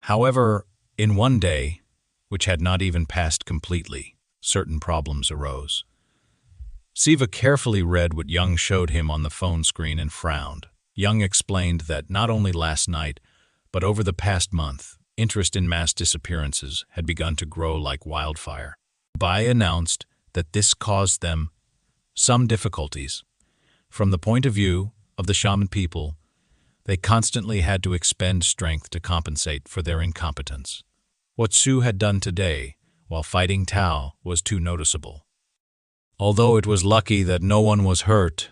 However, in one day, which had not even passed completely, certain problems arose. Siva carefully read what Young showed him on the phone screen and frowned. Young explained that not only last night, but over the past month, interest in mass disappearances had begun to grow like wildfire. Bai announced that this caused them some difficulties. From the point of view of the shaman people, they constantly had to expend strength to compensate for their incompetence. What Siu had done today, while fighting Tao, was too noticeable. Although it was lucky that no one was hurt,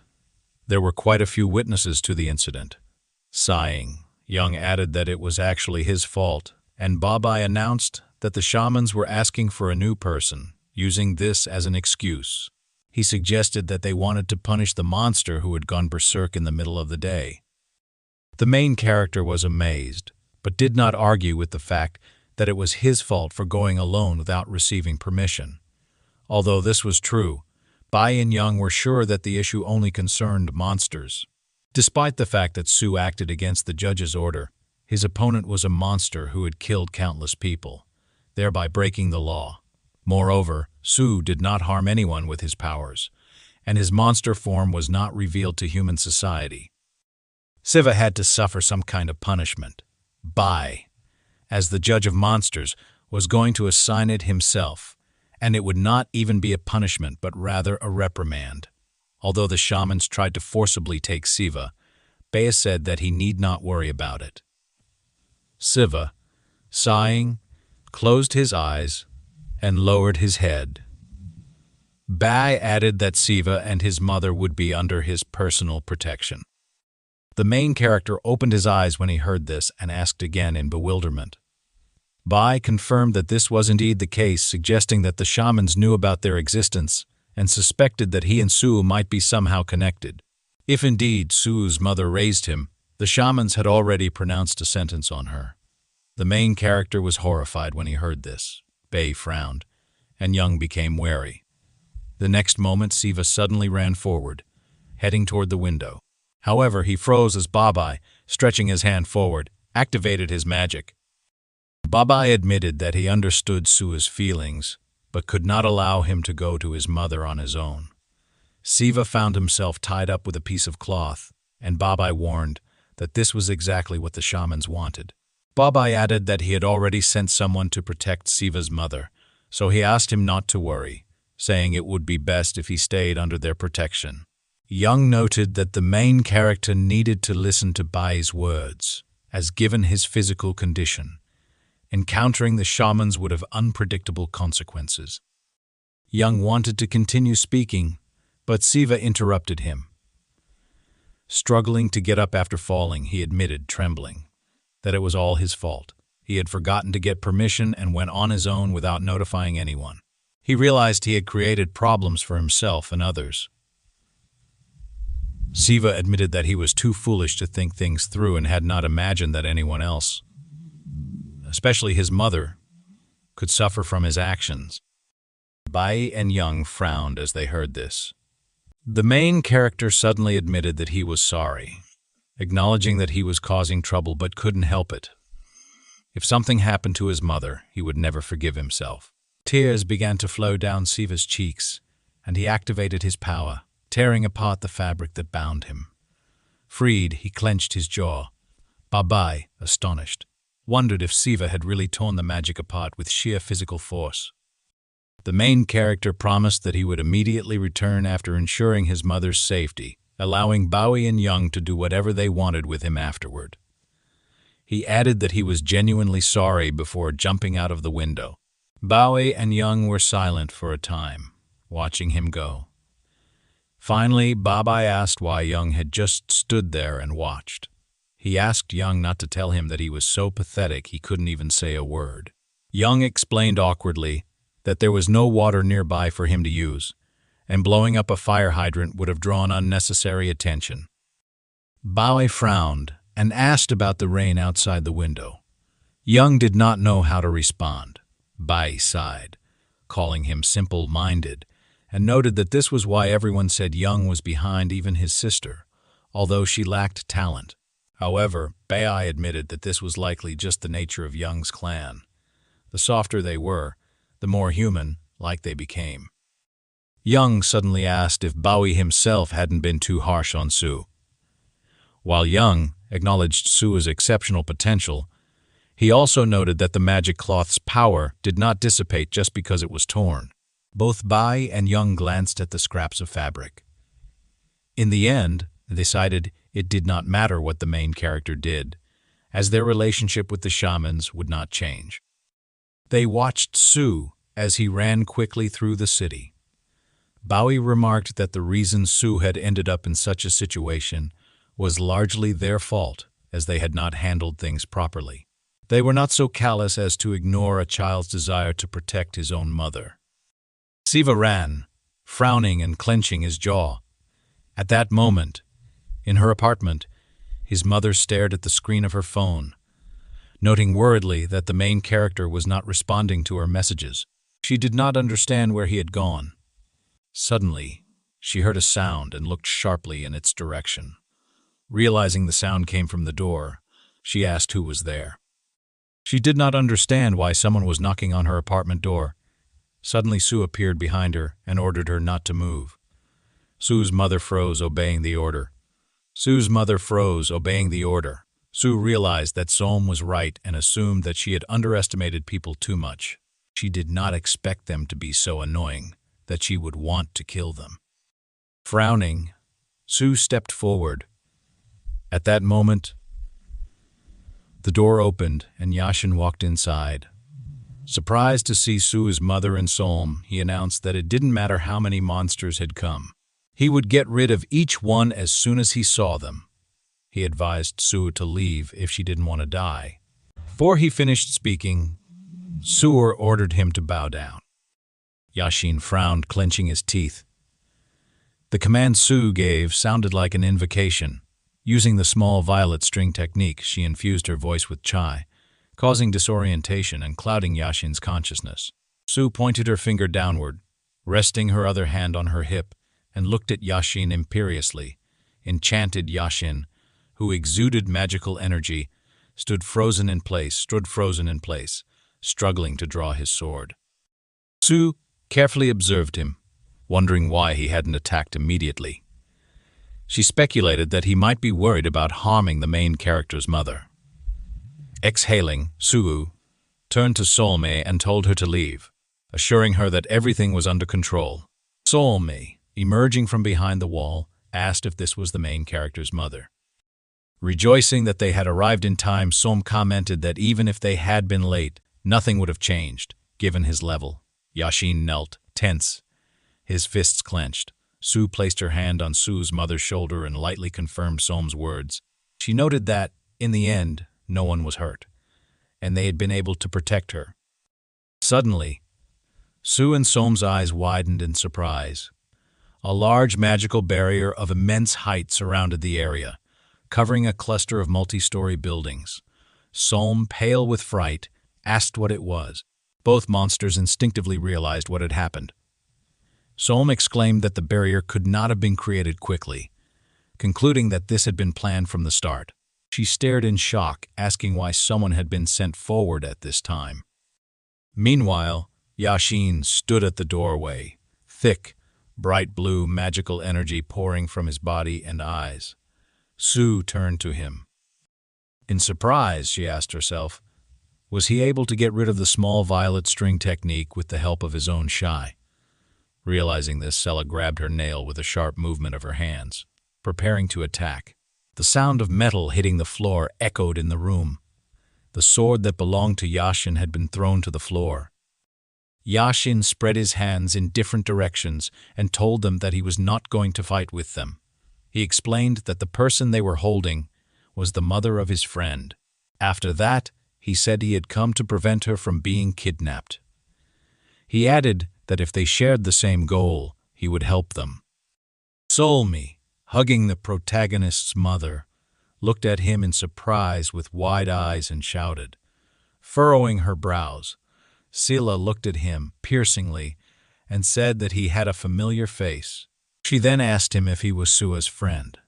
there were quite a few witnesses to the incident. Sighing, Young added that it was actually his fault, and Bai announced that the shamans were asking for a new person, using this as an excuse. He suggested that they wanted to punish the monster who had gone berserk in the middle of the day. The main character was amazed, but did not argue with the fact that it was his fault for going alone without receiving permission. Although this was true, Bai and Young were sure that the issue only concerned monsters. Despite the fact that Siu acted against the judge's order, his opponent was a monster who had killed countless people, thereby breaking the law. Moreover, Siu did not harm anyone with his powers, and his monster form was not revealed to human society. Siva had to suffer some kind of punishment. Bai, as the judge of monsters, was going to assign it himself, and it would not even be a punishment but rather a reprimand. Although the shamans tried to forcibly take Siva, Bai said that he need not worry about it. Siva, sighing, closed his eyes and lowered his head. Bai added that Siva and his mother would be under his personal protection. The main character opened his eyes when he heard this and asked again in bewilderment. Bai confirmed that this was indeed the case, suggesting that the shamans knew about their existence and suspected that he and Siu might be somehow connected. If indeed Su's mother raised him, the shamans had already pronounced a sentence on her. The main character was horrified when he heard this. Bai frowned, and Young became wary. The next moment, Siva suddenly ran forward, heading toward the window. However, he froze as Babai, stretching his hand forward, activated his magic. Babai admitted that he understood Su's feelings, but could not allow him to go to his mother on his own. Siva found himself tied up with a piece of cloth, and Babai warned that this was exactly what the shamans wanted. Babai added that he had already sent someone to protect Siva's mother, so he asked him not to worry, saying it would be best if he stayed under their protection. Young noted that the main character needed to listen to Bai's words, as given his physical condition, encountering the shamans would have unpredictable consequences. Young wanted to continue speaking, but Siva interrupted him. Struggling to get up after falling, he admitted, trembling, that it was all his fault. He had forgotten to get permission and went on his own without notifying anyone. He realized he had created problems for himself and others. Siva admitted that he was too foolish to think things through and had not imagined that anyone else, especially his mother, could suffer from his actions. Bai and Young frowned as they heard this. The main character suddenly admitted that he was sorry, acknowledging that he was causing trouble but couldn't help it. If something happened to his mother, he would never forgive himself. Tears began to flow down Siva's cheeks, and he activated his power, tearing apart the fabric that bound him. Freed, he clenched his jaw. Babai, astonished, wondered if Siva had really torn the magic apart with sheer physical force. The main character promised that he would immediately return after ensuring his mother's safety, allowing Bowie and Young to do whatever they wanted with him afterward. He added that he was genuinely sorry before jumping out of the window. Bowie and Young were silent for a time, watching him go. Finally, Babai asked why Young had just stood there and watched. He asked Young not to tell him that he was so pathetic he couldn't even say a word. Young explained awkwardly that there was no water nearby for him to use, and blowing up a fire hydrant would have drawn unnecessary attention. Bowie frowned and asked about the rain outside the window. Young did not know how to respond. Bai sighed, calling him simple-minded, and noted that this was why everyone said Young was behind even his sister, although she lacked talent. However, Bai admitted that this was likely just the nature of Young's clan. The softer they were, the more human-like they became. Young suddenly asked if Bowie himself hadn't been too harsh on Siu. While Young acknowledged Su's exceptional potential, he also noted that the magic cloth's power did not dissipate just because it was torn. Both Bai and Young glanced at the scraps of fabric. In the end, they decided it did not matter what the main character did, as their relationship with the shamans would not change. They watched Siu as he ran quickly through the city. Bowie remarked that the reason Siu had ended up in such a situation was largely their fault, as they had not handled things properly. They were not so callous as to ignore a child's desire to protect his own mother. Siva ran, frowning and clenching his jaw. At that moment, in her apartment, his mother stared at the screen of her phone, noting worriedly that the main character was not responding to her messages. She did not understand where he had gone. Suddenly, She heard a sound and looked sharply in its direction. Realizing the sound came from the door, she asked who was there. She did not understand why someone was knocking on her apartment door. Suddenly Sue appeared behind her and ordered her not to move. Sue's mother froze, obeying the order. Sue's mother froze, obeying the order. Sue realized that Som was right and assumed that she had underestimated people too much. She did not expect them to be so annoying that she would want to kill them. Frowning, Sue stepped forward. At that moment, the door opened and Yashin walked inside. Surprised to see Sue's mother and Som, he announced that it didn't matter how many monsters had come. He would get rid of each one as soon as he saw them. He advised Sue to leave if she didn't want to die. Before he finished speaking, Sue ordered him to bow down. Yashin frowned, clenching his teeth. The command Sue gave sounded like an invocation. Using the small violet string technique, she infused her voice with chai, causing disorientation and clouding Yashin's consciousness. Sue pointed her finger downward, resting her other hand on her hip, and looked at Yashin imperiously. Enchanted Yashin, who exuded magical energy, stood frozen in place, struggling to draw his sword. Sue carefully observed him, wondering why he hadn't attacked immediately. She speculated that he might be worried about harming the main character's mother. Exhaling, Sue turned to Solmei and told her to leave, assuring her that everything was under control. Solmei, emerging from behind the wall, asked if this was the main character's mother. Rejoicing that they had arrived in time, Som commented that even if they had been late, nothing would have changed, given his level. Yashin knelt, tense, his fists clenched. Sue placed her hand on Sue's mother's shoulder and lightly confirmed Som's words. She noted that, in the end, no one was hurt, and they had been able to protect her. Suddenly, Sue and Som's eyes widened in surprise. A large magical barrier of immense height surrounded the area, covering a cluster of multi-story buildings. Som, pale with fright, asked what it was. Both monsters instinctively realized what had happened. Som exclaimed that the barrier could not have been created quickly, concluding that this had been planned from the start. She stared in shock, asking why someone had been sent forward at this time. Meanwhile, Yashin stood at the doorway, thick, bright blue magical energy pouring from his body and eyes. Sue turned to him. In surprise, she asked herself, was he able to get rid of the small violet string technique with the help of his own chai? Realizing this, Sella grabbed her nail with a sharp movement of her hands, preparing to attack. The sound of metal hitting the floor echoed in the room. The sword that belonged to Yashin had been thrown to the floor. Yashin spread his hands in different directions and told them that he was not going to fight with them. He explained that the person they were holding was the mother of his friend. After that, he said he had come to prevent her from being kidnapped. He added that if they shared the same goal, he would help them. Solmi, hugging the protagonist's mother, looked at him in surprise with wide eyes and shouted. Furrowing her brows, Sila looked at him piercingly and said that he had a familiar face. She then asked him if he was Sua's friend.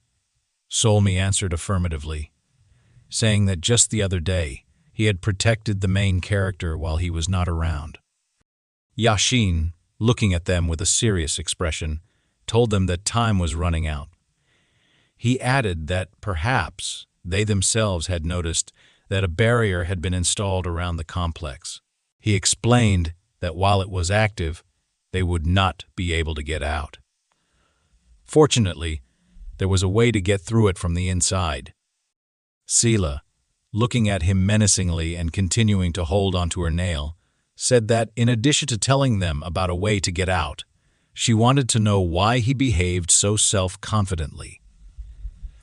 Solmi answered affirmatively, saying that just the other day he had protected the main character while he was not around. Yashin, looking at them with a serious expression, told them that time was running out. He added that perhaps they themselves had noticed that a barrier had been installed around the complex. He explained that while it was active, they would not be able to get out. Fortunately, there was a way to get through it from the inside. Sila, looking at him menacingly and continuing to hold onto her nail, said that in addition to telling them about a way to get out, she wanted to know why he behaved so self-confidently.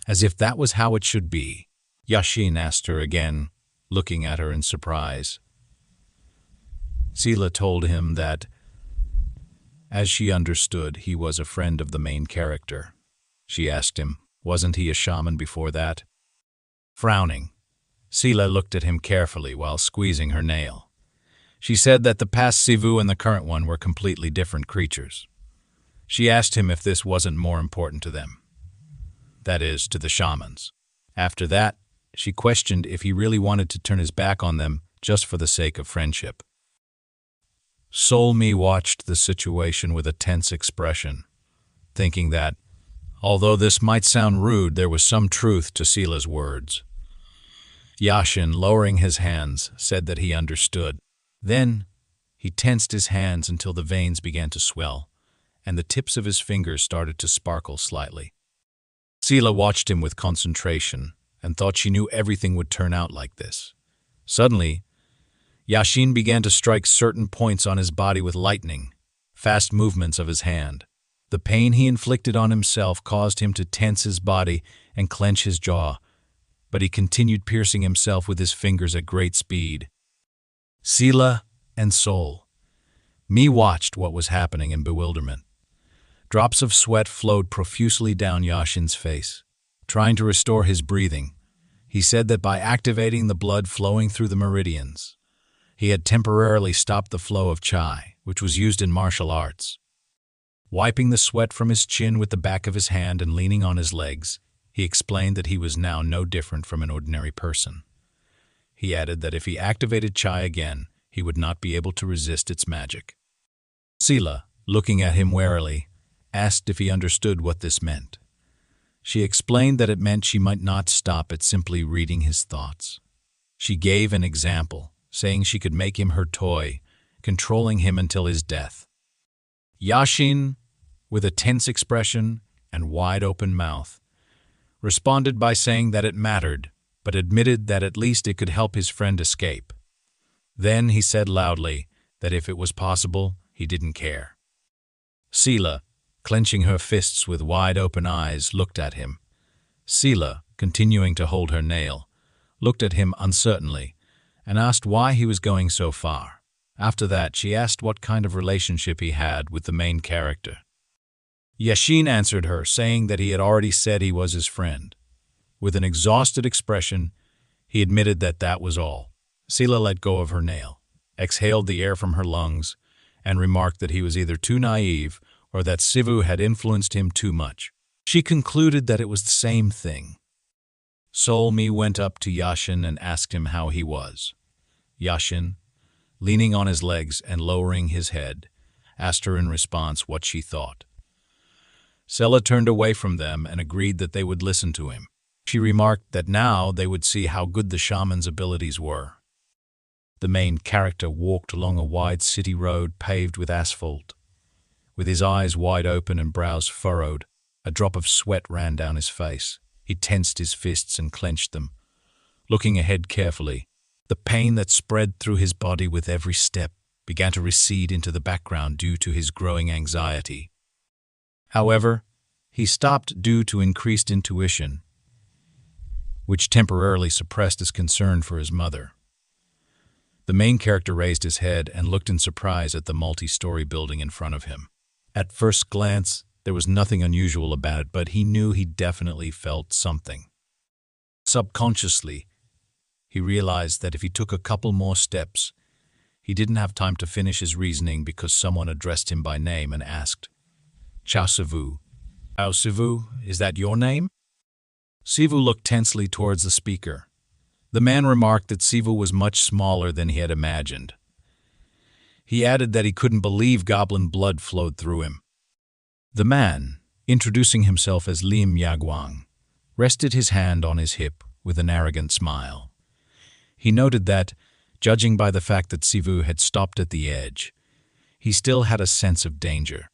As if that was how it should be, Yashin asked her again, looking at her in surprise. Sila told him that, as she understood, he was a friend of the main character. She asked him, wasn't he a shaman before that? Frowning, Sila looked at him carefully while squeezing her nail. She said that the past Sivu and the current one were completely different creatures. She asked him if this wasn't more important to them. That is, to the shamans. After that, she questioned if he really wanted to turn his back on them just for the sake of friendship. Sol-mi watched the situation with a tense expression, thinking that, although this might sound rude, there was some truth to Sila's words. Yashin, lowering his hands, said that he understood. Then, he tensed his hands until the veins began to swell, and the tips of his fingers started to sparkle slightly. Sila watched him with concentration and thought she knew everything would turn out like this. Suddenly, Yashin began to strike certain points on his body with lightning, fast movements of his hand. The pain he inflicted on himself caused him to tense his body and clench his jaw, but he continued piercing himself with his fingers at great speed. Sila and Sol-mi watched what was happening in bewilderment. Drops of sweat flowed profusely down Yashin's face. Trying to restore his breathing, he said that by activating the blood flowing through the meridians, he had temporarily stopped the flow of chai, which was used in martial arts. Wiping the sweat from his chin with the back of his hand and leaning on his legs, he explained that he was now no different from an ordinary person. He added that if he activated chai again, he would not be able to resist its magic. Sila, looking at him warily, asked if he understood what this meant. She explained that it meant she might not stop at simply reading his thoughts. She gave an example, saying she could make him her toy, controlling him until his death. Yashin, with a tense expression and wide-open mouth, responded by saying that it mattered, but admitted that at least it could help his friend escape. Then he said loudly that if it was possible, he didn't care. Sila, clenching her fists with wide-open eyes, looked at him. Sila, continuing to hold her nail, looked at him uncertainly and asked why he was going so far. After that, she asked what kind of relationship he had with the main character. Yashin answered her, saying that he had already said he was his friend. With an exhausted expression, he admitted that that was all. Sila let go of her nail, exhaled the air from her lungs, and remarked that he was either too naive or that Sivu had influenced him too much. She concluded that it was the same thing. Sol-mi went up to Yashin and asked him how he was. Yashin, leaning on his legs and lowering his head, asked her in response what she thought. Sela turned away from them and agreed that they would listen to him. She remarked that now they would see how good the shaman's abilities were. The main character walked along a wide city road paved with asphalt. With his eyes wide open and brows furrowed, a drop of sweat ran down his face. He tensed his fists and clenched them. Looking ahead carefully, the pain that spread through his body with every step began to recede into the background due to his growing anxiety. However, he stopped due to increased intuition, which temporarily suppressed his concern for his mother. The main character raised his head and looked in surprise at the multi-story building in front of him. At first glance, there was nothing unusual about it, but he knew he definitely felt something. Subconsciously, he realized that if he took a couple more steps, he didn't have time to finish his reasoning because someone addressed him by name and asked, "Chao Sivu. Chao Sivu, is that your name?" Sivu looked tensely towards the speaker. The man remarked that Sivu was much smaller than he had imagined. He added that he couldn't believe goblin blood flowed through him. The man, introducing himself as Lim Yagwang, rested his hand on his hip with an arrogant smile. He noted that, judging by the fact that Sivu had stopped at the edge, he still had a sense of danger.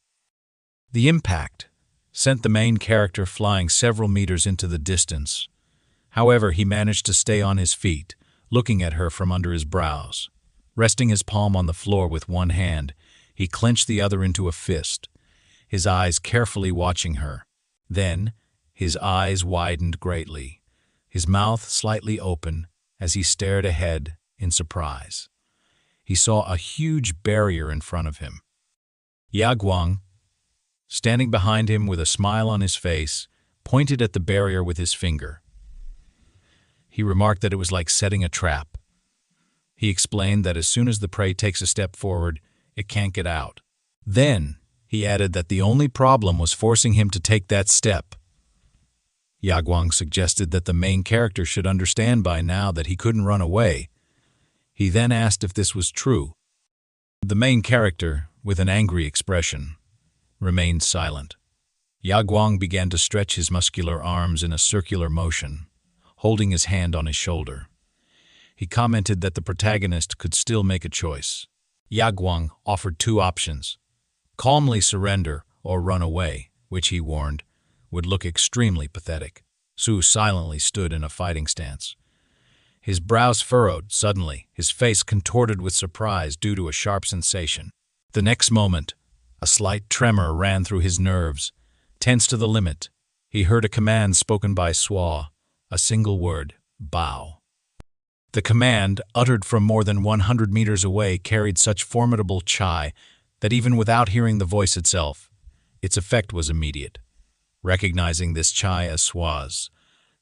The impact sent the main character flying several meters into the distance. However, he managed to stay on his feet, looking at her from under his brows. Resting his palm on the floor with one hand, he clenched the other into a fist, his eyes carefully watching her. Then, his eyes widened greatly, his mouth slightly open as he stared ahead in surprise. He saw a huge barrier in front of him. Yagwang, standing behind him with a smile on his face, pointed at the barrier with his finger. He remarked that it was like setting a trap. He explained that as soon as the prey takes a step forward, it can't get out. Then, He added that the only problem was forcing him to take that step. Yaguang suggested that the main character should understand by now that he couldn't run away. He then asked if this was true. The main character, with an angry expression, remained silent. Yaguang began to stretch his muscular arms in a circular motion, holding his hand on his shoulder. He commented that the protagonist could still make a choice. Yaguang offered two options: calmly surrender or run away, which he warned would look extremely pathetic. Su silently stood in a fighting stance. His brows furrowed suddenly, his face contorted with surprise due to a sharp sensation. The next moment, a slight tremor ran through his nerves. Tense to the limit, he heard a command spoken by Sua, a single word: bow. The command, uttered from more than 100 meters away, carried such formidable chai that even without hearing the voice itself, its effect was immediate. Recognizing this chai as Sua's,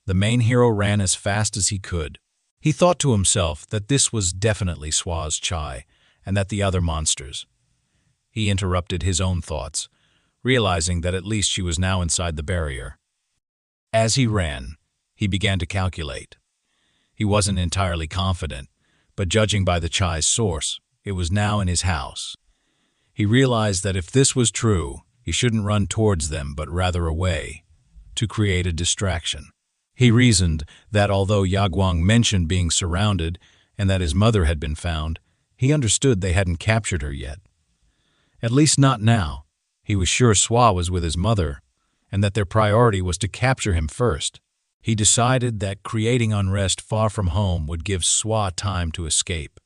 the main hero ran as fast as he could. He thought to himself that this was definitely Sua's chai, and that the other monsters. He interrupted his own thoughts, realizing that at least she was now inside the barrier. As he ran, he began to calculate. He wasn't entirely confident, but judging by the chai's source, it was now in his house. He realized that if this was true, he shouldn't run towards them but rather away, to create a distraction. He reasoned that although Yaguang mentioned being surrounded and that his mother had been found, he understood they hadn't captured her yet. At least not now. He was sure Sua was with his mother, and that their priority was to capture him first. He decided that creating unrest far from home would give Sua time to escape.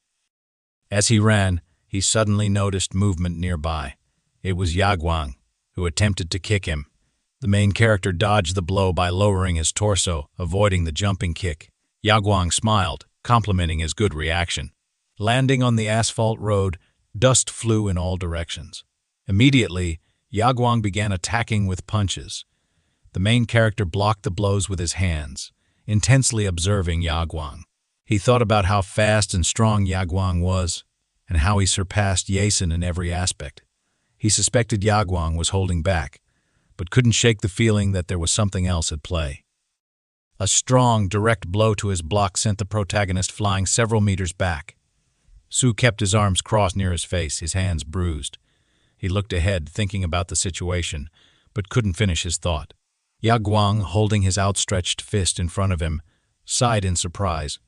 As he ran, he suddenly noticed movement nearby. It was Yaguang, who attempted to kick him. The main character dodged the blow by lowering his torso, avoiding the jumping kick. Yaguang smiled, complimenting his good reaction. Landing on the asphalt road, dust flew in all directions. Immediately, Yaguang began attacking with punches. The main character blocked the blows with his hands, intensely observing Yaguang. He thought about how fast and strong Yaguang was, and how he surpassed Yason in every aspect. He suspected Yaguang was holding back, but couldn't shake the feeling that there was something else at play. A strong, direct blow to his block sent the protagonist flying several meters back. Su kept his arms crossed near his face, his hands bruised. He looked ahead, thinking about the situation, but couldn't finish his thought. Yaguang, holding his outstretched fist in front of him, sighed in surprise,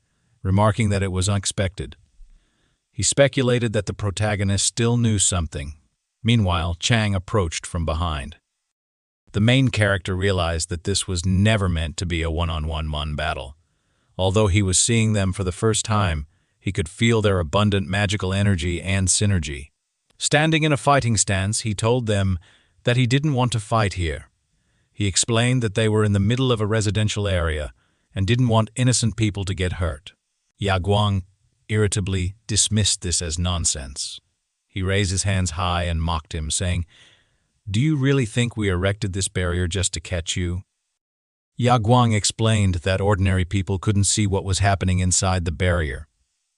remarking that it was unexpected. He speculated that the protagonist still knew something. Meanwhile, Chang approached from behind. The main character realized that this was never meant to be a one-on-one battle. Although he was seeing them for the first time, he could feel their abundant magical energy and synergy. Standing in a fighting stance, he told them that he didn't want to fight here. He explained that they were in the middle of a residential area and didn't want innocent people to get hurt. Yaguang irritably dismissed this as nonsense. He raised his hands high and mocked him, saying, "Do you really think we erected this barrier just to catch you?" Yaguang explained that ordinary people couldn't see what was happening inside the barrier.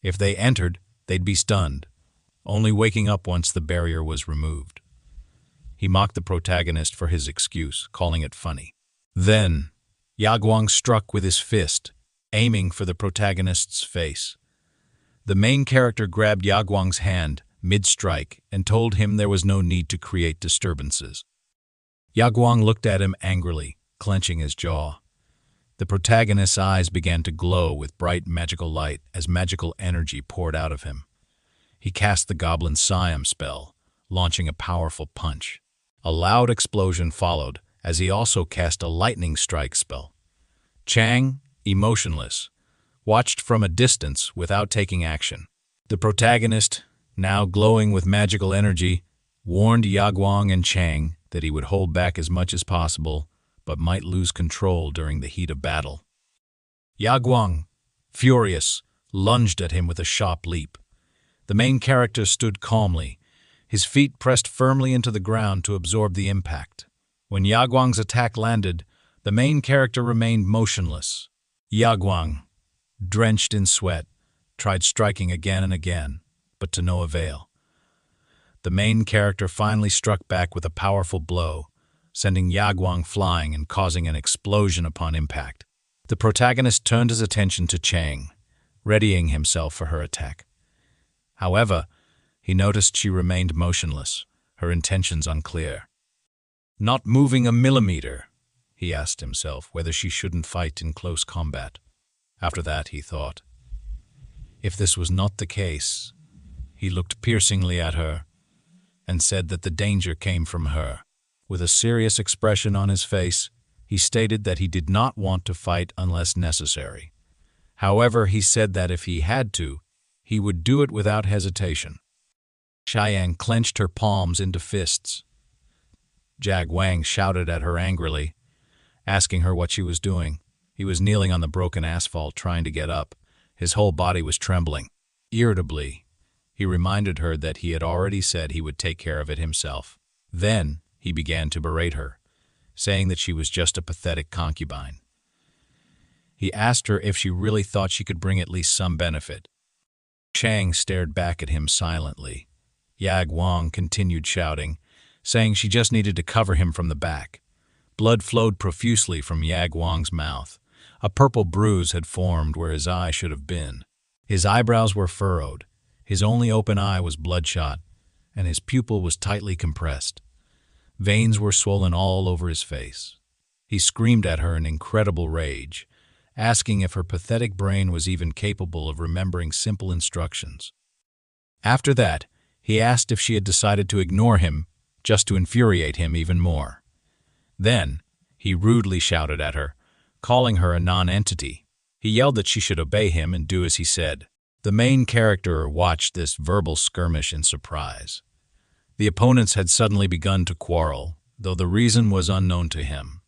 If they entered, they'd be stunned, only waking up once the barrier was removed. He mocked the protagonist for his excuse, calling it funny. Then, Yaguang struck with his fist, aiming for the protagonist's face. The main character grabbed Yaguang's hand mid-strike and told him there was no need to create disturbances. Yaguang looked at him angrily, clenching his jaw. The protagonist's eyes began to glow with bright magical light as magical energy poured out of him. He cast the goblin Siam spell, launching a powerful punch. A loud explosion followed as he also cast a lightning strike spell. Chang, emotionless, watched from a distance without taking action. The protagonist, now glowing with magical energy, warned Yaguang and Chang that he would hold back as much as possible, but might lose control during the heat of battle. Yaguang, furious, lunged at him with a sharp leap. The main character stood calmly, his feet pressed firmly into the ground to absorb the impact. When Yaguang's attack landed, the main character remained motionless. Yaguang, drenched in sweat, tried striking again and again, but to no avail. the main character finally struck back with a powerful blow, sending Yaguang flying and causing an explosion upon impact. The protagonist turned his attention to Chang, readying himself for her attack. However, he noticed she remained motionless, her intentions unclear. Not moving a millimeter, he asked himself whether she shouldn't fight in close combat. After that, he thought. If this was not the case, he looked piercingly at her and said that the danger came from her. With a serious expression on his face, he stated that he did not want to fight unless necessary. However, he said that if he had to, he would do it without hesitation. Xiang clenched her palms into fists. Wang shouted at her angrily, asking her what she was doing. He was kneeling on the broken asphalt trying to get up. His whole body was trembling. Irritably, he reminded her that he had already said he would take care of it himself. Then he began to berate her, saying that she was just a pathetic concubine. He asked her if she really thought she could bring at least some benefit. Chang stared back at him silently. Yaguang continued shouting, saying she just needed to cover him from the back. Blood flowed profusely from Yaguang's mouth. A purple bruise had formed where his eye should have been. His eyebrows were furrowed, his only open eye was bloodshot, and his pupil was tightly compressed. Veins were swollen all over his face. He screamed at her in incredible rage, asking if her pathetic brain was even capable of remembering simple instructions. After that, he asked if she had decided to ignore him just to infuriate him even more. Then, he rudely shouted at her, calling her a non-entity. He yelled that she should obey him and do as he said. The main character watched this verbal skirmish in surprise. The opponents had suddenly begun to quarrel, though the reason was unknown to him.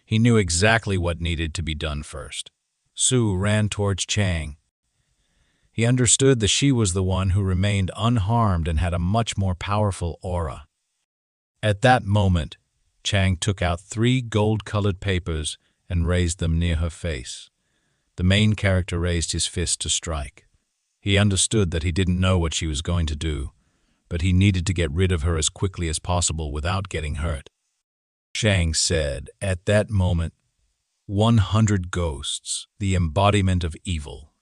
He knew exactly what needed to be done first. Su ran towards Chang. He understood that she was the one who remained unharmed and had a much more powerful aura. At that moment, Chang took out 3 gold-colored papers and raised them near her face. The main character raised his fist to strike. He understood that he didn't know what she was going to do, but he needed to get rid of her as quickly as possible without getting hurt. Chang said, at that moment, 100 ghosts, the embodiment of evil,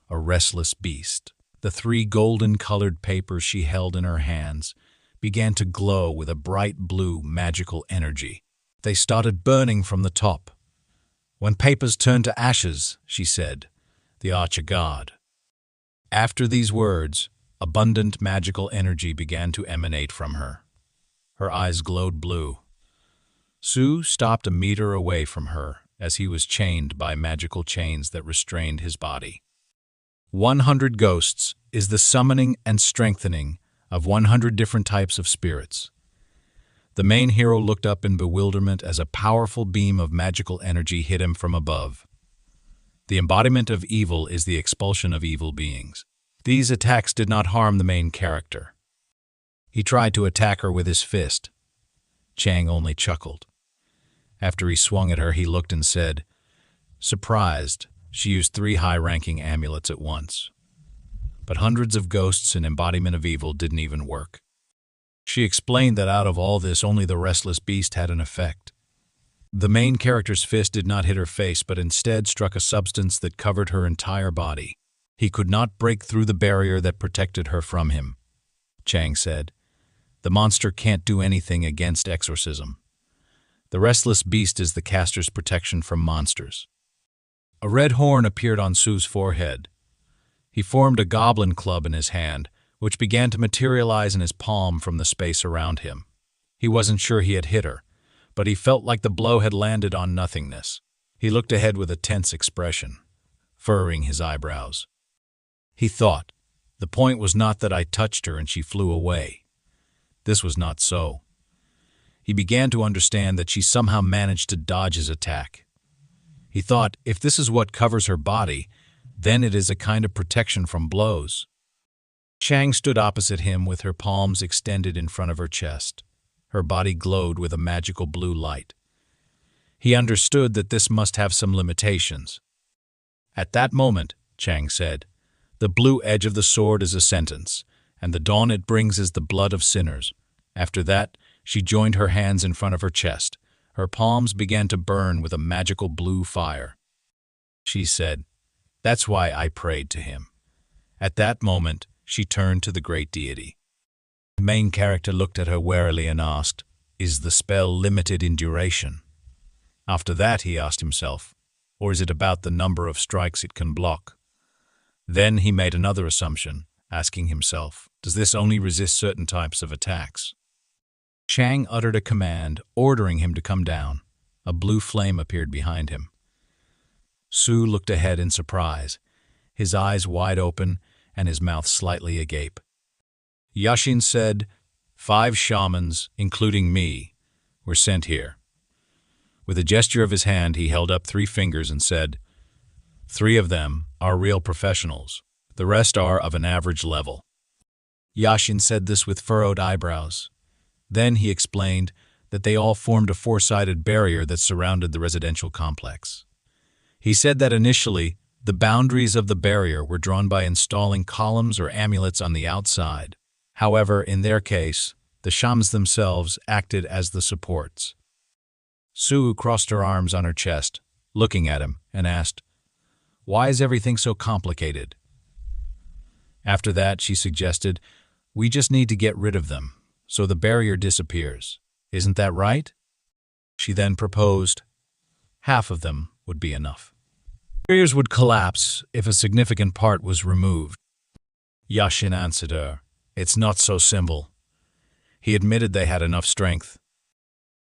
a restless beast. The 3 golden-colored papers she held in her hands began to glow with a bright blue magical energy. They started burning from the top. When papers turn to ashes, she said, the Archer God. After these words, abundant magical energy began to emanate from her. Her eyes glowed blue. Su stopped a meter away from her as he was chained by magical chains that restrained his body. 100 ghosts is the summoning and strengthening of 100 different types of spirits. The main hero looked up in bewilderment as a powerful beam of magical energy hit him from above. The embodiment of evil is the expulsion of evil beings. These attacks did not harm the main character. He tried to attack her with his fist. Chang only chuckled. After he swung at her, he looked and said, surprised, she used 3 high-ranking amulets at once. But hundreds of ghosts and embodiment of evil didn't even work. She explained that out of all this, only the restless beast had an effect. The main character's fist did not hit her face, but instead struck a substance that covered her entire body. He could not break through the barrier that protected her from him. Chang said, the monster can't do anything against exorcism. The restless beast is the caster's protection from monsters. A red horn appeared on Su's forehead. He formed a goblin club in his hand, which began to materialize in his palm from the space around him. He wasn't sure he had hit her, but he felt like the blow had landed on nothingness. He looked ahead with a tense expression, furrowing his eyebrows. He thought, the point was not that I touched her and she flew away. This was not so. He began to understand that she somehow managed to dodge his attack. He thought, if this is what covers her body, then it is a kind of protection from blows. Chang stood opposite him with her palms extended in front of her chest. Her body glowed with a magical blue light. He understood that this must have some limitations. At that moment, Chang said, the blue edge of the sword is a sentence, and the dawn it brings is the blood of sinners. After that, she joined her hands in front of her chest. Her palms began to burn with a magical blue fire. She said, "That's why I prayed to him." At that moment, she turned to the great deity. The main character looked at her warily and asked, "Is the spell limited in duration?" After that, he asked himself, "Or is it about the number of strikes it can block?" Then he made another assumption, asking himself, "Does this only resist certain types of attacks?" Chang uttered a command, ordering him to come down. A blue flame appeared behind him. Su looked ahead in surprise, his eyes wide open and his mouth slightly agape. Yashin said, "5 shamans, including me, were sent here." With a gesture of his hand, he held up 3 fingers and said, "3 of them are real professionals. The rest are of an average level." Yashin said this with furrowed eyebrows. Then he explained that they all formed a 4-sided barrier that surrounded the residential complex. He said that initially, the boundaries of the barrier were drawn by installing columns or amulets on the outside. However, in their case, the shamans themselves acted as the supports. Su crossed her arms on her chest, looking at him, and asked, "Why is everything so complicated?" After that, she suggested, "We just need to get rid of them, so the barrier disappears. Isn't that right?" She then proposed, "Half of them would be enough. Barriers would collapse if a significant part was removed." Yashin answered her, "It's not so simple." He admitted they had enough strength.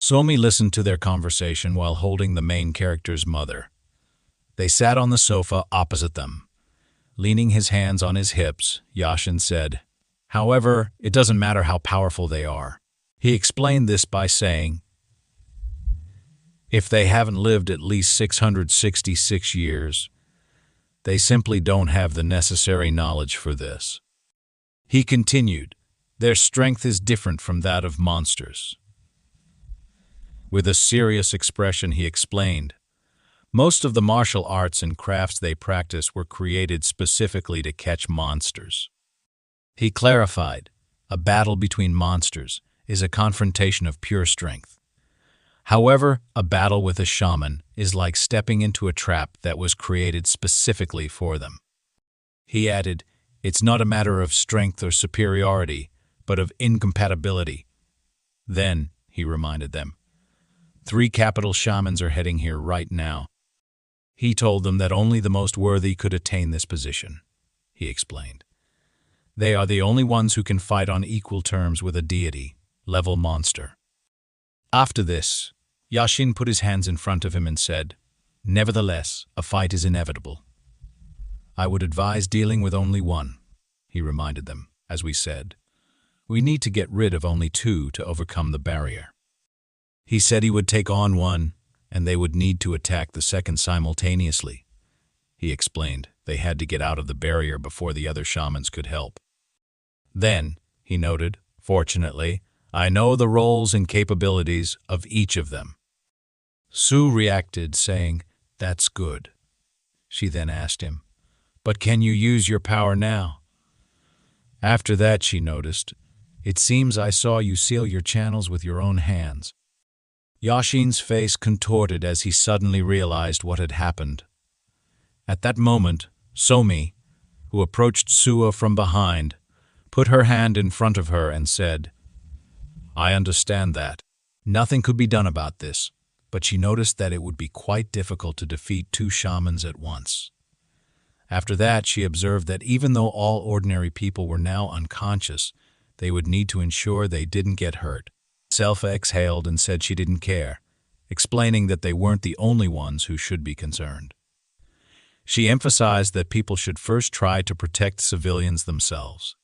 Somi listened to their conversation while holding the main character's mother. They sat on the sofa opposite them. Leaning his hands on his hips, Yashin said, "However, it doesn't matter how powerful they are." He explained this by saying, "If they haven't lived at least 666 years, they simply don't have the necessary knowledge for this." He continued, "Their strength is different from that of monsters." With a serious expression, he explained, "Most of the martial arts and crafts they practice were created specifically to catch monsters." He clarified, "A battle between monsters is a confrontation of pure strength. However, a battle with a shaman is like stepping into a trap that was created specifically for them." He added, "It's not a matter of strength or superiority, but of incompatibility." Then, he reminded them, 3 capital shamans are heading here right now. He told them that only the most worthy could attain this position. He explained, "They are the only ones who can fight on equal terms with a deity-level monster." After this, Yashin put his hands in front of him and said, "Nevertheless, a fight is inevitable. I would advise dealing with only one." He reminded them, "As we said, we need to get rid of only 2 to overcome the barrier." He said he would take on one, and they would need to attack the second simultaneously. He explained they had to get out of the barrier before the other shamans could help. Then, he noted, "Fortunately, I know the roles and capabilities of each of them." Su reacted, saying, "That's good." She then asked him, "But can you use your power now?" After that, she noticed, "It seems I saw you seal your channels with your own hands." Yashin's face contorted as he suddenly realized what had happened. At that moment, Somi, who approached Sua from behind, put her hand in front of her and said, "I understand that. Nothing could be done about this," but she noticed that it would be quite difficult to defeat 2 shamans at once. After that, she observed that even though all ordinary people were now unconscious, they would need to ensure they didn't get hurt. Selfa exhaled and said she didn't care, explaining that they weren't the only ones who should be concerned. She emphasized that people should first try to protect civilians themselves.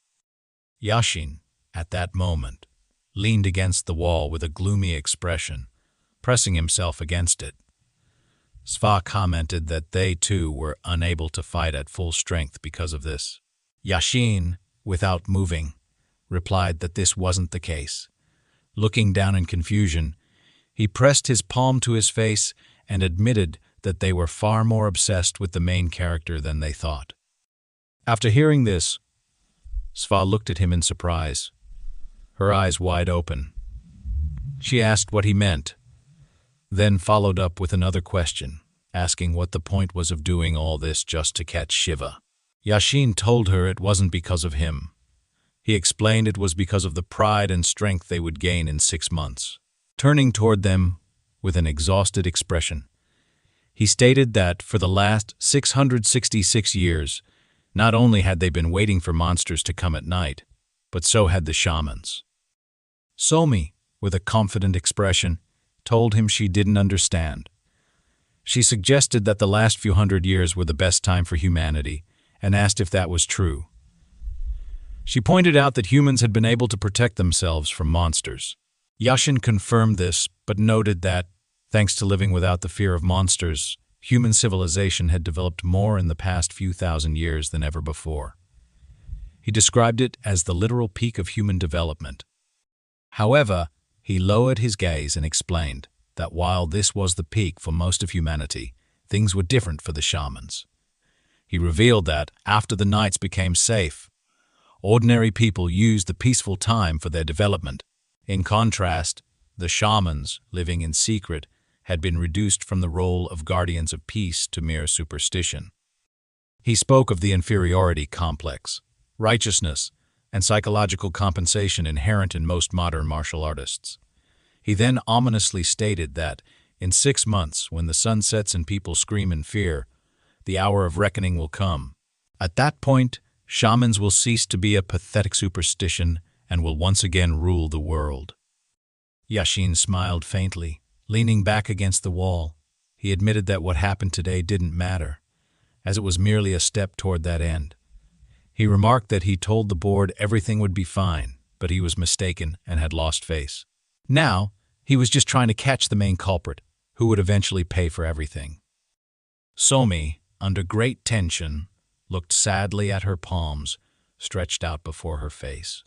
Yashin, at that moment, leaned against the wall with a gloomy expression, pressing himself against it. Sva commented that they too were unable to fight at full strength because of this. Yashin, without moving, replied that this wasn't the case. Looking down in confusion, he pressed his palm to his face and admitted that they were far more obsessed with the main character than they thought. After hearing this, Sva looked at him in surprise, her eyes wide open. She asked what he meant, then followed up with another question, asking what the point was of doing all this just to catch Shiva. Yashin told her it wasn't because of him. He explained it was because of the pride and strength they would gain in 6 months. Turning toward them with an exhausted expression, he stated that for the last 666 years, not only had they been waiting for monsters to come at night, but so had the shamans. Somi, with a confident expression, told him she didn't understand. She suggested that the last few hundred years were the best time for humanity, and asked if that was true. She pointed out that humans had been able to protect themselves from monsters. Yashin confirmed this, but noted that, thanks to living without the fear of monsters, human civilization had developed more in the past few thousand years than ever before. He described it as the literal peak of human development. However, he lowered his gaze and explained that while this was the peak for most of humanity, things were different for the shamans. He revealed that, after the nights became safe, ordinary people used the peaceful time for their development. In contrast, the shamans, living in secret, had been reduced from the role of guardians of peace to mere superstition. He spoke of the inferiority complex, righteousness, and psychological compensation inherent in most modern martial artists. He then ominously stated that, in 6 months, when the sun sets and people scream in fear, the hour of reckoning will come. At that point, shamans will cease to be a pathetic superstition and will once again rule the world. Yashin smiled faintly, leaning back against the wall. He admitted that what happened today didn't matter, as it was merely a step toward that end. He remarked that he told the board everything would be fine, but he was mistaken and had lost face. Now, he was just trying to catch the main culprit, who would eventually pay for everything. Somi, under great tension, looked sadly at her palms, stretched out before her face.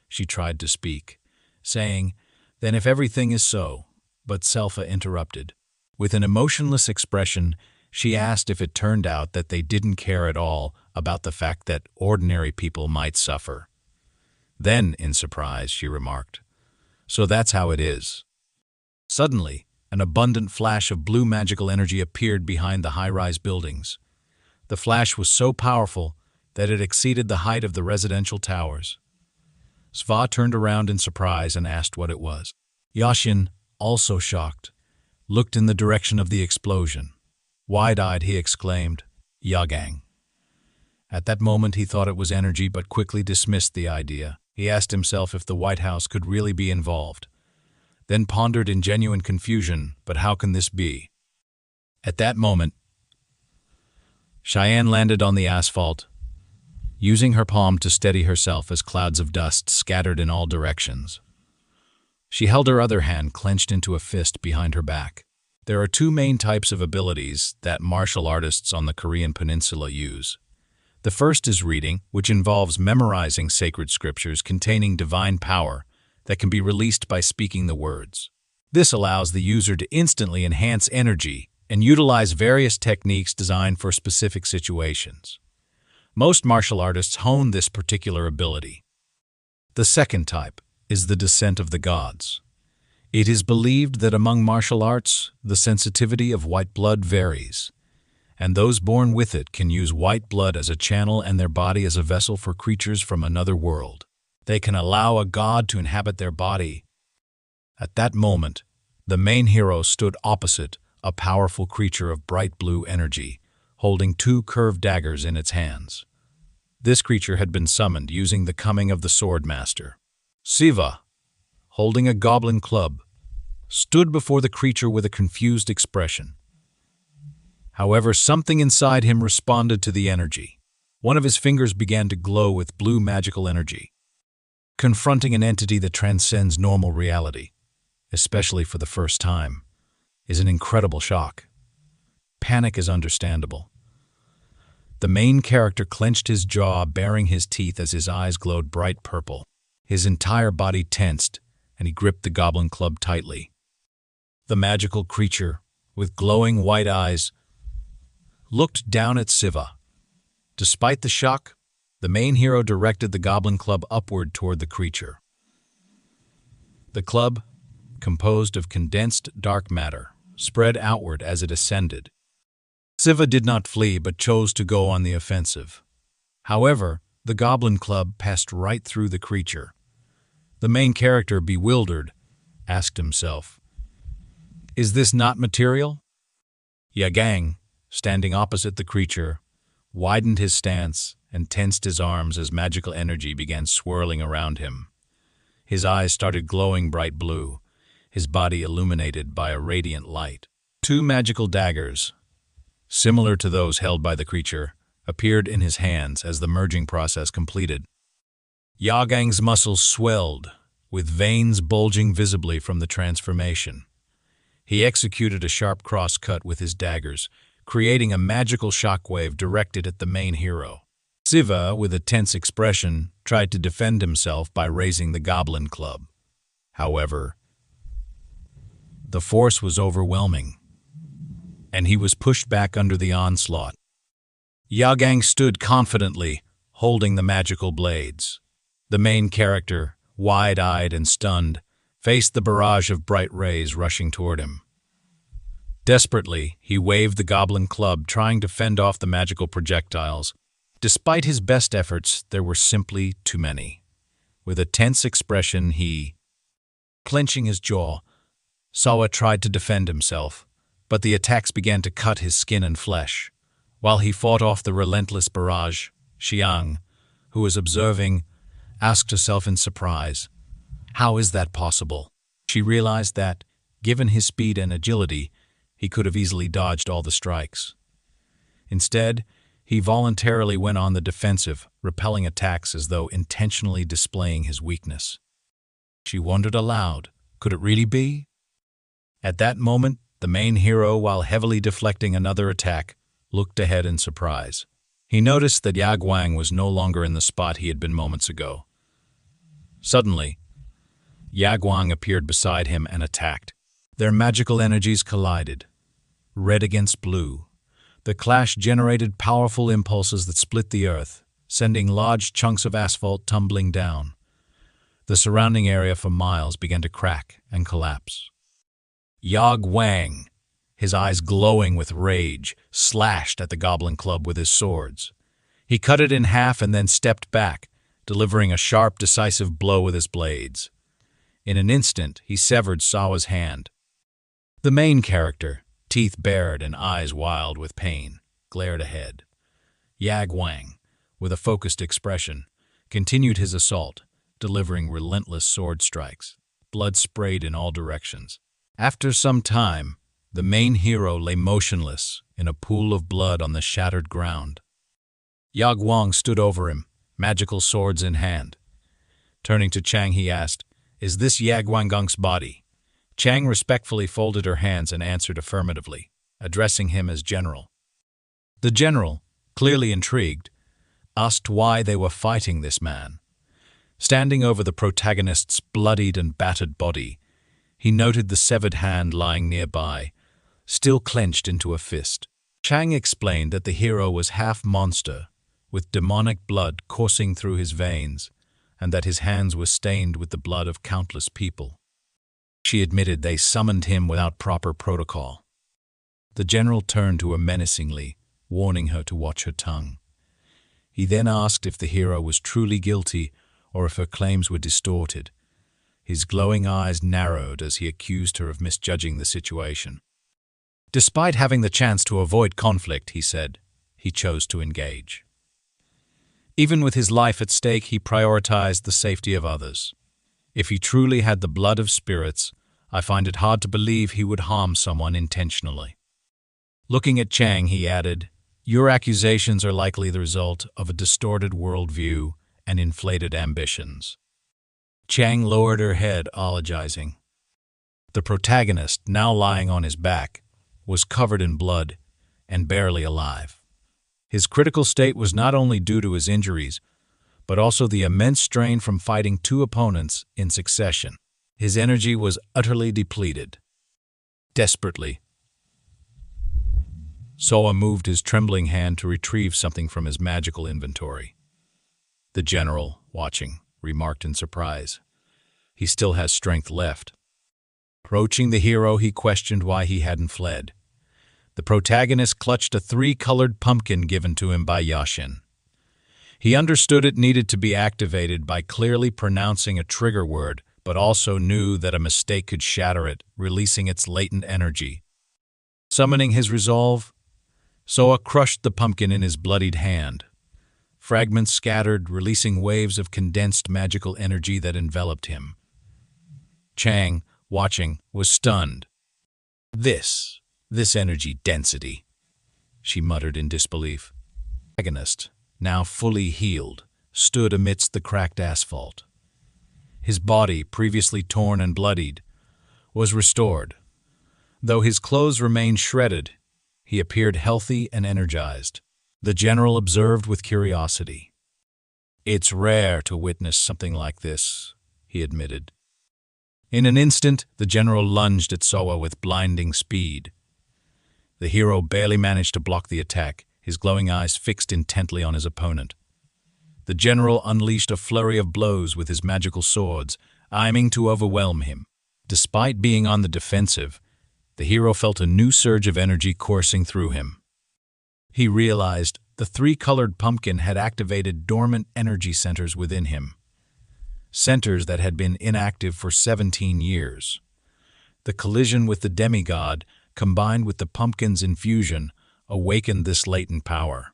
She tried to speak, saying, "Then if everything is so," but Selfa interrupted. With an emotionless expression, she asked if it turned out that they didn't care at all about the fact that ordinary people might suffer. Then, in surprise, she remarked, "So that's how it is." Suddenly, an abundant flash of blue magical energy appeared behind the high-rise buildings. The flash was so powerful that it exceeded the height of the residential towers. Sva turned around in surprise and asked what it was. Yashin, also shocked, looked in the direction of the explosion. Wide-eyed, he exclaimed, "Yagang." At that moment, he thought it was energy, but quickly dismissed the idea. He asked himself if the White House could really be involved, then pondered in genuine confusion, but how can this be? At that moment, Cheyenne landed on the asphalt, using her palm to steady herself as clouds of dust scattered in all directions. She held her other hand clenched into a fist behind her back. There are 2 main types of abilities that martial artists on the Korean peninsula use. The first is reading, which involves memorizing sacred scriptures containing divine power that can be released by speaking the words. This allows the user to instantly enhance energy and utilize various techniques designed for specific situations. Most martial artists hone this particular ability. The second type is the descent of the gods. It is believed that among martial arts, the sensitivity of white blood varies, and those born with it can use white blood as a channel and their body as a vessel for creatures from another world. They can allow a god to inhabit their body. At that moment, the main hero stood opposite a powerful creature of bright blue energy, holding 2 curved daggers in its hands. This creature had been summoned using the coming of the sword master. Siva, holding a goblin club, stood before the creature with a confused expression. However, something inside him responded to the energy. One of his fingers began to glow with blue magical energy. Confronting an entity that transcends normal reality, especially for the first time, is an incredible shock. Panic is understandable. The main character clenched his jaw, baring his teeth as his eyes glowed bright purple. His entire body tensed, and he gripped the goblin club tightly. The magical creature, with glowing white eyes, looked down at Siva. Despite the shock, The main hero directed the goblin club upward toward the creature. The club, composed of condensed dark matter, spread outward as it ascended. Siva did not flee but chose to go on the offensive. However, the goblin club passed right through the creature. The main character, bewildered, asked himself, "Is this not material?" Yagang, standing opposite the creature, widened his stance and tensed his arms as magical energy began swirling around him. His eyes started glowing bright blue, his body illuminated by a radiant light. Two magical daggers, similar to those held by the creature, appeared in his hands as the merging process completed. Yagang's muscles swelled, with veins bulging visibly from the transformation. He executed a sharp cross-cut with his daggers, creating a magical shockwave directed at the main hero. Siva, with a tense expression, tried to defend himself by raising the goblin club. However, the force was overwhelming, and he was pushed back under the onslaught. Yagang stood confidently, holding the magical blades. The main character, wide-eyed and stunned, faced the barrage of bright rays rushing toward him. Desperately, he waved the goblin club, trying to fend off the magical projectiles. Despite his best efforts, there were simply too many. With a tense expression, he, clenching his jaw, Sawa tried to defend himself, but the attacks began to cut his skin and flesh. While he fought off the relentless barrage, Xiang, who was observing, asked herself in surprise, "How is that possible?" She realized that, given his speed and agility, he could have easily dodged all the strikes. Instead, he voluntarily went on the defensive, repelling attacks as though intentionally displaying his weakness. She wondered aloud, could it really be? At that moment, the main hero, while heavily deflecting another attack, looked ahead in surprise. He noticed that Yagwang was no longer in the spot he had been moments ago. Suddenly, Yagwang appeared beside him and attacked. Their magical energies collided, red against blue. The clash generated powerful impulses that split the earth, sending large chunks of asphalt tumbling down. The surrounding area for miles began to crack and collapse. Yagwang, his eyes glowing with rage, slashed at the goblin club with his swords. He cut it in half and then stepped back, delivering a sharp, decisive blow with his blades. In an instant, he severed Sawa's hand. The main character, teeth bared and eyes wild with pain, glared ahead. Yagwang, with a focused expression, continued his assault, delivering relentless sword strikes. Blood sprayed in all directions. After some time, the main hero lay motionless in a pool of blood on the shattered ground. Yagwang stood over him, magical swords in hand. Turning to Chang, he asked, "Is this Yagwang's body?" Chang respectfully folded her hands and answered affirmatively, addressing him as General. The general, clearly intrigued, asked why they were fighting this man. Standing over the protagonist's bloodied and battered body, he noted the severed hand lying nearby, still clenched into a fist. Chang explained that the hero was half monster, with demonic blood coursing through his veins, and that his hands were stained with the blood of countless people. She admitted they summoned him without proper protocol. The general turned to her menacingly, warning her to watch her tongue. He then asked if the hero was truly guilty or if her claims were distorted. His glowing eyes narrowed as he accused her of misjudging the situation. Despite having the chance to avoid conflict, he said, he chose to engage. Even with his life at stake, he prioritized the safety of others. If he truly had the blood of spirits, I find it hard to believe he would harm someone intentionally. Looking at Chang, he added, "Your accusations are likely the result of a distorted worldview and inflated ambitions." Chang lowered her head, apologizing. The protagonist, now lying on his back, was covered in blood and barely alive. His critical state was not only due to his injuries, but also the immense strain from fighting two opponents in succession. His energy was utterly depleted. Desperately, Soa moved his trembling hand to retrieve something from his magical inventory. The general, watching, remarked in surprise. He still has strength left. Approaching the hero, he questioned why he hadn't fled. The protagonist clutched a 3-colored pumpkin given to him by Yashin. He understood it needed to be activated by clearly pronouncing a trigger word, but also knew that a mistake could shatter it, releasing its latent energy. Summoning his resolve, Soa crushed the pumpkin in his bloodied hand. Fragments scattered, releasing waves of condensed magical energy that enveloped him. Chang, watching, was stunned. This energy density, she muttered in disbelief. The protagonist, now fully healed, stood amidst the cracked asphalt. His body, previously torn and bloodied, was restored. Though his clothes remained shredded, he appeared healthy and energized. The general observed with curiosity. "It's rare to witness something like this," he admitted. In an instant, the general lunged at Soa with blinding speed. The hero barely managed to block the attack, his glowing eyes fixed intently on his opponent. The general unleashed a flurry of blows with his magical swords, aiming to overwhelm him. Despite being on the defensive, the hero felt a new surge of energy coursing through him. He realized the 3-colored pumpkin had activated dormant energy centers within him. Centers that had been inactive for 17 years. The collision with the demigod, combined with the pumpkin's infusion, awakened this latent power.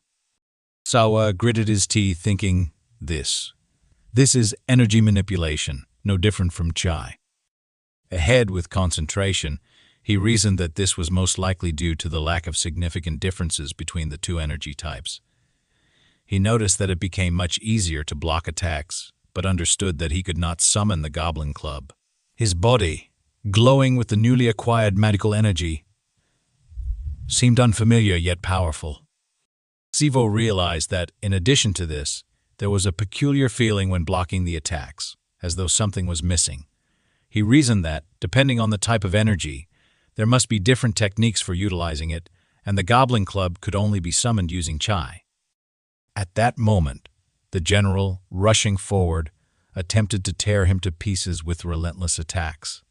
Sawa gritted his teeth, thinking, This is energy manipulation, no different from chai. Ahead with concentration, he reasoned that this was most likely due to the lack of significant differences between the two energy types. He noticed that it became much easier to block attacks, but understood that he could not summon the Goblin Club. His body, glowing with the newly acquired magical energy, seemed unfamiliar yet powerful. Sivo realized that, in addition to this, there was a peculiar feeling when blocking the attacks, as though something was missing. He reasoned that, depending on the type of energy, there must be different techniques for utilizing it, and the Goblin Club could only be summoned using chai. At that moment, the general, rushing forward, attempted to tear him to pieces with relentless attacks.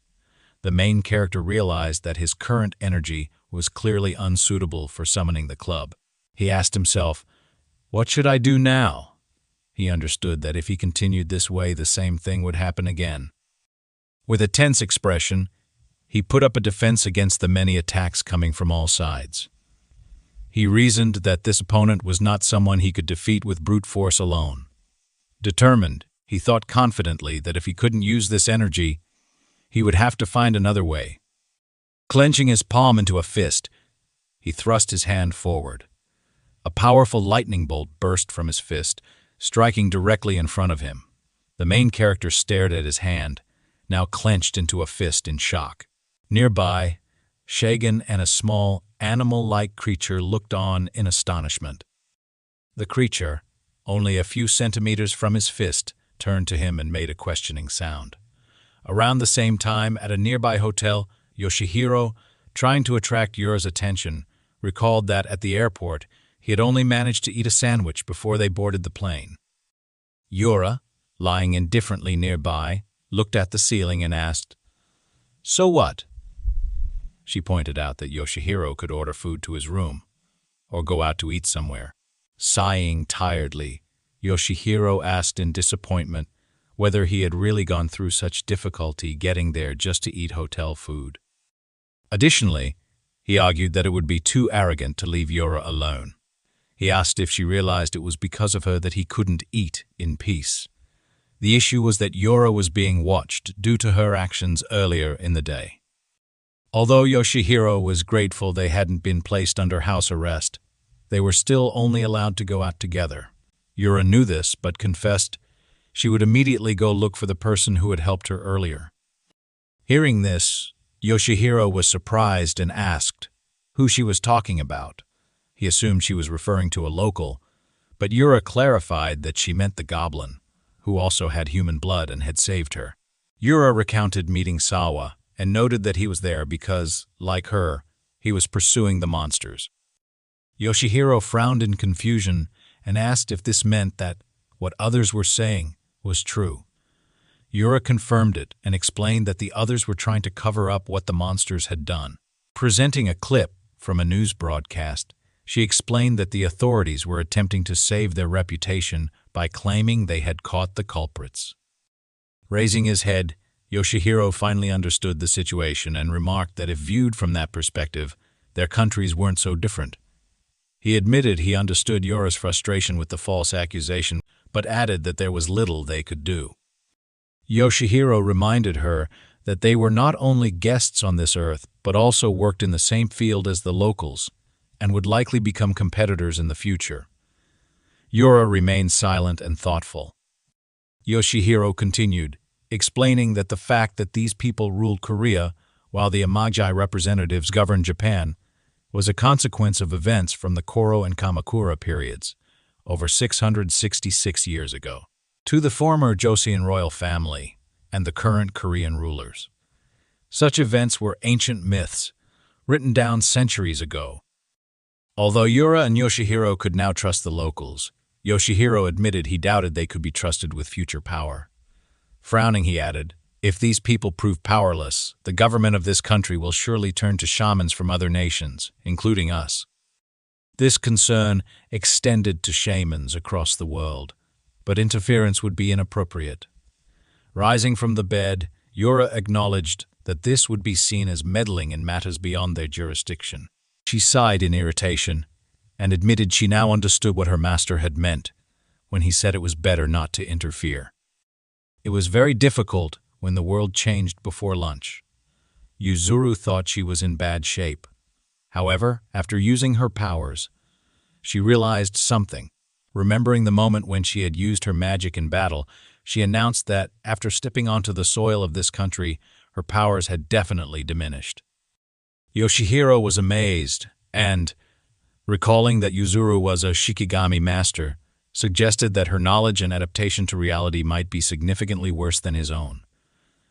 The main character realized that his current energy was clearly unsuitable for summoning the club. He asked himself, "What should I do now?" He understood that if he continued this way, the same thing would happen again. With a tense expression, he put up a defense against the many attacks coming from all sides. He reasoned that this opponent was not someone he could defeat with brute force alone. Determined, he thought confidently that if he couldn't use this energy, he would have to find another way. Clenching his palm into a fist, he thrust his hand forward. A powerful lightning bolt burst from his fist, striking directly in front of him. The main character stared at his hand, now clenched into a fist in shock. Nearby, Shagan and a small, animal-like creature looked on in astonishment. The creature, only a few centimeters from his fist, turned to him and made a questioning sound. Around the same time, at a nearby hotel, Yoshihiro, trying to attract Yura's attention, recalled that at the airport, he had only managed to eat a sandwich before they boarded the plane. Yura, lying indifferently nearby, looked at the ceiling and asked, "So what?" She pointed out that Yoshihiro could order food to his room, or go out to eat somewhere. Sighing tiredly, Yoshihiro asked in disappointment whether he had really gone through such difficulty getting there just to eat hotel food. Additionally, he argued that it would be too arrogant to leave Yura alone. He asked if she realized it was because of her that he couldn't eat in peace. The issue was that Yura was being watched due to her actions earlier in the day. Although Yoshihiro was grateful they hadn't been placed under house arrest, they were still only allowed to go out together. Yura knew this, but confessed she would immediately go look for the person who had helped her earlier. Hearing this, Yoshihiro was surprised and asked who she was talking about. He assumed she was referring to a local, but Yura clarified that she meant the goblin, who also had human blood and had saved her. Yura recounted meeting Sawa and noted that he was there because, like her, he was pursuing the monsters. Yoshihiro frowned in confusion and asked if this meant that What others were saying was true. Yura confirmed it and explained that the others were trying to cover up what the monsters had done. Presenting a clip from a news broadcast, she explained that the authorities were attempting to save their reputation by claiming they had caught the culprits. Raising his head, Yoshihiro finally understood the situation and remarked that if viewed from that perspective, their countries weren't so different. He admitted he understood Yura's frustration with the false accusation, but added that there was little they could do. Yoshihiro reminded her that they were not only guests on this earth, but also worked in the same field as the locals, and would likely become competitors in the future. Yura remained silent and thoughtful. Yoshihiro continued, explaining that the fact that these people ruled Korea while the Amagi representatives governed Japan was a consequence of events from the Koro and Kamakura periods, over 666 years ago, to the former Joseon royal family and the current Korean rulers. Such events were ancient myths, written down centuries ago. Although Yura and Yoshihiro could now trust the locals, Yoshihiro admitted he doubted they could be trusted with future power. Frowning, he added, "If these people prove powerless, the government of this country will surely turn to shamans from other nations, including us." This concern extended to shamans across the world, but interference would be inappropriate. Rising from the bed, Yura acknowledged that this would be seen as meddling in matters beyond their jurisdiction. She sighed in irritation and admitted she now understood what her master had meant when he said it was better not to interfere. It was very difficult when the world changed before lunch. Yuzuru thought she was in bad shape. However, after using her powers, she realized something. Remembering the moment when she had used her magic in battle, she announced that, after stepping onto the soil of this country, her powers had definitely diminished. Yoshihiro was amazed and, recalling that Yuzuru was a Shikigami master, suggested that her knowledge and adaptation to reality might be significantly worse than his own.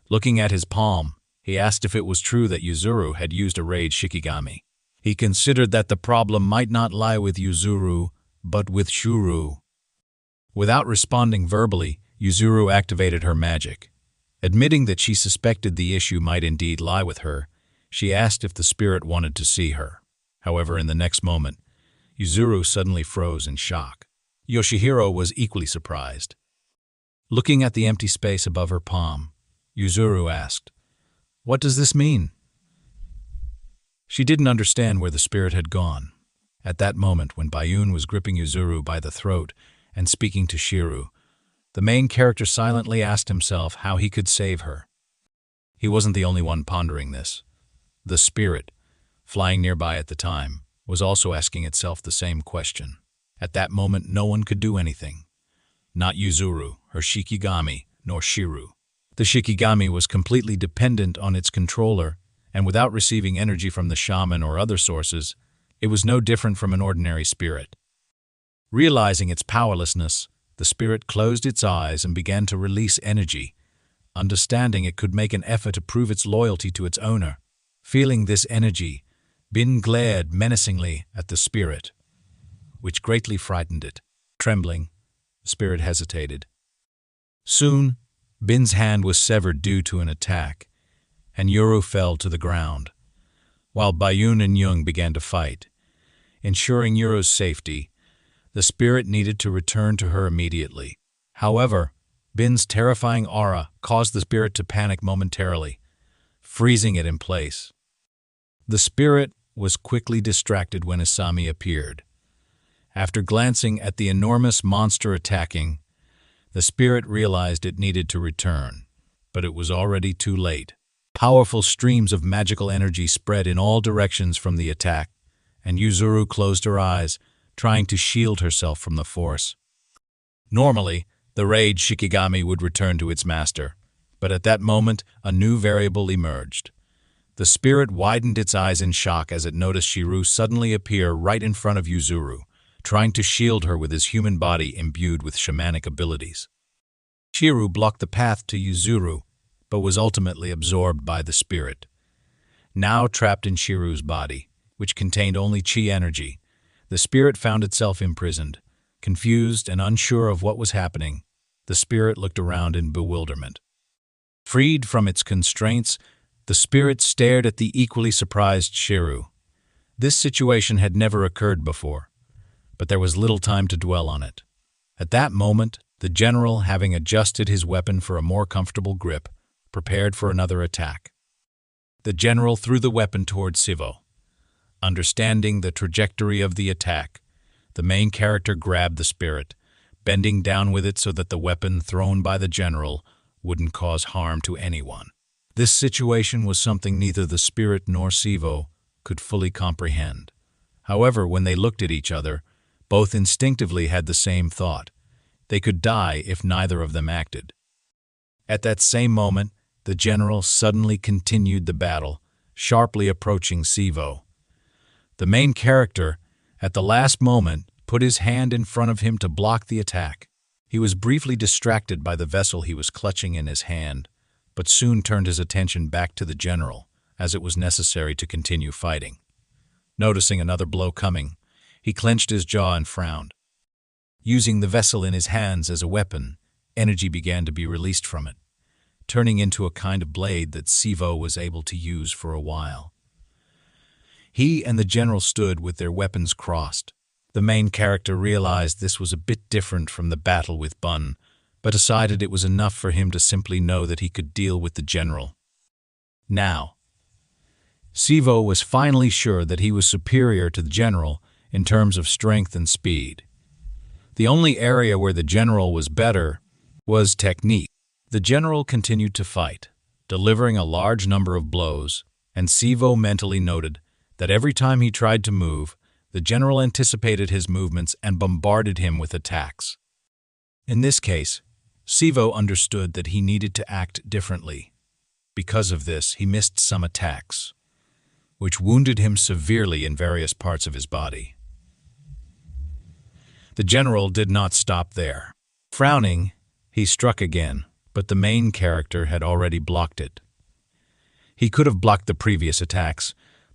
Looking at his palm, he asked if it was true that Yuzuru had used a raid Shikigami. He considered that the problem might not lie with Yuzuru, but with Shuru. Without responding verbally, Yuzuru activated her magic. Admitting that she suspected the issue might indeed lie with her, she asked if the spirit wanted to see her. However, in the next moment, Yuzuru suddenly froze in shock. Yoshihiro was equally surprised. Looking at the empty space above her palm, Yuzuru asked, "What does this mean?" She didn't understand where the spirit had gone. At that moment, when Bayun was gripping Yuzuru by the throat and speaking to Shiru, the main character silently asked himself how he could save her. He wasn't the only one pondering this. The spirit, flying nearby at the time, was also asking itself the same question. At that moment, no one could do anything. Not Yuzuru, her Shikigami, nor Shiru. The Shikigami was completely dependent on its controller, and without receiving energy from the shaman or other sources, it was no different from an ordinary spirit. Realizing its powerlessness, the spirit closed its eyes and began to release energy, understanding it could make an effort to prove its loyalty to its owner. Feeling this energy, Bin glared menacingly at the spirit, which greatly frightened it. Trembling, the spirit hesitated. Soon, Bin's hand was severed due to an attack, and Yuru fell to the ground, while Bayun and Jung began to fight. Ensuring Yuru's safety, the spirit needed to return to her immediately. However, Bin's terrifying aura caused the spirit to panic momentarily, freezing it in place. The spirit was quickly distracted when Asami appeared. After glancing at the enormous monster attacking, the spirit realized it needed to return, but it was already too late. Powerful streams of magical energy spread in all directions from the attack, and Yuzuru closed her eyes, trying to shield herself from the force. Normally, the rage Shikigami would return to its master, but at that moment, a new variable emerged. The spirit widened its eyes in shock as it noticed Shiru suddenly appear right in front of Yuzuru, trying to shield her with his human body imbued with shamanic abilities. Shiru blocked the path to Yuzuru, but was ultimately absorbed by the spirit. Now trapped in Shiru's body, which contained only chi energy, the spirit found itself imprisoned, Confused and unsure of what was happening, the spirit looked around in bewilderment. Freed from its constraints, the spirit stared at the equally surprised Shiru. This situation had never occurred before, but there was little time to dwell on it. At that moment, the general, having adjusted his weapon for a more comfortable grip, prepared for another attack. The general threw the weapon toward Sivo. Understanding the trajectory of the attack, the main character grabbed the spirit, bending down with it so that the weapon thrown by the general wouldn't cause harm to anyone. This situation was something neither the spirit nor Sivo could fully comprehend. However, when they looked at each other, both instinctively had the same thought. They could die if neither of them acted. At that same moment, the general suddenly continued the battle, sharply approaching Sivo. The main character, at the last moment, put his hand in front of him to block the attack. He was briefly distracted by the vessel he was clutching in his hand, but soon turned his attention back to the general, as it was necessary to continue fighting. Noticing another blow coming, he clenched his jaw and frowned. Using the vessel in his hands as a weapon, energy began to be released from it, turning into a kind of blade that Sivo was able to use for a while. He and the general stood with their weapons crossed. The main character realized this was a bit different from the battle with Bun, but decided it was enough for him to simply know that he could deal with the general. Now, Sivo was finally sure that he was superior to the general in terms of strength and speed. The only area where the general was better was technique. The general continued to fight, delivering a large number of blows, and Sivo mentally noted that every time he tried to move, the general anticipated his movements and bombarded him with attacks. In this case, Sivo understood that he needed to act differently. Because of this, he missed some attacks, which wounded him severely in various parts of his body. The general did not stop there. Frowning, he struck again, but the main character had already blocked it. He could have blocked the previous attacks,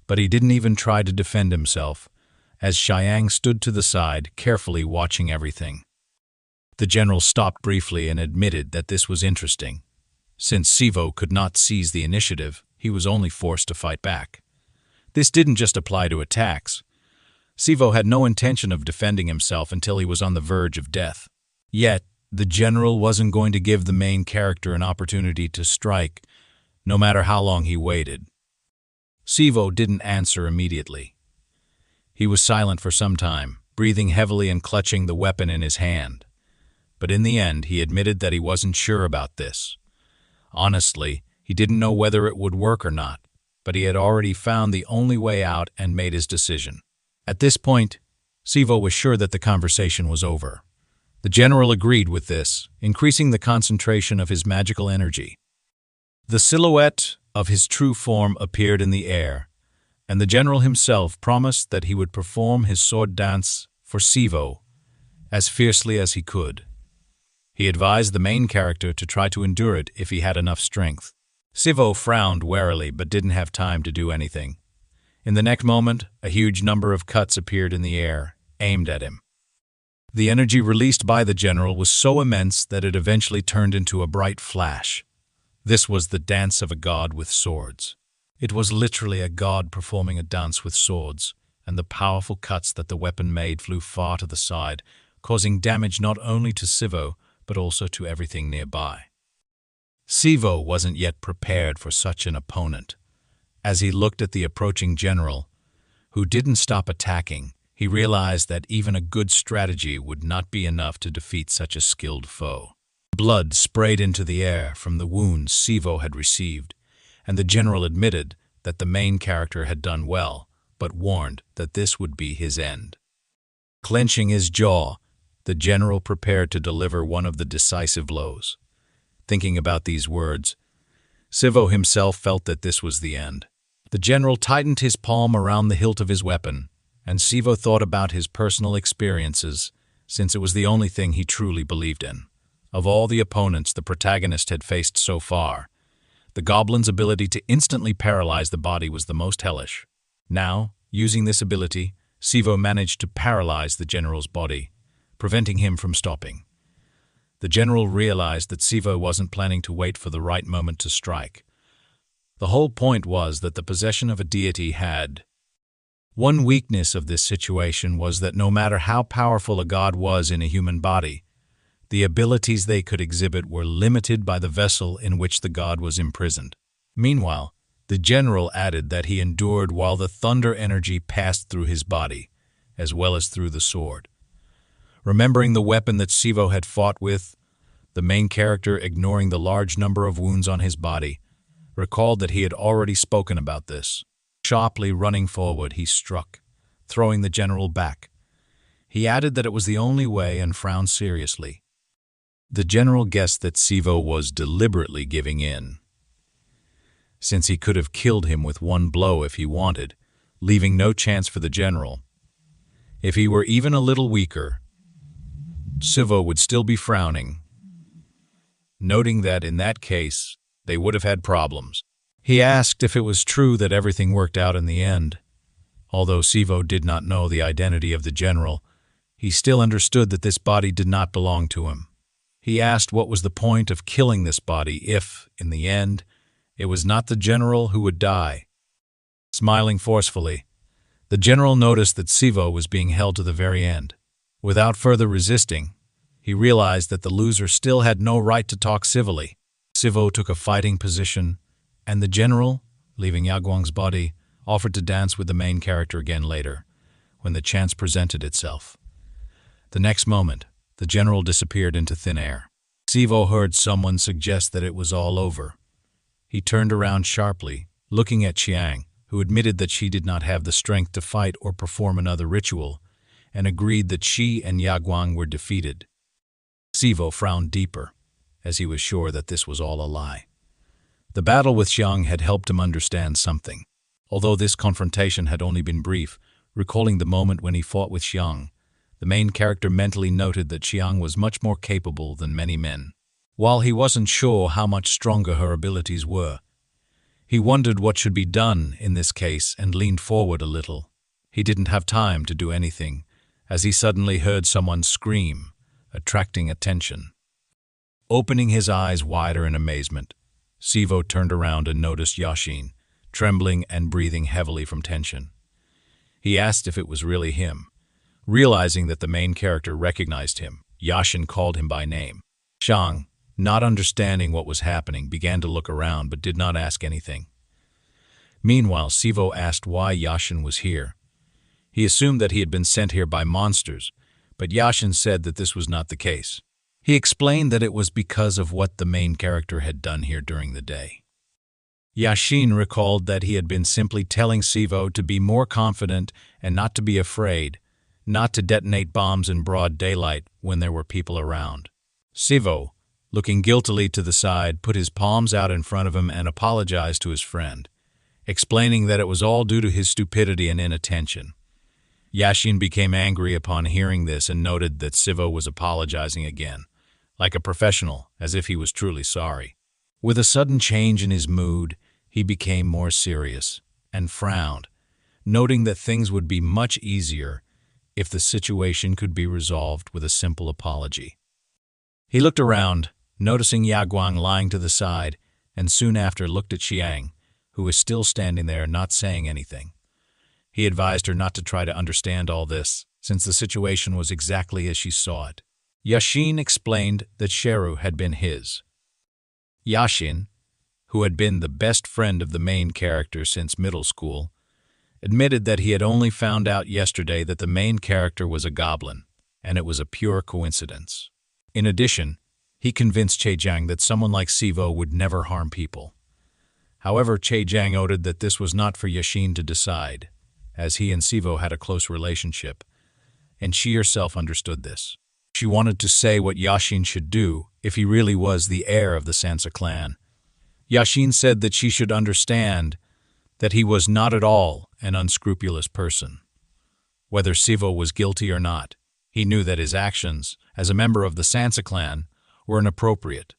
but he didn't even try to defend himself, as Xiang stood to the side, carefully watching everything. The general stopped briefly and admitted that this was interesting. Since Sivo could not seize the initiative, he was only forced to fight back. This didn't just apply to attacks. Sivo had no intention of defending himself until he was on the verge of death. Yet, the general wasn't going to give the main character an opportunity to strike, no matter how long he waited. Sivo didn't answer immediately. He was silent for some time, breathing heavily and clutching the weapon in his hand. But in the end, he admitted that he wasn't sure about this. Honestly, he didn't know whether it would work or not, but he had already found the only way out and made his decision. At this point, Sivo was sure that the conversation was over. The general agreed with this, increasing the concentration of his magical energy. The silhouette of his true form appeared in the air, and the general himself promised that he would perform his sword dance for Sivo as fiercely as he could. He advised the main character to try to endure it if he had enough strength. Sivo frowned warily but didn't have time to do anything. In the next moment, a huge number of cuts appeared in the air, aimed at him. The energy released by the general was so immense that it eventually turned into a bright flash. This was the dance of a god with swords. It was literally a god performing a dance with swords, and the powerful cuts that the weapon made flew far to the side, causing damage not only to Sivo, but also to everything nearby. Sivo wasn't yet prepared for such an opponent. As he looked at the approaching general, who didn't stop attacking, he realized that even a good strategy would not be enough to defeat such a skilled foe. Blood sprayed into the air from the wounds Sivo had received, and the general admitted that the main character had done well, but warned that this would be his end. Clenching his jaw, the general prepared to deliver one of the decisive blows. Thinking about these words, Sivo himself felt that this was the end. The general tightened his palm around the hilt of his weapon, and Sivo thought about his personal experiences, since it was the only thing he truly believed in. Of all the opponents the protagonist had faced so far, the goblin's ability to instantly paralyze the body was the most hellish. Now, using this ability, Sivo managed to paralyze the general's body, preventing him from stopping. The general realized that Sivo wasn't planning to wait for the right moment to strike. The whole point was that the possession of a deity had. One weakness of this situation was that no matter how powerful a god was in a human body, the abilities they could exhibit were limited by the vessel in which the god was imprisoned. Meanwhile, the general added that he endured while the thunder energy passed through his body, as well as through the sword. Remembering the weapon that Sivo had fought with, the main character, ignoring the large number of wounds on his body, recalled that he had already spoken about this. Sharply running forward, he struck, throwing the general back. He added that it was the only way and frowned seriously. The general guessed that Sivo was deliberately giving in, since he could have killed him with one blow if he wanted, leaving no chance for the general. If he were even a little weaker, Sivo would still be frowning, noting that in that case, they would have had problems. He asked if it was true that everything worked out in the end. Although Sivo did not know the identity of the general, he still understood that this body did not belong to him. He asked what was the point of killing this body if, in the end, it was not the general who would die. Smiling forcefully, the general noticed that Sivo was being held to the very end. Without further resisting, he realized that the loser still had no right to talk civilly. Sivo took a fighting position, and the general, leaving Yaguang's body, offered to dance with the main character again later, when the chance presented itself. The next moment, the general disappeared into thin air. Sivo heard someone suggest that it was all over. He turned around sharply, looking at Chiang, who admitted that she did not have the strength to fight or perform another ritual, and agreed that she and Yaguang were defeated. Sivo frowned deeper, as he was sure that this was all a lie. The battle with Xiang had helped him understand something. Although this confrontation had only been brief, recalling the moment when he fought with Xiang, the main character mentally noted that Xiang was much more capable than many men. While he wasn't sure how much stronger her abilities were, he wondered what should be done in this case and leaned forward a little. He didn't have time to do anything, as he suddenly heard someone scream, attracting attention. Opening his eyes wider in amazement, Sivo turned around and noticed Yashin, trembling and breathing heavily from tension. He asked if it was really him. Realizing that the main character recognized him, Yashin called him by name. Xiang, not understanding what was happening, began to look around but did not ask anything. Meanwhile, Sivo asked why Yashin was here. He assumed that he had been sent here by monsters, but Yashin said that this was not the case. He explained that it was because of what the main character had done here during the day. Yashin recalled that he had been simply telling Sivo to be more confident and not to be afraid, not to detonate bombs in broad daylight when there were people around. Sivo, looking guiltily to the side, put his palms out in front of him and apologized to his friend, explaining that it was all due to his stupidity and inattention. Yashin became angry upon hearing this and noted that Sivo was apologizing again, like a professional, as if he was truly sorry. With a sudden change in his mood, he became more serious and frowned, noting that things would be much easier if the situation could be resolved with a simple apology. He looked around, noticing Yaguang lying to the side, and soon after looked at Xiang, who was still standing there not saying anything. He advised her not to try to understand all this, since the situation was exactly as she saw it. Yashin explained that Sheru had been his. Yashin, who had been the best friend of the main character since middle school, admitted that he had only found out yesterday that the main character was a goblin, and it was a pure coincidence. In addition, he convinced Che-Jiang that someone like Sivo would never harm people. However, Che-Jiang noted that this was not for Yashin to decide, as he and Sivo had a close relationship, and she herself understood this. She wanted to say what Yashin should do if he really was the heir of the Sansa clan. Yashin said that she should understand that he was not at all an unscrupulous person. Whether Sivo was guilty or not, he knew that his actions, as a member of the Sansa clan, were inappropriate.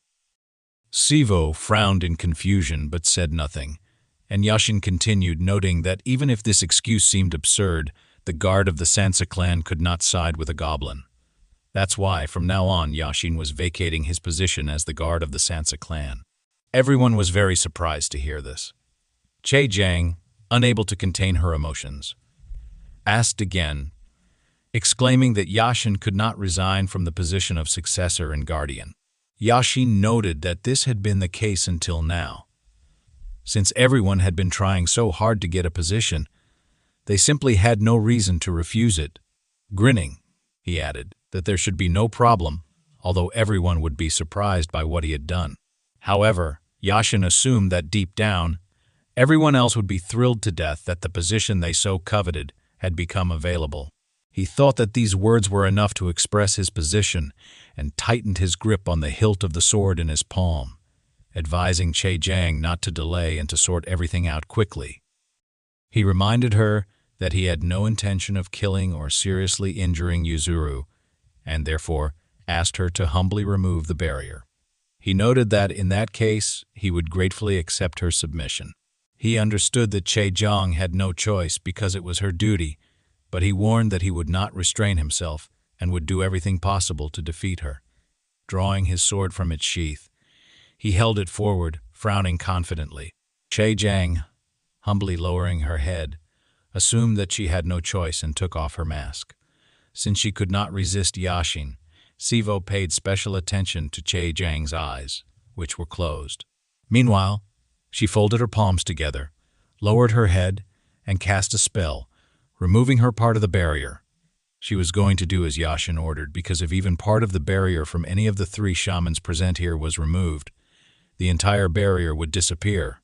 Sivo frowned in confusion but said nothing, and Yashin continued, noting that even if this excuse seemed absurd, the guard of the Sansa clan could not side with a goblin. That's why, from now on, Yashin was vacating his position as the guard of the Sansa clan. Everyone was very surprised to hear this. Che Jiang, unable to contain her emotions, asked again, exclaiming that Yashin could not resign from the position of successor and guardian. Yashin noted that this had been the case until now. Since everyone had been trying so hard to get a position, they simply had no reason to refuse it. Grinning, he added that there should be no problem, although everyone would be surprised by what he had done. However, Yashin assumed that deep down, everyone else would be thrilled to death that the position they so coveted had become available. He thought that these words were enough to express his position and tightened his grip on the hilt of the sword in his palm, advising Che Jiang not to delay and to sort everything out quickly. He reminded her that he had no intention of killing or seriously injuring Yuzuru, and therefore asked her to humbly remove the barrier. He noted that in that case, he would gratefully accept her submission. He understood that Che Jiang had no choice because it was her duty, but he warned that he would not restrain himself and would do everything possible to defeat her. Drawing his sword from its sheath, he held it forward, frowning confidently. Che Jiang, humbly lowering her head, assumed that she had no choice and took off her mask. Since she could not resist Yashin, Sivo paid special attention to Che Jiang's eyes, which were closed. Meanwhile, she folded her palms together, lowered her head, and cast a spell, removing her part of the barrier. She was going to do as Yashin ordered because if even part of the barrier from any of the 3 shamans present here was removed, the entire barrier would disappear.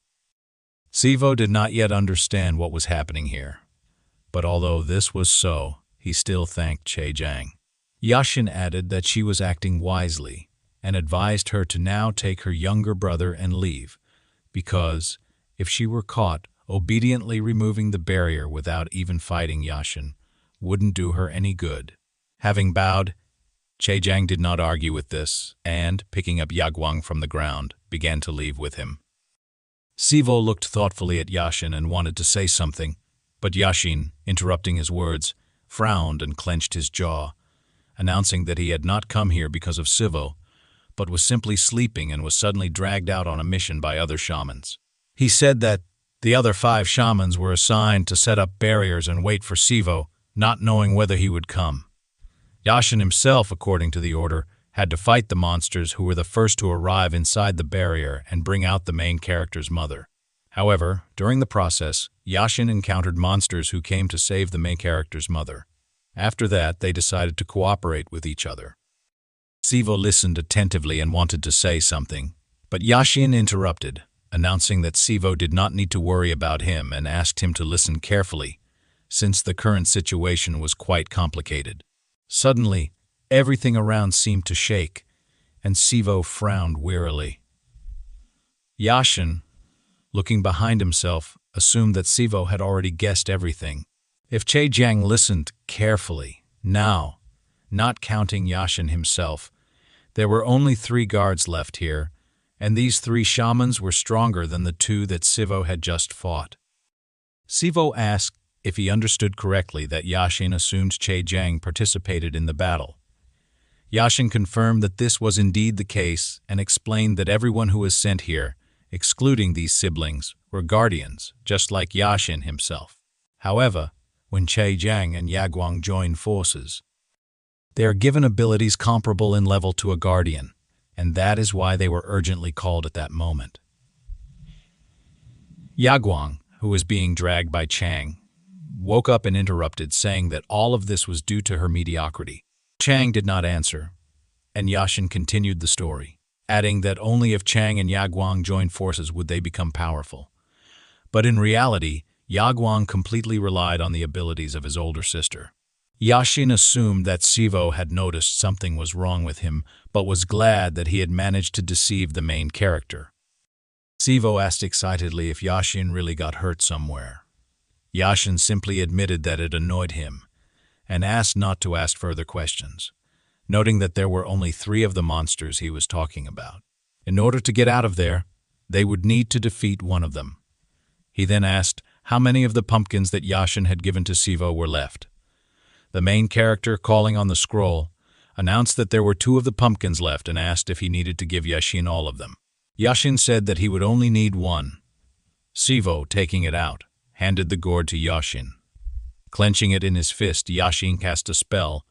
Sivo did not yet understand what was happening here, but although this was so, he still thanked Che Jiang. Yashin added that she was acting wisely and advised her to now take her younger brother and leave, because if she were caught obediently removing the barrier without even fighting Yashin wouldn't do her any good. Having bowed, Che Jiang did not argue with this and, picking up Yaguang from the ground, began to leave with him. Sivo looked thoughtfully at Yashin and wanted to say something, but Yashin, interrupting his words, frowned and clenched his jaw, announcing that he had not come here because of Sivo, but was simply sleeping and was suddenly dragged out on a mission by other shamans. He said that the other 5 shamans were assigned to set up barriers and wait for Sivo, not knowing whether he would come. Yashin himself, according to the order, had to fight the monsters who were the first to arrive inside the barrier and bring out the main character's mother. However, during the process, Yashin encountered monsters who came to save the main character's mother. After that, they decided to cooperate with each other. Sivo listened attentively and wanted to say something, but Yashin interrupted, announcing that Sivo did not need to worry about him and asked him to listen carefully, since the current situation was quite complicated. Suddenly, everything around seemed to shake, and Sivo frowned wearily. Yashin, looking behind himself, assumed that Sivo had already guessed everything. If Che Jiang listened carefully, now, not counting Yashin himself, there were only 3 guards left here, and these 3 shamans were stronger than the 2 that Sivo had just fought. Sivo asked if he understood correctly that Yashin assumed Che Jiang participated in the battle. Yashin confirmed that this was indeed the case and explained that everyone who was sent here, excluding these siblings, were guardians, just like Yashin himself. However, when Che Jiang and Yaguang join forces, they are given abilities comparable in level to a guardian, and that is why they were urgently called at that moment. Yaguang, who was being dragged by Chang, woke up and interrupted, saying that all of this was due to her mediocrity. Chang did not answer, and Yashin continued the story, adding that only if Chang and Yaguang joined forces would they become powerful. But in reality, Yaguang completely relied on the abilities of his older sister. Yashin assumed that Sivo had noticed something was wrong with him, but was glad that he had managed to deceive the main character. Sivo asked excitedly if Yashin really got hurt somewhere. Yashin simply admitted that it annoyed him, and asked not to ask further questions, noting that there were only 3 of the monsters he was talking about. In order to get out of there, they would need to defeat one of them. He then asked how many of the pumpkins that Yashin had given to Sivo were left. The main character, calling on the scroll, announced that there were 2 of the pumpkins left and asked if he needed to give Yashin all of them. Yashin said that he would only need 1. Sivo, taking it out, handed the gourd to Yashin. Clenching it in his fist, Yashin cast a spell,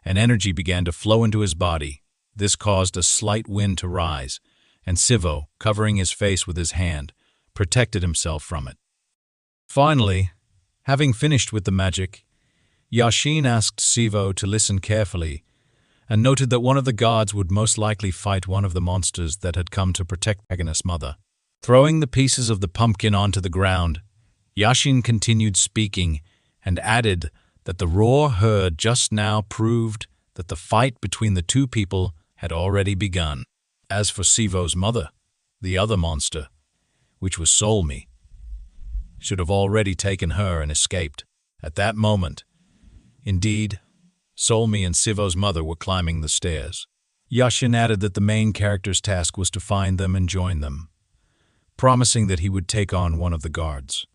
and energy began to flow into his body. This caused a slight wind to rise, and Sivo, covering his face with his hand, protected himself from it. Finally, having finished with the magic, Yashin asked Sivo to listen carefully and noted that one of the guards would most likely fight one of the monsters that had come to protect Agnes' mother. Throwing the pieces of the pumpkin onto the ground, Yashin continued speaking and added that the roar heard just now proved that the fight between the 2 people had already begun. As for Sivo's mother, the other monster, which was Solmi, should have already taken her and escaped. At that moment, indeed, Solmi and Sivo's mother were climbing the stairs. Yashin added that the main character's task was to find them and join them, promising that he would take on one of the guards.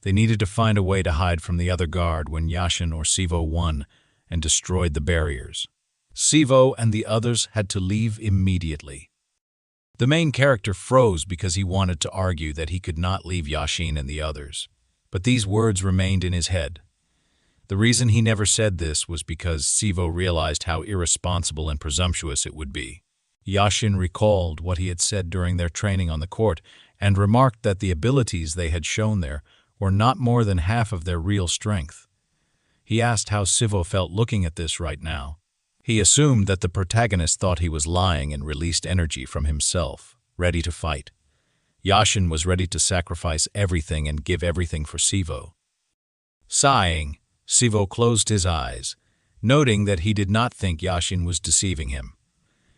They needed to find a way to hide from the other guard when Yashin or Sivo won and destroyed the barriers. Sivo and the others had to leave immediately. The main character froze because he wanted to argue that he could not leave Yashin and the others, but these words remained in his head. The reason he never said this was because Sivo realized how irresponsible and presumptuous it would be. Yashin recalled what he had said during their training on the court and remarked that the abilities they had shown there were not more than half of their real strength. He asked how Sivo felt looking at this right now. He assumed that the protagonist thought he was lying and released energy from himself, ready to fight. Yashin was ready to sacrifice everything and give everything for Sivo. Sighing, Sivo closed his eyes, noting that he did not think Yashin was deceiving him.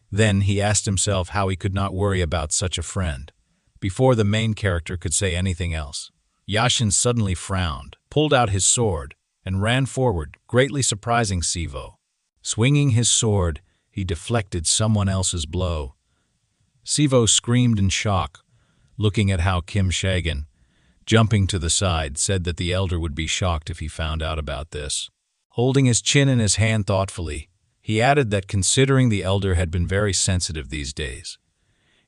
Then he asked himself how he could not worry about such a friend. Before the main character could say anything else, Yashin suddenly frowned, pulled out his sword, and ran forward, greatly surprising Sivo. Swinging his sword, he deflected someone else's blow. Sivo screamed in shock, looking at how Kim Shagan, jumping to the side, said that the elder would be shocked if he found out about this. Holding his chin in his hand thoughtfully, he added that considering the elder had been very sensitive these days,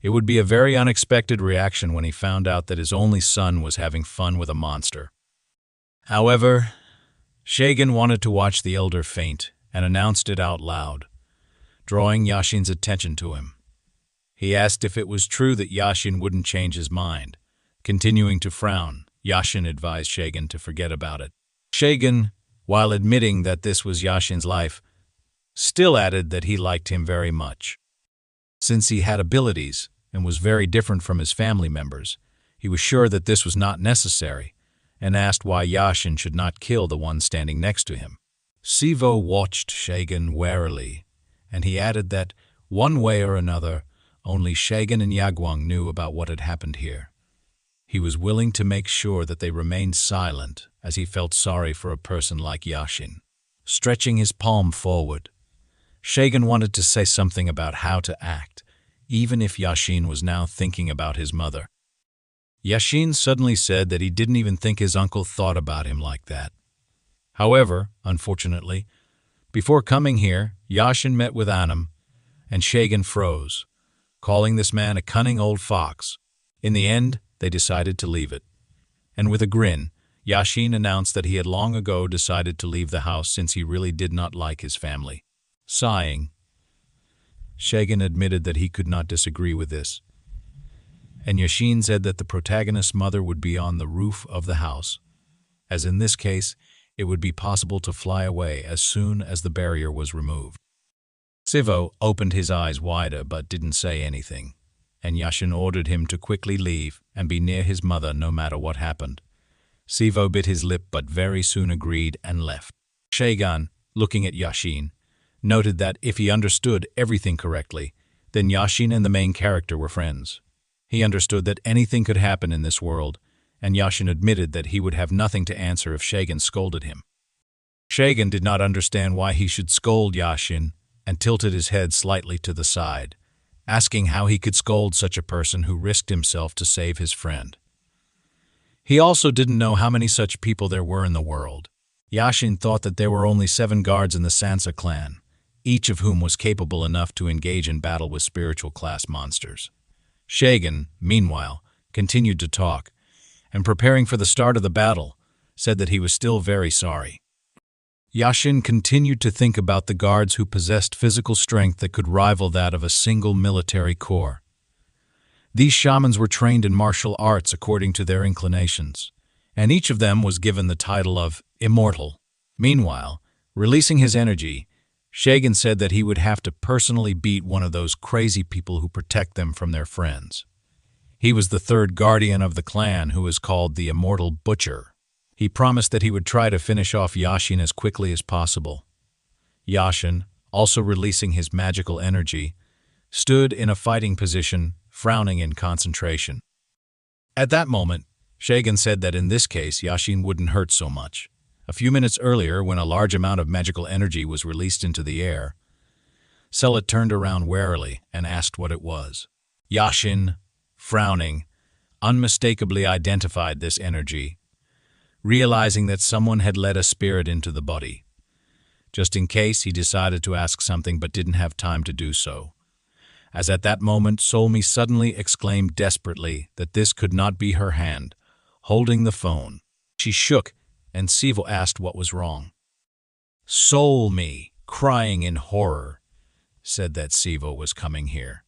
it would be a very unexpected reaction when he found out that his only son was having fun with a monster. However, Shagan wanted to watch the elder faint and announced it out loud, drawing Yashin's attention to him. He asked if it was true that Yashin wouldn't change his mind. Continuing to frown, Yashin advised Shagan to forget about it. Shagan, while admitting that this was Yashin's life, still added that he liked him very much. Since he had abilities and was very different from his family members, he was sure that this was not necessary and asked why Yashin should not kill the one standing next to him. Sivo watched Shagan warily, and he added that, one way or another, only Shagan and Yagwang knew about what had happened here. He was willing to make sure that they remained silent, as he felt sorry for a person like Yashin. Stretching his palm forward, Shagan wanted to say something about how to act, even if Yashin was now thinking about his mother. Yashin suddenly said that he didn't even think his uncle thought about him like that. However, unfortunately, before coming here, Yashin met with Anam, and Shagan froze, calling this man a cunning old fox. In the end, they decided to leave it. And with a grin, Yashin announced that he had long ago decided to leave the house since he really did not like his family. Sighing, Shagan admitted that he could not disagree with this, and Yashin said that the protagonist's mother would be on the roof of the house, as in this case, it would be possible to fly away as soon as the barrier was removed. Sivo opened his eyes wider but didn't say anything, and Yashin ordered him to quickly leave and be near his mother no matter what happened. Sivo bit his lip but very soon agreed and left. Shagan, looking at Yashin, noted that if he understood everything correctly, then Yashin and the main character were friends. He understood that anything could happen in this world, and Yashin admitted that he would have nothing to answer if Shagan scolded him. Shagan did not understand why he should scold Yashin and tilted his head slightly to the side, asking how he could scold such a person who risked himself to save his friend. He also didn't know how many such people there were in the world. Yashin thought that there were only 7 guards in the Sansa clan, each of whom was capable enough to engage in battle with spiritual class monsters. Shagan, meanwhile, continued to talk, and preparing for the start of the battle, said that he was still very sorry. Yashin continued to think about the guards who possessed physical strength that could rival that of a single military corps. These shamans were trained in martial arts according to their inclinations, and each of them was given the title of immortal. Meanwhile, releasing his energy, Shagan said that he would have to personally beat one of those crazy people who protect them from their friends. He was the third guardian of the clan who is called the Immortal Butcher. He promised that he would try to finish off Yashin as quickly as possible. Yashin, also releasing his magical energy, stood in a fighting position, frowning in concentration. At that moment, Shagan said that in this case Yashin wouldn't hurt so much. A few minutes earlier, when a large amount of magical energy was released into the air, Selit turned around warily and asked what it was. Yashin, frowning, unmistakably identified this energy, realizing that someone had let a spirit into the body. Just in case, he decided to ask something but didn't have time to do so, as at that moment Solmi suddenly exclaimed desperately that this could not be her hand, holding the phone. She shook, and Sivo asked what was wrong. Solmi, crying in horror, said that Sivo was coming here,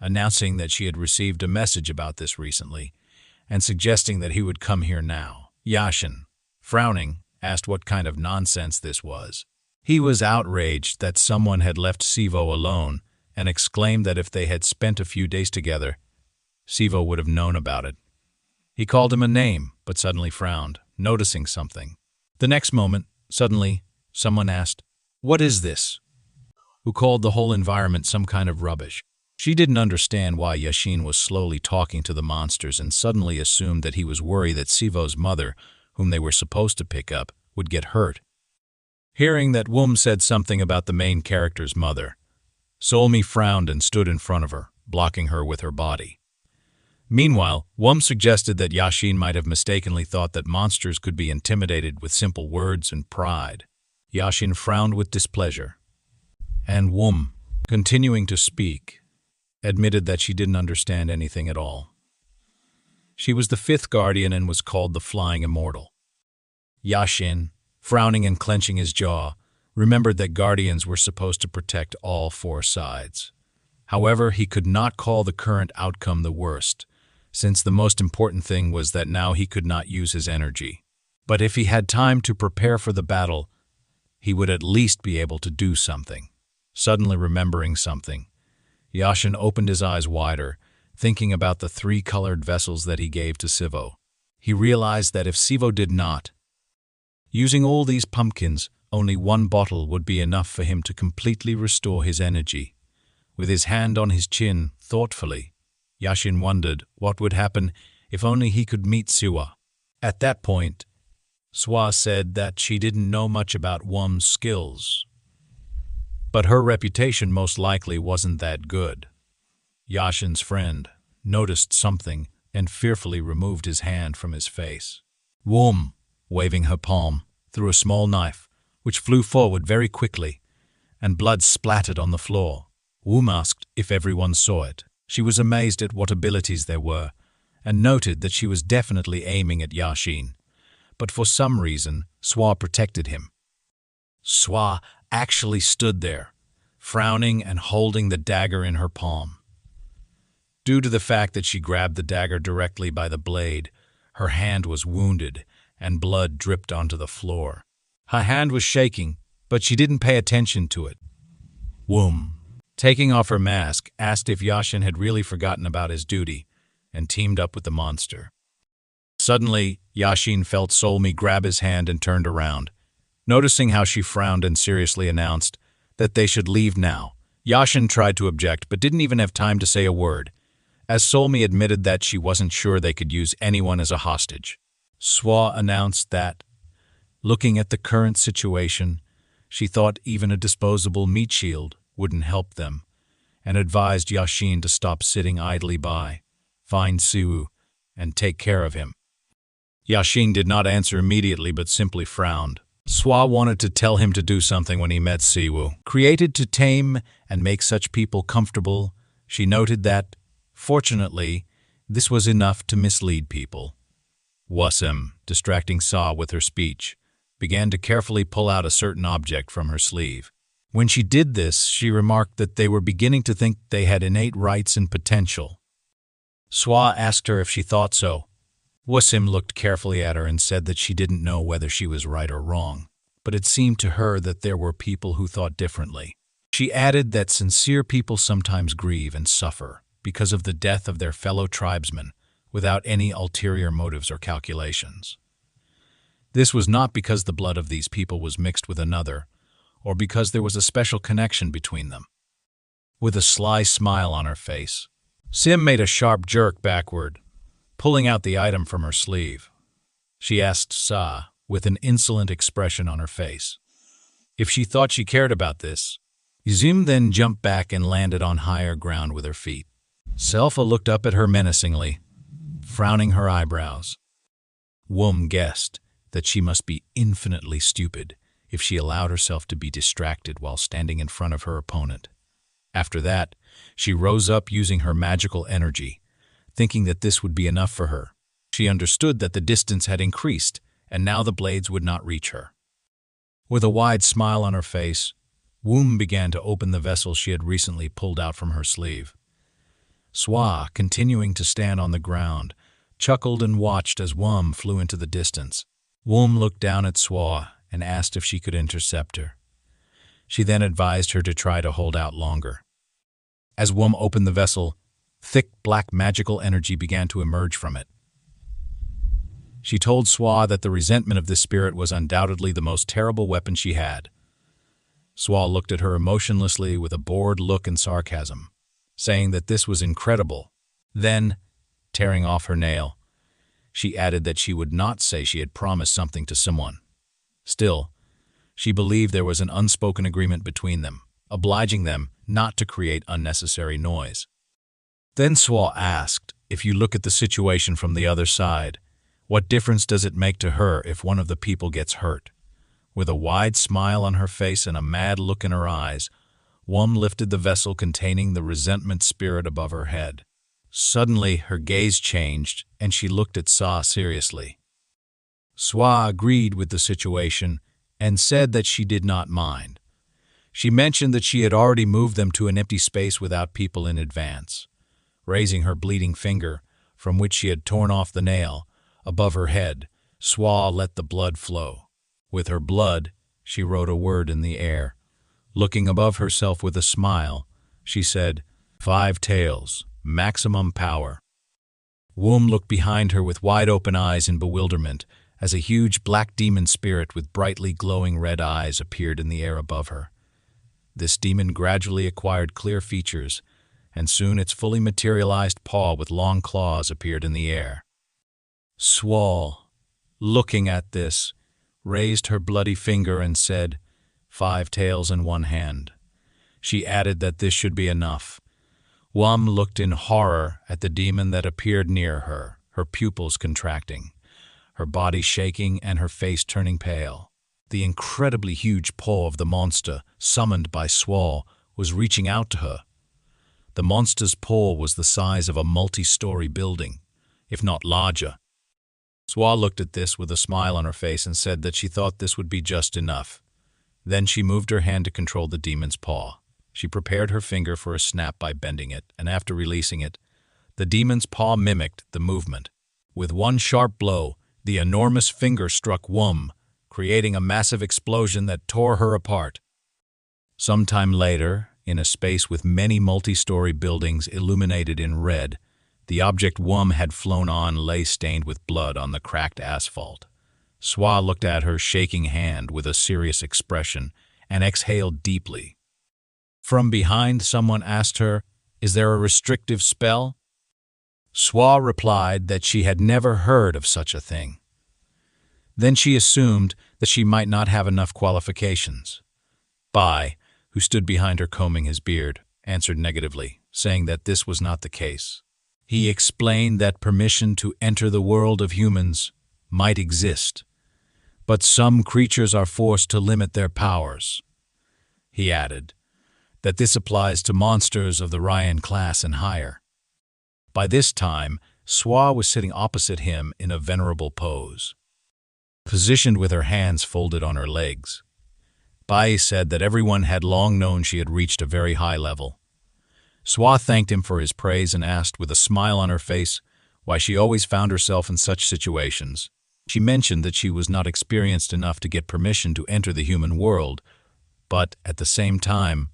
announcing that she had received a message about this recently, and suggesting that he would come here now. Yashin, frowning, asked what kind of nonsense this was. He was outraged that someone had left Sivo alone and exclaimed that if they had spent a few days together, Sivo would have known about it. He called him a name, but suddenly frowned, noticing something. The next moment, suddenly, someone asked, "What is this?" who called the whole environment some kind of rubbish. She didn't understand why Yashin was slowly talking to the monsters and suddenly assumed that he was worried that Sivo's mother, whom they were supposed to pick up, would get hurt. Hearing that Wum said something about the main character's mother, Solmi frowned and stood in front of her, blocking her with her body. Meanwhile, Wum suggested that Yashin might have mistakenly thought that monsters could be intimidated with simple words and pride. Yashin frowned with displeasure, and Wum, continuing to speak, admitted that she didn't understand anything at all. She was the fifth guardian and was called the Flying Immortal. Yashin, frowning and clenching his jaw, remembered that guardians were supposed to protect all four sides. However, he could not call the current outcome the worst, since the most important thing was that now he could not use his energy. But if he had time to prepare for the battle, he would at least be able to do something. Suddenly remembering something, Yashin opened his eyes wider, thinking about the 3 colored vessels that he gave to Sivo. He realized that if Sivo did not, using all these pumpkins, only 1 bottle would be enough for him to completely restore his energy. With his hand on his chin, thoughtfully, Yashin wondered what would happen if only he could meet Siwa. At that point, Swa said that she didn't know much about Wum's skills, but her reputation most likely wasn't that good. Yashin's friend noticed something and fearfully removed his hand from his face. Wum, waving her palm, threw a small knife, which flew forward very quickly, and blood splattered on the floor. Wum asked if everyone saw it. She was amazed at what abilities there were, and noted that she was definitely aiming at Yashin, but for some reason, Swa protected him. Swa actually stood there, frowning and holding the dagger in her palm. Due to the fact that she grabbed the dagger directly by the blade, her hand was wounded and blood dripped onto the floor. Her hand was shaking, but she didn't pay attention to it. Wum, taking off her mask, asked if Yashin had really forgotten about his duty and teamed up with the monster. Suddenly, Yashin felt Solmi grab his hand and turned around. Noticing how she frowned and seriously announced that they should leave now, Yashin tried to object but didn't even have time to say a word, as Solmi admitted that she wasn't sure they could use anyone as a hostage. Swa announced that, looking at the current situation, she thought even a disposable meat shield wouldn't help them, and advised Yashin to stop sitting idly by, find Siu, and take care of him. Yashin did not answer immediately but simply frowned, Swa wanted to tell him to do something when he met Siwoo. Created to tame and make such people comfortable, she noted that, fortunately, this was enough to mislead people. Wasim, distracting Sa with her speech, began to carefully pull out a certain object from her sleeve. When she did this, she remarked that they were beginning to think they had innate rights and potential. Swa asked her if she thought so. Wasim looked carefully at her and said that she didn't know whether she was right or wrong, but it seemed to her that there were people who thought differently. She added that sincere people sometimes grieve and suffer because of the death of their fellow tribesmen without any ulterior motives or calculations. This was not because the blood of these people was mixed with another, or because there was a special connection between them. With a sly smile on her face, Sim made a sharp jerk backward, pulling out the item from her sleeve. She asked Sa, with an insolent expression on her face, if she thought she cared about this. Zim then jumped back and landed on higher ground with her feet. Selfa looked up at her menacingly, frowning her eyebrows. Wum guessed that she must be infinitely stupid if she allowed herself to be distracted while standing in front of her opponent. After that, she rose up using her magical energy, thinking that this would be enough for her. She understood that the distance had increased, and now the blades would not reach her. With a wide smile on her face, Wum began to open the vessel she had recently pulled out from her sleeve. Swa, continuing to stand on the ground, chuckled and watched as Wum flew into the distance. Wum looked down at Swa and asked if she could intercept her. She then advised her to try to hold out longer. As Wum opened the vessel, thick black magical energy began to emerge from it. She told Swa that the resentment of this spirit was undoubtedly the most terrible weapon she had. Swa looked at her emotionlessly with a bored look and sarcasm, saying that this was incredible. Then, tearing off her nail, she added that she would not say she had promised something to someone. Still, she believed there was an unspoken agreement between them, obliging them not to create unnecessary noise. Then Swa asked, if you look at the situation from the other side, what difference does it make to her if one of the people gets hurt? With a wide smile on her face and a mad look in her eyes, Wum lifted the vessel containing the resentment spirit above her head. Suddenly, her gaze changed, and she looked at Sa seriously. Swa agreed with the situation and said that she did not mind. She mentioned that she had already moved them to an empty space without people in advance. Raising her bleeding finger, from which she had torn off the nail, above her head, Swa let the blood flow. With her blood, she wrote a word in the air. Looking above herself with a smile, she said, 5 tails, maximum power. Wum looked behind her with wide-open eyes in bewilderment as a huge black demon spirit with brightly glowing red eyes appeared in the air above her. This demon gradually acquired clear features, and soon its fully materialized paw with long claws appeared in the air. Swa, looking at this, raised her bloody finger and said, 5 tails in 1 hand. She added that this should be enough. Wum looked in horror at the demon that appeared near her, her pupils contracting, her body shaking and her face turning pale. The incredibly huge paw of the monster, summoned by Swa, was reaching out to her. The monster's paw was the size of a multi-story building, if not larger. Swa looked at this with a smile on her face and said that she thought this would be just enough. Then she moved her hand to control the demon's paw. She prepared her finger for a snap by bending it, and after releasing it, the demon's paw mimicked the movement. With one sharp blow, the enormous finger struck Wum, creating a massive explosion that tore her apart. Sometime later, in a space with many multi-story buildings illuminated in red, the object Wum had flown on lay stained with blood on the cracked asphalt. Swa looked at her shaking hand with a serious expression and exhaled deeply. From behind, someone asked her, "Is there a restrictive spell?" Swa replied that she had never heard of such a thing. Then she assumed that she might not have enough qualifications. Bai, who stood behind her combing his beard, answered negatively, saying that this was not the case. He explained that permission to enter the world of humans might exist, But some creatures are forced to limit their powers. He added that this applies to monsters of the Ryan class and higher. By this time, Swa was sitting opposite him in a venerable pose, positioned with her hands folded on her legs. Bai said that everyone had long known she had reached a very high level. Swa thanked him for his praise and asked with a smile on her face why she always found herself in such situations. She mentioned that she was not experienced enough to get permission to enter the human world, but at the same time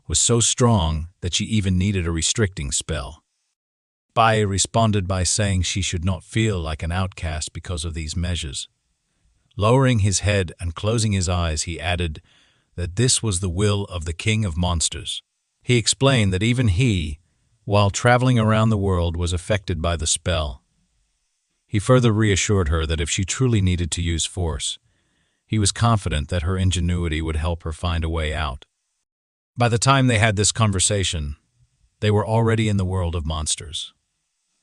was so strong that she even needed a restricting spell. Bai responded by saying she should not feel like an outcast because of these measures. Lowering his head and closing his eyes, he added that this was the will of the king of monsters. He explained that even he, while traveling around the world, was affected by the spell. He further reassured her that if she truly needed to use force, he was confident that her ingenuity would help her find a way out. By the time they had this conversation, they were already in the world of monsters.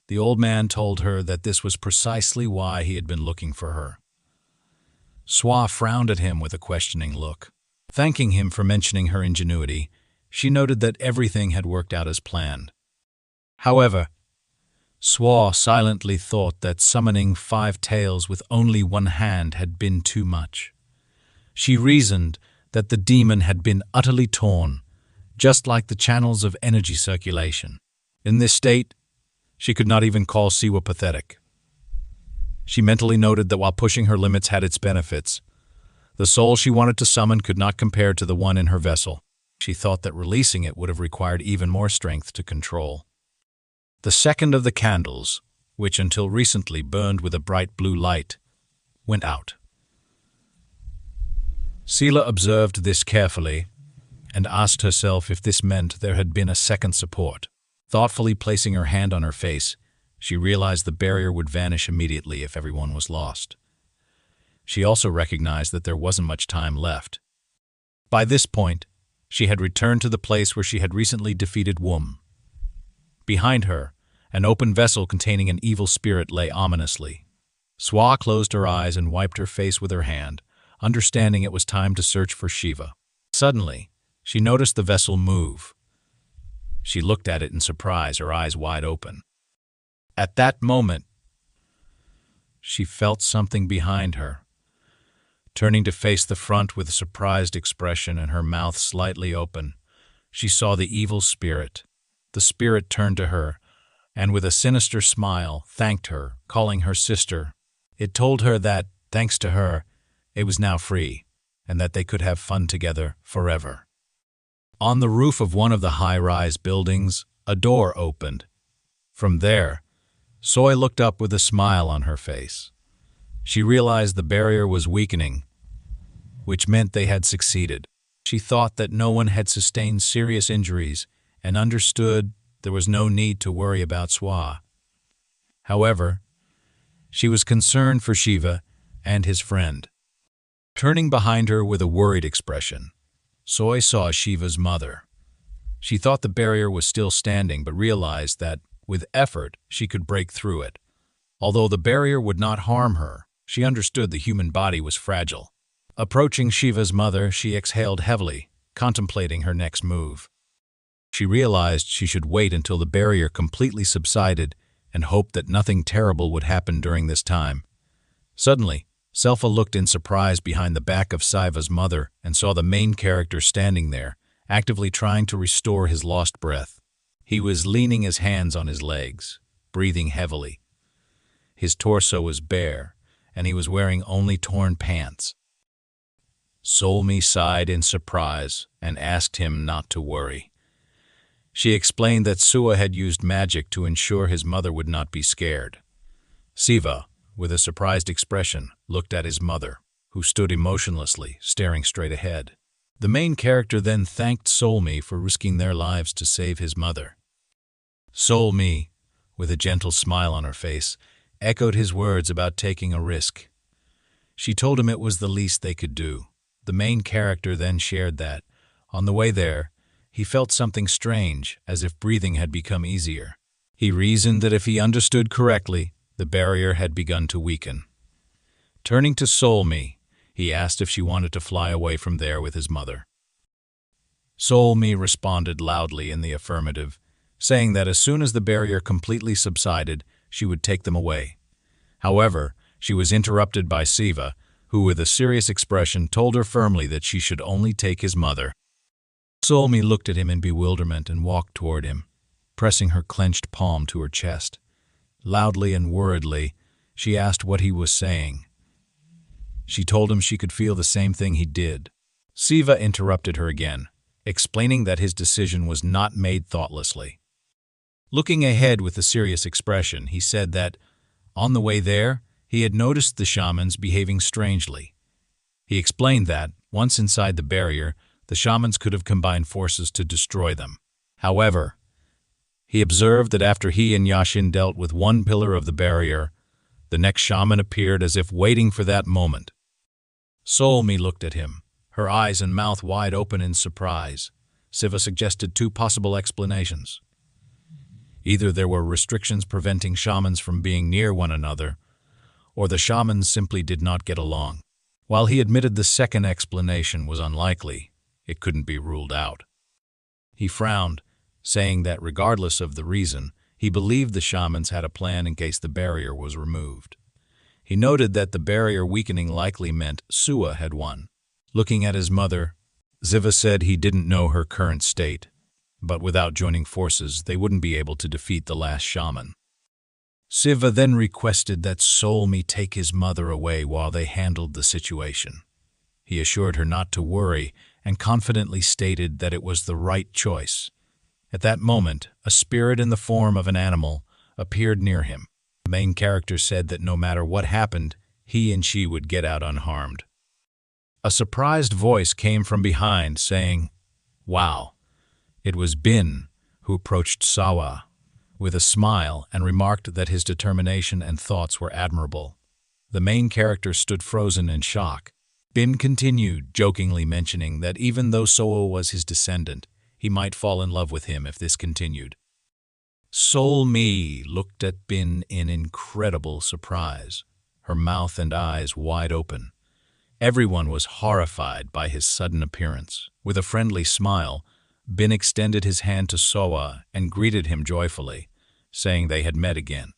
The old man told her that this was precisely why he had been looking for her. Swa frowned at him with a questioning look. Thanking him for mentioning her ingenuity, she noted that everything had worked out as planned. However, Swa silently thought that summoning 5 tails with only one hand had been too much. She reasoned that the demon had been utterly torn, just like the channels of energy circulation. In this state, she could not even call Siwa pathetic. She mentally noted that while pushing her limits had its benefits, the soul she wanted to summon could not compare to the one in her vessel. She thought that releasing it would have required even more strength to control. The second of the candles, which until recently burned with a bright blue light, went out. Sela observed this carefully and asked herself if this meant there had been a second support. Thoughtfully placing her hand on her face, she realized the barrier would vanish immediately if everyone was lost. She also recognized that there wasn't much time left. By this point, she had returned to the place where she had recently defeated Wum. Behind her, an open vessel containing an evil spirit lay ominously. Swa closed her eyes and wiped her face with her hand, understanding it was time to search for Shiva. Suddenly, she noticed the vessel move. She looked at it in surprise, her eyes wide open. At that moment, she felt something behind her. Turning to face the front with a surprised expression and her mouth slightly open, she saw the evil spirit. The spirit turned to her, and with a sinister smile, thanked her, calling her sister. It told her that, thanks to her, it was now free, and that they could have fun together forever. On the roof of one of the high-rise buildings, a door opened. From there, Soy looked up with a smile on her face. She realized the barrier was weakening, which meant they had succeeded. She thought that no one had sustained serious injuries and understood there was no need to worry about Swa. However, she was concerned for Shiva and his friend. Turning behind her with a worried expression, Soy saw Shiva's mother. She thought the barrier was still standing, but realized that, with effort, she could break through it. Although the barrier would not harm her, she understood the human body was fragile. Approaching Shiva's mother, she exhaled heavily, contemplating her next move. She realized she should wait until the barrier completely subsided and hoped that nothing terrible would happen during this time. Suddenly, Selfa looked in surprise behind the back of Siva's mother and saw the main character standing there, actively trying to restore his lost breath. He was leaning his hands on his legs, breathing heavily. His torso was bare, and he was wearing only torn pants. Solmi sighed in surprise and asked him not to worry. She explained that Sua had used magic to ensure his mother would not be scared. Siva, with a surprised expression, looked at his mother, who stood emotionlessly, staring straight ahead. The main character then thanked Solmi for risking their lives to save his mother. Solmi, with a gentle smile on her face, echoed his words about taking a risk. She told him it was the least they could do. The main character then shared that, on the way there, he felt something strange, as if breathing had become easier. He reasoned that if he understood correctly, the barrier had begun to weaken. Turning to Solmi, he asked if she wanted to fly away from there with his mother. Solmi responded loudly in the affirmative, saying that as soon as the barrier completely subsided, she would take them away. However, she was interrupted by Siva, who with a serious expression told her firmly that she should only take his mother. Solmi looked at him in bewilderment and walked toward him, pressing her clenched palm to her chest. Loudly and worriedly, she asked what he was saying. She told him she could feel the same thing he did. Siva interrupted her again, explaining that his decision was not made thoughtlessly. Looking ahead with a serious expression, he said that, on the way there, he had noticed the shamans behaving strangely. He explained that, once inside the barrier, the shamans could have combined forces to destroy them. However, he observed that after he and Yashin dealt with one pillar of the barrier, the next shaman appeared as if waiting for that moment. Solmi looked at him, her eyes and mouth wide open in surprise. Siva suggested two possible explanations. Either there were restrictions preventing shamans from being near one another, or the shamans simply did not get along. While he admitted the second explanation was unlikely, it couldn't be ruled out. He frowned, saying that regardless of the reason, he believed the shamans had a plan in case the barrier was removed. He noted that the barrier weakening likely meant Sua had won. Looking at his mother, Siva said he didn't know her current state, but without joining forces, they wouldn't be able to defeat the last shaman. Siva then requested that Solmi take his mother away while they handled the situation. He assured her not to worry and confidently stated that it was the right choice. At that moment, a spirit in the form of an animal appeared near him. The main character said that no matter what happened, he and she would get out unharmed. A surprised voice came from behind saying, "Wow." It was Bin, who approached Sawa with a smile and remarked that his determination and thoughts were admirable. The main character stood frozen in shock. Bin continued, jokingly mentioning that even though Sawa was his descendant, he might fall in love with him if this continued. Solmi looked at Bin in incredible surprise, her mouth and eyes wide open. Everyone was horrified by his sudden appearance. With a friendly smile, Bin extended his hand to Sawa and greeted him joyfully, saying they had met again.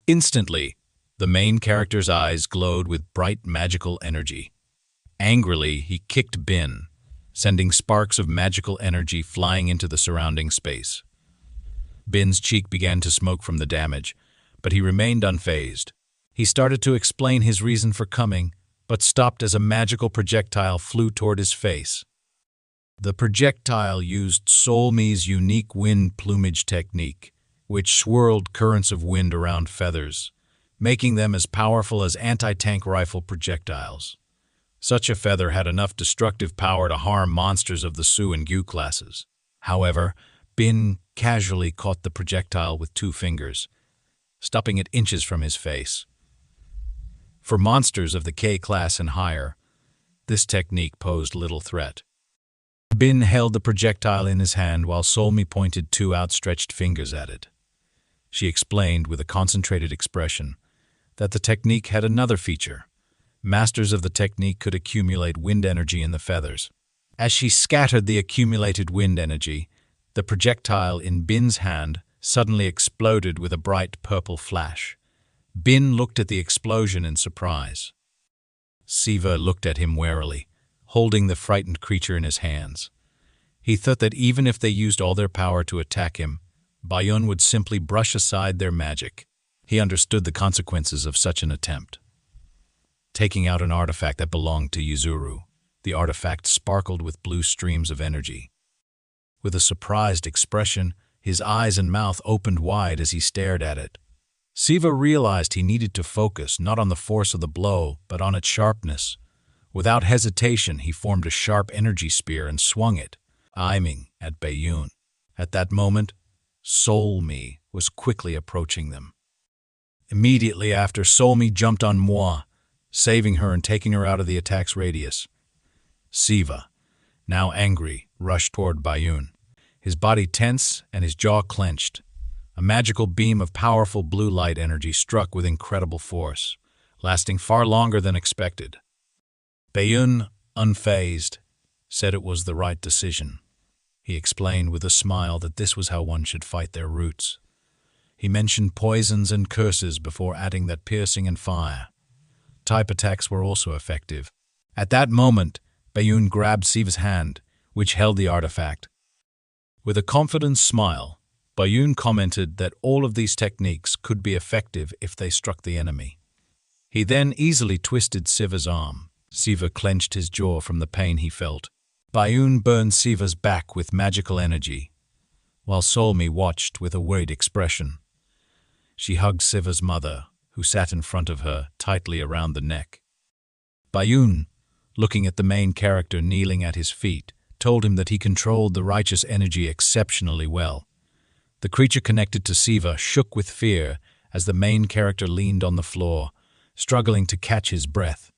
Instantly, the main character's eyes glowed with bright magical energy. Angrily, he kicked Bin, sending sparks of magical energy flying into the surrounding space. Bin's cheek began to smoke from the damage, but he remained unfazed. He started to explain his reason for coming, but stopped as a magical projectile flew toward his face. The projectile used Solmi's unique wind plumage technique, which swirled currents of wind around feathers, making them as powerful as anti-tank rifle projectiles. Such a feather had enough destructive power to harm monsters of the Su and Gyu classes. However, Bin casually caught the projectile with 2 fingers, stopping it inches from his face. For monsters of the K class and higher, this technique posed little threat. Bin held the projectile in his hand while Solmi pointed 2 outstretched fingers at it. She explained with a concentrated expression that the technique had another feature. Masters of the technique could accumulate wind energy in the feathers. As she scattered the accumulated wind energy, the projectile in Bin's hand suddenly exploded with a bright purple flash. Bin looked at the explosion in surprise. Siva looked at him warily, holding the frightened creature in his hands. He thought that even if they used all their power to attack him, Bayun would simply brush aside their magic. He understood the consequences of such an attempt. Taking out an artifact that belonged to Yuzuru, the artifact sparkled with blue streams of energy. With a surprised expression, his eyes and mouth opened wide as he stared at it. Siva realized he needed to focus not on the force of the blow, but on its sharpness. Without hesitation, he formed a sharp energy spear and swung it, aiming at Bayun. At that moment, Solmi was quickly approaching them. Immediately after, Solmi jumped on Manhwa, saving her and taking her out of the attack's radius. Siva, now angry, rushed toward Bayun, his body tense and his jaw clenched. A magical beam of powerful blue light energy struck with incredible force. lasting far longer than expected. Baiyun, unfazed, said it was the right decision. He explained with a smile that this was how one should fight their roots. He mentioned poisons and curses before adding that piercing and fire type attacks were also effective. At that moment, Baiyun grabbed Siva's hand, which held the artifact. With a confident smile, Baiyun commented that all of these techniques could be effective if they struck the enemy. He then easily twisted Siva's arm. Siva clenched his jaw from the pain he felt. Baiyun burned Siva's back with magical energy, while Solmi watched with a worried expression. She hugged Siva's mother, who sat in front of her, tightly around the neck. Baiyun, looking at the main character kneeling at his feet, told him that he controlled the righteous energy exceptionally well. The creature connected to Siva shook with fear as the main character leaned on the floor, struggling to catch his breath.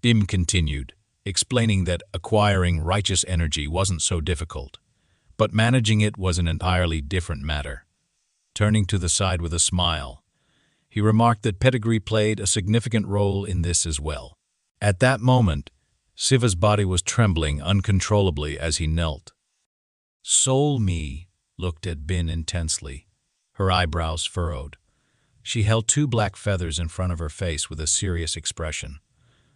Bim continued, explaining that acquiring righteous energy wasn't so difficult, but managing it was an entirely different matter. Turning to the side with a smile, he remarked that pedigree played a significant role in this as well. At that moment, Siva's body was trembling uncontrollably as he knelt. Solmi looked at Bin intensely, her eyebrows furrowed. She held 2 black feathers in front of her face with a serious expression,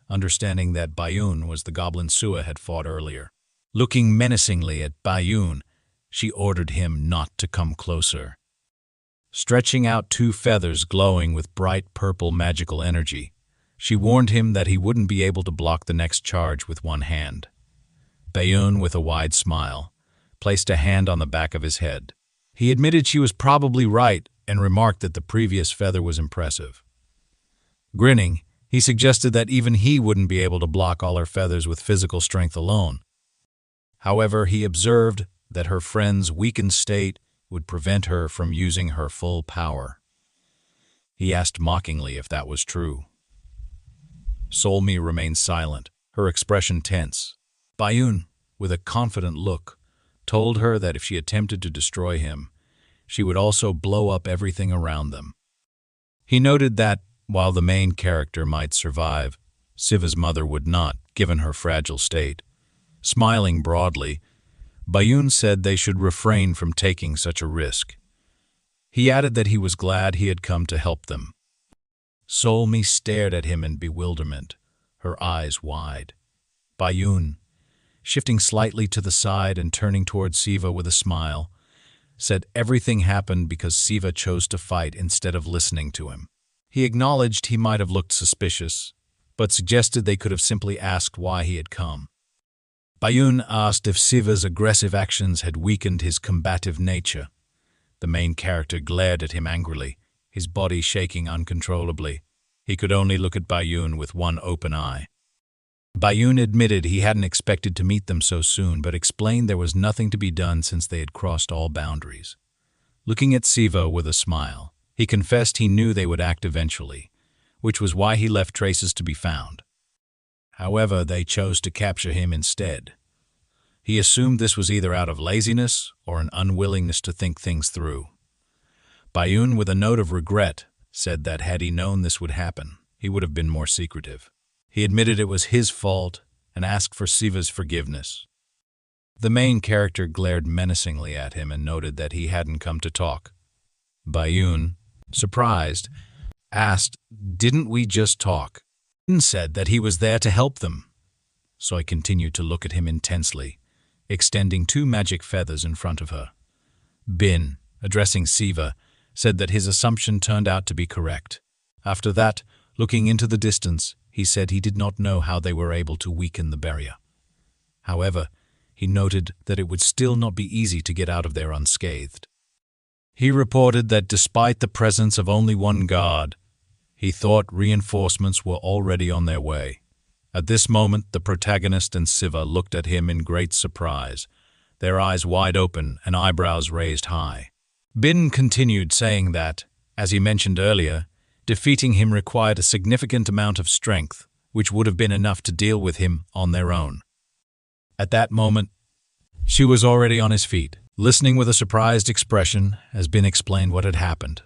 understanding that Baiyun was the goblin Sua had fought earlier. Looking menacingly at Baiyun, she ordered him not to come closer. Stretching out 2 feathers glowing with bright purple magical energy, she warned him that he wouldn't be able to block the next charge with one hand. Baiyun, with a wide smile, placed a hand on the back of his head. He admitted she was probably right and remarked that the previous feather was impressive. Grinning, he suggested that even he wouldn't be able to block all her feathers with physical strength alone. However, he observed that her friend's weakened state would prevent her from using her full power. He asked mockingly if that was true. Solmi remained silent, her expression tense. Baiyun, with a confident look, told her that if she attempted to destroy him, she would also blow up everything around them. He noted that, while the main character might survive, Siva's mother would not, given her fragile state. Smiling broadly, Baiyun said they should refrain from taking such a risk. He added that he was glad he had come to help them. Solmi stared at him in bewilderment, her eyes wide. Baiyun, shifting slightly to the side and turning toward Siva with a smile, said everything happened because Siva chose to fight instead of listening to him. He acknowledged he might have looked suspicious, but suggested they could have simply asked why he had come. Baiyun asked if Siva's aggressive actions had weakened his combative nature. The main character glared at him angrily, his body shaking uncontrollably. He could only look at Baiyun with one open eye. Baiyun admitted he hadn't expected to meet them so soon, but explained there was nothing to be done since they had crossed all boundaries. Looking at Siva with a smile, he confessed he knew they would act eventually, which was why he left traces to be found. However, they chose to capture him instead. He assumed this was either out of laziness or an unwillingness to think things through. Baiyun, with a note of regret, said that had he known this would happen, he would have been more secretive. He admitted it was his fault and asked for Siva's forgiveness. The main character glared menacingly at him and noted that he hadn't come to talk. Baiyun, surprised, asked, "Didn't we just talk?" Bin said that he was there to help them. So I continued to look at him intensely, extending 2 magic feathers in front of her. Bin, addressing Siva, said that his assumption turned out to be correct. After that, looking into the distance, he said he did not know how they were able to weaken the barrier. However, he noted that it would still not be easy to get out of there unscathed. He reported that despite the presence of only one guard, he thought reinforcements were already on their way. At this moment, the protagonist and Siva looked at him in great surprise, their eyes wide open and eyebrows raised high. Bin continued, saying that, as he mentioned earlier, defeating him required a significant amount of strength, which would have been enough to deal with him on their own. At that moment, she was already on his feet, listening with a surprised expression as Bin explained what had happened.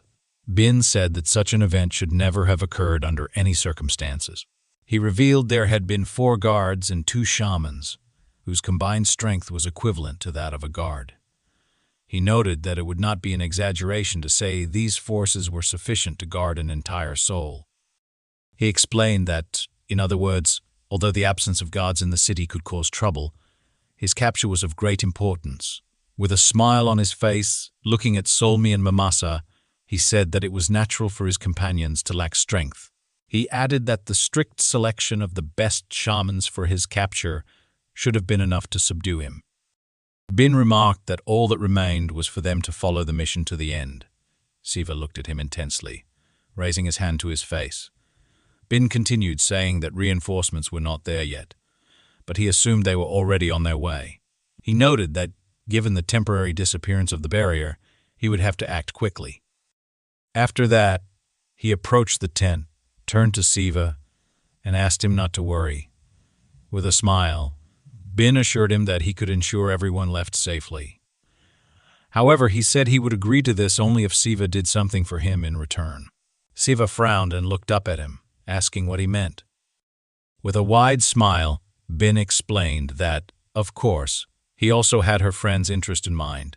Bin said that such an event should never have occurred under any circumstances. He revealed there had been 4 guards and 2 shamans, whose combined strength was equivalent to that of a guard. He noted that it would not be an exaggeration to say these forces were sufficient to guard an entire soul. He explained that, in other words, although the absence of guards in the city could cause trouble, his capture was of great importance. With a smile on his face, looking at Solmi and Mamasa, he said that it was natural for his companions to lack strength. He added that the strict selection of the best shamans for his capture should have been enough to subdue him. Bin remarked that all that remained was for them to follow the mission to the end. Siva looked at him intensely, raising his hand to his face. Bin continued, saying that reinforcements were not there yet, but he assumed they were already on their way. He noted that, given the temporary disappearance of the barrier, he would have to act quickly. After that, he approached the tent, turned to Siva, and asked him not to worry. With a smile, Bin assured him that he could ensure everyone left safely. However, he said he would agree to this only if Siva did something for him in return. Siva frowned and looked up at him, asking what he meant. With a wide smile, Bin explained that, of course, he also had her friend's interest in mind.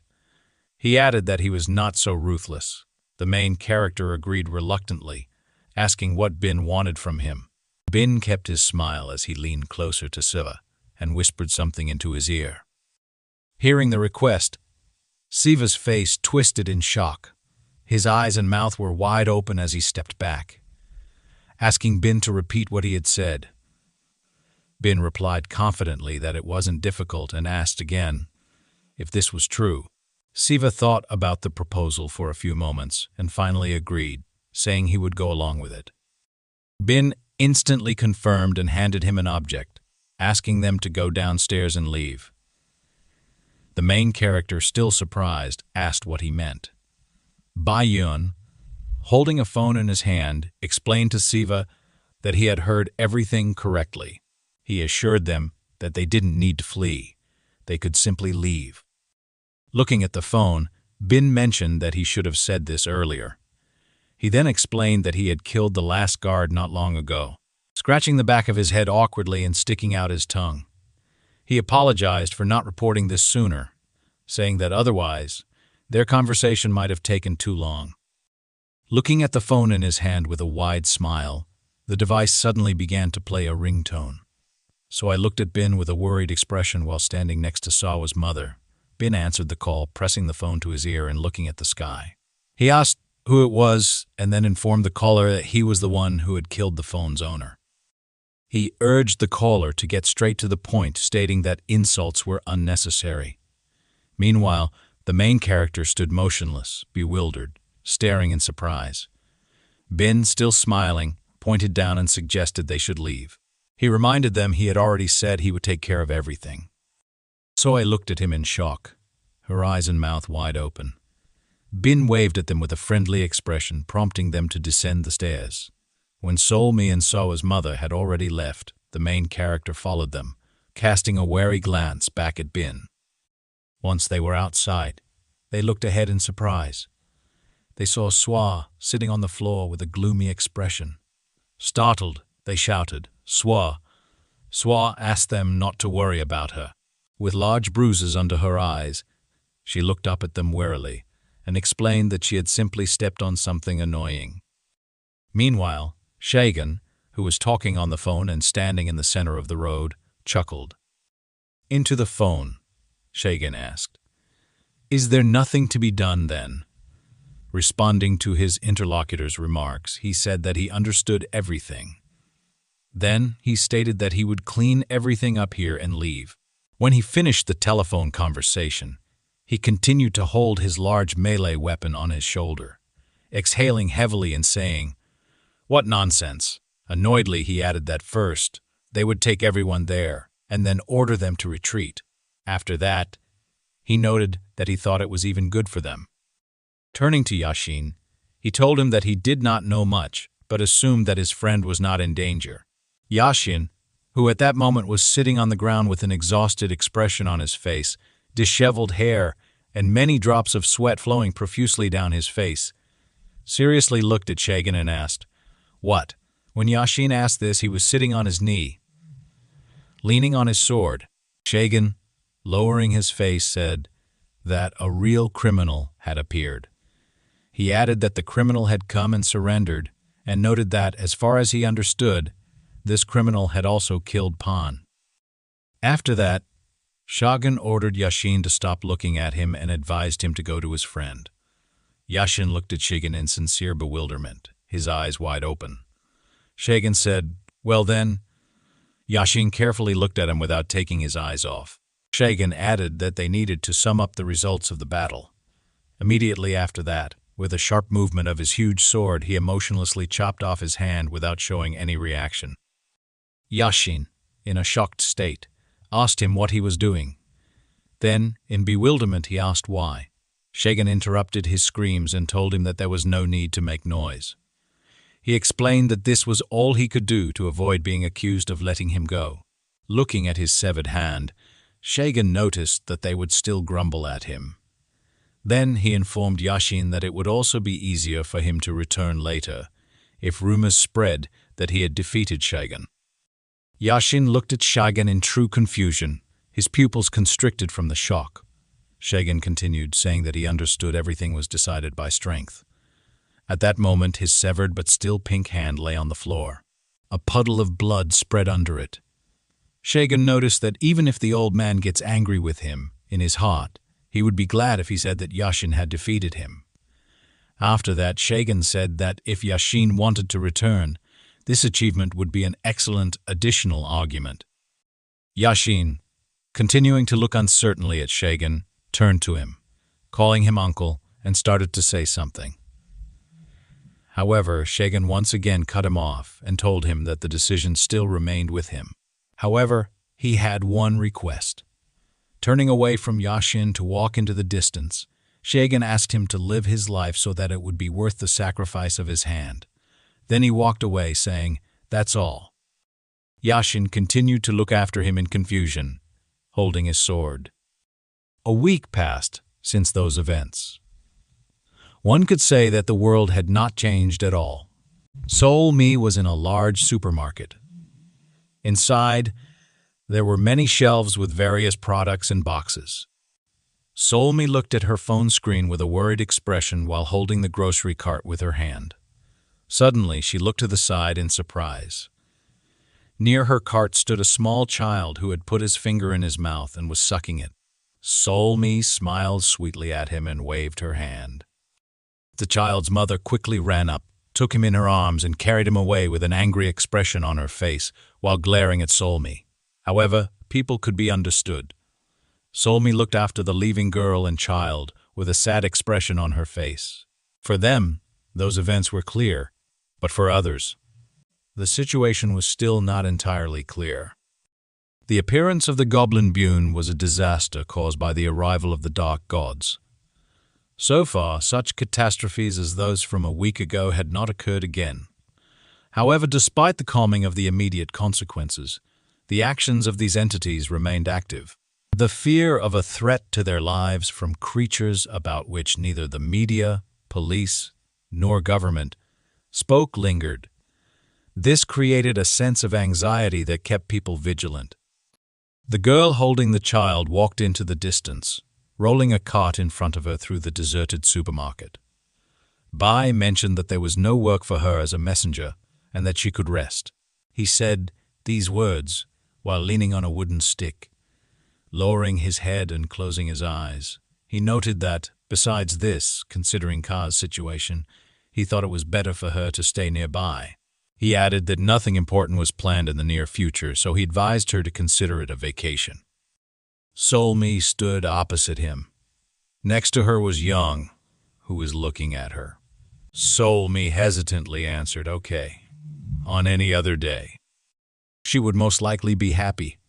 He added that he was not so ruthless. The main character agreed reluctantly, asking what Bin wanted from him. Bin kept his smile as he leaned closer to Siva and whispered something into his ear. Hearing the request, Siva's face twisted in shock. His eyes and mouth were wide open as he stepped back, asking Bin to repeat what he had said. Bin replied confidently that it wasn't difficult and asked again if this was true. Siva thought about the proposal for a few moments and finally agreed, saying he would go along with it. Bin instantly confirmed and handed him an object, asking them to go downstairs and leave. The main character, still surprised, asked what he meant. Bayun, holding a phone in his hand, explained to Siva that he had heard everything correctly. He assured them that they didn't need to flee. They could simply leave. Looking at the phone, Bin mentioned that he should have said this earlier. He then explained that he had killed the last guard not long ago, scratching the back of his head awkwardly and sticking out his tongue. He apologized for not reporting this sooner, saying that otherwise, their conversation might have taken too long. Looking at the phone in his hand with a wide smile, the device suddenly began to play a ringtone. So I looked at Bin with a worried expression while standing next to Sawa's mother. Bin answered the call, pressing the phone to his ear and looking at the sky. He asked who it was and then informed the caller that he was the one who had killed the phone's owner. He urged the caller to get straight to the point, stating that insults were unnecessary. Meanwhile, the main character stood motionless, bewildered, staring in surprise. Bin, still smiling, pointed down and suggested they should leave. He reminded them he had already said he would take care of everything. So I looked at him in shock, her eyes and mouth wide open. Bin waved at them with a friendly expression, prompting them to descend the stairs. When Solmi and Sawa's mother had already left, the main character followed them, casting a wary glance back at Bin. Once they were outside, they looked ahead in surprise. They saw Swa sitting on the floor with a gloomy expression. Startled, they shouted, "Swa!" Swa asked them not to worry about her. With large bruises under her eyes, she looked up at them warily and explained that she had simply stepped on something annoying. Meanwhile, Shagan, who was talking on the phone and standing in the center of the road, chuckled. "Into the phone," Shagan asked. "Is there nothing to be done then?" Responding to his interlocutor's remarks, he said that he understood everything. Then he stated that he would clean everything up here and leave. When he finished the telephone conversation, he continued to hold his large melee weapon on his shoulder, exhaling heavily and saying, "What nonsense." Annoyedly, he added that first, they would take everyone there and then order them to retreat. After that, he noted that he thought it was even good for them. Turning to Yashin, he told him that he did not know much, but assumed that his friend was not in danger. Yashin, who at that moment was sitting on the ground with an exhausted expression on his face, disheveled hair, and many drops of sweat flowing profusely down his face, seriously looked at Shagan and asked, "What?" When Yashin asked this, he was sitting on his knee, leaning on his sword. Shagan, lowering his face, said that a real criminal had appeared. He added that the criminal had come and surrendered, and noted that, as far as he understood, this criminal had also killed Pan. After that, Shagan ordered Yashin to stop looking at him and advised him to go to his friend. Yashin looked at Shagan in sincere bewilderment, his eyes wide open. Shagan said, "Well then." Yashin carefully looked at him without taking his eyes off. Shagan added that they needed to sum up the results of the battle. Immediately after that, with a sharp movement of his huge sword, he emotionlessly chopped off his hand without showing any reaction. Yashin, in a shocked state, asked him what he was doing. Then, in bewilderment, he asked why. Shagan interrupted his screams and told him that there was no need to make noise. He explained that this was all he could do to avoid being accused of letting him go. Looking at his severed hand, Shagan noticed that they would still grumble at him. Then he informed Yashin that it would also be easier for him to return later, if rumors spread that he had defeated Shagan. Yashin looked at Shagan in true confusion, his pupils constricted from the shock. Shagan continued, saying that he understood everything was decided by strength. At that moment, his severed but still pink hand lay on the floor. A puddle of blood spread under it. Shagan noticed that even if the old man gets angry with him, in his heart, he would be glad if he said that Yashin had defeated him. After that, Shagan said that if Yashin wanted to return, this achievement would be an excellent additional argument. Yashin, continuing to look uncertainly at Shagan, turned to him, calling him uncle, and started to say something. However, Shagan once again cut him off and told him that the decision still remained with him. However, he had one request. Turning away from Yashin to walk into the distance, Shagan asked him to live his life so that it would be worth the sacrifice of his hand. Then he walked away, saying, "That's all." Yashin continued to look after him in confusion, holding his sword. A week passed since those events. One could say that the world had not changed at all. Seol-mi was in a large supermarket. Inside, there were many shelves with various products and boxes. Seol-mi looked at her phone screen with a worried expression while holding the grocery cart with her hand. Suddenly, she looked to the side in surprise. Near her cart stood a small child who had put his finger in his mouth and was sucking it. Seol-mi smiled sweetly at him and waved her hand. The child's mother quickly ran up, took him in her arms, and carried him away with an angry expression on her face while glaring at Seol-mi. However, people could be understood. Seol-mi looked after the leaving girl and child with a sad expression on her face. For them, those events were clear, but for others, the situation was still not entirely clear. The appearance of the goblin Bune was a disaster caused by the arrival of the dark gods. So far, such catastrophes as those from a week ago had not occurred again. However, despite the calming of the immediate consequences, the actions of these entities remained active. The fear of a threat to their lives from creatures about which neither the media, police, nor government spoke lingered. This created a sense of anxiety that kept people vigilant. The girl holding the child walked into the distance, rolling a cart in front of her through the deserted supermarket. Bai mentioned that there was no work for her as a messenger and that she could rest. He said these words while leaning on a wooden stick. Lowering his head and closing his eyes, he noted that, besides this, considering Ka's situation, he thought it was better for her to stay nearby. He added that nothing important was planned in the near future, so he advised her to consider it a vacation. Seol-mi stood opposite him. Next to her was Young, who was looking at her. Seol-mi hesitantly answered, "Okay, on any other day." She would most likely be happy.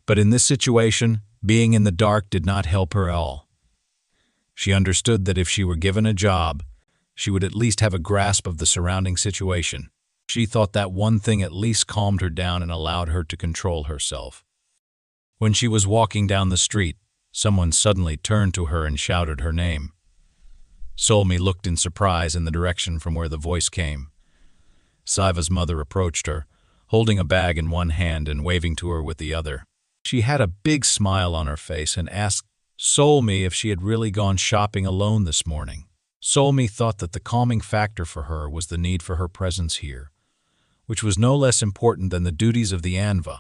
But in this situation, being in the dark did not help her at all. She understood that if she were given a job, she would at least have a grasp of the surrounding situation. She thought that one thing at least calmed her down and allowed her to control herself. When she was walking down the street, someone suddenly turned to her and shouted her name. Solmi looked in surprise in the direction from where the voice came. Saiva's mother approached her, holding a bag in one hand and waving to her with the other. She had a big smile on her face and asked Solmi if she had really gone shopping alone this morning. Solmi thought that the calming factor for her was the need for her presence here, which was no less important than the duties of the Anva.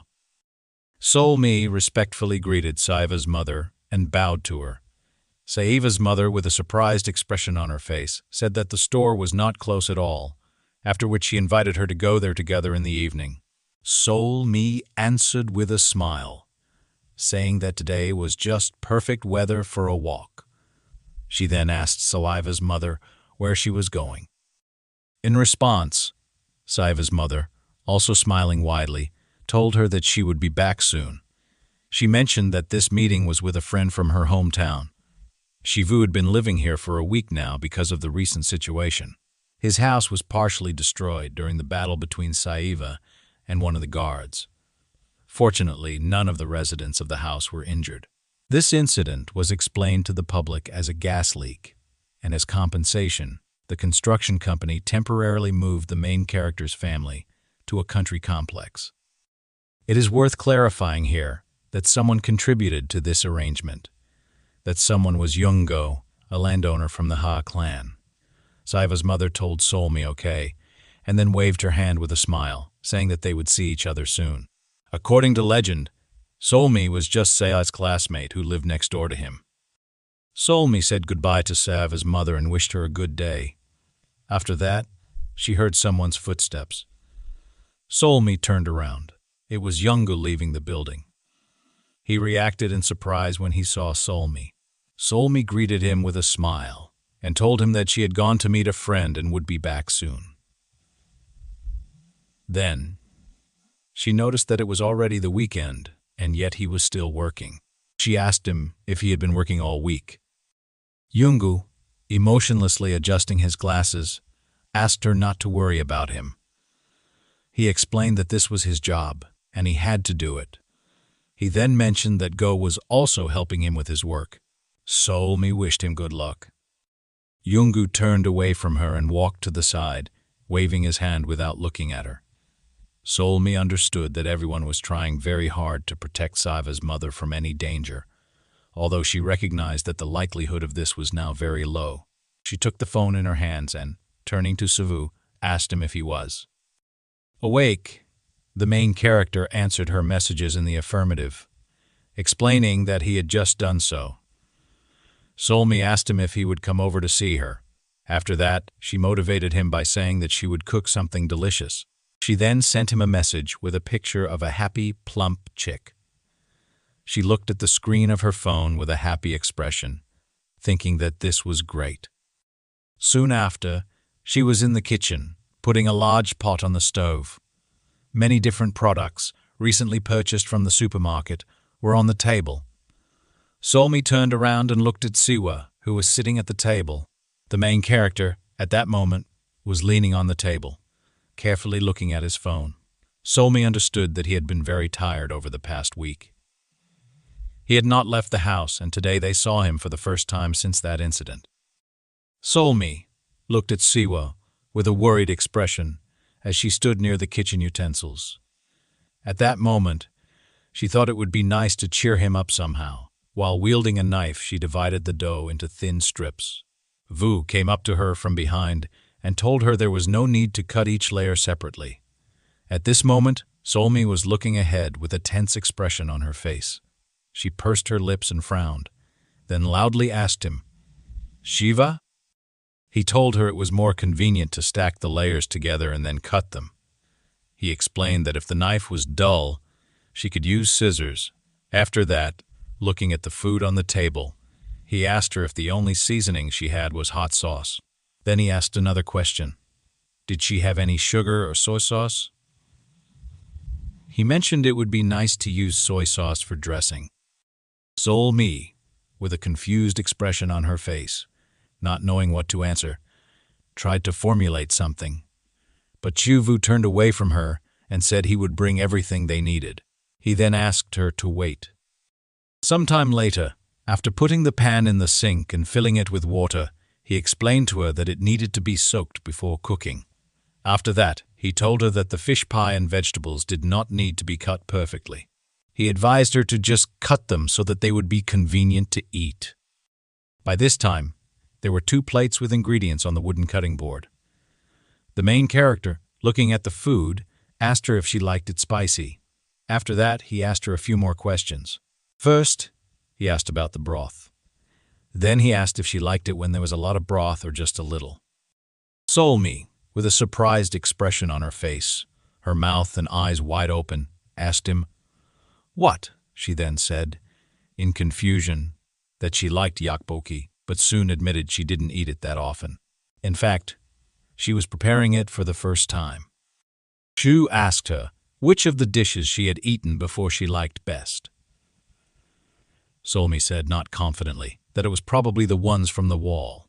Solmi respectfully greeted Saiva's mother and bowed to her. Saiva's mother, with a surprised expression on her face, said that the store was not close at all, after which she invited her to go there together in the evening. Solmi answered with a smile, saying that today was just perfect weather for a walk. She then asked Saiva's mother where she was going. In response, Saiva's mother, also smiling widely, told her that she would be back soon. She mentioned that this meeting was with a friend from her hometown. Shivu had been living here for a week now because of the recent situation. His house was partially destroyed during the battle between Saiva and one of the guards. Fortunately, none of the residents of the house were injured. This incident was explained to the public as a gas leak, and as compensation, the construction company temporarily moved the main character's family to a country complex. It is worth clarifying here that someone contributed to this arrangement. That someone was Yungo, a landowner from the Ha clan. Saiva's mother told Solmi okay, and then waved her hand with a smile, saying that they would see each other soon. According to legend, Solmi was just Saiva's classmate who lived next door to him. Solmi said goodbye to Saiva's mother and wished her a good day. After that, she heard someone's footsteps. Solmi turned around. It was Yungo leaving the building. He reacted in surprise when he saw Solmi. Solmi greeted him with a smile and told him that she had gone to meet a friend and would be back soon. Then, she noticed that it was already the weekend, and yet he was still working. She asked him if he had been working all week. Yungu, emotionlessly adjusting his glasses, asked her not to worry about him. He explained that this was his job, and he had to do it. He then mentioned that Go was also helping him with his work. Solmi wished him good luck. Yungu turned away from her and walked to the side, waving his hand without looking at her. Solmi understood that everyone was trying very hard to protect Saiva's mother from any danger, although she recognized that the likelihood of this was now very low. She took the phone in her hands and, turning to Sivu, asked him if he was awake. The main character answered her messages in the affirmative, explaining that he had just done so. Solmi asked him if he would come over to see her. After that, she motivated him by saying that she would cook something delicious. She then sent him a message with a picture of a happy, plump chick. She looked at the screen of her phone with a happy expression, thinking that this was great. Soon after, she was in the kitchen, putting a large pot on the stove. Many different products, recently purchased from the supermarket, were on the table. Solmi turned around and looked at Siwa, who was sitting at the table. The main character, at that moment, was leaning on the table, carefully looking at his phone. Solmi understood that he had been very tired over the past week. He had not left the house, and today they saw him for the first time since that incident. Solmi looked at Siwa with a worried expression as she stood near the kitchen utensils. At that moment, she thought it would be nice to cheer him up somehow. While wielding a knife, she divided the dough into thin strips. Vu came up to her from behind and told her there was no need to cut each layer separately. At this moment, Solmi was looking ahead with a tense expression on her face. She pursed her lips and frowned, then loudly asked him, "Shiva?" He told her it was more convenient to stack the layers together and then cut them. He explained that if the knife was dull, she could use scissors. After that, looking at the food on the table, he asked her if the only seasoning she had was hot sauce. Then he asked another question. Did she have any sugar or soy sauce? He mentioned it would be nice to use soy sauce for dressing. Solmi, with a confused expression on her face, not knowing what to answer, tried to formulate something. But Chuvu turned away from her and said he would bring everything they needed. He then asked her to wait. Sometime later, after putting the pan in the sink and filling it with water, He explained to her that it needed to be soaked before cooking. After that, he told her that the fish pie and vegetables did not need to be cut perfectly. He advised her to just cut them so that they would be convenient to eat. By this time, there were 2 plates with ingredients on the wooden cutting board. The main character, looking at the food, asked her if she liked it spicy. After that, he asked her a few more questions. First, he asked about the broth. Then he asked if she liked it when there was a lot of broth or just a little. Solmi, with a surprised expression on her face, her mouth and eyes wide open, asked him, "What?" She then said, in confusion, that she liked yakboki, but soon admitted she didn't eat it that often. In fact, she was preparing it for the first time. Shu asked her which of the dishes she had eaten before she liked best. Solmi said, not confidently, that it was probably the ones from the wall.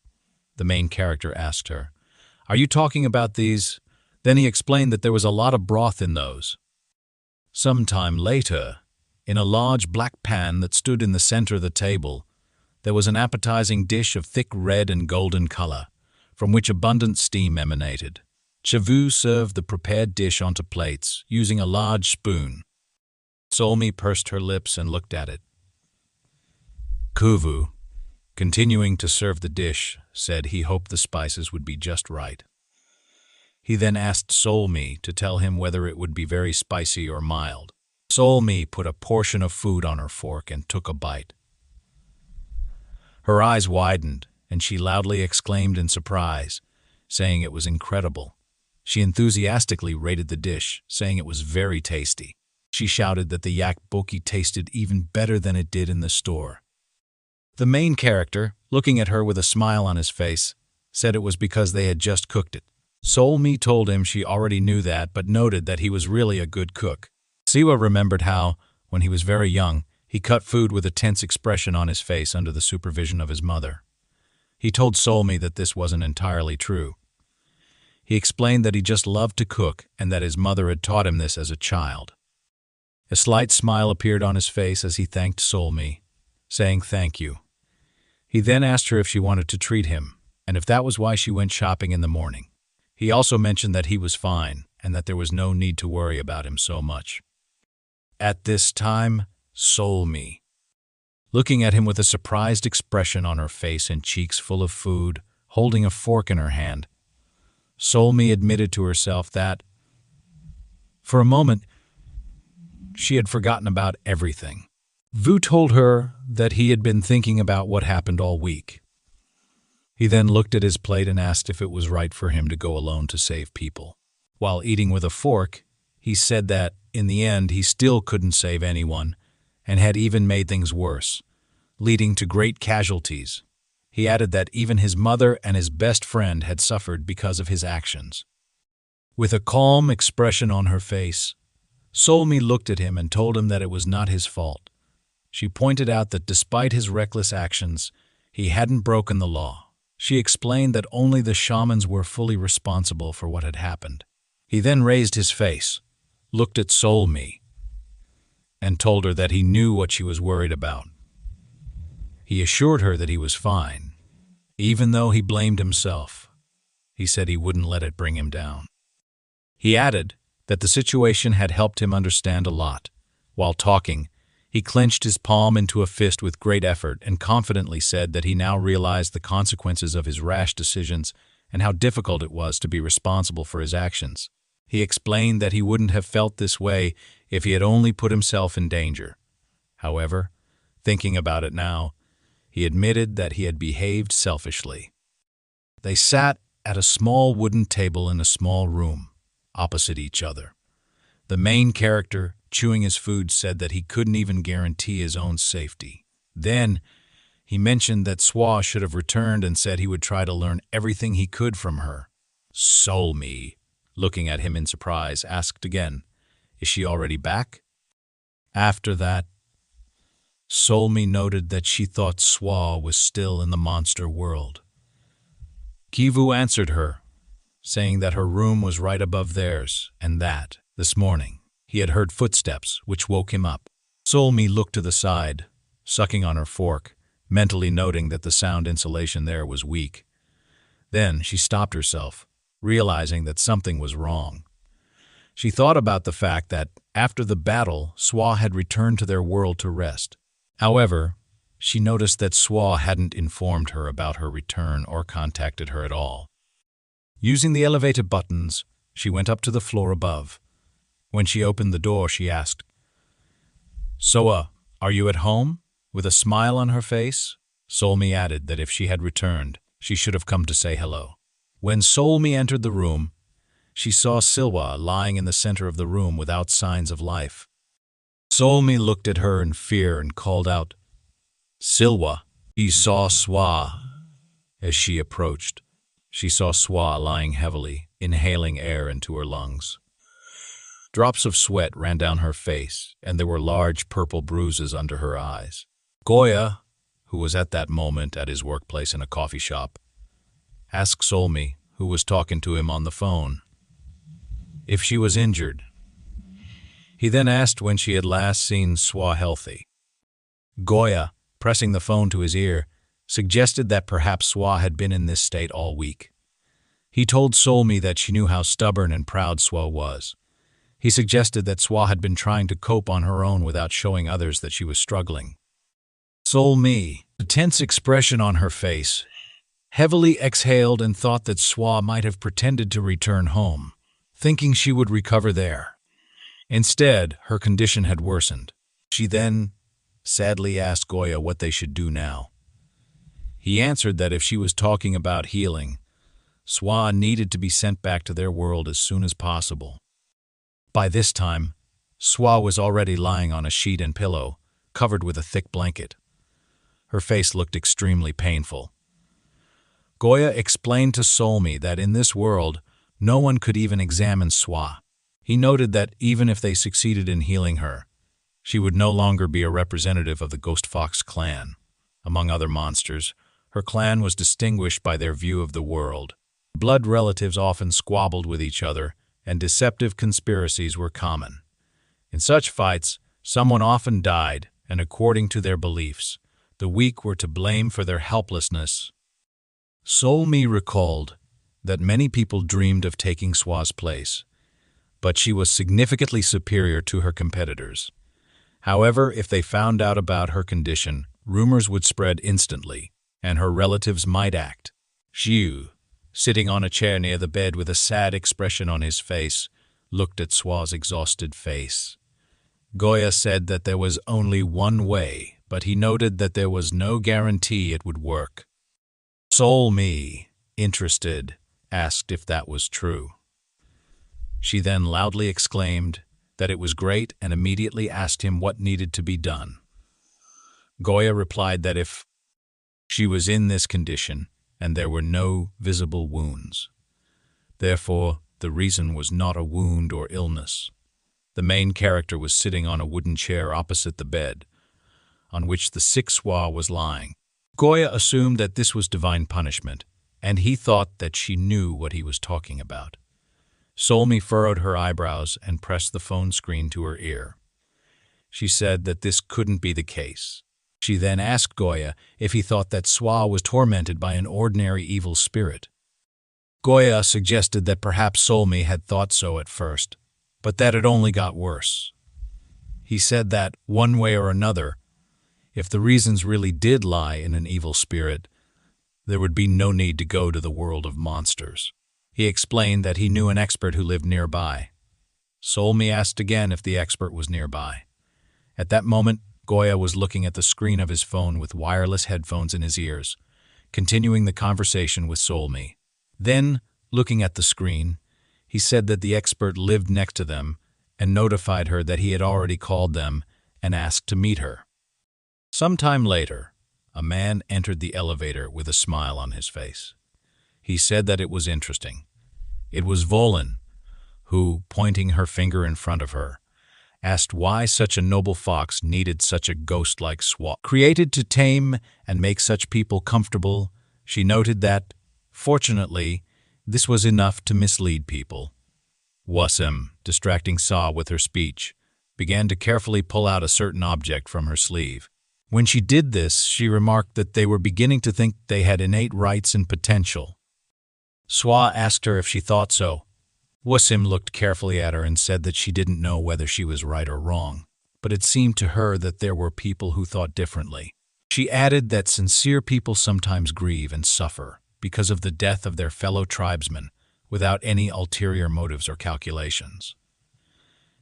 The main character asked her, "Are you talking about these?" Then he explained that there was a lot of broth in those. Some time later, in a large black pan that stood in the center of the table, there was an appetizing dish of thick red and golden color, from which abundant steam emanated. Chavu served the prepared dish onto plates, using a large spoon. Solmi pursed her lips and looked at it. Kuvu, continuing to serve the dish, said he hoped the spices would be just right. He then asked Solmi to tell him whether it would be very spicy or mild. Solmi put a portion of food on her fork and took a bite. Her eyes widened, and she loudly exclaimed in surprise, saying it was incredible. She enthusiastically rated the dish, saying it was very tasty. She shouted that the yak boki tasted even better than it did in the store. The main character, looking at her with a smile on his face, said it was because they had just cooked it. Solmi told him she already knew that, but noted that he was really a good cook. Siwa remembered how, when he was very young, he cut food with a tense expression on his face under the supervision of his mother. He told Solmi that this wasn't entirely true. He explained that he just loved to cook and that his mother had taught him this as a child. A slight smile appeared on his face as he thanked Solmi, saying thank you. He then asked her if she wanted to treat him, and if that was why she went shopping in the morning. He also mentioned that he was fine and that there was no need to worry about him so much. At this time, Solmi, looking at him with a surprised expression on her face and cheeks full of food, holding a fork in her hand, Solmi admitted to herself that, for a moment, she had forgotten about everything. Vu told her that he had been thinking about what happened all week. He then looked at his plate and asked if it was right for him to go alone to save people. While eating with a fork, he said that, in the end, he still couldn't save anyone, and had even made things worse, leading to great casualties. He added that even his mother and his best friend had suffered because of his actions. With a calm expression on her face, Solmi looked at him and told him that it was not his fault. She pointed out that despite his reckless actions, he hadn't broken the law. She explained that only the shamans were fully responsible for what had happened. He then raised his face, looked at Solmi, and told her that he knew what she was worried about. He assured her that he was fine, even though he blamed himself. He said he wouldn't let it bring him down. He added that the situation had helped him understand a lot. While talking, he clenched his palm into a fist with great effort and confidently said that he now realized the consequences of his rash decisions and how difficult it was to be responsible for his actions. He explained that he wouldn't have felt this way if he had only put himself in danger. However, thinking about it now, he admitted that he had behaved selfishly. They sat at a small wooden table in a small room, opposite each other. The main character, chewing his food, said that he couldn't even guarantee his own safety. Then, he mentioned that Swa should have returned and said he would try to learn everything he could from her. Solmi, looking at him in surprise, asked again, "Is she already back?" After that, Solmi noted that she thought Swa was still in the monster world. Kivu answered her, saying that her room was right above theirs and that, this morning, he had heard footsteps, which woke him up. Solmi looked to the side, sucking on her fork, mentally noting that the sound insulation there was weak. Then she stopped herself, realizing that something was wrong. She thought about the fact that, after the battle, Swa had returned to their world to rest. However, she noticed that Swa hadn't informed her about her return or contacted her at all. Using the elevator buttons, she went up to the floor above. When she opened the door, she asked, "Soa, are you at home?" With a smile on her face, Solmi added that if she had returned, she should have come to say hello. When Solmi entered the room, she saw Silwa lying in the center of the room without signs of life. Solmi looked at her in fear and called out, "Silwa." He saw Swa. As she approached, she saw Swa lying heavily, inhaling air into her lungs. Drops of sweat ran down her face, and there were large purple bruises under her eyes. Goya, who was at that moment at his workplace in a coffee shop, asked Solmi, who was talking to him on the phone, if she was injured. He then asked when she had last seen Swa healthy. Goya, pressing the phone to his ear, suggested that perhaps Swa had been in this state all week. He told Solmi that she knew how stubborn and proud Swa was. He suggested that Swa had been trying to cope on her own without showing others that she was struggling. Solmi, a tense expression on her face, heavily exhaled and thought that Swa might have pretended to return home, thinking she would recover there. Instead, her condition had worsened. She then sadly asked Goya what they should do now. He answered that if she was talking about healing, Swa needed to be sent back to their world as soon as possible. By this time, Swa was already lying on a sheet and pillow, covered with a thick blanket. Her face looked extremely painful. Goya explained to Solmi that in this world, no one could even examine Swa. He noted that even if they succeeded in healing her, she would no longer be a representative of the Ghost Fox clan. Among other monsters, her clan was distinguished by their view of the world. Blood relatives often squabbled with each other, and deceptive conspiracies were common. In such fights, someone often died, and according to their beliefs, the weak were to blame for their helplessness. Solmi recalled that many people dreamed of taking Swa's place, but she was significantly superior to her competitors. However, if they found out about her condition, rumors would spread instantly, and her relatives might act. Siu, sitting on a chair near the bed with a sad expression on his face, looked at Swa's exhausted face. Goya said that there was only one way, but he noted that there was no guarantee it would work. Solmi, interested, asked if that was true. She then loudly exclaimed that it was great and immediately asked him what needed to be done. Goya replied that if she was in this condition and there were no visible wounds, therefore the reason was not a wound or illness. The main character was sitting on a wooden chair opposite the bed, on which the sick Swa was lying. Goya assumed that this was divine punishment, and he thought that she knew what he was talking about. Solmi furrowed her eyebrows and pressed the phone screen to her ear. She said that this couldn't be the case. She then asked Goya if he thought that Swa was tormented by an ordinary evil spirit. Goya suggested that perhaps Solmi had thought so at first, but that it only got worse. He said that, one way or another, if the reasons really did lie in an evil spirit, there would be no need to go to the world of monsters. He explained that he knew an expert who lived nearby. Solmi asked again if the expert was nearby. At that moment, Goya was looking at the screen of his phone with wireless headphones in his ears, continuing the conversation with Solmi. Then, looking at the screen, he said that the expert lived next to them and notified her that he had already called them and asked to meet her. Sometime later, a man entered the elevator with a smile on his face. He said that it was interesting. It was Volin, who, pointing her finger in front of her, asked why such a noble fox needed such a ghost like Swa. Created to tame and make such people comfortable, she noted that, fortunately, this was enough to mislead people. Wasim, distracting Sa with her speech, began to carefully pull out a certain object from her sleeve. When she did this, she remarked that they were beginning to think they had innate rights and potential. Swa asked her if she thought so. Wasim looked carefully at her and said that she didn't know whether she was right or wrong, but it seemed to her that there were people who thought differently. She added that sincere people sometimes grieve and suffer because of the death of their fellow tribesmen without any ulterior motives or calculations.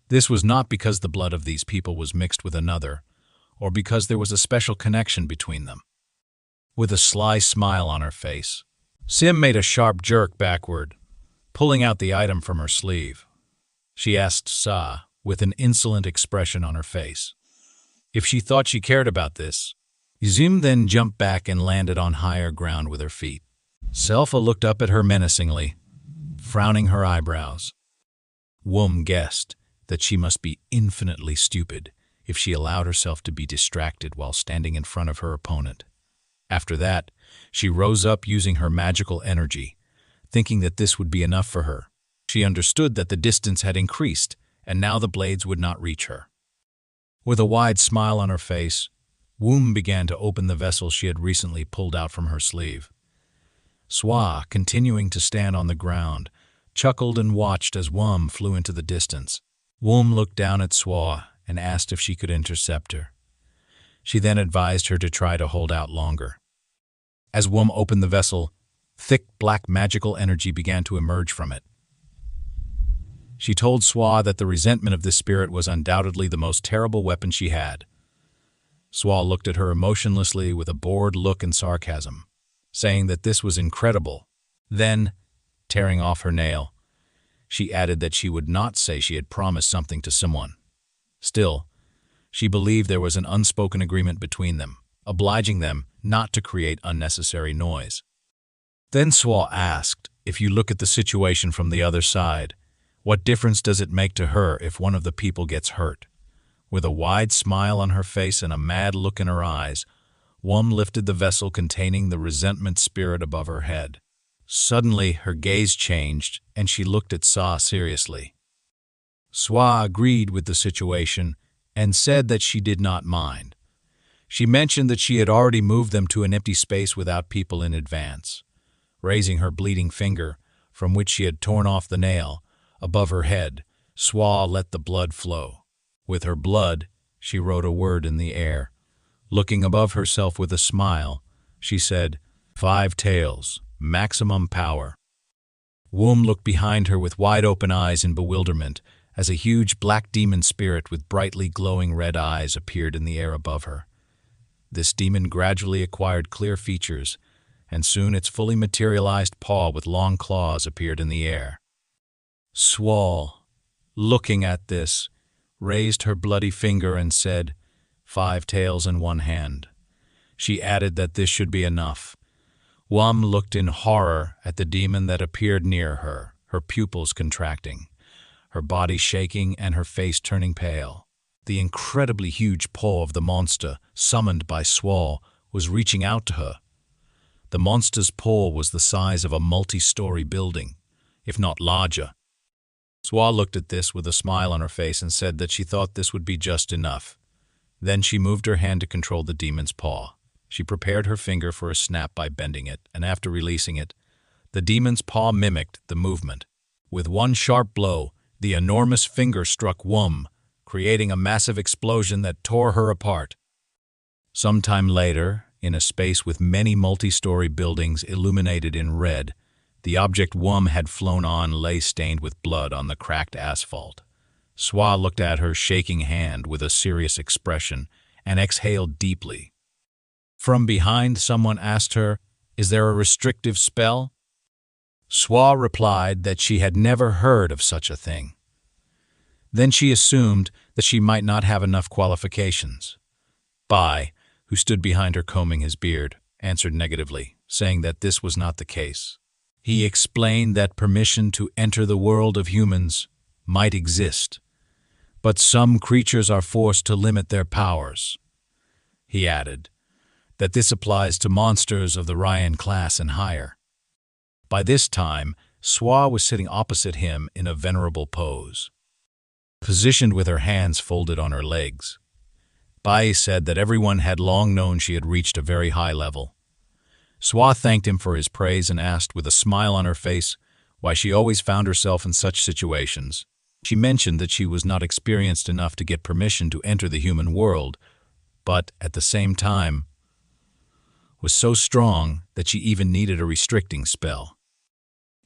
This was not because the blood of these people was mixed with another, or because there was a special connection between them. With a sly smile on her face, Sim made a sharp jerk backward, pulling out the item from her sleeve. She asked Sa, with an insolent expression on her face, if she thought she cared about this. Zim then jumped back and landed on higher ground with her feet. Selfa looked up at her menacingly, frowning her eyebrows. Wum guessed that she must be infinitely stupid if she allowed herself to be distracted while standing in front of her opponent. After that, she rose up using her magical energy, thinking that this would be enough for her. She understood that the distance had increased, and now the blades would not reach her. With a wide smile on her face, Wum began to open the vessel she had recently pulled out from her sleeve. Swa, continuing to stand on the ground, chuckled and watched as Wum flew into the distance. Wum looked down at Swa and asked if she could intercept her. She then advised her to try to hold out longer. As Wum opened the vessel, thick black magical energy began to emerge from it. She told Swa that the resentment of this spirit was undoubtedly the most terrible weapon she had. Swa looked at her emotionlessly with a bored look and sarcasm, saying that this was incredible. Then, tearing off her nail, she added that she would not say she had promised something to someone. Still, she believed there was an unspoken agreement between them, obliging them not to create unnecessary noise. Then Swa asked, if you look at the situation from the other side, what difference does it make to her if one of the people gets hurt? With a wide smile on her face and a mad look in her eyes, Wum lifted the vessel containing the resentment spirit above her head. Suddenly, her gaze changed, and she looked at Sa seriously. Swa agreed with the situation and said that she did not mind. She mentioned that she had already moved them to an empty space without people in advance. Raising her bleeding finger, from which she had torn off the nail, above her head, Swa let the blood flow. With her blood, she wrote a word in the air. Looking above herself with a smile, she said, 5 tails, maximum power. Wum looked behind her with wide-open eyes in bewilderment as a huge black demon spirit with brightly glowing red eyes appeared in the air above her. This demon gradually acquired clear features, and soon its fully materialized paw with long claws appeared in the air. Swa, looking at this, raised her bloody finger and said, 5 tails and 1 hand. She added that this should be enough. Wum looked in horror at the demon that appeared near her, her pupils contracting, her body shaking and her face turning pale. The incredibly huge paw of the monster, summoned by Swa, was reaching out to her. The monster's paw was the size of a multi-story building, if not larger. Swa looked at this with a smile on her face and said that she thought this would be just enough. Then she moved her hand to control the demon's paw. She prepared her finger for a snap by bending it, and after releasing it, the demon's paw mimicked the movement. With one sharp blow, the enormous finger struck Wum, creating a massive explosion that tore her apart. Sometime later, in a space with many multi-story buildings illuminated in red, the object Wum had flown on lay stained with blood on the cracked asphalt. Swa looked at her shaking hand with a serious expression and exhaled deeply. From behind, someone asked her, "Is there a restrictive spell?" Swa replied that she had never heard of such a thing. Then she assumed that she might not have enough qualifications. Bai, who stood behind her combing his beard, answered negatively, saying that this was not the case. He explained that permission to enter the world of humans might exist, but some creatures are forced to limit their powers. He added that this applies to monsters of the Ryan class and higher. By this time, Swa was sitting opposite him in a venerable pose, positioned with her hands folded on her legs. Bai said that everyone had long known she had reached a very high level. Swa thanked him for his praise and asked with a smile on her face why she always found herself in such situations. She mentioned that she was not experienced enough to get permission to enter the human world, but at the same time was so strong that she even needed a restricting spell.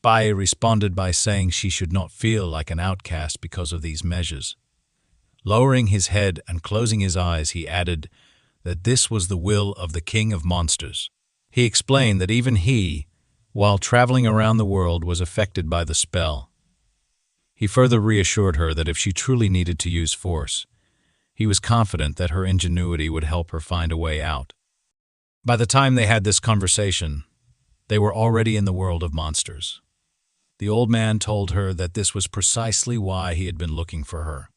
Bai responded by saying she should not feel like an outcast because of these measures. Lowering his head and closing his eyes, he added that this was the will of the king of monsters. He explained that even he, while traveling around the world, was affected by the spell. He further reassured her that if she truly needed to use force, he was confident that her ingenuity would help her find a way out. By the time they had this conversation, they were already in the world of monsters. The old man told her that this was precisely why he had been looking for her.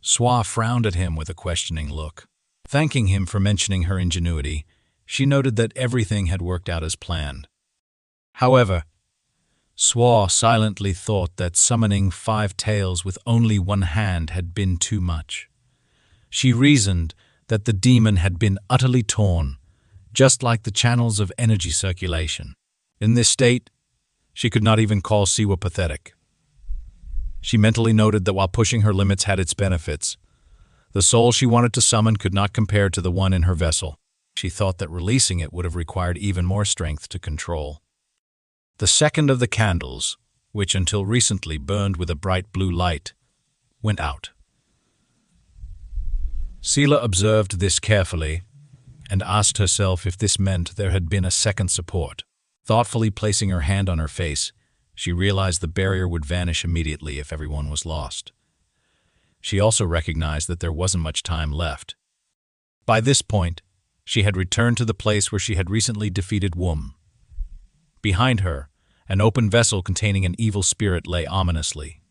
Swa frowned at him with a questioning look. Thanking him for mentioning her ingenuity, she noted that everything had worked out as planned. However, Swa silently thought that summoning 5 tails with only one hand had been too much. She reasoned that the demon had been utterly torn, just like the channels of energy circulation. In this state, she could not even call Siwa pathetic. She mentally noted that while pushing her limits had its benefits, the soul she wanted to summon could not compare to the one in her vessel. She thought that releasing it would have required even more strength to control. The second of the candles, which until recently burned with a bright blue light, went out. Sela observed this carefully and asked herself if this meant there had been a second support. Thoughtfully placing her hand on her face, she realized the barrier would vanish immediately if everyone was lost. She also recognized that there wasn't much time left. By this point, she had returned to the place where she had recently defeated Wum. Behind her, an open vessel containing an evil spirit lay ominously.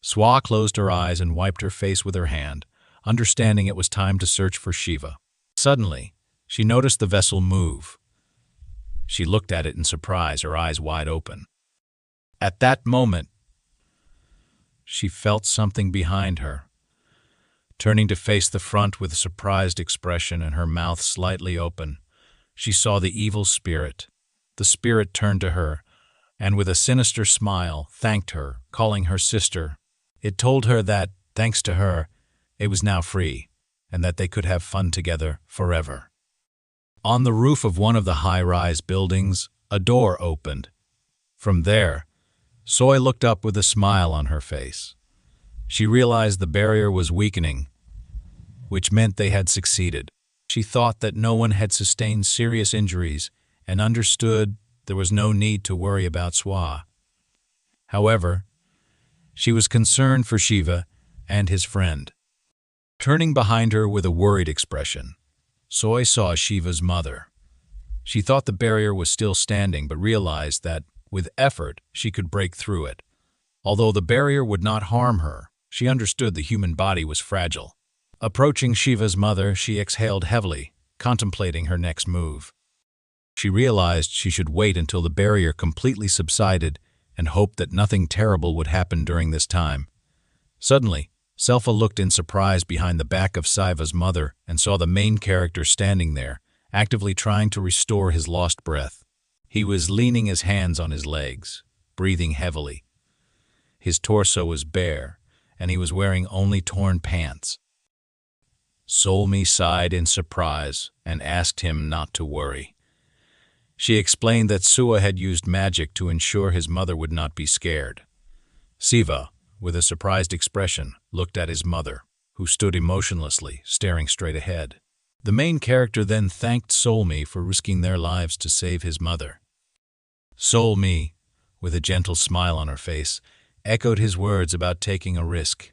Swa closed her eyes and wiped her face with her hand, understanding it was time to search for Shiva. Suddenly, she noticed the vessel move. She looked at it in surprise, her eyes wide open. At that moment, she felt something behind her. Turning to face the front with a surprised expression and her mouth slightly open, she saw the evil spirit. The spirit turned to her, and with a sinister smile, thanked her, calling her sister. It told her that, thanks to her, it was now free, and that they could have fun together forever. On the roof of one of the high-rise buildings, a door opened. From there, Soy looked up with a smile on her face. She realized the barrier was weakening, which meant they had succeeded. She thought that no one had sustained serious injuries and understood there was no need to worry about Swa. However, she was concerned for Shiva and his friend. Turning behind her with a worried expression, Soy saw Shiva's mother. She thought the barrier was still standing, but realized that, with effort, she could break through it. Although the barrier would not harm her, she understood the human body was fragile. Approaching Shiva's mother, she exhaled heavily, contemplating her next move. She realized she should wait until the barrier completely subsided and hoped that nothing terrible would happen during this time. Suddenly, Selfa looked in surprise behind the back of Siva's mother and saw the main character standing there, actively trying to restore his lost breath. He was leaning his hands on his legs, breathing heavily. His torso was bare, and he was wearing only torn pants. Solmi sighed in surprise and asked him not to worry. She explained that Sua had used magic to ensure his mother would not be scared. Siva, with a surprised expression, looked at his mother, who stood emotionlessly, staring straight ahead. The main character then thanked Solmi for risking their lives to save his mother. Solmi, with a gentle smile on her face, echoed his words about taking a risk.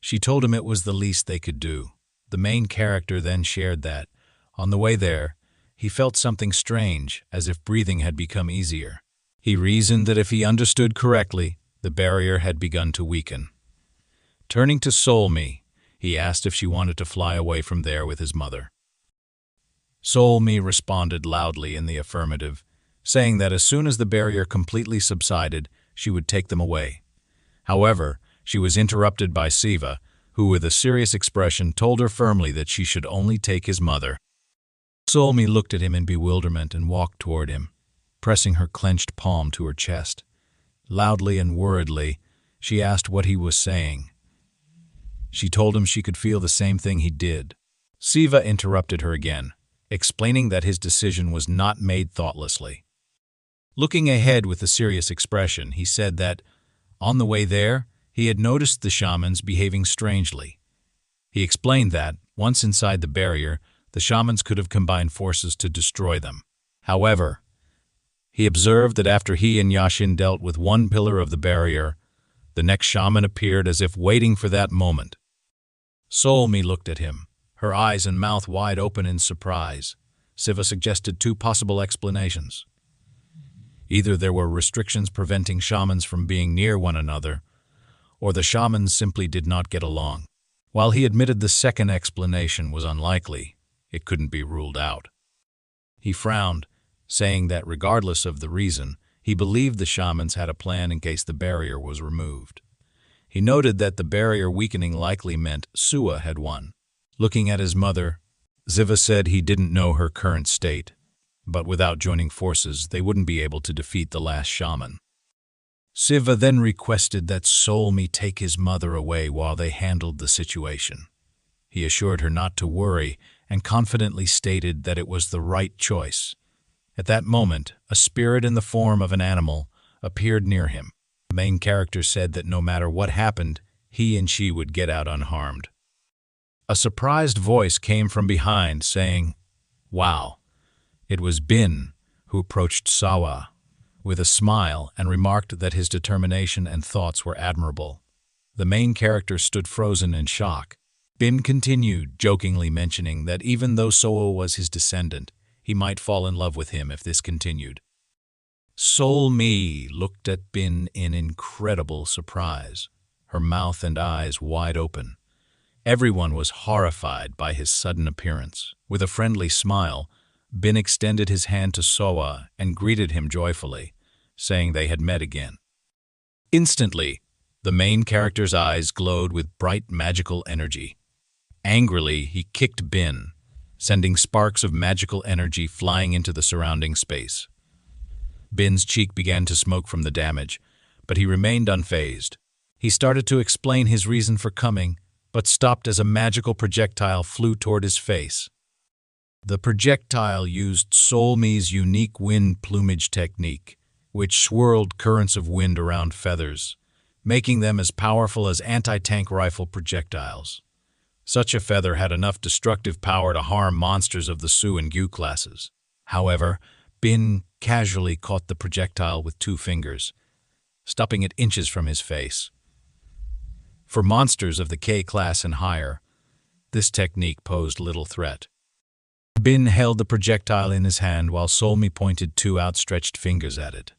She told him it was the least they could do. The main character then shared that, on the way there, he felt something strange, as if breathing had become easier. He reasoned that if he understood correctly, the barrier had begun to weaken. Turning to Solmi, he asked if she wanted to fly away from there with his mother. Solmi responded loudly in the affirmative, saying that as soon as the barrier completely subsided, she would take them away. However, she was interrupted by Siva, who with a serious expression told her firmly that she should only take his mother. Solmi looked at him in bewilderment and walked toward him, pressing her clenched palm to her chest. Loudly and worriedly, she asked what he was saying. She told him she could feel the same thing he did. Siva interrupted her again, explaining that his decision was not made thoughtlessly. Looking ahead with a serious expression, he said that, on the way there, he had noticed the shamans behaving strangely. He explained that, once inside the barrier, the shamans could have combined forces to destroy them. However, he observed that after he and Yashin dealt with one pillar of the barrier, the next shaman appeared as if waiting for that moment. Solmi looked at him, her eyes and mouth wide open in surprise. Siva suggested two possible explanations. Either there were restrictions preventing shamans from being near one another, or the shamans simply did not get along. While he admitted the second explanation was unlikely, it couldn't be ruled out. He frowned, saying that regardless of the reason, he believed the shamans had a plan in case the barrier was removed. He noted that the barrier weakening likely meant Sua had won. Looking at his mother, Siva said he didn't know her current state, but without joining forces, they wouldn't be able to defeat the last shaman. Siva then requested that Solmi take his mother away while they handled the situation. He assured her not to worry and confidently stated that it was the right choice. At that moment, a spirit in the form of an animal appeared near him. The main character said that no matter what happened, he and she would get out unharmed. A surprised voice came from behind saying, "Wow." It was Bin, who approached Sawa with a smile and remarked that his determination and thoughts were admirable. The main character stood frozen in shock. Bin continued, jokingly mentioning that even though Sawa was his descendant, he might fall in love with him if this continued. Solmi looked at Bin in incredible surprise, her mouth and eyes wide open. Everyone was horrified by his sudden appearance. With a friendly smile, Bin extended his hand to Sawa and greeted him joyfully, saying they had met again. Instantly, the main character's eyes glowed with bright magical energy. Angrily, he kicked Bin, sending sparks of magical energy flying into the surrounding space. Bin's cheek began to smoke from the damage, but he remained unfazed. He started to explain his reason for coming, but stopped as a magical projectile flew toward his face. The projectile used Solmi's unique wind plumage technique, which swirled currents of wind around feathers, making them as powerful as anti-tank rifle projectiles. Such a feather had enough destructive power to harm monsters of the Su and Gyu classes. However, Bin casually caught the projectile with 2 fingers, stopping it inches from his face. For monsters of the K class and higher, this technique posed little threat. Bin held the projectile in his hand while Solmi pointed 2 outstretched fingers at it.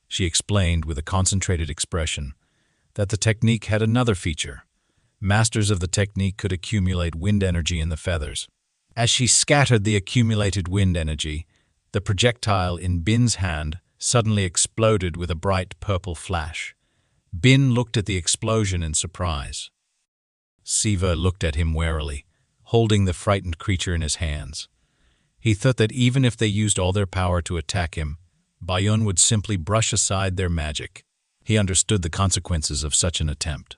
She explained with a concentrated expression that the technique had another feature. Masters of the technique could accumulate wind energy in the feathers. As she scattered the accumulated wind energy, the projectile in Bin's hand suddenly exploded with a bright purple flash. Bin looked at the explosion in surprise. Siva looked at him warily, holding the frightened creature in his hands. He thought that even if they used all their power to attack him, Bayun would simply brush aside their magic. He understood the consequences of such an attempt.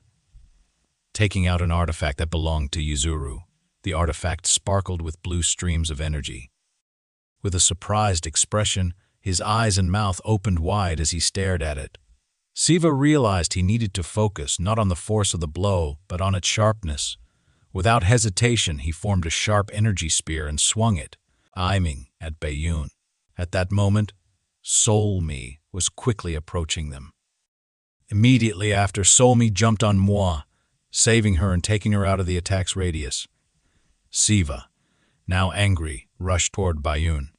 Taking out an artifact that belonged to Yuzuru, the artifact sparkled with blue streams of energy. With a surprised expression, his eyes and mouth opened wide as he stared at it. Siva realized he needed to focus not on the force of the blow, but on its sharpness. Without hesitation, he formed a sharp energy spear and swung it, aiming at Bayun. At that moment, Solmi was quickly approaching them. Immediately after, Solmi jumped on Moi, saving her and taking her out of the attack's radius. Siva, now angry, rushed toward Bayun.